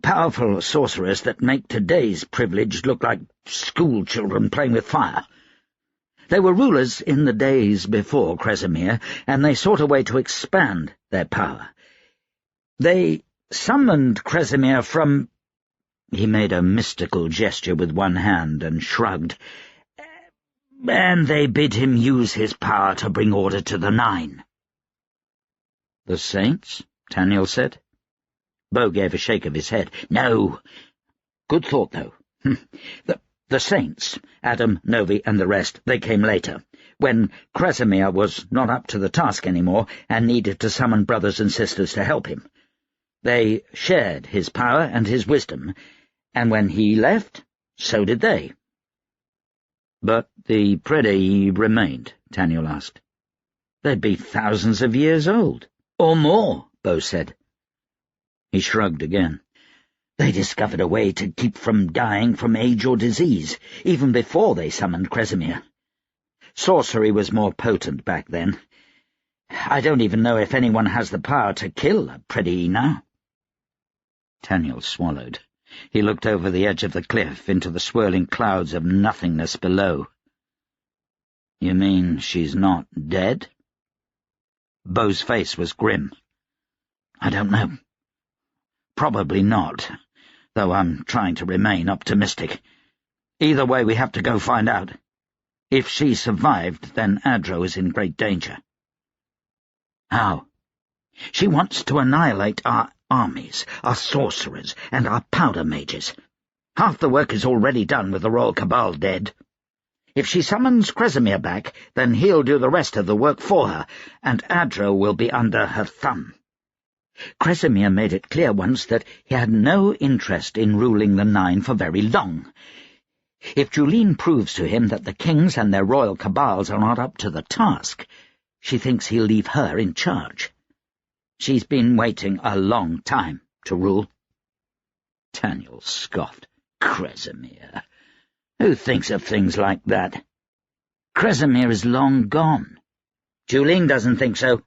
Powerful sorcerers that make today's privileged look like school children playing with fire. They were rulers in the days before Kresimir, and they sought a way to expand their power. They summoned Kresimir from... He made a mystical gesture with one hand and shrugged. And they bid him use his power to bring order to the Nine. The Saints? Taniel said. Bo gave a shake of his head. No. Good thought, though. The Saints, Adam, Novi, and the rest, they came later, when Kresimir was not up to the task anymore and needed to summon brothers and sisters to help him. They shared his power and his wisdom, and when he left, so did they. But the Predii remained, Taniel asked. They'd be thousands of years old. Or more, Bo said. He shrugged again. They discovered a way to keep from dying from age or disease, even before they summoned Kresimir. Sorcery was more potent back then. I don't even know if anyone has the power to kill a Predii now. Taniel swallowed. He looked over the edge of the cliff into the swirling clouds of nothingness below. You mean she's not dead? Bo's face was grim. I don't know. Probably not, though I'm trying to remain optimistic. Either way, we have to go find out. If she survived, then Adro is in great danger. How? She wants to annihilate our armies, our sorcerers, and our powder mages. Half the work is already done with the Royal Cabal dead. If she summons Kresimir back, then he'll do the rest of the work for her, and Adro will be under her thumb. Kresimir made it clear once that he had no interest in ruling the Nine for very long. If Julene proves to him that the kings and their royal cabals are not up to the task, she thinks he'll leave her in charge. She's been waiting a long time to rule. Taniel scoffed. Kresimir. Who thinks of things like that? Kresimir is long gone. Julene doesn't think so.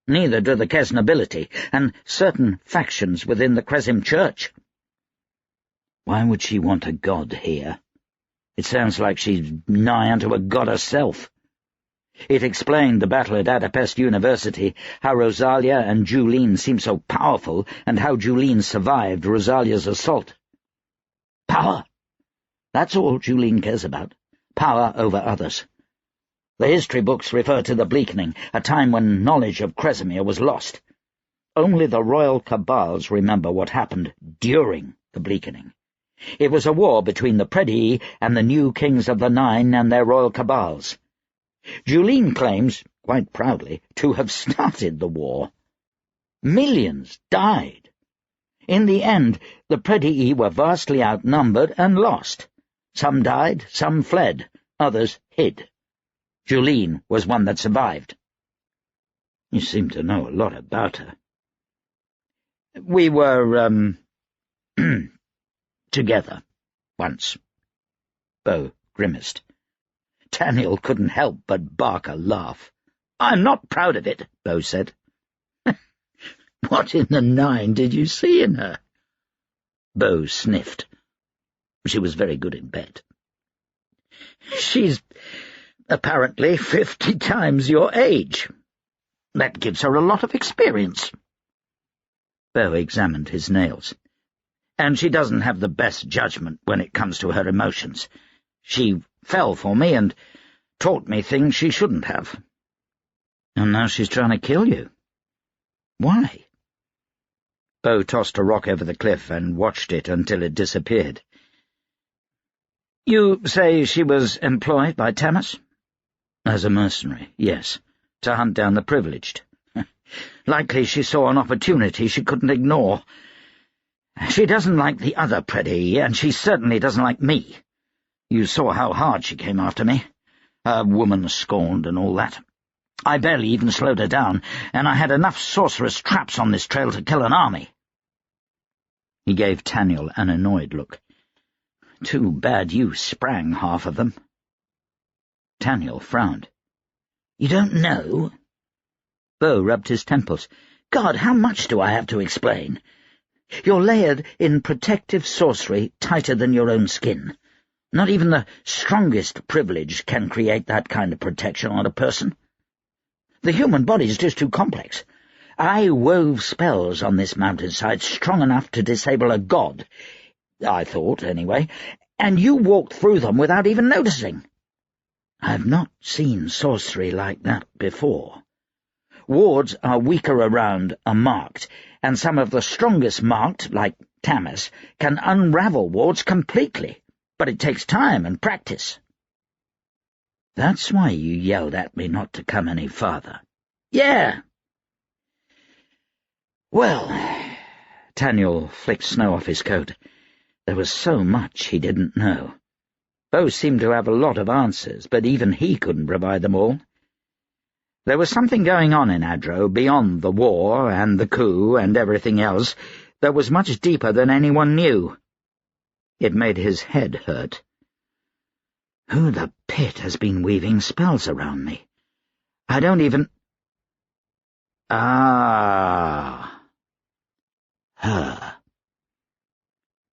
Neither do the Kes nobility, and certain factions within the Kresim Church. Why would she want a god here? It sounds like she's nigh unto a god herself. It explained the battle at Adapest University, how Rosalia and Julene seemed so powerful, and how Julene survived Rosalia's assault. Power. That's all Julene cares about. Power over others. The history books refer to the Bleakening, a time when knowledge of Kresimir was lost. Only the royal cabals remember what happened during the Bleakening. It was a war between the Predii and the new kings of the Nine and their royal cabals. Julene claims, quite proudly, to have started the war. Millions died. In the end, the Predii were vastly outnumbered and lost. Some died, some fled, others hid. Julene was one that survived. You seem to know a lot about her. We were, together, once. Bo grimaced. Taniel couldn't help but bark a laugh. "I'm not proud of it," Bo said. "What in the nine did you see in her?" Bo sniffed. She was very good in bed. "She's apparently 50 times your age. That gives her a lot of experience." Bo examined his nails. "And she doesn't have the best judgment when it comes to her emotions. She fell for me and taught me things she shouldn't have." "And now she's trying to kill you. Why?" Bo tossed a rock over the cliff and watched it until it disappeared. "You say she was employed by Tamas?" "As a mercenary, yes, to hunt down the privileged. Likely she saw an opportunity she couldn't ignore. She doesn't like the other Predi, and she certainly doesn't like me. You saw how hard she came after me. A woman scorned and all that. I barely even slowed her down, and I had enough sorceress traps on this trail to kill an army." He gave Taniel an annoyed look. "Too bad you sprang half of them." Taniel frowned. "You don't know?" Bo rubbed his temples. "God, how much do I have to explain? You're layered in protective sorcery tighter than your own skin. Not even the strongest privilege can create that kind of protection on a person. The human body's just too complex. I wove spells on this mountainside strong enough to disable a god, I thought, anyway, and you walked through them without even noticing. I've not seen sorcery like that before. Wards are weaker around are marked, and some of the strongest marked, like Tamas, can unravel wards completely, but it takes time and practice." "That's why you yelled at me not to come any farther." "Yeah." "Well," Taniel flicked snow off his coat. There was so much he didn't know. Bo seemed to have a lot of answers, but even he couldn't provide them all. There was something going on in Adro beyond the war and the coup and everything else that was much deeper than anyone knew. It made his head hurt. Who the pit has been weaving spells around me? I don't even— Ah. Her.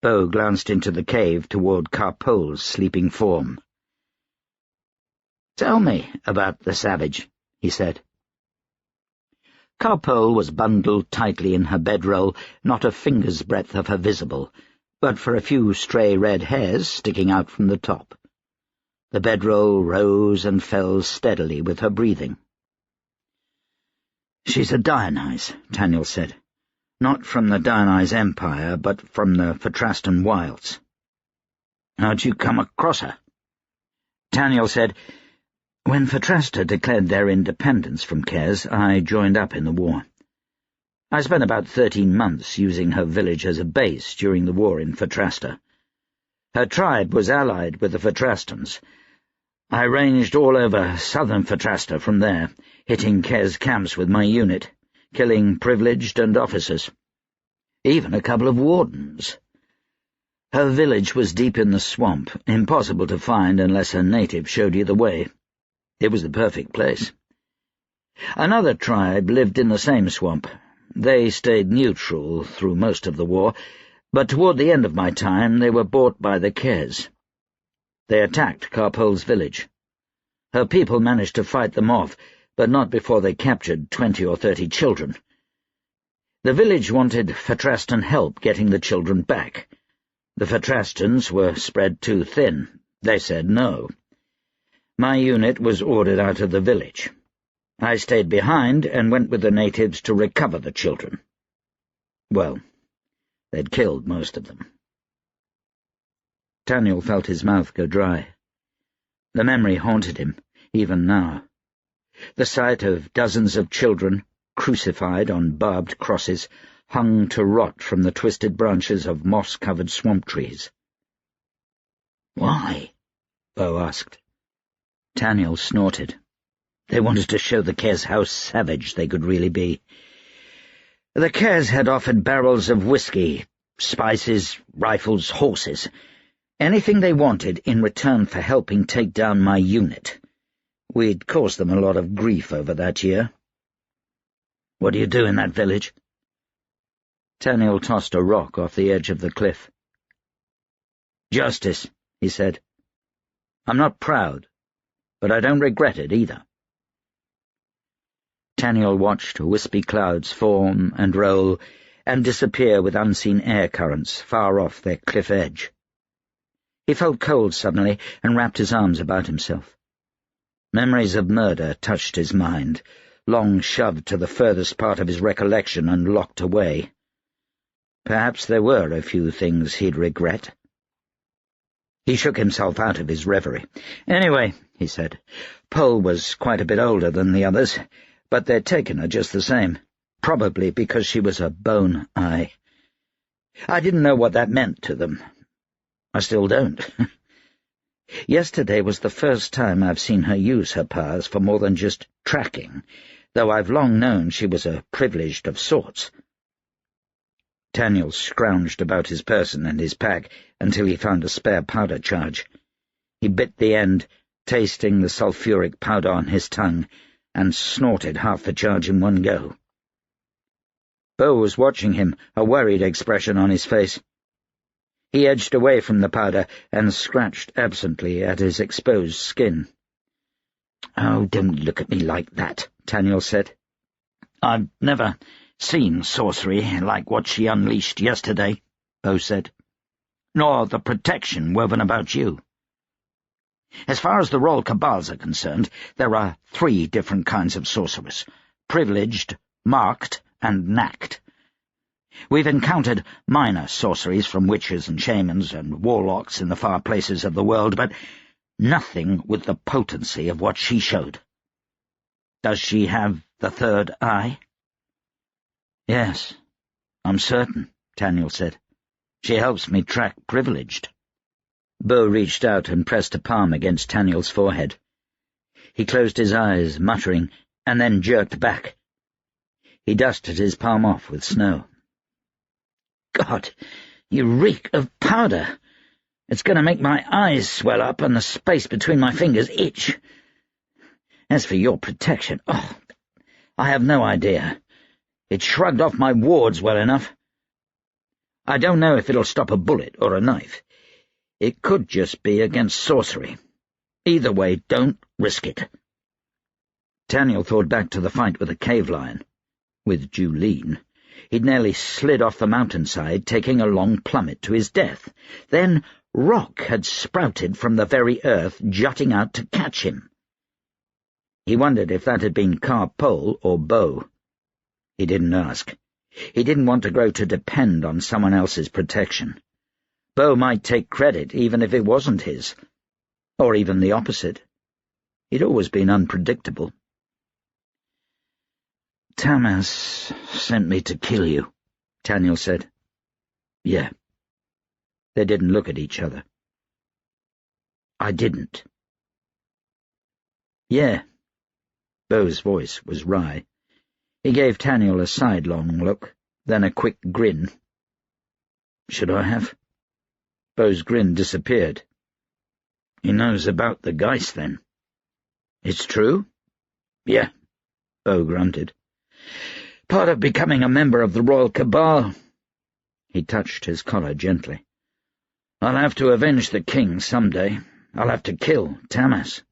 Bo glanced into the cave toward Carpole's sleeping form. "Tell me about the savage," he said. Carpole was bundled tightly in her bedroll, not a finger's breadth of her visible, but for a few stray red hairs sticking out from the top. The bedroll rose and fell steadily with her breathing. "She's a Dionyse," Taniel said. "Not from the Dionyse Empire, but from the Fatrastan wilds." "How'd you come across her?" Taniel said, "When Fatrasta declared their independence from Kez, I joined up in the war. I spent about 13 months using her village as a base during the war in Fatrasta. Her tribe was allied with the Fatrastans. I ranged all over southern Fatrasta from there, hitting Kez camps with my unit, killing privileged and officers. Even a couple of wardens. Her village was deep in the swamp, impossible to find unless a native showed you the way. It was the perfect place. Another tribe lived in the same swamp. They stayed neutral through most of the war, but toward the end of my time they were bought by the Kez. They attacked Carpole's village. Her people managed to fight them off, but not before they captured 20 or 30 children. The village wanted Fatrastan help getting the children back. The Fatrastans were spread too thin. They said no. My unit was ordered out of the village. I stayed behind and went with the natives to recover the children. Well, they'd killed most of them." Taniel felt his mouth go dry. The memory haunted him, even now. The sight of dozens of children, crucified on barbed crosses, hung to rot from the twisted branches of moss-covered swamp trees. "Why?" Bo asked. Taniel snorted. They wanted to show the Kez how savage they could really be. The Kes had offered barrels of whiskey, spices, rifles, horses, anything they wanted in return for helping take down my unit. We'd caused them a lot of grief over that year. "What do you do in that village?" Taniel tossed a rock off the edge of the cliff. "Justice," he said. "I'm not proud, but I don't regret it either." Taniel watched wispy clouds form and roll and disappear with unseen air currents far off their cliff edge. He felt cold suddenly and wrapped his arms about himself. Memories of murder touched his mind, long shoved to the furthest part of his recollection and locked away. Perhaps there were a few things he'd regret. He shook himself out of his reverie. "Anyway," he said, "Poe was quite a bit older than the others, but they'd taken her just the same, probably because she was a bone-eye. I didn't know what that meant to them. I still don't. Yesterday was the first time I've seen her use her powers for more than just tracking, though I've long known she was a privileged of sorts." Taniel scrounged about his person and his pack until he found a spare powder charge. He bit the end, tasting the sulphuric powder on his tongue, and snorted half the charge in one go. Bo was watching him, a worried expression on his face. He edged away from the powder and scratched absently at his exposed skin. "Oh, don't look at me like that," Taniel said. "I've never seen sorcery like what she unleashed yesterday," Bo said. "Nor the protection woven about you. As far as the Royal Cabals are concerned, there are 3 different kinds of sorcerers: privileged, marked, and knacked. We've encountered minor sorceries from witches and shamans and warlocks in the far places of the world, but nothing with the potency of what she showed. Does she have the third eye?" "Yes, I'm certain," Taniel said. "She helps me track privileged." Bo reached out and pressed a palm against Taniel's forehead. He closed his eyes, muttering, and then jerked back. He dusted his palm off with snow. "God, you reek of powder. It's going to make my eyes swell up and the space between my fingers itch. As for your protection, I have no idea. It shrugged off my wards well enough. I don't know if it'll stop a bullet or a knife. It could just be against sorcery. Either way, don't risk it." Taniel thought back to the fight with the cave lion. With Julene, he'd nearly slid off the mountainside, taking a long plummet to his death. Then rock had sprouted from the very earth, jutting out to catch him. He wondered if that had been Car-Pole or Bo. He didn't ask. He didn't want to grow to depend on someone else's protection. Bo might take credit even if it wasn't his. Or even the opposite. He'd always been unpredictable. "Tamas sent me to kill you," Taniel said. "Yeah." They didn't look at each other. "I didn't." "Yeah." Bo's voice was wry. He gave Taniel a sidelong look, then a quick grin. "Should I have?" Bo's grin disappeared. "He knows about the Geist, then." "It's true?" "Yeah," Bo grunted. "Part of becoming a member of the Royal Cabal." He touched his collar gently. "I'll have to avenge the king someday. I'll have to kill Tamas."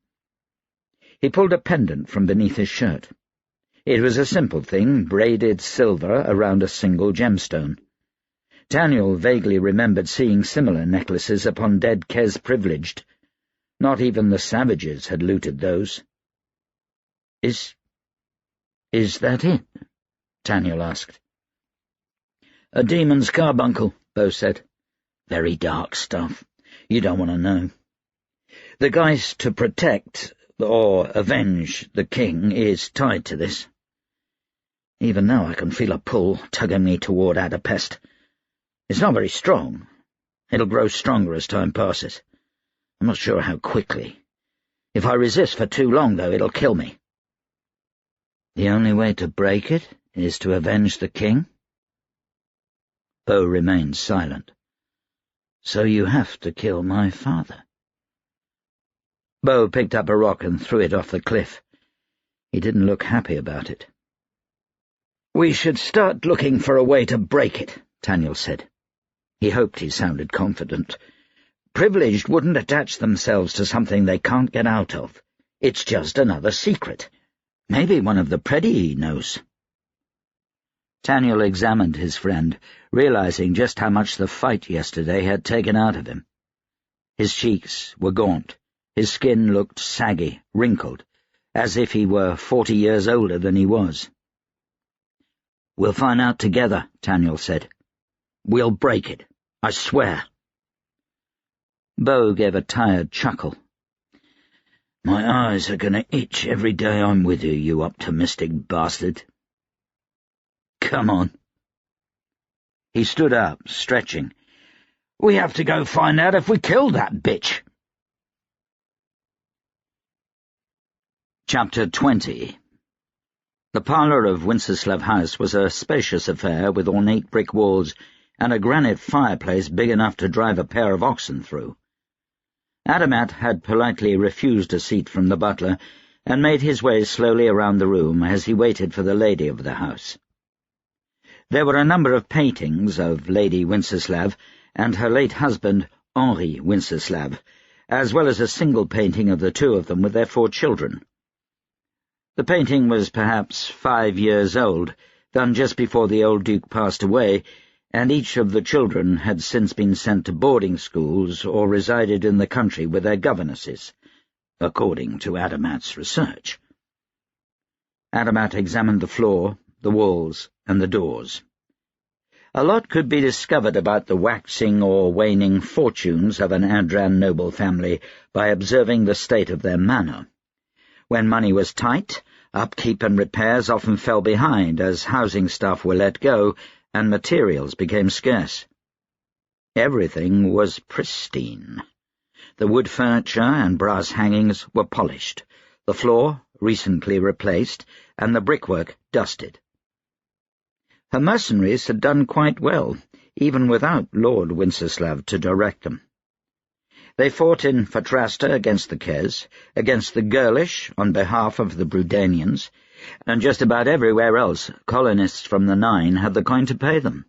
He pulled a pendant from beneath his shirt. It was a simple thing, braided silver around a single gemstone. Taniel vaguely remembered seeing similar necklaces upon dead Kes privileged. Not even the savages had looted those. Is that it?" Taniel asked. "A demon's carbuncle," Bo said. "Very dark stuff. You don't want to know. The Geist to protect or avenge the king is tied to this. Even now I can feel a pull tugging me toward Adapest. It's not very strong. It'll grow stronger as time passes. I'm not sure how quickly. If I resist for too long, though, it'll kill me." "The only way to break it is to avenge the king?" Bo remained silent. "So you have to kill my father." Bo picked up a rock and threw it off the cliff. He didn't look happy about it. "We should start looking for a way to break it," Taniel said. He hoped he sounded confident. "Privileged wouldn't attach themselves to something they can't get out of. It's just another secret. Maybe one of the Predii knows." Taniel examined his friend, realizing just how much the fight yesterday had taken out of him. His cheeks were gaunt. His skin looked saggy, wrinkled, as if he were 40 years older than he was. "We'll find out together," Taniel said. "We'll break it, I swear." Bo gave a tired chuckle. "My eyes are going to itch every day I'm with you, you optimistic bastard." "Come on." He stood up, stretching. "We have to go find out if we killed that bitch." Chapter 20. The parlour of Winceslav House was a spacious affair with ornate brick walls and a granite fireplace big enough to drive a pair of oxen through. Adamat had politely refused a seat from the butler and made his way slowly around the room as he waited for the lady of the house. There were a number of paintings of Lady Winceslav and her late husband, Henri Winceslav, as well as a single painting of the two of them with their 4 children. The painting was perhaps 5 years old, done just before the old Duke passed away, and each of the children had since been sent to boarding schools or resided in the country with their governesses, according to Adamat's research. Adamat examined the floor, the walls, and the doors. A lot could be discovered about the waxing or waning fortunes of an Adran noble family by observing the state of their manor. When money was tight, upkeep and repairs often fell behind as housing staff were let go and materials became scarce. Everything was pristine. The wood furniture and brass hangings were polished, the floor recently replaced, and the brickwork dusted. Her mercenaries had done quite well, even without Lord Winceslav to direct them. They fought in Fatrasta against the Kez, against the Girlish on behalf of the Brudanians, and just about everywhere else colonists from the Nine had the coin to pay them.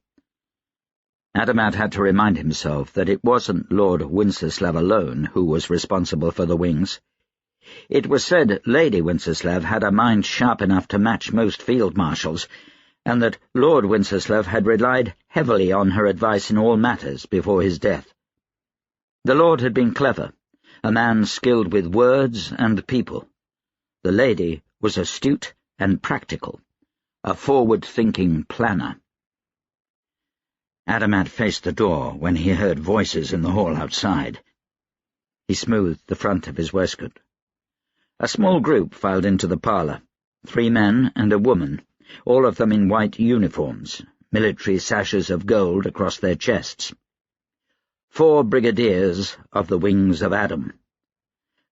Adamat had to remind himself that it wasn't Lord Winceslav alone who was responsible for the wings. It was said Lady Winceslav had a mind sharp enough to match most field marshals, and that Lord Winceslav had relied heavily on her advice in all matters before his death. The Lord had been clever, a man skilled with words and people. The lady was astute and practical, a forward-thinking planner. Adamat faced the door when he heard voices in the hall outside. He smoothed the front of his waistcoat. A small group filed into the parlour, 3 men and a woman, all of them in white uniforms, military sashes of gold across their chests. 4 brigadiers of the Wings of Adam.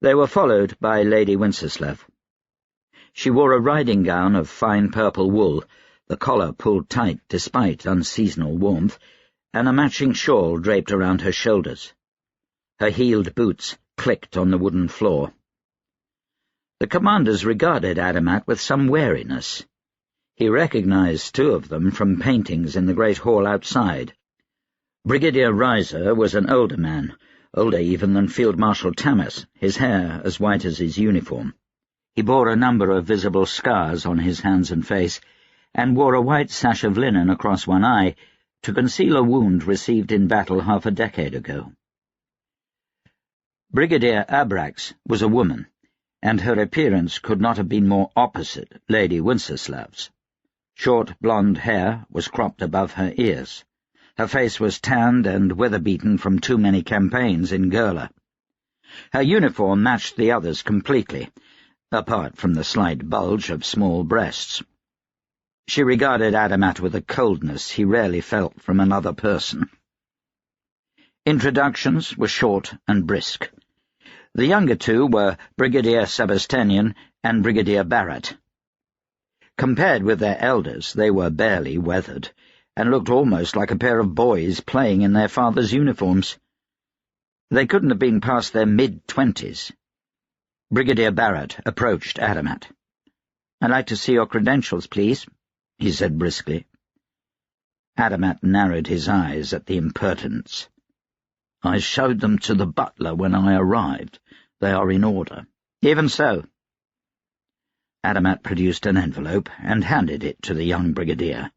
They were followed by Lady Winceslav. She wore a riding gown of fine purple wool, the collar pulled tight despite unseasonal warmth, and a matching shawl draped around her shoulders. Her heeled boots clicked on the wooden floor. The commanders regarded Adamat with some wariness. He recognized 2 of them from paintings in the great hall outside. Brigadier Reiser was an older man, older even than Field Marshal Tamas, his hair as white as his uniform. He bore a number of visible scars on his hands and face, and wore a white sash of linen across one eye to conceal a wound received in battle half a decade ago. Brigadier Abrax was a woman, and her appearance could not have been more opposite Lady Winceslav's. Short blonde hair was cropped above her ears. Her face was tanned and weather-beaten from too many campaigns in Gurla. Her uniform matched the others completely, apart from the slight bulge of small breasts. She regarded Adamat with a coldness he rarely felt from another person. Introductions were short and brisk. The younger 2 were Brigadier Sebastanian and Brigadier Barrett. Compared with their elders, they were barely weathered, and looked almost like a pair of boys playing in their father's uniforms. They couldn't have been past their mid-20s. Brigadier Barrett approached Adamat. "I'd like to see your credentials, please," he said briskly. Adamat narrowed his eyes at the impertinence. "I showed them to the butler when I arrived. They are in order." "Even so." Adamat produced an envelope and handed it to the young brigadier.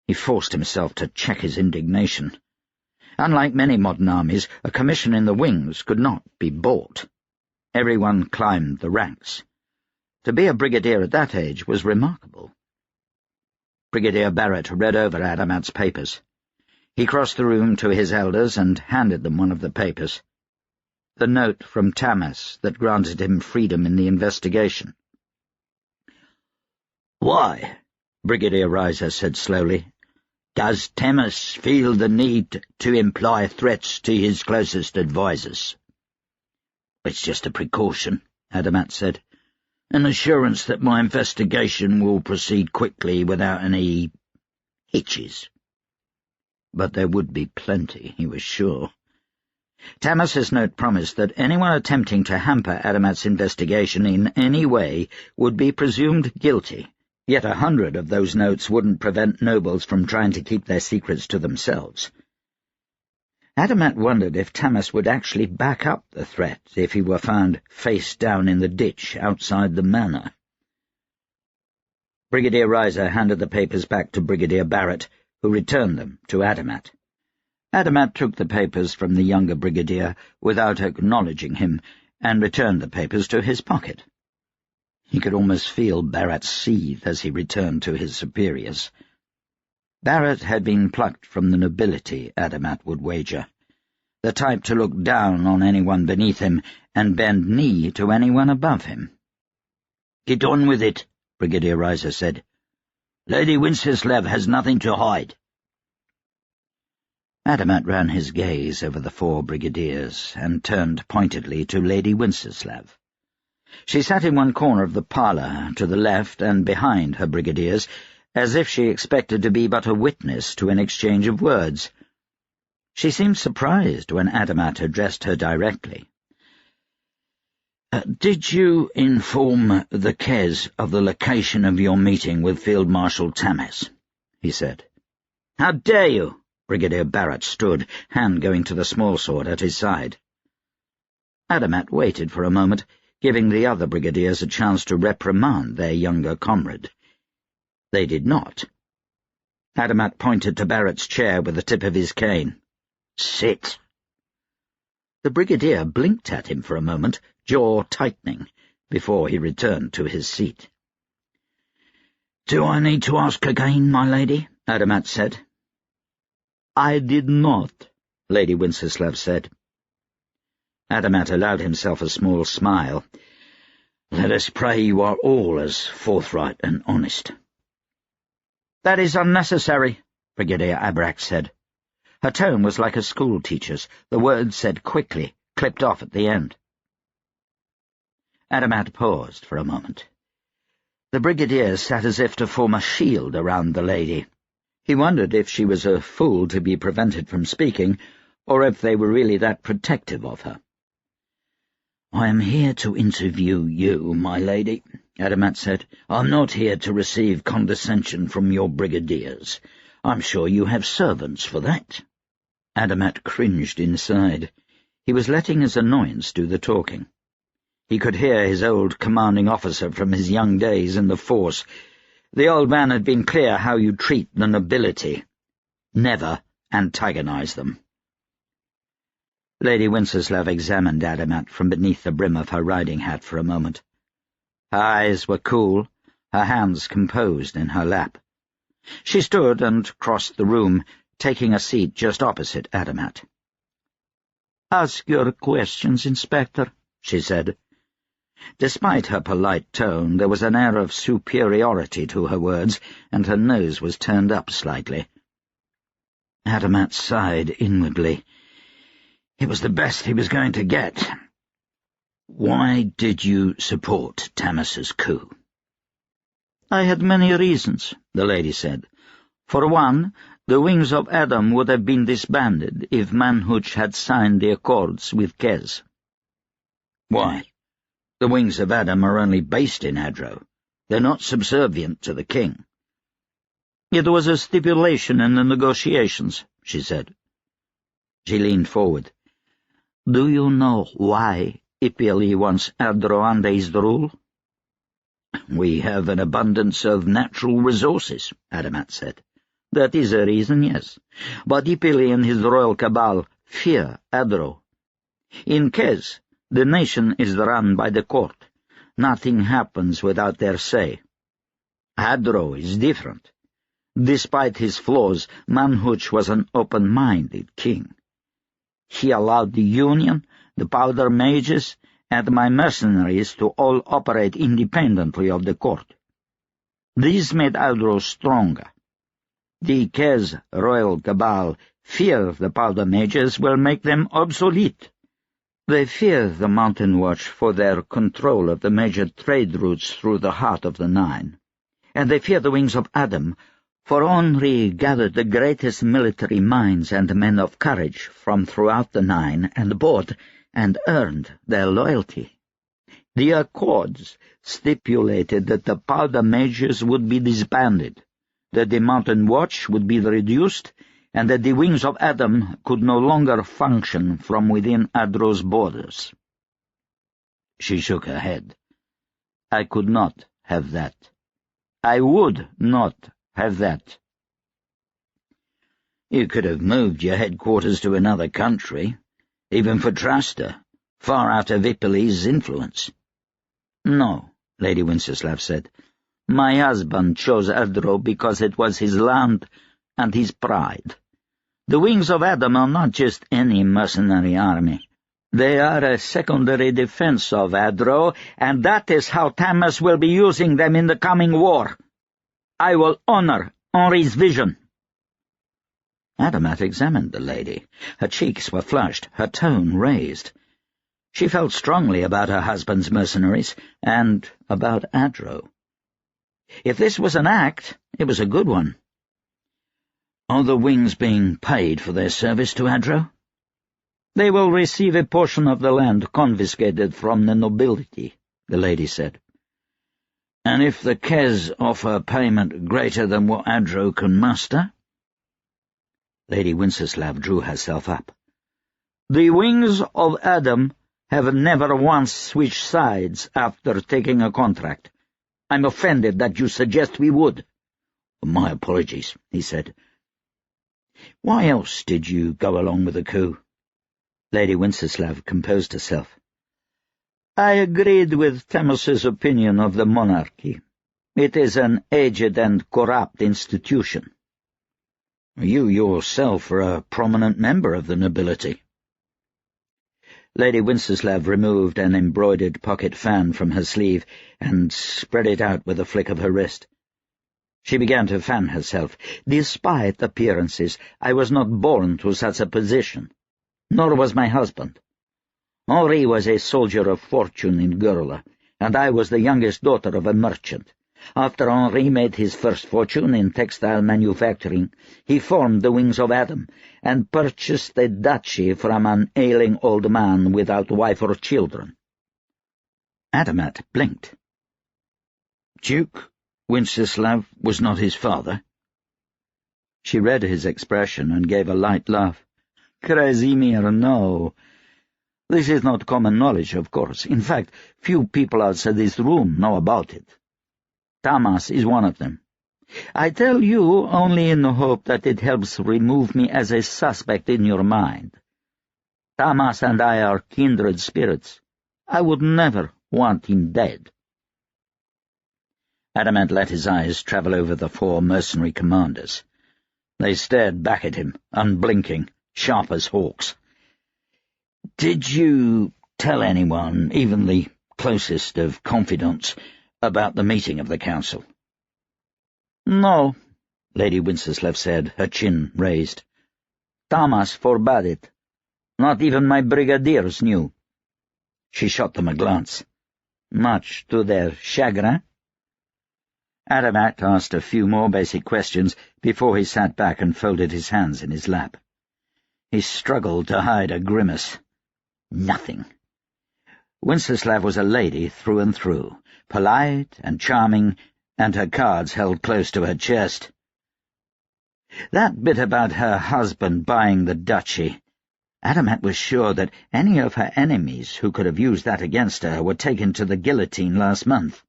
He forced himself to check his indignation. Unlike many modern armies, a commission in the wings could not be bought. Everyone climbed the ranks. To be a brigadier at that age was remarkable. Brigadier Barrett read over Adamat's papers. He crossed the room to his elders and handed them one of the papers. The note from Tamas that granted him freedom in the investigation. "Why," Brigadier Reiser said slowly, "does Tamas feel the need to imply threats to his closest advisers?" "It's just a precaution," Adamat said. "An assurance that my investigation will proceed quickly without any hitches." But there would be plenty, he was sure. Tamas's note promised that anyone attempting to hamper Adamat's investigation in any way would be presumed guilty. Yet 100 of those notes wouldn't prevent nobles from trying to keep their secrets to themselves. Adamat wondered if Tamas would actually back up the threat if he were found face down in the ditch outside the manor. Brigadier Reiser handed the papers back to Brigadier Barrett, who returned them to Adamat. Adamat took the papers from the younger brigadier without acknowledging him, and returned the papers to his pocket. He could almost feel Barrett seethe as he returned to his superiors. Barrett had been plucked from the nobility, Adamat would wager, the type to look down on anyone beneath him and bend knee to anyone above him. "Get on with it," Brigadier Reiser said. "Lady Wincislev has nothing to hide." Adamat ran his gaze over the 4 brigadiers and turned pointedly to Lady Wincislev. She sat in one corner of the parlour, to the left and behind her brigadiers, as if she expected to be but a witness to an exchange of words. She seemed surprised when Adamat addressed her directly. "Did you inform the Kes of the location of your meeting with Field Marshal Tamas?" he said. "How dare you!" Brigadier Barrett stood, hand going to the smallsword at his side. Adamat waited for a moment, giving the other brigadiers a chance to reprimand their younger comrade. They did not. Adamat pointed to Barrett's chair with the tip of his cane. "Sit." The brigadier blinked at him for a moment, jaw tightening, before he returned to his seat. "Do I need to ask again, my lady?" Adamat said. "I did not," Lady Wincislev said. Adamat allowed himself a small smile. "Let us pray you are all as forthright and honest." "That is unnecessary," Brigadier Abrak said. Her tone was like a schoolteacher's, the words said quickly, clipped off at the end. Adamat paused for a moment. The brigadier sat as if to form a shield around the lady. He wondered if she was a fool to be prevented from speaking, or if they were really that protective of her. "I am here to interview you, my lady," Adamat said. "I'm not here to receive condescension from your brigadiers. I'm sure you have servants for that." Adamat cringed inside. He was letting his annoyance do the talking. He could hear his old commanding officer from his young days in the force. The old man had been clear how you treat the nobility. Never antagonize them. Lady Wincislev examined Adamat from beneath the brim of her riding hat for a moment. Her eyes were cool, her hands composed in her lap. She stood and crossed the room, taking a seat just opposite Adamat. "Ask your questions, Inspector," she said. Despite her polite tone, there was an air of superiority to her words, and her nose was turned up slightly. Adamat sighed inwardly. It was the best he was going to get. "Why did you support Tamas's coup?" "I had many reasons," the lady said. "For one, the Wings of Adam would have been disbanded if Manhuch had signed the accords with Kez." "Why? The Wings of Adam are only based in Adro. They're not subservient to the king." "It was a stipulation in the negotiations," she said. She leaned forward. "Do you know why Ipili wants Adro under his rule?" "We have an abundance of natural resources," Adamat said. "That is a reason, yes. But Ipili and his royal cabal fear Adro. In Kez, the nation is run by the court. Nothing happens without their say. Adro is different. Despite his flaws, Manhuch was an open-minded king. He allowed the Union, the Powder Mages, and my mercenaries to all operate independently of the court. This made Adro stronger. The Kez royal cabal fear the Powder Mages will make them obsolete. They fear the Mountain Watch for their control of the major trade routes through the heart of the Nine. And they fear the Wings of Adam, for Henri gathered the greatest military minds and men of courage from throughout the Nine and bought and earned their loyalty. The accords stipulated that the Powder Mages would be disbanded, that the Mountain Watch would be reduced, and that the Wings of Adam could no longer function from within Adro's borders." She shook her head. "I could not have that. I would not have that." "You could have moved your headquarters to another country, even for Trasta, far out of Ipili's influence." "No," Lady Winceslav said. "My husband chose Adro because it was his land and his pride. The Wings of Adam are not just any mercenary army. They are a secondary defense of Adro, and that is how Tamas will be using them in the coming war. I will honor Henri's vision." Adamat examined the lady. Her cheeks were flushed, her tone raised. She felt strongly about her husband's mercenaries, and about Adro. If this was an act, it was a good one. "Are the Wings being paid for their service to Adro?" "They will receive a portion of the land confiscated from the nobility," the lady said. "And if the Kez offer payment greater than what Adro can muster?" Lady Winceslav drew herself up. "The Wings of Adam have never once switched sides after taking a contract. I'm offended that you suggest we would." "My apologies," he said. "Why else did you go along with the coup?" Lady Winceslav composed herself. "I agreed with Tamas's opinion of the monarchy. It is an aged and corrupt institution." "You yourself are a prominent member of the nobility." Lady Winceslav removed an embroidered pocket fan from her sleeve and spread it out with a flick of her wrist. She began to fan herself. "Despite appearances, I was not born to such a position. Nor was my husband. Henri was a soldier of fortune in Gurla, and I was the youngest daughter of a merchant. After Henri made his first fortune in textile manufacturing, he formed the Wings of Adam, and purchased a duchy from an ailing old man without wife or children." Adamat blinked. "Duke Winceslav was not his father?" She read his expression and gave a light laugh. "Krasimir, no. This is not common knowledge, of course. In fact, few people outside this room know about it. Tamas is one of them. I tell you only in the hope that it helps remove me as a suspect in your mind. Tamas and I are kindred spirits. I would never want him dead." Adamat let his eyes travel over the four mercenary commanders. They stared back at him, unblinking, sharp as hawks. "Did you tell anyone, even the closest of confidants, about the meeting of the council?" "No," Lady Winceslav said, her chin raised. "Tamas forbade it. Not even my brigadiers knew." She shot them a glance. "Much to their chagrin." Adamat asked a few more basic questions before he sat back and folded his hands in his lap. He struggled to hide a grimace. Nothing. Wenceslav was a lady through and through, polite and charming, and her cards held close to her chest. That bit about her husband buying the duchy. Adamat was sure that any of her enemies who could have used that against her were taken to the guillotine last month.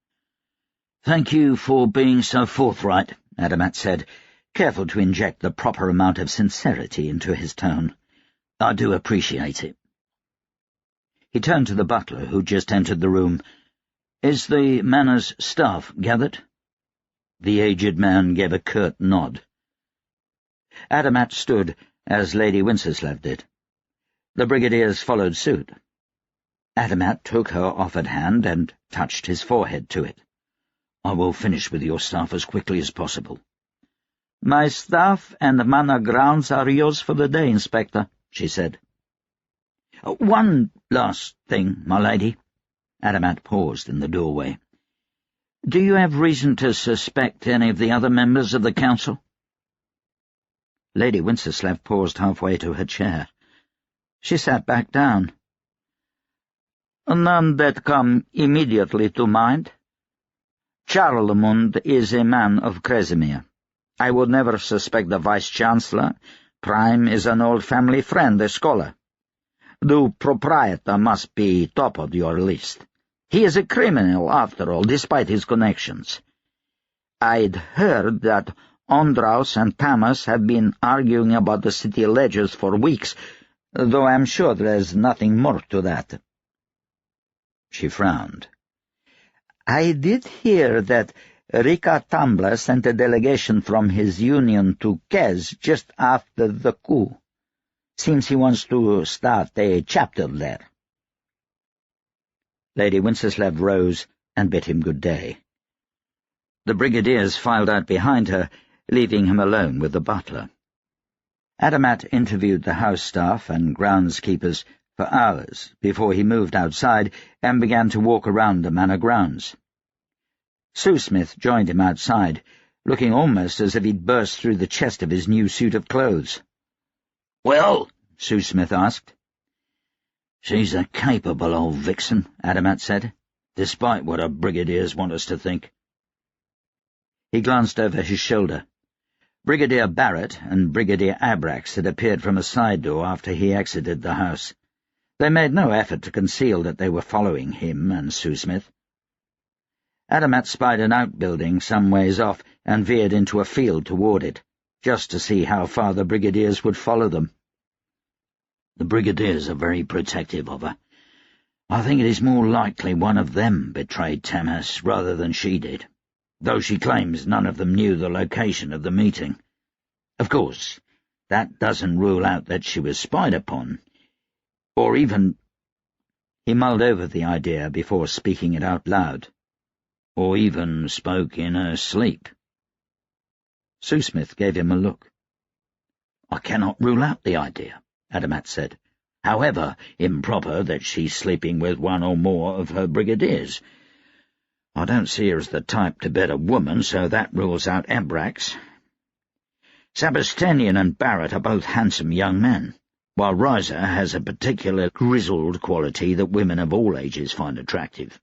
"Thank you for being so forthright," Adamat said, careful to inject the proper amount of sincerity into his tone. "I do appreciate it." He turned to the butler, who just entered the room. "Is the manor's staff gathered?" The aged man gave a curt nod. Adamat stood, as Lady Wenceslav did. The brigadiers followed suit. Adamat took her offered hand and touched his forehead to it. "I will finish with your staff as quickly as possible." "My staff and manor grounds are yours for the day, Inspector," she said. "One last thing, my lady." Adamat paused in the doorway. "Do you have reason to suspect any of the other members of the council?" Lady Wenceslav paused halfway to her chair. She sat back down. "None that come immediately to mind. Charlemont is a man of Kresimir. I would never suspect the Vice-Chancellor. Prime is an old family friend, a scholar. The proprietor must be top of your list. He is a criminal, after all, despite his connections. I'd heard that Ondraus and Tamas have been arguing about the city ledgers for weeks, though I'm sure there's nothing more to that." She frowned. "I did hear that Rika Tambler sent a delegation from his union to Kez just after the coup. Seems he wants to start a chapter there." Lady Wenceslav rose and bid him good day. The brigadiers filed out behind her, leaving him alone with the butler. Adamat interviewed the house staff and groundskeepers for hours before he moved outside and began to walk around the manor grounds. Sue Smith joined him outside, looking almost as if he'd burst through the chest of his new suit of clothes. "Well?" Sue Smith asked. "She's a capable old vixen," Adamat said, "despite what her brigadiers want us to think." He glanced over his shoulder. Brigadier Barrett and Brigadier Abrax had appeared from a side door after he exited the house. They made no effort to conceal that they were following him and Sue Smith. Adamat spied an outbuilding some ways off and veered into a field toward it, just to see how far the brigadiers would follow them. "The brigadiers are very protective of her. I think it is more likely one of them betrayed Tamas rather than she did, though she claims none of them knew the location of the meeting. Of course, that doesn't rule out that she was spied upon, or even—" He mulled over the idea before speaking it out loud. "Or even spoke in her sleep." Sue Smith gave him a look. "I cannot rule out the idea," Adamat said. "However improper that she's sleeping with one or more of her brigadiers. I don't see her as the type to bet a woman, so that rules out Abrax. Sabastanian and Barrett are both handsome young men, while Riza has a particular grizzled quality that women of all ages find attractive."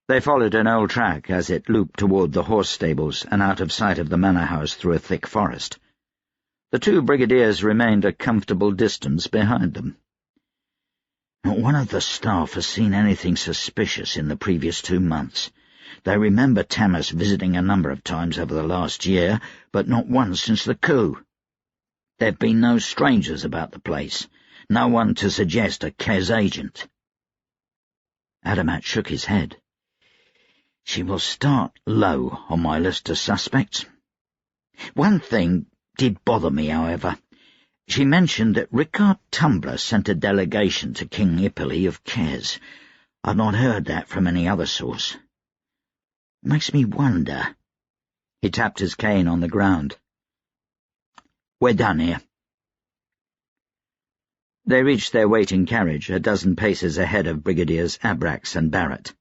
They followed an old track as it looped toward the horse stables and out of sight of the manor house through a thick forest. The two brigadiers remained a comfortable distance behind them. "Not one of the staff has seen anything suspicious in the previous 2 months. They remember Tamas visiting a number of times over the last year, but not once since the coup. There have been no strangers about the place, no one to suggest a Kez agent." Adamat shook his head. "She will start low on my list of suspects. One thing did bother me, however. She mentioned that Ricard Tumbler sent a delegation to King Ipoli of Kez. I've not heard that from any other source. Makes me wonder." He tapped his cane on the ground. "We're done here." They reached their waiting carriage a dozen paces ahead of Brigadiers Abrax and Barrett.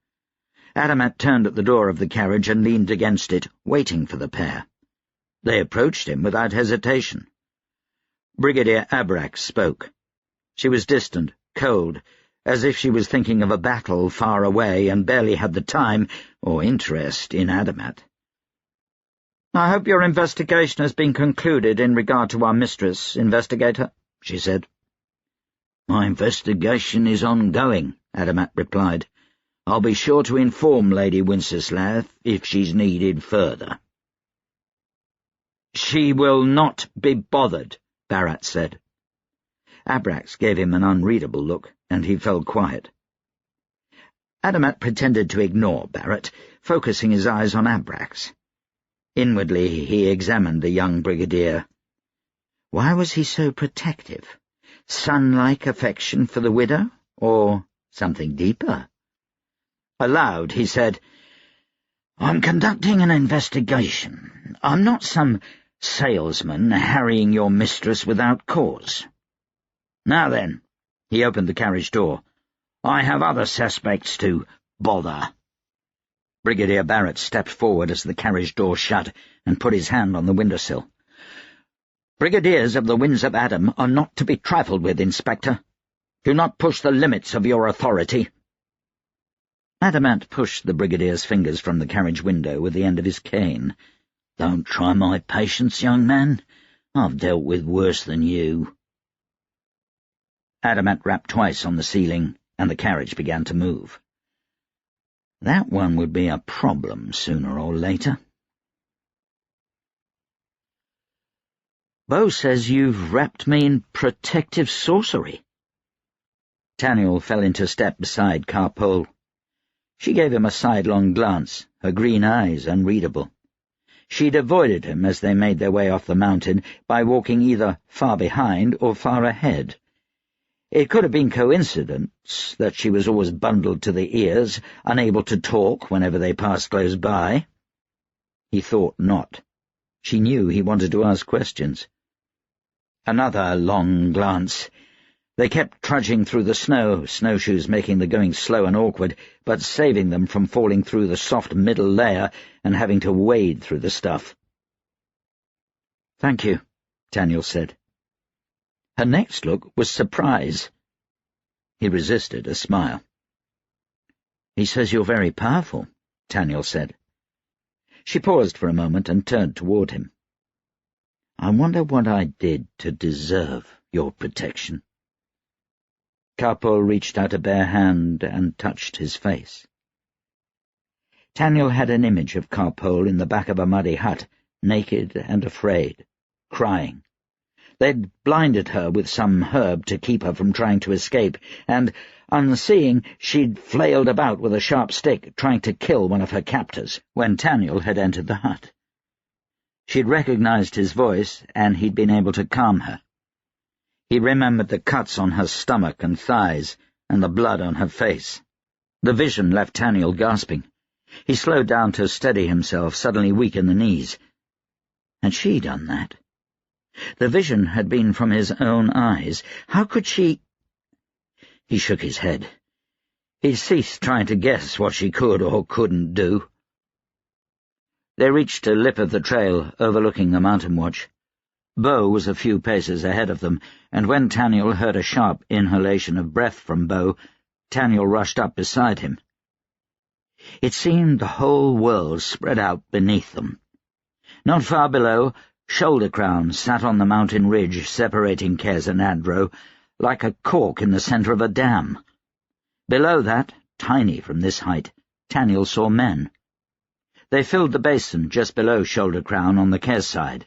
Adamat turned at the door of the carriage and leaned against it, waiting for the pair. They approached him without hesitation. Brigadier Abrax spoke. She was distant, cold, as if she was thinking of a battle far away and barely had the time or interest in Adamat. "I hope your investigation has been concluded in regard to our mistress, investigator," she said. "My investigation is ongoing," Adamat replied. "I'll be sure to inform Lady Wenceslav if she's needed further." "She will not be bothered," Barrett said. Abrax gave him an unreadable look, and he fell quiet. Adamat pretended to ignore Barrett, focusing his eyes on Abrax. Inwardly he examined the young brigadier. Why was he so protective? Son-like affection for the widow, or something deeper? Aloud he said, "I'm conducting an investigation. I'm not some salesman harrying your mistress without cause. Now then," he opened the carriage door, "I have other suspects to bother." Brigadier Barrett stepped forward as the carriage door shut and put his hand on the windowsill. "Brigadiers of the Winds of Adam are not to be trifled with, Inspector. Do not push the limits of your authority." Adamat pushed the brigadier's fingers from the carriage window with the end of his cane. "Don't try my patience, young man. I've dealt with worse than you." Adamat rapped twice on the ceiling, and the carriage began to move. That one would be a problem sooner or later. "Beau says you've wrapped me in protective sorcery." Taniel fell into step beside Carpole. She gave him a sidelong glance, her green eyes unreadable. She'd avoided him as they made their way off the mountain by walking either far behind or far ahead. It could have been coincidence that she was always bundled to the ears, unable to talk whenever they passed close by. He thought not. She knew he wanted to ask questions. Another long glance. They kept trudging through the snow, snowshoes making the going slow and awkward, but saving them from falling through the soft middle layer and having to wade through the stuff. "Thank you," Taniel said. Her next look was surprise. He resisted a smile. "He says you're very powerful," Taniel said. She paused for a moment and turned toward him. "I wonder what I did to deserve your protection." Carpole reached out a bare hand and touched his face. Taniel had an image of Carpole in the back of a muddy hut, naked and afraid, crying. They'd blinded her with some herb to keep her from trying to escape, and, unseeing, she'd flailed about with a sharp stick, trying to kill one of her captors, when Taniel had entered the hut. She'd recognized his voice, and he'd been able to calm her. He remembered the cuts on her stomach and thighs, and the blood on her face. The vision left Taniel gasping. He slowed down to steady himself, suddenly weak in the knees. Had she done that? The vision had been from his own eyes. How could she— He shook his head. He ceased trying to guess what she could or couldn't do. They reached a lip of the trail overlooking the mountain watch. Beau was a few paces ahead of them, and when Taniel heard a sharp inhalation of breath from Beau, Taniel rushed up beside him. It seemed the whole world spread out beneath them. Not far below, Shoulder Crown sat on the mountain ridge separating Kez and Adro, like a cork in the centre of a dam. Below that, tiny from this height, Taniel saw men. They filled the basin just below Shoulder Crown on the Kez side.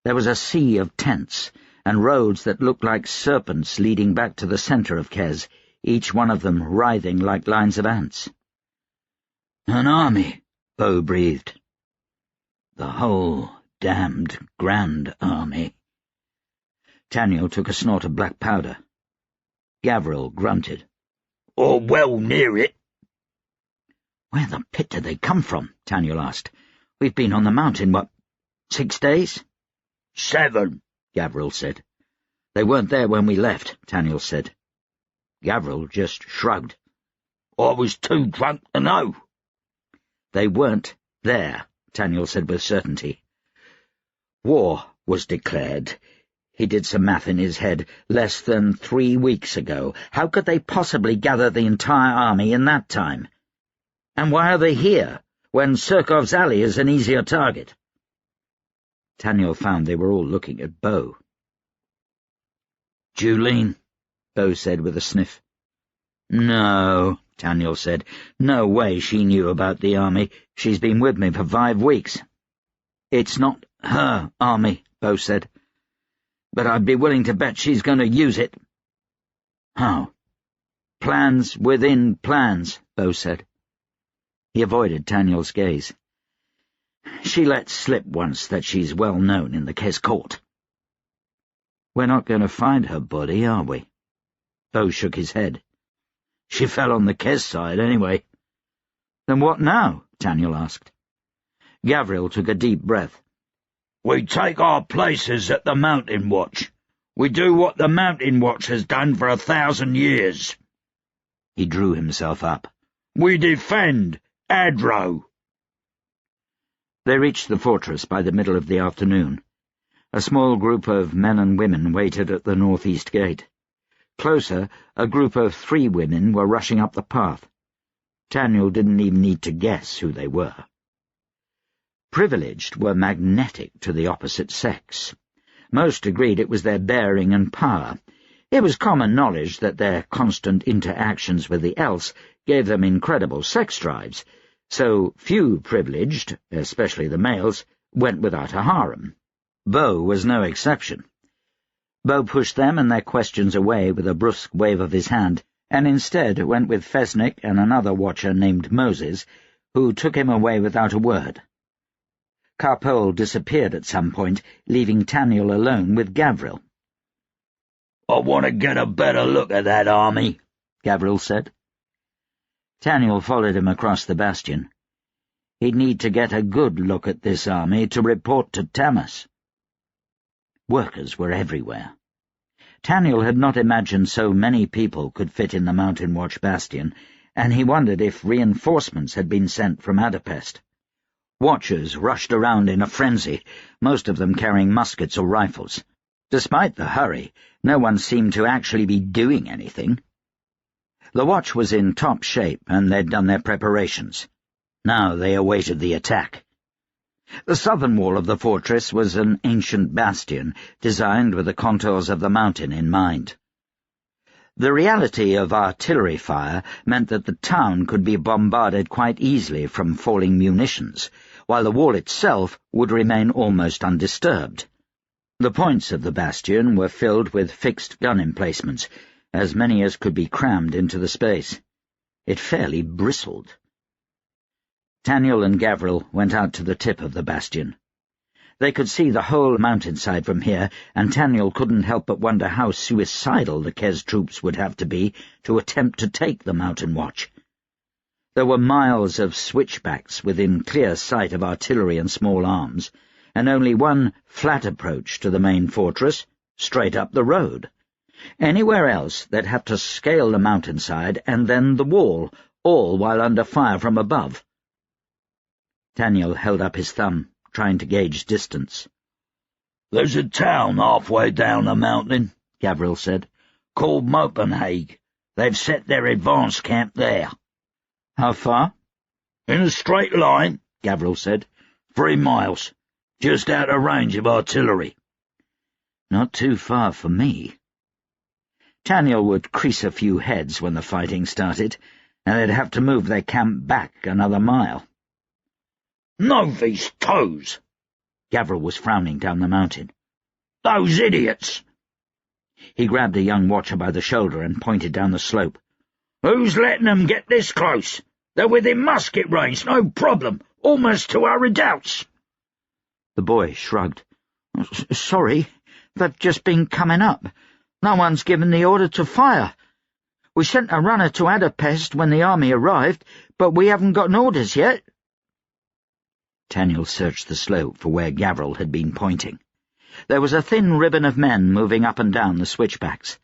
There was a sea of tents, and roads that looked like serpents leading back to the centre of Kez, each one of them writhing like lines of ants. "An army," Beau breathed. "The whole damned grand army." Taniel took a snort of black powder. Gavril grunted. "Or well near it." "Where the pit did they come from?" Taniel asked. "We've been on the mountain, 6 days?" 7, Gavril said. "They weren't there when we left," Taniel said. Gavril just shrugged. I was too drunk to know. They weren't there, Taniel said with certainty. War was declared. He did some math in his head. Less than 3 weeks ago. How could they possibly gather the entire army in that time? And why are they here, when Surkov's alley is an easier target? Taniel found they were all looking at Bo. Julene, Bo said with a sniff. No, Taniel said. No way she knew about the army. She's been with me for 5 weeks. It's not her army, Bo said. But I'd be willing to bet she's going to use it. How? Plans within plans, Bo said. He avoided Taniel's gaze. She let slip once that she's well known in the Kes court. We're not going to find her body, are we? Bo shook his head. She fell on the Kes side, anyway. Then what now? Taniel asked. Gavril took a deep breath. We take our places at the Mountain Watch. We do what the Mountain Watch has done for 1,000 years. He drew himself up. We defend Adro. They reached the fortress by the middle of the afternoon. A small group of men and women waited at the northeast gate. Closer, a group of 3 women were rushing up the path. Taniel didn't even need to guess who they were. Privileged were magnetic to the opposite sex. Most agreed it was their bearing and power. It was common knowledge that their constant interactions with the else gave them incredible sex drives, so few privileged, especially the males, went without a harem. Bo was no exception. Bo pushed them and their questions away with a brusque wave of his hand, and instead went with Fesnik and another watcher named Moses, who took him away without a word. Carpole disappeared at some point, leaving Taniel alone with Gavril. I want to get a better look at that army, Gavril said. Taniel followed him across the bastion. He'd need to get a good look at this army to report to Tamas. Workers were everywhere. Taniel had not imagined so many people could fit in the Mountain Watch bastion, and he wondered if reinforcements had been sent from Adapest. Watchers rushed around in a frenzy, most of them carrying muskets or rifles. Despite the hurry, no one seemed to actually be doing anything. The watch was in top shape, and they'd done their preparations. Now they awaited the attack. The southern wall of the fortress was an ancient bastion, designed with the contours of the mountain in mind. The reality of artillery fire meant that the town could be bombarded quite easily from falling munitions, while the wall itself would remain almost undisturbed. The points of the bastion were filled with fixed gun emplacements, as many as could be crammed into the space. It fairly bristled. Taniel and Gavril went out to the tip of the bastion. They could see the whole mountainside from here, and Taniel couldn't help but wonder how suicidal the Kes troops would have to be to attempt to take the Mountain Watch. There were miles of switchbacks within clear sight of artillery and small arms, and only one flat approach to the main fortress, straight up the road. Anywhere else they'd have to scale the mountainside and then the wall, all while under fire from above. Taniel held up his thumb, trying to gauge distance. "There's a town halfway down the mountain," Gavril said, "called Mopenhague. They've set their advance camp there." "How far?" "In a straight line," Gavril said. 3 miles, just out of range of artillery." "Not too far for me." Taniel would crease a few heads when the fighting started, and they'd have to move their camp back another mile. "Novice toes!" Gavril was frowning down the mountain. "Those idiots!" He grabbed a young watcher by the shoulder and pointed down the slope. "Who's letting them get this close? They're within musket range, no problem, almost to our redoubts." The boy shrugged. "Sorry, they've just been coming up. No one's given the order to fire. We sent a runner to Adapest when the army arrived, but we haven't gotten orders yet." Taniel searched the slope for where Gavril had been pointing. There was a thin ribbon of men moving up and down the switchbacks.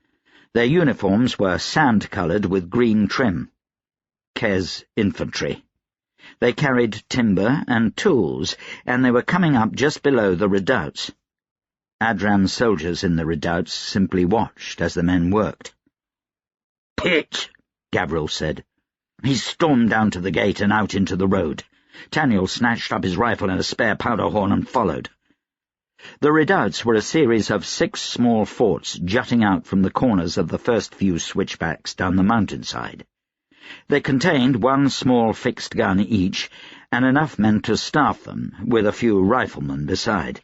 Their uniforms were sand-coloured with green trim. Kes infantry. They carried timber and tools, and they were coming up just below the redoubts. Adran's soldiers in the redoubts simply watched as the men worked. "Pitch!" Gavril said. He stormed down to the gate and out into the road. Taniel snatched up his rifle and a spare powder horn and followed. The redoubts were a series of 6 small forts jutting out from the corners of the first few switchbacks down the mountainside. They contained 1 small fixed gun each, and enough men to staff them, with a few riflemen beside.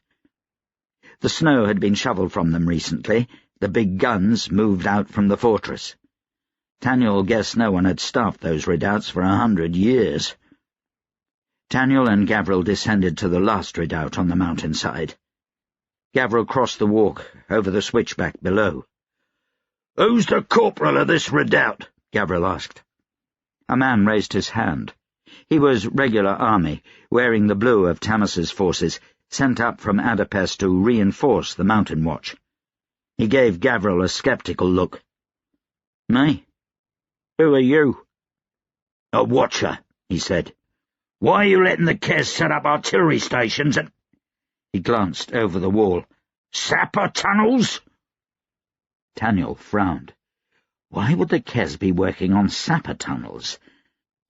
The snow had been shoveled from them recently, the big guns moved out from the fortress. Taniel guessed no one had staffed those redoubts for 100 years. Taniel and Gavril descended to the last redoubt on the mountainside. Gavril crossed the walk over the switchback below. "Who's the corporal of this redoubt?" Gavril asked. A man raised his hand. He was regular army, wearing the blue of Tamas's forces, sent up from Adapest to reinforce the mountain watch. He gave Gavril a sceptical look. "Me? Who are you?" "A watcher," he said. "Why are you letting the Kes set up artillery stations and—" He glanced over the wall. "Sapper tunnels?" Taniel frowned. Why would the Kes be working on sapper tunnels?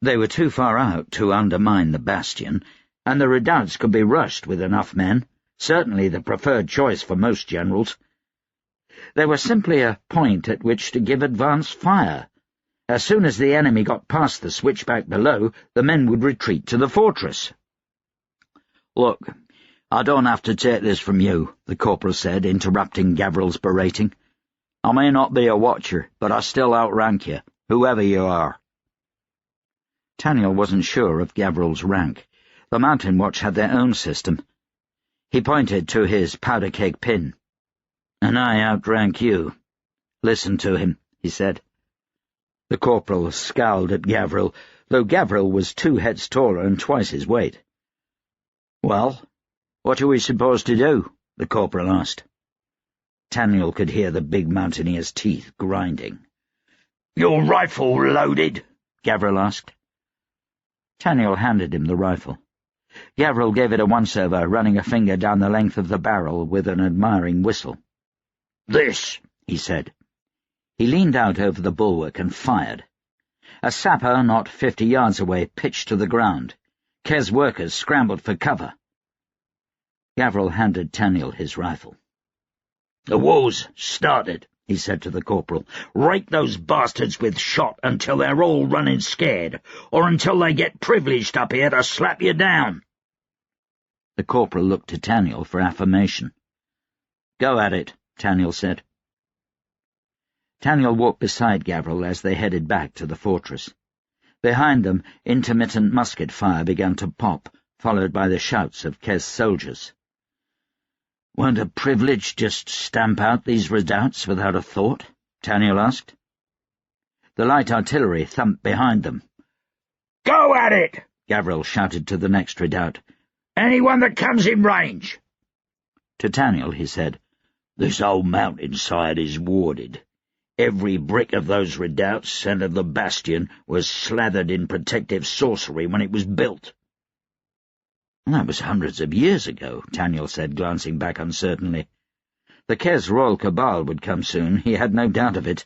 They were too far out to undermine the bastion, and the redoubts could be rushed with enough men, certainly the preferred choice for most generals. They were simply a point at which to give advance fire. As soon as the enemy got past the switchback below, the men would retreat to the fortress. "Look, I don't have to take this from you," the corporal said, interrupting Gavril's berating. "I may not be a watcher, but I still outrank you, whoever you are." Taniel wasn't sure of Gavril's rank. The Mountain Watch had their own system. He pointed to his powder-keg pin. "And I outrank you. Listen to him," he said. The corporal scowled at Gavril, though Gavril was 2 heads taller and twice his weight. "Well, what are we supposed to do?" the corporal asked. Taniel could hear the big mountaineer's teeth grinding. "Your rifle loaded?" Gavril asked. Taniel handed him the rifle. Gavril gave it a once-over, running a finger down the length of the barrel with an admiring whistle. "This," he said. He leaned out over the bulwark and fired. A sapper not 50 yards away pitched to the ground. Kes workers scrambled for cover. Gavril handed Taniel his rifle. "The war's started," he said to the corporal. "Rake those bastards with shot until they're all running scared, or until they get privileged up here to slap you down." The corporal looked to Taniel for affirmation. "Go at it," Taniel said. Taniel walked beside Gavril as they headed back to the fortress. Behind them, intermittent musket fire began to pop, followed by the shouts of Kes soldiers. "Won't a privilege just stamp out these redoubts without a thought?" Taniel asked. The light artillery thumped behind them. "Go at it!" Gavril shouted to the next redoubt. "Anyone that comes in range!" To Taniel he said, "This whole mountainside is warded. Every brick of those redoubts and of the bastion was slathered in protective sorcery when it was built." "That was hundreds of years ago," Taniel said, glancing back uncertainly. The Kes Royal Cabal would come soon, he had no doubt of it.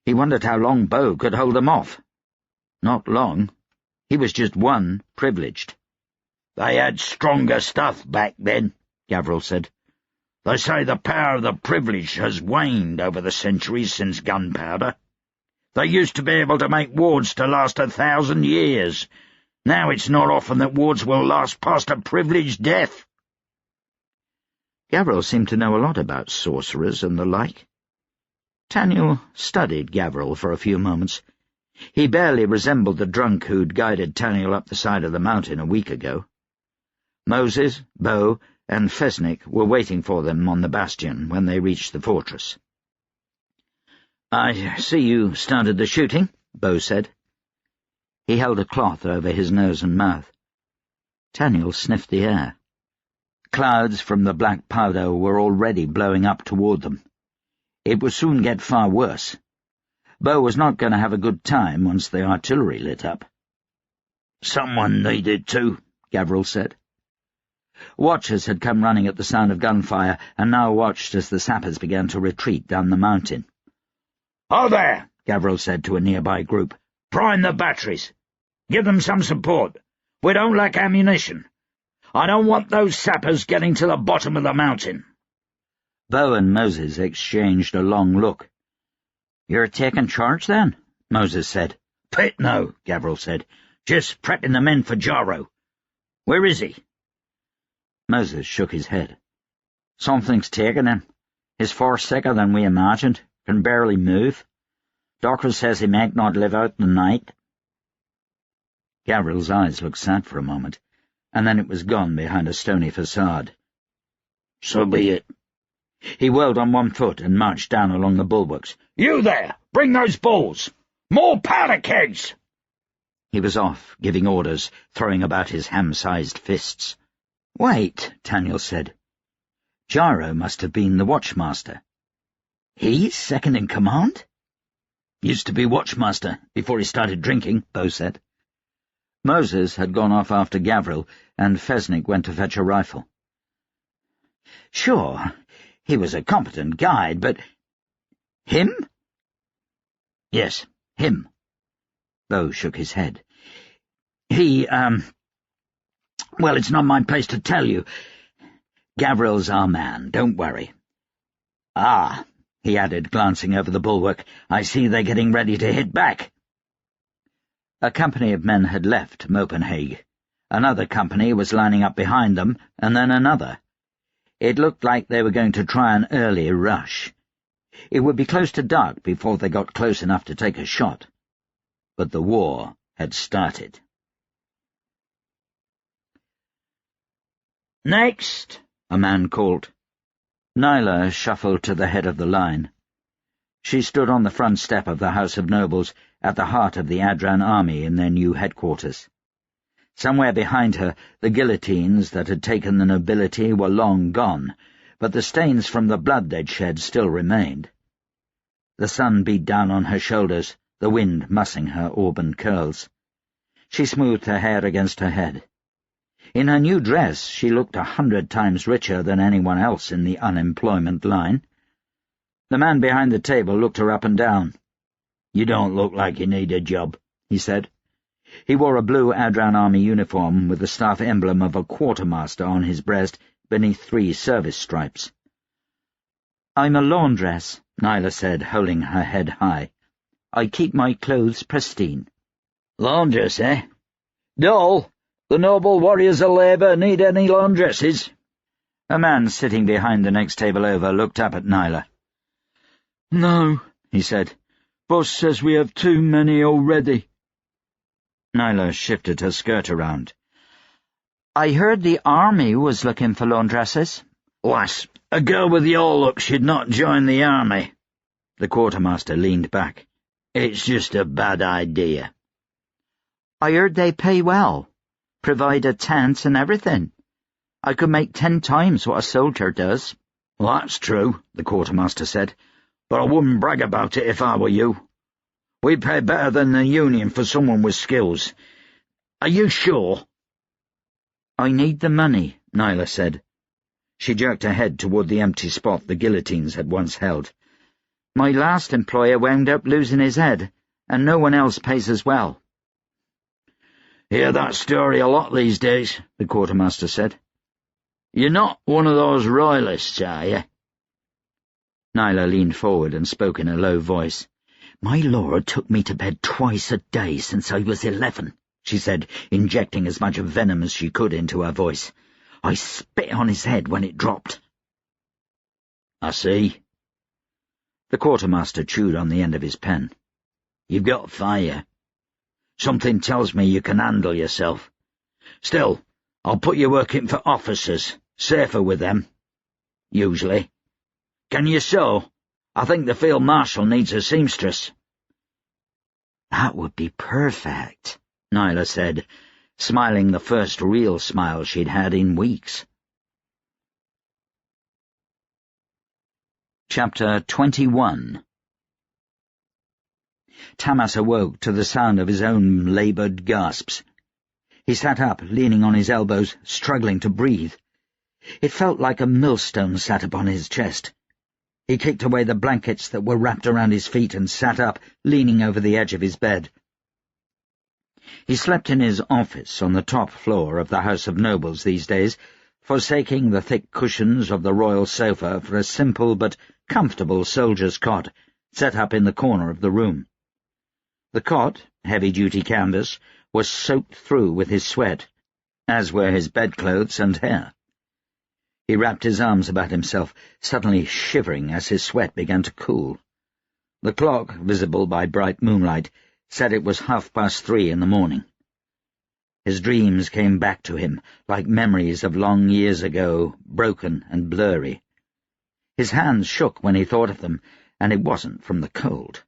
He wondered how long Bo could hold them off. Not long. He was just one privileged. "They had stronger stuff back then," Gavril said. "They say the power of the privileged has waned over the centuries since gunpowder. They used to be able to make wards to last 1,000 years. Now it's not often that wards will last past a privileged death." Gavril seemed to know a lot about sorcerers and the like. Taniel studied Gavril for a few moments. He barely resembled the drunk who'd guided Taniel up the side of the mountain a week ago. Moses, Bo, and Fesnik were waiting for them on the bastion when they reached the fortress. "I see you started the shooting," Bo said. He held a cloth over his nose and mouth. Taniel sniffed the air. Clouds from the black powder were already blowing up toward them. It would soon get far worse. Bo was not going to have a good time once the artillery lit up. "Someone needed to," Gavriel said. Watchers had come running at the sound of gunfire, and now watched as the sappers began to retreat down the mountain. "Oh, there," Gavriel said to a nearby group. "Prime the batteries. Give them some support. We don't lack ammunition. I don't want those sappers getting to the bottom of the mountain." Bo and Moses exchanged a long look. "You're taking charge, then?" Moses said. "Pit no," Gavriel said. "Just prepping the men for Jaro. Where is he?" Moses shook his head. "Something's taken him. He's far sicker than we imagined. Can barely move. Doctor says he might not live out the night." Gavriel's eyes looked sad for a moment, and then it was gone behind a stony facade. "So be it." He whirled on one foot and marched down along the bulwarks. "You there! Bring those balls! More powder kegs!" He was off, giving orders, throwing about his ham-sized fists. "Wait," Taniel said. "Jaro must have been the watchmaster. He's second in command?" "Used to be watchmaster before he started drinking," Bo said. Moses had gone off after Gavriel, and Fesnik went to fetch a rifle. "Sure, he was a competent guide, but—" "Him?" "Yes, him." Bo shook his head. Well, it's not my place to tell you. Gavriel's our man, don't worry." "Ah," he added, glancing over the bulwark, "I see they're getting ready to hit back." A company of men had left Mopenhague. Another company was lining up behind them, and then another. It looked like they were going to try an early rush. It would be close to dark before they got close enough to take a shot. But the war had started. "Next," a man called. Nyla shuffled to the head of the line. She stood on the front step of the House of Nobles, at the heart of the Adran army in their new headquarters. Somewhere behind her, the guillotines that had taken the nobility were long gone, but the stains from the blood they'd shed still remained. The sun beat down on her shoulders, the wind mussing her auburn curls. She smoothed her hair against her head. In her new dress she looked 100 times richer than anyone else in the unemployment line. The man behind the table looked her up and down. "You don't look like you need a job," he said. He wore a blue Adran army uniform with the staff emblem of a quartermaster on his breast beneath 3 service stripes. "I'm a laundress," Nyla said, holding her head high. "I keep my clothes pristine." "Laundress, eh? Dole, the noble warriors of labour need any laundresses?" A man sitting behind the next table over looked up at Nyla. "No," he said. "Boss says we have too many already." Nyla shifted her skirt around. "I heard the army was looking for laundresses." "Lass, a girl with your look should not join the army." The quartermaster leaned back. "It's just a bad idea." "I heard they pay well, provide a tent and everything. I could make 10 times what a soldier does." "Well, that's true," the quartermaster said, "but I wouldn't brag about it if I were you. We pay better than the Union for someone with skills. Are you sure?" "I need the money," Nyla said. She jerked her head toward the empty spot the guillotines had once held. "My last employer wound up losing his head, and no one else pays as well." "Hear that story a lot these days," the quartermaster said. "You're not one of those royalists, are you?" Nyla leaned forward and spoke in a low voice. "My lord took me to bed twice a day since I was 11, she said, injecting as much venom as she could into her voice. "I spit on his head when it dropped." "I see." The quartermaster chewed on the end of his pen. "You've got fire. Something tells me you can handle yourself. Still, I'll put you working for officers, safer with them. Usually. Can you sew? I think the field marshal needs a seamstress." "That would be perfect," Nyla said, smiling the first real smile she'd had in weeks. Chapter 21. Tamas awoke to the sound of his own laboured gasps. He sat up, leaning on his elbows, struggling to breathe. It felt like a millstone sat upon his chest. He kicked away the blankets that were wrapped around his feet and sat up, leaning over the edge of his bed. He slept in his office on the top floor of the House of Nobles these days, forsaking the thick cushions of the royal sofa for a simple but comfortable soldier's cot set up in the corner of the room. The cot, heavy-duty canvas, was soaked through with his sweat, as were his bedclothes and hair. He wrapped his arms about himself, suddenly shivering as his sweat began to cool. The clock, visible by bright moonlight, said it was 3:30 in the morning. His dreams came back to him, like memories of long years ago, broken and blurry. His hands shook when he thought of them, and it wasn't from the cold.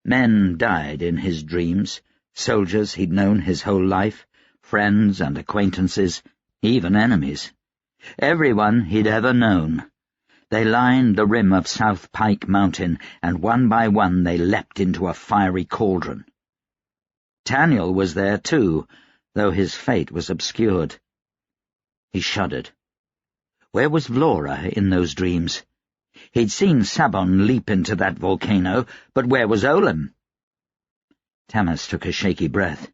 Men died in his dreams, soldiers he'd known his whole life, friends and acquaintances, even enemies. Everyone he'd ever known. They lined the rim of South Pike Mountain, and one by one they leapt into a fiery cauldron. Taniel was there too, though his fate was obscured. He shuddered. Where was Vlora in those dreams? He'd seen Sabon leap into that volcano, but where was Olim? Tamas took a shaky breath.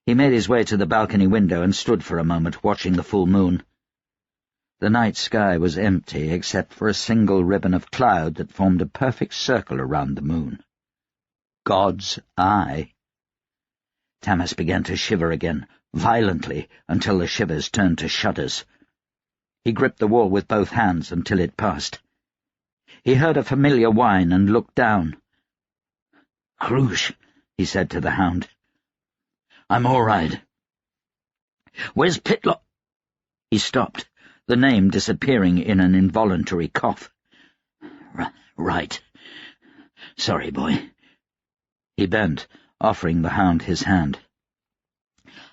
He made his way to the balcony window and stood for a moment, watching the full moon. The night sky was empty except for a single ribbon of cloud that formed a perfect circle around the moon. God's eye. Tamas began to shiver again, violently, until the shivers turned to shudders. He gripped the wall with both hands until it passed. He heard a familiar whine and looked down. "Krush," he said to the hound. "I'm all right. Where's Pitlock?" He stopped, the name disappearing in an involuntary cough. Right. Sorry, boy." He bent, offering the hound his hand.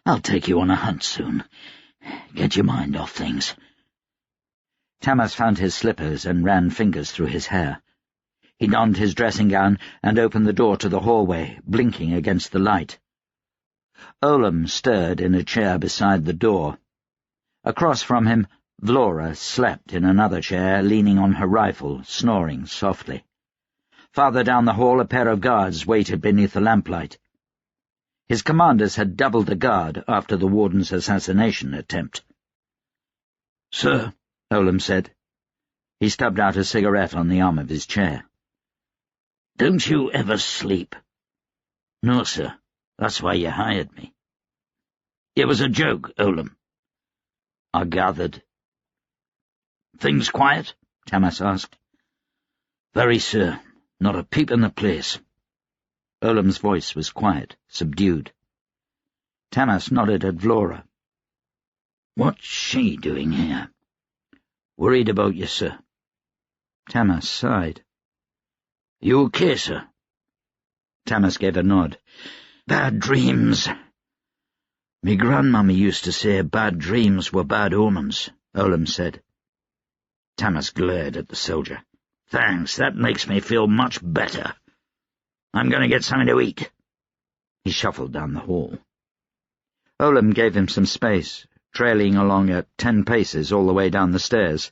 "I'll take you on a hunt soon. Get your mind off things." Tamas found his slippers and ran fingers through his hair. He donned his dressing gown and opened the door to the hallway, blinking against the light. Olim stirred in a chair beside the door. Across from him, Vlora slept in another chair, leaning on her rifle, snoring softly. Farther down the hall, a pair of guards waited beneath the lamplight. His commanders had doubled the guard after the warden's assassination attempt. "Sir," Olim said. He stubbed out a cigarette on the arm of his chair. "Don't you ever sleep?" "No, sir. That's why you hired me." "It was a joke, Olim." "I gathered." "Things quiet?" Tamas asked. "Very, sir. Not a peep in the place." Olim's voice was quiet, subdued. Tamas nodded at Vlora. "What's she doing here?" "Worried about you, sir." Tamas sighed. "You okay, sir?" Tamas gave a nod. "Bad dreams." "Me grandmammy used to say bad dreams were bad omens," Olim said. Tamas glared at the soldier. "Thanks, that makes me feel much better. I'm going to get something to eat." He shuffled down the hall. Olim gave him some space, trailing along at 10 paces all the way down the stairs.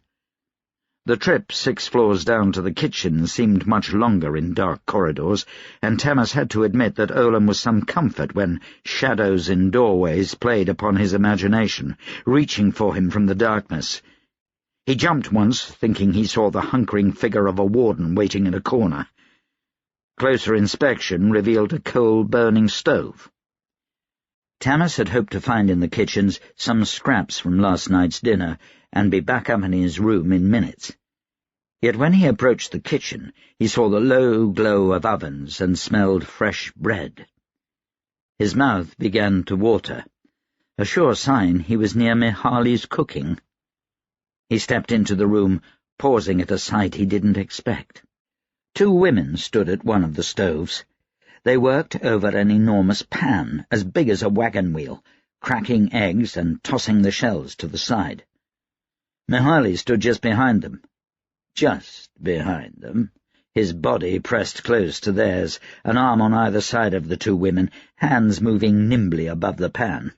The trip 6 floors down to the kitchen seemed much longer in dark corridors, and Tamas had to admit that Olim was some comfort when shadows in doorways played upon his imagination, reaching for him from the darkness. He jumped once, thinking he saw the hunkering figure of a warden waiting in a corner. Closer inspection revealed a coal-burning stove. Tamas had hoped to find in the kitchens some scraps from last night's dinner and be back up in his room in minutes. Yet when he approached the kitchen, he saw the low glow of ovens and smelled fresh bread. His mouth began to water, a sure sign he was near Mihali's cooking. He stepped into the room, pausing at a sight he didn't expect. 2 women stood at one of the stoves. They worked over an enormous pan, as big as a wagon wheel, cracking eggs and tossing the shells to the side. Mihali stood just behind them. Just behind them, his body pressed close to theirs, an arm on either side of the two women, hands moving nimbly above the pan.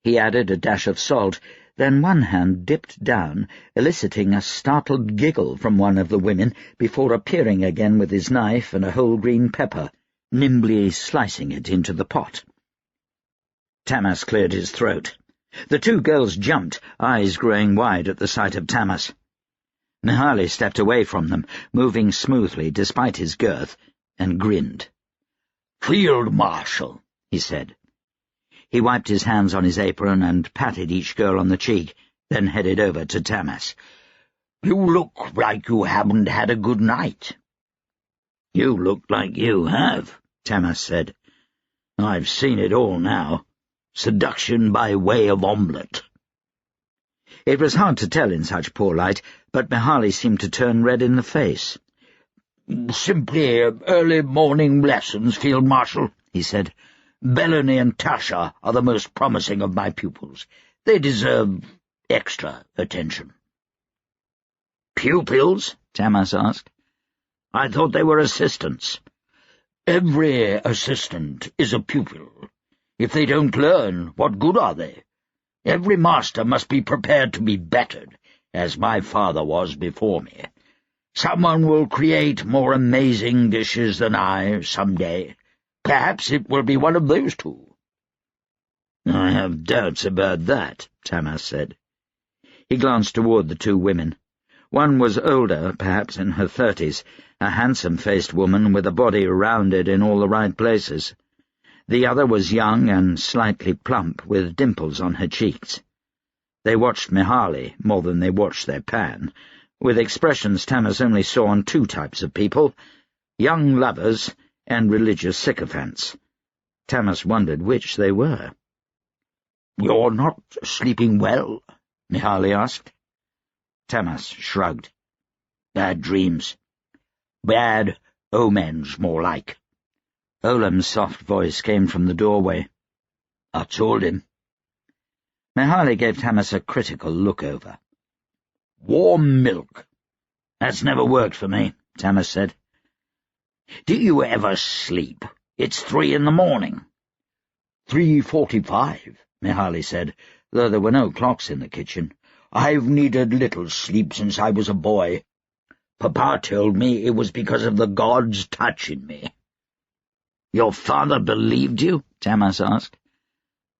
He added a dash of salt, then one hand dipped down, eliciting a startled giggle from one of the women before appearing again with his knife and a whole green pepper, nimbly slicing it into the pot. Tamas cleared his throat. The two girls jumped, eyes growing wide at the sight of Tamas. Mihaly stepped away from them, moving smoothly despite his girth, and grinned. "Field Marshal," he said. He wiped his hands on his apron and patted each girl on the cheek, then headed over to Tamas. "You look like you haven't had a good night." "You look like you have," Tamas said. "I've seen it all now. Seduction by way of omelette." It was hard to tell in such poor light, but Mihaly seemed to turn red in the face. "Simply early morning lessons, Field Marshal," he said. "Bellany and Tasha are the most promising of my pupils. They deserve extra attention." "Pupils?" Tamas asked. "I thought they were assistants." "Every assistant is a pupil. If they don't learn, what good are they? Every master must be prepared to be bettered, as my father was before me. Someone will create more amazing dishes than I some day. Perhaps it will be one of those two." "I have doubts about that," Tamas said. He glanced toward the two women. One was older, perhaps in her 30s, a handsome-faced woman with a body rounded in all the right places. The other was young and slightly plump, with dimples on her cheeks. They watched Mihaly more than they watched their pan, with expressions Tamas only saw on two types of people, young lovers and religious sycophants. Tamas wondered which they were. "You're not sleeping well?" Mihaly asked. Tamas shrugged. "Bad dreams. Bad omens, more like." Olam's soft voice came from the doorway. "I told him." Mihaly gave Tamas a critical look over. "Warm milk. That's never worked for me," Tamas said. "Do you ever sleep? It's 3 a.m. 3:45, Mihaly said, though there were no clocks in the kitchen. "I've needed little sleep since I was a boy. Papa told me it was because of the gods touching me." "Your father believed you?" Tamas asked.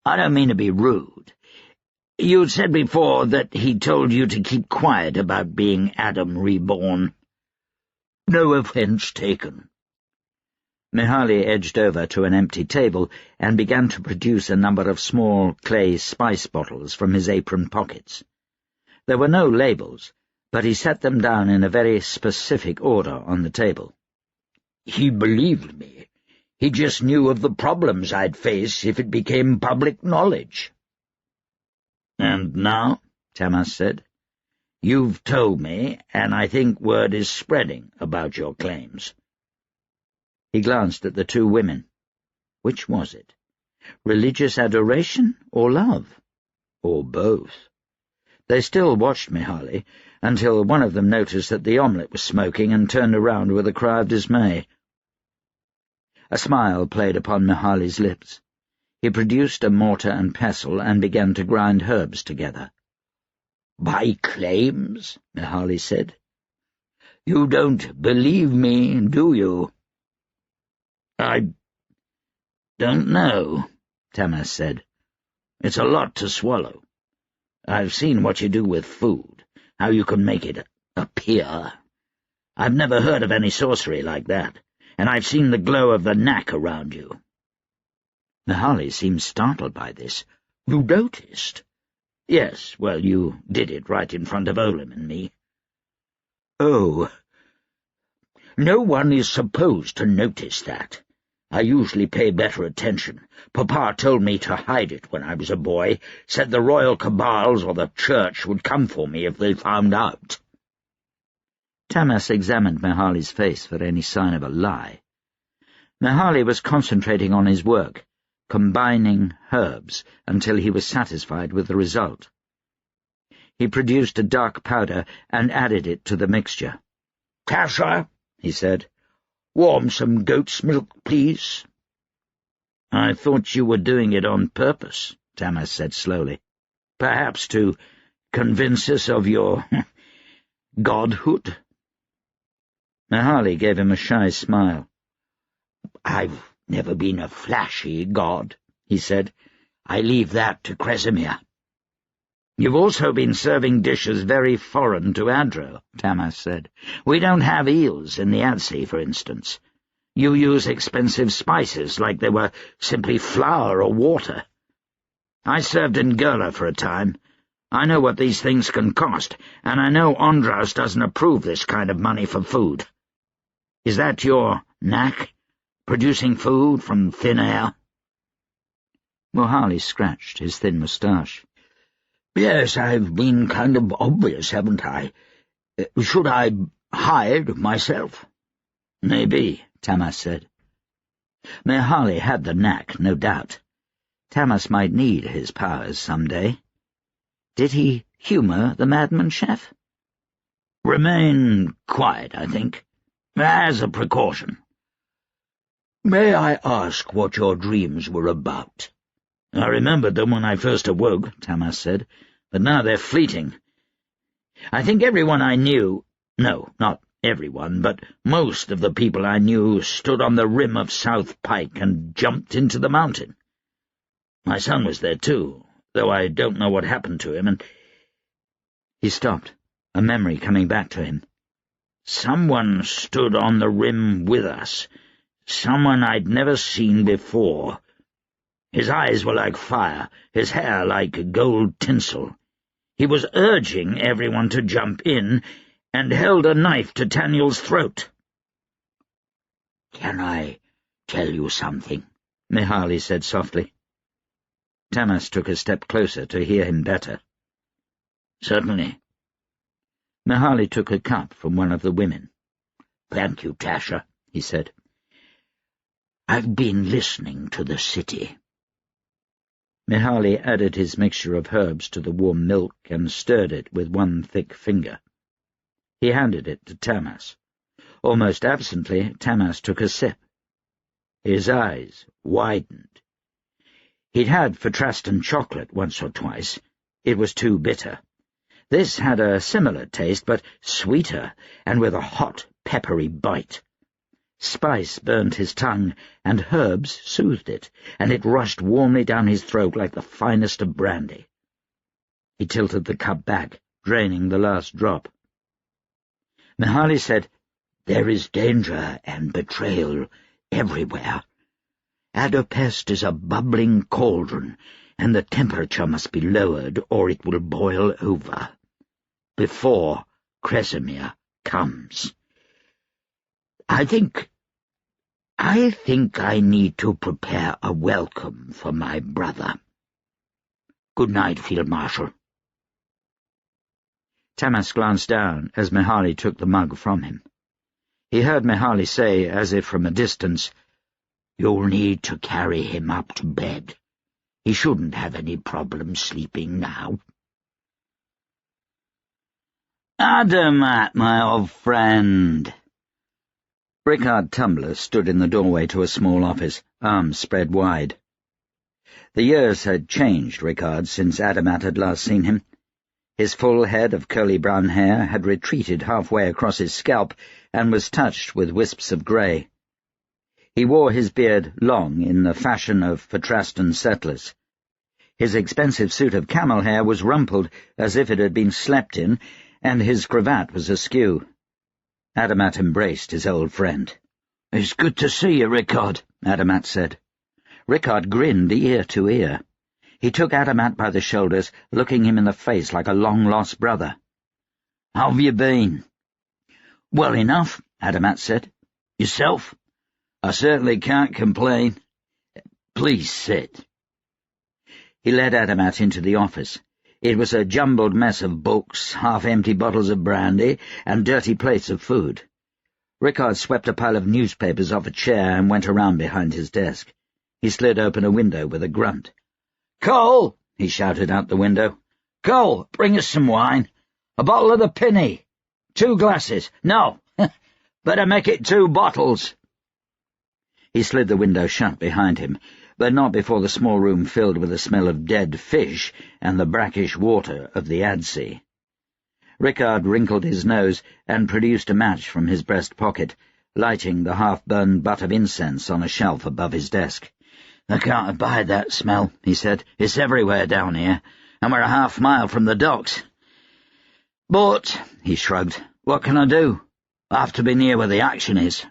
"I don't mean to be rude. You said before that he told you to keep quiet about being Adam reborn." "No offense taken." Mihaly edged over to an empty table and began to produce a number of small clay spice bottles from his apron pockets. There were no labels, but he set them down in a very specific order on the table. "He believed me. He just knew of the problems I'd face if it became public knowledge." "And now," Tamas said, "you've told me, and I think word is spreading about your claims." He glanced at the two women. Which was it? Religious adoration or love? Or both? They still watched Mihaly, until one of them noticed that the omelette was smoking and turned around with a cry of dismay. A smile played upon Mihaly's lips. He produced a mortar and pestle and began to grind herbs together. "My claims?" Mihaly said. "You don't believe me, do you?" "I don't know," Tamas said. "It's a lot to swallow. I've seen what you do with food, how you can make it appear. I've never heard of any sorcery like that, and I've seen the glow of the knack around you." Mihaly seemed startled by this. "You noticed?" "Yes, well, you did it right in front of Olam and me." "Oh. No one is supposed to notice that. I usually pay better attention. Papa told me to hide it when I was a boy, said the royal cabals or the church would come for me if they found out." Tamas examined Mihaly's face for any sign of a lie. Mihaly was concentrating on his work, combining herbs until he was satisfied with the result. He produced a dark powder and added it to the mixture. "Tasha," he said. "Warm some goat's milk, please." "I thought you were doing it on purpose," Tamas said slowly. "Perhaps to convince us of your godhood?" Mahali gave him a shy smile. "I've never been a flashy god," he said. "I leave that to Kresimir." "You've also been serving dishes very foreign to Adro," Tamas said. "We don't have eels in the Adsea, for instance. You use expensive spices like they were simply flour or water. I served in Gurla for a time. I know what these things can cost, and I know Ondraus doesn't approve this kind of money for food. Is that your knack, producing food from thin air?" Mohali scratched his thin moustache. "Yes, I've been kind of obvious, haven't I? Should I hide myself?" "Maybe," Tamas said. Mahali had the knack, no doubt. Tamas might need his powers some day. Did he humour the madman chef? "Remain quiet, I think, as a precaution." "May I ask what your dreams were about?" "I remembered them when I first awoke," Tamas said, "but now they're fleeting. I think everyone I knew—no, not everyone, but most of the people I knew stood on the rim of South Pike and jumped into the mountain. My son was there too, though I don't know what happened to him, and—" He stopped, a memory coming back to him. "Someone stood on the rim with us, someone I'd never seen before. His eyes were like fire, his hair like gold tinsel. He was urging everyone to jump in, and held a knife to Taniel's throat." "Can I tell you something?" Mahali said softly. Tamas took a step closer to hear him better. "Certainly." Mahali took a cup from one of the women. "Thank you, Tasha," he said. "I've been listening to the city." Mahali added his mixture of herbs to the warm milk and stirred it with one thick finger. He handed it to Tamas. Almost absently, Tamas took a sip. His eyes widened. He'd had Fatrastan chocolate once or twice. It was too bitter. This had a similar taste, but sweeter, and with a hot, peppery bite. Spice burned his tongue, and herbs soothed it, and it rushed warmly down his throat like the finest of brandy. He tilted the cup back, draining the last drop. Mahali said, "There is danger and betrayal everywhere. Adopest is a bubbling cauldron, and the temperature must be lowered or it will boil over. Before Kresimir comes. I think I need to prepare a welcome for my brother. Good night, Field Marshal." Tamas glanced down as Mahali took the mug from him. He heard Mahali say, as if from a distance, "You'll need to carry him up to bed. He shouldn't have any problem sleeping now." "Adamat, my old friend." Rickard Tumbler stood in the doorway to a small office, arms spread wide. The years had changed Rickard since Adamat had last seen him. His full head of curly brown hair had retreated halfway across his scalp and was touched with wisps of grey. He wore his beard long in the fashion of Fatrastan settlers. His expensive suit of camel hair was rumpled as if it had been slept in, and his cravat was askew. Adamat embraced his old friend. "It's good to see you, Rickard," Adamat said. Rickard grinned ear to ear. He took Adamat by the shoulders, looking him in the face like a long-lost brother. "How've you been?" "Well enough," Adamat said. "Yourself?" "I certainly can't complain. Please sit." He led Adamat into the office. It was a jumbled mess of books, half-empty bottles of brandy, and dirty plates of food. Rickard swept a pile of newspapers off a chair and went around behind his desk. He slid open a window with a grunt. "Cole!" he shouted out the window. "Cole, bring us some wine. A bottle of the Pinny. 2 glasses. No, Better make it 2 bottles." He slid the window shut behind him, but not before the small room filled with the smell of dead fish and the brackish water of the Adsea. Rickard wrinkled his nose and produced a match from his breast pocket, lighting the half-burned butt of incense on a shelf above his desk. "I can't abide that smell," he said. "It's everywhere down here, and we're a half-mile from the docks. But," he shrugged, "what can I do? I have to be near where the action is."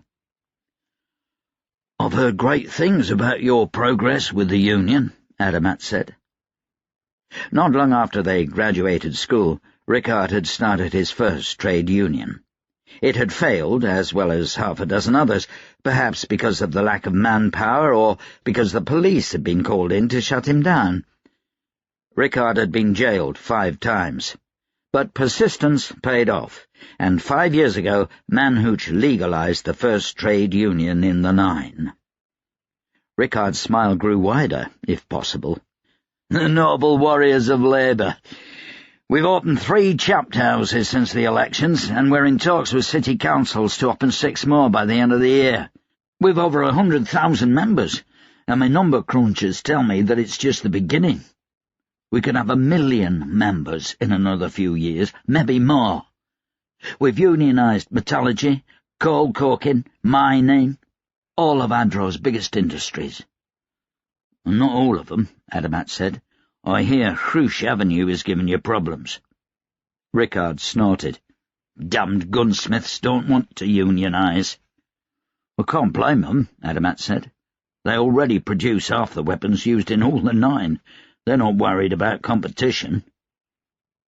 "I've heard great things about your progress with the Union," Adamat said. Not long after they graduated school, Rickard had started his first trade union. It had failed, as well as half a dozen others, perhaps because of the lack of manpower or because the police had been called in to shut him down. Rickard had been jailed 5 times. But persistence paid off, and 5 years ago Manhooch legalized the first trade union in the 9. Rickard's smile grew wider, if possible. "The noble warriors of labour. We've opened 3 chapter houses since the elections, and we're in talks with city councils to open 6 more by the end of the year. We've over 100,000 members, and my number crunchers tell me that it's just the beginning. We could have 1 million members in another few years, maybe more. We've unionized metallurgy, coal coking, mining, all of Adro's biggest industries." "Not all of them," Adamat said. "I hear Hrush Avenue is giving you problems." Rickard snorted. "Damned gunsmiths don't want to unionize." "I can't blame them," Adamat said. "They already produce half the weapons used in all the 9. They're not worried about competition."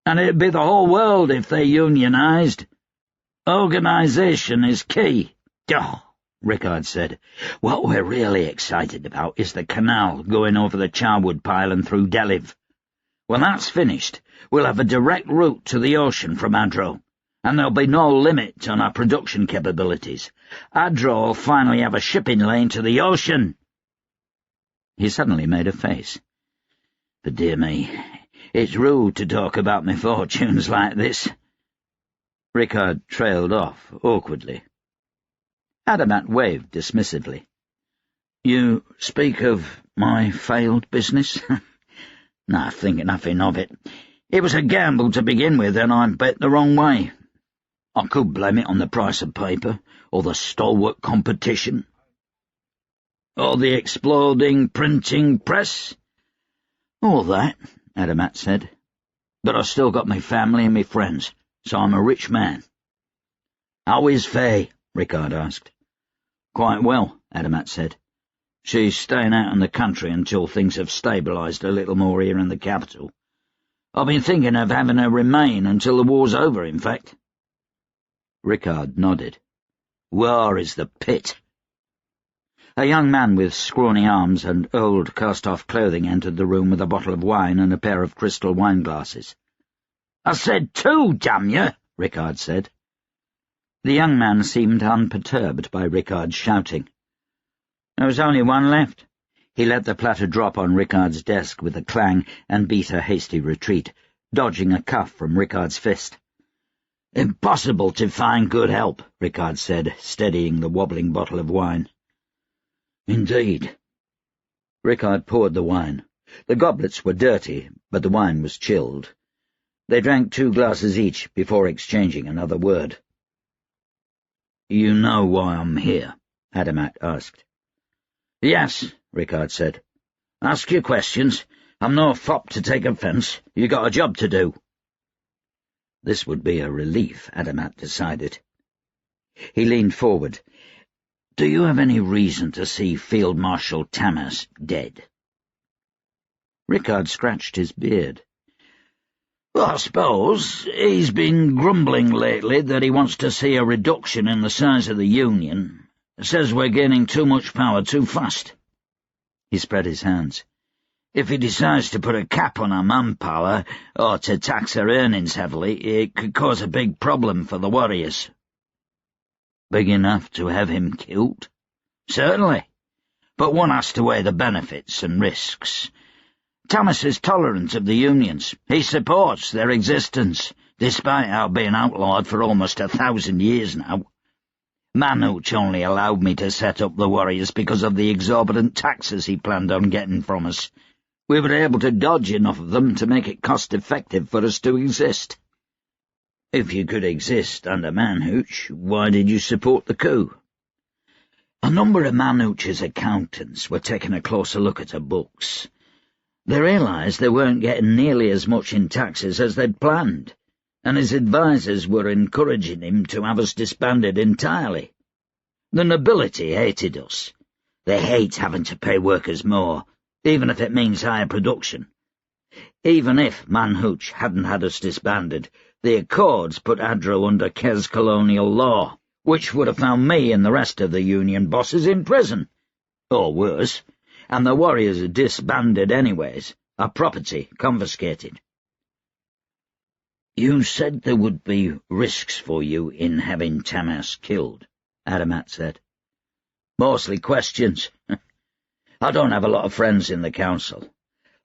"And it'd be the whole world if they unionized. Organization is key." "Oh," Rickard said. "What we're really excited about is the canal going over the Charwood pile and through Deliv. When that's finished, we'll have a direct route to the ocean from Adro, and there'll be no limit on our production capabilities. Adro will finally have a shipping lane to the ocean." He suddenly made a face. "But dear me, it's rude to talk about my fortunes like this." Rickard trailed off awkwardly. Adamat waved dismissively. "You speak of my failed business?" "Nah, think nothing of it. It was a gamble to begin with, and I bet the wrong way. I could blame it on the price of paper, or the stalwart competition, or the exploding printing press. All that," Adamat said. "But I still got my family and my friends, so I'm a rich man." "How is Faye?" Rickard asked. "Quite well," Adamat said. "She's staying out in the country until things have stabilized a little more here in the capital. I've been thinking of having her remain until the war's over, in fact." Rickard nodded. "War is the pit." A young man with scrawny arms and old cast-off clothing entered the room with a bottle of wine and a pair of crystal wine-glasses. "I said 2, damn you," Rickard said. The young man seemed unperturbed by Rickard's shouting. "There was only 1 left." He let the platter drop on Rickard's desk with a clang and beat a hasty retreat, dodging a cuff from Rickard's fist. "Impossible to find good help," Rickard said, steadying the wobbling bottle of wine. "Indeed." Rickard poured the wine. The goblets were dirty, but the wine was chilled. They drank 2 glasses each before exchanging another word. "You know why I'm here?" Adamat asked. "Yes," Rickard said. "Ask your questions. I'm no fop to take offence. You got a job to do." This would be a relief, Adamat decided. He leaned forward. "Do you have any reason to see Field Marshal Tamas dead?" Rickard scratched his beard. "Well, I suppose he's been grumbling lately that he wants to see a reduction in the size of the Union. Says we're gaining too much power too fast." He spread his hands. "If he decides to put a cap on our manpower, or to tax our earnings heavily, it could cause a big problem for the warriors." "Big enough to have him killed?" "Certainly. But one has to weigh the benefits and risks. Tamas is tolerant of the unions. He supports their existence, despite our being outlawed for almost 1,000 years now. Manooch only allowed me to set up the warriors because of the exorbitant taxes he planned on getting from us. We were able to dodge enough of them to make it cost-effective for us to exist. If you could exist under Manooch, why did you support the coup? A number of Manooch's accountants were taking a closer look at her books. They realized they weren't getting nearly as much in taxes as they'd planned, and his advisers were encouraging him to have us disbanded entirely. The nobility hated us. They hate having to pay workers more, even if it means higher production. Even if Manooch hadn't had us disbanded, the Accords put Adro under Kes colonial law, which would have found me and the rest of the Union bosses in prison. Or worse, and the warriors are disbanded anyways, our property confiscated. You said there would be risks for you in having Tamas killed, Adamat said. Mostly questions. I don't have a lot of friends in the council.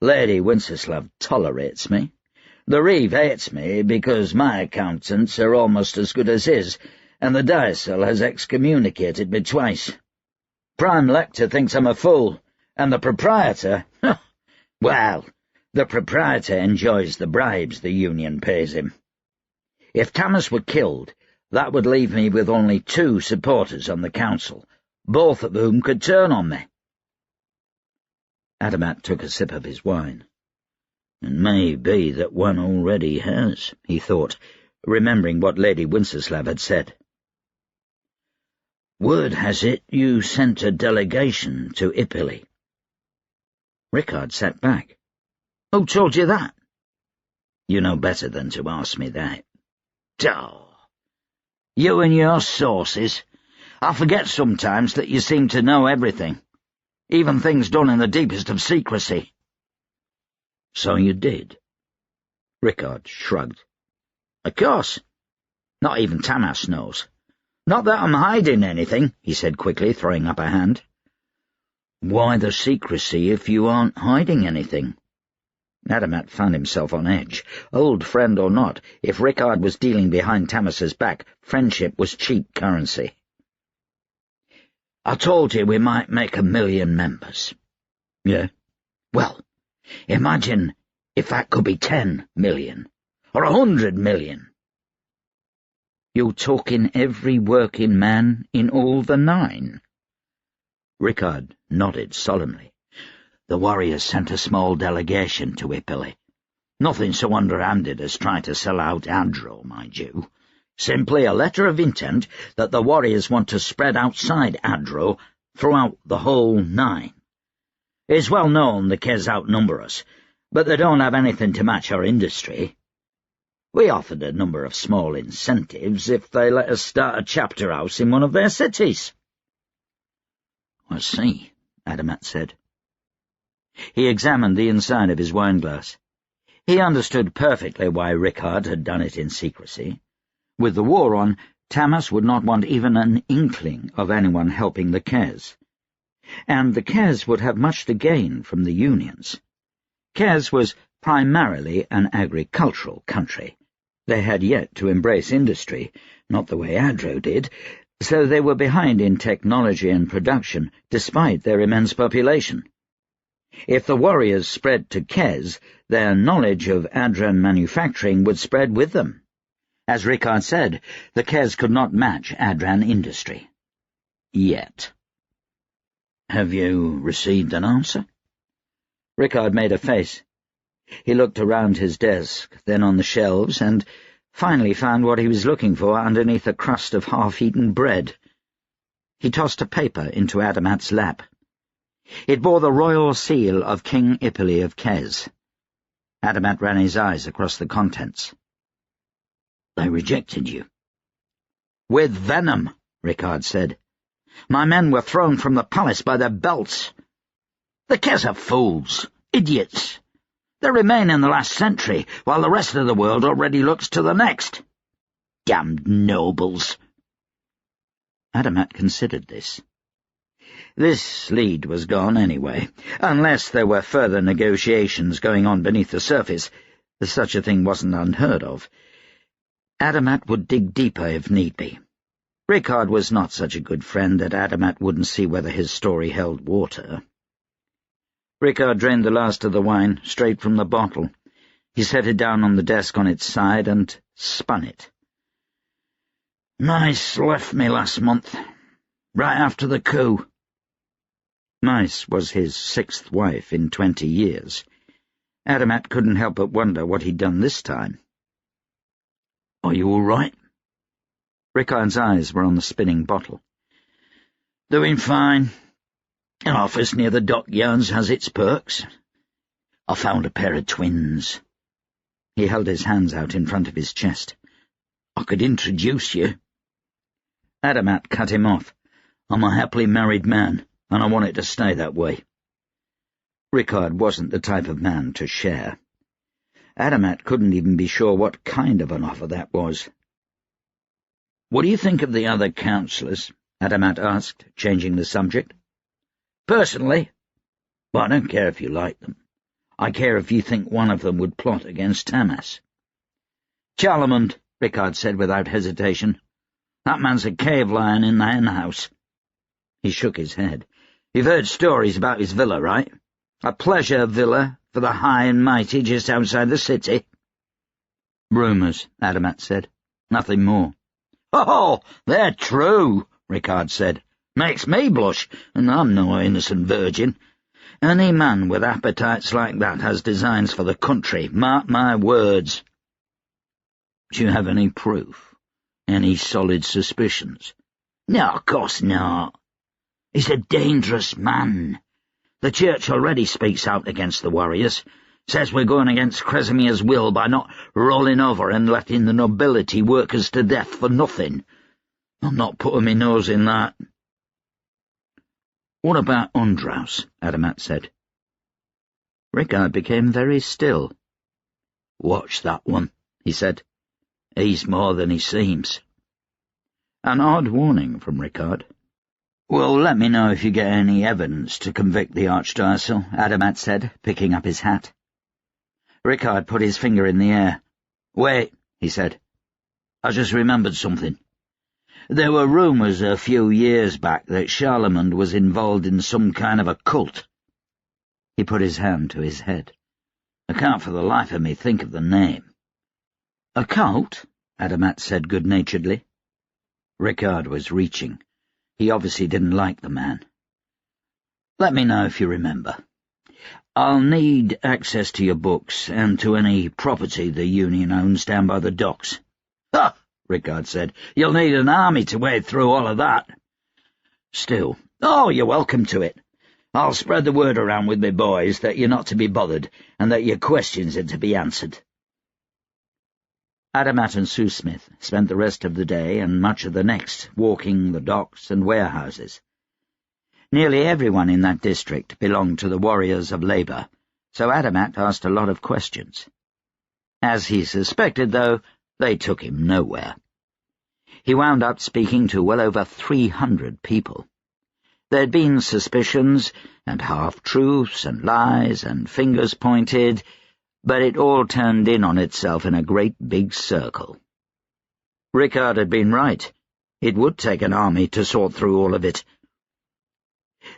Lady Winceslav tolerates me. The Reeve hates me because my accountants are almost as good as his, and the Diocel has excommunicated me twice. Prime Lector thinks I'm a fool, and the proprietor, well, the proprietor enjoys the bribes the Union pays him. If Tamas were killed, that would leave me with only 2 supporters on the council, both of whom could turn on me. Adamat took a sip of his wine. It may be that one already has, he thought, remembering what Lady Winceslav had said. Word has it you sent a delegation to Ipili. Rickard sat back. Who told you that? You know better than to ask me that. Oh, you and your sources. I forget sometimes that you seem to know everything, even things done in the deepest of secrecy. So you did? Rickard shrugged. Of course. Not even Tamas knows. Not that I'm hiding anything, he said quickly, throwing up a hand. Why the secrecy if you aren't hiding anything? Adamat found himself on edge. Old friend or not, if Rickard was dealing behind Tamas's back, friendship was cheap currency. I told you we might make 1 million members. Yeah? Well, imagine if that could be 10 million, or 100 million. You're talking every working man in all the 9? Rickard nodded solemnly. The warriors sent a small delegation to Ipili. Nothing so underhanded as trying to sell out Adro, mind you. Simply a letter of intent that the warriors want to spread outside Adro throughout the whole 9. It's well known the Kes outnumber us, but they don't have anything to match our industry. We offered a number of small incentives if they let us start a chapter house in one of their cities. I see, Adamat said. He examined the inside of his wineglass. He understood perfectly why Rickard had done it in secrecy. With the war on, Tamas would not want even an inkling of anyone helping the Kes. And the Kes would have much to gain from the unions. Kes was primarily an agricultural country. They had yet to embrace industry, not the way Adro did, so they were behind in technology and production, despite their immense population. If the warriors spread to Kes, their knowledge of Adran manufacturing would spread with them. As Rickard said, the Kes could not match Adran industry. Yet. Have you received an answer? Rickard made a face. He looked around his desk, then on the shelves, and finally found what he was looking for underneath a crust of half-eaten bread. He tossed a paper into Adamat's lap. It bore the royal seal of King Ipili of Kes. Adamat ran his eyes across the contents. They rejected you. With venom, Rickard said. My men were thrown from the palace by their belts. The Kes are fools, idiots. They remain in the last century, while the rest of the world already looks to the next. Damned nobles. Adamat considered this. This lead was gone anyway, unless there were further negotiations going on beneath the surface. Such a thing wasn't unheard of. Adamat would dig deeper if need be. Rickard was not such a good friend that Adamat wouldn't see whether his story held water. Rickard drained the last of the wine straight from the bottle. He set it down on the desk on its side and spun it. "Mice left me last month, right after the coup." Mice was his 6th wife in 20 years. Adamat couldn't help but wonder what he'd done this time. "Are you all right?" Rickard's eyes were on the spinning bottle. "Doing fine. An office near the dockyards has its perks. I found a pair of twins." He held his hands out in front of his chest. "I could introduce you." Adamat cut him off. "I'm a happily married man, and I want it to stay that way." Rickard wasn't the type of man to share. Adamat couldn't even be sure what kind of an offer that was. "What do you think of the other councillors?" Adamat asked, changing the subject. "Personally? Well, I don't care if you like them. I care if you think one of them would plot against Tamas." "Charlemagne," Rickard said without hesitation. "That man's a cave lion in the henhouse." He shook his head. "You've heard stories about his villa, right? A pleasure villa for the high and mighty just outside the city." "Rumours," Adamat said. "Nothing more." "Oh, they're true," Rickard said. "Makes me blush, and I'm no innocent virgin. Any man with appetites like that has designs for the country, mark my words." "Do you have any proof? Any solid suspicions?" "No, of course not. He's a dangerous man. The Church already speaks out against the warriors, says we're going against Cresemir's will by not rolling over and letting the nobility work us to death for nothing. I'm not putting my nose in that." "What about Undraus?" Adamat said. Rickard became very still. "Watch that one," he said. "He's more than he seems." An odd warning from Rickard. "Well, let me know if you get any evidence to convict the Archdiocese," Adamat said, picking up his hat. Rickard put his finger in the air. "Wait," he said. "I just remembered something. There were rumours a few years back that Charlemagne was involved in some kind of a cult." He put his hand to his head. "I can't for the life of me think of the name." "A cult?" Adamat said good-naturedly. Rickard was reaching. He obviously didn't like the man. "Let me know if you remember. I'll need access to your books and to any property the Union owns down by the docks." "Ha!" Rickard said. "You'll need an army to wade through all of that." "Still, you're welcome to it. I'll spread the word around with me boys that you're not to be bothered and that your questions are to be answered." Adamat and Sue Smith spent the rest of the day and much of the next walking the docks and warehouses. Nearly everyone in that district belonged to the Warriors of Labour, so Adamat asked a lot of questions. As he suspected, though, they took him nowhere. He wound up speaking to well over 300 people. There'd been suspicions, and half-truths, and lies, and fingers pointed, but it all turned in on itself in a great big circle. Rickard had been right. It would take an army to sort through all of it.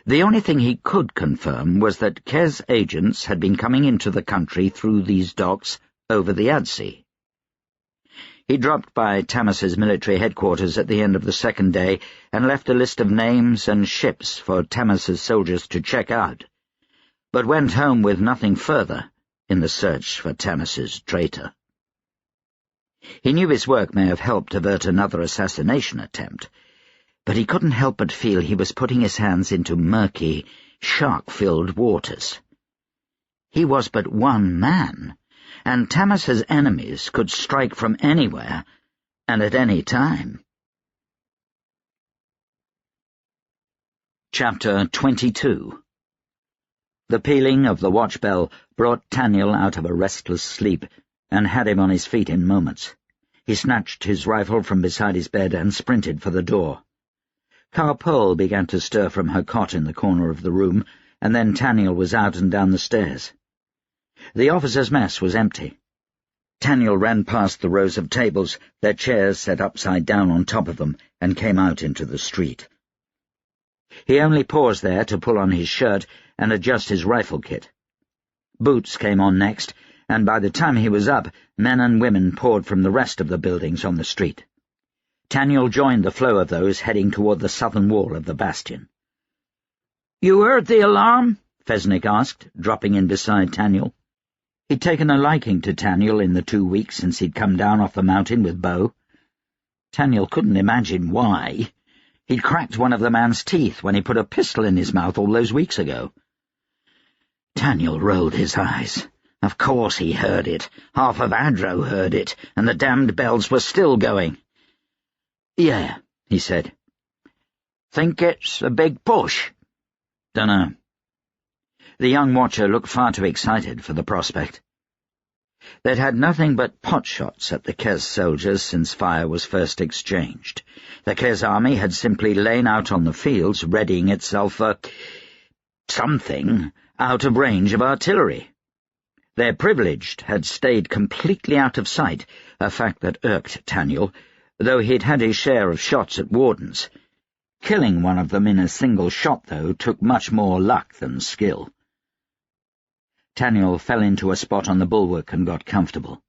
The only thing he could confirm was that Kes agents had been coming into the country through these docks over the Adsea. He dropped by Tamas's military headquarters at the end of the second day and left a list of names and ships for Tamas's soldiers to check out, but went home with nothing further in the search for Tamas's traitor. He knew his work may have helped avert another assassination attempt, but he couldn't help but feel he was putting his hands into murky, shark-filled waters. He was but one man, and Tamas's enemies could strike from anywhere and at any time. Chapter 22. The pealing of the watch bell brought Taniel out of a restless sleep and had him on his feet in moments. He snatched his rifle from beside his bed and sprinted for the door. Carpole began to stir from her cot in the corner of the room, and then Taniel was out and down the stairs. The officers' mess was empty. Taniel ran past the rows of tables, their chairs set upside down on top of them, and came out into the street. He only paused there to pull on his shirt and adjust his rifle kit. Boots came on next, and by the time he was up, men and women poured from the rest of the buildings on the street. Taniel joined the flow of those heading toward the southern wall of the bastion. "You heard the alarm?" Fesnik asked, dropping in beside Taniel. He'd taken a liking to Taniel in the 2 weeks since he'd come down off the mountain with Bo. Taniel couldn't imagine why. He'd cracked one of the man's teeth when he put a pistol in his mouth all those weeks ago. Taniel rolled his eyes. Of course he heard it. Half of Adro heard it, and the damned bells were still going. "Yeah," he said. "Think it's a big push?" "Dunno." The young watcher looked far too excited for the prospect. They'd had nothing but pot-shots at the Kez soldiers since fire was first exchanged. The Kez army had simply lain out on the fields, readying itself for something out of range of artillery. Their privileged had stayed completely out of sight, a fact that irked Taniel, though he'd had his share of shots at wardens. Killing one of them in a single shot, though, took much more luck than skill. Taniel fell into a spot on the bulwark and got comfortable.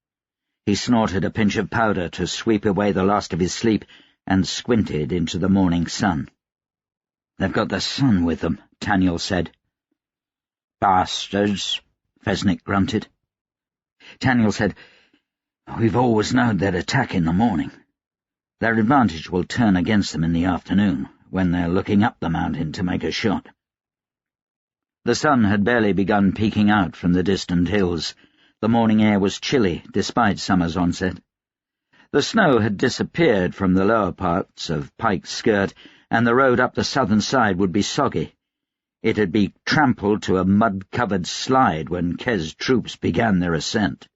He snorted a pinch of powder to sweep away the last of his sleep and squinted into the morning sun. "They've got the sun with them," Taniel said. "Bastards," Fesnik grunted. Taniel said, "We've always known they'd attack in the morning. Their advantage will turn against them in the afternoon, when they're looking up the mountain to make a shot." The sun had barely begun peeking out from the distant hills. The morning air was chilly, despite summer's onset. The snow had disappeared from the lower parts of Pike's Skirt, and the road up the southern side would be soggy. It had been trampled to a mud-covered slide when Kez troops began their ascent.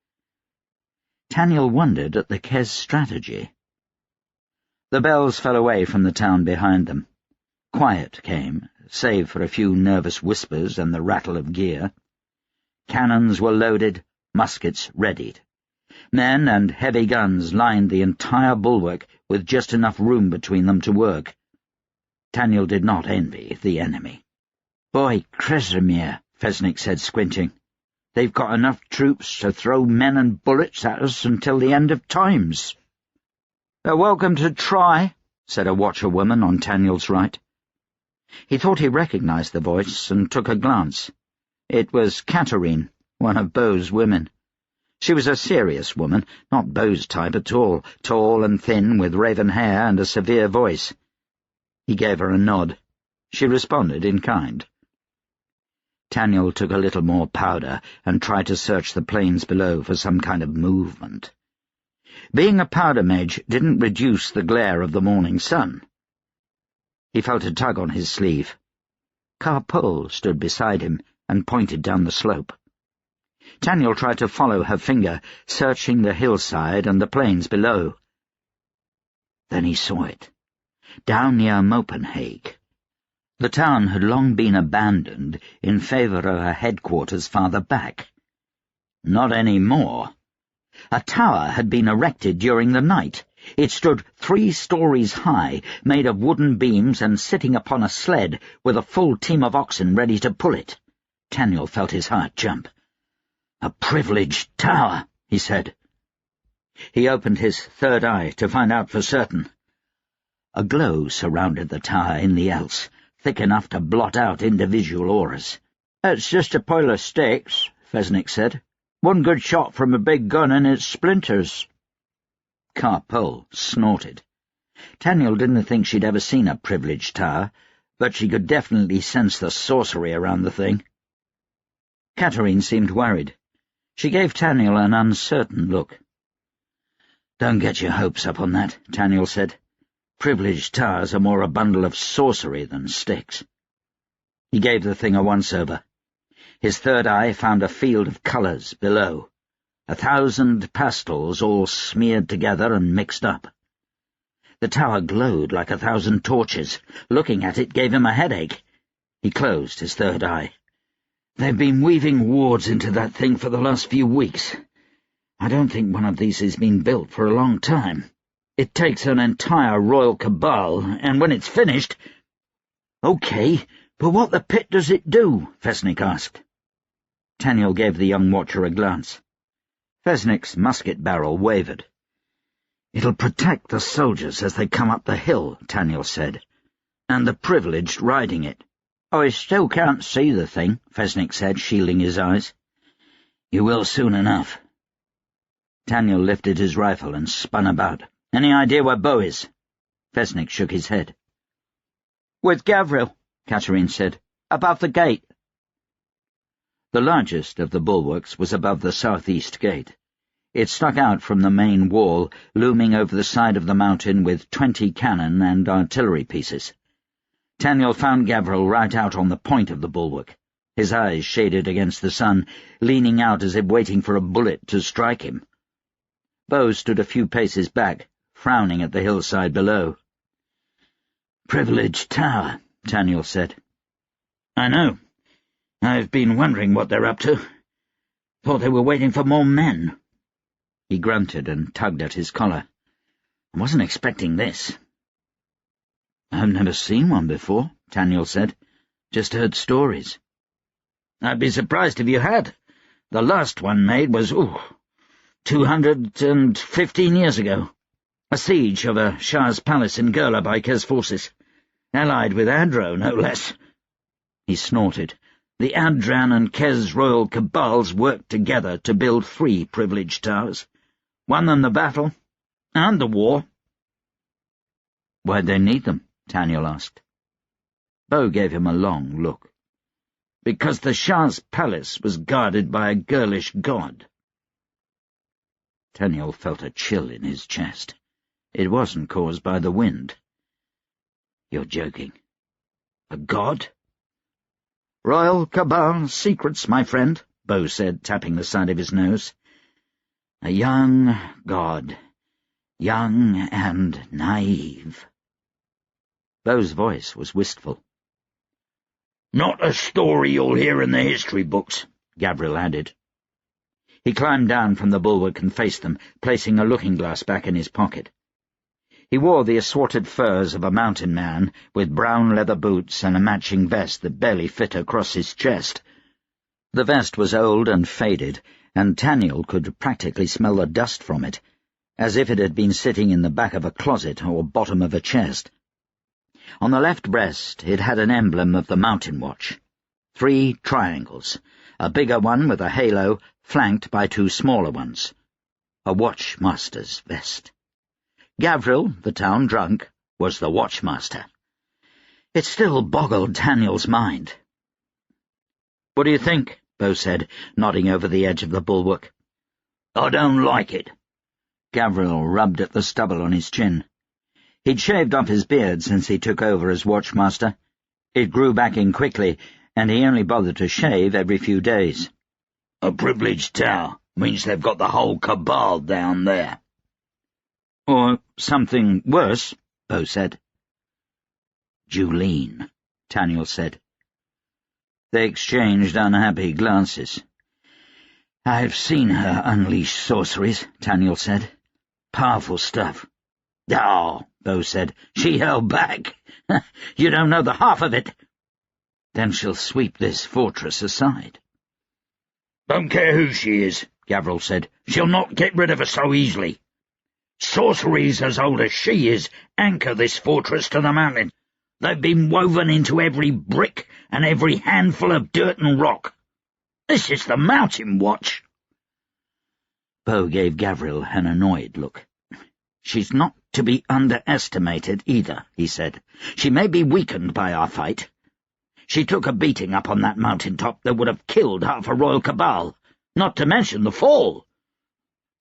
Taniel wondered at the Kez strategy. The bells fell away from the town behind them. Quiet came, save for a few nervous whispers and the rattle of gear. Cannons were loaded, muskets readied. Men and heavy guns lined the entire bulwark with just enough room between them to work. Taniel did not envy the enemy. "Boy, Kresimir," Fesnik said, squinting. "They've got enough troops to throw men and bullets at us until the end of times." "They're welcome to try," said a watcher-woman on Taniel's right. He thought he recognized the voice and took a glance. It was Katerine, one of Beau's women. She was a serious woman, not Beau's type at all, tall and thin, with raven hair and a severe voice. He gave her a nod. She responded in kind. Taniel took a little more powder and tried to search the plains below for some kind of movement. Being a powder mage didn't reduce the glare of the morning sun. He felt a tug on his sleeve. Carpole stood beside him and pointed down the slope. Taniel tried to follow her finger, searching the hillside and the plains below. Then he saw it, down near Mopenhague. The town had long been abandoned in favor of a headquarters farther back. Not any more. A tower had been erected during the night. It stood 3 stories high, made of wooden beams and sitting upon a sled with a full team of oxen ready to pull it. Taniel felt his heart jump. "A privileged tower," he said. He opened his third eye to find out for certain. A glow surrounded the tower in the else, thick enough to blot out individual auras. "It's just a pile of sticks," Fesnik said. "One good shot from a big gun and it splinters." Carpole snorted. Taniel didn't think she'd ever seen a privileged tower, but she could definitely sense the sorcery around the thing. Katerine seemed worried. She gave Taniel an uncertain look. "Don't get your hopes up on that," Taniel said. "Privileged towers are more a bundle of sorcery than sticks." He gave the thing a once-over. His third eye found a field of colours below. 1,000 pastels all smeared together and mixed up. The tower glowed like 1,000 torches. Looking at it gave him a headache. He closed his third eye. "They've been weaving wards into that thing for the last few weeks. I don't think one of these has been built for a long time. It takes an entire royal cabal, and when it's finished—" "OK, but what the pit does it do?" Fesnik asked. Taniel gave the young watcher a glance. Fesnik's musket barrel wavered. "It'll protect the soldiers as they come up the hill," Taniel said, "and the privileged riding it." "I still can't see the thing," Fesnik said, shielding his eyes. "You will soon enough." Taniel lifted his rifle and spun about. "Any idea where Beau is?" Fesnik shook his head. "With Gavril," Catherine said. "Above the gate." The largest of the bulwarks was above the southeast gate. It stuck out from the main wall, looming over the side of the mountain with 20 cannon and artillery pieces. Taniel found Gavril right out on the point of the bulwark, his eyes shaded against the sun, leaning out as if waiting for a bullet to strike him. Beau stood a few paces back, frowning at the hillside below. "Privileged tower," Taniel said. "I know. I've been wondering what they're up to. Thought they were waiting for more men." He grunted and tugged at his collar. "I wasn't expecting this." "I've never seen one before," Taniel said. "Just heard stories." "I'd be surprised if you had. The last one made was, 215 years ago. A siege of a Shah's palace in Gurla by Kez forces, allied with Adro, no less." He snorted. "The Adran and Kez royal cabals worked together to build 3 privileged towers. Won them the battle, and the war." "Why'd they need them?" Taniel asked. Beau gave him a long look. "Because the Shah's palace was guarded by a girlish god." Taniel felt a chill in his chest. It wasn't caused by the wind. "You're joking. A god?" "Royal cabal secrets, my friend," Beau said, tapping the side of his nose. "A young god. Young and naive." Beau's voice was wistful. "Not a story you'll hear in the history books," Gavril added. He climbed down from the bulwark and faced them, placing a looking-glass back in his pocket. He wore the assorted furs of a mountain man, with brown leather boots and a matching vest that barely fit across his chest. The vest was old and faded, and Taniel could practically smell the dust from it, as if it had been sitting in the back of a closet or bottom of a chest. On the left breast it had an emblem of the Mountain Watch. 3 triangles, a bigger one with a halo, flanked by 2 smaller ones. A watchmaster's vest. Gavril, the town drunk, was the watchmaster. It still boggled Taniel's mind. "What do you think?" Beau said, nodding over the edge of the bulwark. "I don't like it." Gavril rubbed at the stubble on his chin. He'd shaved off his beard since he took over as watchmaster. It grew back in quickly, and he only bothered to shave every few days. "A privileged tower means they've got the whole cabal down there." "Or something worse," Beau said. "Julene," Taniel said. They exchanged unhappy glances. "I've seen her unleash sorceries," Taniel said. "Powerful stuff." "Oh," Beau said, "she held back. You don't know the half of it." "Then she'll sweep this fortress aside." "Don't care who she is," Gavril said. "She'll not get rid of her so easily. Sorceries as old as she is anchor this fortress to the mountain. They've been woven into every brick and every handful of dirt and rock. This is the Mountain Watch." Beau gave Gavril an annoyed look. "She's not to be underestimated either," he said. "She may be weakened by our fight. She took a beating up on that mountain-top that would have killed half a royal cabal, not to mention the fall.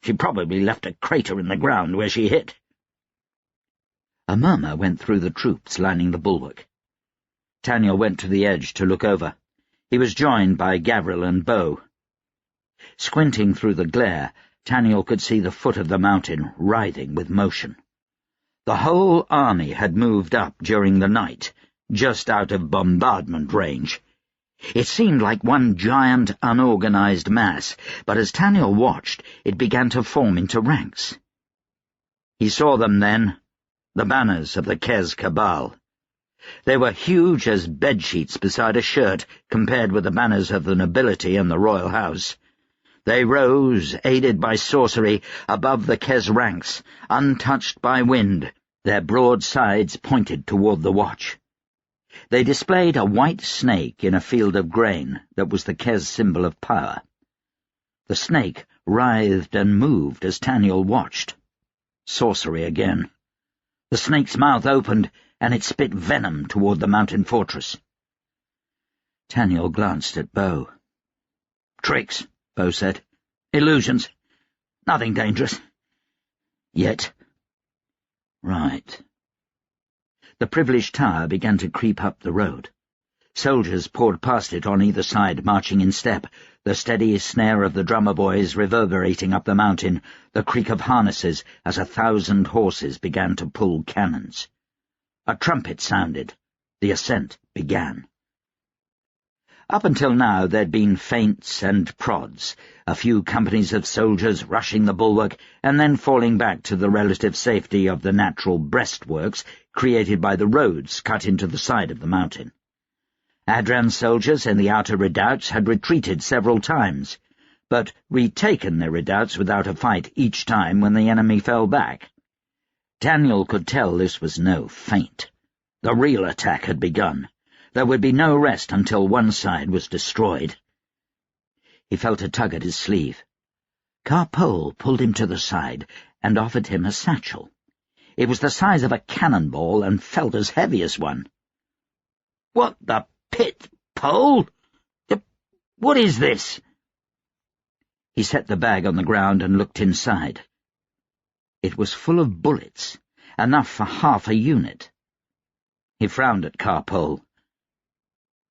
She probably left a crater in the ground where she hit." A murmur went through the troops lining the bulwark. Taniel went to the edge to look over. He was joined by Gavril and Beau. Squinting through the glare, Taniel could see the foot of the mountain writhing with motion. The whole army had moved up during the night, just out of bombardment range. It seemed like one giant, unorganized mass, but as Taniel watched, it began to form into ranks. He saw them then, the banners of the Kez Cabal. They were huge as bedsheets beside a shirt compared with the banners of the nobility and the royal house. They rose, aided by sorcery, above the Kez ranks, untouched by wind, their broad sides pointed toward the watch. They displayed a white snake in a field of grain that was the Kez symbol of power. The snake writhed and moved as Taniel watched. Sorcery again. The snake's mouth opened, and it spit venom toward the mountain fortress. Taniel glanced at Bo. "Tricks," Bo said. "Illusions. Nothing dangerous. Yet." Right. The privileged tower began to creep up the road. Soldiers poured past it on either side, marching in step, the steady snare of the drummer boys reverberating up the mountain, the creak of harnesses as 1,000 horses began to pull cannons. A trumpet sounded. The ascent began. Up until now there'd been feints and prods, a few companies of soldiers rushing the bulwark and then falling back to the relative safety of the natural breastworks created by the roads cut into the side of the mountain. Adran's soldiers in the outer redoubts had retreated several times, but retaken their redoubts without a fight each time when the enemy fell back. Taniel could tell this was no feint. The real attack had begun. There would be no rest until one side was destroyed. He felt a tug at his sleeve. Carpole pulled him to the side and offered him a satchel. It was the size of a cannonball and felt as heavy as one. "What the pit, Pole? What is this?" He set the bag on the ground and looked inside. It was full of bullets, enough for half a unit. He frowned at Carpole.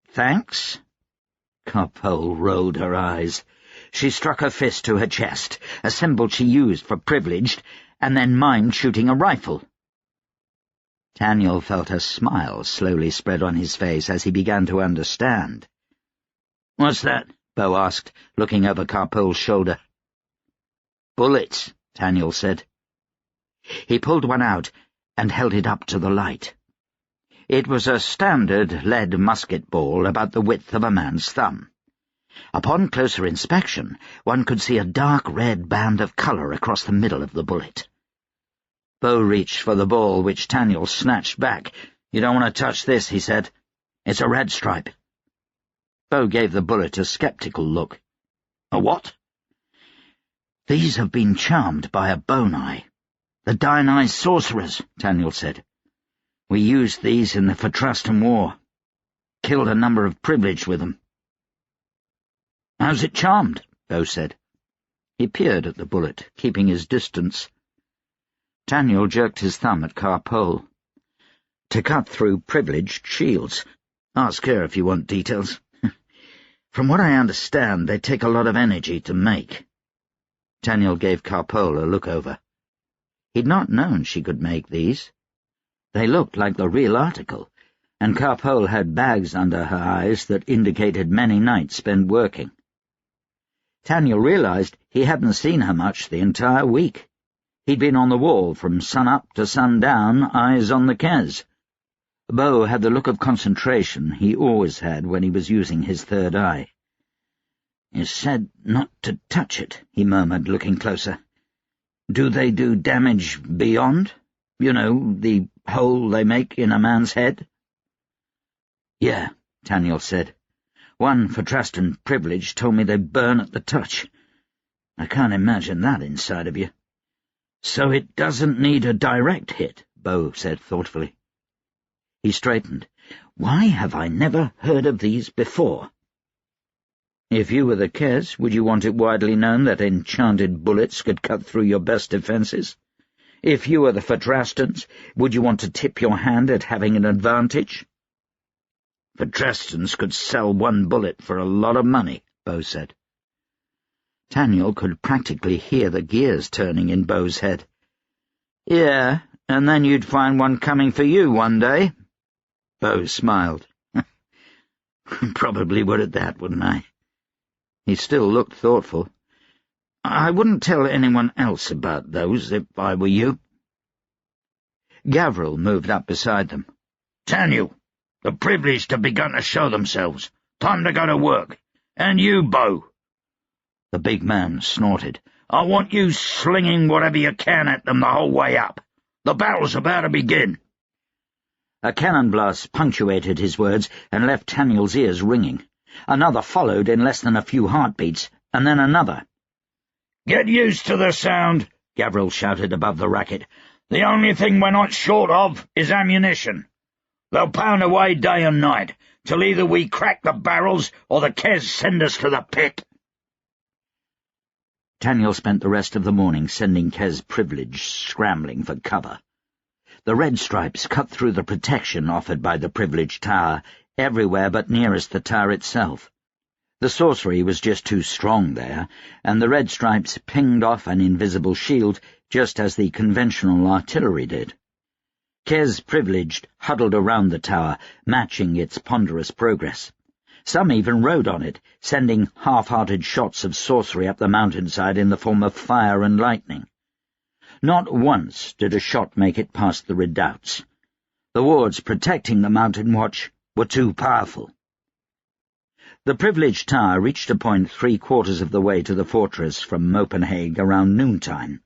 "Thanks?" Carpole rolled her eyes. She struck her fist to her chest, a symbol she used for privileged, and then mimed shooting a rifle. Taniel felt a smile slowly spread on his face as he began to understand. "What's that?" Bo asked, looking over Carpole's shoulder. "Bullets," Taniel said. He pulled one out and held it up to the light. It was a standard lead musket ball about the width of a man's thumb. Upon closer inspection, one could see a dark red band of colour across the middle of the bullet. Bo reached for the ball, which Taniel snatched back. "You don't want to touch this," he said. "It's a red stripe." Bo gave the bullet a sceptical look. "A what?" "These have been charmed by a bone eye. The Dine-Eye sorcerers," Taniel said. "We used these in the Fatrastan War. Killed a number of privileged with them." "How's it charmed?" Bo said. He peered at the bullet, keeping his distance. Taniel jerked his thumb at Carpole. "To cut through privileged shields. Ask her if you want details. From what I understand, they take a lot of energy to make." Taniel gave Carpole a look over. He'd not known she could make these. They looked like the real article, and Carpole had bags under her eyes that indicated many nights spent working. Taniel realized he hadn't seen her much the entire week. He'd been on the wall from sun-up to sundown, eyes on the Kez. Bo had the look of concentration he always had when he was using his third eye. "You said not to touch it," he murmured, looking closer. "Do they do damage beyond? You know, the hole they make in a man's head?" "Yeah," Taniel said. "One Fatrastan privilege told me they burn at the touch. I can't imagine that inside of you." "So it doesn't need a direct hit," Bo said thoughtfully. He straightened. "Why have I never heard of these before?" "If you were the Kez, would you want it widely known that enchanted bullets could cut through your best defences? If you were the Fatrastans, would you want to tip your hand at having an advantage?" "Fatrastans could sell one bullet for a lot of money," Bo said. Taniel could practically hear the gears turning in Bo's head. "Yeah, and then you'd find one coming for you one day." Bo smiled. Probably would at that, wouldn't I? He still looked thoughtful. I wouldn't tell anyone else about those if I were you. Gavril moved up beside them. Taniel, the privileged have begun to show themselves. Time to go to work. And you, Bo. The big man snorted. I want you slinging whatever you can at them the whole way up. The battle's about to begin. A cannon blast punctuated his words and left Taniel's ears ringing. Another followed in less than a few heartbeats, and then another. Get used to the sound, Gavril shouted above the racket. The only thing we're not short of is ammunition. They'll pound away day and night, till either we crack the barrels or the Kes send us to the pit. Taniel spent the rest of the morning sending Kes Privilege scrambling for cover. The red stripes cut through the protection offered by the Privilege Tower everywhere but nearest the tower itself. The sorcery was just too strong there, and the red stripes pinged off an invisible shield just as the conventional artillery did. Kes Privileged huddled around the tower, matching its ponderous progress. Some even rode on it, sending half-hearted shots of sorcery up the mountainside in the form of fire and lightning. Not once did a shot make it past the redoubts. The wards protecting the mountain watch were too powerful. The Privileged Tower reached a point 3/4 of the way to the fortress from Mopenhague around noontime.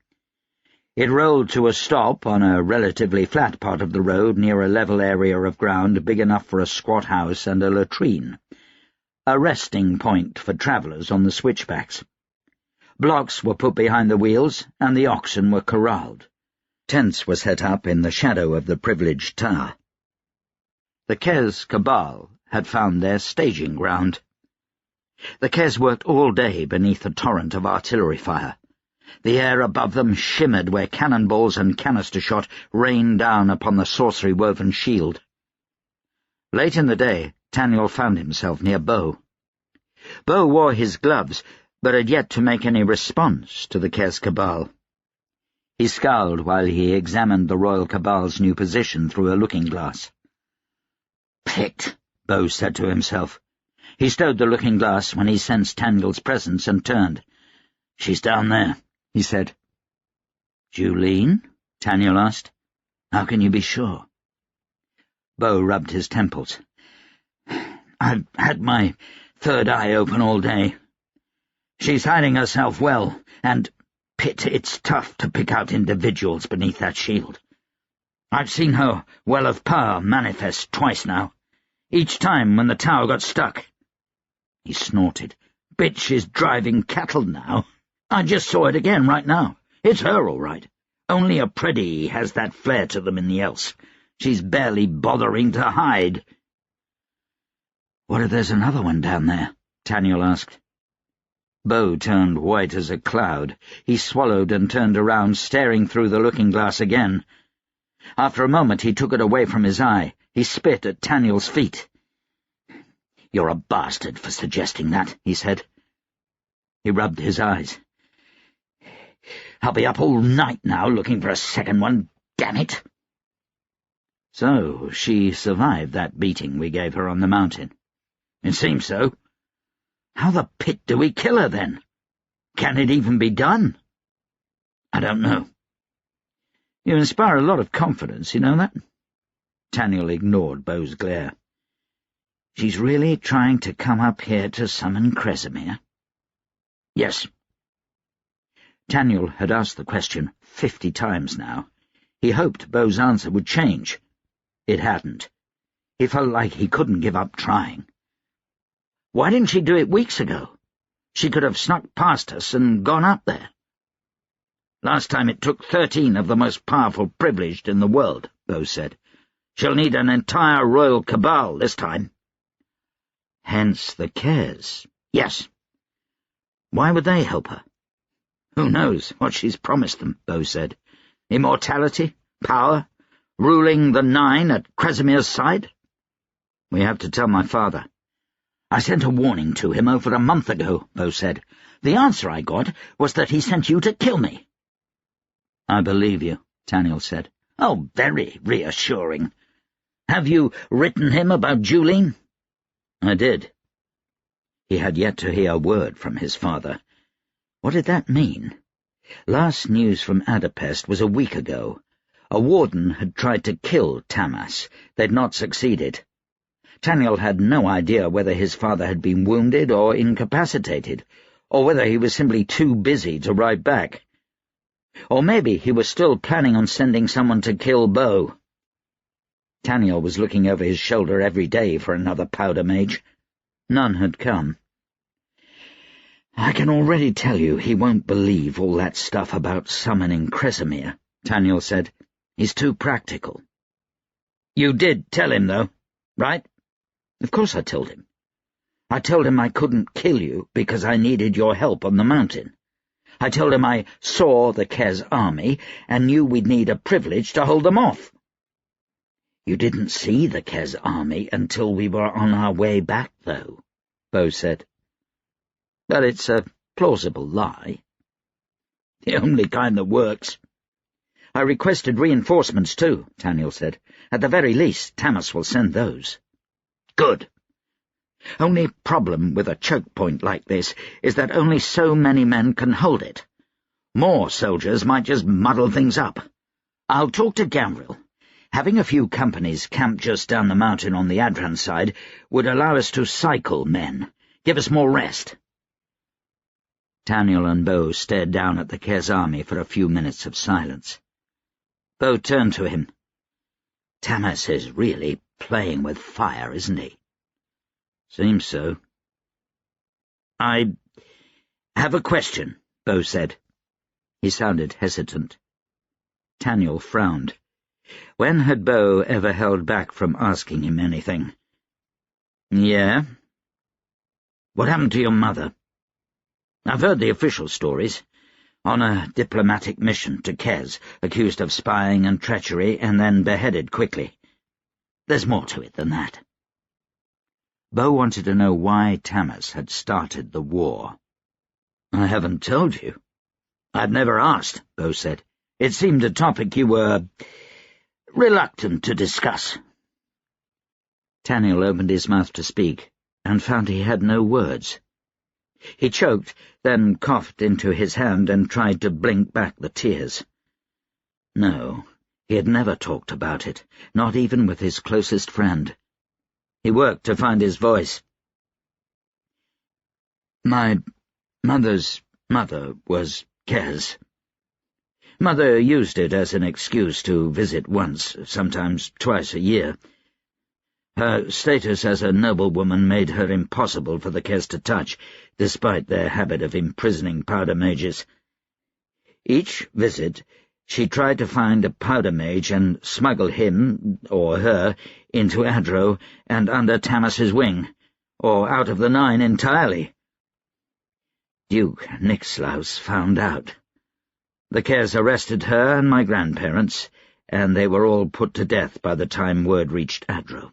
It rolled to a stop on a relatively flat part of the road near a level area of ground big enough for a squat house and a latrine, a resting point for travellers on the switchbacks. Blocks were put behind the wheels, and the oxen were corralled. Tents were set up in the shadow of the Privileged Tower. The Kes cabal had found their staging ground. The Kes worked all day beneath a torrent of artillery fire. The air above them shimmered where cannonballs and canister shot rained down upon the sorcery-woven shield. Late in the day, Taniel found himself near Bo. Bo wore his gloves, but had yet to make any response to the Kes cabal. He scowled while he examined the Royal Cabal's new position through a looking-glass. "Picked," Bo said to himself. He stowed the looking-glass when he sensed Taniel's presence and turned. "She's down there," he said. "Julene?" Taniel asked. "How can you be sure?" Bo rubbed his temples. "I've had my third eye open all day. She's hiding herself well, and, Pitt, it's tough to pick out individuals beneath that shield. I've seen her well of power manifest twice now, each time when the tower got stuck." He snorted. "Bitch is driving cattle now. I just saw it again right now. It's her, all right. Only a Preddy has that flair to them in the else. She's barely bothering to hide." "What if there's another one down there?" Taniel asked. Bo turned white as a cloud. He swallowed and turned around, staring through the looking-glass again. After a moment he took it away from his eye. He spit at Taniel's feet. "You're a bastard for suggesting that," he said. He rubbed his eyes. "I'll be up all night now looking for a second one, damn it." "So she survived that beating we gave her on the mountain?" "It seems so." "How the pit do we kill her, then? Can it even be done?" "I don't know." "You inspire a lot of confidence, you know that?" Taniel ignored Bo's glare. "She's really trying to come up here to summon Kresimir?" "Yes." Taniel had asked the question 50 times now. He hoped Bo's answer would change. It hadn't. He felt like he couldn't give up trying. "Why didn't she do it weeks ago? She could have snuck past us and gone up there." "Last time it took 13 of the most powerful privileged in the world," Bo said. "She'll need an entire royal cabal this time." "Hence the Kes." "Yes." "Why would they help her?" "Who knows what she's promised them," Bo said. "Immortality? Power? Ruling the 9 at Kresimir's side?" "We have to tell my father." "I sent a warning to him over a month ago," Bo said. "The answer I got was that he sent you to kill me." "I believe you," Taniel said. "Oh, very reassuring. Have you written him about Julene?" I did. He had yet to hear a word from his father. What did that mean? Last news from Adapest was a week ago. A warden had tried to kill Tamas. They'd not succeeded. Taniel had no idea whether his father had been wounded or incapacitated, or whether he was simply too busy to write back. Or maybe he was still planning on sending someone to kill Beau. Taniel was looking over his shoulder every day for another powder mage. None had come. "I can already tell you he won't believe all that stuff about summoning Kresimir," Taniel said. "He's too practical." "You did tell him, though, right?" "Of course I told him. I told him I couldn't kill you because I needed your help on the mountain. I told him I saw the Kez army and knew we'd need a privilege to hold them off." "You didn't see the Kez army until we were on our way back, though," Beau said. "But it's a plausible lie." "The only kind that works." "I requested reinforcements, too," Taniel said. "At the very least, Tamas will send those." "Good. Only problem with a choke point like this is that only so many men can hold it. More soldiers might just muddle things up. I'll talk to Gamvril. Having a few companies camped just down the mountain on the Adran side would allow us to cycle men, give us more rest." Taniel and Beau stared down at the Kez army for a few minutes of silence. Beau turned to him. "Tamas is really playing with fire, isn't he?" "Seems so." "I have a question," Beau said. He sounded hesitant. Taniel frowned. When had Beau ever held back from asking him anything? "Yeah?" "What happened to your mother?" "I've heard the official stories. On a diplomatic mission to Kez, accused of spying and treachery, and then beheaded quickly. There's more to it than that." Beau wanted to know why Tamas had started the war. "I haven't told you." "I've never asked," Beau said. "It seemed a topic you were reluctant to discuss." Taniel opened his mouth to speak, and found he had no words. He choked, then coughed into his hand and tried to blink back the tears. No, he had never talked about it, not even with his closest friend. He worked to find his voice. "My mother's mother was Kez. Mother used it as an excuse to visit once, sometimes twice a year. Her status as a noblewoman made her impossible for the Kez to touch, despite their habit of imprisoning powder mages. Each visit, she tried to find a powder mage and smuggle him, or her, into Adro and under Tamas's wing, or out of the Nine entirely. Duke Nixlaus found out. The Kez arrested her and my grandparents, and they were all put to death by the time word reached Adro."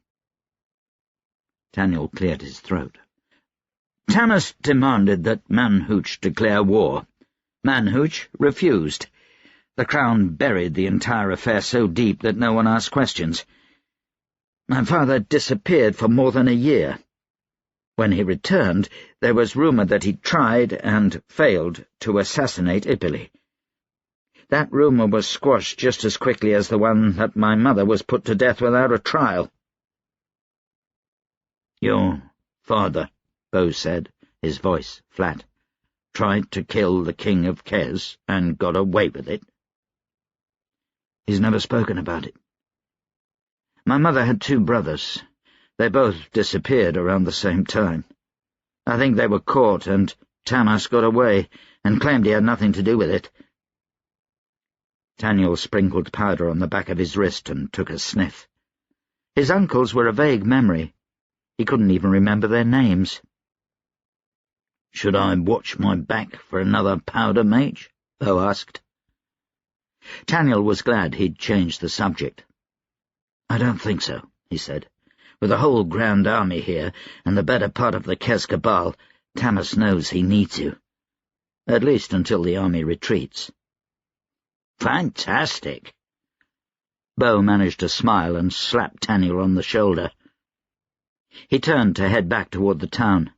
Taniel cleared his throat. "Tamas demanded that Manhooch declare war. Manhooch refused. The Crown buried the entire affair so deep that no one asked questions. My father disappeared for more than a year. When he returned, there was rumor that he tried and failed to assassinate Ipili. That rumor was squashed just as quickly as the one that my mother was put to death without a trial." "Your father," Beau said, his voice flat, "tried to kill the King of Kez and got away with it." "He's never spoken about it." "My mother had 2 brothers. They both disappeared around the same time. I think they were caught, and Tamas got away and claimed he had nothing to do with it." Taniel sprinkled powder on the back of his wrist and took a sniff. His uncles were a vague memory. He couldn't even remember their names. "Should I watch my back for another powder mage?" Beau asked. Taniel was glad he'd changed the subject. "I don't think so," he said. "With the whole Grand Army here, and the better part of the Kez Cabal, Tamas knows he needs you. At least until the army retreats." "Fantastic!" Beau managed to smile and slapped Taniel on the shoulder. He turned to head back toward the town.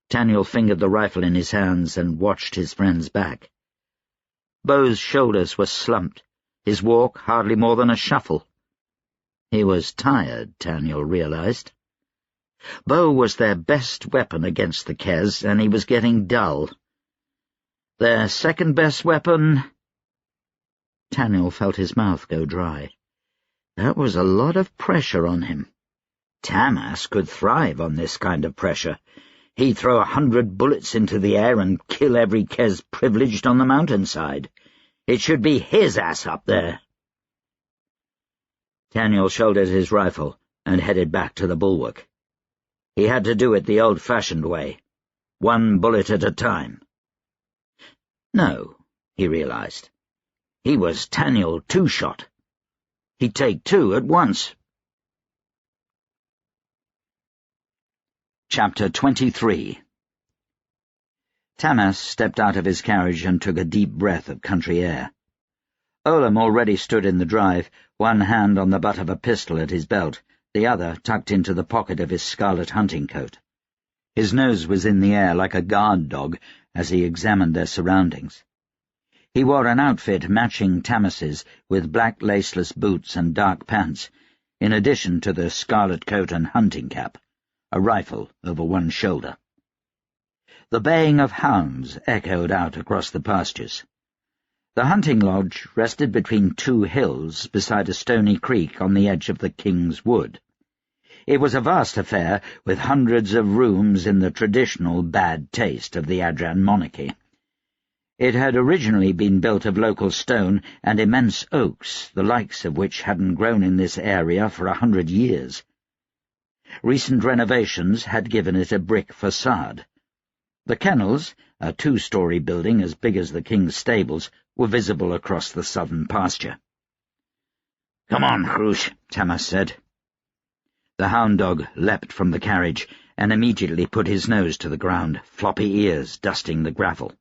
Taniel fingered the rifle in his hands and watched his friend's back. Beau's shoulders were slumped, his walk hardly more than a shuffle. He was tired, Taniel realized. Beau was their best weapon against the Kes, and he was getting dull. Their second-best weapon— Taniel felt his mouth go dry. That was a lot of pressure on him. Tamas could thrive on this kind of pressure. He'd throw 100 bullets into the air and kill every Kes privileged on the mountainside. It should be his ass up there. Taniel shouldered his rifle and headed back to the bulwark. He had to do it the old-fashioned way, 1 bullet at a time. No, he realized. He was Taniel Two-Shot. He'd take 2 at once. Chapter 23. Tamas stepped out of his carriage and took a deep breath of country air. Olam already stood in the drive, one hand on the butt of a pistol at his belt, the other tucked into the pocket of his scarlet hunting coat. His nose was in the air like a guard dog as he examined their surroundings. He wore an outfit matching Tamas's, with black laceless boots and dark pants, in addition to the scarlet coat and hunting cap, a rifle over one shoulder. The baying of hounds echoed out across the pastures. The hunting lodge rested between 2 hills beside a stony creek on the edge of the King's Wood. It was a vast affair, with hundreds of rooms in the traditional bad taste of the Adran monarchy. It had originally been built of local stone and immense oaks, the likes of which hadn't grown in this area for 100 years. Recent renovations had given it a brick facade. The kennels, a 2-story building as big as the King's stables, were visible across the southern pasture. "Come on, Hrush," Tamas said. The hound dog leapt from the carriage and immediately put his nose to the ground, floppy ears dusting the gravel.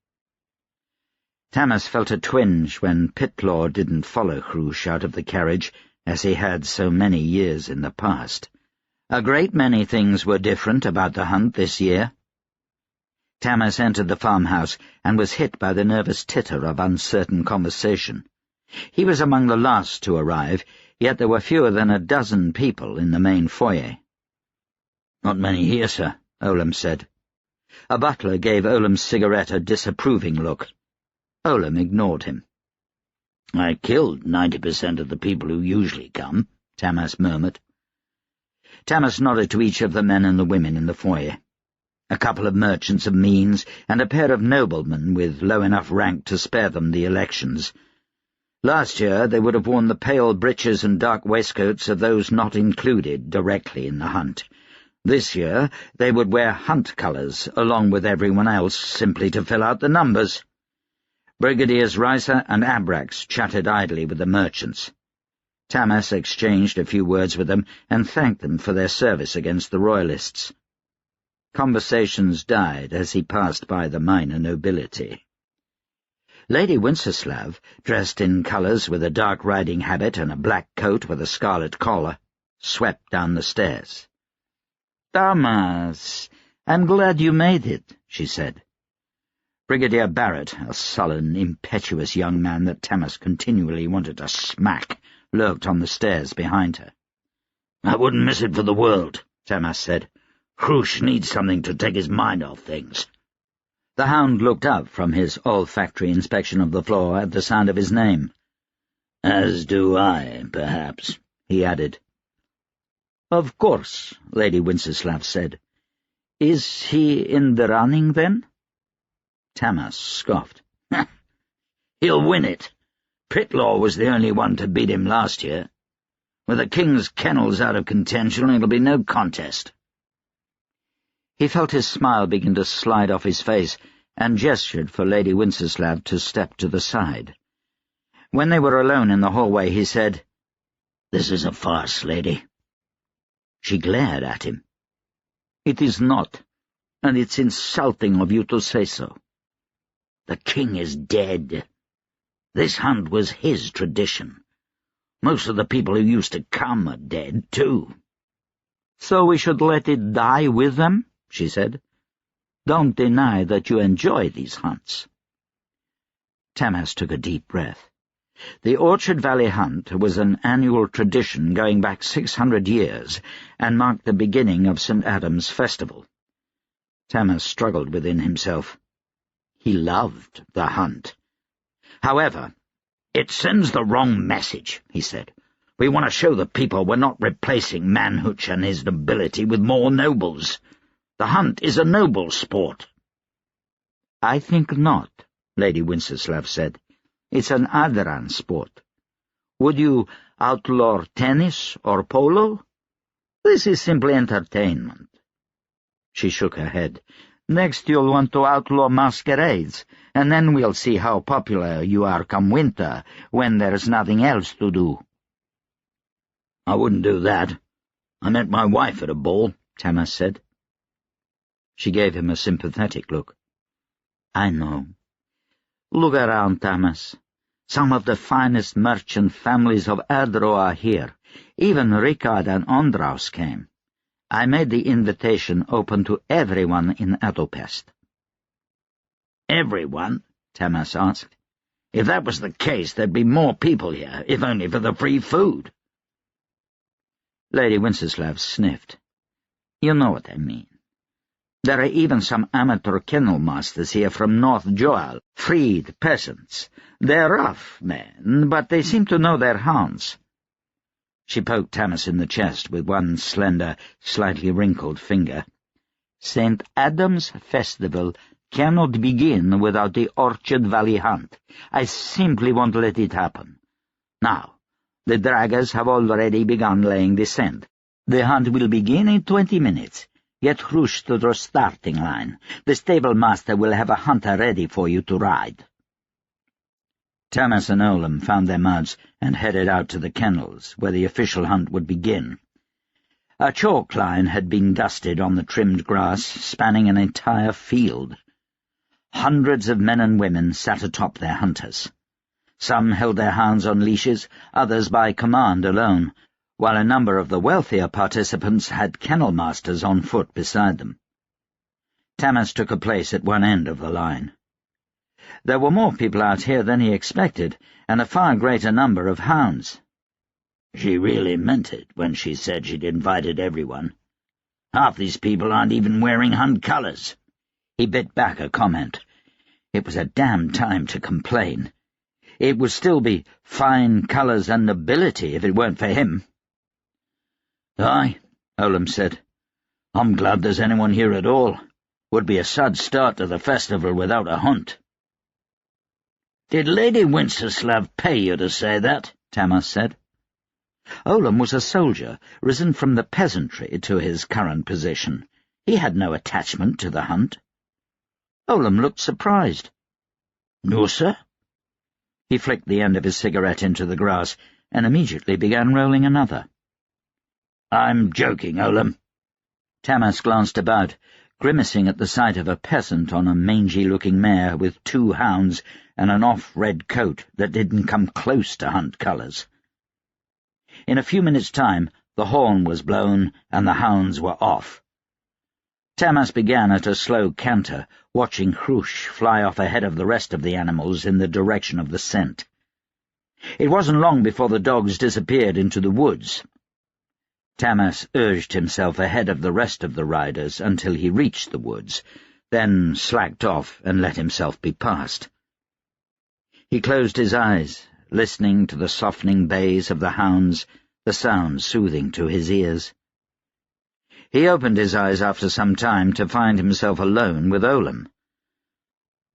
Tamas felt a twinge when Pitlaw didn't follow Hrush out of the carriage, as he had so many years in the past. A great many things were different about the hunt this year. Tamas entered the farmhouse and was hit by the nervous titter of uncertain conversation. He was among the last to arrive, yet there were fewer than a dozen people in the main foyer. "Not many here, sir," Olam said. A butler gave Olam's cigarette a disapproving look. Olam ignored him. "I killed 90% of the people who usually come," Tamas murmured. Tamas nodded to each of the men and the women in the foyer. A couple of merchants of means, and a pair of noblemen with low enough rank to spare them the elections. Last year they would have worn the pale breeches and dark waistcoats of those not included directly in the hunt. This year they would wear hunt colours, along with everyone else, simply to fill out the numbers. Brigadiers Reiser and Abrax chatted idly with the merchants. Tamas exchanged a few words with them and thanked them for their service against the Royalists. Conversations died as he passed by the minor nobility. Lady Winceslav, dressed in colours with a dark riding habit and a black coat with a scarlet collar, swept down the stairs. "Tamas, I'm glad you made it," she said. Brigadier Barrett, a sullen, impetuous young man that Tamas continually wanted to smack, lurked on the stairs behind her. "I wouldn't miss it for the world," Tamas said. "Hrush needs something to take his mind off things." The hound looked up from his olfactory inspection of the floor at the sound of his name. "As do I, perhaps," he added. "Of course," Lady Winceslav said. "Is he in the running, then?" Tamas scoffed. "He'll win it. Pitlaw was the only one to beat him last year. With the King's kennels out of contention, it'll be no contest." He felt his smile begin to slide off his face, and gestured for Lady Winceslav to step to the side. When they were alone in the hallway, he said, "This is a farce, lady." She glared at him. "It is not, and it's insulting of you to say so." "The King is dead. This hunt was his tradition. Most of the people who used to come are dead, too." "So we should let it die with them?" she said. "Don't deny that you enjoy these hunts." Tamas took a deep breath. The Orchard Valley Hunt was an annual tradition going back 600 years and marked the beginning of St. Adam's Festival. Tamas struggled within himself. He loved the hunt. However, "It sends the wrong message," he said. "We want to show the people we're not replacing Manhooch and his nobility with more nobles. The hunt is a noble sport." "I think not," Lady Winceslav said. "It's an Adran sport. Would you outlaw tennis or polo? This is simply entertainment." She shook her head. "Next you'll want to outlaw masquerades, and then we'll see how popular you are come winter, when there's nothing else to do." "I wouldn't do that. I met my wife at a ball," Tamas said. She gave him a sympathetic look. "I know. Look around, Tamas. Some of the finest merchant families of Erdro are here. Even Ricard and Ondraus came. I made the invitation open to everyone in Adopest." "Everyone?" Tamas asked. "If that was the case, there'd be more people here, if only for the free food." Lady Winceslav sniffed. "You know what I mean. There are even some amateur kennel masters here from North Joal, freed peasants. They're rough men, but they seem to know their hounds." She poked Tamas in the chest with one slender, slightly wrinkled finger. "St. Adam's Festival cannot begin without the Orchard Valley Hunt. I simply won't let it happen. Now, the draggers have already begun laying the scent. The hunt will begin in 20 minutes. Get Hrush to the starting line. The stable master will have a hunter ready for you to ride." Tamas and Olam found their mounts and headed out to the kennels, where the official hunt would begin. A chalk line had been dusted on the trimmed grass, spanning an entire field. Hundreds of men and women sat atop their hunters. Some held their hounds on leashes, others by command alone, while a number of the wealthier participants had kennel masters on foot beside them. Tamas took a place at one end of the line. There were more people out here than he expected, and a far greater number of hounds. She really meant it when she said she'd invited everyone. Half these people aren't even wearing hunt colours. He bit back a comment. It was a damned time to complain. It would still be fine colours and nobility if it weren't for him. "Aye," Olam said. "I'm glad there's anyone here at all. Would be a sad start to the festival without a hunt." "Did Lady Winceslav pay you to say that?" Tamas said. Olam was a soldier, risen from the peasantry to his current position. He had no attachment to the hunt. Olam looked surprised. "No, sir?" He flicked the end of his cigarette into the grass and immediately began rolling another. "I'm joking, Olam." Tamas glanced about, grimacing at the sight of a peasant on a mangy-looking mare with 2 hounds and an off-red coat that didn't come close to hunt colours. In a few minutes' time, the horn was blown and the hounds were off. Tamas began at a slow canter, watching Hrush fly off ahead of the rest of the animals in the direction of the scent. It wasn't long before the dogs disappeared into the woods. Tamas urged himself ahead of the rest of the riders until he reached the woods, then slacked off and let himself be passed. He closed his eyes, listening to the softening bays of the hounds, the sound soothing to his ears. He opened his eyes after some time to find himself alone with Olam.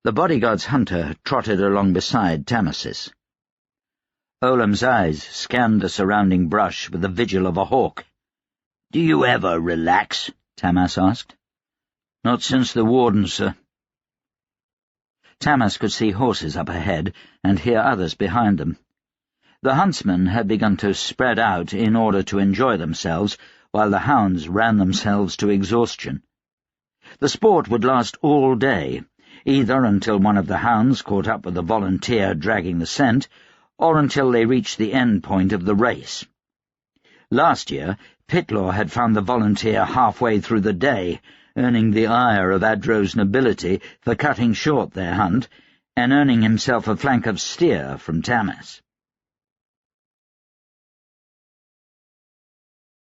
The bodyguard's hunter trotted along beside Tamas's. Olam's eyes scanned the surrounding brush with the vigil of a hawk. "Do you ever relax?" Tamas asked. "Not since the warden, sir." Tamas could see horses up ahead and hear others behind them. The huntsmen had begun to spread out in order to enjoy themselves, while the hounds ran themselves to exhaustion. The sport would last all day, either until one of the hounds caught up with the volunteer dragging the scent, or until they reached the end point of the race. Last year, Pitlaw had found the volunteer halfway through the day, earning the ire of Adro's nobility for cutting short their hunt, and earning himself a flank of steer from Tamas.